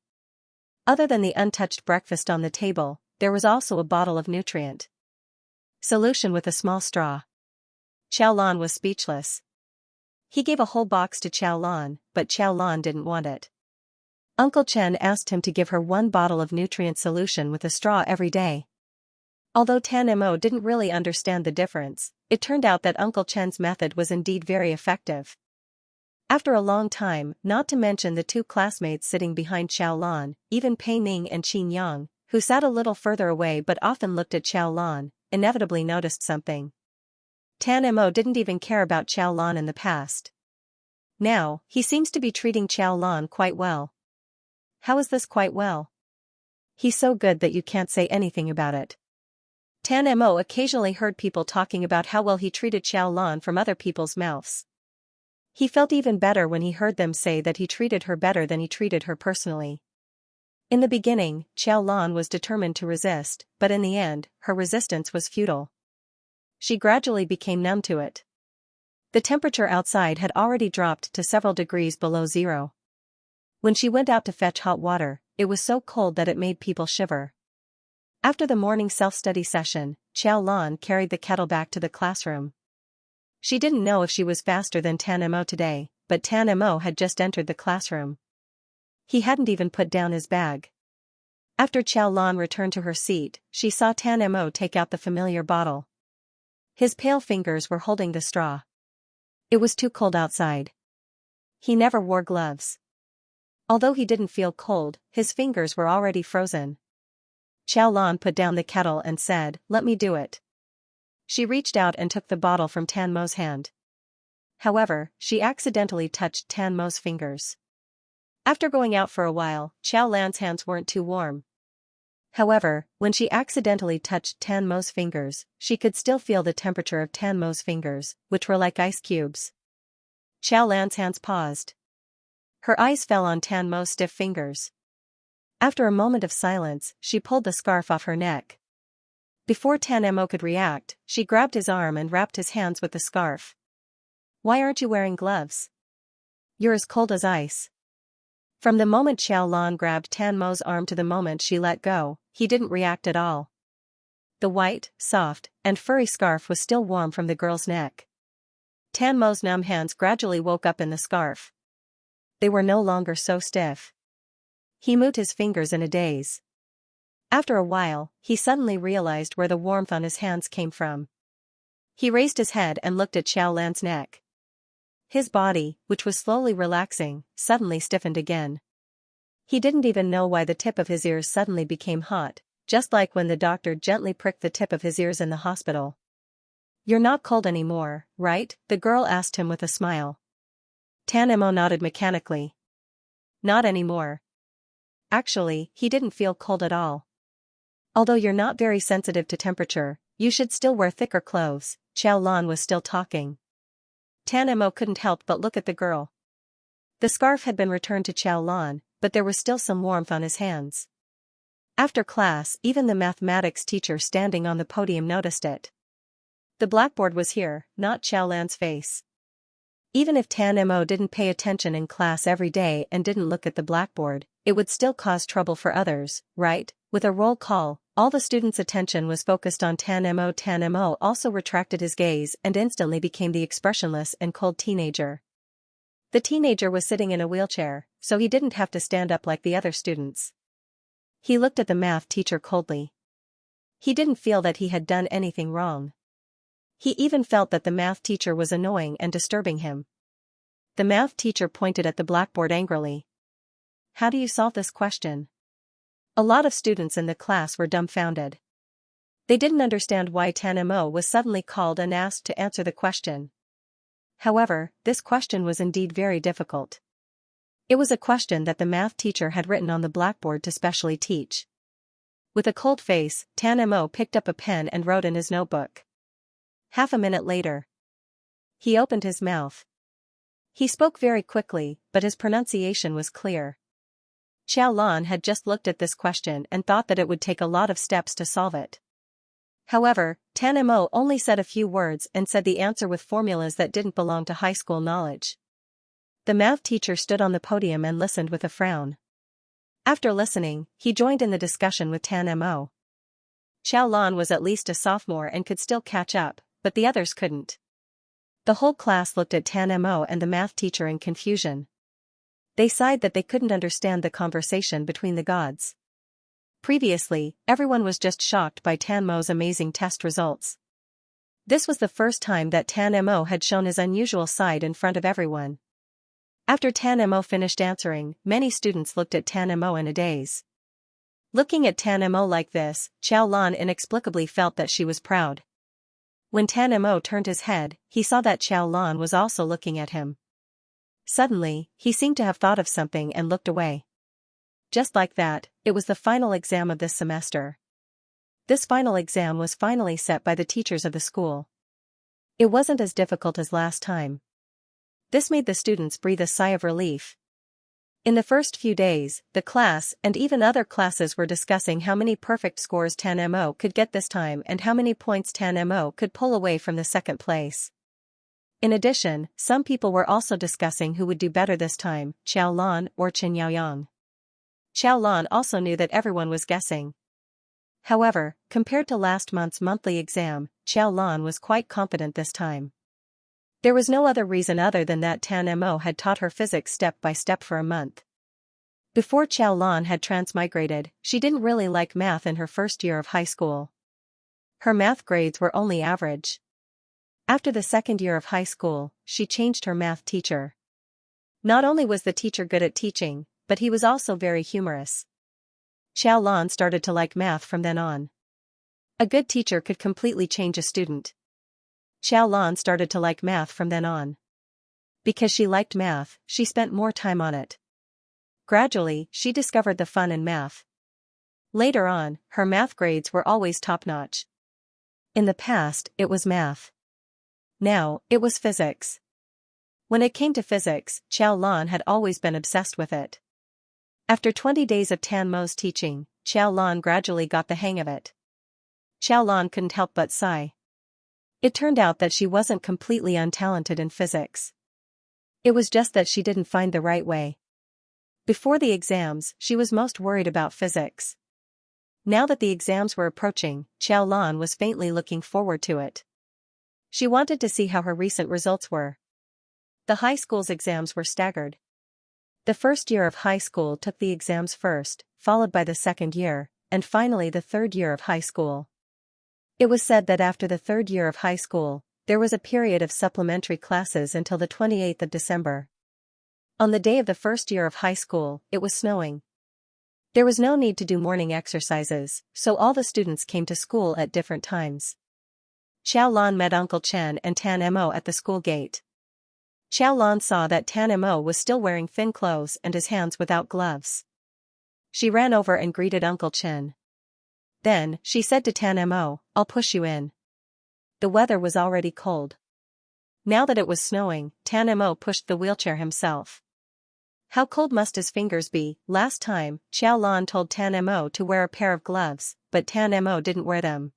Other than the untouched breakfast on the table, there was also a bottle of nutrient solution with a small straw. Xiaolan was speechless. He gave a whole box to Xiaolan, but Xiaolan didn't want it. Uncle Chen asked him to give her 1 bottle of nutrient solution with a straw every day. Although Tan Mo didn't really understand the difference, it turned out that Uncle Chen's method was indeed very effective. After a long time, not to mention the 2 classmates sitting behind Xiaolan, even Pei Ning and Qin Yang, who sat a little further away but often looked at Xiaolan, inevitably noticed something. Tan Mo didn't even care about Xiaolan in the past. Now, he seems to be treating Xiaolan quite well. How is this quite well? He's so good that you can't say anything about it. Tan Mo occasionally heard people talking about how well he treated Xiaolan from other people's mouths. He felt even better when he heard them say that he treated her better than he treated her personally. In the beginning, Xiaolan was determined to resist, but in the end, her resistance was futile. She gradually became numb to it. The temperature outside had already dropped to several degrees below zero. When she went out to fetch hot water, it was so cold that it made people shiver. After the morning self-study session, Xiaolan carried the kettle back to the classroom. She didn't know if she was faster than Tan Mo today, but Tan Mo had just entered the classroom. He hadn't even put down his bag. After Xiaolan returned to her seat, she saw Tan Mo take out the familiar bottle. His pale fingers were holding the straw. It was too cold outside. He never wore gloves. Although he didn't feel cold, his fingers were already frozen. Xiaolan put down the kettle and said, "Let me do it." She reached out and took the bottle from Tan Mo's hand. However, she accidentally touched Tan Mo's fingers. After going out for a while, Xiaolan's hands weren't too warm. However, when she accidentally touched Tan Mo's fingers, she could still feel the temperature of Tan Mo's fingers, which were like ice cubes. Xiao Lan's hands paused. Her eyes fell on Tan Mo's stiff fingers. After a moment of silence, she pulled the scarf off her neck. Before Tan Mo could react, she grabbed his arm and wrapped his hands with the scarf. "Why aren't you wearing gloves? You're as cold as ice." From the moment Xiao Lan grabbed Tan Mo's arm to the moment she let go, he didn't react at all. The white, soft, and furry scarf was still warm from the girl's neck. Tan Mo's numb hands gradually woke up in the scarf. They were no longer so stiff. He moved his fingers in a daze. After a while, he suddenly realized where the warmth on his hands came from. He raised his head and looked at Xiao Lan's neck. His body, which was slowly relaxing, suddenly stiffened again. He didn't even know why the tip of his ears suddenly became hot, just like when the doctor gently pricked the tip of his ears in the hospital. "You're not cold anymore, right?" the girl asked him with a smile. Tan Mo nodded mechanically. "Not anymore." Actually, he didn't feel cold at all. "Although you're not very sensitive to temperature, you should still wear thicker clothes." Xiao Lan was still talking. Tan Mo couldn't help but look at the girl. The scarf had been returned to Xiao Lan, but there was still some warmth on his hands. After class, even the mathematics teacher standing on the podium noticed it. The blackboard was here, not Xiao Lan's face. Even if Tan Mo didn't pay attention in class every day and didn't look at the blackboard, it would still cause trouble for others, right? With a roll call, all the students' attention was focused on Tan Mo. Tan Mo also retracted his gaze and instantly became the expressionless and cold teenager. The teenager was sitting in a wheelchair, so he didn't have to stand up like the other students. He looked at the math teacher coldly. He didn't feel that he had done anything wrong. He even felt that the math teacher was annoying and disturbing him. The math teacher pointed at the blackboard angrily. "How do you solve this question?" A lot of students in the class were dumbfounded. They didn't understand why Tan Mo was suddenly called and asked to answer the question. However, this question was indeed very difficult. It was a question that the math teacher had written on the blackboard to specially teach. With a cold face, Tan Mo picked up a pen and wrote in his notebook. Half a minute later, he opened his mouth. He spoke very quickly, but his pronunciation was clear. Xiao Lan had just looked at this question and thought that it would take a lot of steps to solve it. However, Tan Mo only said a few words and said the answer with formulas that didn't belong to high school knowledge. The math teacher stood on the podium and listened with a frown. After listening, he joined in the discussion with Tan Mo. Xiao Lan was at least a sophomore and could still catch up, but the others couldn't. The whole class looked at Tan Mo and the math teacher in confusion. They sighed that they couldn't understand the conversation between the gods. Previously, everyone was just shocked by Tan Mo's amazing test results. This was the first time that Tan Mo had shown his unusual side in front of everyone. After Tan Mo finished answering, many students looked at Tan Mo in a daze. Looking at Tan Mo like this, Xiao Lan inexplicably felt that she was proud. When Tan Mo turned his head, he saw that Xiao Lan was also looking at him. Suddenly, he seemed to have thought of something and looked away. Just like that, it was the final exam of this semester. This final exam was finally set by the teachers of the school. It wasn't as difficult as last time. This made the students breathe a sigh of relief. In the first few days, the class and even other classes were discussing how many perfect scores Tan Mo could get this time and how many points Tan Mo could pull away from the second place. In addition, some people were also discussing who would do better this time, Xiao Lan or Chen Yaoyang. Xiao Lan also knew that everyone was guessing. However, compared to last month's monthly exam, Xiao Lan was quite confident this time. There was no other reason other than that Tan Mo had taught her physics step by step for a month. Before Xiao Lan had transmigrated, she didn't really like math in her first year of high school. Her math grades were only average. After the second year of high school, she changed her math teacher. Not only was the teacher good at teaching, but he was also very humorous. Xiao Lan started to like math from then on. A good teacher could completely change a student. Xiao Lan started to like math from then on. Because she liked math, she spent more time on it. Gradually, she discovered the fun in math. Later on, her math grades were always top-notch. In the past, it was math. Now, it was physics. When it came to physics, Xiao Lan had always been obsessed with it. After 20 days of Tan Mo's teaching, Xiao Lan gradually got the hang of it. Xiao Lan couldn't help but sigh. It turned out that she wasn't completely untalented in physics. It was just that she didn't find the right way. Before the exams, she was most worried about physics. Now that the exams were approaching, Xiao Lan was faintly looking forward to it. She wanted to see how her recent results were. The high school's exams were staggered. The first year of high school took the exams first, followed by the second year, and finally the third year of high school. It was said that after the third year of high school, there was a period of supplementary classes until the 28th of December. On the day of the first year of high school, it was snowing. There was no need to do morning exercises, so all the students came to school at different times. Xiao Lan met Uncle Chen and Tan Mo at the school gate. Xiao Lan saw that Tan Mo was still wearing thin clothes and his hands without gloves. She ran over and greeted Uncle Chen. Then, she said to Tan Mo, "I'll push you in." The weather was already cold. Now that it was snowing, Tan Mo pushed the wheelchair himself. How cold must his fingers be? Last time, Xiao Lan told Tan Mo to wear a pair of gloves, but Tan Mo didn't wear them.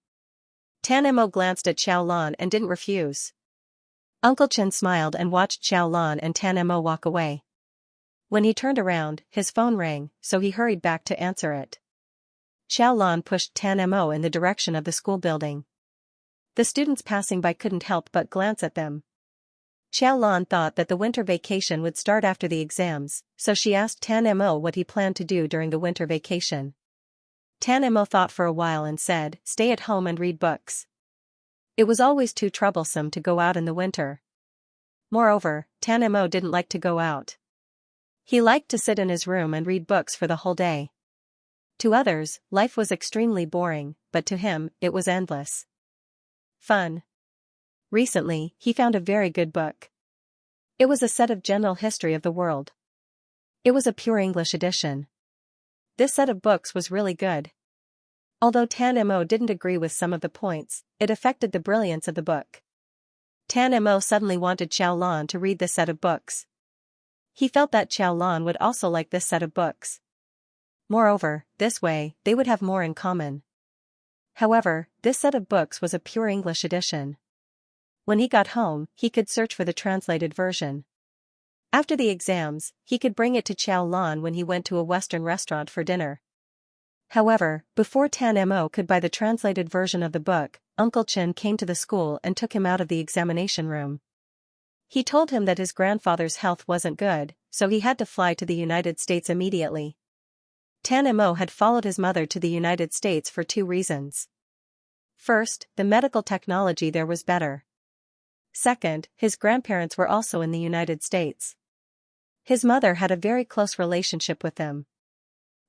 Tan Mo glanced at Xiao Lan and didn't refuse. Uncle Chen smiled and watched Xiao Lan and Tan Mo walk away. When he turned around, his phone rang, so he hurried back to answer it. Xiao Lan pushed Tan Mo in the direction of the school building. The students passing by couldn't help but glance at them. Xiao Lan thought that the winter vacation would start after the exams, so she asked Tan Mo what he planned to do during the winter vacation. Tan Mo thought for a while and said, "Stay at home and read books." It was always too troublesome to go out in the winter. Moreover, Tan Mo didn't like to go out. He liked to sit in his room and read books for the whole day. To others, life was extremely boring, but to him, it was endless fun. Recently, he found a very good book. It was a set of general history of the world. It was a pure English edition. This set of books was really good. Although Tan Mo didn't agree with some of the points, it affected the brilliance of the book. Tan Mo suddenly wanted Xiao Lan to read this set of books. He felt that Xiao Lan would also like this set of books. Moreover, this way, they would have more in common. However, this set of books was a pure English edition. When he got home, he could search for the translated version. After the exams, he could bring it to Xiao Lan when he went to a Western restaurant for dinner. However, before Tan Mo could buy the translated version of the book, Uncle Chen came to the school and took him out of the examination room. He told him that his grandfather's health wasn't good, so he had to fly to the United States immediately. Tan Mo had followed his mother to the United States for two reasons. First, the medical technology there was better. Second, his grandparents were also in the United States. His mother had a very close relationship with them.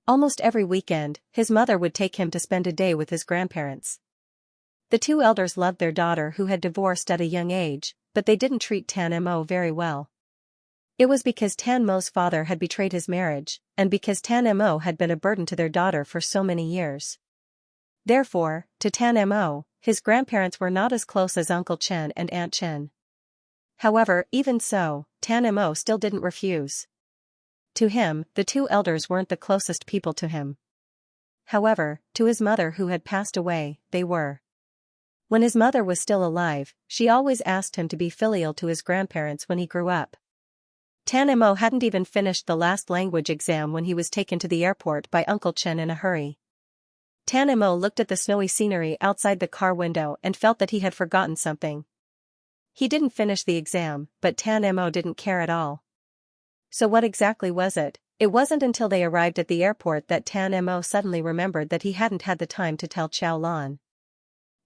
Almost every weekend, his mother would take him to spend a day with his grandparents. The two elders loved their daughter who had divorced at a young age, but they didn't treat Tan Mo very well. It was because Tan Mo's father had betrayed his marriage, and because Tan Mo had been a burden to their daughter for so many years. Therefore, to Tan Mo, his grandparents were not as close as Uncle Chen and Aunt Chen. However, even so, Tan Mo still didn't refuse. To him, the two elders weren't the closest people to him. However, to his mother who had passed away, they were. When his mother was still alive, she always asked him to be filial to his grandparents when he grew up. Tan Mo hadn't even finished the last language exam when he was taken to the airport by Uncle Chen in a hurry. Tan Mo looked at the snowy scenery outside the car window and felt that he had forgotten something. He didn't finish the exam, but Tan Mo didn't care at all. So what exactly was it? It wasn't until they arrived at the airport that Tan Mo suddenly remembered that he hadn't had the time to tell Xiao Lan.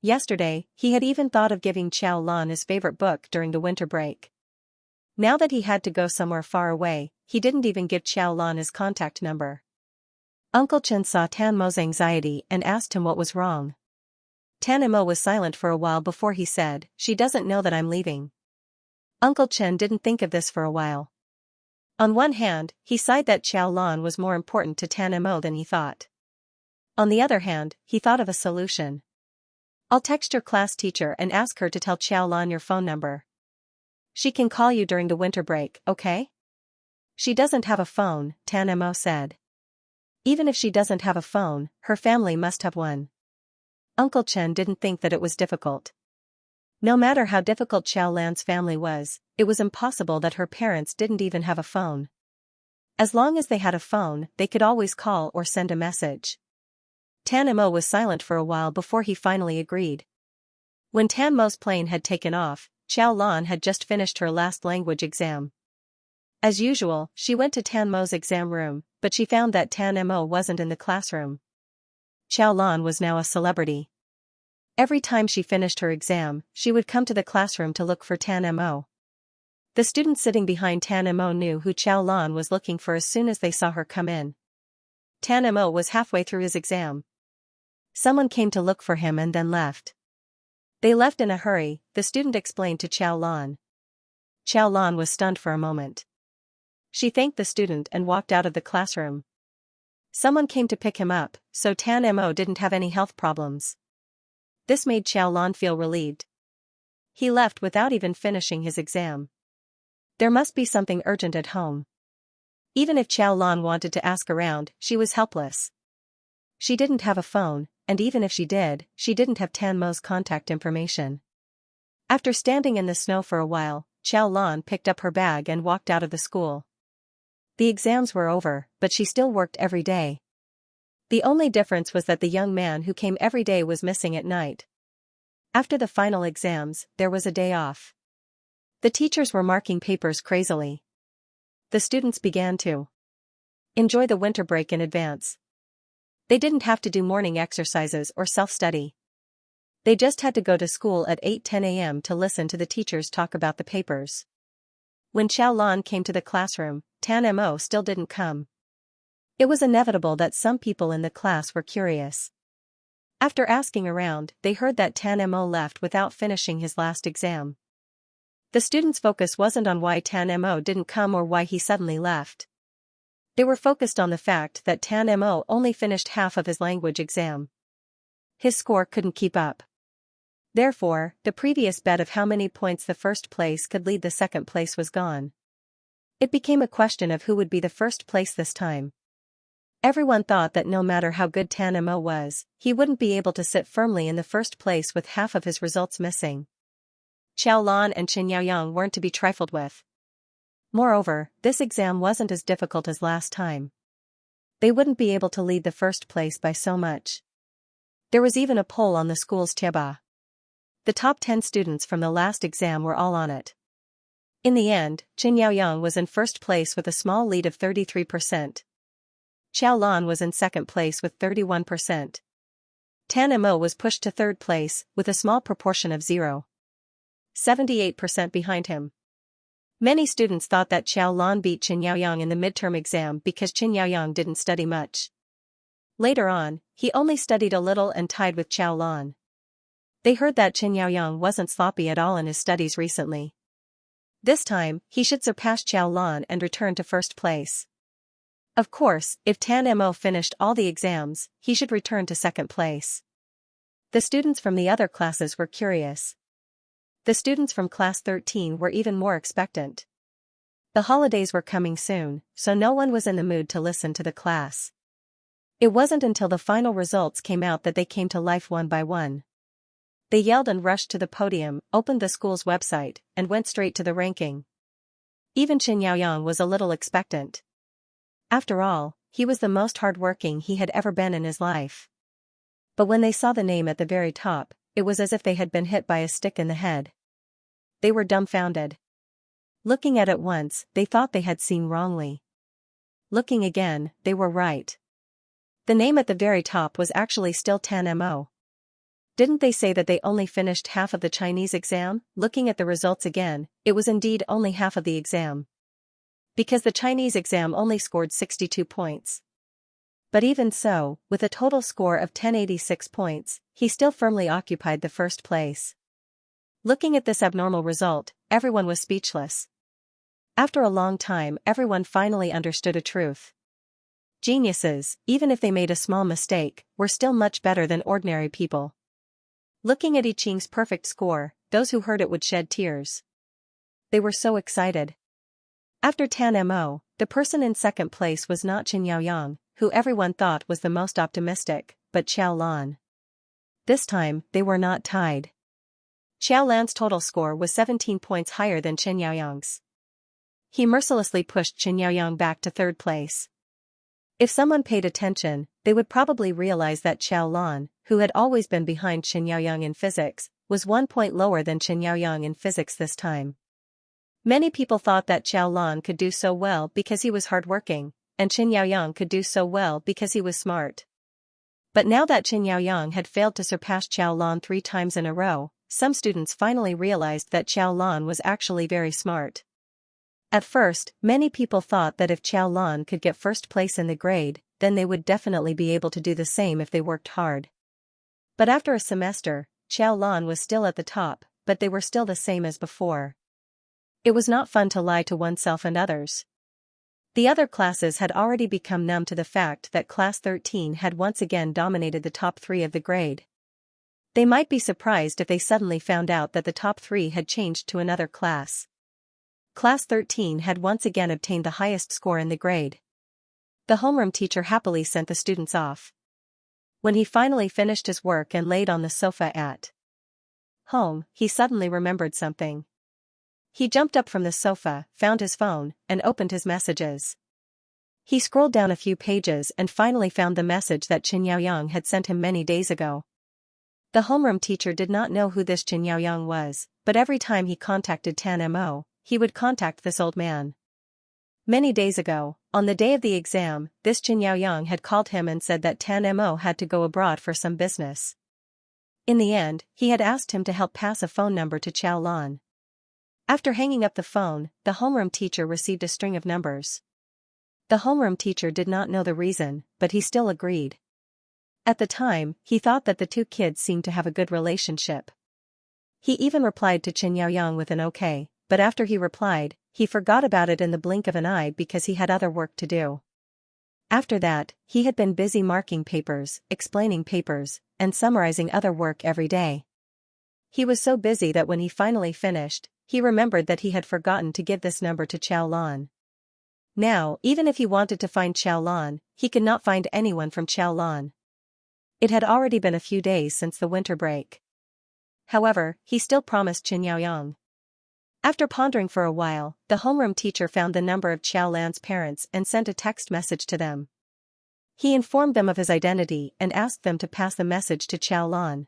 Yesterday, he had even thought of giving Xiao Lan his favorite book during the winter break. Now that he had to go somewhere far away, he didn't even give Xiao Lan his contact number. Uncle Chen saw Tan Mo's anxiety and asked him what was wrong. Tan Mo was silent for a while before he said, "She doesn't know that I'm leaving." Uncle Chen didn't think of this for a while. On one hand, he sighed that Xiao Lan was more important to Tan Mo than he thought. On the other hand, he thought of a solution. I'll text your class teacher and ask her to tell Xiaolan your phone number. She can call you during the winter break, okay? She doesn't have a phone, Tan Mo said. Even if she doesn't have a phone, her family must have one. Uncle Chen didn't think that it was difficult. No matter how difficult Xiaolan's family was, it was impossible that her parents didn't even have a phone. As long as they had a phone, they could always call or send a message. Tan Mo was silent for a while before he finally agreed. When Tan Mo's plane had taken off, Xiaolan had just finished her last language exam. As usual, she went to Tan Mo's exam room, but she found that Tan Mo wasn't in the classroom. Xiaolan was now a celebrity. Every time she finished her exam, she would come to the classroom to look for Tan Mo. The students sitting behind Tan Mo knew who Xiaolan was looking for as soon as they saw her come in. Tan Mo was halfway through his exam. Someone came to look for him and then left. They left in a hurry, the student explained to Xiaolan. Xiaolan was stunned for a moment. She thanked the student and walked out of the classroom. Someone came to pick him up, so Tan Mo didn't have any health problems. This made Xiaolan feel relieved. He left without even finishing his exam. There must be something urgent at home. Even if Xiaolan wanted to ask around, she was helpless. She didn't have a phone, and even if she didn't have Tan Mo's contact information. After standing in the snow for a while, Xiaolan picked up her bag and walked out of the school. The exams were over, but she still worked every day. The only difference was that the young man who came every day was missing at night. After the final exams, there was a day off. The teachers were marking papers crazily. The students began to enjoy the winter break in advance. They didn't have to do morning exercises or self-study. They just had to go to school at 8:10 a.m. to listen to the teachers talk about the papers. When Xiaolan came to the classroom, Tan Mo still didn't come. It was inevitable that some people in the class were curious. After asking around, they heard that Tan Mo left without finishing his last exam. The students' focus wasn't on why Tan Mo didn't come or why he suddenly left. They were focused on the fact that Tan Mo only finished half of his language exam. His score couldn't keep up. Therefore, the previous bet of how many points the first place could lead the second place was gone. It became a question of who would be the first place this time. Everyone thought that no matter how good Tan Mo was, he wouldn't be able to sit firmly in the first place with half of his results missing. Xiaolan and Xianxia weren't to be trifled with. Moreover, this exam wasn't as difficult as last time. They wouldn't be able to lead the first place by so much. There was even a poll on the school's Tieba. The top 10 students from the last exam were all on it. In the end, Xianxia was in first place with a small lead of 33%. Xiaolan was in second place with 31%. Tan Mo was pushed to third place, with a small proportion of 0.78% behind him. Many students thought that Xiaolan beat Xianxia in the midterm exam because Xianxia didn't study much. Later on, he only studied a little and tied with Xiaolan. They heard that Xianxia wasn't sloppy at all in his studies recently. This time, he should surpass Xiaolan and return to first place. Of course, if Tan Mo finished all the exams, he should return to second place. The students from the other classes were curious. The students from class 13 were even more expectant. The holidays were coming soon, so no one was in the mood to listen to the class. It wasn't until the final results came out that they came to life one by one. They yelled and rushed to the podium, opened the school's website, and went straight to the ranking. Even Xianxia was a little expectant. After all, he was the most hardworking he had ever been in his life. But when they saw the name at the very top, it was as if they had been hit by a stick in the head. They were dumbfounded. Looking at it once, they thought they had seen wrongly. Looking again, they were right. The name at the very top was actually still Tan Mo. Didn't they say that they only finished half of the Chinese exam? Looking at the results again, it was indeed only half of the exam. Because the Chinese exam only scored 62 points. But even so, with a total score of 1086 points, he still firmly occupied the first place. Looking at this abnormal result, everyone was speechless. After a long time, everyone finally understood a truth. Geniuses, even if they made a small mistake, were still much better than ordinary people. Looking at Yiqing's perfect score, those who heard it would shed tears. They were so excited. After Tan Mo, the person in second place was not Chen Yaoyang, who everyone thought was the most optimistic, but Qiao Lan. This time, they were not tied. Qiao Lan's total score was 17 points higher than Chen Yaoyang's. He mercilessly pushed Chen Yaoyang back to third place. If someone paid attention, they would probably realize that Qiao Lan, who had always been behind Chen Yaoyang in physics, was 1 point lower than Chen Yaoyang in physics this time. Many people thought that Qiao Lan could do so well because he was hardworking, and Chen Yaoyang could do so well because he was smart. But now that Chen Yaoyang had failed to surpass Qiao Lan 3 times in a row, some students finally realized that Qiao Lan was actually very smart. At first, many people thought that if Qiao Lan could get first place in the grade, then they would definitely be able to do the same if they worked hard. But after a semester, Qiao Lan was still at the top, but they were still the same as before. It was not fun to lie to oneself and others. The other classes had already become numb to the fact that Class 13 had once again dominated the top 3 of the grade. They might be surprised if they suddenly found out that the top 3 had changed to another class. Class 13 had once again obtained the highest score in the grade. The homeroom teacher happily sent the students off. When he finally finished his work and laid on the sofa at home, he suddenly remembered something. He jumped up from the sofa, found his phone, and opened his messages. He scrolled down a few pages and finally found the message that Chen Yaoyang had sent him many days ago. The homeroom teacher did not know who this Chen Yaoyang was, but every time he contacted Tan Mo, he would contact this old man. Many days ago, on the day of the exam, this Chen Yaoyang had called him and said that Tan Mo had to go abroad for some business. In the end, he had asked him to help pass a phone number to Qiao Lan. After hanging up the phone, the homeroom teacher received a string of numbers. The homeroom teacher did not know the reason, but he still agreed. At the time, he thought that the two kids seemed to have a good relationship. He even replied to Chen Yaoyang with an okay, but after he replied, he forgot about it in the blink of an eye because he had other work to do. After that, he had been busy marking papers, explaining papers, and summarizing other work every day. He was so busy that when he finally finished, he remembered that he had forgotten to give this number to Qiao Lan. Now, even if he wanted to find Qiao Lan, he could not find anyone from Qiao Lan. It had already been a few days since the winter break. However, he still promised Chen Yaoyang. After pondering for a while, the homeroom teacher found the number of Qiao Lan's parents and sent a text message to them. He informed them of his identity and asked them to pass the message to Qiao Lan.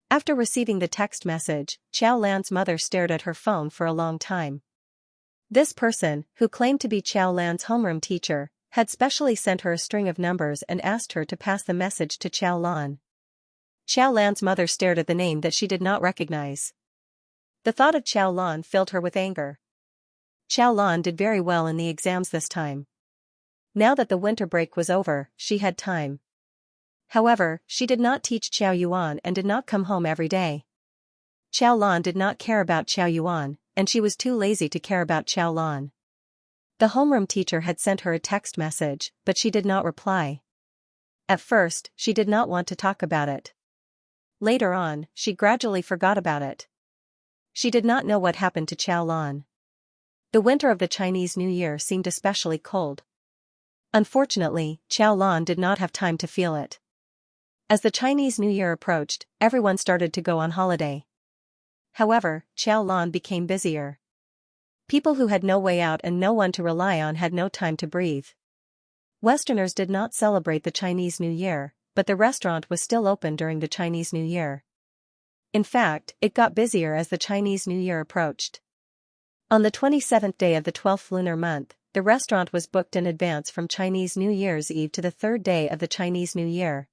After receiving the text message, Qiao Lan's mother stared at her phone for a long time. This person, who claimed to be Qiao Lan's homeroom teacher, had specially sent her a string of numbers and asked her to pass the message to Qiao Lan. Qiao Lan's mother stared at the name that she did not recognize. The thought of Qiao Lan filled her with anger. Qiao Lan did very well in the exams this time. Now that the winter break was over, she had time. However, she did not teach Qiao Yuan and did not come home every day. Qiao Lan did not care about Qiao Yuan, and she was too lazy to care about Qiao Lan. The homeroom teacher had sent her a text message, but she did not reply. At first, she did not want to talk about it. Later on, she gradually forgot about it. She did not know what happened to Qiao Lan. The winter of the Chinese New Year seemed especially cold. Unfortunately, Qiao Lan did not have time to feel it. As the Chinese New Year approached, everyone started to go on holiday. However, Qiao Lan became busier. People who had no way out and no one to rely on had no time to breathe. Westerners did not celebrate the Chinese New Year, but the restaurant was still open during the Chinese New Year. In fact, it got busier as the Chinese New Year approached. On the 27th day of the 12th lunar month, the restaurant was booked in advance from Chinese New Year's Eve to the 3rd day of the Chinese New Year.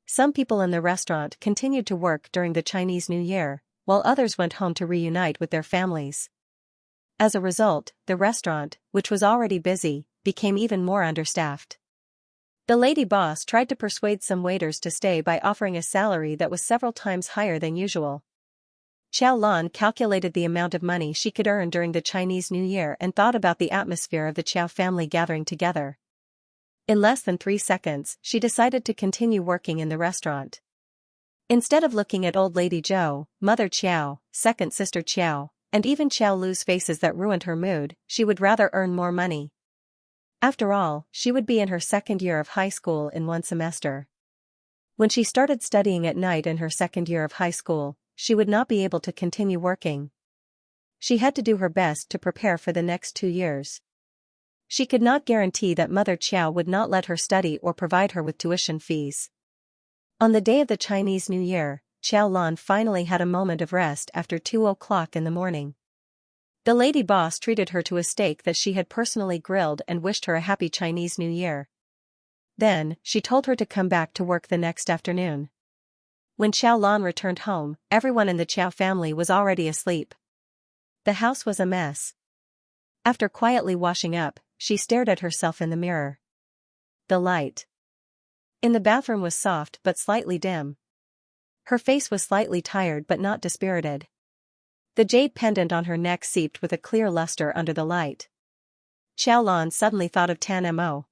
Some people in the restaurant continued to work during the Chinese New Year, while others went home to reunite with their families. As a result, the restaurant, which was already busy, became even more understaffed. The lady boss tried to persuade some waiters to stay by offering a salary that was several times higher than usual. Qiao Lan calculated the amount of money she could earn during the Chinese New Year and thought about the atmosphere of the Qiao family gathering together. In less than 3 seconds, she decided to continue working in the restaurant. Instead of looking at old lady Zhou, Mother Qiao, second sister Qiao, and even Qiao Lu's faces that ruined her mood, she would rather earn more money. After all, she would be in her second year of high school in one semester. When she started studying at night in her second year of high school, she would not be able to continue working. She had to do her best to prepare for the next 2 years. She could not guarantee that Mother Qiao would not let her study or provide her with tuition fees. On the day of the Chinese New Year, Qiao Lan finally had a moment of rest after 2 o'clock in the morning. The lady boss treated her to a steak that she had personally grilled and wished her a happy Chinese New Year. Then, she told her to come back to work the next afternoon. When Qiao Lan returned home, everyone in the Qiao family was already asleep. The house was a mess. After quietly washing up, she stared at herself in the mirror. The light in the bathroom was soft but slightly dim. Her face was slightly tired but not dispirited. The jade pendant on her neck seeped with a clear luster under the light. Qiao Lan suddenly thought of Tan Mo.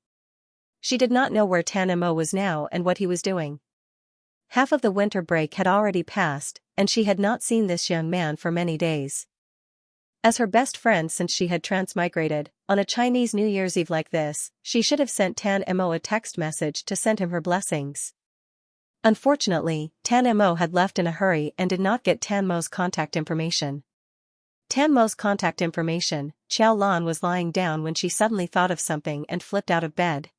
She did not know where Tan Mo was now and what he was doing. Half of the winter break had already passed, and she had not seen this young man for many days. As her best friend since she had transmigrated, on a Chinese New Year's Eve like this, she should have sent Tan Mo a text message to send him her blessings. Unfortunately, Tan Mo had left in a hurry and did not get Tan Mo's contact information. Tan Mo's contact information. Qiao Lan was lying down when she suddenly thought of something and flipped out of bed.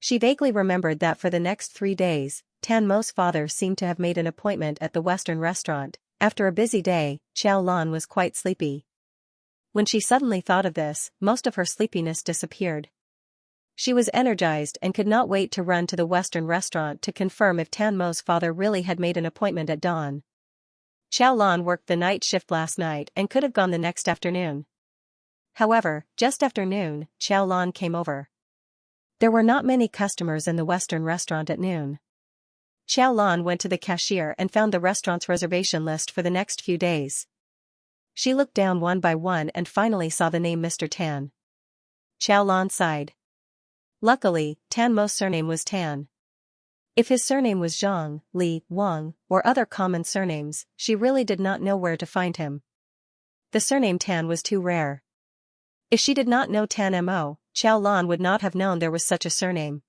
She vaguely remembered that for the next 3 days, Tan Mo's father seemed to have made an appointment at the Western restaurant. After a busy day, Qiao Lan was quite sleepy. When she suddenly thought of this, most of her sleepiness disappeared. She was energized and could not wait to run to the Western restaurant to confirm if Tan Mo's father really had made an appointment at dawn. Qiao Lan worked the night shift last night and could have gone the next afternoon. However, just after noon, Qiao Lan came over. There were not many customers in the Western restaurant at noon. Qiao Lan went to the cashier and found the restaurant's reservation list for the next few days. She looked down one by one and finally saw the name Mr. Tan. Qiao Lan sighed. Luckily, Tan Mo's surname was Tan. If his surname was Zhang, Li, Wang, or other common surnames, she really did not know where to find him. The surname Tan was too rare. If she did not know Tan Mo, Qiao Lan would not have known there was such a surname.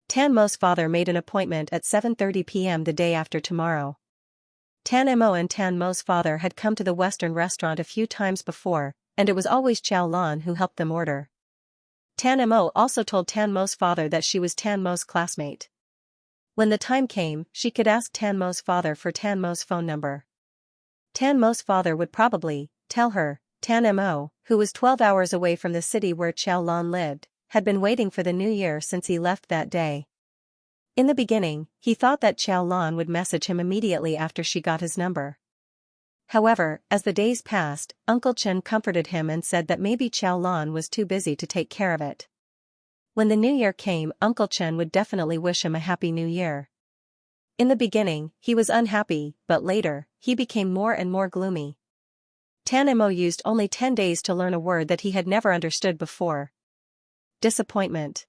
Tan Mo's father made an appointment at 7:30 p.m. the day after tomorrow. Tan Mo and Tan Mo's father had come to the Western restaurant a few times before, and it was always Qiao Lan who helped them order. Tan Mo also told Tan Mo's father that she was Tan Mo's classmate. When the time came, she could ask Tan Mo's father for Tan Mo's phone number. Tan Mo's father would probably tell her. Tan Mo, who was 12 hours away from the city where Qiao Lan lived, had been waiting for the new year since he left that day. In the beginning, he thought that Qiao Lan would message him immediately after she got his number. However, as the days passed, Uncle Chen comforted him and said that maybe Qiao Lan was too busy to take care of it. When the new year came, Uncle Chen would definitely wish him a happy new year. In the beginning, he was unhappy, but later, he became more and more gloomy. Tan Mo used only 10 days to learn a word that he had never understood before. Disappointment.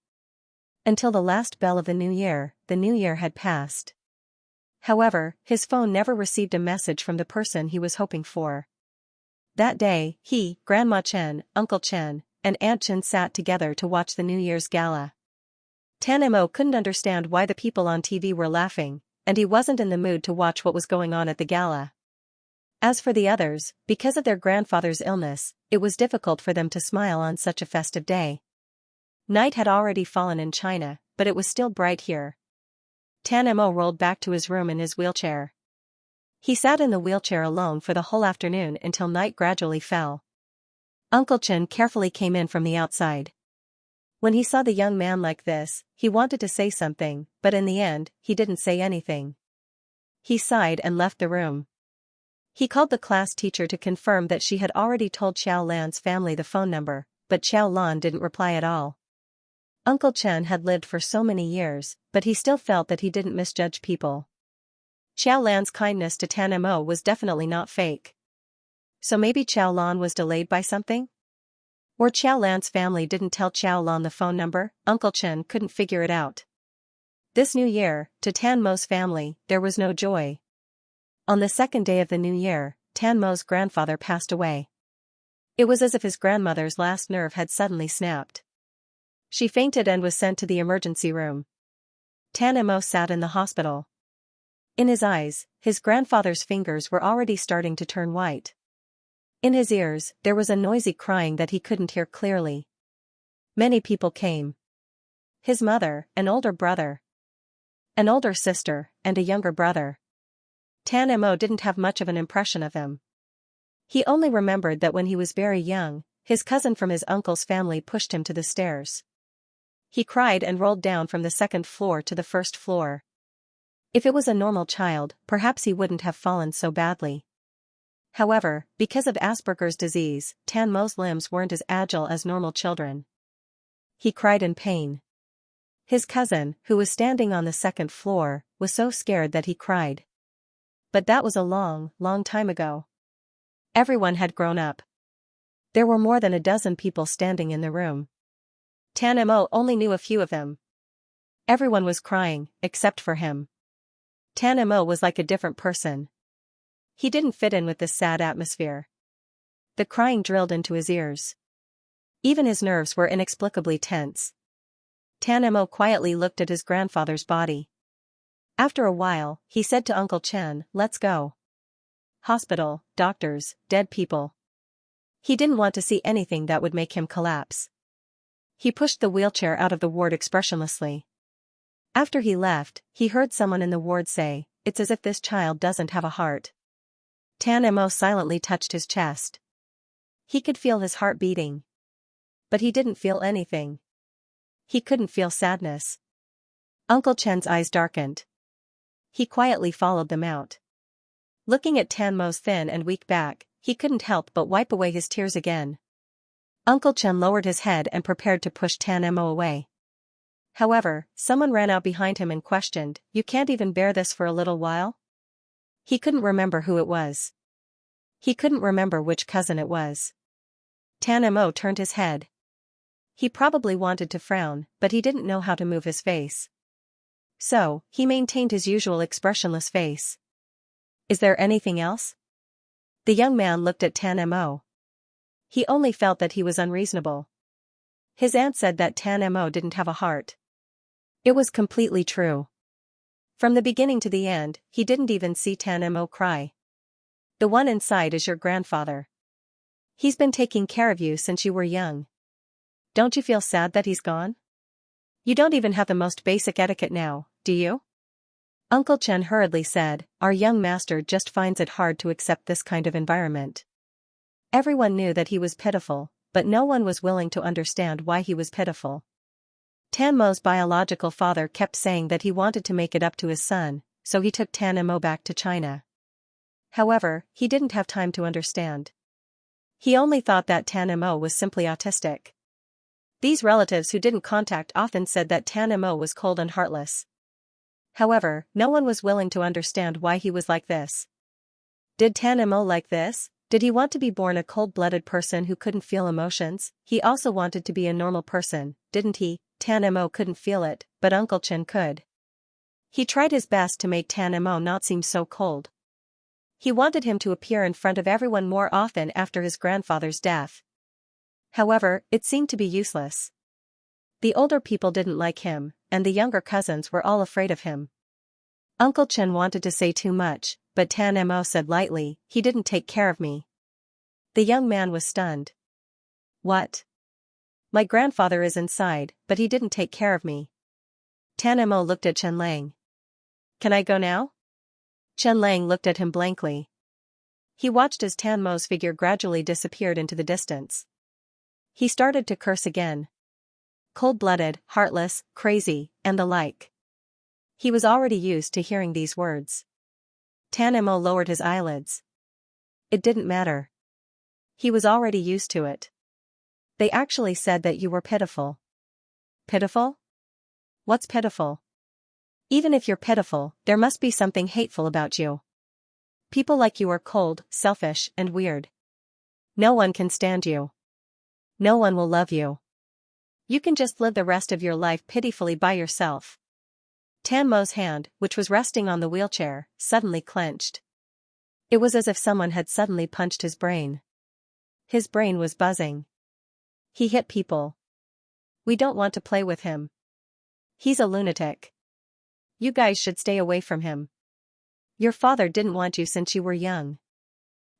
Until the last bell of the new year had passed. However, his phone never received a message from the person he was hoping for. That day, he, Grandma Chen, Uncle Chen, and Aunt Chen sat together to watch the New Year's gala. Tan Mo couldn't understand why the people on TV were laughing, and he wasn't in the mood to watch what was going on at the gala. As for the others, because of their grandfather's illness, it was difficult for them to smile on such a festive day. Night had already fallen in China, but it was still bright here. Tan Mo rolled back to his room in his wheelchair. He sat in the wheelchair alone for the whole afternoon until night gradually fell. Uncle Chen carefully came in from the outside. When he saw the young man like this, he wanted to say something, but in the end, he didn't say anything. He sighed and left the room. He called the class teacher to confirm that she had already told Qiao Lan's family the phone number, but Qiao Lan didn't reply at all. Uncle Chen had lived for so many years, but he still felt that he didn't misjudge people. Qiao Lan's kindness to Tan Mo was definitely not fake. So maybe Qiao Lan was delayed by something? Or Xiao Lan's family didn't tell Xiao Lan the phone number? Uncle Chen couldn't figure it out. This new year, to Tan Mo's family, there was no joy. On the second day of the new year, Tan Mo's grandfather passed away. It was as if his grandmother's last nerve had suddenly snapped. She fainted and was sent to the emergency room. Tan Mo sat in the hospital. In his eyes, his grandfather's fingers were already starting to turn white. In his ears, there was a noisy crying that he couldn't hear clearly. Many people came. His mother, an older brother, an older sister, and a younger brother. Tan Mo didn't have much of an impression of him. He only remembered that when he was very young, his cousin from his uncle's family pushed him to the stairs. He cried and rolled down from the second floor to the first floor. If it was a normal child, perhaps he wouldn't have fallen so badly. However, because of Asperger's disease, Tan Mo's limbs weren't as agile as normal children. He cried in pain. His cousin, who was standing on the second floor, was so scared that he cried. But that was a long, long time ago. Everyone had grown up. There were more than a dozen people standing in the room. Tan Mo only knew a few of them. Everyone was crying, except for him. Tan Mo was like a different person. He didn't fit in with this sad atmosphere. The crying drilled into his ears. Even his nerves were inexplicably tense. Tan Mo quietly looked at his grandfather's body. After a while, he said to Uncle Chen, "Let's go. Hospital, doctors, dead people." He didn't want to see anything that would make him collapse. He pushed the wheelchair out of the ward expressionlessly. After he left, he heard someone in the ward say, "It's as if this child doesn't have a heart." Tan Mo silently touched his chest. He could feel his heart beating. But he didn't feel anything. He couldn't feel sadness. Uncle Chen's eyes darkened. He quietly followed them out. Looking at Tan Mo's thin and weak back, he couldn't help but wipe away his tears again. Uncle Chen lowered his head and prepared to push Tan Mo away. However, someone ran out behind him and questioned, "You can't even bear this for a little while?" He couldn't remember who it was. He couldn't remember which cousin it was. Tan Mo turned his head. He probably wanted to frown, but he didn't know how to move his face. So, he maintained his usual expressionless face. "Is there anything else?" The young man looked at Tan Mo. He only felt that he was unreasonable. His aunt said that Tan Mo didn't have a heart. It was completely true. From the beginning to the end, he didn't even see Tan Mo cry. "The one inside is your grandfather. He's been taking care of you since you were young. Don't you feel sad that he's gone? You don't even have the most basic etiquette now, do you?" Uncle Chen hurriedly said, "Our young master just finds it hard to accept this kind of environment." Everyone knew that he was pitiful, but no one was willing to understand why he was pitiful. Tan Mo's biological father kept saying that he wanted to make it up to his son, so he took Tan Mo back to China. However, he didn't have time to understand. He only thought that Tan Mo was simply autistic. These relatives who didn't contact often said that Tan Mo was cold and heartless. However, no one was willing to understand why he was like this. Did Tan Mo like this? Did he want to be born a cold-blooded person who couldn't feel emotions? He also wanted to be a normal person, didn't he? Tan Mo couldn't feel it, but Uncle Chen could. He tried his best to make Tan Mo not seem so cold. He wanted him to appear in front of everyone more often after his grandfather's death. However, it seemed to be useless. The older people didn't like him, and the younger cousins were all afraid of him. Uncle Chen wanted to say too much, but Tan Mo said lightly, "He didn't take care of me." The young man was stunned. "What? My grandfather is inside, but he didn't take care of me." Tan Mo looked at Chen Lang. "Can I go now?" Chen Lang looked at him blankly. He watched as Tan Mo's figure gradually disappeared into the distance. He started to curse again. Cold-blooded, heartless, crazy, and the like. He was already used to hearing these words. Tan Mo lowered his eyelids. It didn't matter. He was already used to it. "They actually said that you were pitiful." "Pitiful? What's pitiful?" "Even if you're pitiful, there must be something hateful about you. People like you are cold, selfish, and weird. No one can stand you." No one will love you. You can just live the rest of your life pitifully by yourself. Tan Mo's hand, which was resting on the wheelchair, suddenly clenched. It was as if someone had suddenly punched his brain. His brain was buzzing. He hit people. We don't want to play with him. He's a lunatic. You guys should stay away from him. Your father didn't want you since you were young.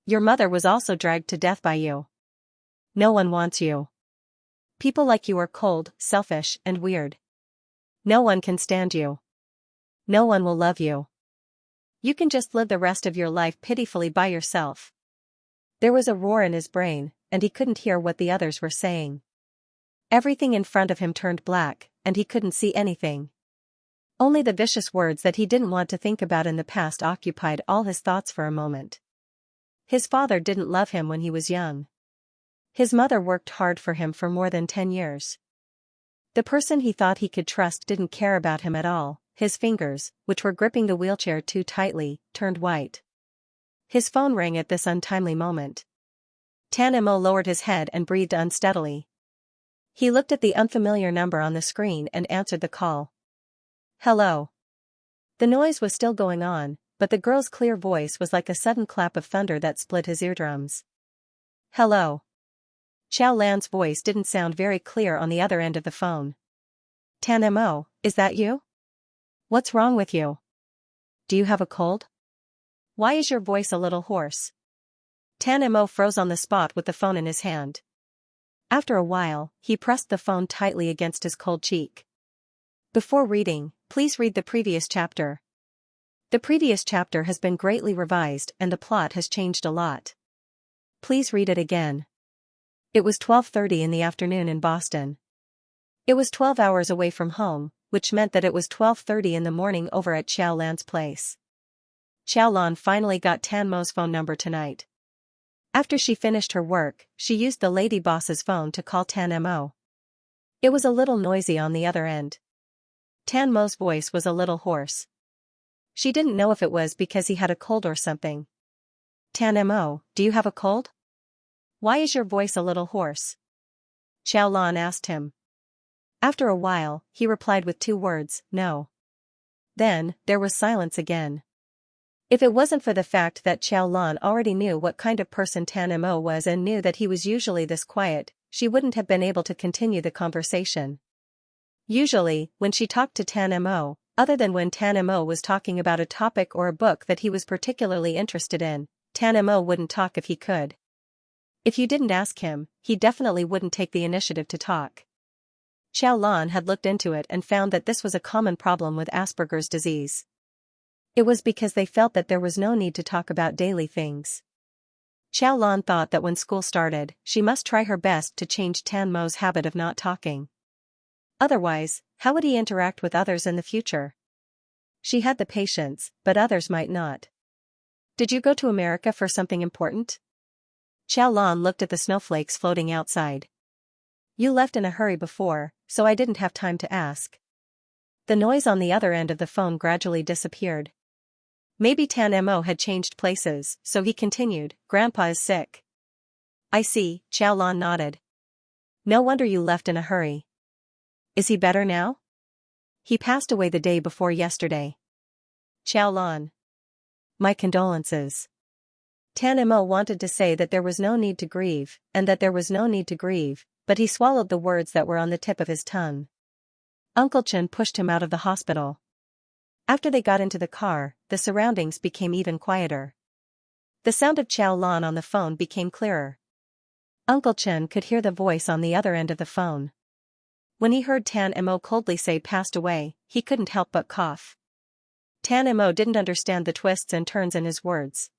Your mother was also dragged to death by you. No one wants you. People like you are cold, selfish, and weird. No one can stand you. No one will love you. You can just live the rest of your life pitifully by yourself. There was a roar in his brain, and he couldn't hear what the others were saying. Everything in front of him turned black, and he couldn't see anything. Only the vicious words that he didn't want to think about in the past occupied all his thoughts for a moment. His father didn't love him when he was young. His mother worked hard for him for more than 10 years. The person he thought he could trust didn't care about him at all. His fingers, which were gripping the wheelchair too tightly, turned white. His phone rang at this untimely moment. Tan Mo lowered his head and breathed unsteadily. He looked at the unfamiliar number on the screen and answered the call. Hello. The noise was still going on, but the girl's clear voice was like a sudden clap of thunder that split his eardrums. Hello. Xiao Lan's voice didn't sound very clear on the other end of the phone. Tan Mo, is that you? What's wrong with you? Do you have a cold? Why is your voice a little hoarse? Tan Mo froze on the spot with the phone in his hand. After a while, he pressed the phone tightly against his cold cheek. Before reading, please read the previous chapter. The previous chapter has been greatly revised and the plot has changed a lot. Please read it again. It was 12:30 in the afternoon in Boston. It was 12 hours away from home, which meant that it was 12:30 in the morning over at Xiao Lan's place. Xiao Lan finally got Tan Mo's phone number tonight. After she finished her work, she used the lady boss's phone to call Tan Mo. It was a little noisy on the other end. Tan Mo's voice was a little hoarse. She didn't know if it was because he had a cold or something. Tan Mo, do you have a cold? Why is your voice a little hoarse? Xiao Lan asked him. After a while, he replied with 2 words, no. Then, there was silence again. If it wasn't for the fact that Xiao Lan already knew what kind of person Tan Mo was and knew that he was usually this quiet, she wouldn't have been able to continue the conversation. Usually, when she talked to Tan Mo, other than when Tan Mo was talking about a topic or a book that he was particularly interested in, Tan Mo wouldn't talk if he could. If you didn't ask him, he definitely wouldn't take the initiative to talk. Xiao Lan had looked into it and found that this was a common problem with Asperger's disease. It was because they felt that there was no need to talk about daily things. Xiao Lan thought that when school started, she must try her best to change Tan Mo's habit of not talking. Otherwise, how would he interact with others in the future? She had the patience, but others might not. Did you go to America for something important? Xiao Lan looked at the snowflakes floating outside. You left in a hurry before, so I didn't have time to ask. The noise on the other end of the phone gradually disappeared. Maybe Tan Mo had changed places, so he continued, Grandpa is sick. I see, Xiao Lan nodded. No wonder you left in a hurry. Is he better now? He passed away the day before yesterday. Xiao Lan. My condolences. Tan Mo wanted to say that there was no need to grieve, and that there was no need to grieve, but he swallowed the words that were on the tip of his tongue. Uncle Chen pushed him out of the hospital. After they got into the car, the surroundings became even quieter. The sound of Xiao Lan on the phone became clearer. Uncle Chen could hear the voice on the other end of the phone. When he heard Tan Mo coldly say passed away, he couldn't help but cough. Tan Mo didn't understand the twists and turns in his words.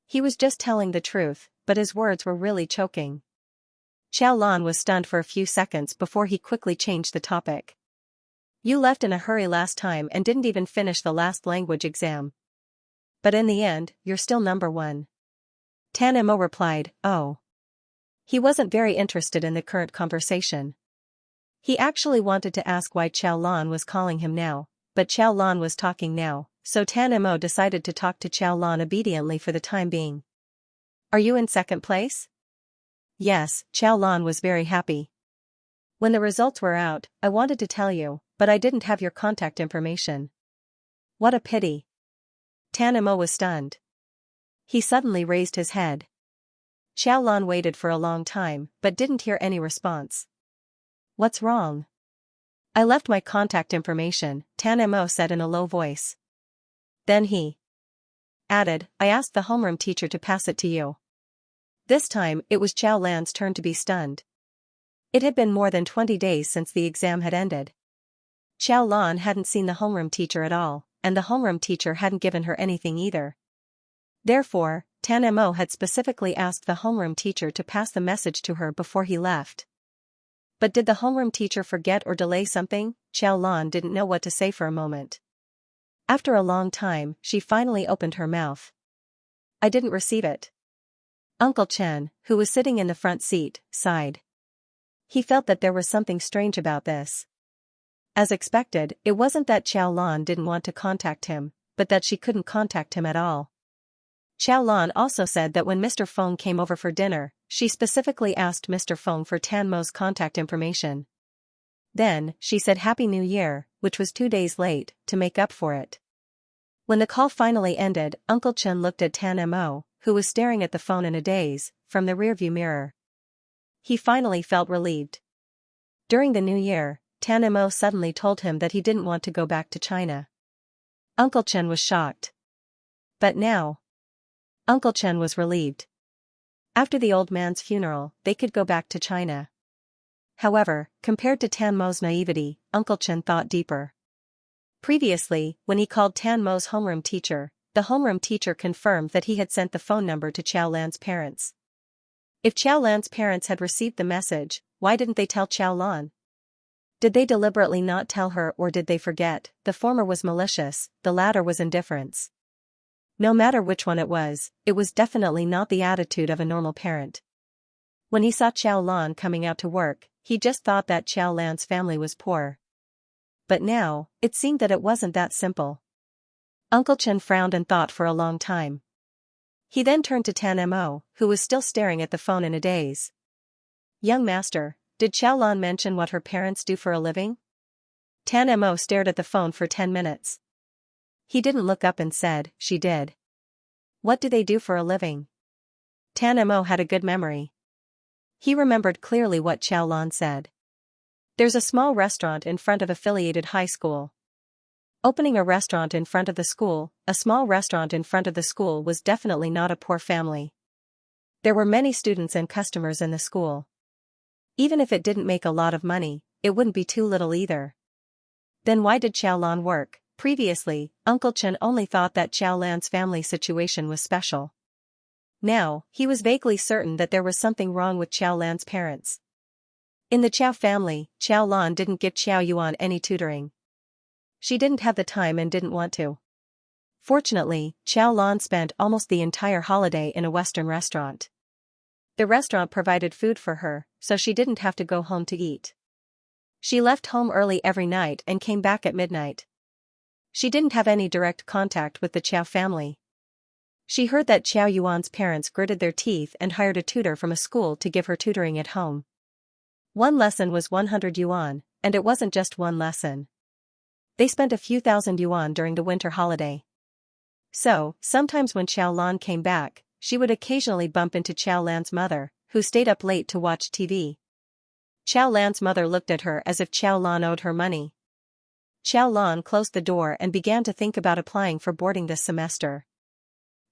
He was just telling the truth, but his words were really choking. Xiao Lan was stunned for a few seconds before he quickly changed the topic. You left in a hurry last time and didn't even finish the last language exam. But in the end, you're still number 1. Tan Mo replied, oh. He wasn't very interested in the current conversation. He actually wanted to ask why Xiao Lan was calling him now, but Xiao Lan was talking now, so Tan Mo decided to talk to Xiao Lan obediently for the time being. Are you in second place? Yes, Xiao Lan was very happy. When the results were out, I wanted to tell you, but I didn't have your contact information. What a pity. Tan Mo was stunned. He suddenly raised his head. Xiao Lan waited for a long time, but didn't hear any response. What's wrong? I left my contact information, Tan Mo said in a low voice. Then he added, I asked the homeroom teacher to pass it to you. This time, it was Xiao Lan's turn to be stunned. It had been more than 20 days since the exam had ended. Xiao Lan hadn't seen the homeroom teacher at all, and the homeroom teacher hadn't given her anything either. Therefore, Tan Mo had specifically asked the homeroom teacher to pass the message to her before he left. But did the homeroom teacher forget or delay something? Xiao Lan didn't know what to say for a moment. After a long time, she finally opened her mouth. I didn't receive it. Uncle Chen, who was sitting in the front seat, sighed. He felt that there was something strange about this. As expected, it wasn't that Xiao Lan didn't want to contact him, but that she couldn't contact him at all. Xiao Lan also said that when Mr. Feng came over for dinner, she specifically asked Mr. Feng for Tan Mo's contact information. Then, she said Happy New Year, which was 2 days late, to make up for it. When the call finally ended, Uncle Chen looked at Tan Mo, who was staring at the phone in a daze, from the rearview mirror. He finally felt relieved. During the New Year, Tan Mo suddenly told him that he didn't want to go back to China. Uncle Chen was shocked. But now, Uncle Chen was relieved. After the old man's funeral, they could go back to China. However, compared to Tan Mo's naivety, Uncle Chen thought deeper. Previously, when he called Tan Mo's homeroom teacher, the homeroom teacher confirmed that he had sent the phone number to Xiao Lan's parents. If Xiao Lan's parents had received the message, why didn't they tell Xiao Lan? Did they deliberately not tell her or did they forget? The former was malicious, the latter was indifference. No matter which one it was definitely not the attitude of a normal parent. When he saw Xiao Lan coming out to work, he just thought that Xiao Lan's family was poor. But now, it seemed that it wasn't that simple. Uncle Chen frowned and thought for a long time. He then turned to Tan Mo, who was still staring at the phone in a daze. Young master, did Xiao Lan mention what her parents do for a living? Tan Mo stared at the phone for 10 minutes. He didn't look up and said, she did. What do they do for a living? Tan Mo had a good memory. He remembered clearly what Xiao Lan said. There's a small restaurant in front of affiliated high school. Opening a restaurant in front of the school, a small restaurant in front of the school was definitely not a poor family. There were many students and customers in the school. Even if it didn't make a lot of money, it wouldn't be too little either. Then why did Xiao Lan work? Previously, Uncle Chen only thought that Xiao Lan's family situation was special. Now, he was vaguely certain that there was something wrong with Xiao Lan's parents. In the Xiao family, Xiao Lan didn't give Xiao Yuan any tutoring. She didn't have the time and didn't want to. Fortunately, Xiao Lan spent almost the entire holiday in a Western restaurant. The restaurant provided food for her, so she didn't have to go home to eat. She left home early every night and came back at midnight. She didn't have any direct contact with the Xiao family. She heard that Xiao Yuan's parents gritted their teeth and hired a tutor from a school to give her tutoring at home. One lesson was 100 yuan, and it wasn't just one lesson. They spent a few thousand yuan during the winter holiday. So, sometimes when Xiao Lan came back, she would occasionally bump into Xiao Lan's mother, who stayed up late to watch TV. Xiao Lan's mother looked at her as if Xiao Lan owed her money. Xiao Lan closed the door and began to think about applying for boarding this semester.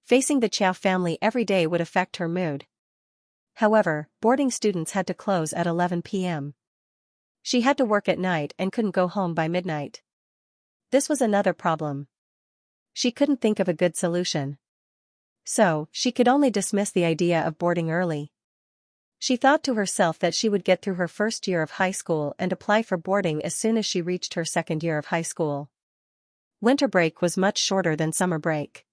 Facing the Xiao family every day would affect her mood. However, boarding students had to close at 11 p.m. She had to work at night and couldn't go home by midnight. This was another problem. She couldn't think of a good solution. So, she could only dismiss the idea of boarding early. She thought to herself that she would get through her first year of high school and apply for boarding as soon as she reached her second year of high school. Winter break was much shorter than summer break.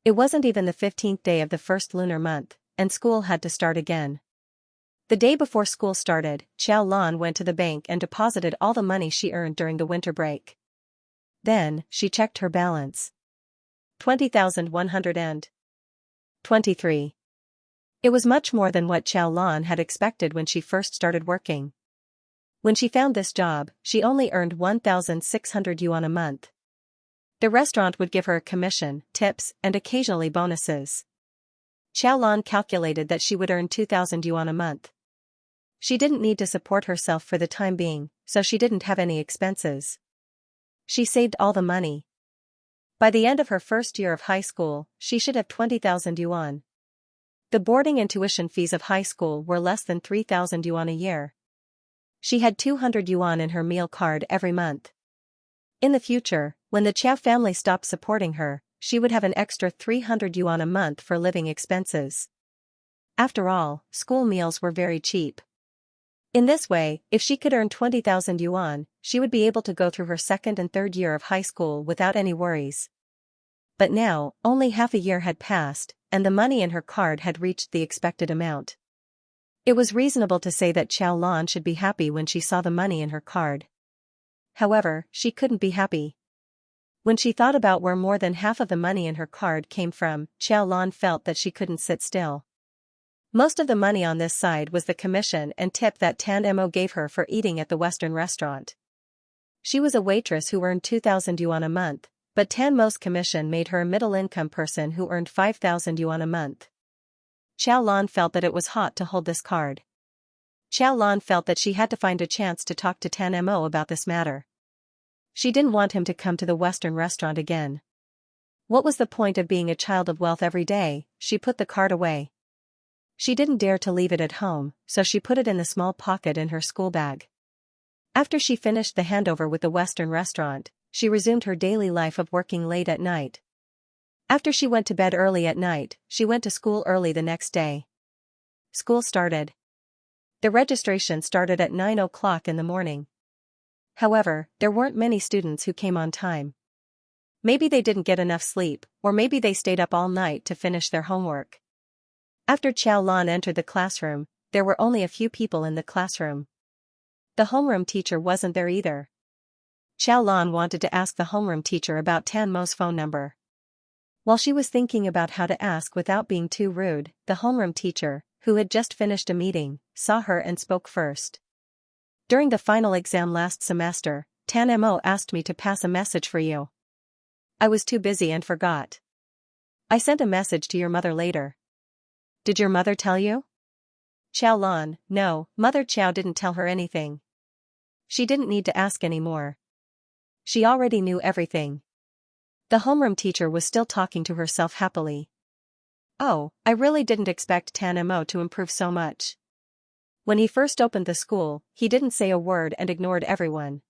It wasn't even the 15th day of the first lunar month, and school had to start again. The day before school started, Xiao Lan went to the bank and deposited all the money she earned during the winter break. Then, she checked her balance. 20,123. It was much more than what Xiao Lan had expected when she first started working. When she found this job, she only earned 1,600 yuan a month. The restaurant would give her a commission, tips, and occasionally bonuses. Xiao Lan calculated that she would earn 2,000 yuan a month. She didn't need to support herself for the time being, so she didn't have any expenses. She saved all the money. By the end of her first year of high school, she should have 20,000 yuan. The boarding and tuition fees of high school were less than 3,000 yuan a year. She had 200 yuan in her meal card every month. In the future, when the Chow family stopped supporting her, she would have an extra 300 yuan a month for living expenses. After all, school meals were very cheap. In this way, if she could earn 20,000 yuan, she would be able to go through her second and third year of high school without any worries. But now, only half a year had passed, and the money in her card had reached the expected amount. It was reasonable to say that Xiao Lan should be happy when she saw the money in her card. However, she couldn't be happy. When she thought about where more than half of the money in her card came from, Xiao Lan felt that she couldn't sit still. Most of the money on this side was the commission and tip that Tan Mo gave her for eating at the Western restaurant. She was a waitress who earned 2,000 yuan a month, but Tan Mo's commission made her a middle-income person who earned 5,000 yuan a month. Xiao Lan felt that it was hot to hold this card. Xiao Lan felt that she had to find a chance to talk to Tan Mo about this matter. She didn't want him to come to the Western restaurant again. What was the point of being a child of wealth every day? She put the card away. She didn't dare to leave it at home, so she put it in the small pocket in her school bag. After she finished the handover with the Western restaurant, she resumed her daily life of working late at night. After she went to bed early at night, she went to school early the next day. School started. The registration started at 9 o'clock in the morning. However, there weren't many students who came on time. Maybe they didn't get enough sleep, or maybe they stayed up all night to finish their homework. After Xiao Lan entered the classroom, there were only a few people in the classroom. The homeroom teacher wasn't there either. Xiao Lan wanted to ask the homeroom teacher about Tan Mo's phone number. While she was thinking about how to ask without being too rude, the homeroom teacher, who had just finished a meeting, saw her and spoke first. During the final exam last semester, Tan Mo asked me to pass a message for you. I was too busy and forgot. I sent a message to your mother later. Did your mother tell you? Xiao Lan, no, Mother Qiao didn't tell her anything. She didn't need to ask any more. She already knew everything. The homeroom teacher was still talking to herself happily. Oh, I really didn't expect Tan Mo to improve so much. When he first opened the school, he didn't say a word and ignored everyone.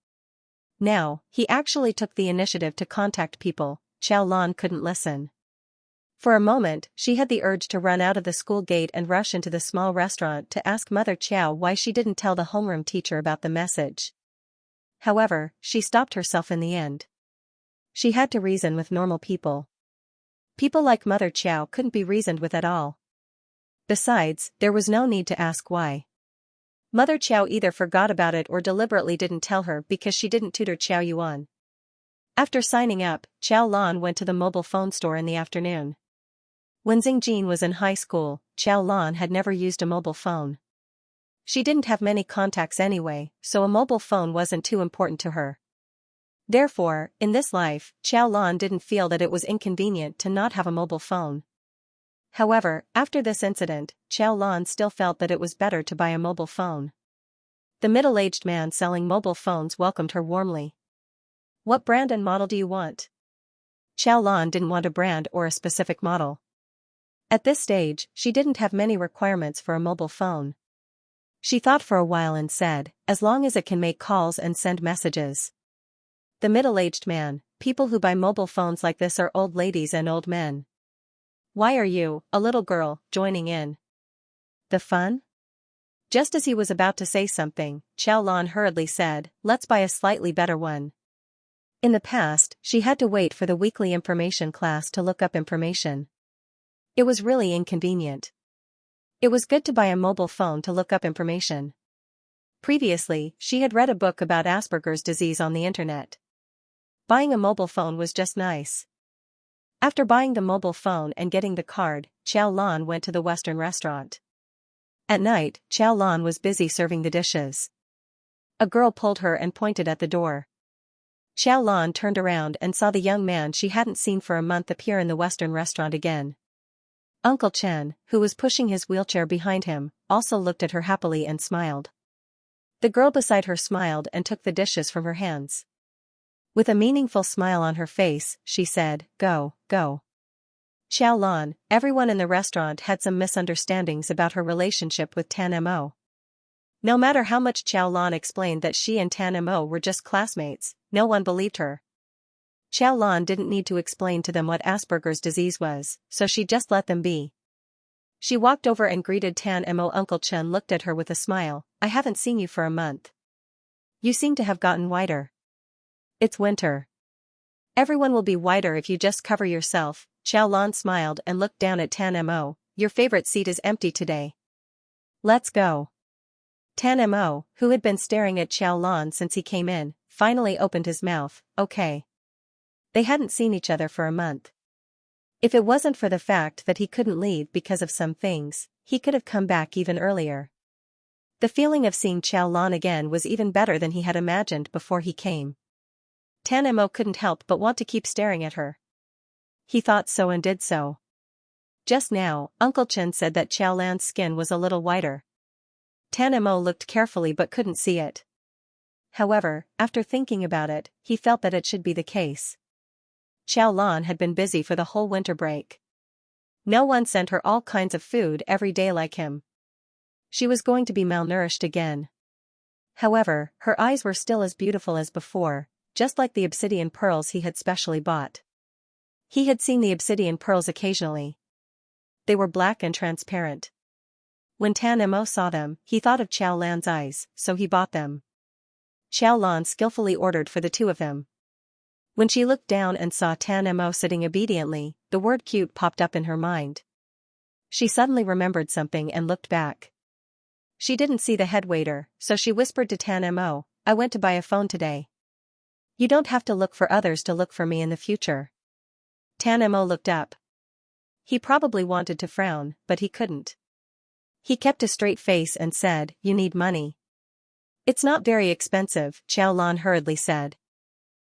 Now, he actually took the initiative to contact people. Xiao Lan couldn't listen. For a moment, she had the urge to run out of the school gate and rush into the small restaurant to ask Mother Qiao why she didn't tell the homeroom teacher about the message. However, she stopped herself in the end. She had to reason with normal people. People like Mother Qiao couldn't be reasoned with at all. Besides, there was no need to ask why. Mother Qiao either forgot about it or deliberately didn't tell her because she didn't tutor Qiao Yuan. After signing up, Xiao Lan went to the mobile phone store in the afternoon. When Xingjin was in high school, Xiao Lan had never used a mobile phone. She didn't have many contacts anyway, so a mobile phone wasn't too important to her. Therefore, in this life, Xiao Lan didn't feel that it was inconvenient to not have a mobile phone. However, after this incident, Xiao Lan still felt that it was better to buy a mobile phone. The middle-aged man selling mobile phones welcomed her warmly. What brand and model do you want? Xiao Lan didn't want a brand or a specific model. At this stage, she didn't have many requirements for a mobile phone. She thought for a while and said, as long as it can make calls and send messages. The middle-aged man, people who buy mobile phones like this are old ladies and old men. Why are you, a little girl, joining in the fun? Just as he was about to say something, Xiao Lan hurriedly said, let's buy a slightly better one. In the past, she had to wait for the weekly information class to look up information. It was really inconvenient. It was good to buy a mobile phone to look up information. Previously, she had read a book about Asperger's disease on the internet. Buying a mobile phone was just nice. After buying the mobile phone and getting the card, Xiao Lan went to the Western restaurant. At night, Xiao Lan was busy serving the dishes. A girl pulled her and pointed at the door. Xiao Lan turned around and saw the young man she hadn't seen for a month appear in the Western restaurant again. Uncle Chen, who was pushing his wheelchair behind him, also looked at her happily and smiled. The girl beside her smiled and took the dishes from her hands. With a meaningful smile on her face, she said, "Go, go." Xiao Lan, everyone in the restaurant had some misunderstandings about her relationship with Tan Mo. No matter how much Xiao Lan explained that she and Tan Mo were just classmates, no one believed her. Xiao Lan didn't need to explain to them what Asperger's disease was, so she just let them be. She walked over and greeted Tan Mo. Uncle Chen looked at her with a smile. "I haven't seen you for a month. You seem to have gotten whiter." "It's winter. Everyone will be whiter if you just cover yourself." Xiao Lan smiled and looked down at Tan Mo. "Your favorite seat is empty today. Let's go." Tan Mo, who had been staring at Xiao Lan since he came in, finally opened his mouth. "Okay." They hadn't seen each other for a month. If it wasn't for the fact that he couldn't leave because of some things, he could have come back even earlier. The feeling of seeing Xiao Lan again was even better than he had imagined before he came. Tan Mo couldn't help but want to keep staring at her. He thought so and did so. Just now, Uncle Chen said that Xiao Lan's skin was a little whiter. Tan Mo looked carefully but couldn't see it. However, after thinking about it, he felt that it should be the case. Xiao Lan had been busy for the whole winter break. No one sent her all kinds of food every day like him. She was going to be malnourished again. However, her eyes were still as beautiful as before, just like the obsidian pearls he had specially bought. He had seen the obsidian pearls occasionally. They were black and transparent. When Tan Mo saw them, he thought of Xiao Lan's eyes, so he bought them. Xiao Lan skillfully ordered for the two of them. When she looked down and saw Tan Mo sitting obediently, the word cute popped up in her mind. She suddenly remembered something and looked back. She didn't see the head waiter, so she whispered to Tan Mo, "I went to buy a phone today. You don't have to look for others to look for me in the future." Tan Mo looked up. He probably wanted to frown, but he couldn't. He kept a straight face and said, "You need money." "It's not very expensive," Xiao Lan hurriedly said.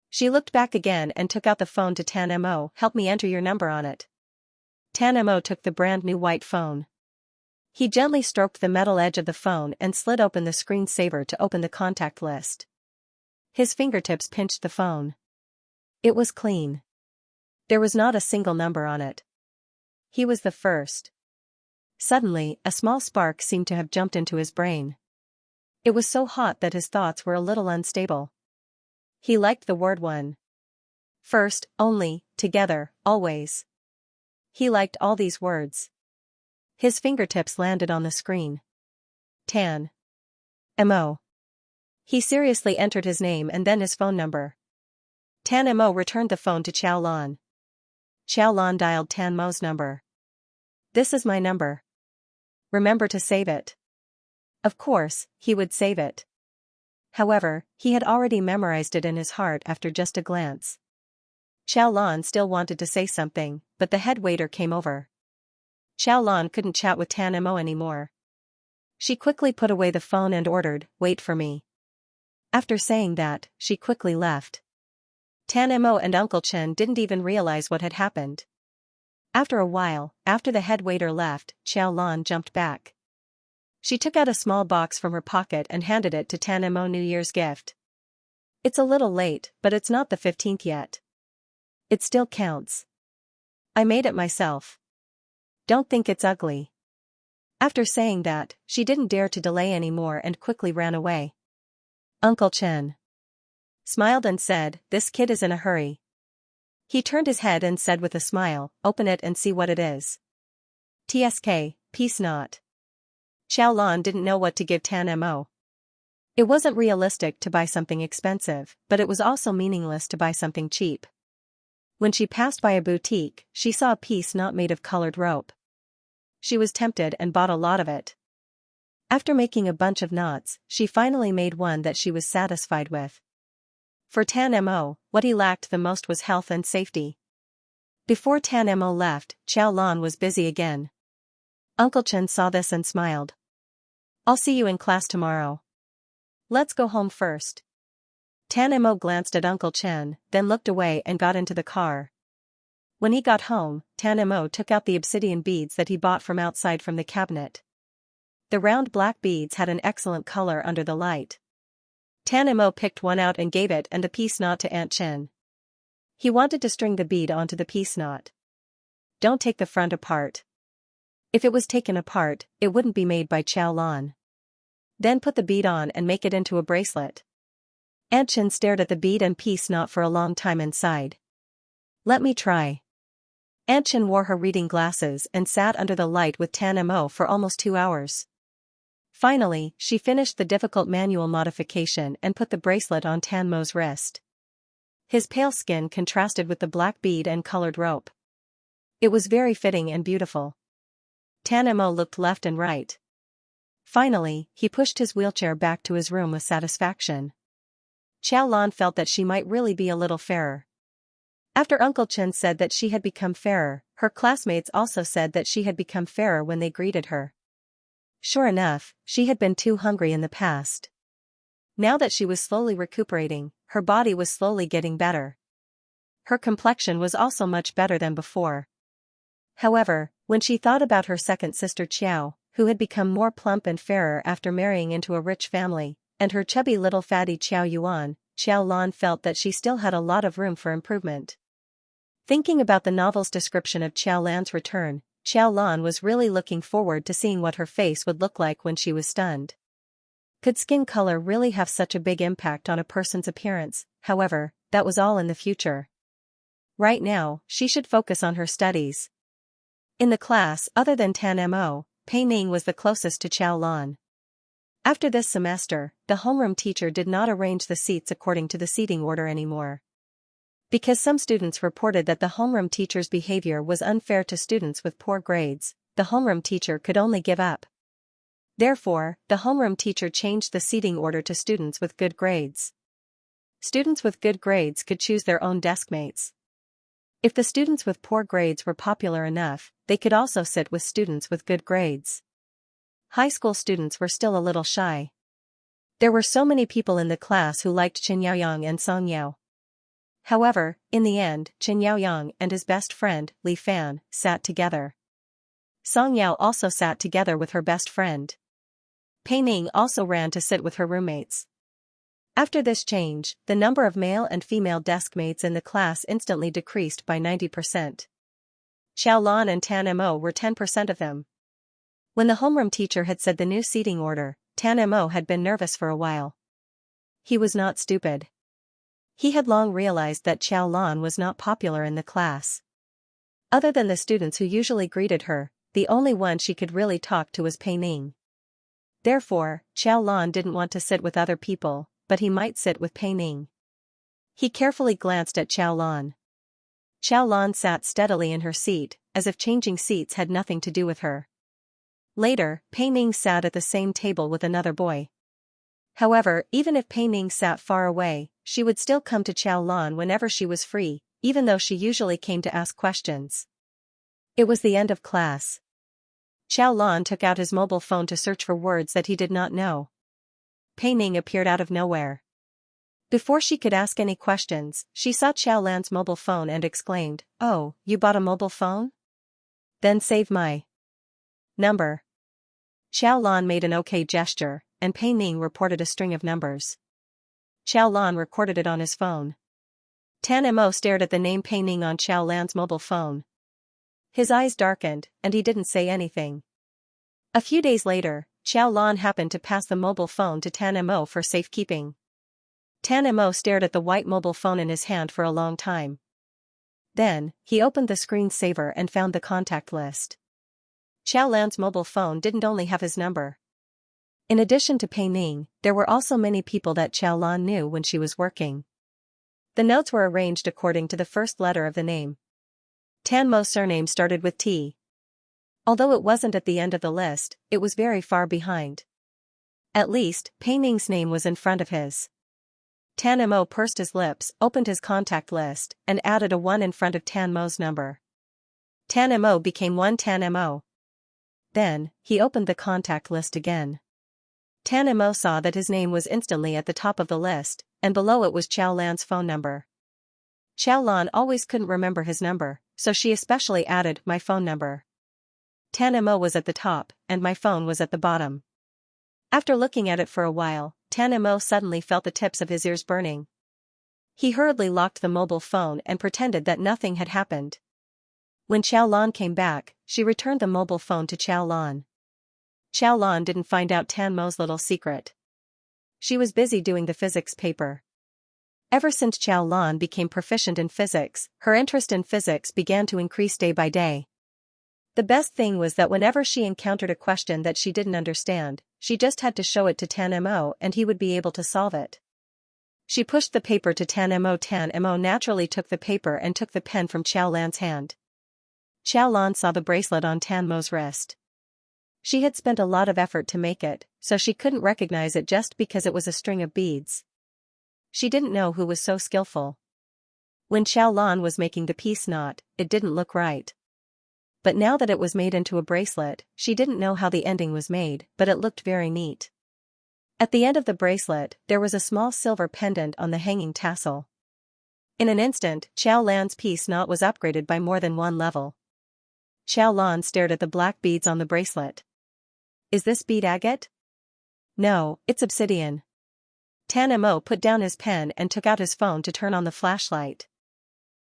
She looked back again and took out the phone to Tan Mo. "Help me enter your number on it." Tan Mo took the brand new white phone. He gently stroked the metal edge of the phone and slid open the screensaver to open the contact list. His fingertips pinched the phone. It was clean. There was not a single number on it. He was the first. Suddenly, a small spark seemed to have jumped into his brain. It was so hot that his thoughts were a little unstable. He liked the word one. First, only, together, always. He liked all these words. His fingertips landed on the screen. Tan Mo. He seriously entered his name and then his phone number. Tan Mo returned the phone to Xiao Lan. Xiao Lan dialed Tan Mo's number. "This is my number. Remember to save it." Of course, he would save it. However, he had already memorized it in his heart after just a glance. Xiao Lan still wanted to say something, but the head waiter came over. Xiao Lan couldn't chat with Tan Mo anymore. She quickly put away the phone and ordered, "Wait for me." After saying that, she quickly left. Tan Mo and Uncle Chen didn't even realize what had happened. After a while, after the head waiter left, Xiao Lan jumped back. She took out a small box from her pocket and handed it to Tan Mo. "New Year's gift. It's a little late, but it's not the 15th yet. It still counts. I made it myself. Don't think it's ugly." After saying that, she didn't dare to delay anymore and quickly ran away. Uncle Chen smiled and said, "This kid is in a hurry." He turned his head and said with a smile, "Open it and see what it is." "TSK, peace not." Xiao Lan didn't know what to give Tan Mo. It wasn't realistic to buy something expensive, but it was also meaningless to buy something cheap. When she passed by a boutique, she saw a piece knot made of colored rope. She was tempted and bought a lot of it. After making a bunch of knots, she finally made one that she was satisfied with. For Tan Mo, what he lacked the most was health and safety. Before Tan Mo left, Qiao Lan was busy again. Uncle Chen saw this and smiled. I'll see you in class tomorrow. Let's go home first. Tan Mo glanced at Uncle Chen, then looked away and got into the car. When he got home, Tan Mo took out the obsidian beads that he bought from outside from the cabinet. The round black beads had an excellent color under the light. Tan Mo picked one out and gave it and the piece knot to Aunt Chen. He wanted to string the bead onto the piece knot. Don't take the front apart. If it was taken apart, it wouldn't be made by Qiao Lan. Then put the bead on and make it into a bracelet. Aunt Chen stared at the bead and piece knot for a long time and sighed. Let me try. Aunt Chen wore her reading glasses and sat under the light with Tan Mo for almost 2 hours. Finally, she finished the difficult manual modification and put the bracelet on Tan Mo's wrist. His pale skin contrasted with the black bead and colored rope. It was very fitting and beautiful. Tan Mo looked left and right. Finally, he pushed his wheelchair back to his room with satisfaction. Qiao Lan felt that she might really be a little fairer. After Uncle Chen said that she had become fairer, her classmates also said that she had become fairer when they greeted her. Sure enough, she had been too hungry in the past. Now that she was slowly recuperating, her body was slowly getting better. Her complexion was also much better than before. However, when she thought about her second sister Qiao, who had become more plump and fairer after marrying into a rich family, and her chubby little fatty Qiao Yuan, Qiao Lan felt that she still had a lot of room for improvement. Thinking about the novel's description of Qiao Lan's return, Qiao Lan was really looking forward to seeing what her face would look like when she was stunned. Could skin color really have such a big impact on a person's appearance? However, that was all in the future. Right now, she should focus on her studies. In the class other than Tan Mo, Pei Ning was the closest to Qiao Lan. After this semester, the homeroom teacher did not arrange the seats according to the seating order anymore. Because some students reported that the homeroom teacher's behavior was unfair to students with poor grades, the homeroom teacher could only give up. Therefore, the homeroom teacher changed the seating order to students with good grades. Students with good grades could choose their own desk mates. If the students with poor grades were popular enough, they could also sit with students with good grades. High school students were still a little shy. There were so many people in the class who liked Chen Yaoyang and Song Yao. However, in the end, Chen Yaoyang and his best friend, Li Fan, sat together. Song Yao also sat together with her best friend. Pei Ning also ran to sit with her roommates. After this change, the number of male and female desk mates in the class instantly decreased by 90%. Qiao Lan and Tan Mo were 10% of them. When the homeroom teacher had said the new seating order, Tan Mo had been nervous for a while. He was not stupid. He had long realized that Qiao Lan was not popular in the class. Other than the students who usually greeted her, the only one she could really talk to was Pei Ning. Therefore, Qiao Lan didn't want to sit with other people, but he might sit with Pei Ning. He carefully glanced at Qiao Lan. Qiao Lan sat steadily in her seat, as if changing seats had nothing to do with her. Later, Pei Ning sat at the same table with another boy. However, even if Pei Ning sat far away, she would still come to Qiao Lan whenever she was free, even though she usually came to ask questions. It was the end of class. Qiao Lan took out his mobile phone to search for words that he did not know. Pei Ning appeared out of nowhere. Before she could ask any questions, she saw Qiao Lan's mobile phone and exclaimed, "Oh, you bought a mobile phone? Then save my number." Qiao Lan made an okay gesture, and Pei Ning reported a string of numbers. Qiao Lan recorded it on his phone. Tan Mo stared at the name Pei Ning on Qiao Lan's mobile phone. His eyes darkened, and he didn't say anything. A few days later, Qiao Lan happened to pass the mobile phone to Tan Mo for safekeeping. Tan Mo stared at the white mobile phone in his hand for a long time. Then, he opened the screensaver and found the contact list. Qiao Lan's mobile phone didn't only have his number. In addition to Pei Ning, there were also many people that Qiao Lan knew when she was working. The notes were arranged according to the first letter of the name. Tan Mo's surname started with T. Although it wasn't at the end of the list, it was very far behind. At least, Pei Ning's name was in front of his. Tan Mo pursed his lips, opened his contact list, and added a 1 in front of Tan Mo's number. Tan Mo became 1 Tan Mo. Then, he opened the contact list again. Tan Mo saw that his name was instantly at the top of the list, and below it was Xiao Lan's phone number. Xiao Lan always couldn't remember his number, so she especially added my phone number. Tan Mo was at the top, and my phone was at the bottom. After looking at it for a while, Tan Mo suddenly felt the tips of his ears burning. He hurriedly locked the mobile phone and pretended that nothing had happened. When Xiao Lan came back, she returned the mobile phone to Xiao Lan. Xiao Lan didn't find out Tan Mo's little secret. She was busy doing the physics paper. Ever since Xiao Lan became proficient in physics, her interest in physics began to increase day by day. The best thing was that whenever she encountered a question that she didn't understand, she just had to show it to Tan Mo and he would be able to solve it. She pushed the paper to Tan Mo. Tan Mo naturally took the paper and took the pen from Xiao Lan's hand. Xiao Lan saw the bracelet on Tan Mo's wrist. She had spent a lot of effort to make it, so she couldn't recognize it just because it was a string of beads. She didn't know who was so skillful. When Xiao Lan was making the peace knot, it didn't look right. But now that it was made into a bracelet, she didn't know how the ending was made, but it looked very neat. At the end of the bracelet, there was a small silver pendant on the hanging tassel. In an instant, Xiao Lan's peace knot was upgraded by more than one level. Xiao Lan stared at the black beads on the bracelet. Is this bead agate? No, it's obsidian. Tan Mo put down his pen and took out his phone to turn on the flashlight.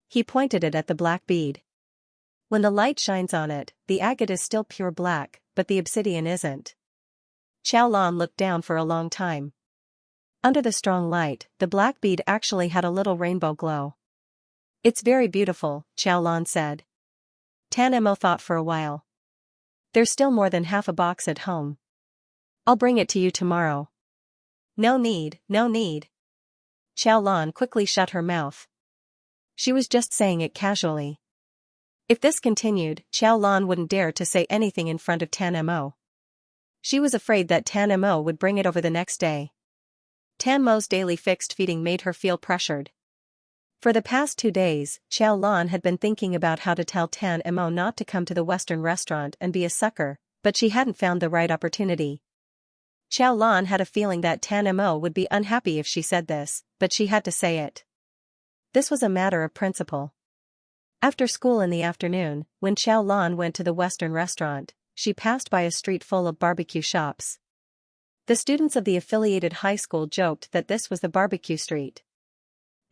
He pointed it at the black bead. When the light shines on it, the agate is still pure black, but the obsidian isn't. Xiao Lan looked down for a long time. Under the strong light, the black bead actually had a little rainbow glow. It's very beautiful, Xiao Lan said. Tan Mo thought for a while. There's still more than half a box at home. I'll bring it to you tomorrow. No need, no need. Xiao Lan quickly shut her mouth. She was just saying it casually. If this continued, Xiao Lan wouldn't dare to say anything in front of Tan Mo. She was afraid that Tan Mo would bring it over the next day. Tan Mo's daily fixed feeding made her feel pressured. For the past 2 days, Xiao Lan had been thinking about how to tell Tan Mo not to come to the Western restaurant and be a sucker, but she hadn't found the right opportunity. Xiao Lan had a feeling that Tan Mo would be unhappy if she said this, but she had to say it. This was a matter of principle. After school in the afternoon, when Xiao Lan went to the Western restaurant, she passed by a street full of barbecue shops. The students of the affiliated high school joked that this was the barbecue street.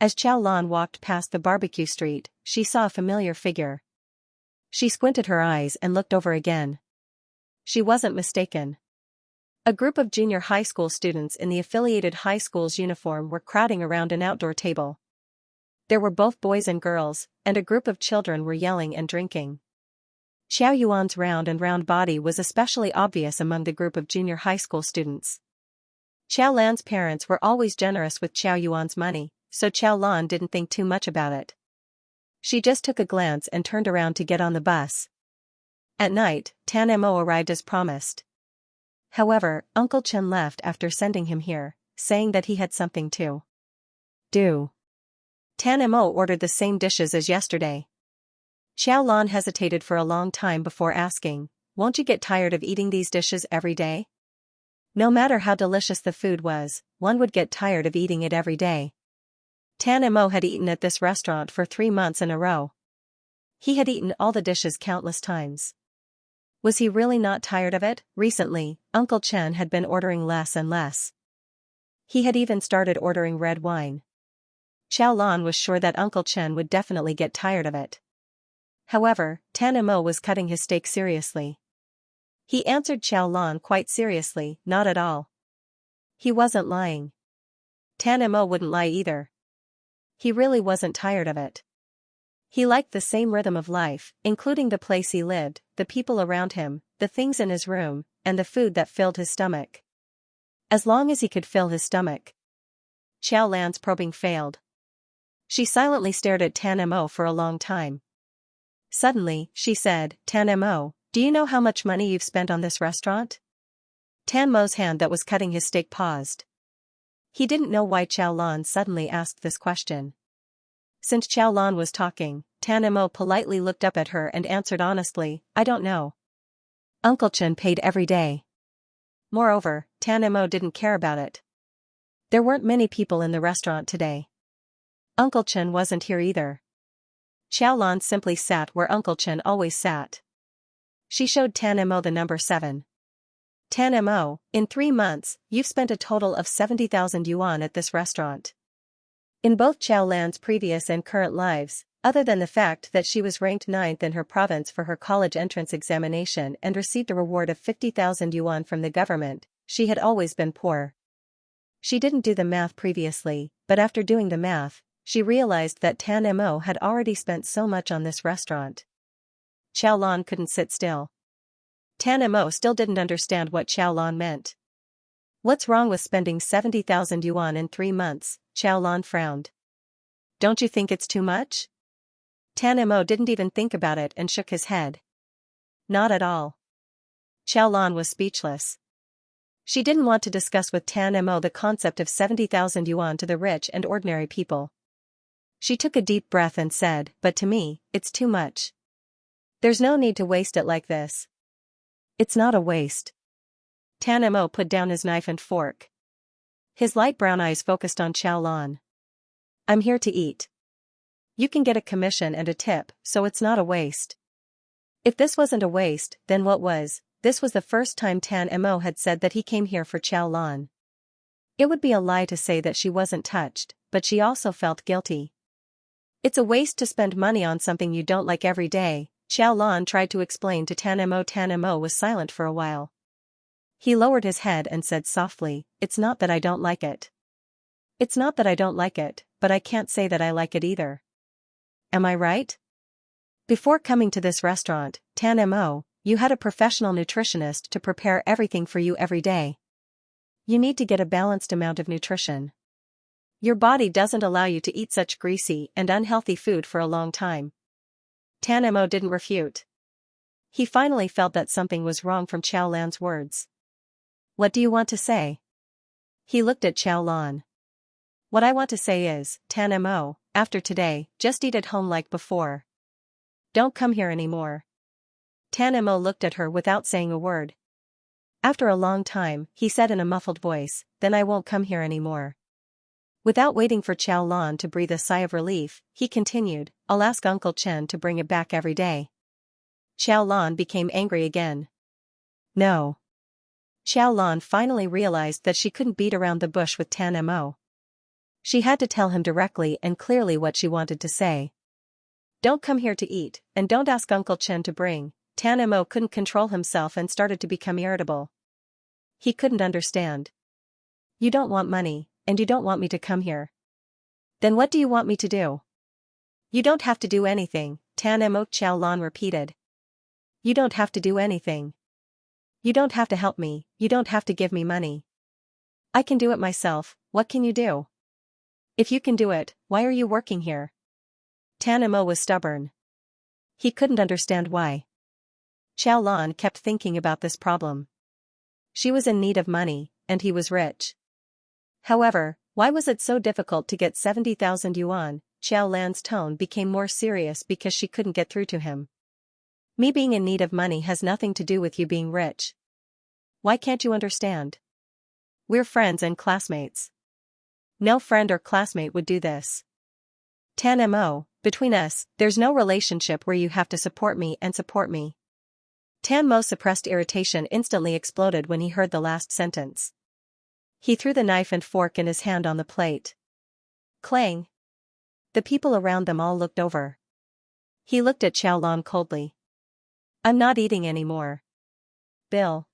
As Xiao Lan walked past the barbecue street, she saw a familiar figure. She squinted her eyes and looked over again. She wasn't mistaken. A group of junior high school students in the affiliated high school's uniform were crowding around an outdoor table. There were both boys and girls, and a group of children were yelling and drinking. Xiao Yuan's round and round body was especially obvious among the group of junior high school students. Xiao Lan's parents were always generous with Xiao Yuan's money, so Xiao Lan didn't think too much about it. She just took a glance and turned around to get on the bus. At night, Tan Mo arrived as promised. However, Uncle Chen left after sending him here, saying that he had something to do. Tan Mo ordered the same dishes as yesterday. Xiao Lan hesitated for a long time before asking, "Won't you get tired of eating these dishes every day?" No matter how delicious the food was, one would get tired of eating it every day. Tan Mo had eaten at this restaurant for 3 months in a row. He had eaten all the dishes countless times. Was he really not tired of it? Recently, Uncle Chen had been ordering less and less. He had even started ordering red wine. Xiao Lan was sure that Uncle Chen would definitely get tired of it. However, Tan Mo was cutting his steak seriously. He answered Xiao Lan quite seriously, not at all. He wasn't lying. Tan Mo wouldn't lie either. He really wasn't tired of it. He liked the same rhythm of life, including the place he lived, the people around him, the things in his room, and the food that filled his stomach. As long as he could fill his stomach. Xiao Lan's probing failed. She silently stared at Tan Mo for a long time. Suddenly, she said, "Tan Mo, do you know how much money you've spent on this restaurant?" Tan Mo's hand that was cutting his steak paused. He didn't know why Qiao Lan suddenly asked this question. Since Qiao Lan was talking, Tan Mo politely looked up at her and answered honestly, I don't know. Uncle Chen paid every day. Moreover, Tan Mo didn't care about it. There weren't many people in the restaurant today. Uncle Chen wasn't here either. Qiao Lan simply sat where Uncle Chen always sat. She showed Tan Mo the number 7. Tan Mo, in 3 months, you've spent a total of 70,000 yuan at this restaurant. In both Qiao Lan's previous and current lives, other than the fact that she was ranked 9th in her province for her college entrance examination and received a reward of 50,000 yuan from the government, she had always been poor. She didn't do the math previously, but after doing the math, she realized that Tan Mo had already spent so much on this restaurant. Qiao Lan couldn't sit still. Tan Mo still didn't understand what Qiao Lan meant. What's wrong with spending 70,000 yuan in 3 months? Qiao Lan frowned. Don't you think it's too much? Tan Mo didn't even think about it and shook his head. Not at all. Qiao Lan was speechless. She didn't want to discuss with Tan Mo the concept of 70,000 yuan to the rich and ordinary people. She took a deep breath and said, but to me, it's too much. There's no need to waste it like this. It's not a waste. Tan Mo put down his knife and fork. His light brown eyes focused on Qiao Lan. I'm here to eat. You can get a commission and a tip, so it's not a waste. If this wasn't a waste, then what was? This was the first time Tan Mo had said that he came here for Qiao Lan. It would be a lie to say that she wasn't touched, but she also felt guilty. It's a waste to spend money on something you don't like every day, Qiao Lan tried to explain to Tan Mo. Tan Mo was silent for a while. He lowered his head and said softly, it's not that I don't like it. It's not that I don't like it, but I can't say that I like it either. Am I right? Before coming to this restaurant, Tan Mo, you had a professional nutritionist to prepare everything for you every day. You need to get a balanced amount of nutrition. Your body doesn't allow you to eat such greasy and unhealthy food for a long time. Tan Mo didn't refute. He finally felt that something was wrong from Qiao Lan's words. What do you want to say? He looked at Qiao Lan. What I want to say is, Tan Mo, after today, just eat at home like before. Don't come here anymore. Tan Mo looked at her without saying a word. After a long time, he said in a muffled voice, then I won't come here anymore. Without waiting for Qiao Lan to breathe a sigh of relief, he continued, I'll ask Uncle Chen to bring it back every day. Qiao Lan became angry again. No. Qiao Lan finally realized that she couldn't beat around the bush with Tan Mo. She had to tell him directly and clearly what she wanted to say. Don't come here to eat, and don't ask Uncle Chen to bring. Tan Mo couldn't control himself and started to become irritable. He couldn't understand. You don't want money, and you don't want me to come here. Then what do you want me to do? You don't have to do anything, Tan Mo. Qiao Lan repeated. You don't have to do anything. You don't have to help me, you don't have to give me money. I can do it myself, what can you do? If you can do it, why are you working here? Tan Mo was stubborn. He couldn't understand why. Qiao Lan kept thinking about this problem. She was in need of money, and he was rich. However, why was it so difficult to get 70,000 yuan? Qiao Lan's tone became more serious because she couldn't get through to him. Me being in need of money has nothing to do with you being rich. Why can't you understand? We're friends and classmates. No friend or classmate would do this. Tan Mo, between us, there's no relationship where you have to support me and support me. Tan Mo suppressed irritation instantly exploded when he heard the last sentence. He threw the knife and fork in his hand on the plate. Clang. The people around them all looked over. He looked at Qiao Lan coldly. I'm not eating anymore. Bill.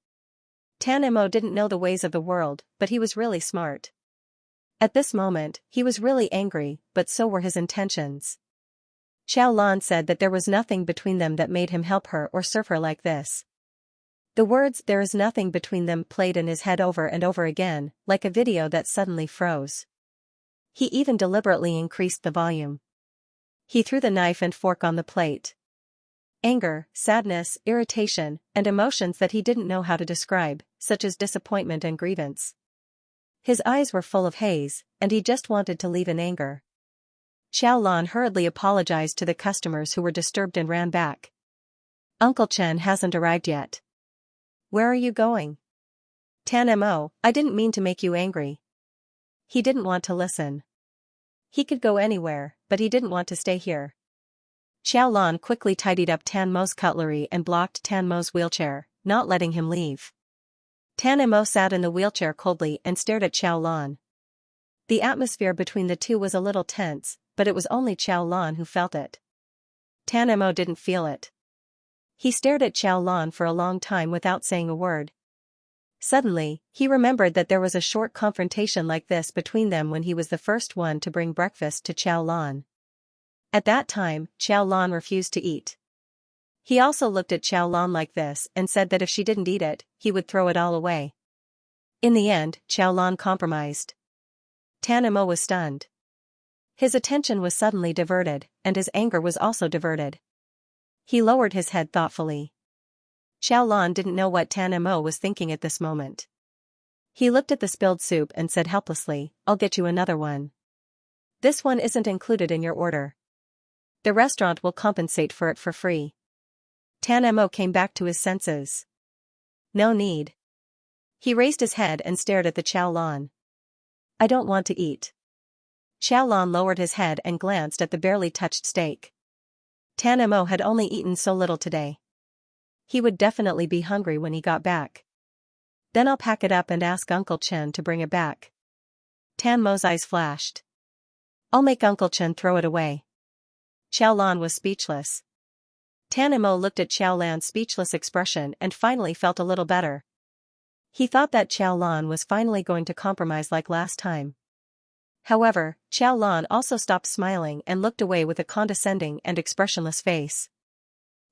Tan Mo didn't know the ways of the world, but he was really smart. At this moment, he was really angry, but so were his intentions. Qiao Lan said that there was nothing between them that made him help her or serve her like this. The words "there is nothing between them" played in his head over and over again, like a video that suddenly froze. He even deliberately increased the volume. He threw the knife and fork on the plate. Anger, sadness, irritation, and emotions that he didn't know how to describe, such as disappointment and grievance. His eyes were full of haze, and he just wanted to leave in anger. Xiaolan hurriedly apologized to the customers who were disturbed and ran back. Uncle Chen hasn't arrived yet. Where are you going? Tan Mo, I didn't mean to make you angry. He didn't want to listen. He could go anywhere, but he didn't want to stay here. Xiaolan quickly tidied up Tan Mo's cutlery and blocked Tan Mo's wheelchair, not letting him leave. Tan Mo sat in the wheelchair coldly and stared at Xiaolan. The atmosphere between the two was a little tense, but it was only Xiaolan who felt it. Tan Mo didn't feel it. He stared at Xiaolan for a long time without saying a word. Suddenly, he remembered that there was a short confrontation like this between them when he was the first one to bring breakfast to Xiaolan. At that time, Xiaolan refused to eat. He also looked at Xiaolan like this and said that if she didn't eat it, he would throw it all away. In the end, Xiaolan compromised. Tan Mo was stunned. His attention was suddenly diverted, and his anger was also diverted. He lowered his head thoughtfully. Xiaolan didn't know what Tan Mo was thinking at this moment. He looked at the spilled soup and said helplessly, "I'll get you another one. This one isn't included in your order. The restaurant will compensate for it for free." Tan Mo came back to his senses. No need. He raised his head and stared at the Xiaolan. "I don't want to eat." Xiaolan lowered his head and glanced at the barely touched steak. Tan Mo had only eaten so little today. He would definitely be hungry when he got back. Then I'll pack it up and ask Uncle Chen to bring it back. Tan Mo's eyes flashed. I'll make Uncle Chen throw it away. Xiaolan was speechless. Tan Mo looked at Xiaolan's speechless expression and finally felt a little better. He thought that Xiaolan was finally going to compromise like last time. However, Xiaolan also stopped smiling and looked away with a condescending and expressionless face.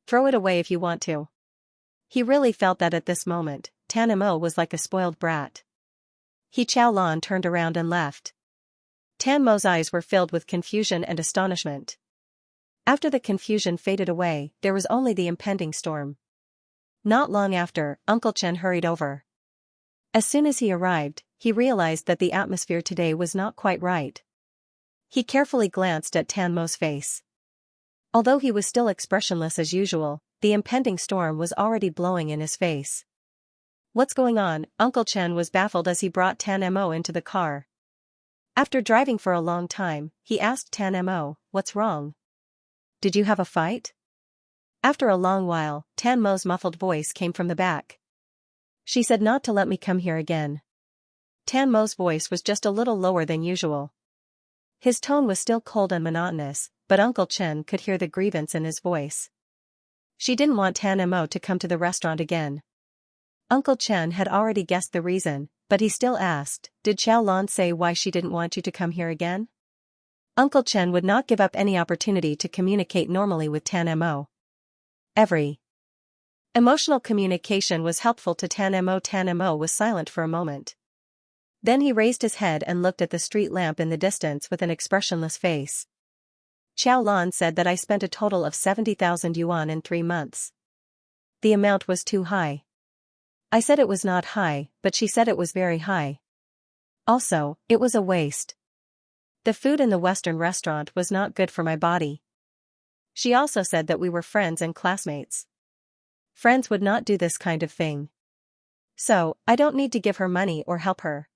Throw it away if you want to. He really felt that at this moment, Tan Mo was like a spoiled brat. Xiaolan turned around and left. Tan Mo's eyes were filled with confusion and astonishment. After the confusion faded away, there was only the impending storm. Not long after, Uncle Chen hurried over. As soon as he arrived, he realized that the atmosphere today was not quite right. He carefully glanced at Tan Mo's face. Although he was still expressionless as usual, the impending storm was already blowing in his face. What's going on? Uncle Chen was baffled as he brought Tan Mo into the car. After driving for a long time, he asked Tan Mo, "What's wrong? Did you have a fight?" After a long while, Tan Mo's muffled voice came from the back. She said not to let me come here again. Tan Mo's voice was just a little lower than usual. His tone was still cold and monotonous, but Uncle Chen could hear the grievance in his voice. She didn't want Tan Mo to come to the restaurant again. Uncle Chen had already guessed the reason, but he still asked, "Did Xiaolan say why she didn't want you to come here again?" Uncle Chen would not give up any opportunity to communicate normally with Tan Mo. Every emotional communication was helpful to Tan Mo. Tan Mo was silent for a moment. Then he raised his head and looked at the street lamp in the distance with an expressionless face. Xiaolan said that I spent a total of 70,000 yuan in 3 months. The amount was too high. I said it was not high, but she said it was very high. Also, it was a waste. The food in the Western restaurant was not good for my body. She also said that we were friends and classmates. Friends would not do this kind of thing. So, I don't need to give her money or help her.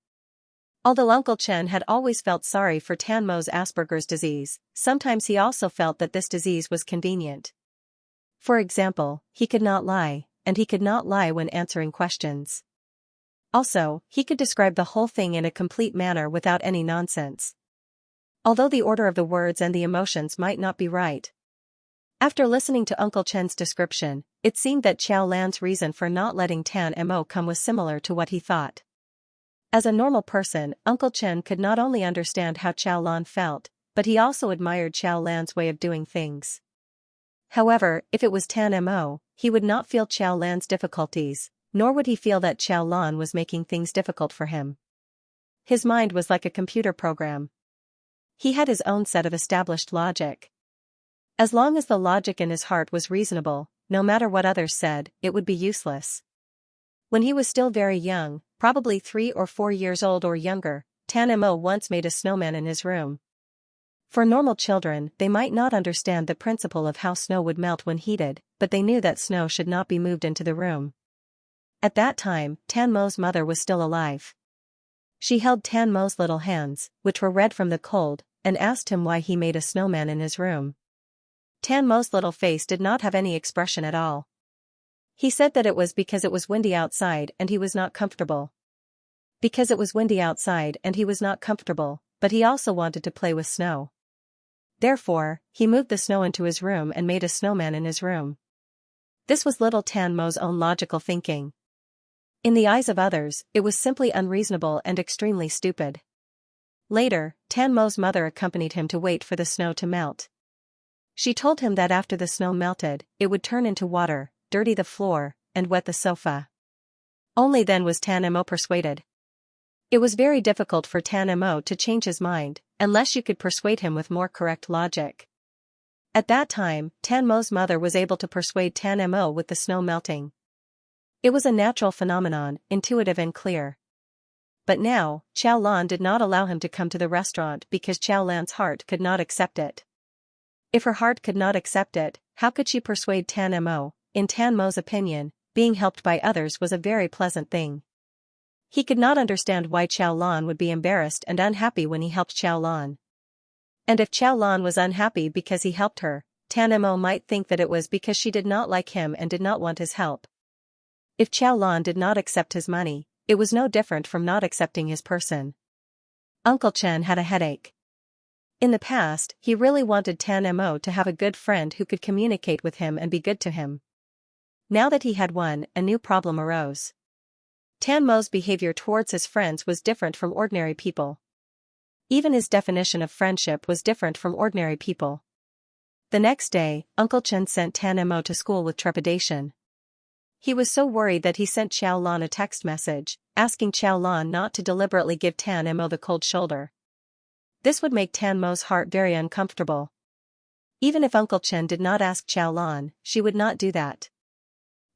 Although Uncle Chen had always felt sorry for Tan Mo's Asperger's disease, sometimes he also felt that this disease was convenient. For example, he could not lie, and he could not lie when answering questions. Also, he could describe the whole thing in a complete manner without any nonsense. Although the order of the words and the emotions might not be right. After listening to Uncle Chen's description, it seemed that Xiaolan's reason for not letting Tan Mo come was similar to what he thought. As a normal person, Uncle Chen could not only understand how Xiaolan felt, but he also admired Xiaolan's way of doing things. However, if it was Tan Mo, he would not feel Xiaolan's difficulties, nor would he feel that Xiaolan was making things difficult for him. His mind was like a computer program. He had his own set of established logic. As long as the logic in his heart was reasonable, no matter what others said, it would be useless. When he was still very young, probably 3 or 4 years old or younger, Tan Mo once made a snowman in his room. For normal children, they might not understand the principle of how snow would melt when heated, but they knew that snow should not be moved into the room. At that time, Tan Mo's mother was still alive. She held Tan Mo's little hands, which were red from the cold, and asked him why he made a snowman in his room. Tan Mo's little face did not have any expression at all. He said that it was because it was windy outside and he was not comfortable. Because it was windy outside and he was not comfortable, but he also wanted to play with snow. Therefore, he moved the snow into his room and made a snowman in his room. This was little Tan Mo's own logical thinking. In the eyes of others, it was simply unreasonable and extremely stupid. Later, Tan Mo's mother accompanied him to wait for the snow to melt. She told him that after the snow melted, it would turn into water, dirty the floor, and wet the sofa. Only then was Tan Mo persuaded. It was very difficult for Tan Mo to change his mind, unless you could persuade him with more correct logic. At that time, Tan Mo's mother was able to persuade Tan Mo with the snow melting. It was a natural phenomenon, intuitive and clear. But now, Xiao Lan did not allow him to come to the restaurant because Xiao Lan's heart could not accept it. If her heart could not accept it, how could she persuade Tan Mo? In Tan Mo's opinion, being helped by others was a very pleasant thing. He could not understand why Xiao Lan would be embarrassed and unhappy when he helped Xiao Lan. And if Xiao Lan was unhappy because he helped her, Tan Mo might think that it was because she did not like him and did not want his help. If Xiao Lan did not accept his money, it was no different from not accepting his person. Uncle Chen had a headache. In the past, he really wanted Tan Mo to have a good friend who could communicate with him and be good to him. Now that he had one, a new problem arose. Tan Mo's behavior towards his friends was different from ordinary people. Even his definition of friendship was different from ordinary people. The next day, Uncle Chen sent Tan Mo to school with trepidation. He was so worried that he sent Xiao Lan a text message, asking Xiao Lan not to deliberately give Tan Mo the cold shoulder. This would make Tan Mo's heart very uncomfortable. Even if Uncle Chen did not ask Xiao Lan, she would not do that.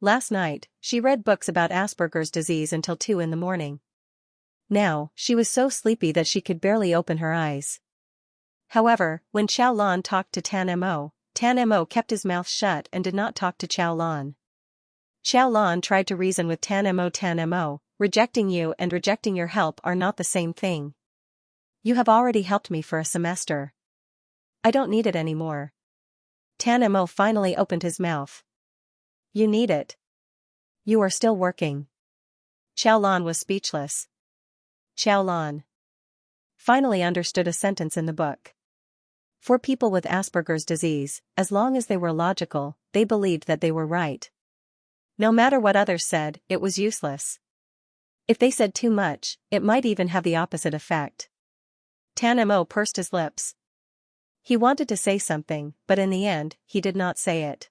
Last night, she read books about Asperger's disease until 2 in the morning. Now, she was so sleepy that she could barely open her eyes. However, when Xiao Lan talked to Tan Mo kept his mouth shut and did not talk to Xiao Lan. Xiao Lan tried to reason with Tan Mo, rejecting you and rejecting your help are not the same thing. You have already helped me for a semester. I don't need it anymore. Tan Mo finally opened his mouth. You need it. You are still working. Xiao Lan was speechless. Xiao Lan finally understood a sentence in the book. For people with Asperger's disease, as long as they were logical, they believed that they were right. No matter what others said, it was useless. If they said too much, it might even have the opposite effect. Tan Mo pursed his lips. He wanted to say something, but in the end, he did not say it.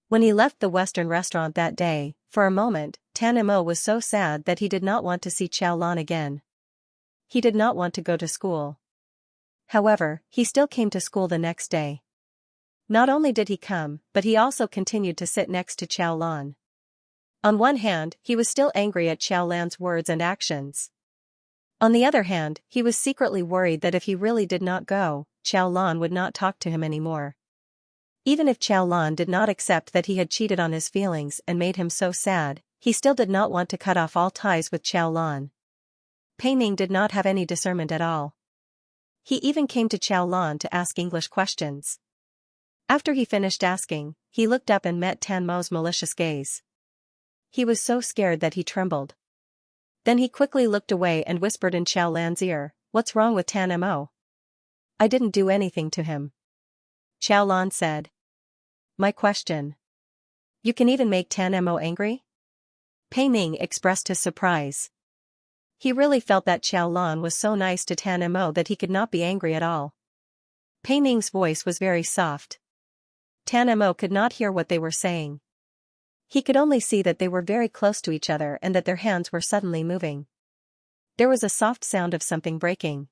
When he left the Western restaurant that day, for a moment, Tan Mo was so sad that he did not want to see Xiao Lan again. He did not want to go to school. However, he still came to school the next day. Not only did he come, but he also continued to sit next to Xiao Lan. On one hand, he was still angry at Xiao Lan's words and actions. On the other hand, he was secretly worried that if he really did not go, Xiao Lan would not talk to him anymore. Even if Xiao Lan did not accept that he had cheated on his feelings and made him so sad, he still did not want to cut off all ties with Xiao Lan. Pei Ning did not have any discernment at all. He even came to Xiao Lan to ask English questions. After he finished asking, he looked up and met Tan Mo's malicious gaze. He was so scared that he trembled. Then he quickly looked away and whispered in Xiao Lan's ear, "What's wrong with Tan Mo?" "I didn't do anything to him," Xiao Lan said. "My question. You can even make Tan Mo angry?" Pei Ning expressed his surprise. He really felt that Xiao Lan was so nice to Tan Mo that he could not be angry at all. Pei Ning's voice was very soft. Tan Mo could not hear what they were saying. He could only see that they were very close to each other and that their hands were suddenly moving. There was a soft sound of something breaking.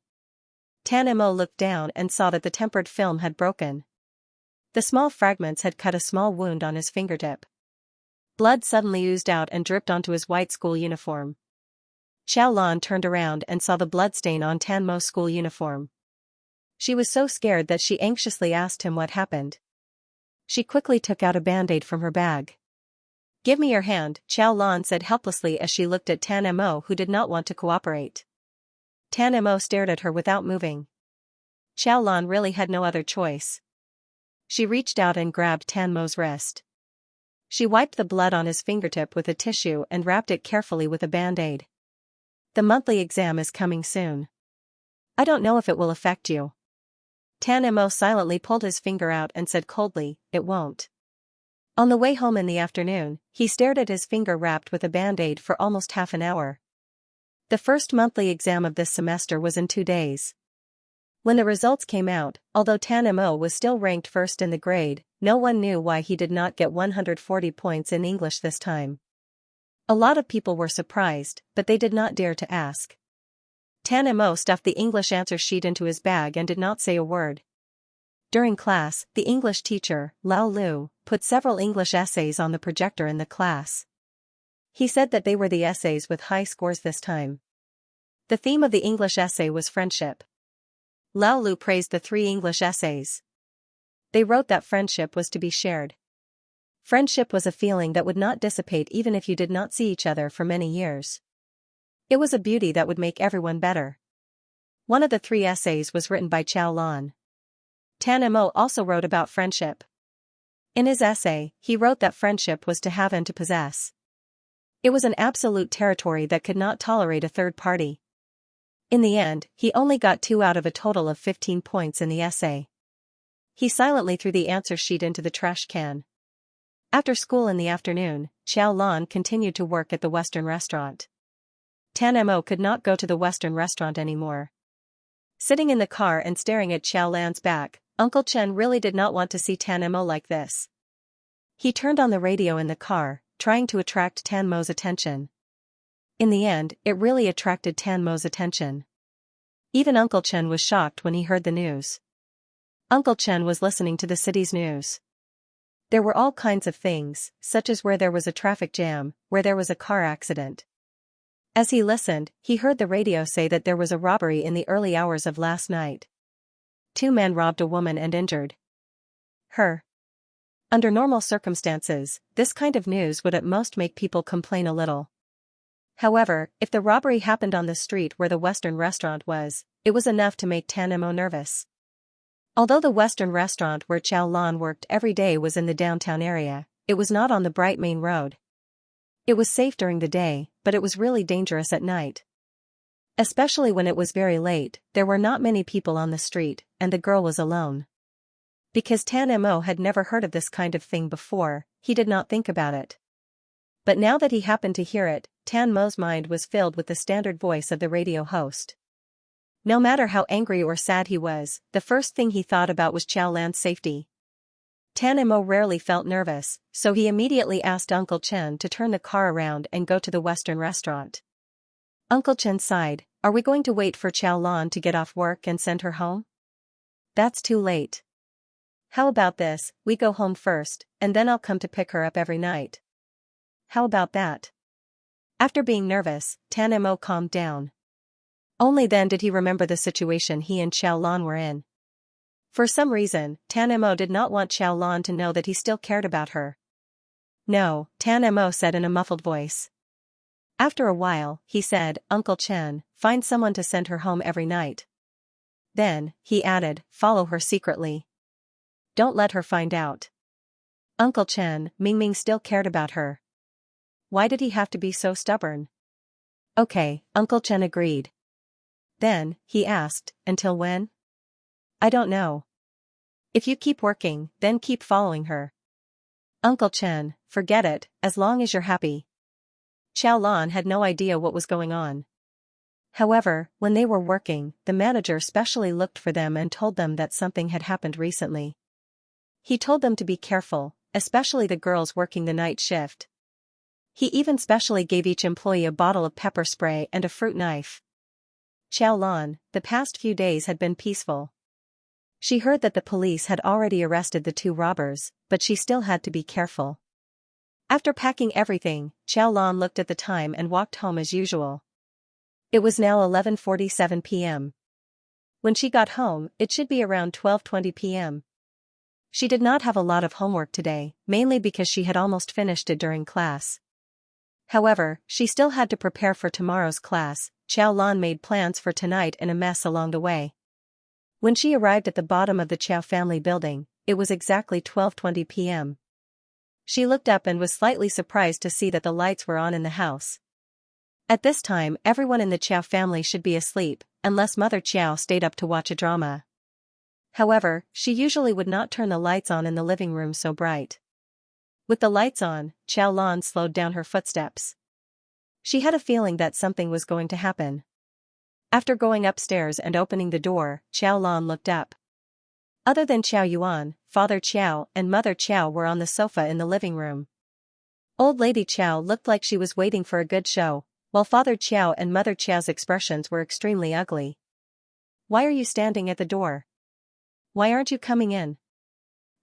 Tan Mo looked down and saw that the tempered film had broken. The small fragments had cut a small wound on his fingertip. Blood suddenly oozed out and dripped onto his white school uniform. Xiaolan turned around and saw the bloodstain on Tan Mo's school uniform. She was so scared that she anxiously asked him what happened. She quickly took out a band-aid from her bag. "Give me your hand," Xiaolan said helplessly as she looked at Tan Mo, who did not want to cooperate. Tan Mo stared at her without moving. Xiaolan really had no other choice. She reached out and grabbed Tan Mo's wrist. She wiped the blood on his fingertip with a tissue and wrapped it carefully with a band-aid. "The monthly exam is coming soon. I don't know if it will affect you." Tan Mo silently pulled his finger out and said coldly, "It won't." On the way home in the afternoon, he stared at his finger wrapped with a band-aid for almost half an hour. The first monthly exam of this semester was in 2 days. When the results came out, although Tan Mo was still ranked first in the grade, no one knew why he did not get 140 points in English this time. A lot of people were surprised, but they did not dare to ask. Tan Mo stuffed the English answer sheet into his bag and did not say a word. During class, the English teacher, Lao Lu, put several English essays on the projector in the class. He said that they were the essays with high scores this time. The theme of the English essay was friendship. Lao Lu praised the 3 English essays. They wrote that friendship was to be shared. Friendship was a feeling that would not dissipate even if you did not see each other for many years. It was a beauty that would make everyone better. One of the 3 essays was written by Xiaolan. Tan Mo also wrote about friendship. In his essay, he wrote that friendship was to have and to possess. It was an absolute territory that could not tolerate a third party. In the end, he only got 2 out of a total of 15 points in the essay. He silently threw the answer sheet into the trash can. After school in the afternoon, Xiaolan continued to work at the Western restaurant. Tan Mo could not go to the Western restaurant anymore. Sitting in the car and staring at Xiaolan's back, Uncle Chen really did not want to see Tan Mo like this. He turned on the radio in the car, trying to attract Tan Mo's attention. In the end, it really attracted Tan Mo's attention. Even Uncle Chen was shocked when he heard the news. Uncle Chen was listening to the city's news. There were all kinds of things, such as where there was a traffic jam, where there was a car accident. As he listened, he heard the radio say that there was a robbery in the early hours of last night. 2 men robbed a woman and injured her. Under normal circumstances, this kind of news would at most make people complain a little. However, if the robbery happened on the street where the Western restaurant was, it was enough to make Tan Mo nervous. Although the Western restaurant where Xiaolan worked every day was in the downtown area, it was not on the bright main road. It was safe during the day, but it was really dangerous at night. Especially when it was very late, there were not many people on the street, and the girl was alone. Because Tan Mo had never heard of this kind of thing before, he did not think about it. But now that he happened to hear it, Tan Mo's mind was filled with the standard voice of the radio host. No matter how angry or sad he was, the first thing he thought about was Xiaolan's safety. Tan Mo rarely felt nervous, so he immediately asked Uncle Chen to turn the car around and go to the Western restaurant. Uncle Chen sighed, "Are we going to wait for Xiaolan to get off work and send her home? That's too late. How about this, we go home first, and then I'll come to pick her up every night. How about that?" After being nervous, Tan Mo calmed down. Only then did he remember the situation he and Xiaolan were in. For some reason, Tan Mo did not want Xiaolan to know that he still cared about her. "No," Tan Mo said in a muffled voice. After a while, he said, "Uncle Chen, find someone to send her home every night." Then, he added, "Follow her secretly. Don't let her find out." Uncle Chen, Mingming still cared about her. Why did he have to be so stubborn? Okay, Uncle Chen agreed. Then, he asked, "Until when?" "I don't know. If you keep working, then keep following her." "Uncle Chen, forget it, as long as you're happy." Xiaolan had no idea what was going on. However, when they were working, the manager specially looked for them and told them that something had happened recently. He told them to be careful, especially the girls working the night shift. He even specially gave each employee a bottle of pepper spray and a fruit knife. Xiaolan, the past few days had been peaceful. She heard that the police had already arrested the 2 robbers, but she still had to be careful. After packing everything, Xiao Lan looked at the time and walked home as usual. It was now 11:47 p.m. When she got home, it should be around 12:20 p.m. She did not have a lot of homework today, mainly because she had almost finished it during class. However, she still had to prepare for tomorrow's class. Xiao Lan made plans for tonight in a mess along the way. When she arrived at the bottom of the Qiao family building, it was exactly 12:20 p.m. She looked up and was slightly surprised to see that the lights were on in the house. At this time, everyone in the Qiao family should be asleep, unless Mother Qiao stayed up to watch a drama. However, she usually would not turn the lights on in the living room so bright. With the lights on, Xiao Lan slowed down her footsteps. She had a feeling that something was going to happen. After going upstairs and opening the door, Xiao Lan looked up. Other than Qiao Yuan, Father Qiao and Mother Qiao were on the sofa in the living room. Old Lady Qiao looked like she was waiting for a good show, while Father Qiao and Mother Qiao's expressions were extremely ugly. "Why are you standing at the door? Why aren't you coming in?"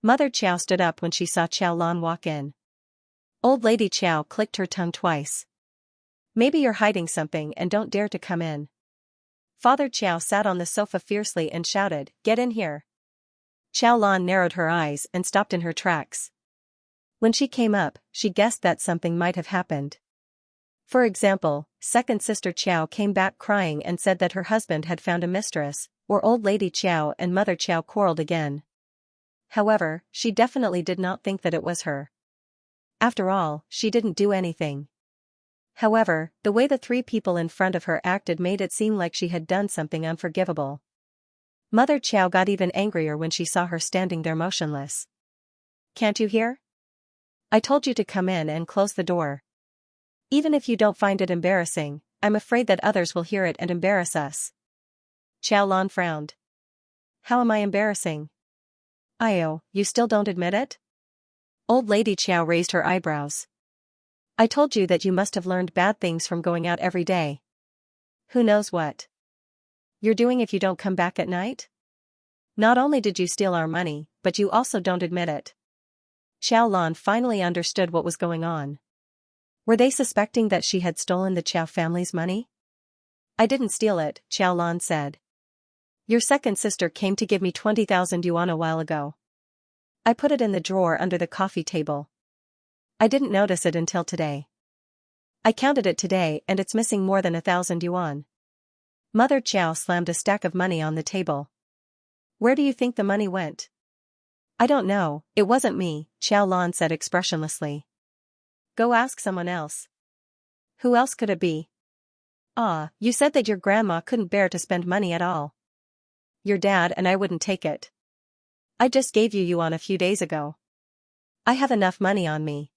Mother Qiao stood up when she saw Xiao Lan walk in. Old Lady Qiao clicked her tongue twice. "Maybe you're hiding something and don't dare to come in." Father Qiao sat on the sofa fiercely and shouted, "Get in here." Xiao Lan narrowed her eyes and stopped in her tracks. When she came up, she guessed that something might have happened. For example, second sister Qiao came back crying and said that her husband had found a mistress, or Old Lady Qiao and Mother Qiao quarreled again. However, she definitely did not think that it was her. After all, she didn't do anything. However, the way the three people in front of her acted made it seem like she had done something unforgivable. Mother Qiao got even angrier when she saw her standing there motionless. "Can't you hear? I told you to come in and close the door. Even if you don't find it embarrassing, I'm afraid that others will hear it and embarrass us." Xiao Lan frowned. "How am I embarrassing? Io, you still don't admit it?" Old Lady Qiao raised her eyebrows. "I told you that you must have learned bad things from going out every day. Who knows what you're doing if you don't come back at night? Not only did you steal our money, but you also don't admit it." Xiao Lan finally understood what was going on. Were they suspecting that she had stolen the Qiao family's money? "I didn't steal it," Xiao Lan said. "Your second sister came to give me 20,000 yuan a while ago. I put it in the drawer under the coffee table. I didn't notice it until today. I counted it today and it's missing more than 1,000 yuan. Mother Qiao slammed a stack of money on the table. "Where do you think the money went?" "I don't know, it wasn't me," Xiao Lan said expressionlessly. "Go ask someone else." "Who else could it be?" "Ah, you said that your grandma couldn't bear to spend money at all. Your dad and I wouldn't take it. I just gave you yuan a few days ago. I have enough money on me.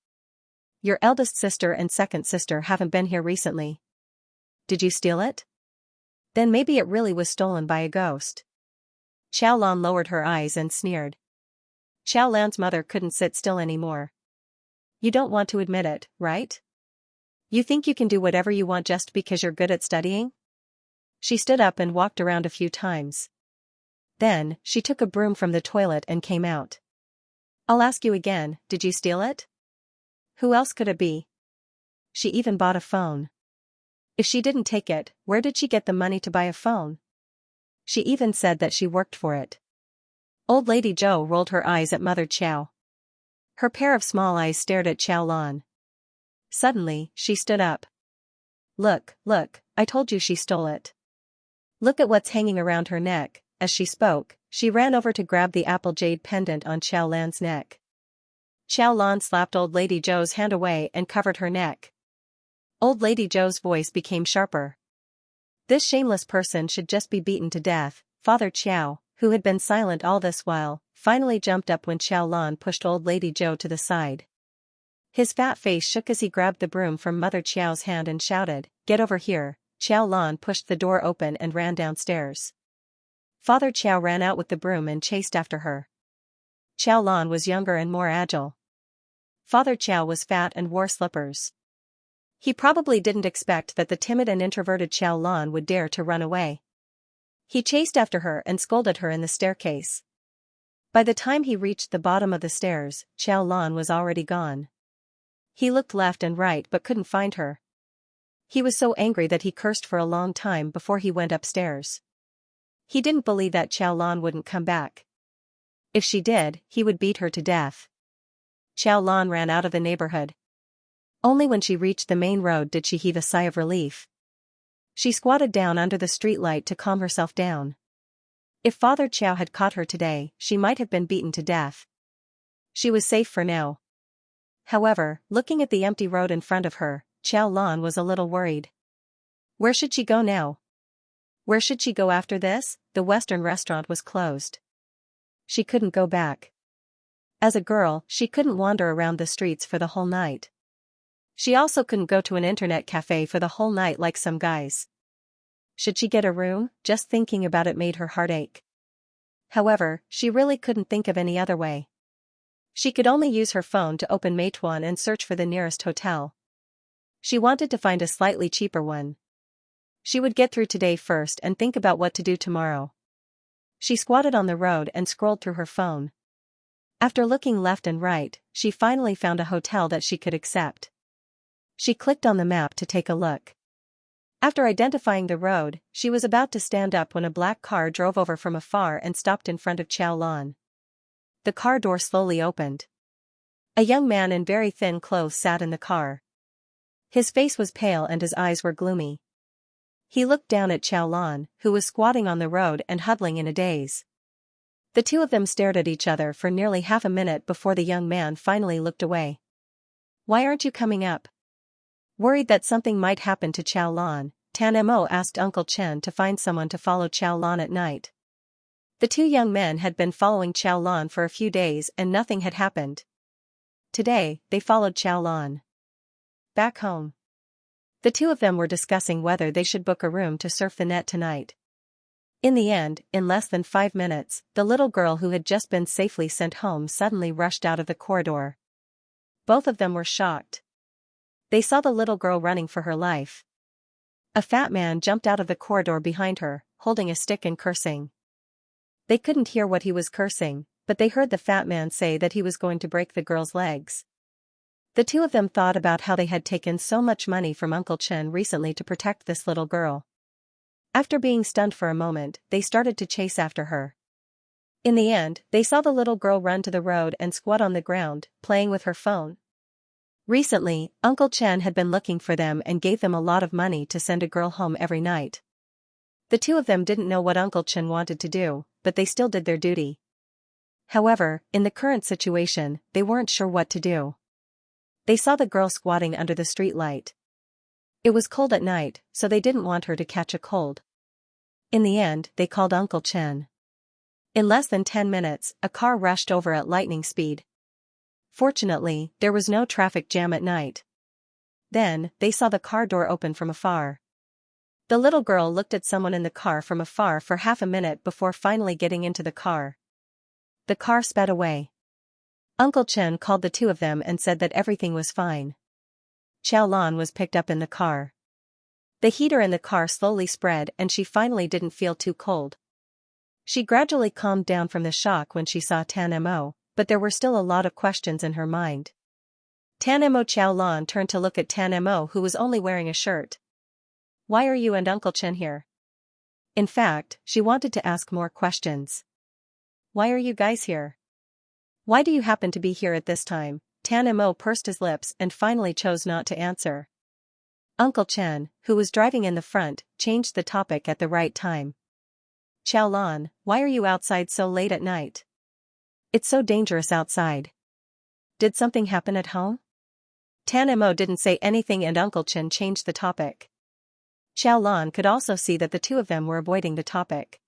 Your eldest sister and second sister haven't been here recently. Did you steal it? Then maybe it really was stolen by a ghost." Xiao Lan lowered her eyes and sneered. Xiao Lan's mother couldn't sit still anymore. "You don't want to admit it, right? You think you can do whatever you want just because you're good at studying?" She stood up and walked around a few times. Then, she took a broom from the toilet and came out. "I'll ask you again, did you steal it? Who else could it be? She even bought a phone. If she didn't take it, where did she get the money to buy a phone? She even said that she worked for it." Old Lady Zhou rolled her eyes at Mother Qiao. Her pair of small eyes stared at Xiao Lan. Suddenly, she stood up. Look, I told you she stole it. Look at what's hanging around her neck." As she spoke, she ran over to grab the apple jade pendant on Xiao Lan's neck. Xiao Lan slapped Old Lady Zhou's hand away and covered her neck. Old Lady Zhou's voice became sharper. "This shameless person should just be beaten to death." Father Qiao, who had been silent all this while, finally jumped up when Xiao Lan pushed Old Lady Zhou to the side. His fat face shook as he grabbed the broom from Mother Qiao's hand and shouted, "Get over here." Xiao Lan pushed the door open and ran downstairs. Father Qiao ran out with the broom and chased after her. Xiao Lan was younger and more agile. Father Qiao was fat and wore slippers. He probably didn't expect that the timid and introverted Xiao Lan would dare to run away. He chased after her and scolded her in the staircase. By the time he reached the bottom of the stairs, Xiao Lan was already gone. He looked left and right but couldn't find her. He was so angry that he cursed for a long time before he went upstairs. He didn't believe that Xiaolan wouldn't come back. If she did, he would beat her to death. Xiaolan ran out of the neighborhood. Only when she reached the main road did she heave a sigh of relief. She squatted down under the streetlight to calm herself down. If Father Chow had caught her today, she might have been beaten to death. She was safe for now. However, looking at the empty road in front of her, Xiaolan was a little worried. Where should she go now? Where should she go after this? The Western restaurant was closed. She couldn't go back. As a girl, she couldn't wander around the streets for the whole night. She also couldn't go to an internet cafe for the whole night like some guys. Should she get a room? Just thinking about it made her heart ache. However, she really couldn't think of any other way. She could only use her phone to open Meituan and search for the nearest hotel. She wanted to find a slightly cheaper one. She would get through today first and think about what to do tomorrow. She squatted on the road and scrolled through her phone. After looking left and right, she finally found a hotel that she could accept. She clicked on the map to take a look. After identifying the road, she was about to stand up when a black car drove over from afar and stopped in front of Xiaolan. The car door slowly opened. A young man in very thin clothes sat in the car. His face was pale and his eyes were gloomy. He looked down at Xiaolan, who was squatting on the road and huddling in a daze. The two of them stared at each other for nearly half a minute before the young man finally looked away. "Why aren't you coming up?" Worried that something might happen to Xiaolan, Tan Mo asked Uncle Chen to find someone to follow Xiaolan at night. The two young men had been following Xiaolan for a few days and nothing had happened. Today, they followed Xiaolan. Back home. The two of them were discussing whether they should book a room to surf the net tonight. In the end, in less than 5 minutes, the little girl who had just been safely sent home suddenly rushed out of the corridor. Both of them were shocked. They saw the little girl running for her life. A fat man jumped out of the corridor behind her, holding a stick and cursing. They couldn't hear what he was cursing, but they heard the fat man say that he was going to break the girl's legs. The two of them thought about how they had taken so much money from Uncle Chen recently to protect this little girl. After being stunned for a moment, they started to chase after her. In the end, they saw the little girl run to the road and squat on the ground, playing with her phone. Recently, Uncle Chen had been looking for them and gave them a lot of money to send a girl home every night. The two of them didn't know what Uncle Chen wanted to do, but they still did their duty. However, in the current situation, they weren't sure what to do. They saw the girl squatting under the streetlight. It was cold at night, so they didn't want her to catch a cold. In the end, they called Uncle Chen. In less than 10 minutes, a car rushed over at lightning speed. Fortunately, there was no traffic jam at night. Then, they saw the car door open from afar. The little girl looked at someone in the car from afar for half a minute before finally getting into the car. The car sped away. Uncle Chen called the two of them and said that everything was fine. Xiaolan was picked up in the car. The heater in the car slowly spread and she finally didn't feel too cold. She gradually calmed down from the shock when she saw Tan Mo, but there were still a lot of questions in her mind. Tan Mo Xiaolan turned to look at Tan Mo, who was only wearing a shirt. "Why are you and Uncle Chen here?" In fact, she wanted to ask more questions. "Why are you guys here? Why do you happen to be here at this time?" Tan Mo pursed his lips and finally chose not to answer. Uncle Chen, who was driving in the front, changed the topic at the right time. "Xiaolan, why are you outside so late at night? It's so dangerous outside. Did something happen at home?" Tan Mo didn't say anything and Uncle Chen changed the topic. Xiaolan could also see that the two of them were avoiding the topic.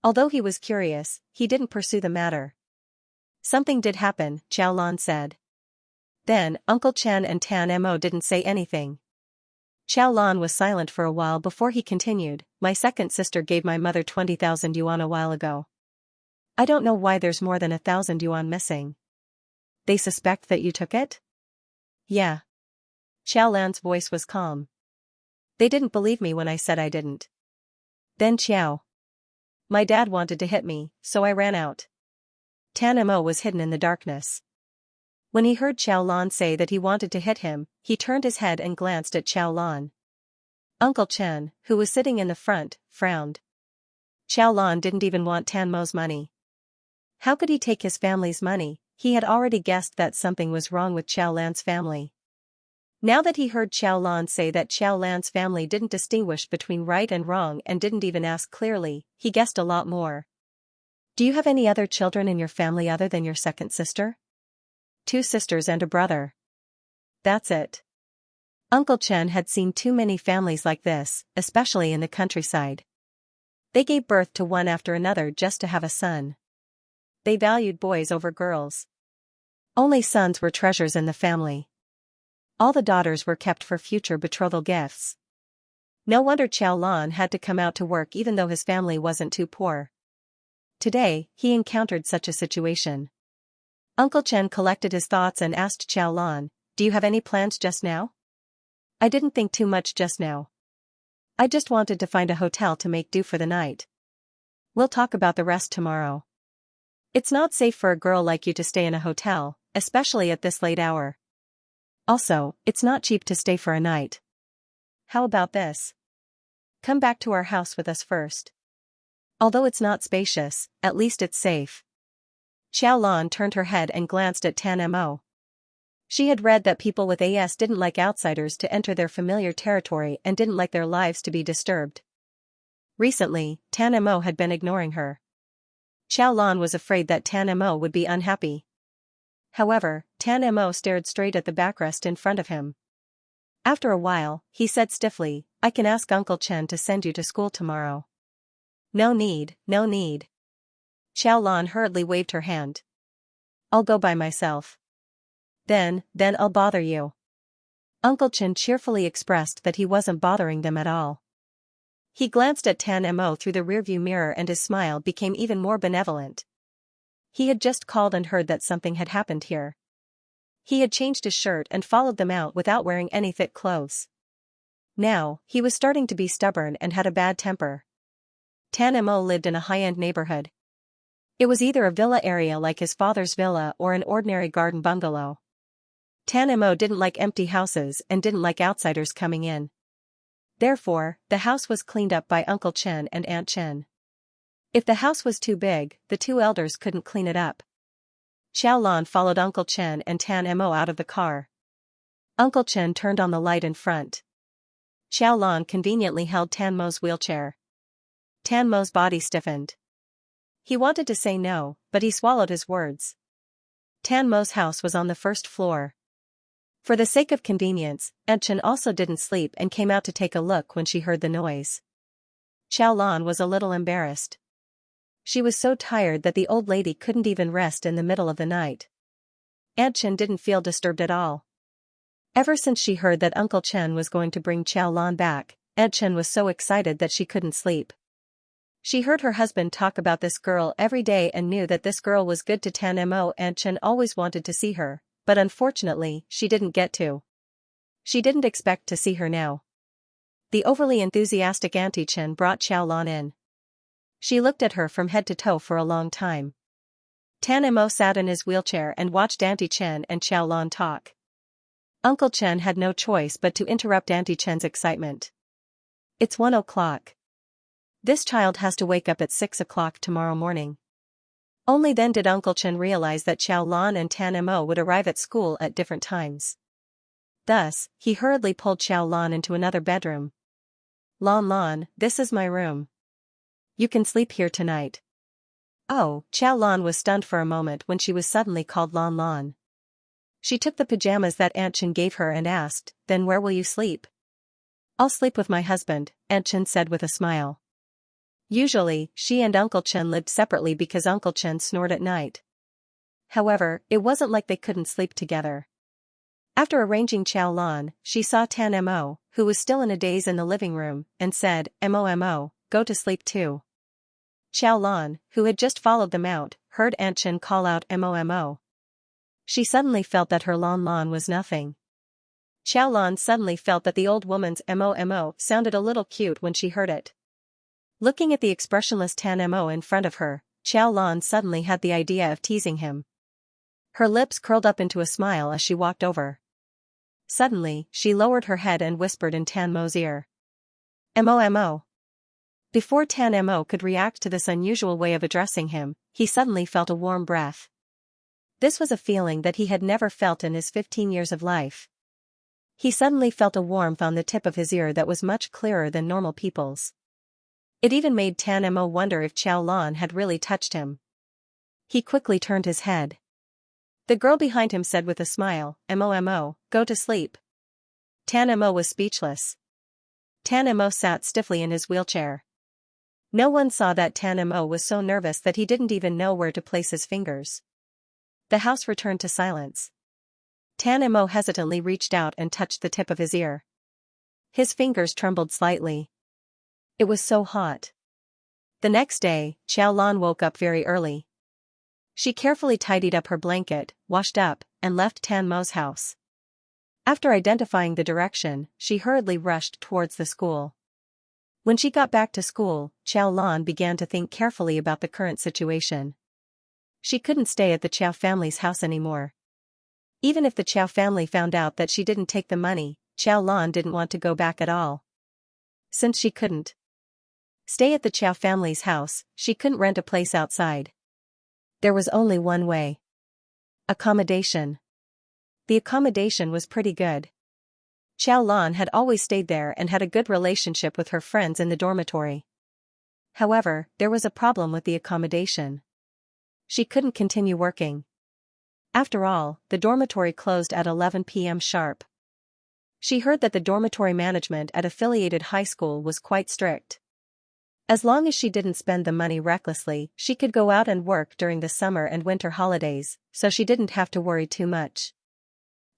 Although he was curious, he didn't pursue the matter. "Something did happen," Xiaolan said. Then, Uncle Chen and Tan Mo didn't say anything. Xiaolan was silent for a while before he continued, "My second sister gave my mother 20,000 yuan a while ago. I don't know why there's more than 1,000 yuan missing. They suspect that you took it?" "Yeah." Xiaolan's voice was calm. "They didn't believe me when I said I didn't. Then my dad wanted to hit me, so I ran out." Tan Mo was hidden in the darkness. When he heard Xiao Lan say that he wanted to hit him, he turned his head and glanced at Xiao Lan. Uncle Chen, who was sitting in the front, frowned. Xiao Lan didn't even want Tan Mo's money. How could he take his family's money? He had already guessed that something was wrong with Xiao Lan's family. Now that he heard Xiao Lan say that Xiao Lan's family didn't distinguish between right and wrong and didn't even ask clearly, he guessed a lot more. Do you have any other children in your family other than your second sister? 2 sisters and a brother. That's it. Uncle Chen had seen too many families like this, especially in the countryside. They gave birth to one after another just to have a son. They valued boys over girls. Only sons were treasures in the family. All the daughters were kept for future betrothal gifts. No wonder Xiao Lan had to come out to work even though his family wasn't too poor. Today, he encountered such a situation. Uncle Chen collected his thoughts and asked Xiao Lan, "Do you have any plans just now?" "I didn't think too much just now. I just wanted to find a hotel to make do for the night. We'll talk about the rest tomorrow. It's not safe for a girl like you to stay in a hotel, especially at this late hour. Also, it's not cheap to stay for a night. How about this? Come back to our house with us first. Although it's not spacious, at least it's safe." Xiao Lan turned her head and glanced at Tan Mo. She had read that people with AS didn't like outsiders to enter their familiar territory and didn't like their lives to be disturbed. Recently, Tan Mo had been ignoring her. Xiao Lan was afraid that Tan Mo would be unhappy. However, Tan Mo stared straight at the backrest in front of him. After a while, he said stiffly, "I can ask Uncle Chen to send you to school tomorrow." No need, no need. Xiao Lan hurriedly waved her hand. "I'll go by myself. Then I'll bother you." Uncle Chen cheerfully expressed that he wasn't bothering them at all. He glanced at Tan Mo through the rearview mirror and his smile became even more benevolent. He had just called and heard that something had happened here. He had changed his shirt and followed them out without wearing any thick clothes. Now, he was starting to be stubborn and had a bad temper. Tan Mo lived in a high-end neighborhood. It was either a villa area like his father's villa or an ordinary garden bungalow. Tan Mo didn't like empty houses and didn't like outsiders coming in. Therefore, the house was cleaned up by Uncle Chen and Aunt Chen. If the house was too big, the 2 elders couldn't clean it up. Xiao Lan followed Uncle Chen and Tan Mo out of the car. Uncle Chen turned on the light in front. Xiao Lan conveniently held Tan Mo's wheelchair. Tan Mo's body stiffened. He wanted to say no, but he swallowed his words. Tan Mo's house was on the 1st floor. For the sake of convenience, Aunt Chen also didn't sleep and came out to take a look when she heard the noise. Xiao Lan was a little embarrassed. She was so tired that the old lady couldn't even rest in the middle of the night. Aunt Chen didn't feel disturbed at all. Ever since she heard that Uncle Chen was going to bring Xiao Lan back, Aunt Chen was so excited that she couldn't sleep. She heard her husband talk about this girl every day and knew that this girl was good to Tan Mo. Aunt Chen always wanted to see her, but unfortunately, she didn't get to. She didn't expect to see her now. The overly enthusiastic Auntie Chen brought Xiao Lan in. She looked at her from head to toe for a long time. Tan Mo sat in his wheelchair and watched Auntie Chen and Xiao Lan talk. Uncle Chen had no choice but to interrupt Auntie Chen's excitement. "It's 1 o'clock. This child has to wake up at 6 o'clock tomorrow morning." Only then did Uncle Chen realize that Xiao Lan and Tan Mo would arrive at school at different times. Thus, he hurriedly pulled Xiao Lan into another bedroom. "Lan, this is my room. You can sleep here tonight." Oh, Xiao Lan was stunned for a moment when she was suddenly called Lan. She took the pajamas that Aunt Chen gave her and asked, "Then where will you sleep?" "I'll sleep with my husband," Aunt Chen said with a smile. Usually, she and Uncle Chen lived separately because Uncle Chen snored at night. However, it wasn't like they couldn't sleep together. After arranging Xiao Lan, she saw Tan Mo, who was still in a daze in the living room, and said, Mo, go to sleep too." Xiao Lan, who had just followed them out, heard Aunt Chen call out Mo. She suddenly felt that her Lan was nothing. Xiao Lan suddenly felt that the old woman's Mo sounded a little cute when she heard it. Looking at the expressionless Tan Mo in front of her, Xiao Lan suddenly had the idea of teasing him. Her lips curled up into a smile as she walked over. Suddenly, she lowered her head and whispered in Tan Mo's ear. "Mo." Before Tan Mo could react to this unusual way of addressing him, he suddenly felt a warm breath. This was a feeling that he had never felt in his 15 years of life. He suddenly felt a warmth on the tip of his ear that was much clearer than normal people's. It even made Tan Mo wonder if Xiao Lan had really touched him. He quickly turned his head. The girl behind him said with a smile, "Mo, go to sleep." Tan Mo was speechless. Tan Mo sat stiffly in his wheelchair. No one saw that Tan Mo was so nervous that he didn't even know where to place his fingers. The house returned to silence. Tan Mo hesitantly reached out and touched the tip of his ear. His fingers trembled slightly. It was so hot. The next day, Xiao Lan woke up very early. She carefully tidied up her blanket, washed up, and left Tan Mo's house. After identifying the direction, she hurriedly rushed towards the school. When she got back to school, Xiao Lan began to think carefully about the current situation. She couldn't stay at the Qiao family's house anymore. Even if the Qiao family found out that she didn't take the money, Xiao Lan didn't want to go back at all. Since she couldn't stay at the Qiao family's house, she couldn't rent a place outside. There was only one way. Accommodation. The accommodation was pretty good. Xiao Lan had always stayed there and had a good relationship with her friends in the dormitory. However, there was a problem with the accommodation. She couldn't continue working. After all, the dormitory closed at 11 p.m. sharp. She heard that the dormitory management at affiliated high school was quite strict. As long as she didn't spend the money recklessly, she could go out and work during the summer and winter holidays, so she didn't have to worry too much.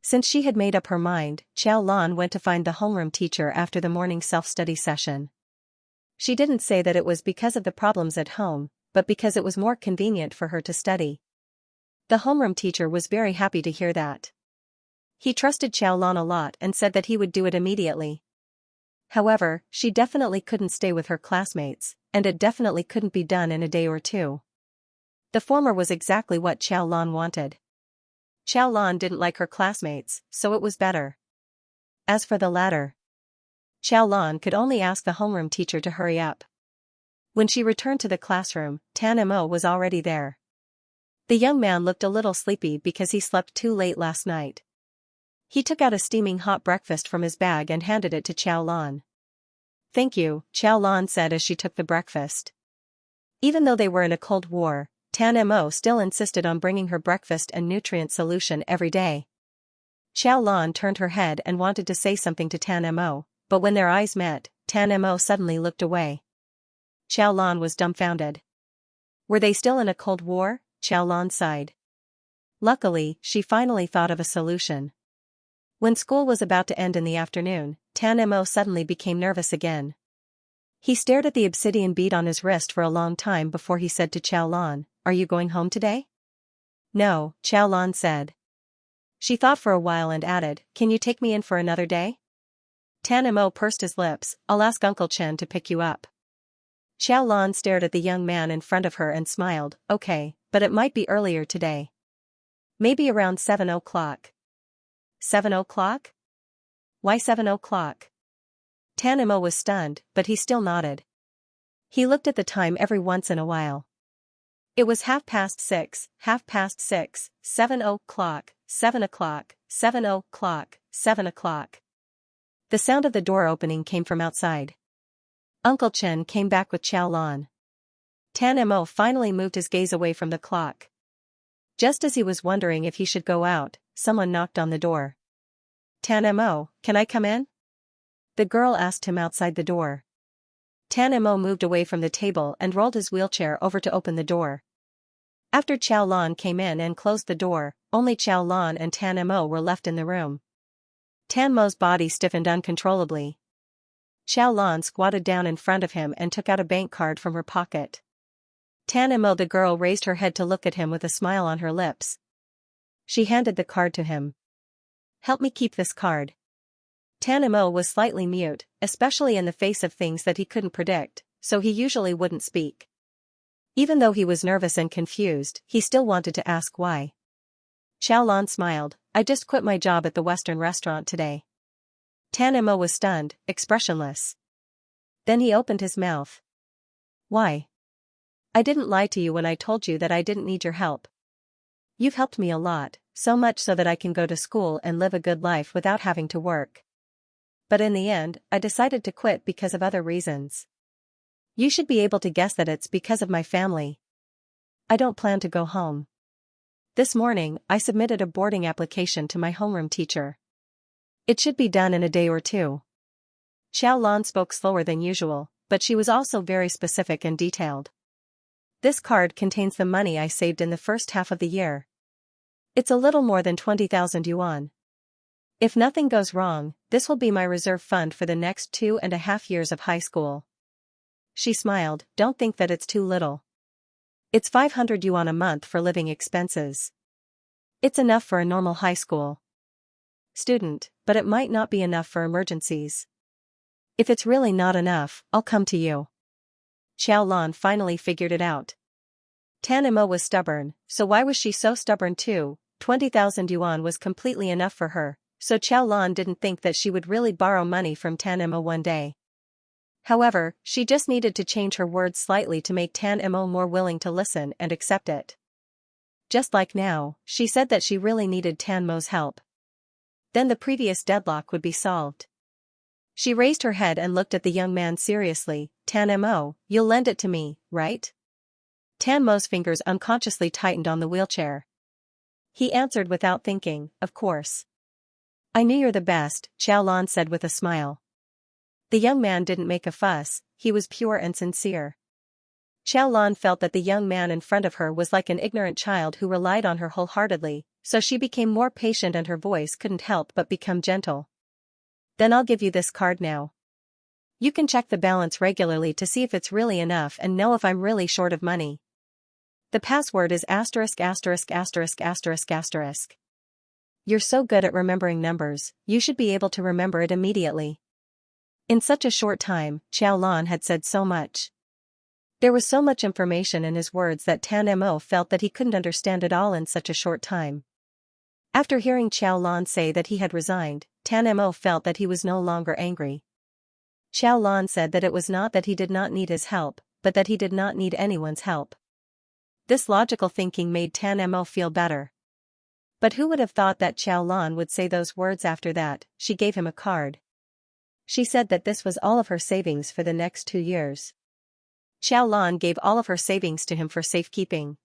Since she had made up her mind, Xiao Lan went to find the homeroom teacher after the morning self-study session. She didn't say that it was because of the problems at home, but because it was more convenient for her to study. The homeroom teacher was very happy to hear that. He trusted Xiao Lan a lot and said that he would do it immediately. However, she definitely couldn't stay with her classmates, and it definitely couldn't be done in a day or two. The former was exactly what Xiao Lan wanted. Xiao Lan didn't like her classmates, so it was better. As for the latter, Xiao Lan could only ask the homeroom teacher to hurry up. When she returned to the classroom, Tan Mo was already there. The young man looked a little sleepy because he slept too late last night. He took out a steaming hot breakfast from his bag and handed it to Xiao Lan. "Thank you," Xiao Lan said as she took the breakfast. Even though they were in a cold war, Tan Mo still insisted on bringing her breakfast and nutrient solution every day. Xiao Lan turned her head and wanted to say something to Tan Mo, but when their eyes met, Tan Mo suddenly looked away. Xiao Lan was dumbfounded. Were they still in a cold war? Xiao Lan sighed. Luckily, she finally thought of a solution. When school was about to end in the afternoon, Tan Mo suddenly became nervous again. He stared at the obsidian bead on his wrist for a long time before he said to Xiao Lan, "Are you going home today?" "No," Xiao Lan said. She thought for a while and added, "Can you take me in for another day?" Tan Mo pursed his lips, "I'll ask Uncle Chen to pick you up." Xiao Lan stared at the young man in front of her and smiled, "Okay, but it might be earlier today. Maybe around 7 o'clock. 7 o'clock? Why 7 o'clock? Tan Mo was stunned, but he still nodded. He looked at the time every once in a while. It was 6:30, 6:30, 7 o'clock, 7 o'clock, 7 o'clock, 7 o'clock. The sound of the door opening came from outside. Uncle Chen came back with Xiao Lan. Tan Mo finally moved his gaze away from the clock. Just as he was wondering if he should go out, someone knocked on the door. "Tan Mo, can I come in?" The girl asked him outside the door. Tan Mo moved away from the table and rolled his wheelchair over to open the door. After Xiao Lan came in and closed the door, only Xiao Lan and Tan Mo were left in the room. Tan Mo's body stiffened uncontrollably. Xiao Lan squatted down in front of him and took out a bank card from her pocket. Tan Mo, the girl, raised her head to look at him with a smile on her lips. She handed the card to him. "Help me keep this card." Tan Mo was slightly mute, especially in the face of things that he couldn't predict, so he usually wouldn't speak. Even though he was nervous and confused, he still wanted to ask why. Xiaolan smiled. I just quit my job at the Western restaurant today. Tan Mo was stunned, expressionless. Then he opened his mouth. Why? I didn't lie to you when I told you that I didn't need your help. You've helped me a lot, so much so that I can go to school and live a good life without having to work. But in the end, I decided to quit because of other reasons. You should be able to guess that it's because of my family. I don't plan to go home. This morning, I submitted a boarding application to my homeroom teacher. It should be done in a day or two. Xiaolan spoke slower than usual, but she was also very specific and detailed. This card contains the money I saved in the first half of the year. It's a little more than 20,000 yuan. If nothing goes wrong, this will be my reserve fund for the next 2.5 years of high school. She smiled. Don't think that it's too little. It's 500 yuan a month for living expenses. It's enough for a normal high school student, but it might not be enough for emergencies. If it's really not enough, I'll come to you. Xiaolan finally figured it out. Tan Mo was stubborn, so why was she so stubborn too? 20,000 yuan was completely enough for her, so Xiaolan didn't think that she would really borrow money from Tan Mo one day. However, she just needed to change her words slightly to make Tan Mo more willing to listen and accept it. Just like now, she said that she really needed Tan Mo's help. Then the previous deadlock would be solved. She raised her head and looked at the young man seriously. Tan Mo, you'll lend it to me, right? Tan Mo's fingers unconsciously tightened on the wheelchair. He answered without thinking, of course. I knew you're the best, Xiaolan said with a smile. The young man didn't make a fuss, he was pure and sincere. Xiaolan felt that the young man in front of her was like an ignorant child who relied on her wholeheartedly, so she became more patient and her voice couldn't help but become gentle. Then I'll give you this card now. You can check the balance regularly to see if it's really enough and know if I'm really short of money. The password is ***********. You're so good at remembering numbers, you should be able to remember it immediately. In such a short time, Xiaolan had said so much. There was so much information in his words that Tan Mo felt that he couldn't understand it all in such a short time. After hearing Xiaolan say that he had resigned, Tan Mo felt that he was no longer angry. Xiaolan said that it was not that he did not need his help, but that he did not need anyone's help. This logical thinking made Tan Mo feel better. But who would have thought that Xiaolan would say those words after that? She gave him a card. She said that this was all of her savings for the next 2 years. Xiaolan gave all of her savings to him for safekeeping.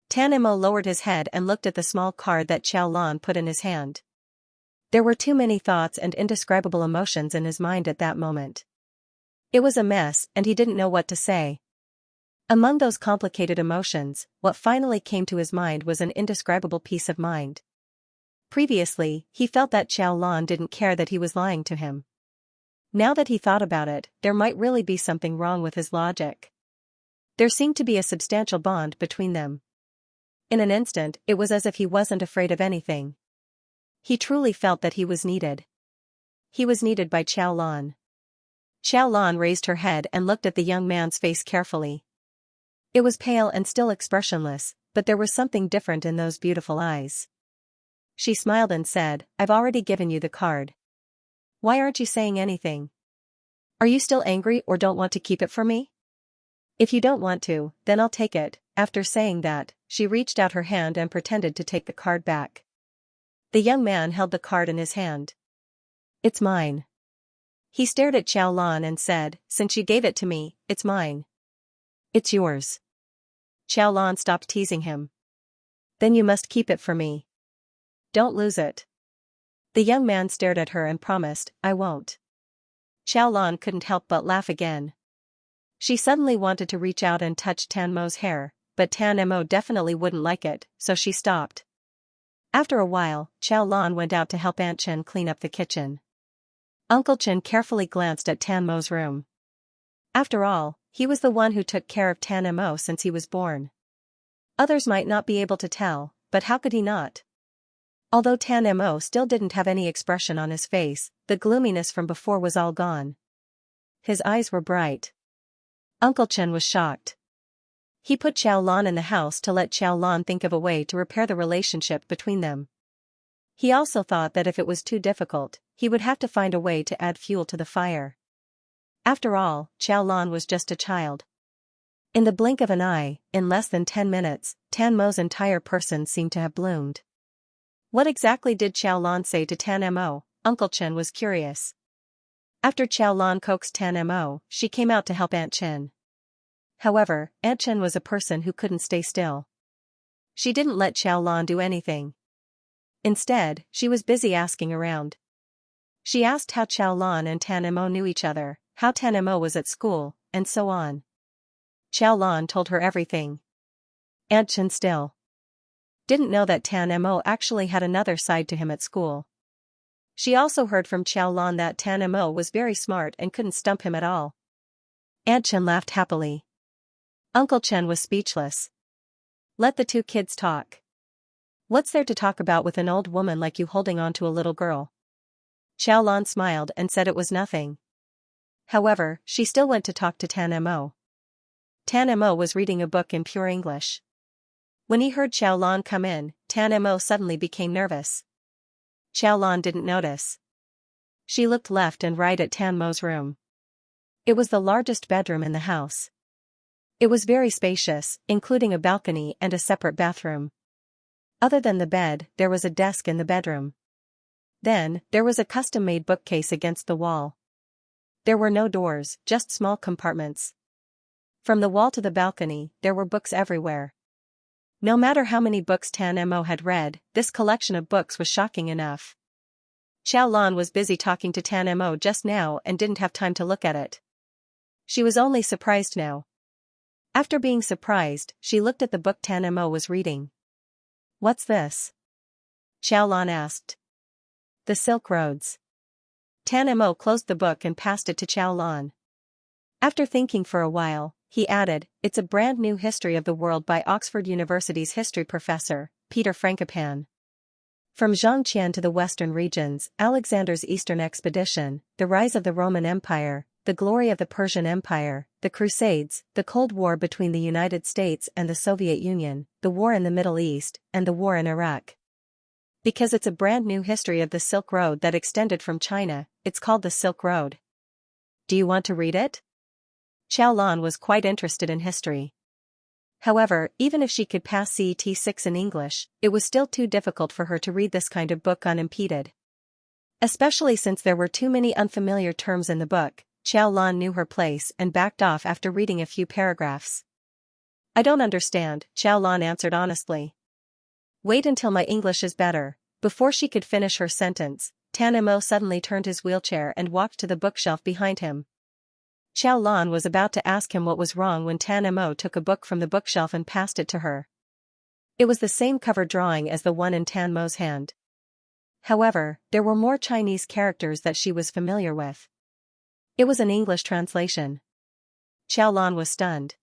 Tan Mo lowered his head and looked at the small card that Xiaolan put in his hand. There were too many thoughts and indescribable emotions in his mind at that moment. It was a mess, and he didn't know what to say. Among those complicated emotions, what finally came to his mind was an indescribable peace of mind. Previously, he felt that Xiaolan didn't care that he was lying to him. Now that he thought about it, there might really be something wrong with his logic. There seemed to be a substantial bond between them. In an instant, it was as if he wasn't afraid of anything. He truly felt that he was needed. He was needed by Xiaolan. Xiaolan raised her head and looked at the young man's face carefully. It was pale and still expressionless, but there was something different in those beautiful eyes. She smiled and said, I've already given you the card. Why aren't you saying anything? Are you still angry or don't want to keep it for me? If you don't want to, then I'll take it. After saying that, she reached out her hand and pretended to take the card back. The young man held the card in his hand. It's mine. He stared at Xiaolan and said, since you gave it to me, it's mine. It's yours. Xiaolan stopped teasing him. Then you must keep it for me. Don't lose it. The young man stared at her and promised, I won't. Xiaolan couldn't help but laugh again. She suddenly wanted to reach out and touch Tan Mo's hair, but Tan Mo definitely wouldn't like it, so she stopped. After a while, Xiaolan went out to help Aunt Chen clean up the kitchen. Uncle Chen carefully glanced at Tan Mo's room. After all, he was the one who took care of Tan Mo since he was born. Others might not be able to tell, but how could he not? Although Tan Mo still didn't have any expression on his face, the gloominess from before was all gone. His eyes were bright. Uncle Chen was shocked. He put Xiao Lan in the house to let Xiao Lan think of a way to repair the relationship between them. He also thought that if it was too difficult, he would have to find a way to add fuel to the fire. After all, Xiao Lan was just a child. In the blink of an eye, in less than 10 minutes, Tan Mo's entire person seemed to have bloomed. What exactly did Xiao Lan say to Tan Mo? Uncle Chen was curious. After Xiao Lan coaxed Tan Mo, she came out to help Aunt Chen. However, Aunt Chen was a person who couldn't stay still. She didn't let Xiao Lan do anything. Instead, she was busy asking around. She asked how Xiao Lan and Tan Mo knew each other, how Tan Mo was at school, and so on. Xiao Lan told her everything. Aunt Chen still didn't know that Tan Mo actually had another side to him at school. She also heard from Xiao Lan that Tan Mo was very smart and couldn't stump him at all. Aunt Chen laughed happily. Uncle Chen was speechless. Let the two kids talk. What's there to talk about with an old woman like you holding on to a little girl? Xiao Lan smiled and said it was nothing. However, she still went to talk to Tan Mo. Tan Mo was reading a book in pure English. When he heard Xiao Lan come in, Tan Mo suddenly became nervous. Xiao Lan didn't notice. She looked left and right at Tan Mo's room. It was the largest bedroom in the house. It was very spacious, including a balcony and a separate bathroom. Other than the bed, there was a desk in the bedroom. Then, there was a custom-made bookcase against the wall. There were no doors, just small compartments. From the wall to the balcony, there were books everywhere. No matter how many books Tan Mo had read, this collection of books was shocking enough. Xiao Lan was busy talking to Tan Mo just now and didn't have time to look at it. She was only surprised now. After being surprised, she looked at the book Tan Mo was reading. What's this? Xiao Lan asked. The Silk Roads. Tan Mo closed the book and passed it to Xiao Lan. After thinking for a while, he added, it's a brand new history of the world by Oxford University's history professor, Peter Frankopan. From Xianxia to the western regions, Alexander's Eastern expedition, the rise of the Roman Empire, the glory of the Persian Empire, the Crusades, the Cold War between the United States and the Soviet Union, the war in the Middle East, and the war in Iraq. Because it's a brand new history of the Silk Road that extended from China, it's called the Silk Road. Do you want to read it? Xiao Lan was quite interested in history. However, even if she could pass CET 6 in English, it was still too difficult for her to read this kind of book unimpeded. Especially since there were too many unfamiliar terms in the book, Xiao Lan knew her place and backed off after reading a few paragraphs. I don't understand, Xiao Lan answered honestly. Wait until my English is better. Before she could finish her sentence, Tan Mo suddenly turned his wheelchair and walked to the bookshelf behind him. Xiao Lan was about to ask him what was wrong when Tan Mo took a book from the bookshelf and passed it to her. It was the same cover drawing as the one in Tan Mo's hand. However, there were more Chinese characters that she was familiar with. It was an English translation. Xiao Lan was stunned.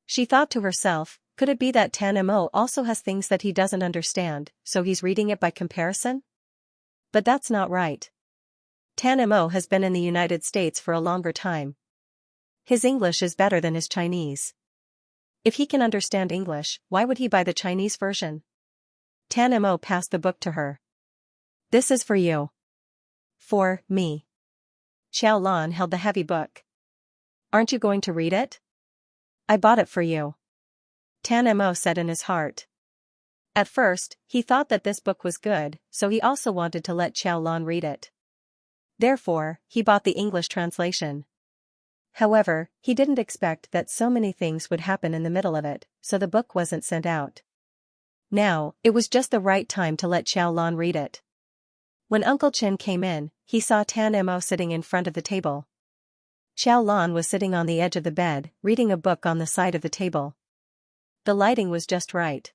She thought to herself, could it be that Tan Mo also has things that he doesn't understand, so he's reading it by comparison? But that's not right. Tan Mo has been in the United States for a longer time. His English is better than his Chinese. If he can understand English, why would he buy the Chinese version? Tan Mo passed the book to her. This is for you. For me. Xiao Lan held the heavy book. Aren't you going to read it? I bought it for you. Tan Mo said in his heart. At first, he thought that this book was good, so he also wanted to let Xiao Lan read it. Therefore, he bought the English translation. However, he didn't expect that so many things would happen in the middle of it, so the book wasn't sent out. Now, it was just the right time to let Xiao Lan read it. When Uncle Chen came in, he saw Tan Mo sitting in front of the table. Xiao Lan was sitting on the edge of the bed, reading a book on the side of the table. The lighting was just right.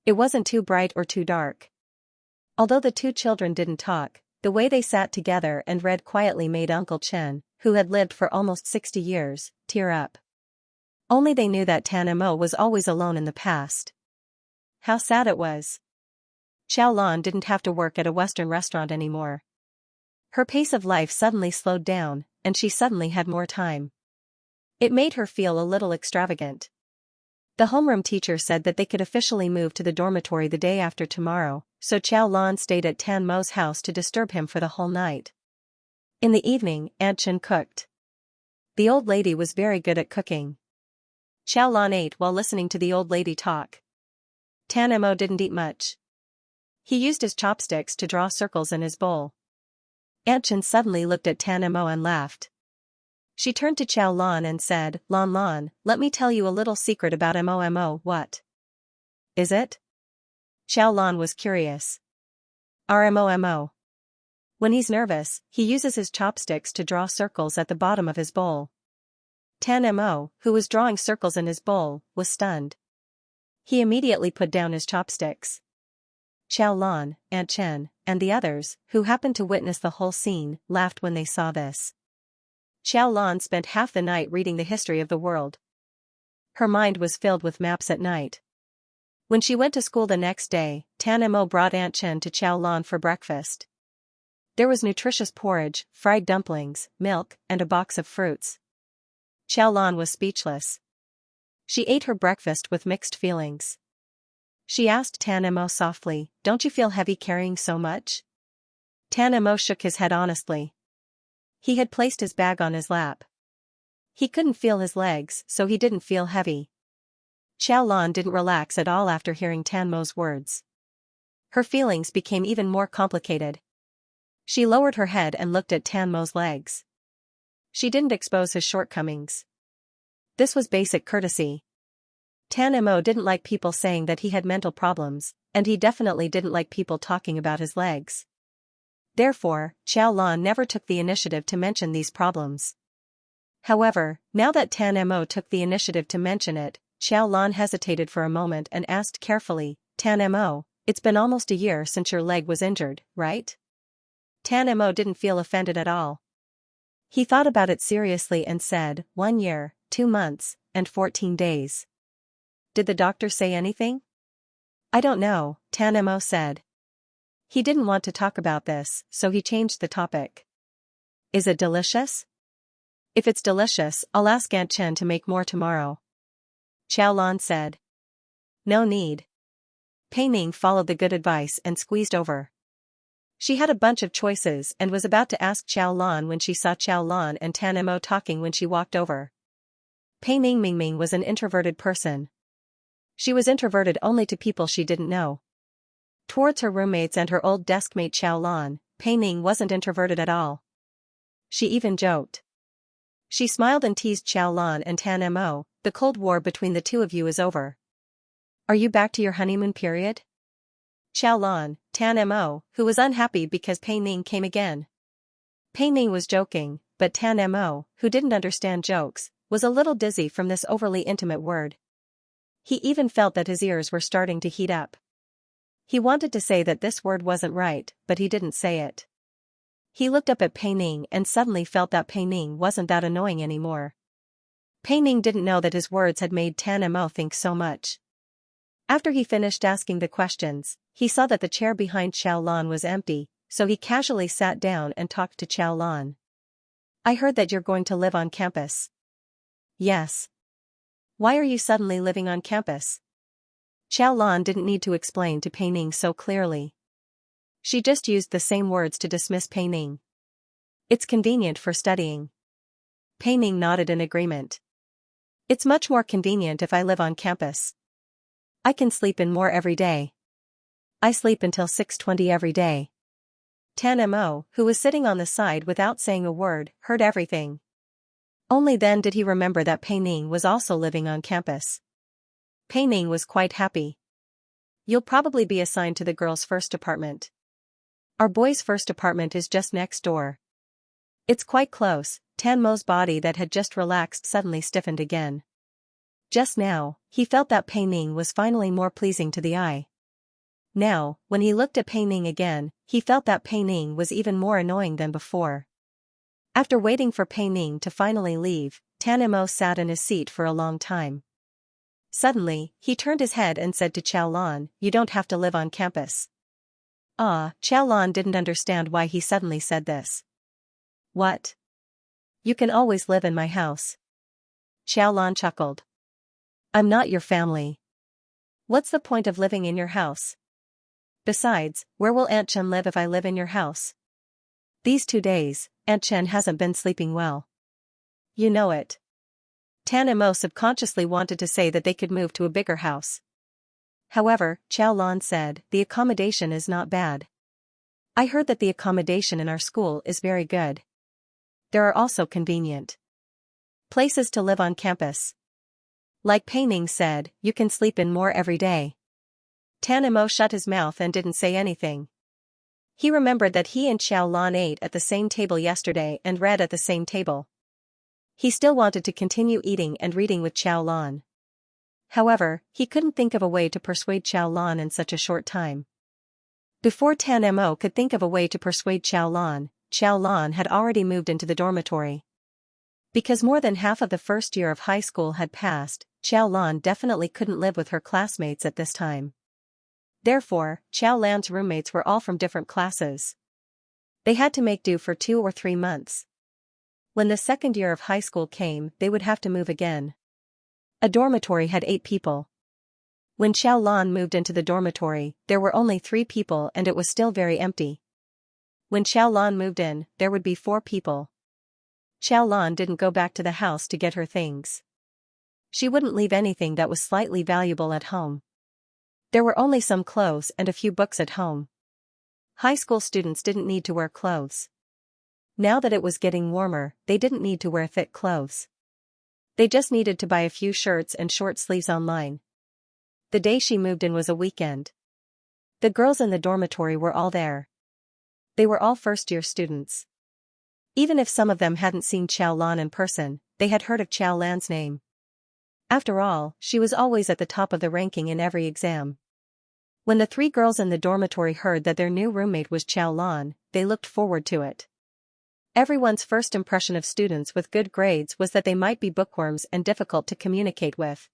It wasn't too bright or too dark. Although the two children didn't talk, the way they sat together and read quietly made Uncle Chen, who had lived for almost 60 years, tear up. Only they knew that Tan Mo was always alone in the past. How sad it was. Xiao Lan didn't have to work at a Western restaurant anymore. Her pace of life suddenly slowed down, and she suddenly had more time. It made her feel a little extravagant. The homeroom teacher said that they could officially move to the dormitory the day after tomorrow, so Qiao Lan stayed at Tan Mo's house to disturb him for the whole night. In the evening, Aunt Chen cooked. The old lady was very good at cooking. Qiao Lan ate while listening to the old lady talk. Tan Mo didn't eat much. He used his chopsticks to draw circles in his bowl. Aunt Chen suddenly looked at Tan Mo and laughed. She turned to Qiao Lan and said, "Lan Lan, let me tell you a little secret about Mo. What is it?" Qiao Lan was curious. "Mo. When he's nervous, he uses his chopsticks to draw circles at the bottom of his bowl." Tan Mo, who was drawing circles in his bowl, was stunned. He immediately put down his chopsticks. Qiao Lan, Aunt Chen, and the others, who happened to witness the whole scene, laughed when they saw this. Qiao Lan spent half the night reading the history of the world. Her mind was filled with maps at night. When she went to school the next day, Tan Mo brought Aunt Chen to Qiao Lan for breakfast. There was nutritious porridge, fried dumplings, milk, and a box of fruits. Qiao Lan was speechless. She ate her breakfast with mixed feelings. She asked Tan Mo softly, "Don't you feel heavy carrying so much?" Tan Mo shook his head honestly. He had placed his bag on his lap. He couldn't feel his legs, so he didn't feel heavy. Qiao Lan didn't relax at all after hearing Tan Mo's words. Her feelings became even more complicated. She lowered her head and looked at Tan Mo's legs. She didn't expose his shortcomings. This was basic courtesy. Tan Mo didn't like people saying that he had mental problems, and he definitely didn't like people talking about his legs. Therefore, Qiao Lan never took the initiative to mention these problems. However, now that Tan Mo took the initiative to mention it, Qiao Lan hesitated for a moment and asked carefully, "Tan Mo, it's been almost a year since your leg was injured, right?" Tan Mo didn't feel offended at all. He thought about it seriously and said, 1 year, 2 months, and 14 days. "Did the doctor say anything?" "I don't know," Tan Mo said. He didn't want to talk about this, so he changed the topic. "Is it delicious?" "If it's delicious, I'll ask Aunt Chen to make more tomorrow," Qiao Lan said. "No need." Pei Ning followed the good advice and squeezed over. She had a bunch of choices and was about to ask Qiao Lan when she saw Qiao Lan and Tan Mo talking when she walked over. Pei Ning was an introverted person. She was introverted only to people she didn't know. Towards her roommates and her old deskmate Qiao Lan, Pei Ning wasn't introverted at all. She even joked. She smiled and teased Qiao Lan and Tan Mo, "The Cold War between the two of you is over. Are you back to your honeymoon period?" Qiao Lan, Tan Mo, who was unhappy because Pei Ning came again. Pei Ning was joking, but Tan Mo, who didn't understand jokes, was a little dizzy from this overly intimate word. He even felt that his ears were starting to heat up. He wanted to say that this word wasn't right, but he didn't say it. He looked up at Pei Ning and suddenly felt that Pei Ning wasn't that annoying anymore. Pei Ning didn't know that his words had made Tan Mo think so much. After he finished asking the questions, he saw that the chair behind Qiao Lan was empty, so he casually sat down and talked to Qiao Lan. "I heard that you're going to live on campus." "Yes." "Why are you suddenly living on campus?" Qiao Lan didn't need to explain to Pei Ning so clearly. She just used the same words to dismiss Pei Ning. "It's convenient for studying." Pei Ning nodded in agreement. "It's much more convenient if I live on campus. I can sleep in more every day. I sleep until 6:20 every day." Tan Mo, who was sitting on the side without saying a word, heard everything. Only then did he remember that Pei Ning was also living on campus. Pei Ning was quite happy. "You'll probably be assigned to the girls' first apartment. Our boys' first apartment is just next door." "It's quite close." Tan Mo's body that had just relaxed suddenly stiffened again. Just now, he felt that Pei Ning was finally more pleasing to the eye. Now, when he looked at Pei Ning again, he felt that Pei Ning was even more annoying than before. After waiting for Pei Ning to finally leave, Tan Mo sat in his seat for a long time. Suddenly, he turned his head and said to Qiao Lan, "You don't have to live on campus." Qiao Lan didn't understand why he suddenly said this. "What? You can always live in my house." Qiao Lan chuckled. I'm not your family. What's the point of living in your house? Besides, where will Aunt Chen live if I live in your house? These 2 days, Aunt Chen hasn't been sleeping well. You know it. Tan Mo subconsciously wanted to say that they could move to a bigger house. However, Chow Lan said, the accommodation is not bad. I heard that the accommodation in our school is very good. There are also convenient places to live on campus. Like Pei Ning said, you can sleep in more every day. Tan Mo shut his mouth and didn't say anything. He remembered that he and Chow Lan ate at the same table yesterday and read at the same table. He still wanted to continue eating and reading with Chow Lan. However, he couldn't think of a way to persuade Chow Lan in such a short time. Before Tan Mo could think of a way to persuade Chow Lan had already moved into the dormitory. Because more than half of the first year of high school had passed, Chow Lan definitely couldn't live with her classmates at this time. Therefore, Chow Lan's roommates were all from different classes. They had to make do for 2 or 3 months. When the second year of high school came, they would have to move again. A dormitory had 8 people. When Chow Lan moved into the dormitory, there were only 3 people and it was still very empty. When Chow Lan moved in, there would be 4 people. Chow Lan didn't go back to the house to get her things. She wouldn't leave anything that was slightly valuable at home. There were only some clothes and a few books at home. High school students didn't need to wear clothes. Now that it was getting warmer, they didn't need to wear thick clothes. They just needed to buy a few shirts and short sleeves online. The day she moved in was a weekend. The girls in the dormitory were all there. They were all first-year students. Even if some of them hadn't seen Chow Lan in person, they had heard of Chow Lan's name. After all, she was always at the top of the ranking in every exam. When the 3 girls in the dormitory heard that their new roommate was Chow Lan, they looked forward to it. Everyone's first impression of students with good grades was that they might be bookworms and difficult to communicate with.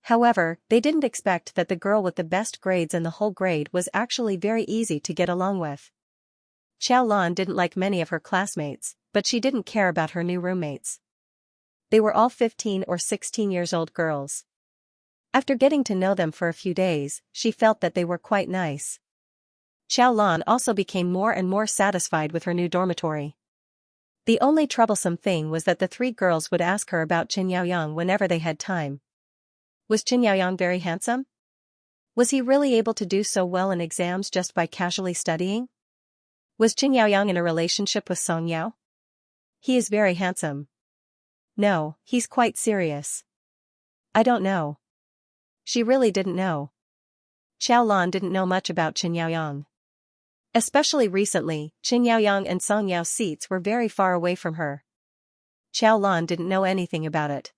However, they didn't expect that the girl with the best grades in the whole grade was actually very easy to get along with. Chow Lan didn't like many of her classmates, but she didn't care about her new roommates. They were all 15 or 16 years old girls. After getting to know them for a few days, she felt that they were quite nice. Chow Lan also became more and more satisfied with her new dormitory. The only troublesome thing was that the 3 girls would ask her about Chen Yaoyang whenever they had time. Was Chen Yaoyang very handsome? Was he really able to do so well in exams just by casually studying? Was Chen Yaoyang in a relationship with Song Yao? He is very handsome. No, he's quite serious. I don't know. She really didn't know. Chow Lan didn't know much about Chen Yaoyang. Especially recently, Chen Yaoyang and Song Yao's seats were very far away from her. Chow Lan didn't know anything about it.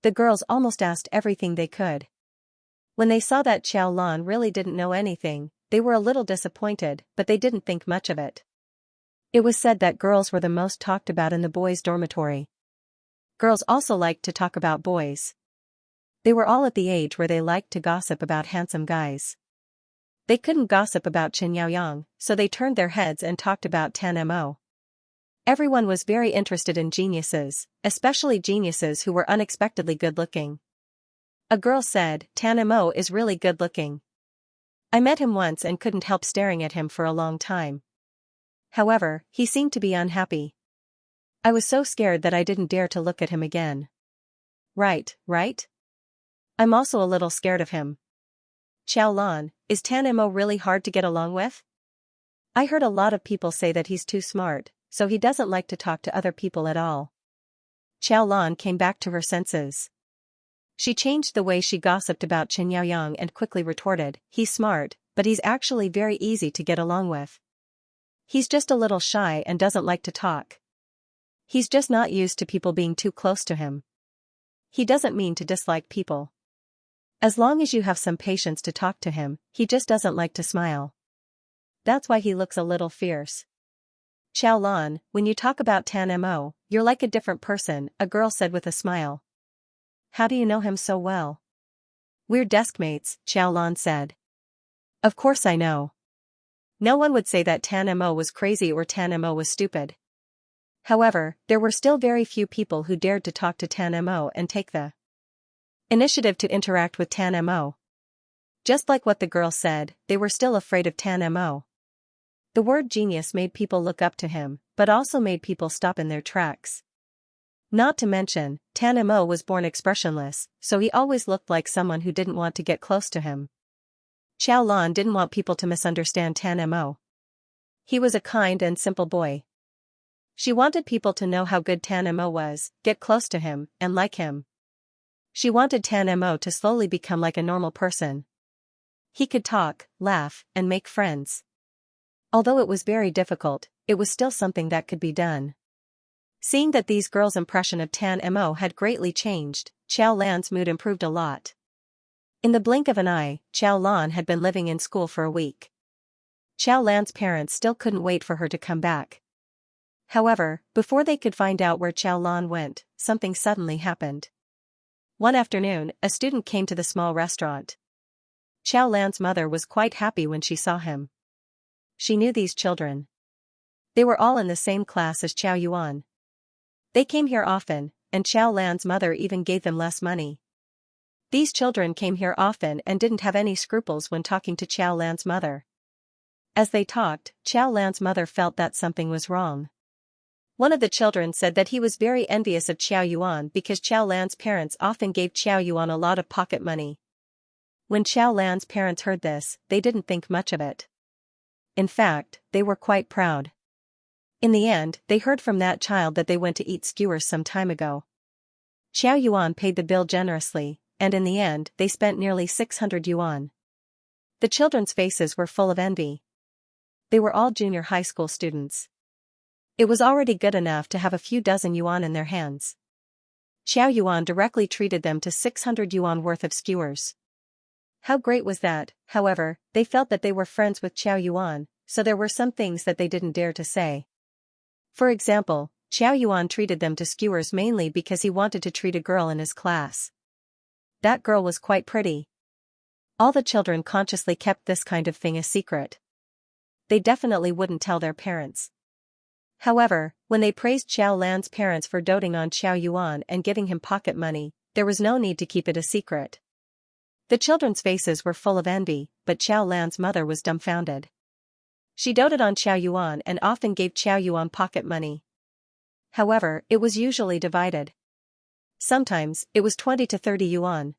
The girls almost asked everything they could. When they saw that Chow Lan really didn't know anything, they were a little disappointed, but they didn't think much of it. It was said that girls were the most talked about in the boys' dormitory. Girls also liked to talk about boys. They were all at the age where they liked to gossip about handsome guys. They couldn't gossip about Chen Yaoyang, so they turned their heads and talked about Tan Mo. Everyone was very interested in geniuses, especially geniuses who were unexpectedly good-looking. A girl said, Tan Mo is really good-looking. I met him once and couldn't help staring at him for a long time. However, he seemed to be unhappy. I was so scared that I didn't dare to look at him again. Right? I'm also a little scared of him. Chow Lan, is Tan Mo really hard to get along with? I heard a lot of people say that he's too smart, so he doesn't like to talk to other people at all. Chow Lan came back to her senses. She changed the way she gossiped about Chen Yaoyang and quickly retorted, he's smart, but he's actually very easy to get along with. He's just a little shy and doesn't like to talk. He's just not used to people being too close to him. He doesn't mean to dislike people. As long as you have some patience to talk to him, he just doesn't like to smile. That's why he looks a little fierce. Chow Lan, when you talk about Tan Mo, you're like a different person, a girl said with a smile. How do you know him so well? We're deskmates, Chow Lan said. Of course I know. No one would say that Tan Mo was crazy or Tan Mo was stupid. However, there were still very few people who dared to talk to Tan Mo and take the Initiative to interact with Tan Mo. Just like what the girl said, they were still afraid of Tan Mo. The word genius made people look up to him, but also made people stop in their tracks. Not to mention, Tan Mo was born expressionless, so he always looked like someone who didn't want to get close to him. Xiao Lan didn't want people to misunderstand Tan Mo. He was a kind and simple boy. She wanted people to know how good Tan Mo was, get close to him, and like him. She wanted Tan Mo to slowly become like a normal person. He could talk, laugh, and make friends. Although it was very difficult, it was still something that could be done. Seeing that these girls' impression of Tan Mo had greatly changed, Xiao Lan's mood improved a lot. In the blink of an eye, Xiao Lan had been living in school for a week. Xiao Lan's parents still couldn't wait for her to come back. However, before they could find out where Xiao Lan went, something suddenly happened. One afternoon, a student came to the small restaurant. Xiao Lan's mother was quite happy when she saw him. She knew these children. They were all in the same class as Xiao Yuan. They came here often, and Xiao Lan's mother even gave them less money. These children came here often and didn't have any scruples when talking to Xiao Lan's mother. As they talked, Xiao Lan's mother felt that something was wrong. One of the children said that he was very envious of Xiao Yuan because Xiao Lan's parents often gave Xiao Yuan a lot of pocket money. When Xiao Lan's parents heard this, they didn't think much of it. In fact, they were quite proud. In the end, they heard from that child that they went to eat skewers some time ago. Xiao Yuan paid the bill generously, and in the end, they spent nearly 600 yuan. The children's faces were full of envy. They were all junior high school students. It was already good enough to have a few dozen yuan in their hands. Xiao Yuan directly treated them to 600 yuan worth of skewers. How great was that? However, they felt that they were friends with Xiao Yuan, so there were some things that they didn't dare to say. For example, Xiao Yuan treated them to skewers mainly because he wanted to treat a girl in his class. That girl was quite pretty. All the children consciously kept this kind of thing a secret. They definitely wouldn't tell their parents. However, when they praised Xiao Lan's parents for doting on Xiao Yuan and giving him pocket money, there was no need to keep it a secret. The children's faces were full of envy, but Xiao Lan's mother was dumbfounded. She doted on Xiao Yuan and often gave Xiao Yuan pocket money. However, it was usually divided. Sometimes, it was 20 to 30 yuan.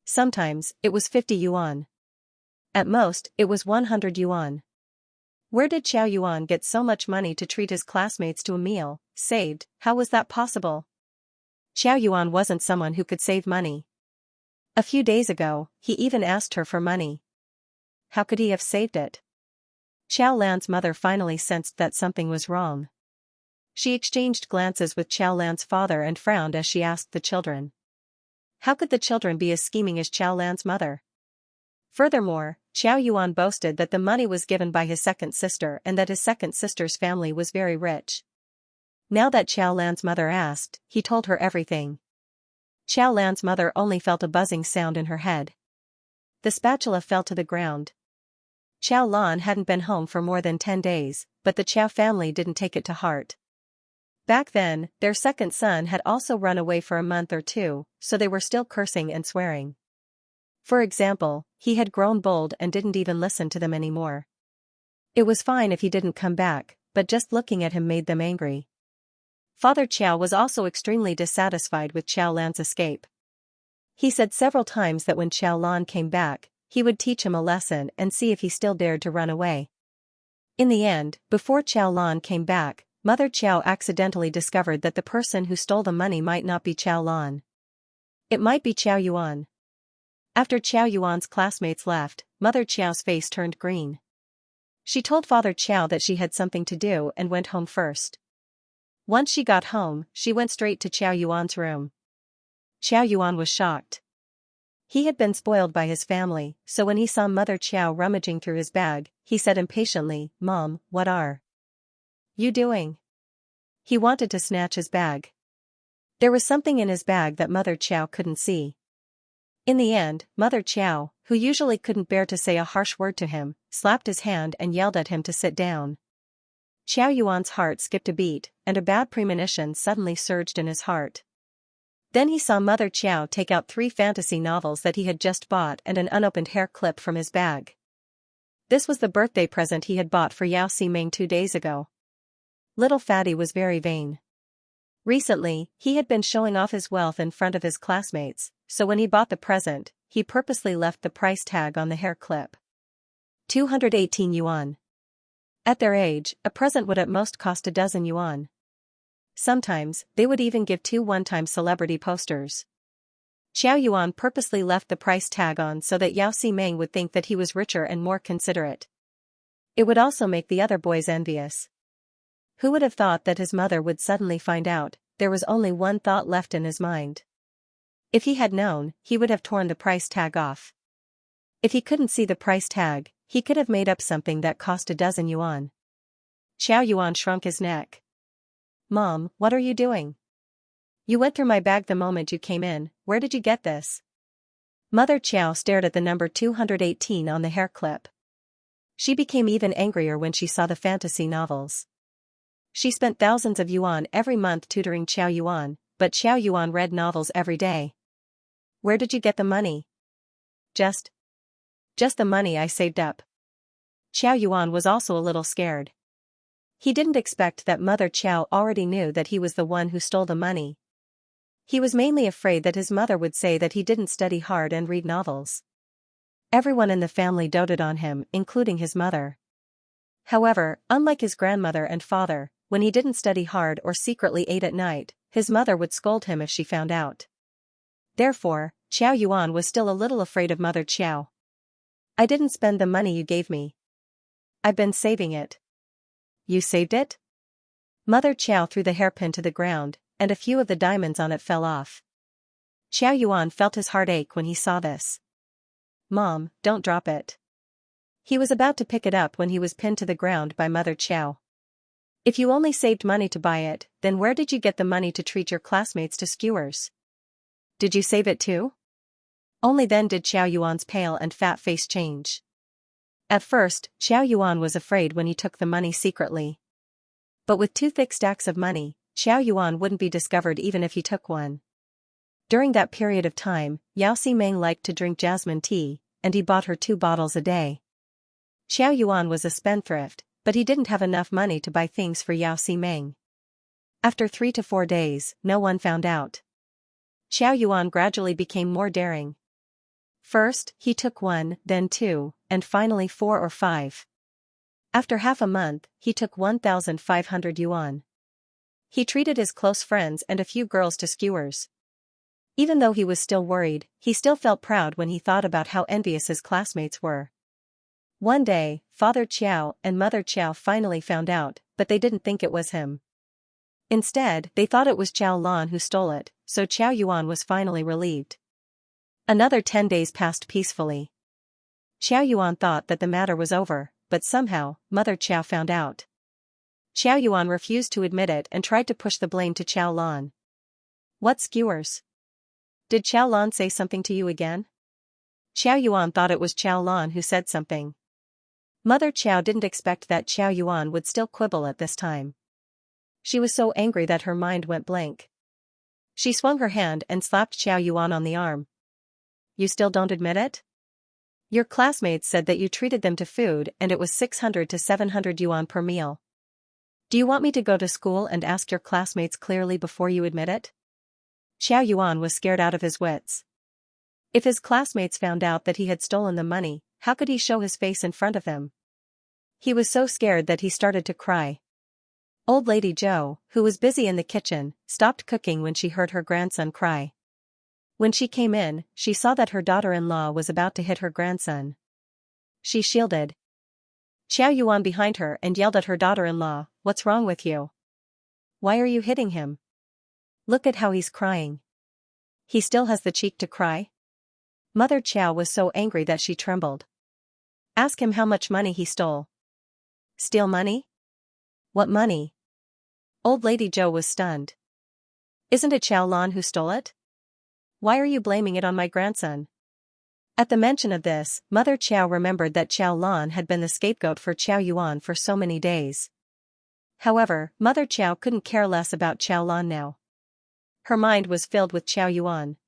Sometimes, it was 50 yuan. At most, it was 100 yuan. Where did Xiao Yuan get so much money to treat his classmates to a meal, saved? How was that possible? Xiao Yuan wasn't someone who could save money. A few days ago, he even asked her for money. How could he have saved it? Xiao Lan's mother finally sensed that something was wrong. She exchanged glances with Xiao Lan's father and frowned as she asked the children. How could the children be as scheming as Xiao Lan's mother? Furthermore, Xiao Yuan boasted that the money was given by his second sister and that his second sister's family was very rich. Now that Xiao Lan's mother asked, he told her everything. Xiao Lan's mother only felt a buzzing sound in her head. The spatula fell to the ground. Xiao Lan hadn't been home for more than 10 days, but the Qiao family didn't take it to heart. Back then, their second son had also run away for a month or two, so they were still cursing and swearing. For example, he had grown bold and didn't even listen to them anymore. It was fine if he didn't come back, but just looking at him made them angry. Father Qiao was also extremely dissatisfied with Xiao Lan's escape. He said several times that when Xiao Lan came back, he would teach him a lesson and see if he still dared to run away. In the end, before Xiao Lan came back, Mother Qiao accidentally discovered that the person who stole the money might not be Xiao Lan. It might be Xiao Yuan. After Xiao Yuan's classmates left, Mother Qiao's face turned green. She told Father Qiao that she had something to do and went home first. Once she got home, she went straight to Xiao Yuan's room. Xiao Yuan was shocked. He had been spoiled by his family, so when he saw Mother Qiao rummaging through his bag, he said impatiently, "Mom, what are you doing?" He wanted to snatch his bag. There was something in his bag that Mother Qiao couldn't see. In the end, Mother Qiao, who usually couldn't bear to say a harsh word to him, slapped his hand and yelled at him to sit down. Xiao Yuan's heart skipped a beat, and a bad premonition suddenly surged in his heart. Then he saw Mother Chow take out 3 fantasy novels that he had just bought and an unopened hair clip from his bag. This was the birthday present he had bought for Yao Ximeng 2 days ago. Little Fatty was very vain. Recently, he had been showing off his wealth in front of his classmates, so when he bought the present, he purposely left the price tag on the hair clip. 218 yuan. At their age, a present would at most cost a dozen yuan. Sometimes, they would even give 2 one-time celebrity posters. Xiao Yuan purposely left the price tag on so that Yao Ximeng would think that he was richer and more considerate. It would also make the other boys envious. Who would have thought that his mother would suddenly find out? There was only one thought left in his mind. If he had known, he would have torn the price tag off. If he couldn't see the price tag, he could have made up something that cost a dozen yuan. Xiao Yuan shrunk his neck. Mom, what are you doing? You went through my bag the moment you came in. Where did you get this? Mother Chow stared at the number 218 on the hair clip. She became even angrier when she saw the fantasy novels. She spent thousands of yuan every month tutoring Xiao Yuan, but Xiao Yuan read novels every day. Where did you get the money? Just the money I saved up. Xiao Yuan was also a little scared. He didn't expect that Mother Chow already knew that he was the one who stole the money. He was mainly afraid that his mother would say that he didn't study hard and read novels. Everyone in the family doted on him, including his mother. However, unlike his grandmother and father, when he didn't study hard or secretly ate at night, his mother would scold him if she found out. Therefore, Xiao Yuan was still a little afraid of Mother Chow. I didn't spend the money you gave me. I've been saving it. You saved it? Mother Chow threw the hairpin to the ground, and a few of the diamonds on it fell off. Xiao Yuan felt his heart ache when he saw this. Mom, don't drop it. He was about to pick it up when he was pinned to the ground by Mother Chow. If you only saved money to buy it, then where did you get the money to treat your classmates to skewers? Did you save it too? Only then did Xiao Yuan's pale and fat face change. At first, Xiao Yuan was afraid when he took the money secretly. But with 2 thick stacks of money, Xiao Yuan wouldn't be discovered even if he took one. During that period of time, Yao Ximeng liked to drink jasmine tea, and he bought her 2 bottles a day. Xiao Yuan was a spendthrift, but he didn't have enough money to buy things for Yao Ximeng. After 3 to 4 days, no one found out. Xiao Yuan gradually became more daring. First, he took 1, then 2, and finally 4 or 5. After half a month, he took 1,500 yuan. He treated his close friends and a few girls to skewers. Even though he was still worried, he still felt proud when he thought about how envious his classmates were. One day, Father Chow and Mother Chow finally found out, but they didn't think it was him. Instead, they thought it was Chow Lan who stole it, so Xiao Yuan was finally relieved. Another 10 days passed peacefully. Xiao Yuan thought that the matter was over, but somehow, Mother Chow found out. Xiao Yuan refused to admit it and tried to push the blame to Chow Lan. What skewers? Did Chow Lan say something to you again? Xiao Yuan thought it was Chow Lan who said something. Mother Chow didn't expect that Xiao Yuan would still quibble at this time. She was so angry that her mind went blank. She swung her hand and slapped Xiao Yuan on the arm. You still don't admit it? Your classmates said that you treated them to food and it was 600 to 700 yuan per meal. Do you want me to go to school and ask your classmates clearly before you admit it? Xiao Yuan was scared out of his wits. If his classmates found out that he had stolen the money, how could he show his face in front of them? He was so scared that he started to cry. Old Lady Zhou, who was busy in the kitchen, stopped cooking when she heard her grandson cry. When she came in, she saw that her daughter-in-law was about to hit her grandson. She shielded Xiao Yuan behind her and yelled at her daughter-in-law, "What's wrong with you? Why are you hitting him? Look at how he's crying. He still has the cheek to cry?" Mother Chow was so angry that she trembled. Ask him how much money he stole. Steal money? What money? Old Lady Zhou was stunned. Isn't it Chow Lan who stole it? Why are you blaming it on my grandson? At the mention of this, Mother Chow remembered that Chow Lan had been the scapegoat for Xiao Yuan for so many days. However, Mother Chow couldn't care less about Chow Lan now. Her mind was filled with Qiao Yuan.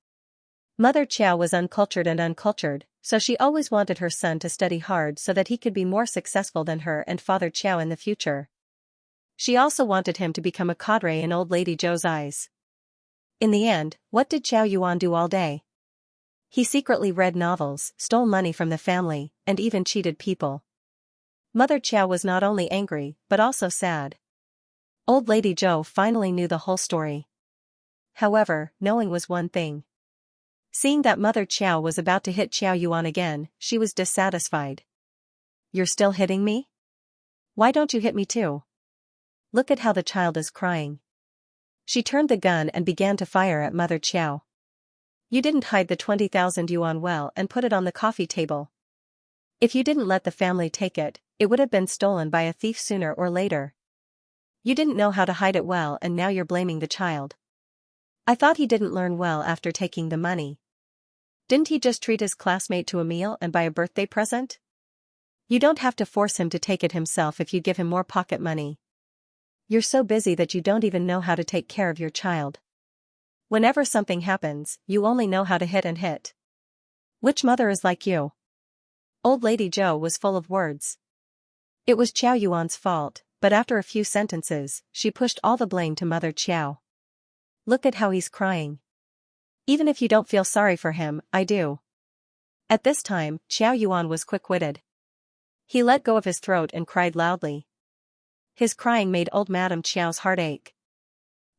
Mother Qiao was uncultured and uncultured, so she always wanted her son to study hard so that he could be more successful than her and Father Qiao in the future. She also wanted him to become a cadre in old lady Zhou's eyes. In the end, what did Qiao Yuan do all day? He secretly read novels, stole money from the family, and even cheated people. Mother Qiao was not only angry, but also sad. Old lady Zhou finally knew the whole story. However, knowing was one thing. Seeing that Mother Qiao was about to hit Qiao Yuan again, she was dissatisfied. "You're still hitting me? Why don't you hit me too? Look at how the child is crying." She turned the gun and began to fire at Mother Qiao. "You didn't hide the 20,000 yuan well and put it on the coffee table. If you didn't let the family take it, it would have been stolen by a thief sooner or later. You didn't know how to hide it well and now you're blaming the child. I thought he didn't learn well after taking the money. Didn't he just treat his classmate to a meal and buy a birthday present? You don't have to force him to take it himself if you give him more pocket money. You're so busy that you don't even know how to take care of your child. Whenever something happens, you only know how to hit and hit. Which mother is like you?" Old lady Zhou was full of words. It was Qiao Yuan's fault, but after a few sentences, she pushed all the blame to Mother Qiao. "Look at how he's crying. Even if you don't feel sorry for him, I do." At this time, Qiao Yuan was quick-witted. He let go of his throat and cried loudly. His crying made old Madame Qiao's heart ache.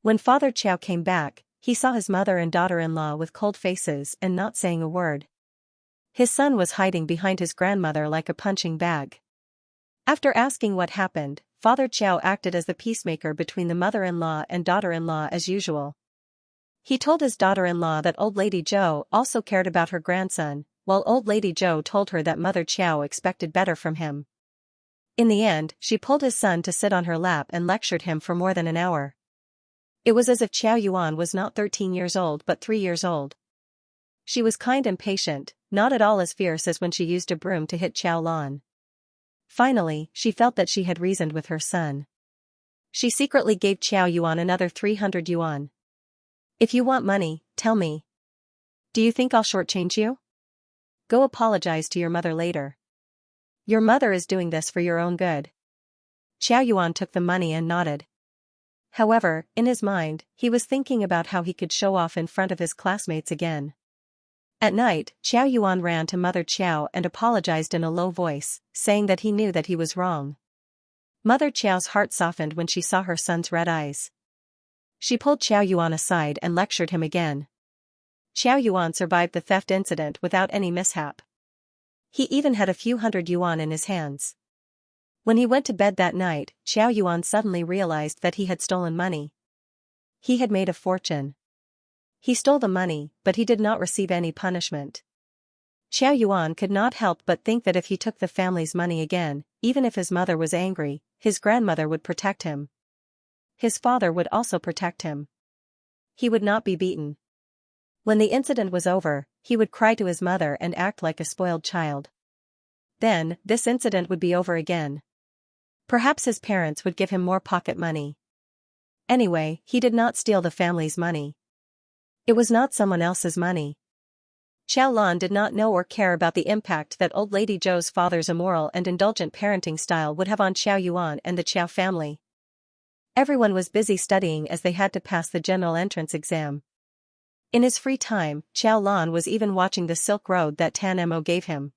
When Father Qiao came back, he saw his mother and daughter-in-law with cold faces and not saying a word. His son was hiding behind his grandmother like a punching bag. After asking what happened, Father Qiao acted as the peacemaker between the mother-in-law and daughter-in-law as usual. He told his daughter-in-law that old lady Zhou also cared about her grandson, while old lady Zhou told her that Mother Qiao expected better from him. In the end, she pulled his son to sit on her lap and lectured him for more than an hour. It was as if Qiao Yuan was not 13 years old but 3 years old. She was kind and patient, not at all as fierce as when she used a broom to hit Qiao Lan. Finally, she felt that she had reasoned with her son. She secretly gave Qiao Yuan another 300 yuan. "If you want money, tell me. Do you think I'll shortchange you? Go apologize to your mother later. Your mother is doing this for your own good." Qiao Yuan took the money and nodded. However, in his mind, he was thinking about how he could show off in front of his classmates again. At night, Qiao Yuan ran to Mother Qiao and apologized in a low voice, saying that he knew that he was wrong. Mother Qiao's heart softened when she saw her son's red eyes. She pulled Qiao Yuan aside and lectured him again. Qiao Yuan survived the theft incident without any mishap. He even had a few hundred yuan in his hands. When he went to bed that night, Qiao Yuan suddenly realized that he had stolen money. He had made a fortune. He stole the money, but he did not receive any punishment. Qiao Yuan could not help but think that if he took the family's money again, even if his mother was angry, his grandmother would protect him. His father would also protect him. He would not be beaten. When the incident was over, he would cry to his mother and act like a spoiled child. Then, this incident would be over again. Perhaps his parents would give him more pocket money. Anyway, he did not steal the family's money. It was not someone else's money. Qiao Lan did not know or care about the impact that old lady Zhou's father's immoral and indulgent parenting style would have on Qiao Yuan and the Qiao family. Everyone was busy studying as they had to pass the general entrance exam. In his free time, Qiao Lan was even watching the Silk Road that Tan Mo gave him.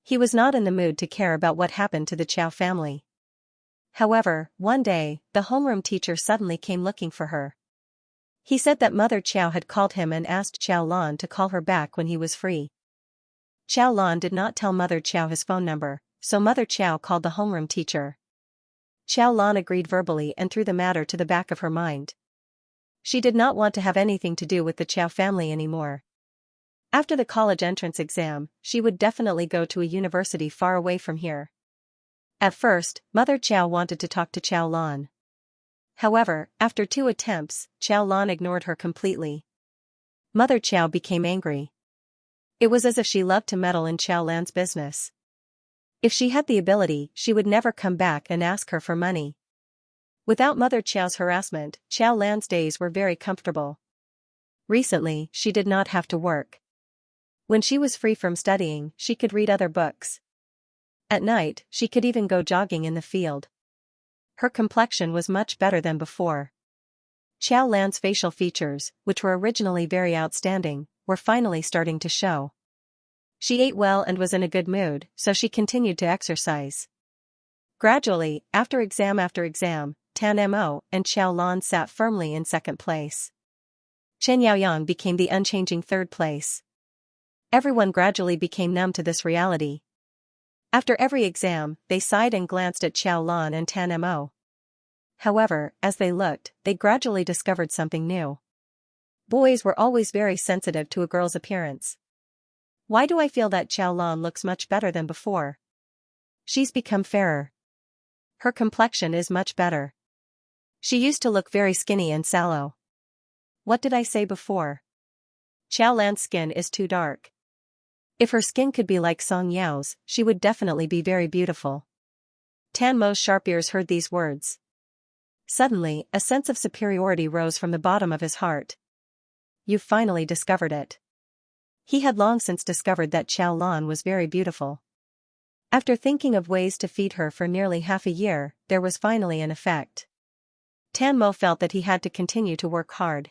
He was not in the mood to care about what happened to the Qiao family. However, one day, the homeroom teacher suddenly came looking for her. He said that Mother Qiao had called him and asked Qiao Lan to call her back when he was free. Qiao Lan did not tell Mother Qiao his phone number, so Mother Qiao called the homeroom teacher. Qiao Lan agreed verbally and threw the matter to the back of her mind. She did not want to have anything to do with the Qiao family anymore. After the college entrance exam, she would definitely go to a university far away from here. At first, Mother Qiao wanted to talk to Qiao Lan. However, after 2 attempts, Qiao Lan ignored her completely. Mother Qiao became angry. It was as if she loved to meddle in Qiao Lan's business. If she had the ability, she would never come back and ask her for money. Without Mother Qiao's harassment, Qiao Lan's days were very comfortable. Recently, she did not have to work. When she was free from studying, she could read other books. At night, she could even go jogging in the field. Her complexion was much better than before. Xiao Lan's facial features, which were originally very outstanding, were finally starting to show. She ate well and was in a good mood, so she continued to exercise. Gradually, after exam, Tan Mo and Xiao Lan sat firmly in second place. Chen Yaoyang became the unchanging third place. Everyone gradually became numb to this reality. After every exam, they sighed and glanced at Xiao Lan and Tan Mo. However, as they looked, they gradually discovered something new. Boys were always very sensitive to a girl's appearance. Why do I feel that Xiao Lan looks much better than before? She's become fairer. Her complexion is much better. She used to look very skinny and sallow. What did I say before? Xiao Lan's skin is too dark. If her skin could be like Song Yao's, she would definitely be very beautiful. Tan Mo's sharp ears heard these words. Suddenly, a sense of superiority rose from the bottom of his heart. You've finally discovered it. He had long since discovered that Xiao Lan was very beautiful. After thinking of ways to feed her for nearly half a year, there was finally an effect. Tan Mo felt that he had to continue to work hard.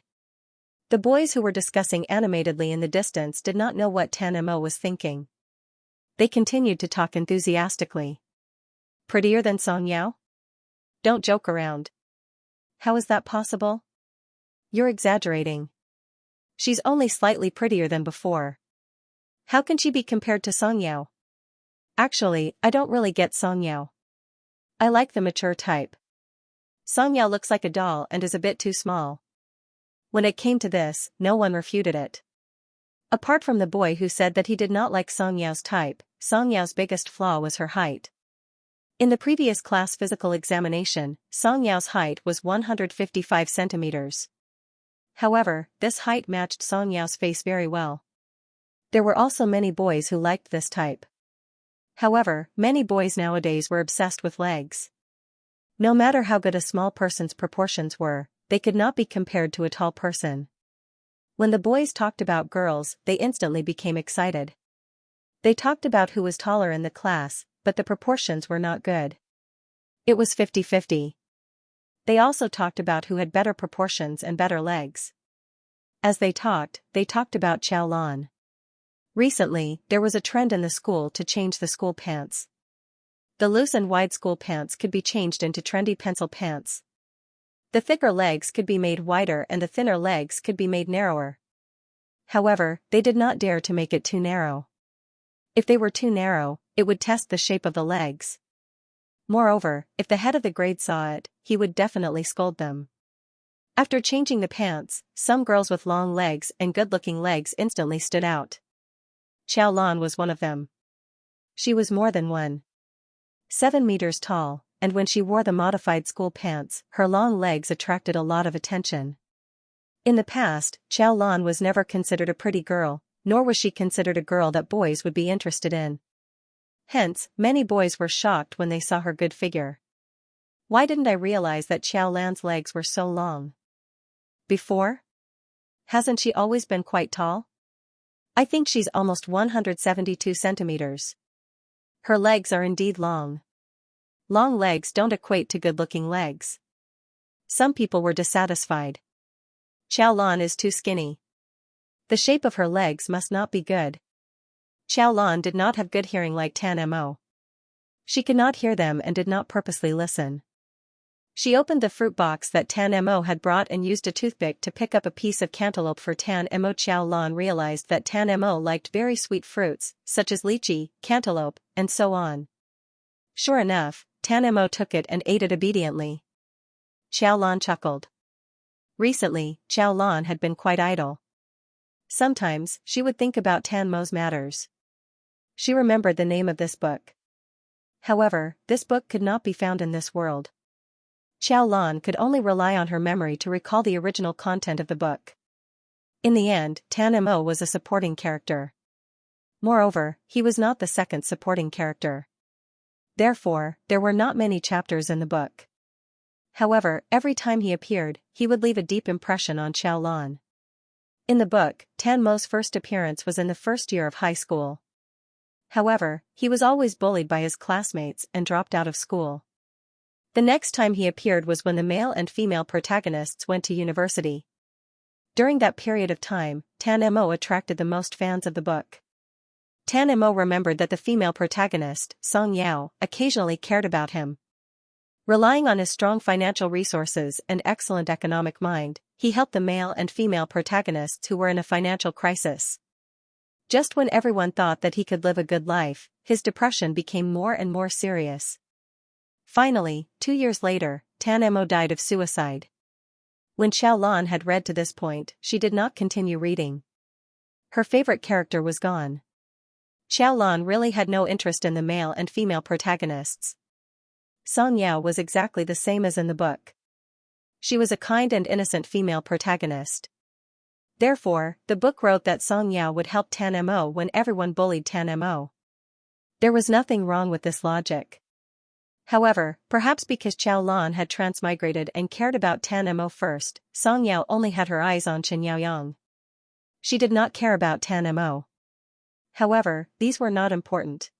The boys who were discussing animatedly in the distance did not know what Tan Mo was thinking. They continued to talk enthusiastically. Prettier than Song Yao? Don't joke around. How is that possible? You're exaggerating. She's only slightly prettier than before. How can she be compared to Song Yao? Actually, I don't really get Song Yao. I like the mature type. Song Yao looks like a doll and is a bit too small. When it came to this, no one refuted it. Apart from the boy who said that he did not like Song Yao's type, Song Yao's biggest flaw was her height. In the previous class physical examination, Song Yao's height was 155 centimeters. However, this height matched Song Yao's face very well. There were also many boys who liked this type. However, many boys nowadays were obsessed with legs. No matter how good a small person's proportions were, they could not be compared to a tall person. When the boys talked about girls, they instantly became excited. They talked about who was taller in the class, but the proportions were not good. It was 50-50. They also talked about who had better proportions and better legs. As they talked about Xiao Lan. Recently, there was a trend in the school to change the school pants. The loose and wide school pants could be changed into trendy pencil pants. The thicker legs could be made wider and the thinner legs could be made narrower. However, they did not dare to make it too narrow. If they were too narrow, it would test the shape of the legs. Moreover, if the head of the grade saw it, he would definitely scold them. After changing the pants, some girls with long legs and good-looking legs instantly stood out. Xiao Lan was one of them. She was more than 1.7 meters tall, and when she wore the modified school pants, her long legs attracted a lot of attention. In the past, Xiao Lan was never considered a pretty girl, nor was she considered a girl that boys would be interested in. Hence, many boys were shocked when they saw her good figure. Why didn't I realize that Xiao Lan's legs were so long before? Hasn't she always been quite tall? I think she's almost 172 centimeters. Her legs are indeed long. Long legs don't equate to good-looking legs. Some people were dissatisfied. Xiao Lan is too skinny. The shape of her legs must not be good. Xiao Lan did not have good hearing like Tan Mo. She could not hear them and did not purposely listen. She opened the fruit box that Tan Mo had brought and used a toothpick to pick up a piece of cantaloupe for Tan Mo. Xiao Lan realized that Tan Mo liked very sweet fruits, such as lychee, cantaloupe, and so on. Sure enough, Tan Mo took it and ate it obediently. Xiao Lan chuckled. Recently, Xiao Lan had been quite idle. Sometimes, she would think about Tan Mo's matters. She remembered the name of this book. However, this book could not be found in this world. Xiao Lan could only rely on her memory to recall the original content of the book. In the end, Tan Mo was a supporting character. Moreover, he was not the second supporting character. Therefore, there were not many chapters in the book. However, every time he appeared, he would leave a deep impression on Xiao Lan. In the book, Tan Mo's first appearance was in the first year of high school. However, he was always bullied by his classmates and dropped out of school. The next time he appeared was when the male and female protagonists went to university. During that period of time, Tan Mo attracted the most fans of the book. Tan Mo remembered that the female protagonist, Xianxia, occasionally cared about him. Relying on his strong financial resources and excellent economic mind, he helped the male and female protagonists who were in a financial crisis. Just when everyone thought that he could live a good life, his depression became more and more serious. Finally, 2 years later, Tan Mo died of suicide. When Xiaolan had read to this point, she did not continue reading. Her favorite character was gone. Xiaolan really had no interest in the male and female protagonists. Song Yao was exactly the same as in the book. She was a kind and innocent female protagonist. Therefore, the book wrote that Song Yao would help Tan Mo when everyone bullied Tan Mo. There was nothing wrong with this logic. However, perhaps because Xiaolan had transmigrated and cared about Tan Mo first, Song Yao only had her eyes on Chen Yaoyang. She did not care about Tan Mo. However, these were not important.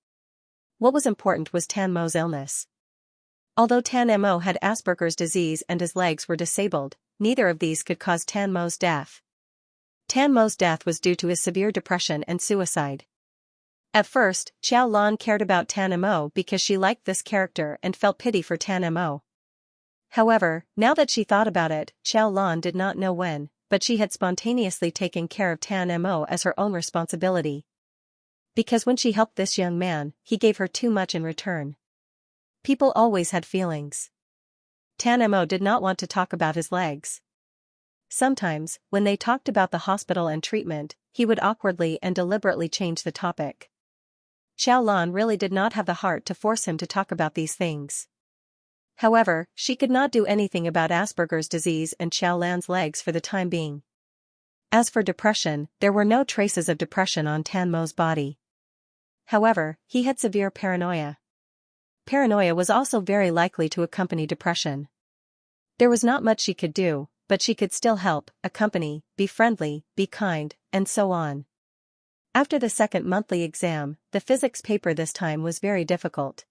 What was important was Tan Mo's illness. Although Tan Mo had Asperger's disease and his legs were disabled, neither of these could cause Tan Mo's death. Tan Mo's death was due to his severe depression and suicide. At first, Xiaolan cared about Tan Mo because she liked this character and felt pity for Tan Mo. However, now that she thought about it, Xiaolan did not know when, but she had spontaneously taken care of Tan Mo as her own responsibility. Because when she helped this young man, he gave her too much in return. People always had feelings. Tan Mo did not want to talk about his legs. Sometimes, when they talked about the hospital and treatment, he would awkwardly and deliberately change the topic. Xiaolan really did not have the heart to force him to talk about these things. However, she could not do anything about Asperger's disease and Xiaolan's legs for the time being. As for depression, there were no traces of depression on Tan Mo's body. However, he had severe paranoia. Paranoia was also very likely to accompany depression. There was not much she could do, but she could still help, accompany, be friendly, be kind, and so on. After the second monthly exam, the physics paper this time was very difficult.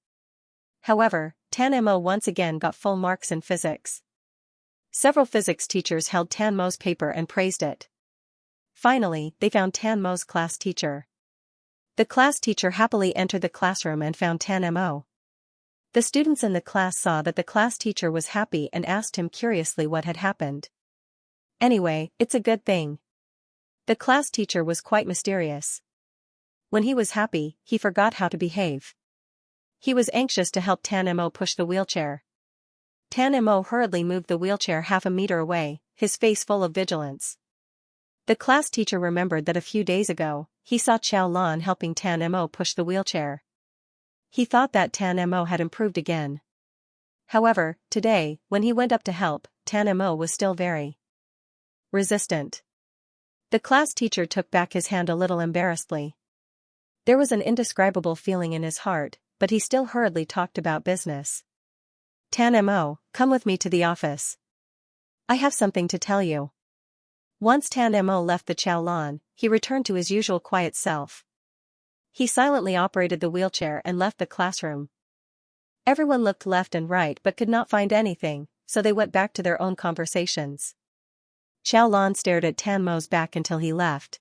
However, Tan Mo once again got full marks in physics. Several physics teachers held Tan Mo's paper and praised it. Finally, they found Tan Mo's class teacher. The class teacher happily entered the classroom and found Tan Mo. The students in the class saw that the class teacher was happy and asked him curiously what had happened. Anyway, it's a good thing. The class teacher was quite mysterious. When he was happy, he forgot how to behave. He was anxious to help Tan Mo push the wheelchair. Tan Mo hurriedly moved the wheelchair half a meter away, his face full of vigilance. The class teacher remembered that a few days ago, he saw Xiaolan helping Tan Mo push the wheelchair. He thought that Tan Mo had improved again. However, today, when he went up to help, Tan Mo was still very resistant. The class teacher took back his hand a little embarrassedly. There was an indescribable feeling in his heart, but he still hurriedly talked about business. Tan Mo, come with me to the office. I have something to tell you. Once Tan Mo left the Xiaolan, he returned to his usual quiet self. He silently operated the wheelchair and left the classroom. Everyone looked left and right but could not find anything, so they went back to their own conversations. Xiaolan stared at Tan Mo's back until he left.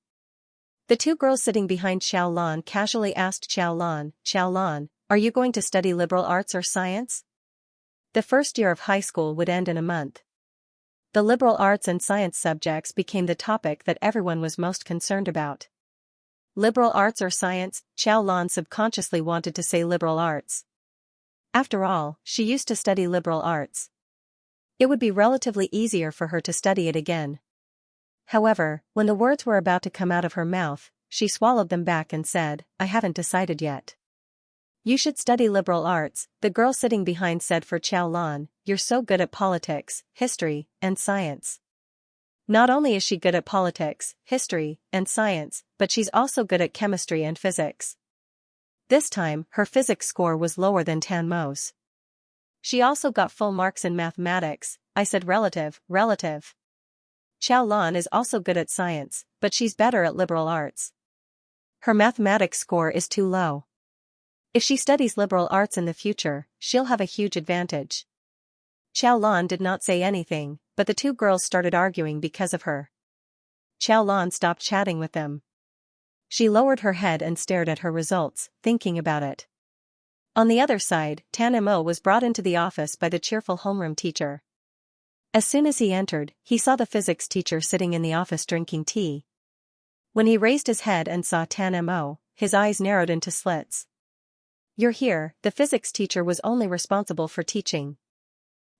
The two girls sitting behind Xiaolan casually asked Xiaolan, "Xiaolan, are you going to study liberal arts or science?" The first year of high school would end in a month. The liberal arts and science subjects became the topic that everyone was most concerned about. Liberal arts or science, Xiaolan subconsciously wanted to say liberal arts. After all, she used to study liberal arts. It would be relatively easier for her to study it again. However, when the words were about to come out of her mouth, she swallowed them back and said, "I haven't decided yet." "You should study liberal arts," the girl sitting behind said for Xiaolan, "you're so good at politics, history, and science." Not only is she good at politics, history, and science, but she's also good at chemistry and physics. This time, her physics score was lower than Tan Mo's. She also got full marks in mathematics. I said relative. Xiao Lan is also good at science, but she's better at liberal arts. Her mathematics score is too low. If she studies liberal arts in the future, she'll have a huge advantage. Xiao Lan did not say anything, but the two girls started arguing because of her. Xiao Lan stopped chatting with them. She lowered her head and stared at her results, thinking about it. On the other side, Tan Mo was brought into the office by the cheerful homeroom teacher. As soon as he entered, he saw the physics teacher sitting in the office drinking tea. When he raised his head and saw Tan Mo, his eyes narrowed into slits. "You're here." The physics teacher was only responsible for teaching.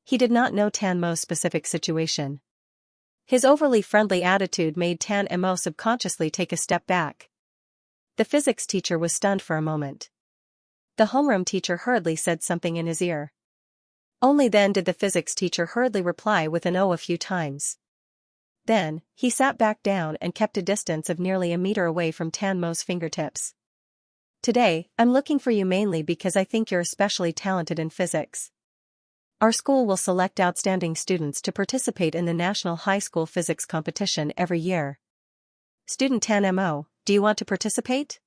He did not know Tan Mo's specific situation. His overly friendly attitude made Tan Mo subconsciously take a step back. The physics teacher was stunned for a moment. The homeroom teacher hurriedly said something in his ear. Only then did the physics teacher hurriedly reply with an "oh" a few times. Then, he sat back down and kept a distance of nearly a meter away from Tan Mo's fingertips. "Today, I'm looking for you mainly because I think you're especially talented in physics. Our school will select outstanding students to participate in the National High School Physics Competition every year. Student Tan Mo, do you want to participate?"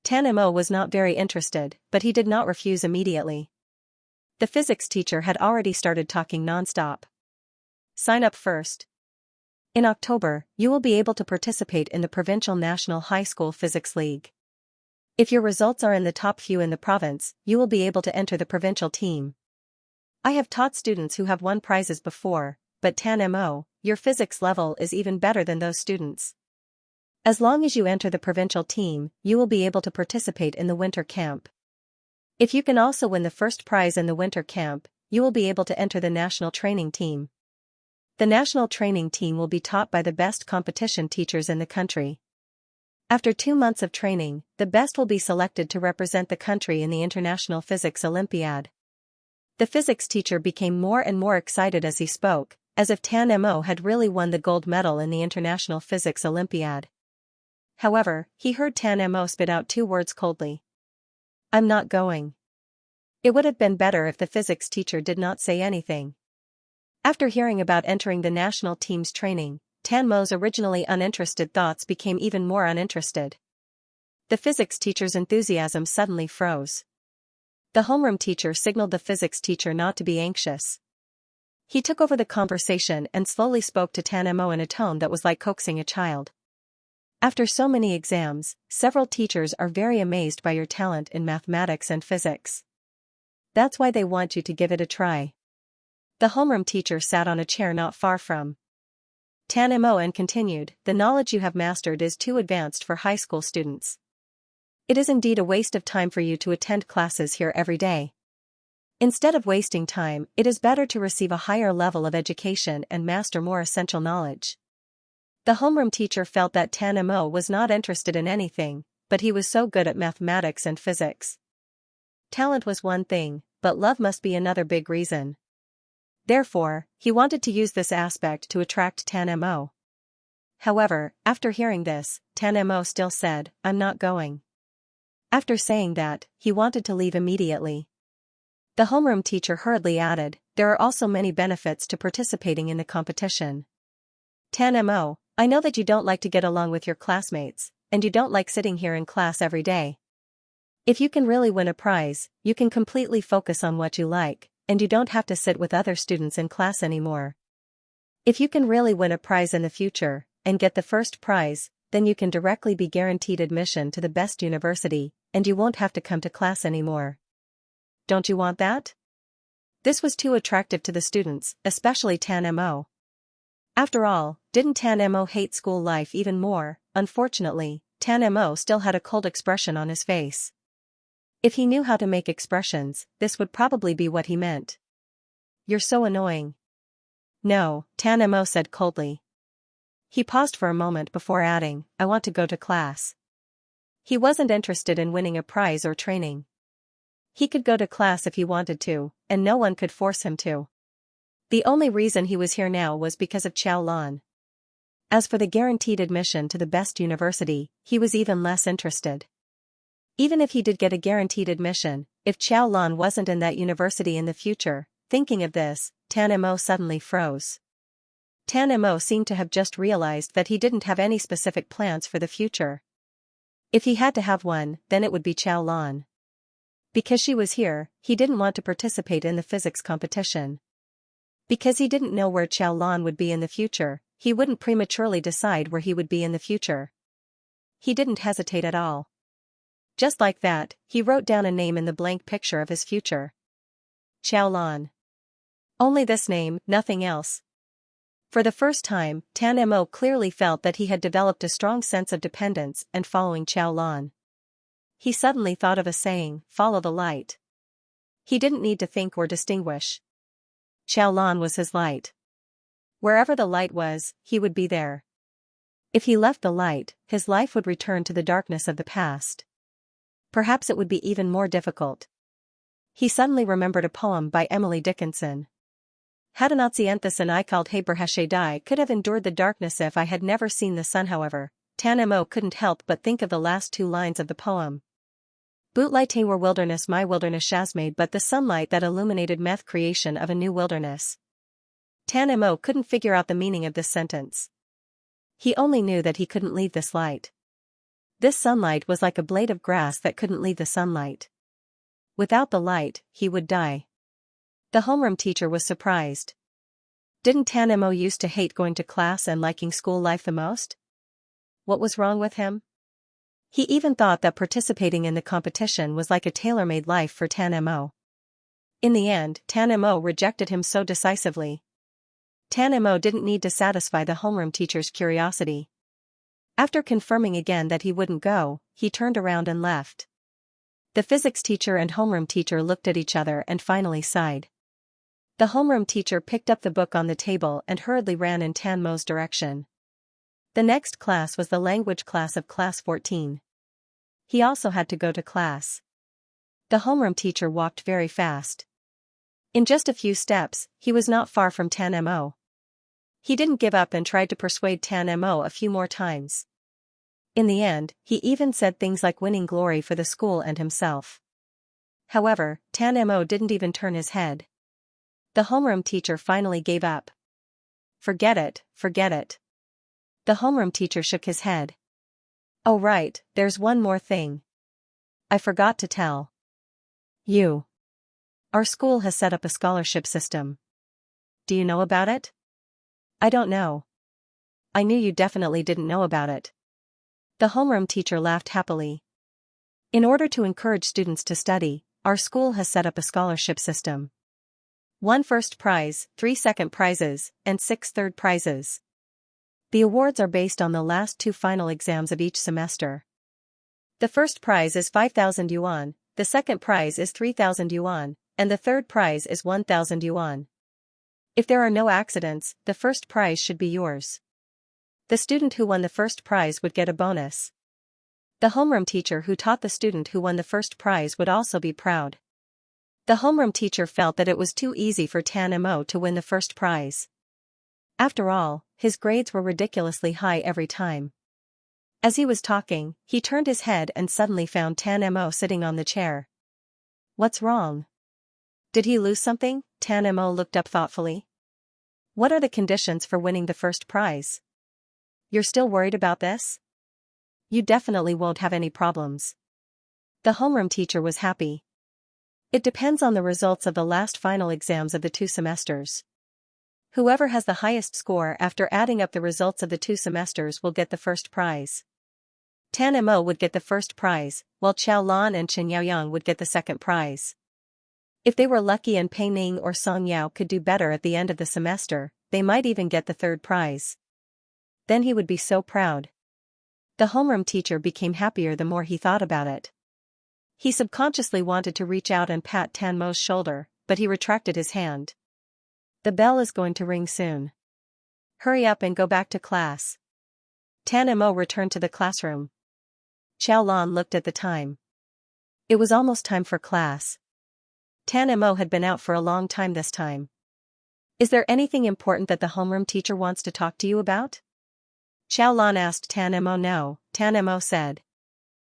Tan Mo was not very interested, but he did not refuse immediately. The physics teacher had already started talking non-stop. "Sign up first. In October, you will be able to participate in the Provincial National High School Physics League. If your results are in the top few in the province, you will be able to enter the provincial team. I have taught students who have won prizes before, but Tan Mo, your physics level is even better than those students. As long as you enter the provincial team, you will be able to participate in the winter camp. If you can also win the first prize in the winter camp, you will be able to enter the national training team. The national training team will be taught by the best competition teachers in the country. After 2 months of training, the best will be selected to represent the country in the International Physics Olympiad." The physics teacher became more and more excited as he spoke, as if Tan Mo had really won the gold medal in the International Physics Olympiad. However, he heard Tan Mo spit out 2 words coldly. "I'm not going." It would have been better if the physics teacher did not say anything. After hearing about entering the national team's training, Tan Mo's originally uninterested thoughts became even more uninterested. The physics teacher's enthusiasm suddenly froze. The homeroom teacher signaled the physics teacher not to be anxious. He took over the conversation and slowly spoke to Tan Mo in a tone that was like coaxing a child. "After so many exams, several teachers are very amazed by your talent in mathematics and physics. That's why they want you to give it a try." The homeroom teacher sat on a chair not far from Tan Mo and continued, "The knowledge you have mastered is too advanced for high school students. It is indeed a waste of time for you to attend classes here every day. Instead of wasting time, it is better to receive a higher level of education and master more essential knowledge." The homeroom teacher felt that Tan Mo was not interested in anything, but he was so good at mathematics and physics. Talent was one thing, but love must be another big reason. Therefore, he wanted to use this aspect to attract Tan Mo. However, after hearing this, Tan Mo still said, "I'm not going." After saying that, he wanted to leave immediately. The homeroom teacher hurriedly added, "There are also many benefits to participating in the competition. Tan Mo, I know that you don't like to get along with your classmates, and you don't like sitting here in class every day. If you can really win a prize, you can completely focus on what you like, and you don't have to sit with other students in class anymore. If you can really win a prize in the future, and get the first prize, then you can directly be guaranteed admission to the best university, and you won't have to come to class anymore. Don't you want that?" This was too attractive to the students, especially Tan Mo. After all, didn't Tan Mo hate school life even more? Unfortunately, Tan Mo still had a cold expression on his face. If he knew how to make expressions, this would probably be what he meant. "You're so annoying." "No," Tan Mo said coldly. He paused for a moment before adding, "I want to go to class." He wasn't interested in winning a prize or training. He could go to class if he wanted to, and no one could force him to. The only reason he was here now was because of Xiao Lan. As for the guaranteed admission to the best university, he was even less interested. Even if he did get a guaranteed admission, if Xiao Lan wasn't in that university in the future, thinking of this, Tan Mo suddenly froze. Tan Mo seemed to have just realized that he didn't have any specific plans for the future. If he had to have one, then it would be Xiao Lan. Because she was here, he didn't want to participate in the physics competition. Because he didn't know where Xiao Lan would be in the future, he wouldn't prematurely decide where he would be in the future. He didn't hesitate at all. Just like that, he wrote down a name in the blank picture of his future. Xiao Lan. Only this name, nothing else. For the first time, Tan Mo clearly felt that he had developed a strong sense of dependence and following Xiao Lan. He suddenly thought of a saying, follow the light. He didn't need to think or distinguish. Xiao Lan was his light. Wherever the light was, he would be there. If he left the light, his life would return to the darkness of the past. Perhaps it would be even more difficult. He suddenly remembered a poem by Emily Dickinson. Had an Xianxia and I called Haberheshe die could have endured the darkness if I had never seen the sun. However, Tan Mo couldn't help but think of the last two lines of the poem. Bootlighting were wilderness my wilderness shazmade but the sunlight that illuminated meth creation of a new wilderness. Tan Mo couldn't figure out the meaning of this sentence. He only knew that he couldn't leave this light. This sunlight was like a blade of grass that couldn't leave the sunlight. Without the light, he would die. The homeroom teacher was surprised. Didn't Tan Mo used to hate going to class and liking school life the most? What was wrong with him? He even thought that participating in the competition was like a tailor-made life for Tan Mo. In the end, Tan Mo rejected him so decisively. Tan Mo didn't need to satisfy the homeroom teacher's curiosity. After confirming again that he wouldn't go, he turned around and left. The physics teacher and homeroom teacher looked at each other and finally sighed. The homeroom teacher picked up the book on the table and hurriedly ran in Tan Mo's direction. The next class was the language class of class 14. He also had to go to class. The homeroom teacher walked very fast. In just a few steps, he was not far from Tan Mo. He didn't give up and tried to persuade Tan Mo a few more times. In the end, he even said things like winning glory for the school and himself. However, Tan Mo didn't even turn his head. The homeroom teacher finally gave up. Forget it, forget it. The homeroom teacher shook his head. Oh right, there's one more thing. I forgot to tell you. Our school has set up a scholarship system. Do you know about it? I don't know. I knew you definitely didn't know about it. The homeroom teacher laughed happily. In order to encourage students to study, our school has set up a scholarship system. 1 first prize, 3 second prizes, and 6 third prizes. The awards are based on the last 2 final exams of each semester. The first prize is 5,000 yuan, the second prize is 3,000 yuan, and the third prize is 1,000 yuan. If there are no accidents, the first prize should be yours. The student who won the first prize would get a bonus. The homeroom teacher who taught the student who won the first prize would also be proud. The homeroom teacher felt that it was too easy for Tan Mo to win the first prize. After all, his grades were ridiculously high every time. As he was talking, he turned his head and suddenly found Tan Mo sitting on the chair. What's wrong? Did he lose something? Tan Mo looked up thoughtfully. What are the conditions for winning the first prize? You're still worried about this? You definitely won't have any problems. The homeroom teacher was happy. It depends on the results of the last final exams of the 2 semesters. Whoever has the highest score after adding up the results of the 2 semesters will get the first prize. Tan Mo would get the first prize, while Xiao Lan and Xianxia would get the second prize. If they were lucky and Pei Ning or Song Yao could do better at the end of the semester, they might even get the third prize. Then he would be so proud. The homeroom teacher became happier the more he thought about it. He subconsciously wanted to reach out and pat Tan Mo's shoulder, but he retracted his hand. The bell is going to ring soon. Hurry up and go back to class. Tan Mo returned to the classroom. Xiao Lan looked at the time. It was almost time for class. Tan Mo had been out for a long time this time. Is there anything important that the homeroom teacher wants to talk to you about? Xiao Lan asked Tan Mo. No, Tan Mo said.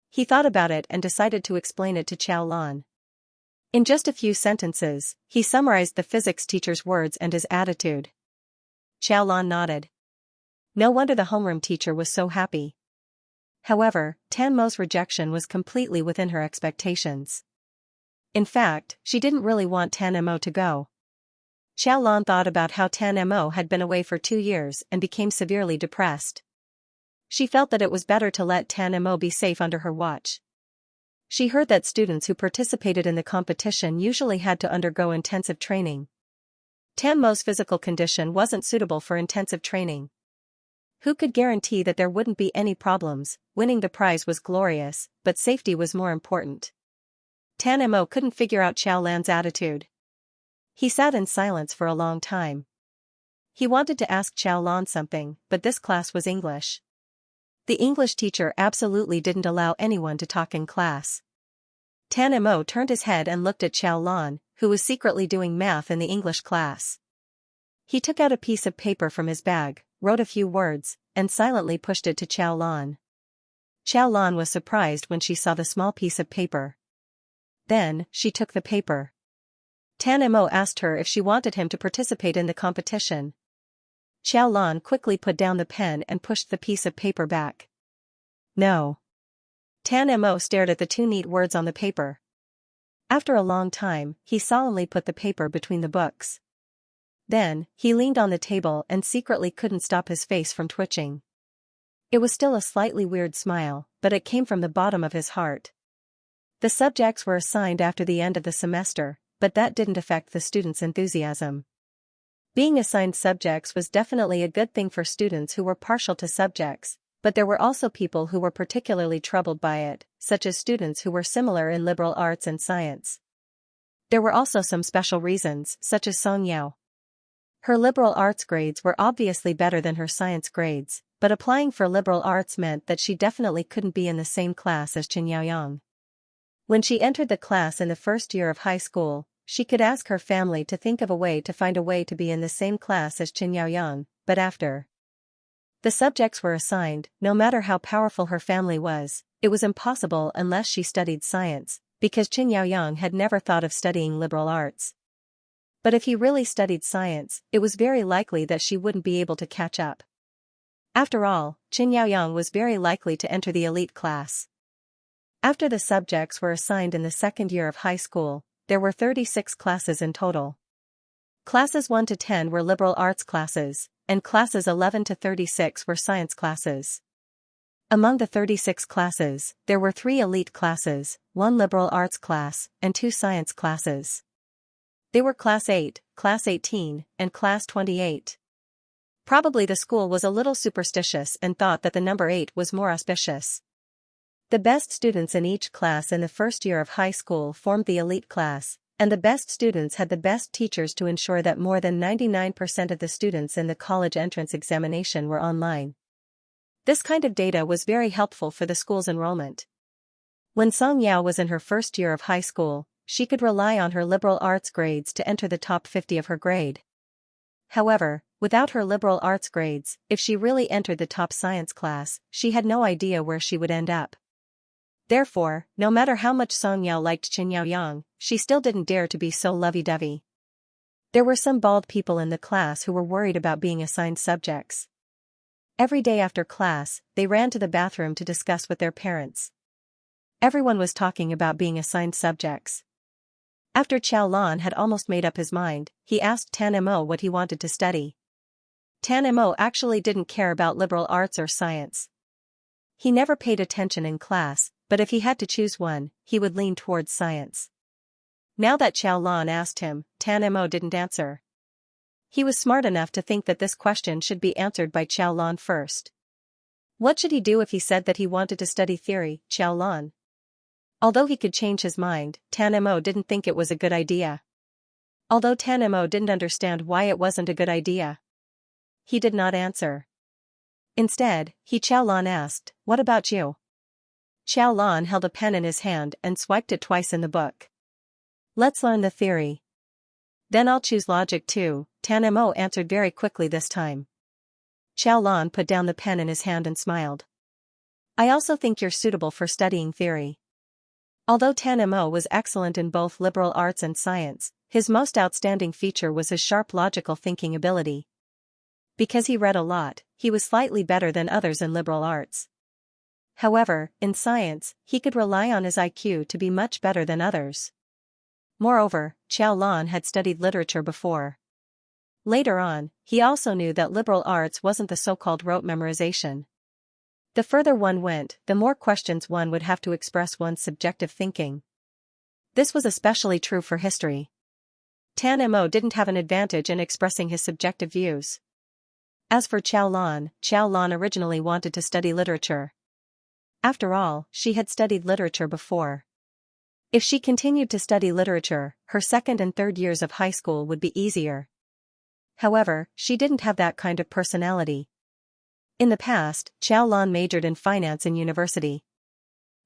He thought about it and decided to explain it to Xiao Lan. In just a few sentences, he summarized the physics teacher's words and his attitude. Xiaolan nodded. No wonder the homeroom teacher was so happy. However, Tan Mo's rejection was completely within her expectations. In fact, she didn't really want Tan Mo to go. Xiaolan thought about how Tan Mo had been away for 2 years and became severely depressed. She felt that it was better to let Tan Mo be safe under her watch. She heard that students who participated in the competition usually had to undergo intensive training. Tan Mo's physical condition wasn't suitable for intensive training. Who could guarantee that there wouldn't be any problems? Winning the prize was glorious, but safety was more important. Tan Mo couldn't figure out Xiaolan's attitude. He sat in silence for a long time. He wanted to ask Xiaolan something, but this class was English. The English teacher absolutely didn't allow anyone to talk in class. Tan Mo turned his head and looked at Xiaolan, who was secretly doing math in the English class. He took out a piece of paper from his bag, wrote a few words, and silently pushed it to Xiaolan. Xiaolan was surprised when she saw the small piece of paper. Then, she took the paper. Tan Mo asked her if she wanted him to participate in the competition. Xiaolan quickly put down the pen and pushed the piece of paper back. No. Tan Mo stared at the 2 neat words on the paper. After a long time, he solemnly put the paper between the books. Then, he leaned on the table and secretly couldn't stop his face from twitching. It was still a slightly weird smile, but it came from the bottom of his heart. The subjects were assigned after the end of the semester, but that didn't affect the students' enthusiasm. Being assigned subjects was definitely a good thing for students who were partial to subjects, but there were also people who were particularly troubled by it, such as students who were similar in liberal arts and science. There were also some special reasons, such as Xianxia. Her liberal arts grades were obviously better than her science grades, but applying for liberal arts meant that she definitely couldn't be in the same class as Xianxia. When she entered the class in the first year of high school, she could ask her family to think of a way to find a way to be in the same class as Xianxia, but after the subjects were assigned, no matter how powerful her family was, it was impossible unless she studied science, because Xianxia had never thought of studying liberal arts. But if he really studied science, it was very likely that she wouldn't be able to catch up. After all, Xianxia was very likely to enter the elite class. After the subjects were assigned in the second year of high school, there were 36 classes in total. Classes 1 to 10 were liberal arts classes, and classes 11 to 36 were science classes. Among the 36 classes, there were 3 elite classes, 1 liberal arts class, and 2 science classes. They were Class 8, Class 18, and Class 28. Probably the school was a little superstitious and thought that the number 8 was more auspicious. The best students in each class in the first year of high school formed the elite class, and the best students had the best teachers to ensure that more than 99% of the students in the college entrance examination were online. This kind of data was very helpful for the school's enrollment. When Xianxia was in her first year of high school, she could rely on her liberal arts grades to enter the top 50 of her grade. However, without her liberal arts grades, if she really entered the top science class, she had no idea where she would end up. Therefore, no matter how much Xianxia liked Xianxia, she still didn't dare to be so lovey-dovey. There were some bald people in the class who were worried about being assigned subjects. Every day after class, they ran to the bathroom to discuss with their parents. Everyone was talking about being assigned subjects. After Xiaolan had almost made up his mind, he asked Tan Mo what he wanted to study. Tan Mo actually didn't care about liberal arts or science. He never paid attention in class, but if he had to choose one, he would lean towards science. Now that Xiaolan asked him, Tan Mo didn't answer. He was smart enough to think that this question should be answered by Xiaolan first. What should he do if he said that he wanted to study theory, Xiaolan? Although he could change his mind, Tan Mo didn't think it was a good idea. Although Tan Mo didn't understand why it wasn't a good idea. He did not answer. Instead, Xiaolan asked, "What about you?" Xiaolan held a pen in his hand and swiped it twice in the book. "Let's learn the theory." "Then I'll choose logic too," Tan Mo answered very quickly this time. Xiaolan put down the pen in his hand and smiled. "I also think you're suitable for studying theory." Although Tan Mo was excellent in both liberal arts and science, his most outstanding feature was his sharp logical thinking ability. Because he read a lot, he was slightly better than others in liberal arts. However, in science, he could rely on his IQ to be much better than others. Moreover, Xiaolan had studied literature before. Later on, he also knew that liberal arts wasn't the so-called rote memorization. The further one went, the more questions one would have to express one's subjective thinking. This was especially true for history. Tan Mo didn't have an advantage in expressing his subjective views. As for Xiaolan originally wanted to study literature. After all, she had studied literature before. If she continued to study literature, her second and third years of high school would be easier. However, she didn't have that kind of personality. In the past, Xiaolan majored in finance in university.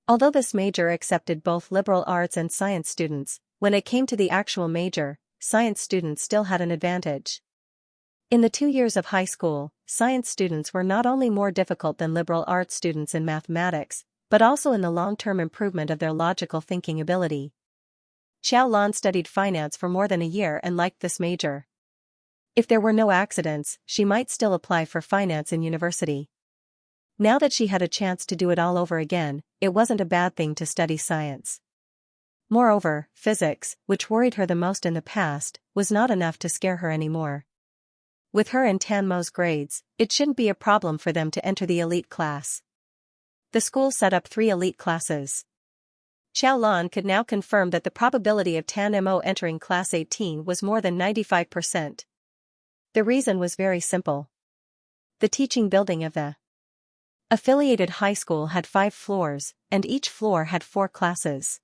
Although this major accepted both liberal arts and science students, when it came to the actual major, science students still had an advantage. In the 2 years of high school, science students were not only more difficult than liberal arts students in mathematics, but also in the long-term improvement of their logical thinking ability. Xiaolan studied finance for more than a year and liked this major. If there were no accidents, she might still apply for finance in university. Now that she had a chance to do it all over again, it wasn't a bad thing to study science. Moreover, physics, which worried her the most in the past, was not enough to scare her anymore. With her and Tan Mo's grades, it shouldn't be a problem for them to enter the elite class. The school set up 3 elite classes. Xiaolan could now confirm that the probability of Tan Mo entering class 18 was more than 95%. The reason was very simple. The teaching building of the affiliated high school had 5 floors, and each floor had 4 classes.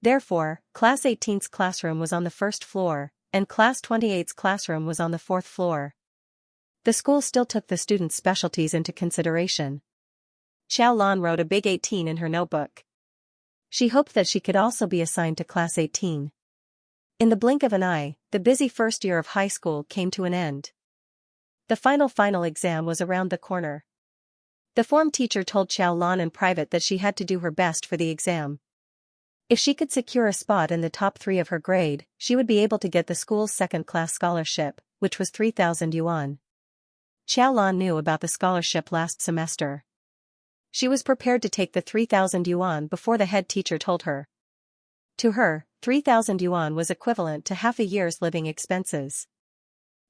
Therefore, Class 18's classroom was on the first floor, and Class 28's classroom was on the 4th floor. The school still took the students' specialties into consideration. Xiaolan wrote a big 18 in her notebook. She hoped that she could also be assigned to Class 18. In the blink of an eye, the busy first year of high school came to an end. The final exam was around the corner. The form teacher told Xiaolan in private that she had to do her best for the exam. If she could secure a spot in the top 3 of her grade, she would be able to get the school's second-class scholarship, which was 3,000 yuan. Xiaolan knew about the scholarship last semester. She was prepared to take the 3,000 yuan before the head teacher told her. To her, 3,000 yuan was equivalent to half a year's living expenses.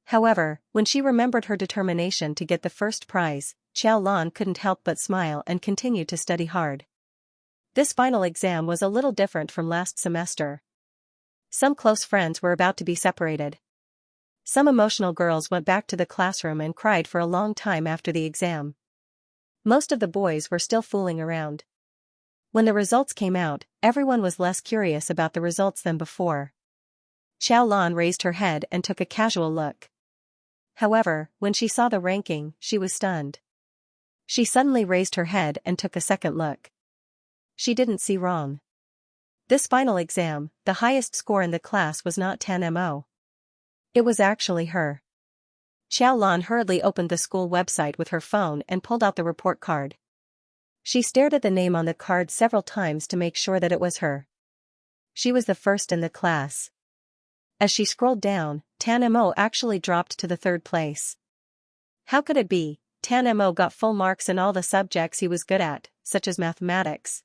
However, when she remembered her determination to get the first prize, Xiaolan couldn't help but smile and continued to study hard. This final exam was a little different from last semester. Some close friends were about to be separated. Some emotional girls went back to the classroom and cried for a long time after the exam. Most of the boys were still fooling around. When the results came out, everyone was less curious about the results than before. Xiaolan raised her head and took a casual look. However, when she saw the ranking, she was stunned. She suddenly raised her head and took a second look. She didn't see wrong. This final exam, the highest score in the class was not Tan Mo. It was actually her. Xiaolan hurriedly opened the school website with her phone and pulled out the report card. She stared at the name on the card several times to make sure that it was her. She was the first in the class. As she scrolled down, Tan Mo actually dropped to the 3rd place. How could it be? Tan Mo got full marks in all the subjects he was good at, such as mathematics.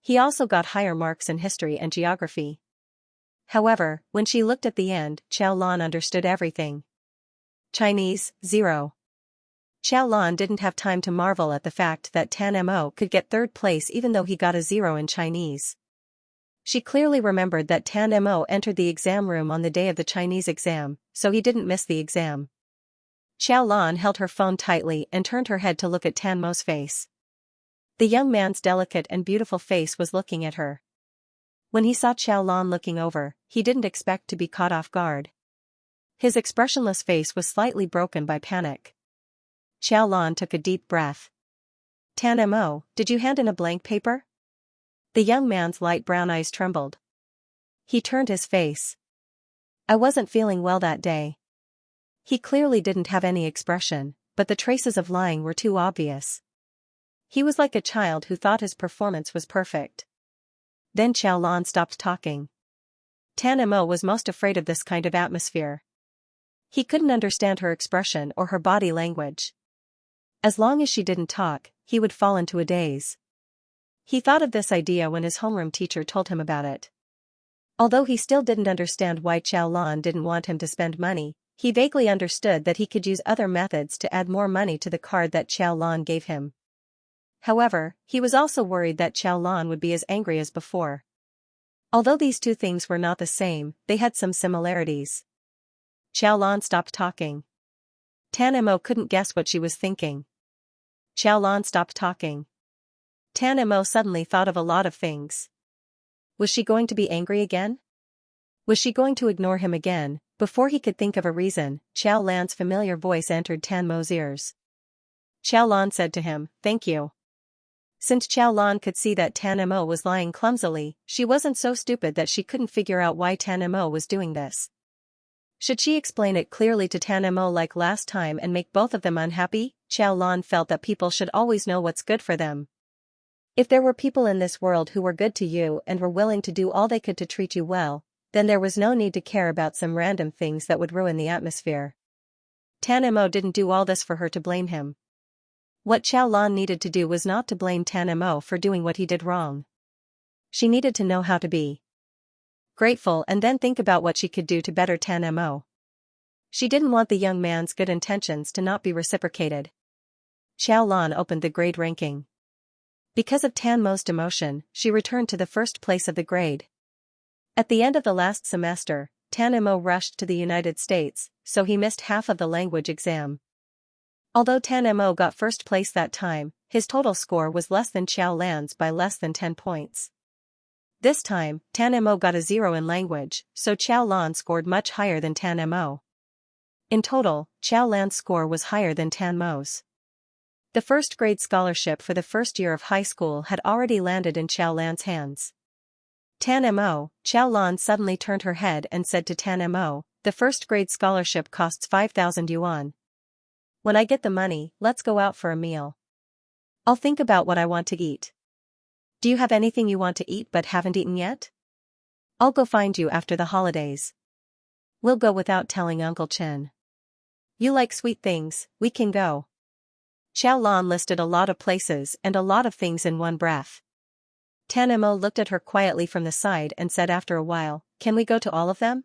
He also got higher marks in history and geography. However, when she looked at the end, Xiaolan understood everything. Chinese, 0. Xiaolan didn't have time to marvel at the fact that Tan Mo could get 3rd place even though he got a 0 in Chinese. She clearly remembered that Tan Mo entered the exam room on the day of the Chinese exam, so he didn't miss the exam. Xiaolan held her phone tightly and turned her head to look at Tan Mo's face. The young man's delicate and beautiful face was looking at her. When he saw Xiaolan looking over, he didn't expect to be caught off guard. His expressionless face was slightly broken by panic. Xiaolan took a deep breath. Tan Mo, did you hand in a blank paper? The young man's light brown eyes trembled. He turned his face. I wasn't feeling well that day. He clearly didn't have any expression, but the traces of lying were too obvious. He was like a child who thought his performance was perfect. Then Xiaolan stopped talking. Tan Mo was most afraid of this kind of atmosphere. He couldn't understand her expression or her body language. As long as she didn't talk, he would fall into a daze. He thought of this idea when his homeroom teacher told him about it. Although he still didn't understand why Xiaolan didn't want him to spend money, he vaguely understood that he could use other methods to add more money to the card that Xiaolan gave him. However, he was also worried that Xiaolan would be as angry as before. Although these two things were not the same, they had some similarities. Xiaolan stopped talking. Tan Mo couldn't guess what she was thinking. Xiaolan stopped talking. Tan Mo suddenly thought of a lot of things. Was she going to be angry again? Was she going to ignore him again? Before he could think of a reason, Xiao Lan's familiar voice entered Tan Mo's ears. Xiao Lan said to him, "Thank you." Since Xiao Lan could see that Tan Mo was lying clumsily, she wasn't so stupid that she couldn't figure out why Tan Mo was doing this. Should she explain it clearly to Tan Mo like last time and make both of them unhappy? Xiao Lan felt that people should always know what's good for them. If there were people in this world who were good to you and were willing to do all they could to treat you well, then there was no need to care about some random things that would ruin the atmosphere. Tan Mo didn't do all this for her to blame him. What Xiao Lan needed to do was not to blame Tan Mo for doing what he did wrong. She needed to know how to be grateful and then think about what she could do to better Tan Mo. She didn't want the young man's good intentions to not be reciprocated. Xiao Lan opened the grade ranking. Because of Tan Mo's demotion, she returned to the first place of the grade. At the end of the last semester, Tan Mo rushed to the United States, so he missed half of the language exam. Although Tan Mo got first place that time, his total score was less than Xiao Lan's by less than 10 points. This time, Tan Mo got a 0 in language, so Xiao Lan scored much higher than Tan Mo. In total, Xiao Lan's score was higher than Tan Mo's. The first grade scholarship for the first year of high school had already landed in Xiao Lan's hands. Tan Mo, Xiao Lan suddenly turned her head and said to Tan Mo, "The first grade scholarship costs 5,000 yuan. When I get the money, let's go out for a meal. I'll think about what I want to eat. Do you have anything you want to eat but haven't eaten yet? I'll go find you after the holidays. We'll go without telling Uncle Chen. You like sweet things, we can go." Xiao Lan listed a lot of places and a lot of things in one breath. Tan Mo looked at her quietly from the side and said after a while, "Can we go to all of them?"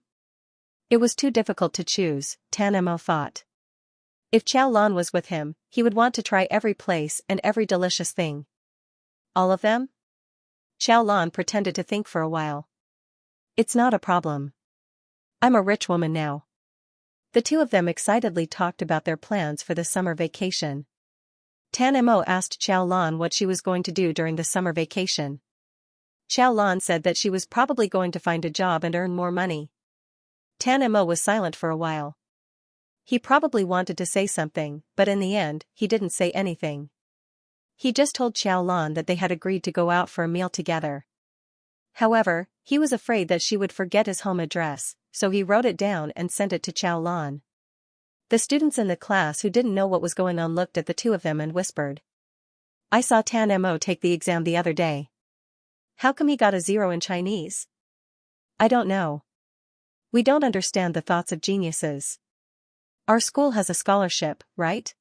It was too difficult to choose, Tan Mo thought. If Xiao Lan was with him, he would want to try every place and every delicious thing. All of them? Xiao Lan pretended to think for a while. "It's not a problem. I'm a rich woman now." The two of them excitedly talked about their plans for the summer vacation. Tan Mo asked Xiao Lan what she was going to do during the summer vacation. Xiao Lan said that she was probably going to find a job and earn more money. Tan Mo was silent for a while. He probably wanted to say something, but in the end, he didn't say anything. He just told Xiao Lan that they had agreed to go out for a meal together. However, he was afraid that she would forget his home address, so he wrote it down and sent it to Xiao Lan. The students in the class who didn't know what was going on looked at the two of them and whispered. "I saw Tan Mo take the exam the other day. How come he got a 0 in Chinese?" "I don't know. We don't understand the thoughts of geniuses. Our school has a scholarship, right?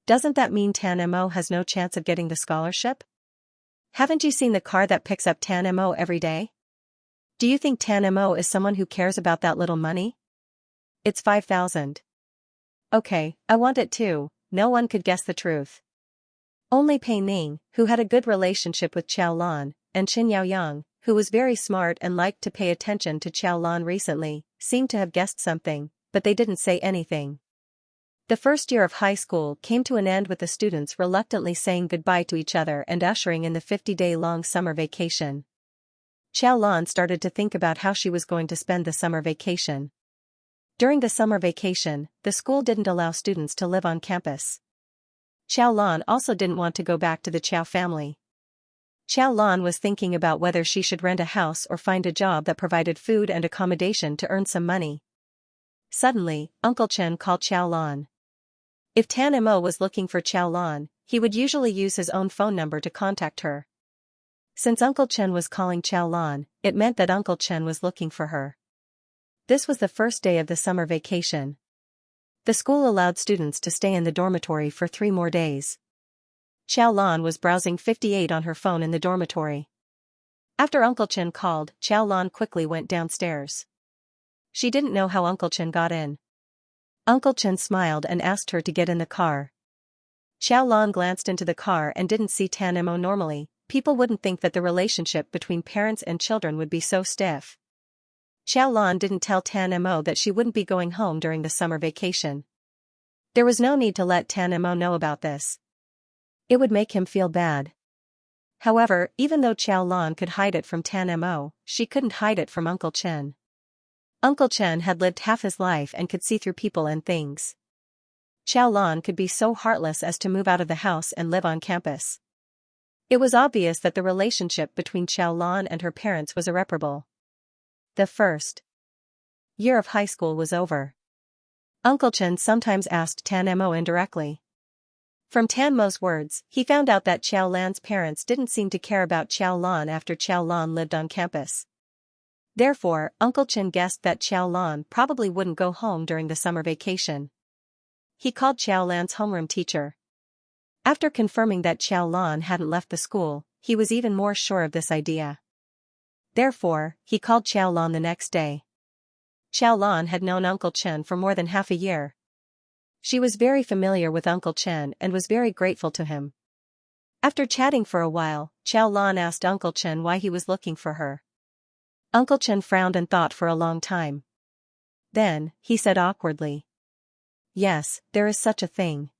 Doesn't that mean Tan Mo has no chance of getting the scholarship? Haven't you seen the car that picks up Tan Mo every day? Do you think Tan Mo is someone who cares about that little money? It's 5,000. Okay, I want it too." No one could guess the truth. Only Pei Ning, who had a good relationship with Xiao Lan, and Qin Yaoyang, who was very smart and liked to pay attention to Xiao Lan recently, seemed to have guessed something, but they didn't say anything. The first year of high school came to an end with the students reluctantly saying goodbye to each other and ushering in the 50-day-long summer vacation. Xiao Lan started to think about how she was going to spend the summer vacation. During the summer vacation, the school didn't allow students to live on campus. Xiao Lan also didn't want to go back to the Qiao family. Xiao Lan was thinking about whether she should rent a house or find a job that provided food and accommodation to earn some money. Suddenly, Uncle Chen called Xiao Lan. If Tan Mo was looking for Xiao Lan, he would usually use his own phone number to contact her. Since Uncle Chen was calling Xiao Lan, it meant that Uncle Chen was looking for her. This was the first day of the summer vacation. The school allowed students to stay in the dormitory for 3 more days. Xiaolan was browsing 58 on her phone in the dormitory. After Uncle Chen called, Xiaolan quickly went downstairs. She didn't know how Uncle Chen got in. Uncle Chen smiled and asked her to get in the car. Xiaolan glanced into the car and didn't see Tan Mo normally. People wouldn't think that the relationship between parents and children would be so stiff. Xiaolan didn't tell Tan Mo that she wouldn't be going home during the summer vacation. There was no need to let Tan Mo know about this. It would make him feel bad. However, even though Xiaolan could hide it from Tan Mo, she couldn't hide it from Uncle Chen. Uncle Chen had lived half his life and could see through people and things. Xiaolan could be so heartless as to move out of the house and live on campus. It was obvious that the relationship between Xiaolan and her parents was irreparable. The first year of high school was over. Uncle Chen sometimes asked Tan Mo indirectly. From Tan Mo's words, he found out that Xiaolan's parents didn't seem to care about Xiaolan after Xiaolan lived on campus. Therefore, Uncle Chen guessed that Xiaolan probably wouldn't go home during the summer vacation. He called Xiaolan's homeroom teacher. After confirming that Xiaolan hadn't left the school, he was even more sure of this idea. Therefore, he called Xiaolan the next day. Xiaolan had known Uncle Chen for more than half a year. She was very familiar with Uncle Chen and was very grateful to him. After chatting for a while, Xiaolan asked Uncle Chen why he was looking for her. Uncle Chen frowned and thought for a long time. Then, he said awkwardly, "Yes, there is such a thing."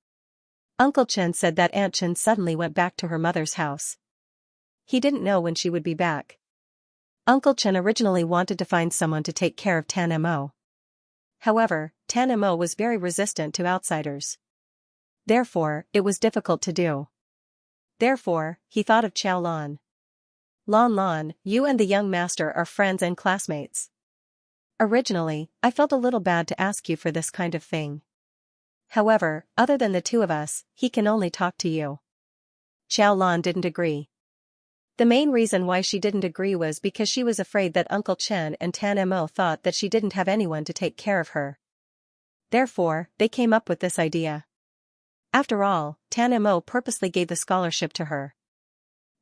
Uncle Chen said that Aunt Chen suddenly went back to her mother's house. He didn't know when she would be back. Uncle Chen originally wanted to find someone to take care of Tan Mo. However, Tan Mo was very resistant to outsiders. Therefore, it was difficult to do. Therefore, he thought of Xiaolan. "Lan Lan, you and the young master are friends and classmates. Originally, I felt a little bad to ask you for this kind of thing. However, other than the two of us, he can only talk to you." Xiaolan didn't agree. The main reason why she didn't agree was because she was afraid that Uncle Chen and Tan Mo thought that she didn't have anyone to take care of her. Therefore, they came up with this idea. After all, Tan Mo purposely gave the scholarship to her.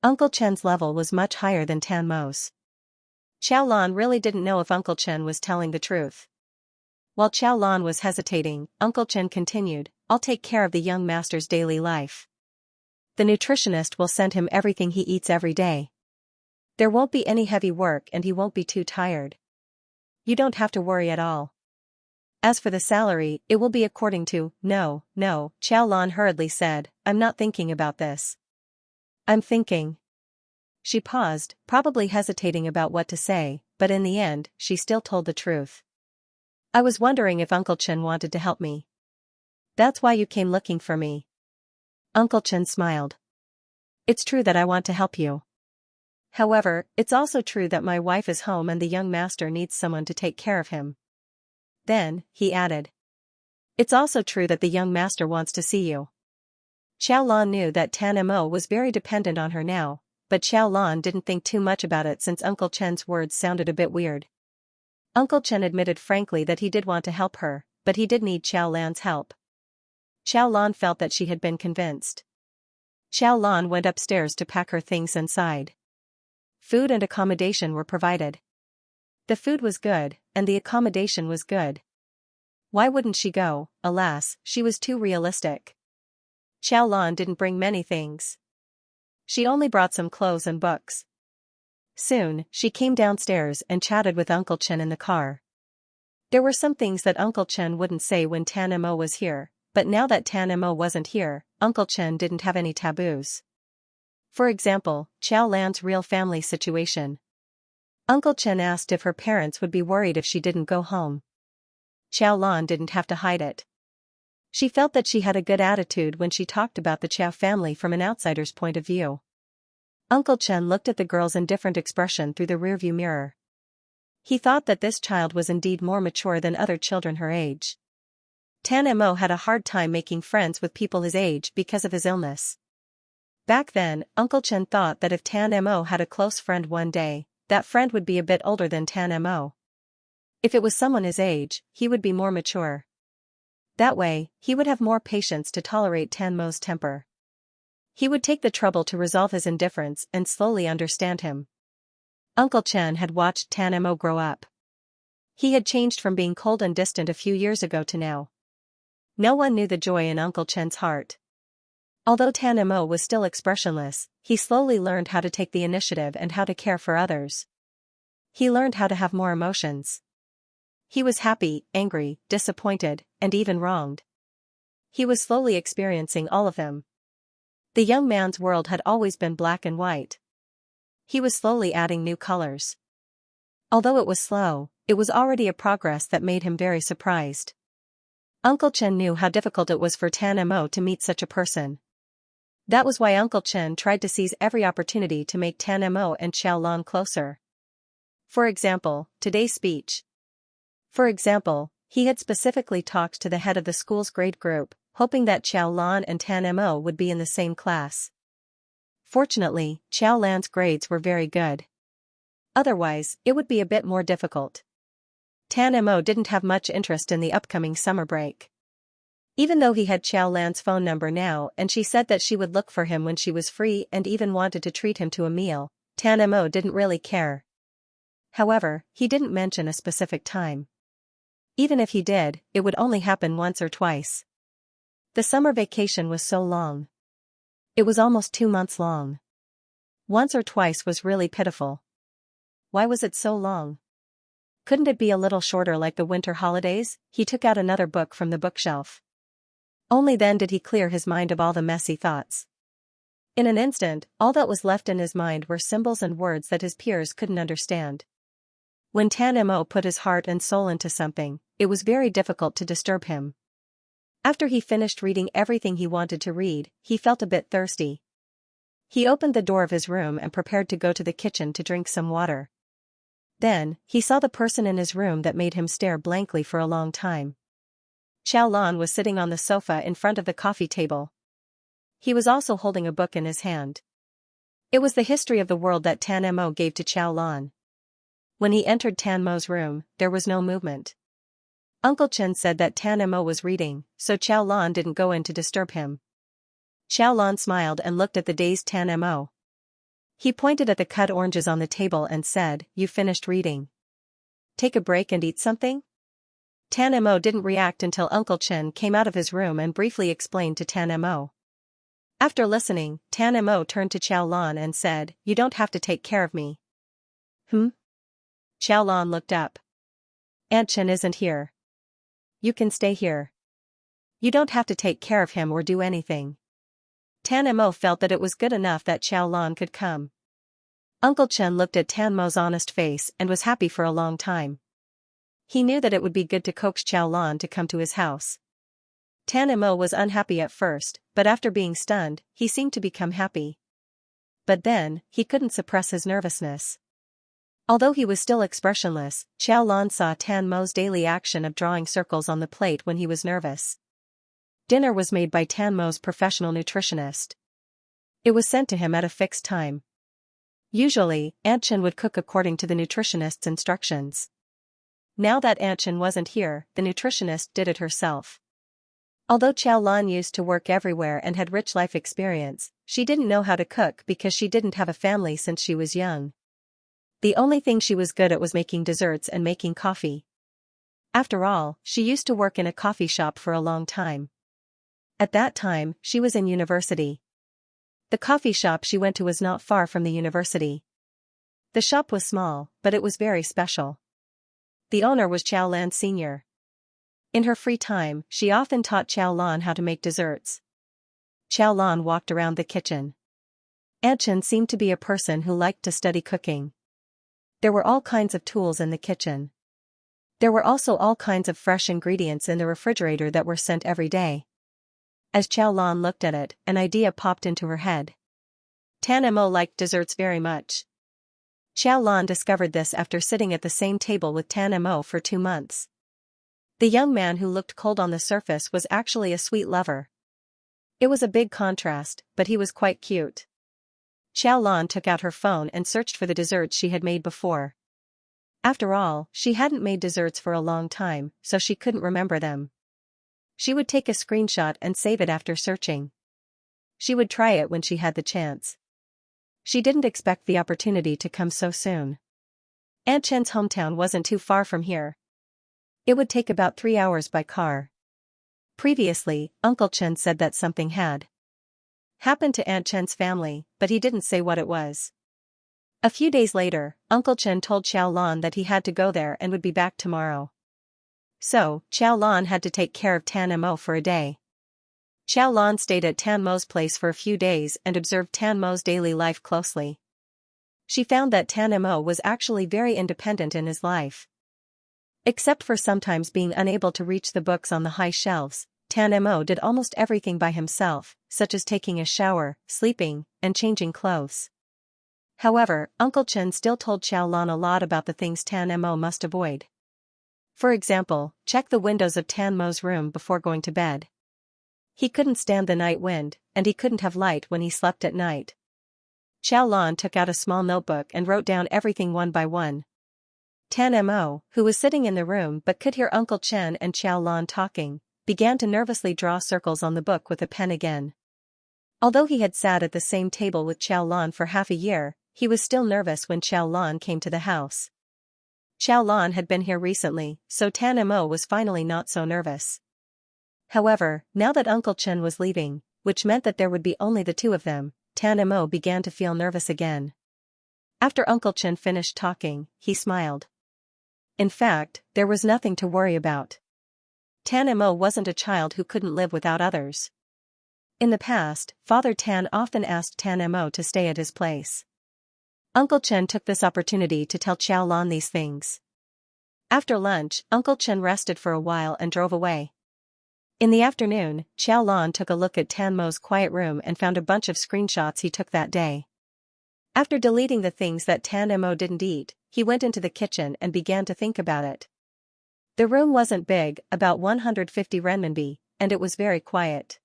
Uncle Chen's level was much higher than Tan Mo's. Xiaolan really didn't know if Uncle Chen was telling the truth. While Xiaolan was hesitating, Uncle Chen continued, "I'll take care of the young master's daily life. The nutritionist will send him everything he eats every day. There won't be any heavy work and he won't be too tired. You don't have to worry at all. As for the salary, it will be according to—" No, Xiaolan hurriedly said, "I'm not thinking about this. I'm thinking." She paused, probably hesitating about what to say, but in the end, she still told the truth. "I was wondering if Uncle Chen wanted to help me. That's why you came looking for me." Uncle Chen smiled. "It's true that I want to help you. However, it's also true that my wife is home and the young master needs someone to take care of him." Then, he added, "It's also true that the young master wants to see you." Xiaolan knew that Tan Mo was very dependent on her now, but Xiaolan didn't think too much about it since Uncle Chen's words sounded a bit weird. Uncle Chen admitted frankly that he did want to help her, but he did need Xiaolan's help. Xiaolan felt that she had been convinced. Xiaolan went upstairs to pack her things inside. Food and accommodation were provided. The food was good, and the accommodation was good. Why wouldn't she go? Alas, she was too realistic. Xiaolan didn't bring many things. She only brought some clothes and books. Soon, she came downstairs and chatted with Uncle Chen in the car. There were some things that Uncle Chen wouldn't say when Tan Mo was here, but now that Tan Mo wasn't here, Uncle Chen didn't have any taboos. For example, Xiaolan's real family situation. Uncle Chen asked if her parents would be worried if she didn't go home. Xiaolan didn't have to hide it. She felt that she had a good attitude when she talked about the Qiao family from an outsider's point of view. Uncle Chen looked at the girl's indifferent expression through the rearview mirror. He thought that this child was indeed more mature than other children her age. Tan Mo had a hard time making friends with people his age because of his illness. Back then, Uncle Chen thought that if Tan Mo had a close friend one day, that friend would be a bit older than Tan Mo. If it was someone his age, he would be more mature. That way, he would have more patience to tolerate Tan Mo's temper. He would take the trouble to resolve his indifference and slowly understand him. Uncle Chen had watched Tan Mo grow up. He had changed from being cold and distant a few years ago to now. No one knew the joy in Uncle Chen's heart. Although Tan Mo was still expressionless, he slowly learned how to take the initiative and how to care for others. He learned how to have more emotions. He was happy, angry, disappointed, and even wronged. He was slowly experiencing all of them. The young man's world had always been black and white. He was slowly adding new colors. Although it was slow, it was already a progress that made him very surprised. Uncle Chen knew how difficult it was for Tan Mo to meet such a person. That was why Uncle Chen tried to seize every opportunity to make Tan Mo and Xiaolan closer. For example, today's speech. He had specifically talked to the head of the school's grade group, hoping that Xiaolan and Tan Mo would be in the same class. Fortunately, Xiaolan's grades were very good. Otherwise, it would be a bit more difficult. Tan Mo didn't have much interest in the upcoming summer break. Even though he had Xiaolan's phone number now and she said that she would look for him when she was free and even wanted to treat him to a meal, Tan Mo didn't really care. However, he didn't mention a specific time. Even if he did, it would only happen once or twice. The summer vacation was so long. It was almost 2 months long. Once or twice was really pitiful. Why was it so long? Couldn't it be a little shorter like the winter holidays? He took out another book from the bookshelf. Only then did he clear his mind of all the messy thoughts. In an instant, all that was left in his mind were symbols and words that his peers couldn't understand. When Tan Mo put his heart and soul into something, it was very difficult to disturb him. After he finished reading everything he wanted to read, he felt a bit thirsty. He opened the door of his room and prepared to go to the kitchen to drink some water. Then, he saw the person in his room that made him stare blankly for a long time. Xiaolan was sitting on the sofa in front of the coffee table. He was also holding a book in his hand. It was the history of the world that Tan Mo gave to Xiaolan. When he entered Tan Mo's room, there was no movement. Uncle Chen said that Tan Mo was reading, so Xiaolan didn't go in to disturb him. Xiaolan smiled and looked at the dazed Tan Mo. He pointed at the cut oranges on the table and said, "You finished reading. Take a break and eat something?" Tan Mo didn't react until Uncle Chen came out of his room and briefly explained to Tan Mo. After listening, Tan Mo turned to Xiaolan and said, "You don't have to take care of me." Xiaolan looked up. "Aunt Chen isn't here. You can stay here. You don't have to take care of him or do anything." Tan Mo felt that it was good enough that Xiaolan could come. Uncle Chen looked at Tan Mo's honest face and was happy for a long time. He knew that it would be good to coax Xiaolan to come to his house. Tan Mo was unhappy at first, but after being stunned, he seemed to become happy. But then, he couldn't suppress his nervousness. Although he was still expressionless, Xiaolan saw Tan Mo's daily action of drawing circles on the plate when he was nervous. Dinner was made by Tan Mo's professional nutritionist. It was sent to him at a fixed time. Usually, Aunt Chen would cook according to the nutritionist's instructions. Now that Aunt Chen wasn't here, the nutritionist did it herself. Although Xiaolan used to work everywhere and had rich life experience, she didn't know how to cook because she didn't have a family since she was young. The only thing she was good at was making desserts and making coffee. After all, she used to work in a coffee shop for a long time. At that time, she was in university. The coffee shop she went to was not far from the university. The shop was small, but it was very special. The owner was Xiaolan Sr. In her free time, she often taught Xiaolan how to make desserts. Xiaolan walked around the kitchen. Aunt Chen seemed to be a person who liked to study cooking. There were all kinds of tools in the kitchen. There were also all kinds of fresh ingredients in the refrigerator that were sent every day. As Xiaolan looked at it, an idea popped into her head. Tan Mo liked desserts very much. Xiaolan discovered this after sitting at the same table with Tan Mo for 2 months. The young man who looked cold on the surface was actually a sweet lover. It was a big contrast, but he was quite cute. Xiaolan took out her phone and searched for the desserts she had made before. After all, she hadn't made desserts for a long time, so she couldn't remember them. She would take a screenshot and save it after searching. She would try it when she had the chance. She didn't expect the opportunity to come so soon. Aunt Chen's hometown wasn't too far from here. It would take about 3 hours by car. Previously, Uncle Chen said that something had happened to Aunt Chen's family, but he didn't say what it was. A few days later, Uncle Chen told Xiaolan that he had to go there and would be back tomorrow. So, Xiaolan had to take care of Tan Mo for a day. Xiaolan stayed at Tan Mo's place for a few days and observed Tan Mo's daily life closely. She found that Tan Mo was actually very independent in his life. Except for sometimes being unable to reach the books on the high shelves, Tan Mo did almost everything by himself, such as taking a shower, sleeping, and changing clothes. However, Uncle Chen still told Xiaolan a lot about the things Tan Mo must avoid. For example, check the windows of Tan Mo's room before going to bed. He couldn't stand the night wind, and he couldn't have light when he slept at night. Xiaolan took out a small notebook and wrote down everything one by one. Tan Mo, who was sitting in the room but could hear Uncle Chen and Xiaolan talking, began to nervously draw circles on the book with a pen again. Although he had sat at the same table with Xiaolan for half a year, he was still nervous when Xiaolan came to the house. Xiaolan had been here recently, so Tan Mo was finally not so nervous. However, now that Uncle Chen was leaving, which meant that there would be only the two of them, Tan Mo began to feel nervous again. After Uncle Chen finished talking, he smiled. In fact, there was nothing to worry about. Tan Mo wasn't a child who couldn't live without others. In the past, Father Tan often asked Tan Mo to stay at his place. Uncle Chen took this opportunity to tell Xiaolan these things. After lunch, Uncle Chen rested for a while and drove away. In the afternoon, Xiaolan took a look at Tan Mo's quiet room and found a bunch of screenshots he took that day. After deleting the things that Tan Mo didn't eat, he went into the kitchen and began to think about it. The room wasn't big, about 150 renminbi, and it was very quiet.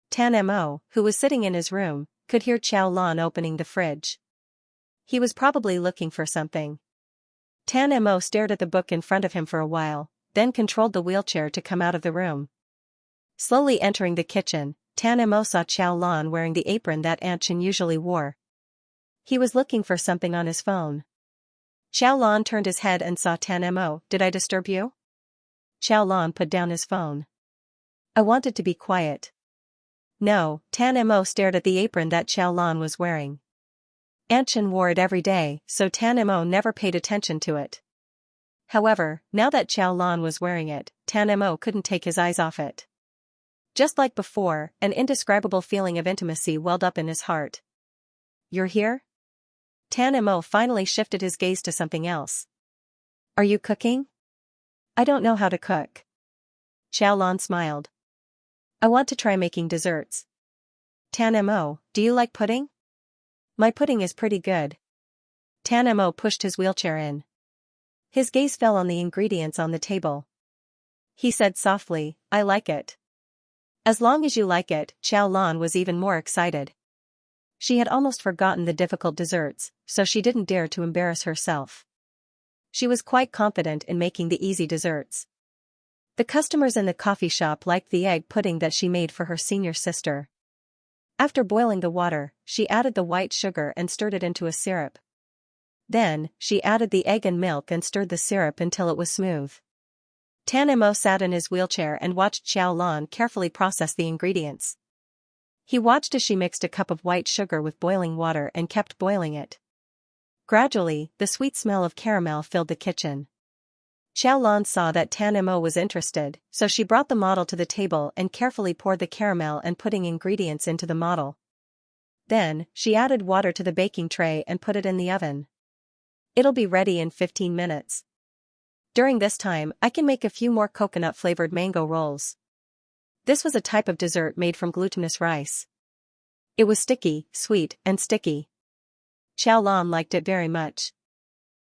Tan Mo, who was sitting in his room, could hear Xiaolan opening the fridge. He was probably looking for something. Tan Mo stared at the book in front of him for a while, then controlled the wheelchair to come out of the room. Slowly entering the kitchen, Tan Mo saw Xiaolan wearing the apron that Aunt Chen usually wore. He was looking for something on his phone. Xiaolan turned his head and saw Tan Mo. "Did I disturb you?" Xiaolan put down his phone. "I wanted to be quiet." No, Tan Mo stared at the apron that Xiaolan was wearing. Aunt Chen wore it every day, so Tan Mo never paid attention to it. However, now that Xiaolan was wearing it, Tan Mo couldn't take his eyes off it. Just like before, an indescribable feeling of intimacy welled up in his heart. "You're here?" Tan Mo finally shifted his gaze to something else. "Are you cooking?" "I don't know how to cook." Xiaolan smiled. "I want to try making desserts." "Tan Mo, do you like pudding?" "My pudding is pretty good." Tan Mo pushed his wheelchair in. His gaze fell on the ingredients on the table. He said softly, "I like it." "As long as you like it," Xiaolan was even more excited. She had almost forgotten the difficult desserts, so she didn't dare to embarrass herself. She was quite confident in making the easy desserts. The customers in the coffee shop liked the egg pudding that she made for her senior sister. After boiling the water, she added the white sugar and stirred it into a syrup. Then, she added the egg and milk and stirred the syrup until it was smooth. Tan Mo sat in his wheelchair and watched Xiaolan carefully process the ingredients. He watched as she mixed a cup of white sugar with boiling water and kept boiling it. Gradually, the sweet smell of caramel filled the kitchen. Xiaolan saw that Tan Mo was interested, so she brought the model to the table and carefully poured the caramel and pudding ingredients into the model. Then, she added water to the baking tray and put it in the oven. "It'll be ready in 15 minutes. During this time, I can make a few more coconut-flavored mango rolls." This was a type of dessert made from glutinous rice. It was sticky, sweet, and sticky. Xiaolan liked it very much.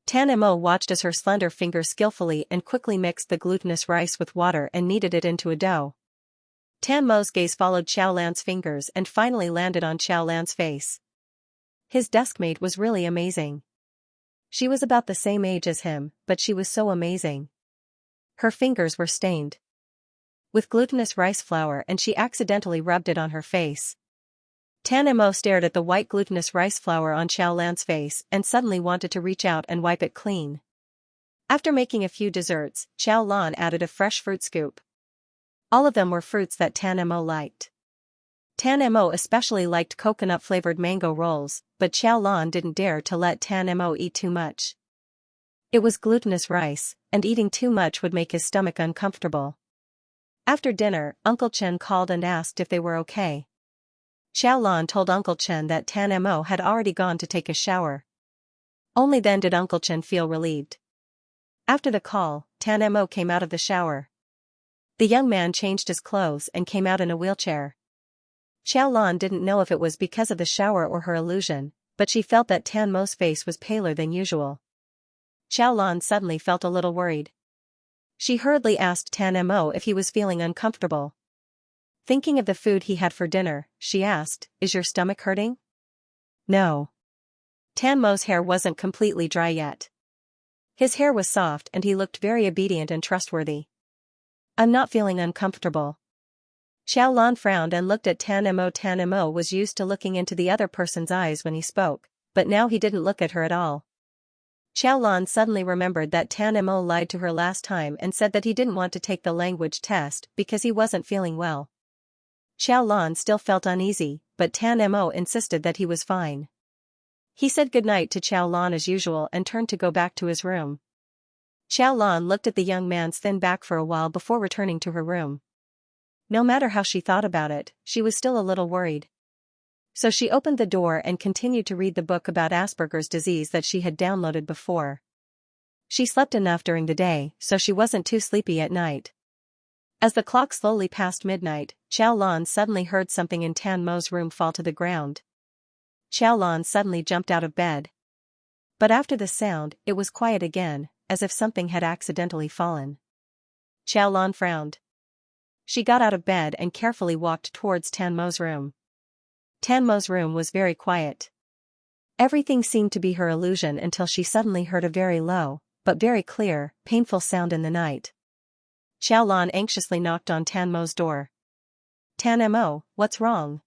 Tan Mo watched as her slender fingers skillfully and quickly mixed the glutinous rice with water and kneaded it into a dough. Tan Mo's gaze followed Xiaolan's fingers and finally landed on Xiaolan's face. His deskmate was really amazing. She was about the same age as him, but she was so amazing. Her fingers were stained. with glutinous rice flour, and she accidentally rubbed it on her face. Tan Mo stared at the white glutinous rice flour on Xiao Lan's face and suddenly wanted to reach out and wipe it clean. After making a few desserts, Xiao Lan added a fresh fruit scoop. All of them were fruits that Tan Mo liked. Tan Mo especially liked coconut-flavored mango rolls, but Xiao Lan didn't dare to let Tan Mo eat too much. It was glutinous rice, and eating too much would make his stomach uncomfortable. After dinner, Uncle Chen called and asked if they were okay. Xiao Lan told Uncle Chen that Tan Mo had already gone to take a shower. Only then did Uncle Chen feel relieved. After the call, Tan Mo came out of the shower. The young man changed his clothes and came out in a wheelchair. Xiao Lan didn't know if it was because of the shower or her illusion, but she felt that Tan Mo's face was paler than usual. Xiao Lan suddenly felt a little worried. She hurriedly asked Tan Mo if he was feeling uncomfortable. Thinking of the food he had for dinner, she asked, "Is your stomach hurting?" No. Tan Mo's hair wasn't completely dry yet. His hair was soft and he looked very obedient and trustworthy. "I'm not feeling uncomfortable." Xiao Lan frowned and looked at Tan Mo. Tan Mo was used to looking into the other person's eyes when he spoke, but now he didn't look at her at all. Xiao Lan suddenly remembered that Tan Mo lied to her last time and said that he didn't want to take the language test because he wasn't feeling well. Xiao Lan still felt uneasy, but Tan Mo insisted that he was fine. He said goodnight to Xiao Lan as usual and turned to go back to his room. Xiao Lan looked at the young man's thin back for a while before returning to her room. No matter how she thought about it, she was still a little worried. So she opened the door and continued to read the book about Asperger's disease that she had downloaded before. She slept enough during the day, so she wasn't too sleepy at night. As the clock slowly passed midnight, Xiao Lan suddenly heard something in Tan Mo's room fall to the ground. Xiao Lan suddenly jumped out of bed. But after the sound, it was quiet again, as if something had accidentally fallen. Xiao Lan frowned. She got out of bed and carefully walked towards Tan Mo's room. Tan Mo's room was very quiet. Everything seemed to be her illusion until she suddenly heard a very low, but very clear, painful sound in the night. Xiao Lan anxiously knocked on Tan Mo's door. "Tan Mo, what's wrong?"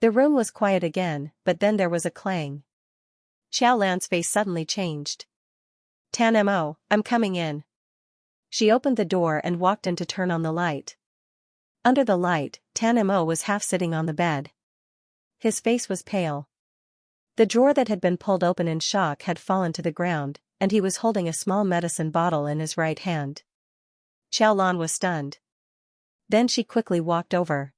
The room was quiet again, but then there was a clang. Xiao Lan's face suddenly changed. "Tan Mo, I'm coming in." She opened the door and walked in to turn on the light. Under the light, Tan Mo was half sitting on the bed. His face was pale. The drawer that had been pulled open in shock had fallen to the ground, and he was holding a small medicine bottle in his right hand. Xiao Lan was stunned. Then she quickly walked over.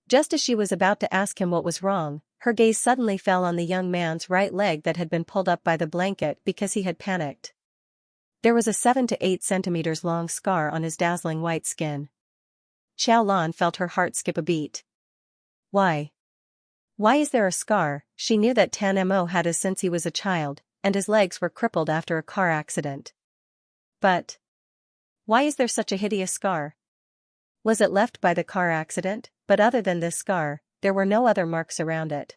Just as she was about to ask him what was wrong, her gaze suddenly fell on the young man's right leg that had been pulled up by the blanket because he had panicked. There was a 7 to 8 centimeters long scar on his dazzling white skin. Xiao Lan felt her heart skip a beat. Why? Why is there a scar? She knew that Tan Mo had it since he was a child, and his legs were crippled after a car accident. But why is there such a hideous scar? Was it left by the car accident? But other than this scar, there were no other marks around it.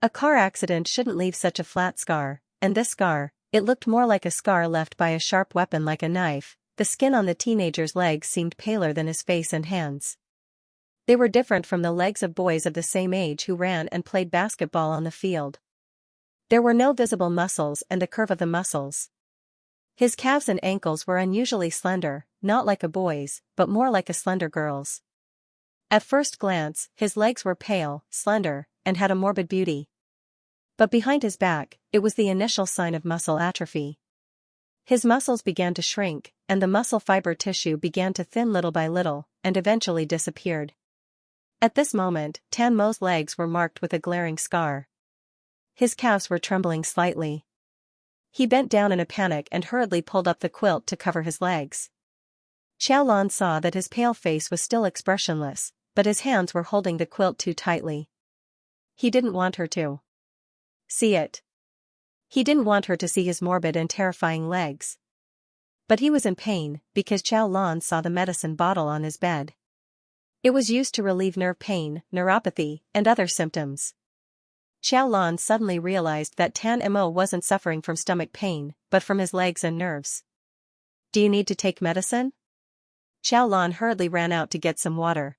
A car accident shouldn't leave such a flat scar, and this scar, it looked more like a scar left by a sharp weapon like a knife. The skin on the teenager's legs seemed paler than his face and hands. They were different from the legs of boys of the same age who ran and played basketball on the field. There were no visible muscles and the curve of the muscles. His calves and ankles were unusually slender, not like a boy's, but more like a slender girl's. At first glance, his legs were pale, slender, and had a morbid beauty. But behind his back, it was the initial sign of muscle atrophy. His muscles began to shrink, and the muscle fiber tissue began to thin little by little, and eventually disappeared. At this moment, Tan Mo's legs were marked with a glaring scar. His calves were trembling slightly. He bent down in a panic and hurriedly pulled up the quilt to cover his legs. Xiao Lan saw that his pale face was still expressionless, but his hands were holding the quilt too tightly. He didn't want her to see it. He didn't want her to see his morbid and terrifying legs. But he was in pain, because Xiao Lan saw the medicine bottle on his bed. It was used to relieve nerve pain, neuropathy, and other symptoms. Xiao Lan suddenly realized that Tan Mo wasn't suffering from stomach pain, but from his legs and nerves. "Do you need to take medicine?" Xiao Lan hurriedly ran out to get some water.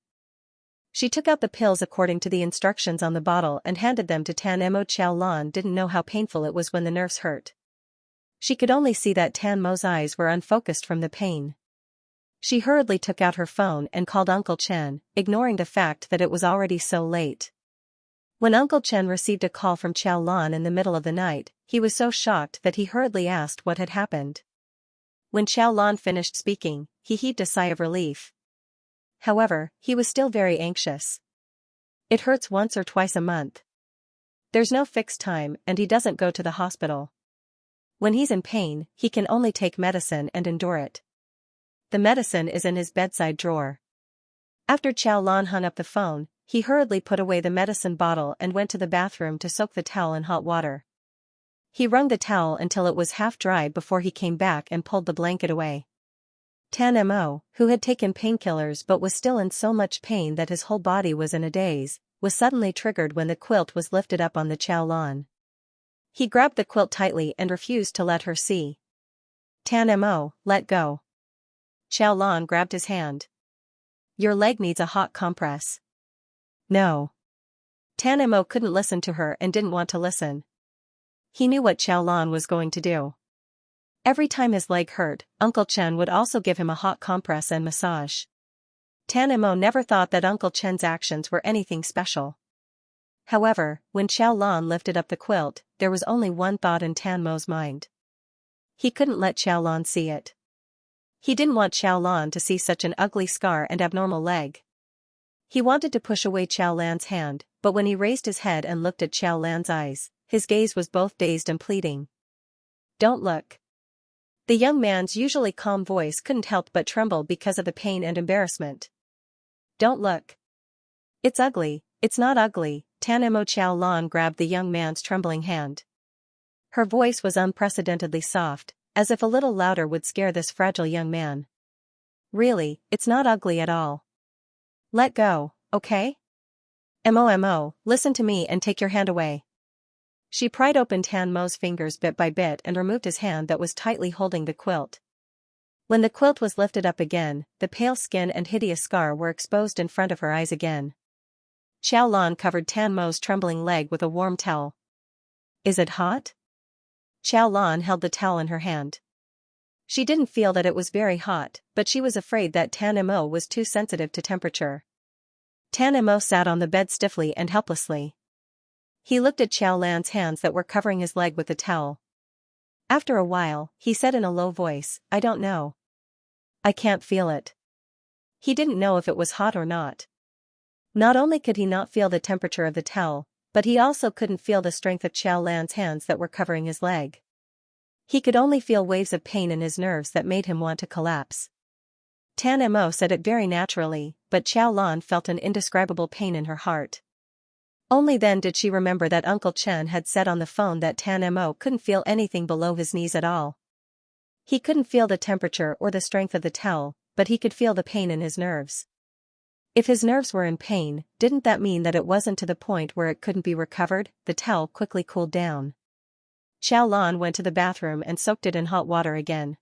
She took out the pills according to the instructions on the bottle and handed them to Tan Mo. Xiao Lan didn't know how painful it was when the nerves hurt. She could only see that Tan Mo's eyes were unfocused from the pain. She hurriedly took out her phone and called Uncle Chen, ignoring the fact that it was already so late. When Uncle Chen received a call from Xiao Lan in the middle of the night, he was so shocked that he hurriedly asked what had happened. When Xiao Lan finished speaking, he heaved a sigh of relief. However, he was still very anxious. It hurts once or twice a month. There's no fixed time and he doesn't go to the hospital. When he's in pain, he can only take medicine and endure it. The medicine is in his bedside drawer. After Xiao Lan hung up the phone, he hurriedly put away the medicine bottle and went to the bathroom to soak the towel in hot water. He wrung the towel until it was half dry before he came back and pulled the blanket away. Tan Mo, who had taken painkillers but was still in so much pain that his whole body was in a daze, was suddenly triggered when the quilt was lifted up on the Xiao Lan. He grabbed the quilt tightly and refused to let her see. Tan Mo, let go. Xiao Lan grabbed his hand. Your leg needs a hot compress. No. Tan Mo couldn't listen to her and didn't want to listen. He knew what Xiao Lan was going to do. Every time his leg hurt, Uncle Chen would also give him a hot compress and massage. Tan Mo never thought that Uncle Chen's actions were anything special. However, when Xiao Lan lifted up the quilt, there was only one thought in Tan Mo's mind. He couldn't let Xiao Lan see it. He didn't want Xiao Lan to see such an ugly scar and abnormal leg. He wanted to push away Xiao Lan's hand, but when he raised his head and looked at Xiao Lan's eyes, his gaze was both dazed and pleading. Don't look. The young man's usually calm voice couldn't help but tremble because of the pain and embarrassment. Don't look. It's ugly. It's not ugly. Tan Mo. Xiao Lan grabbed the young man's trembling hand. Her voice was unprecedentedly soft, as if a little louder would scare this fragile young man. Really, it's not ugly at all. Let go, okay? Mo, listen to me and take your hand away. She pried open Tan Mo's fingers bit by bit and removed his hand that was tightly holding the quilt. When the quilt was lifted up again, the pale skin and hideous scar were exposed in front of her eyes again. Xiao Lan covered Tan Mo's trembling leg with a warm towel. Is it hot? Xiao Lan held the towel in her hand. She didn't feel that it was very hot, but she was afraid that Tan Mo was too sensitive to temperature. Tan Mo sat on the bed stiffly and helplessly. He looked at Xiao Lan's hands that were covering his leg with the towel. After a while, he said in a low voice, I don't know. I can't feel it. He didn't know if it was hot or not. Not only could he not feel the temperature of the towel, but he also couldn't feel the strength of Xiao Lan's hands that were covering his leg. He could only feel waves of pain in his nerves that made him want to collapse. Tan Mo said it very naturally, but Xiao Lan felt an indescribable pain in her heart. Only then did she remember that Uncle Chen had said on the phone that Tan Mo couldn't feel anything below his knees at all. He couldn't feel the temperature or the strength of the towel, but he could feel the pain in his nerves. If his nerves were in pain, didn't that mean that it wasn't to the point where it couldn't be recovered? The towel quickly cooled down. Xiao Lan went to the bathroom and soaked it in hot water again.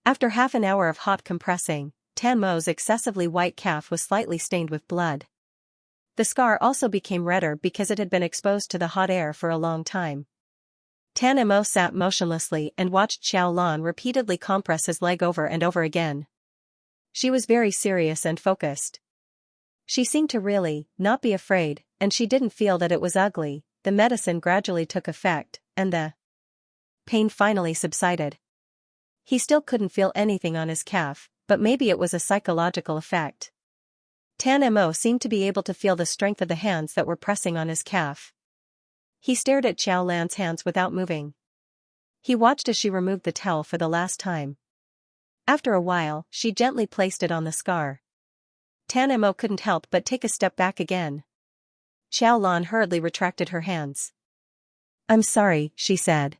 After half an hour of hot compressing, Tan Mo's excessively white calf was slightly stained with blood. The scar also became redder because it had been exposed to the hot air for a long time. Tan Mo sat motionlessly and watched Xiao Lan repeatedly compress his leg over and over again. She was very serious and focused. She seemed to really not be afraid, and she didn't feel that it was ugly. The medicine gradually took effect, and the pain finally subsided. He still couldn't feel anything on his calf, but maybe it was a psychological effect. Tan Mo seemed to be able to feel the strength of the hands that were pressing on his calf. He stared at Xiao Lan's hands without moving. He watched as she removed the towel for the last time. After a while, she gently placed it on the scar. Tan Mo couldn't help but take a step back again. Xiao Lan hurriedly retracted her hands. I'm sorry, she said.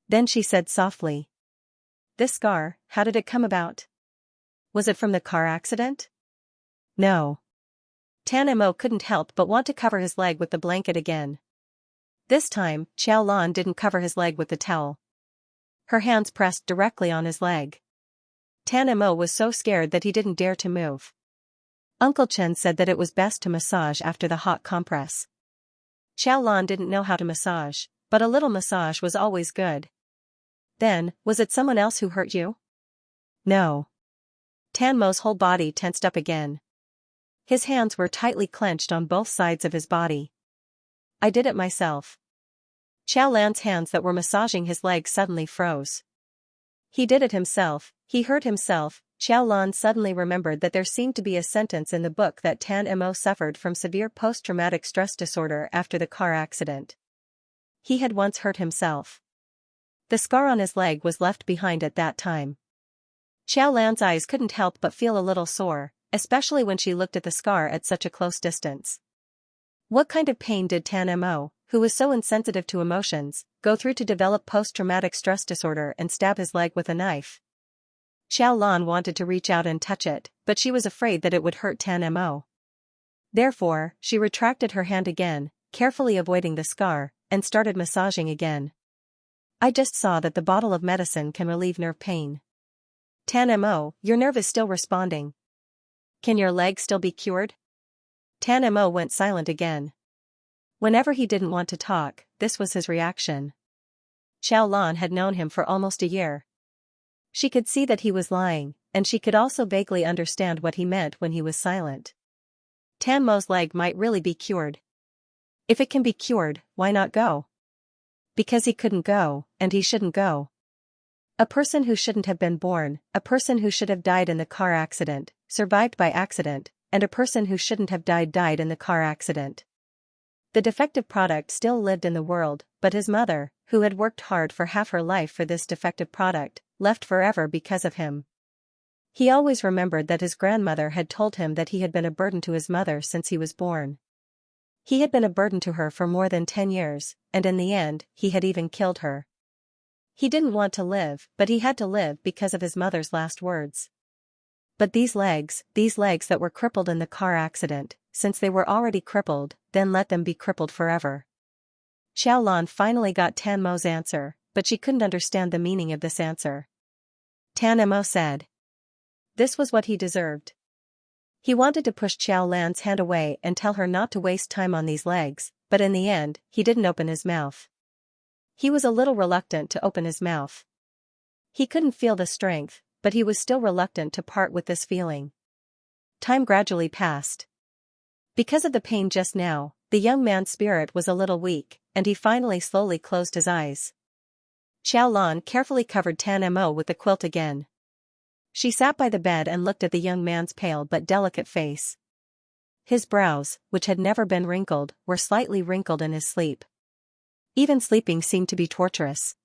Then she said softly. This scar, how did it come about? Was it from the car accident? No. Tan Mo couldn't help but want to cover his leg with the blanket again. This time, Xiao Lan didn't cover his leg with the towel. Her hands pressed directly on his leg. Tan Mo was so scared that he didn't dare to move. Uncle Chen said that it was best to massage after the hot compress. Xiao Lan didn't know how to massage, but a little massage was always good. Then, was it someone else who hurt you? No. Tan Mo's whole body tensed up again. His hands were tightly clenched on both sides of his body. I did it myself. Xiao Lan's hands that were massaging his legs suddenly froze. He did it himself, he hurt himself. Xiao Lan suddenly remembered that there seemed to be a sentence in the book that Tan Mo suffered from severe post-traumatic stress disorder after the car accident. He had once hurt himself. The scar on his leg was left behind at that time. Xiao Lan's eyes couldn't help but feel a little sore, especially when she looked at the scar at such a close distance. What kind of pain did Tan Mo, who was so insensitive to emotions, go through to develop post-traumatic stress disorder and stab his leg with a knife? Xiao Lan wanted to reach out and touch it, but she was afraid that it would hurt Tan Mo. Therefore, she retracted her hand again, carefully avoiding the scar, and started massaging again. I just saw that the bottle of medicine can relieve nerve pain. Tan Mo, your nerve is still responding. Can your leg still be cured? Tan Mo went silent again. Whenever he didn't want to talk, this was his reaction. Xiao Lan had known him for almost a year. She could see that he was lying, and she could also vaguely understand what he meant when he was silent. Tan Mo's leg might really be cured. If it can be cured, why not go? Because he couldn't go, and he shouldn't go. A person who shouldn't have been born, a person who should have died in the car accident, survived by accident, and a person who shouldn't have died in the car accident. The defective product still lived in the world, but his mother, who had worked hard for half her life for this defective product, left forever because of him. He always remembered that his grandmother had told him that he had been a burden to his mother since he was born. He had been a burden to her for more than 10 years, and in the end, he had even killed her. He didn't want to live, but he had to live because of his mother's last words. But these legs that were crippled in the car accident, since they were already crippled, then let them be crippled forever. Xiao Lan finally got Tan Mo's answer, but she couldn't understand the meaning of this answer. Tan Mo said. This was what he deserved. He wanted to push Xiao Lan's hand away and tell her not to waste time on these legs, but in the end, he didn't open his mouth. He was a little reluctant to open his mouth. He couldn't feel the strength, but he was still reluctant to part with this feeling. Time gradually passed. Because of the pain just now, the young man's spirit was a little weak, and he finally slowly closed his eyes. Xiao Lan carefully covered Tan Mo with the quilt again. She sat by the bed and looked at the young man's pale but delicate face. His brows, which had never been wrinkled, were slightly wrinkled in his sleep. Even sleeping seemed to be torturous.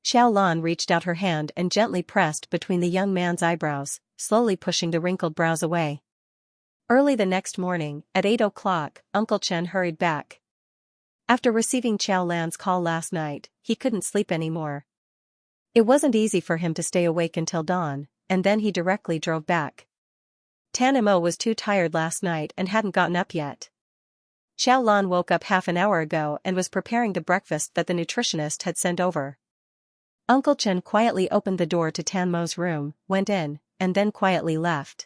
Xiao Lan reached out her hand and gently pressed between the young man's eyebrows, slowly pushing the wrinkled brows away. Early the next morning, at 8 o'clock, Uncle Chen hurried back. After receiving Xiao Lan's call last night, he couldn't sleep anymore. It wasn't easy for him to stay awake until dawn, and then he directly drove back. Tan Mo was too tired last night and hadn't gotten up yet. Xiao Lan woke up half an hour ago and was preparing the breakfast that the nutritionist had sent over. Uncle Chen quietly opened the door to Tan Mo's room, went in, and then quietly left.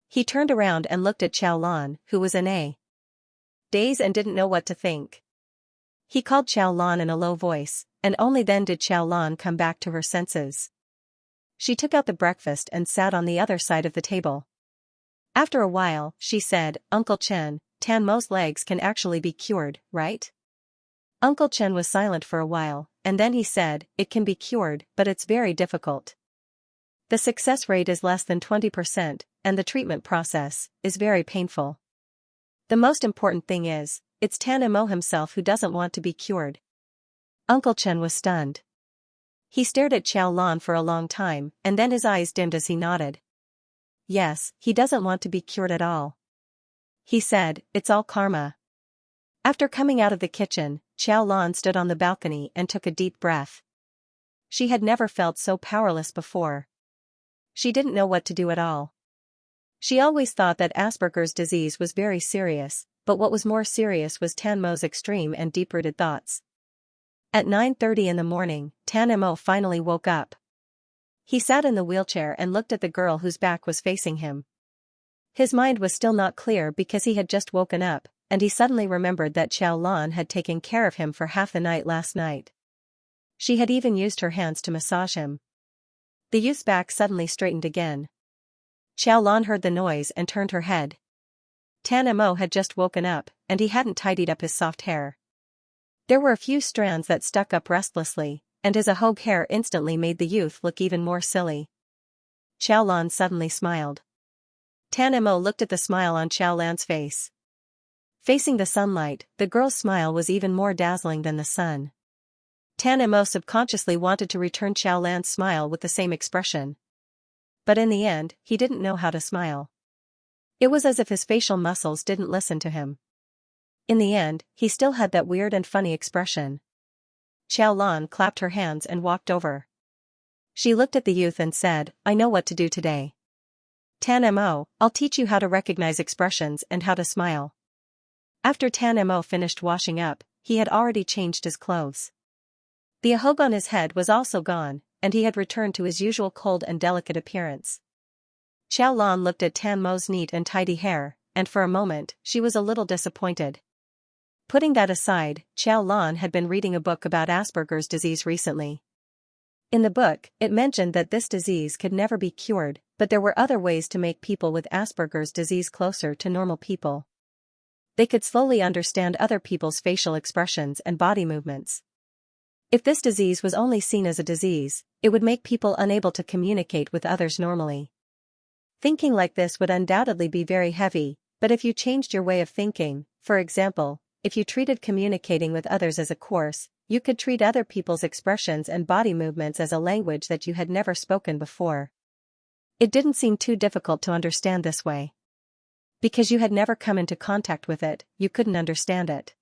He turned around and looked at Xiao Lan, who was in a daze and didn't know what to think. He called Xiao Lan in a low voice, and only then did Xiao Lan come back to her senses. She took out the breakfast and sat on the other side of the table. After a while, she said, Uncle Chen, Tan Mo's legs can actually be cured, right? Uncle Chen was silent for a while, and then he said, it can be cured, but it's very difficult. The success rate is less than 20%, and the treatment process is very painful. The most important thing is, it's Tan Mo himself who doesn't want to be cured. Uncle Chen was stunned. He stared at Xiao Lan for a long time, and then his eyes dimmed as he nodded. Yes, he doesn't want to be cured at all. He said, it's all karma. After coming out of the kitchen, Xiao Lan stood on the balcony and took a deep breath. She had never felt so powerless before. She didn't know what to do at all. She always thought that Asperger's disease was very serious, but what was more serious was Tan Mo's extreme and deep-rooted thoughts. At 9:30 in the morning, Tan Mo finally woke up. He sat in the wheelchair and looked at the girl whose back was facing him. His mind was still not clear because he had just woken up, and he suddenly remembered that Xiaolan had taken care of him for half the night last night. She had even used her hands to massage him. The youth's back suddenly straightened again. Xiaolan heard the noise and turned her head. Tan Mo had just woken up, and he hadn't tidied up his soft hair. There were a few strands that stuck up restlessly, and his ahog hair instantly made the youth look even more silly. Xiaolan suddenly smiled. Tan Mo looked at the smile on Xiaolan's face. Facing the sunlight, the girl's smile was even more dazzling than the sun. Tan Mo subconsciously wanted to return Xiaolan's smile with the same expression. But in the end, he didn't know how to smile. It was as if his facial muscles didn't listen to him. In the end, he still had that weird and funny expression. Xiaolan clapped her hands and walked over. She looked at the youth and said, "I know what to do today. Tan Mo, I'll teach you how to recognize expressions and how to smile." After Tan Mo finished washing up, he had already changed his clothes. The ahog on his head was also gone, and he had returned to his usual cold and delicate appearance. Xiaolan looked at Tan Mo's neat and tidy hair, and for a moment, she was a little disappointed. Putting that aside, Xiaolan had been reading a book about Asperger's disease recently. In the book, it mentioned that this disease could never be cured, but there were other ways to make people with Asperger's disease closer to normal people. They could slowly understand other people's facial expressions and body movements. If this disease was only seen as a disease, it would make people unable to communicate with others normally. Thinking like this would undoubtedly be very heavy, but if you changed your way of thinking, for example, if you treated communicating with others as a course, you could treat other people's expressions and body movements as a language that you had never spoken before. It didn't seem too difficult to understand this way. Because you had never come into contact with it, you couldn't understand it.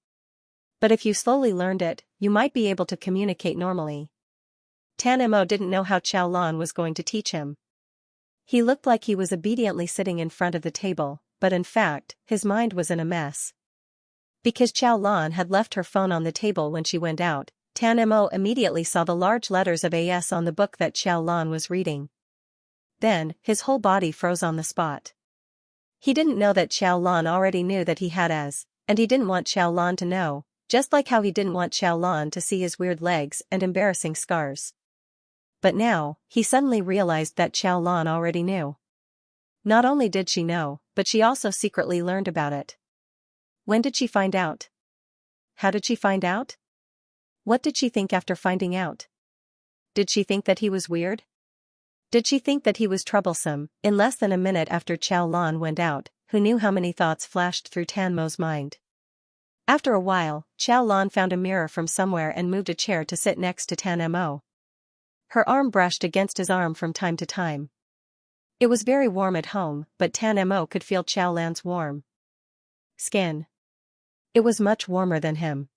But if you slowly learned it, you might be able to communicate normally. Tan Mo didn't know how Xiaolan was going to teach him. He looked like he was obediently sitting in front of the table, but in fact, his mind was in a mess. Because Xiaolan had left her phone on the table when she went out, Tan Mo immediately saw the large letters of AS on the book that Xiaolan was reading. Then, his whole body froze on the spot. He didn't know that Xiaolan already knew that he had AS, and he didn't want Xiaolan to know, just like how he didn't want Xiaolan to see his weird legs and embarrassing scars. But now, he suddenly realized that Xiaolan already knew. Not only did she know, but she also secretly learned about it. When did she find out? How did she find out? What did she think after finding out? Did she think that he was weird? Did she think that he was troublesome? In less than a minute after Xiaolan went out, who knew how many thoughts flashed through Tan Mo's mind? After a while, Xiaolan found a mirror from somewhere and moved a chair to sit next to Tan Mo. Her arm brushed against his arm from time to time. It was very warm at home, but Tan Mo could feel Xiaolan's warm skin. It was much warmer than him.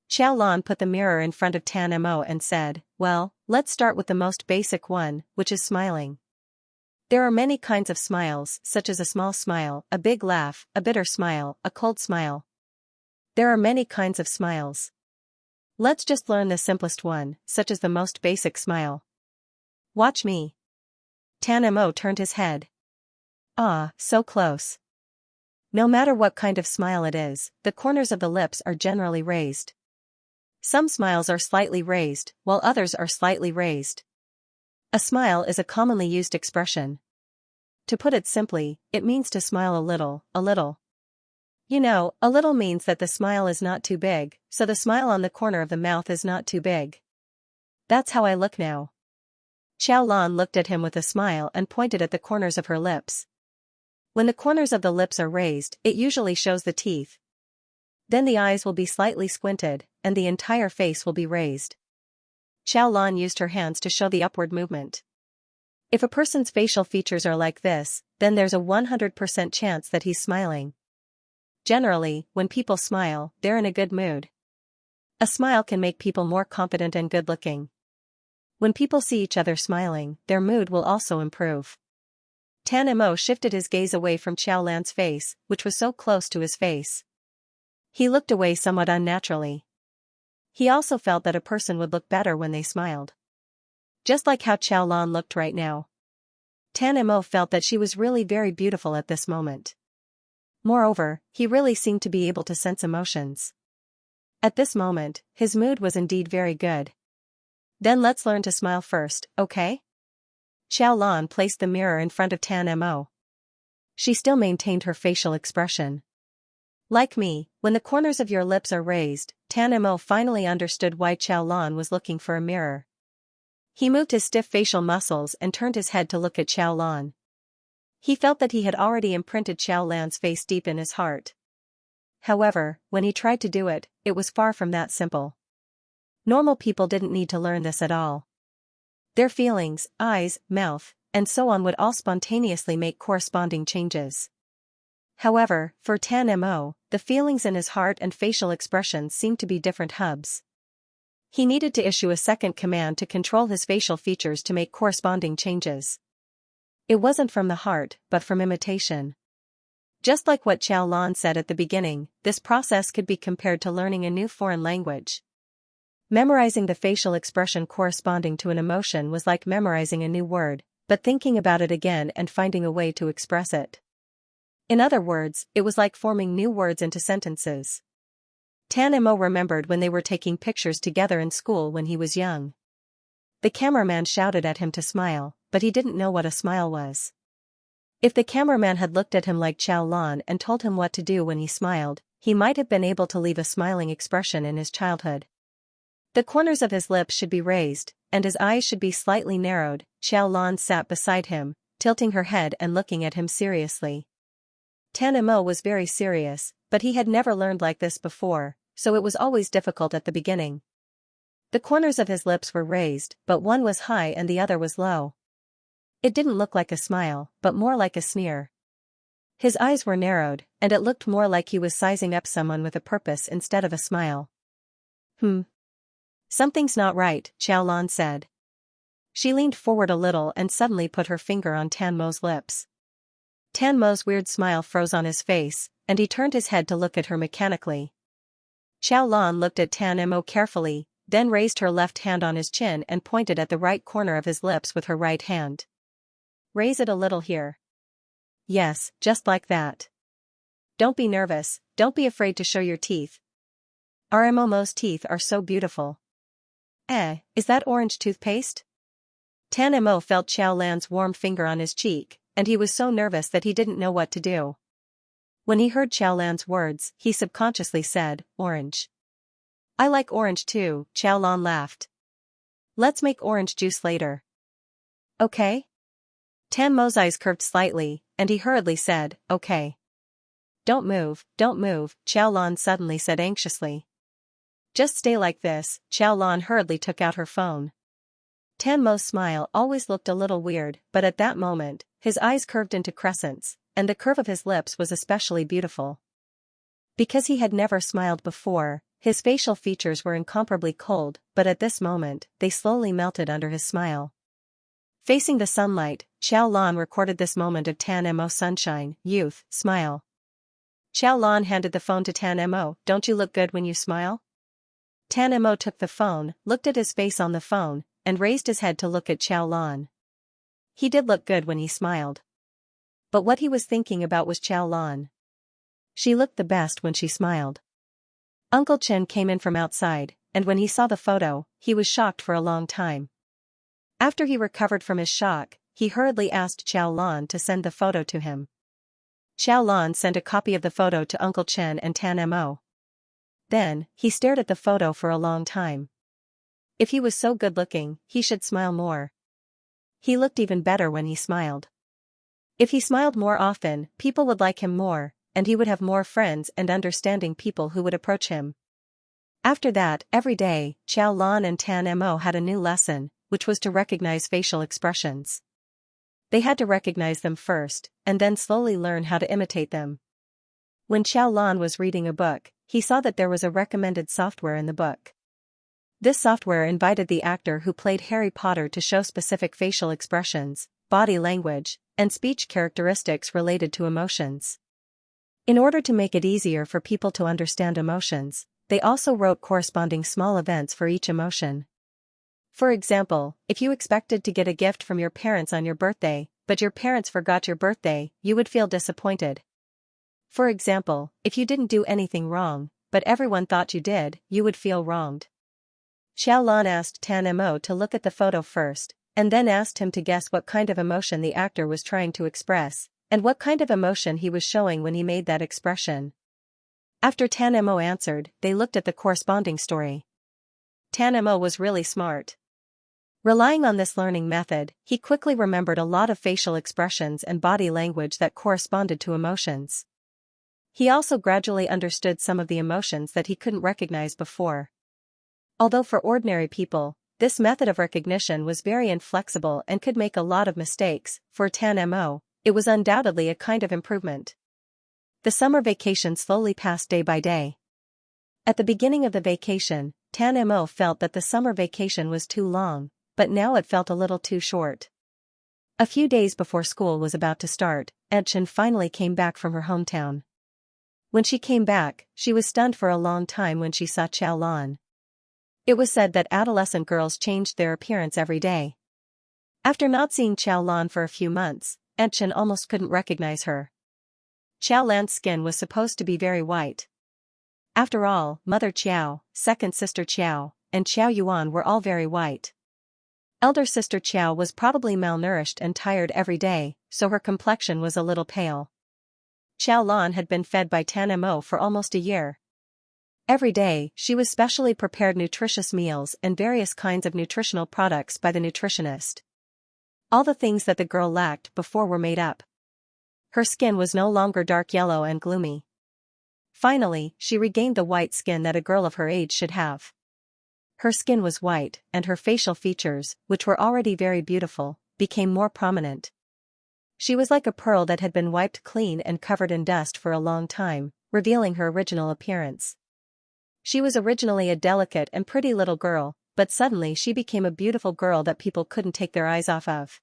Xiaolan put the mirror in front of Tan Mo and said, "Well, let's start with the most basic one, which is smiling. There are many kinds of smiles, such as a small smile, a big laugh, a bitter smile, a cold smile. There are many kinds of smiles. Let's just learn the simplest one, such as the most basic smile. Watch me." Tan Mo turned his head. Ah, so close. No matter what kind of smile it is, the corners of the lips are generally raised. Some smiles are slightly raised, while others are slightly raised. A smile is a commonly used expression. To put it simply, it means to smile a little, a little. You know, a little means that the smile is not too big, so the smile on the corner of the mouth is not too big. That's how I look now. Xiaolan looked at him with a smile and pointed at the corners of her lips. When the corners of the lips are raised, it usually shows the teeth. Then the eyes will be slightly squinted, and the entire face will be raised. Xiaolan used her hands to show the upward movement. If a person's facial features are like this, then there's a 100% chance that he's smiling. Generally, when people smile, they're in a good mood. A smile can make people more confident and good-looking. When people see each other smiling, their mood will also improve. Tan Mo shifted his gaze away from Xiaolan's face, which was so close to his face. He looked away somewhat unnaturally. He also felt that a person would look better when they smiled. Just like how Xiaolan looked right now. Tan Mo felt that she was really very beautiful at this moment. Moreover, he really seemed to be able to sense emotions. At this moment, his mood was indeed very good. Then let's learn to smile first, okay? Xiaolan placed the mirror in front of Tan Mo. She still maintained her facial expression. Like me, when the corners of your lips are raised, Tan Mo finally understood why Xiaolan was looking for a mirror. He moved his stiff facial muscles and turned his head to look at Xiaolan. He felt that he had already imprinted Xiaolan's face deep in his heart. However, when he tried to do it, it was far from that simple. Normal people didn't need to learn this at all. Their feelings, eyes, mouth, and so on would all spontaneously make corresponding changes. However, for Tan Mo, the feelings in his heart and facial expressions seemed to be different hubs. He needed to issue a second command to control his facial features to make corresponding changes. It wasn't from the heart, but from imitation. Just like what Xiaolan said at the beginning, this process could be compared to learning a new foreign language. Memorizing the facial expression corresponding to an emotion was like memorizing a new word, but thinking about it again and finding a way to express it. In other words, it was like forming new words into sentences. Tan Mo remembered when they were taking pictures together in school when he was young. The cameraman shouted at him to smile, but he didn't know what a smile was. If the cameraman had looked at him like Xiaolan and told him what to do when he smiled, he might have been able to leave a smiling expression in his childhood. The corners of his lips should be raised, and his eyes should be slightly narrowed. Xiaolan sat beside him, tilting her head and looking at him seriously. Tan Mo was very serious, but he had never learned like this before, so it was always difficult at the beginning. The corners of his lips were raised, but one was high and the other was low. It didn't look like a smile, but more like a sneer. His eyes were narrowed, and it looked more like he was sizing up someone with a purpose instead of a smile. Something's not right, Xiaolan said. She leaned forward a little and suddenly put her finger on Tan Mo's lips. Tan Mo's weird smile froze on his face, and he turned his head to look at her mechanically. Xiaolan looked at Tan Mo carefully, then raised her left hand on his chin and pointed at the right corner of his lips with her right hand. Raise it a little here. Yes, just like that. Don't be nervous, don't be afraid to show your teeth. Mo's teeth are so beautiful. Is that orange toothpaste? Tan Mo felt Xiaolan's warm finger on his cheek, and he was so nervous that he didn't know what to do. When he heard Xiaolan's words, he subconsciously said, orange. I like orange too, Xiaolan laughed. Let's make orange juice later. Okay? Tan Mo's eyes curved slightly, and he hurriedly said, okay. Don't move, Xiaolan suddenly said anxiously. Just stay like this. Xiaolan hurriedly took out her phone. Tan Mo's smile always looked a little weird, but at that moment, his eyes curved into crescents, and the curve of his lips was especially beautiful. Because he had never smiled before, his facial features were incomparably cold, but at this moment, they slowly melted under his smile. Facing the sunlight, Xiaolan recorded this moment of Tan Mo sunshine, youth, smile. Xiaolan handed the phone to Tan Mo. Don't you look good when you smile? Tan Mo took the phone, looked at his face on the phone, and raised his head to look at Xiaolan. He did look good when he smiled. But what he was thinking about was Xiaolan. She looked the best when she smiled. Uncle Chen came in from outside, and when he saw the photo, he was shocked for a long time. After he recovered from his shock, he hurriedly asked Xiaolan to send the photo to him. Xiaolan sent a copy of the photo to Uncle Chen and Tan Mo. Then, he stared at the photo for a long time. If he was so good-looking, he should smile more. He looked even better when he smiled. If he smiled more often, people would like him more, and he would have more friends and understanding people who would approach him. After that, every day, Xiaolan and Tan Mo had a new lesson, which was to recognize facial expressions. They had to recognize them first, and then slowly learn how to imitate them. When Xiaolan was reading a book, he saw that there was a recommended software in the book. This software invited the actor who played Harry Potter to show specific facial expressions, body language, and speech characteristics related to emotions. In order to make it easier for people to understand emotions, they also wrote corresponding small events for each emotion. For example, if you expected to get a gift from your parents on your birthday, but your parents forgot your birthday, you would feel disappointed. For example, if you didn't do anything wrong, but everyone thought you did, you would feel wronged. Xiaolan asked Tan Mo to look at the photo first, and then asked him to guess what kind of emotion the actor was trying to express, and what kind of emotion he was showing when he made that expression. After Tan Mo answered, they looked at the corresponding story. Tan Mo was really smart. Relying on this learning method, he quickly remembered a lot of facial expressions and body language that corresponded to emotions. He also gradually understood some of the emotions that he couldn't recognize before. Although for ordinary people, this method of recognition was very inflexible and could make a lot of mistakes, for Tan Mo, it was undoubtedly a kind of improvement. The summer vacation slowly passed day by day. At the beginning of the vacation, Tan Mo felt that the summer vacation was too long, but now it felt a little too short. A few days before school was about to start, Xianxia finally came back from her hometown. When she came back, she was stunned for a long time when she saw Xiaolan. It was said that adolescent girls changed their appearance every day. After not seeing Xiaolan for a few months, Xianxia almost couldn't recognize her. Xiaolan's skin was supposed to be very white. After all, Mother Qiao, second sister Qiao, and Qiao Yuan were all very white. Elder sister Qiao was probably malnourished and tired every day, so her complexion was a little pale. Xiaolan had been fed by Tan Mo for almost a year. Every day, she was specially prepared nutritious meals and various kinds of nutritional products by the nutritionist. All the things that the girl lacked before were made up. Her skin was no longer dark yellow and gloomy. Finally, she regained the white skin that a girl of her age should have. Her skin was white, and her facial features, which were already very beautiful, became more prominent. She was like a pearl that had been wiped clean and covered in dust for a long time, revealing her original appearance. She was originally a delicate and pretty little girl, but suddenly she became a beautiful girl that people couldn't take their eyes off of.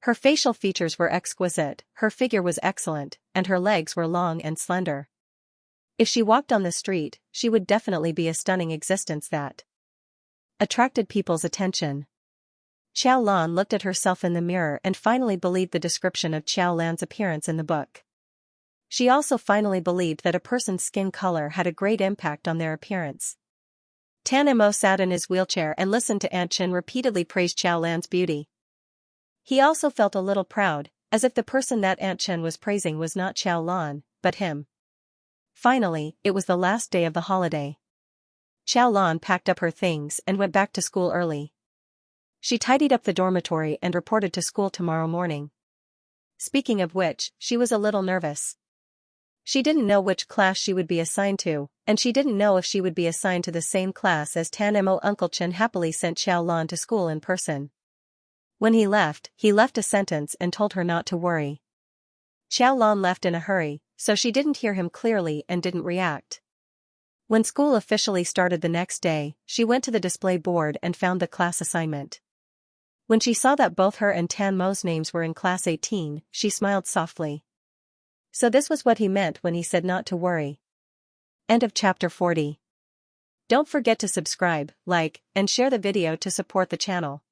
Her facial features were exquisite, her figure was excellent, and her legs were long and slender. If she walked on the street, she would definitely be a stunning existence that attracted people's attention. Xiaolan looked at herself in the mirror and finally believed the description of Xiaolan's appearance in the book. She also finally believed that a person's skin color had a great impact on their appearance. Tan Mo sat in his wheelchair and listened to Xianxia repeatedly praise Xiaolan's beauty. He also felt a little proud, as if the person that Xianxia was praising was not Xiaolan, but him. Finally, it was the last day of the holiday. Xiaolan packed up her things and went back to school early. She tidied up the dormitory and reported to school tomorrow morning. Speaking of which, she was a little nervous. She didn't know which class she would be assigned to, and she didn't know if she would be assigned to the same class as Tan Mo. Uncle Chen happily sent Xiaolan to school in person. When he left a sentence and told her not to worry. Xiaolan left in a hurry, so she didn't hear him clearly and didn't react. When school officially started the next day, she went to the display board and found the class assignment. When she saw that both her and Tan Mo's names were in class 18, she smiled softly. So this was what he meant when he said not to worry. End of chapter 40. Don't forget to subscribe, like, and share the video to support the channel.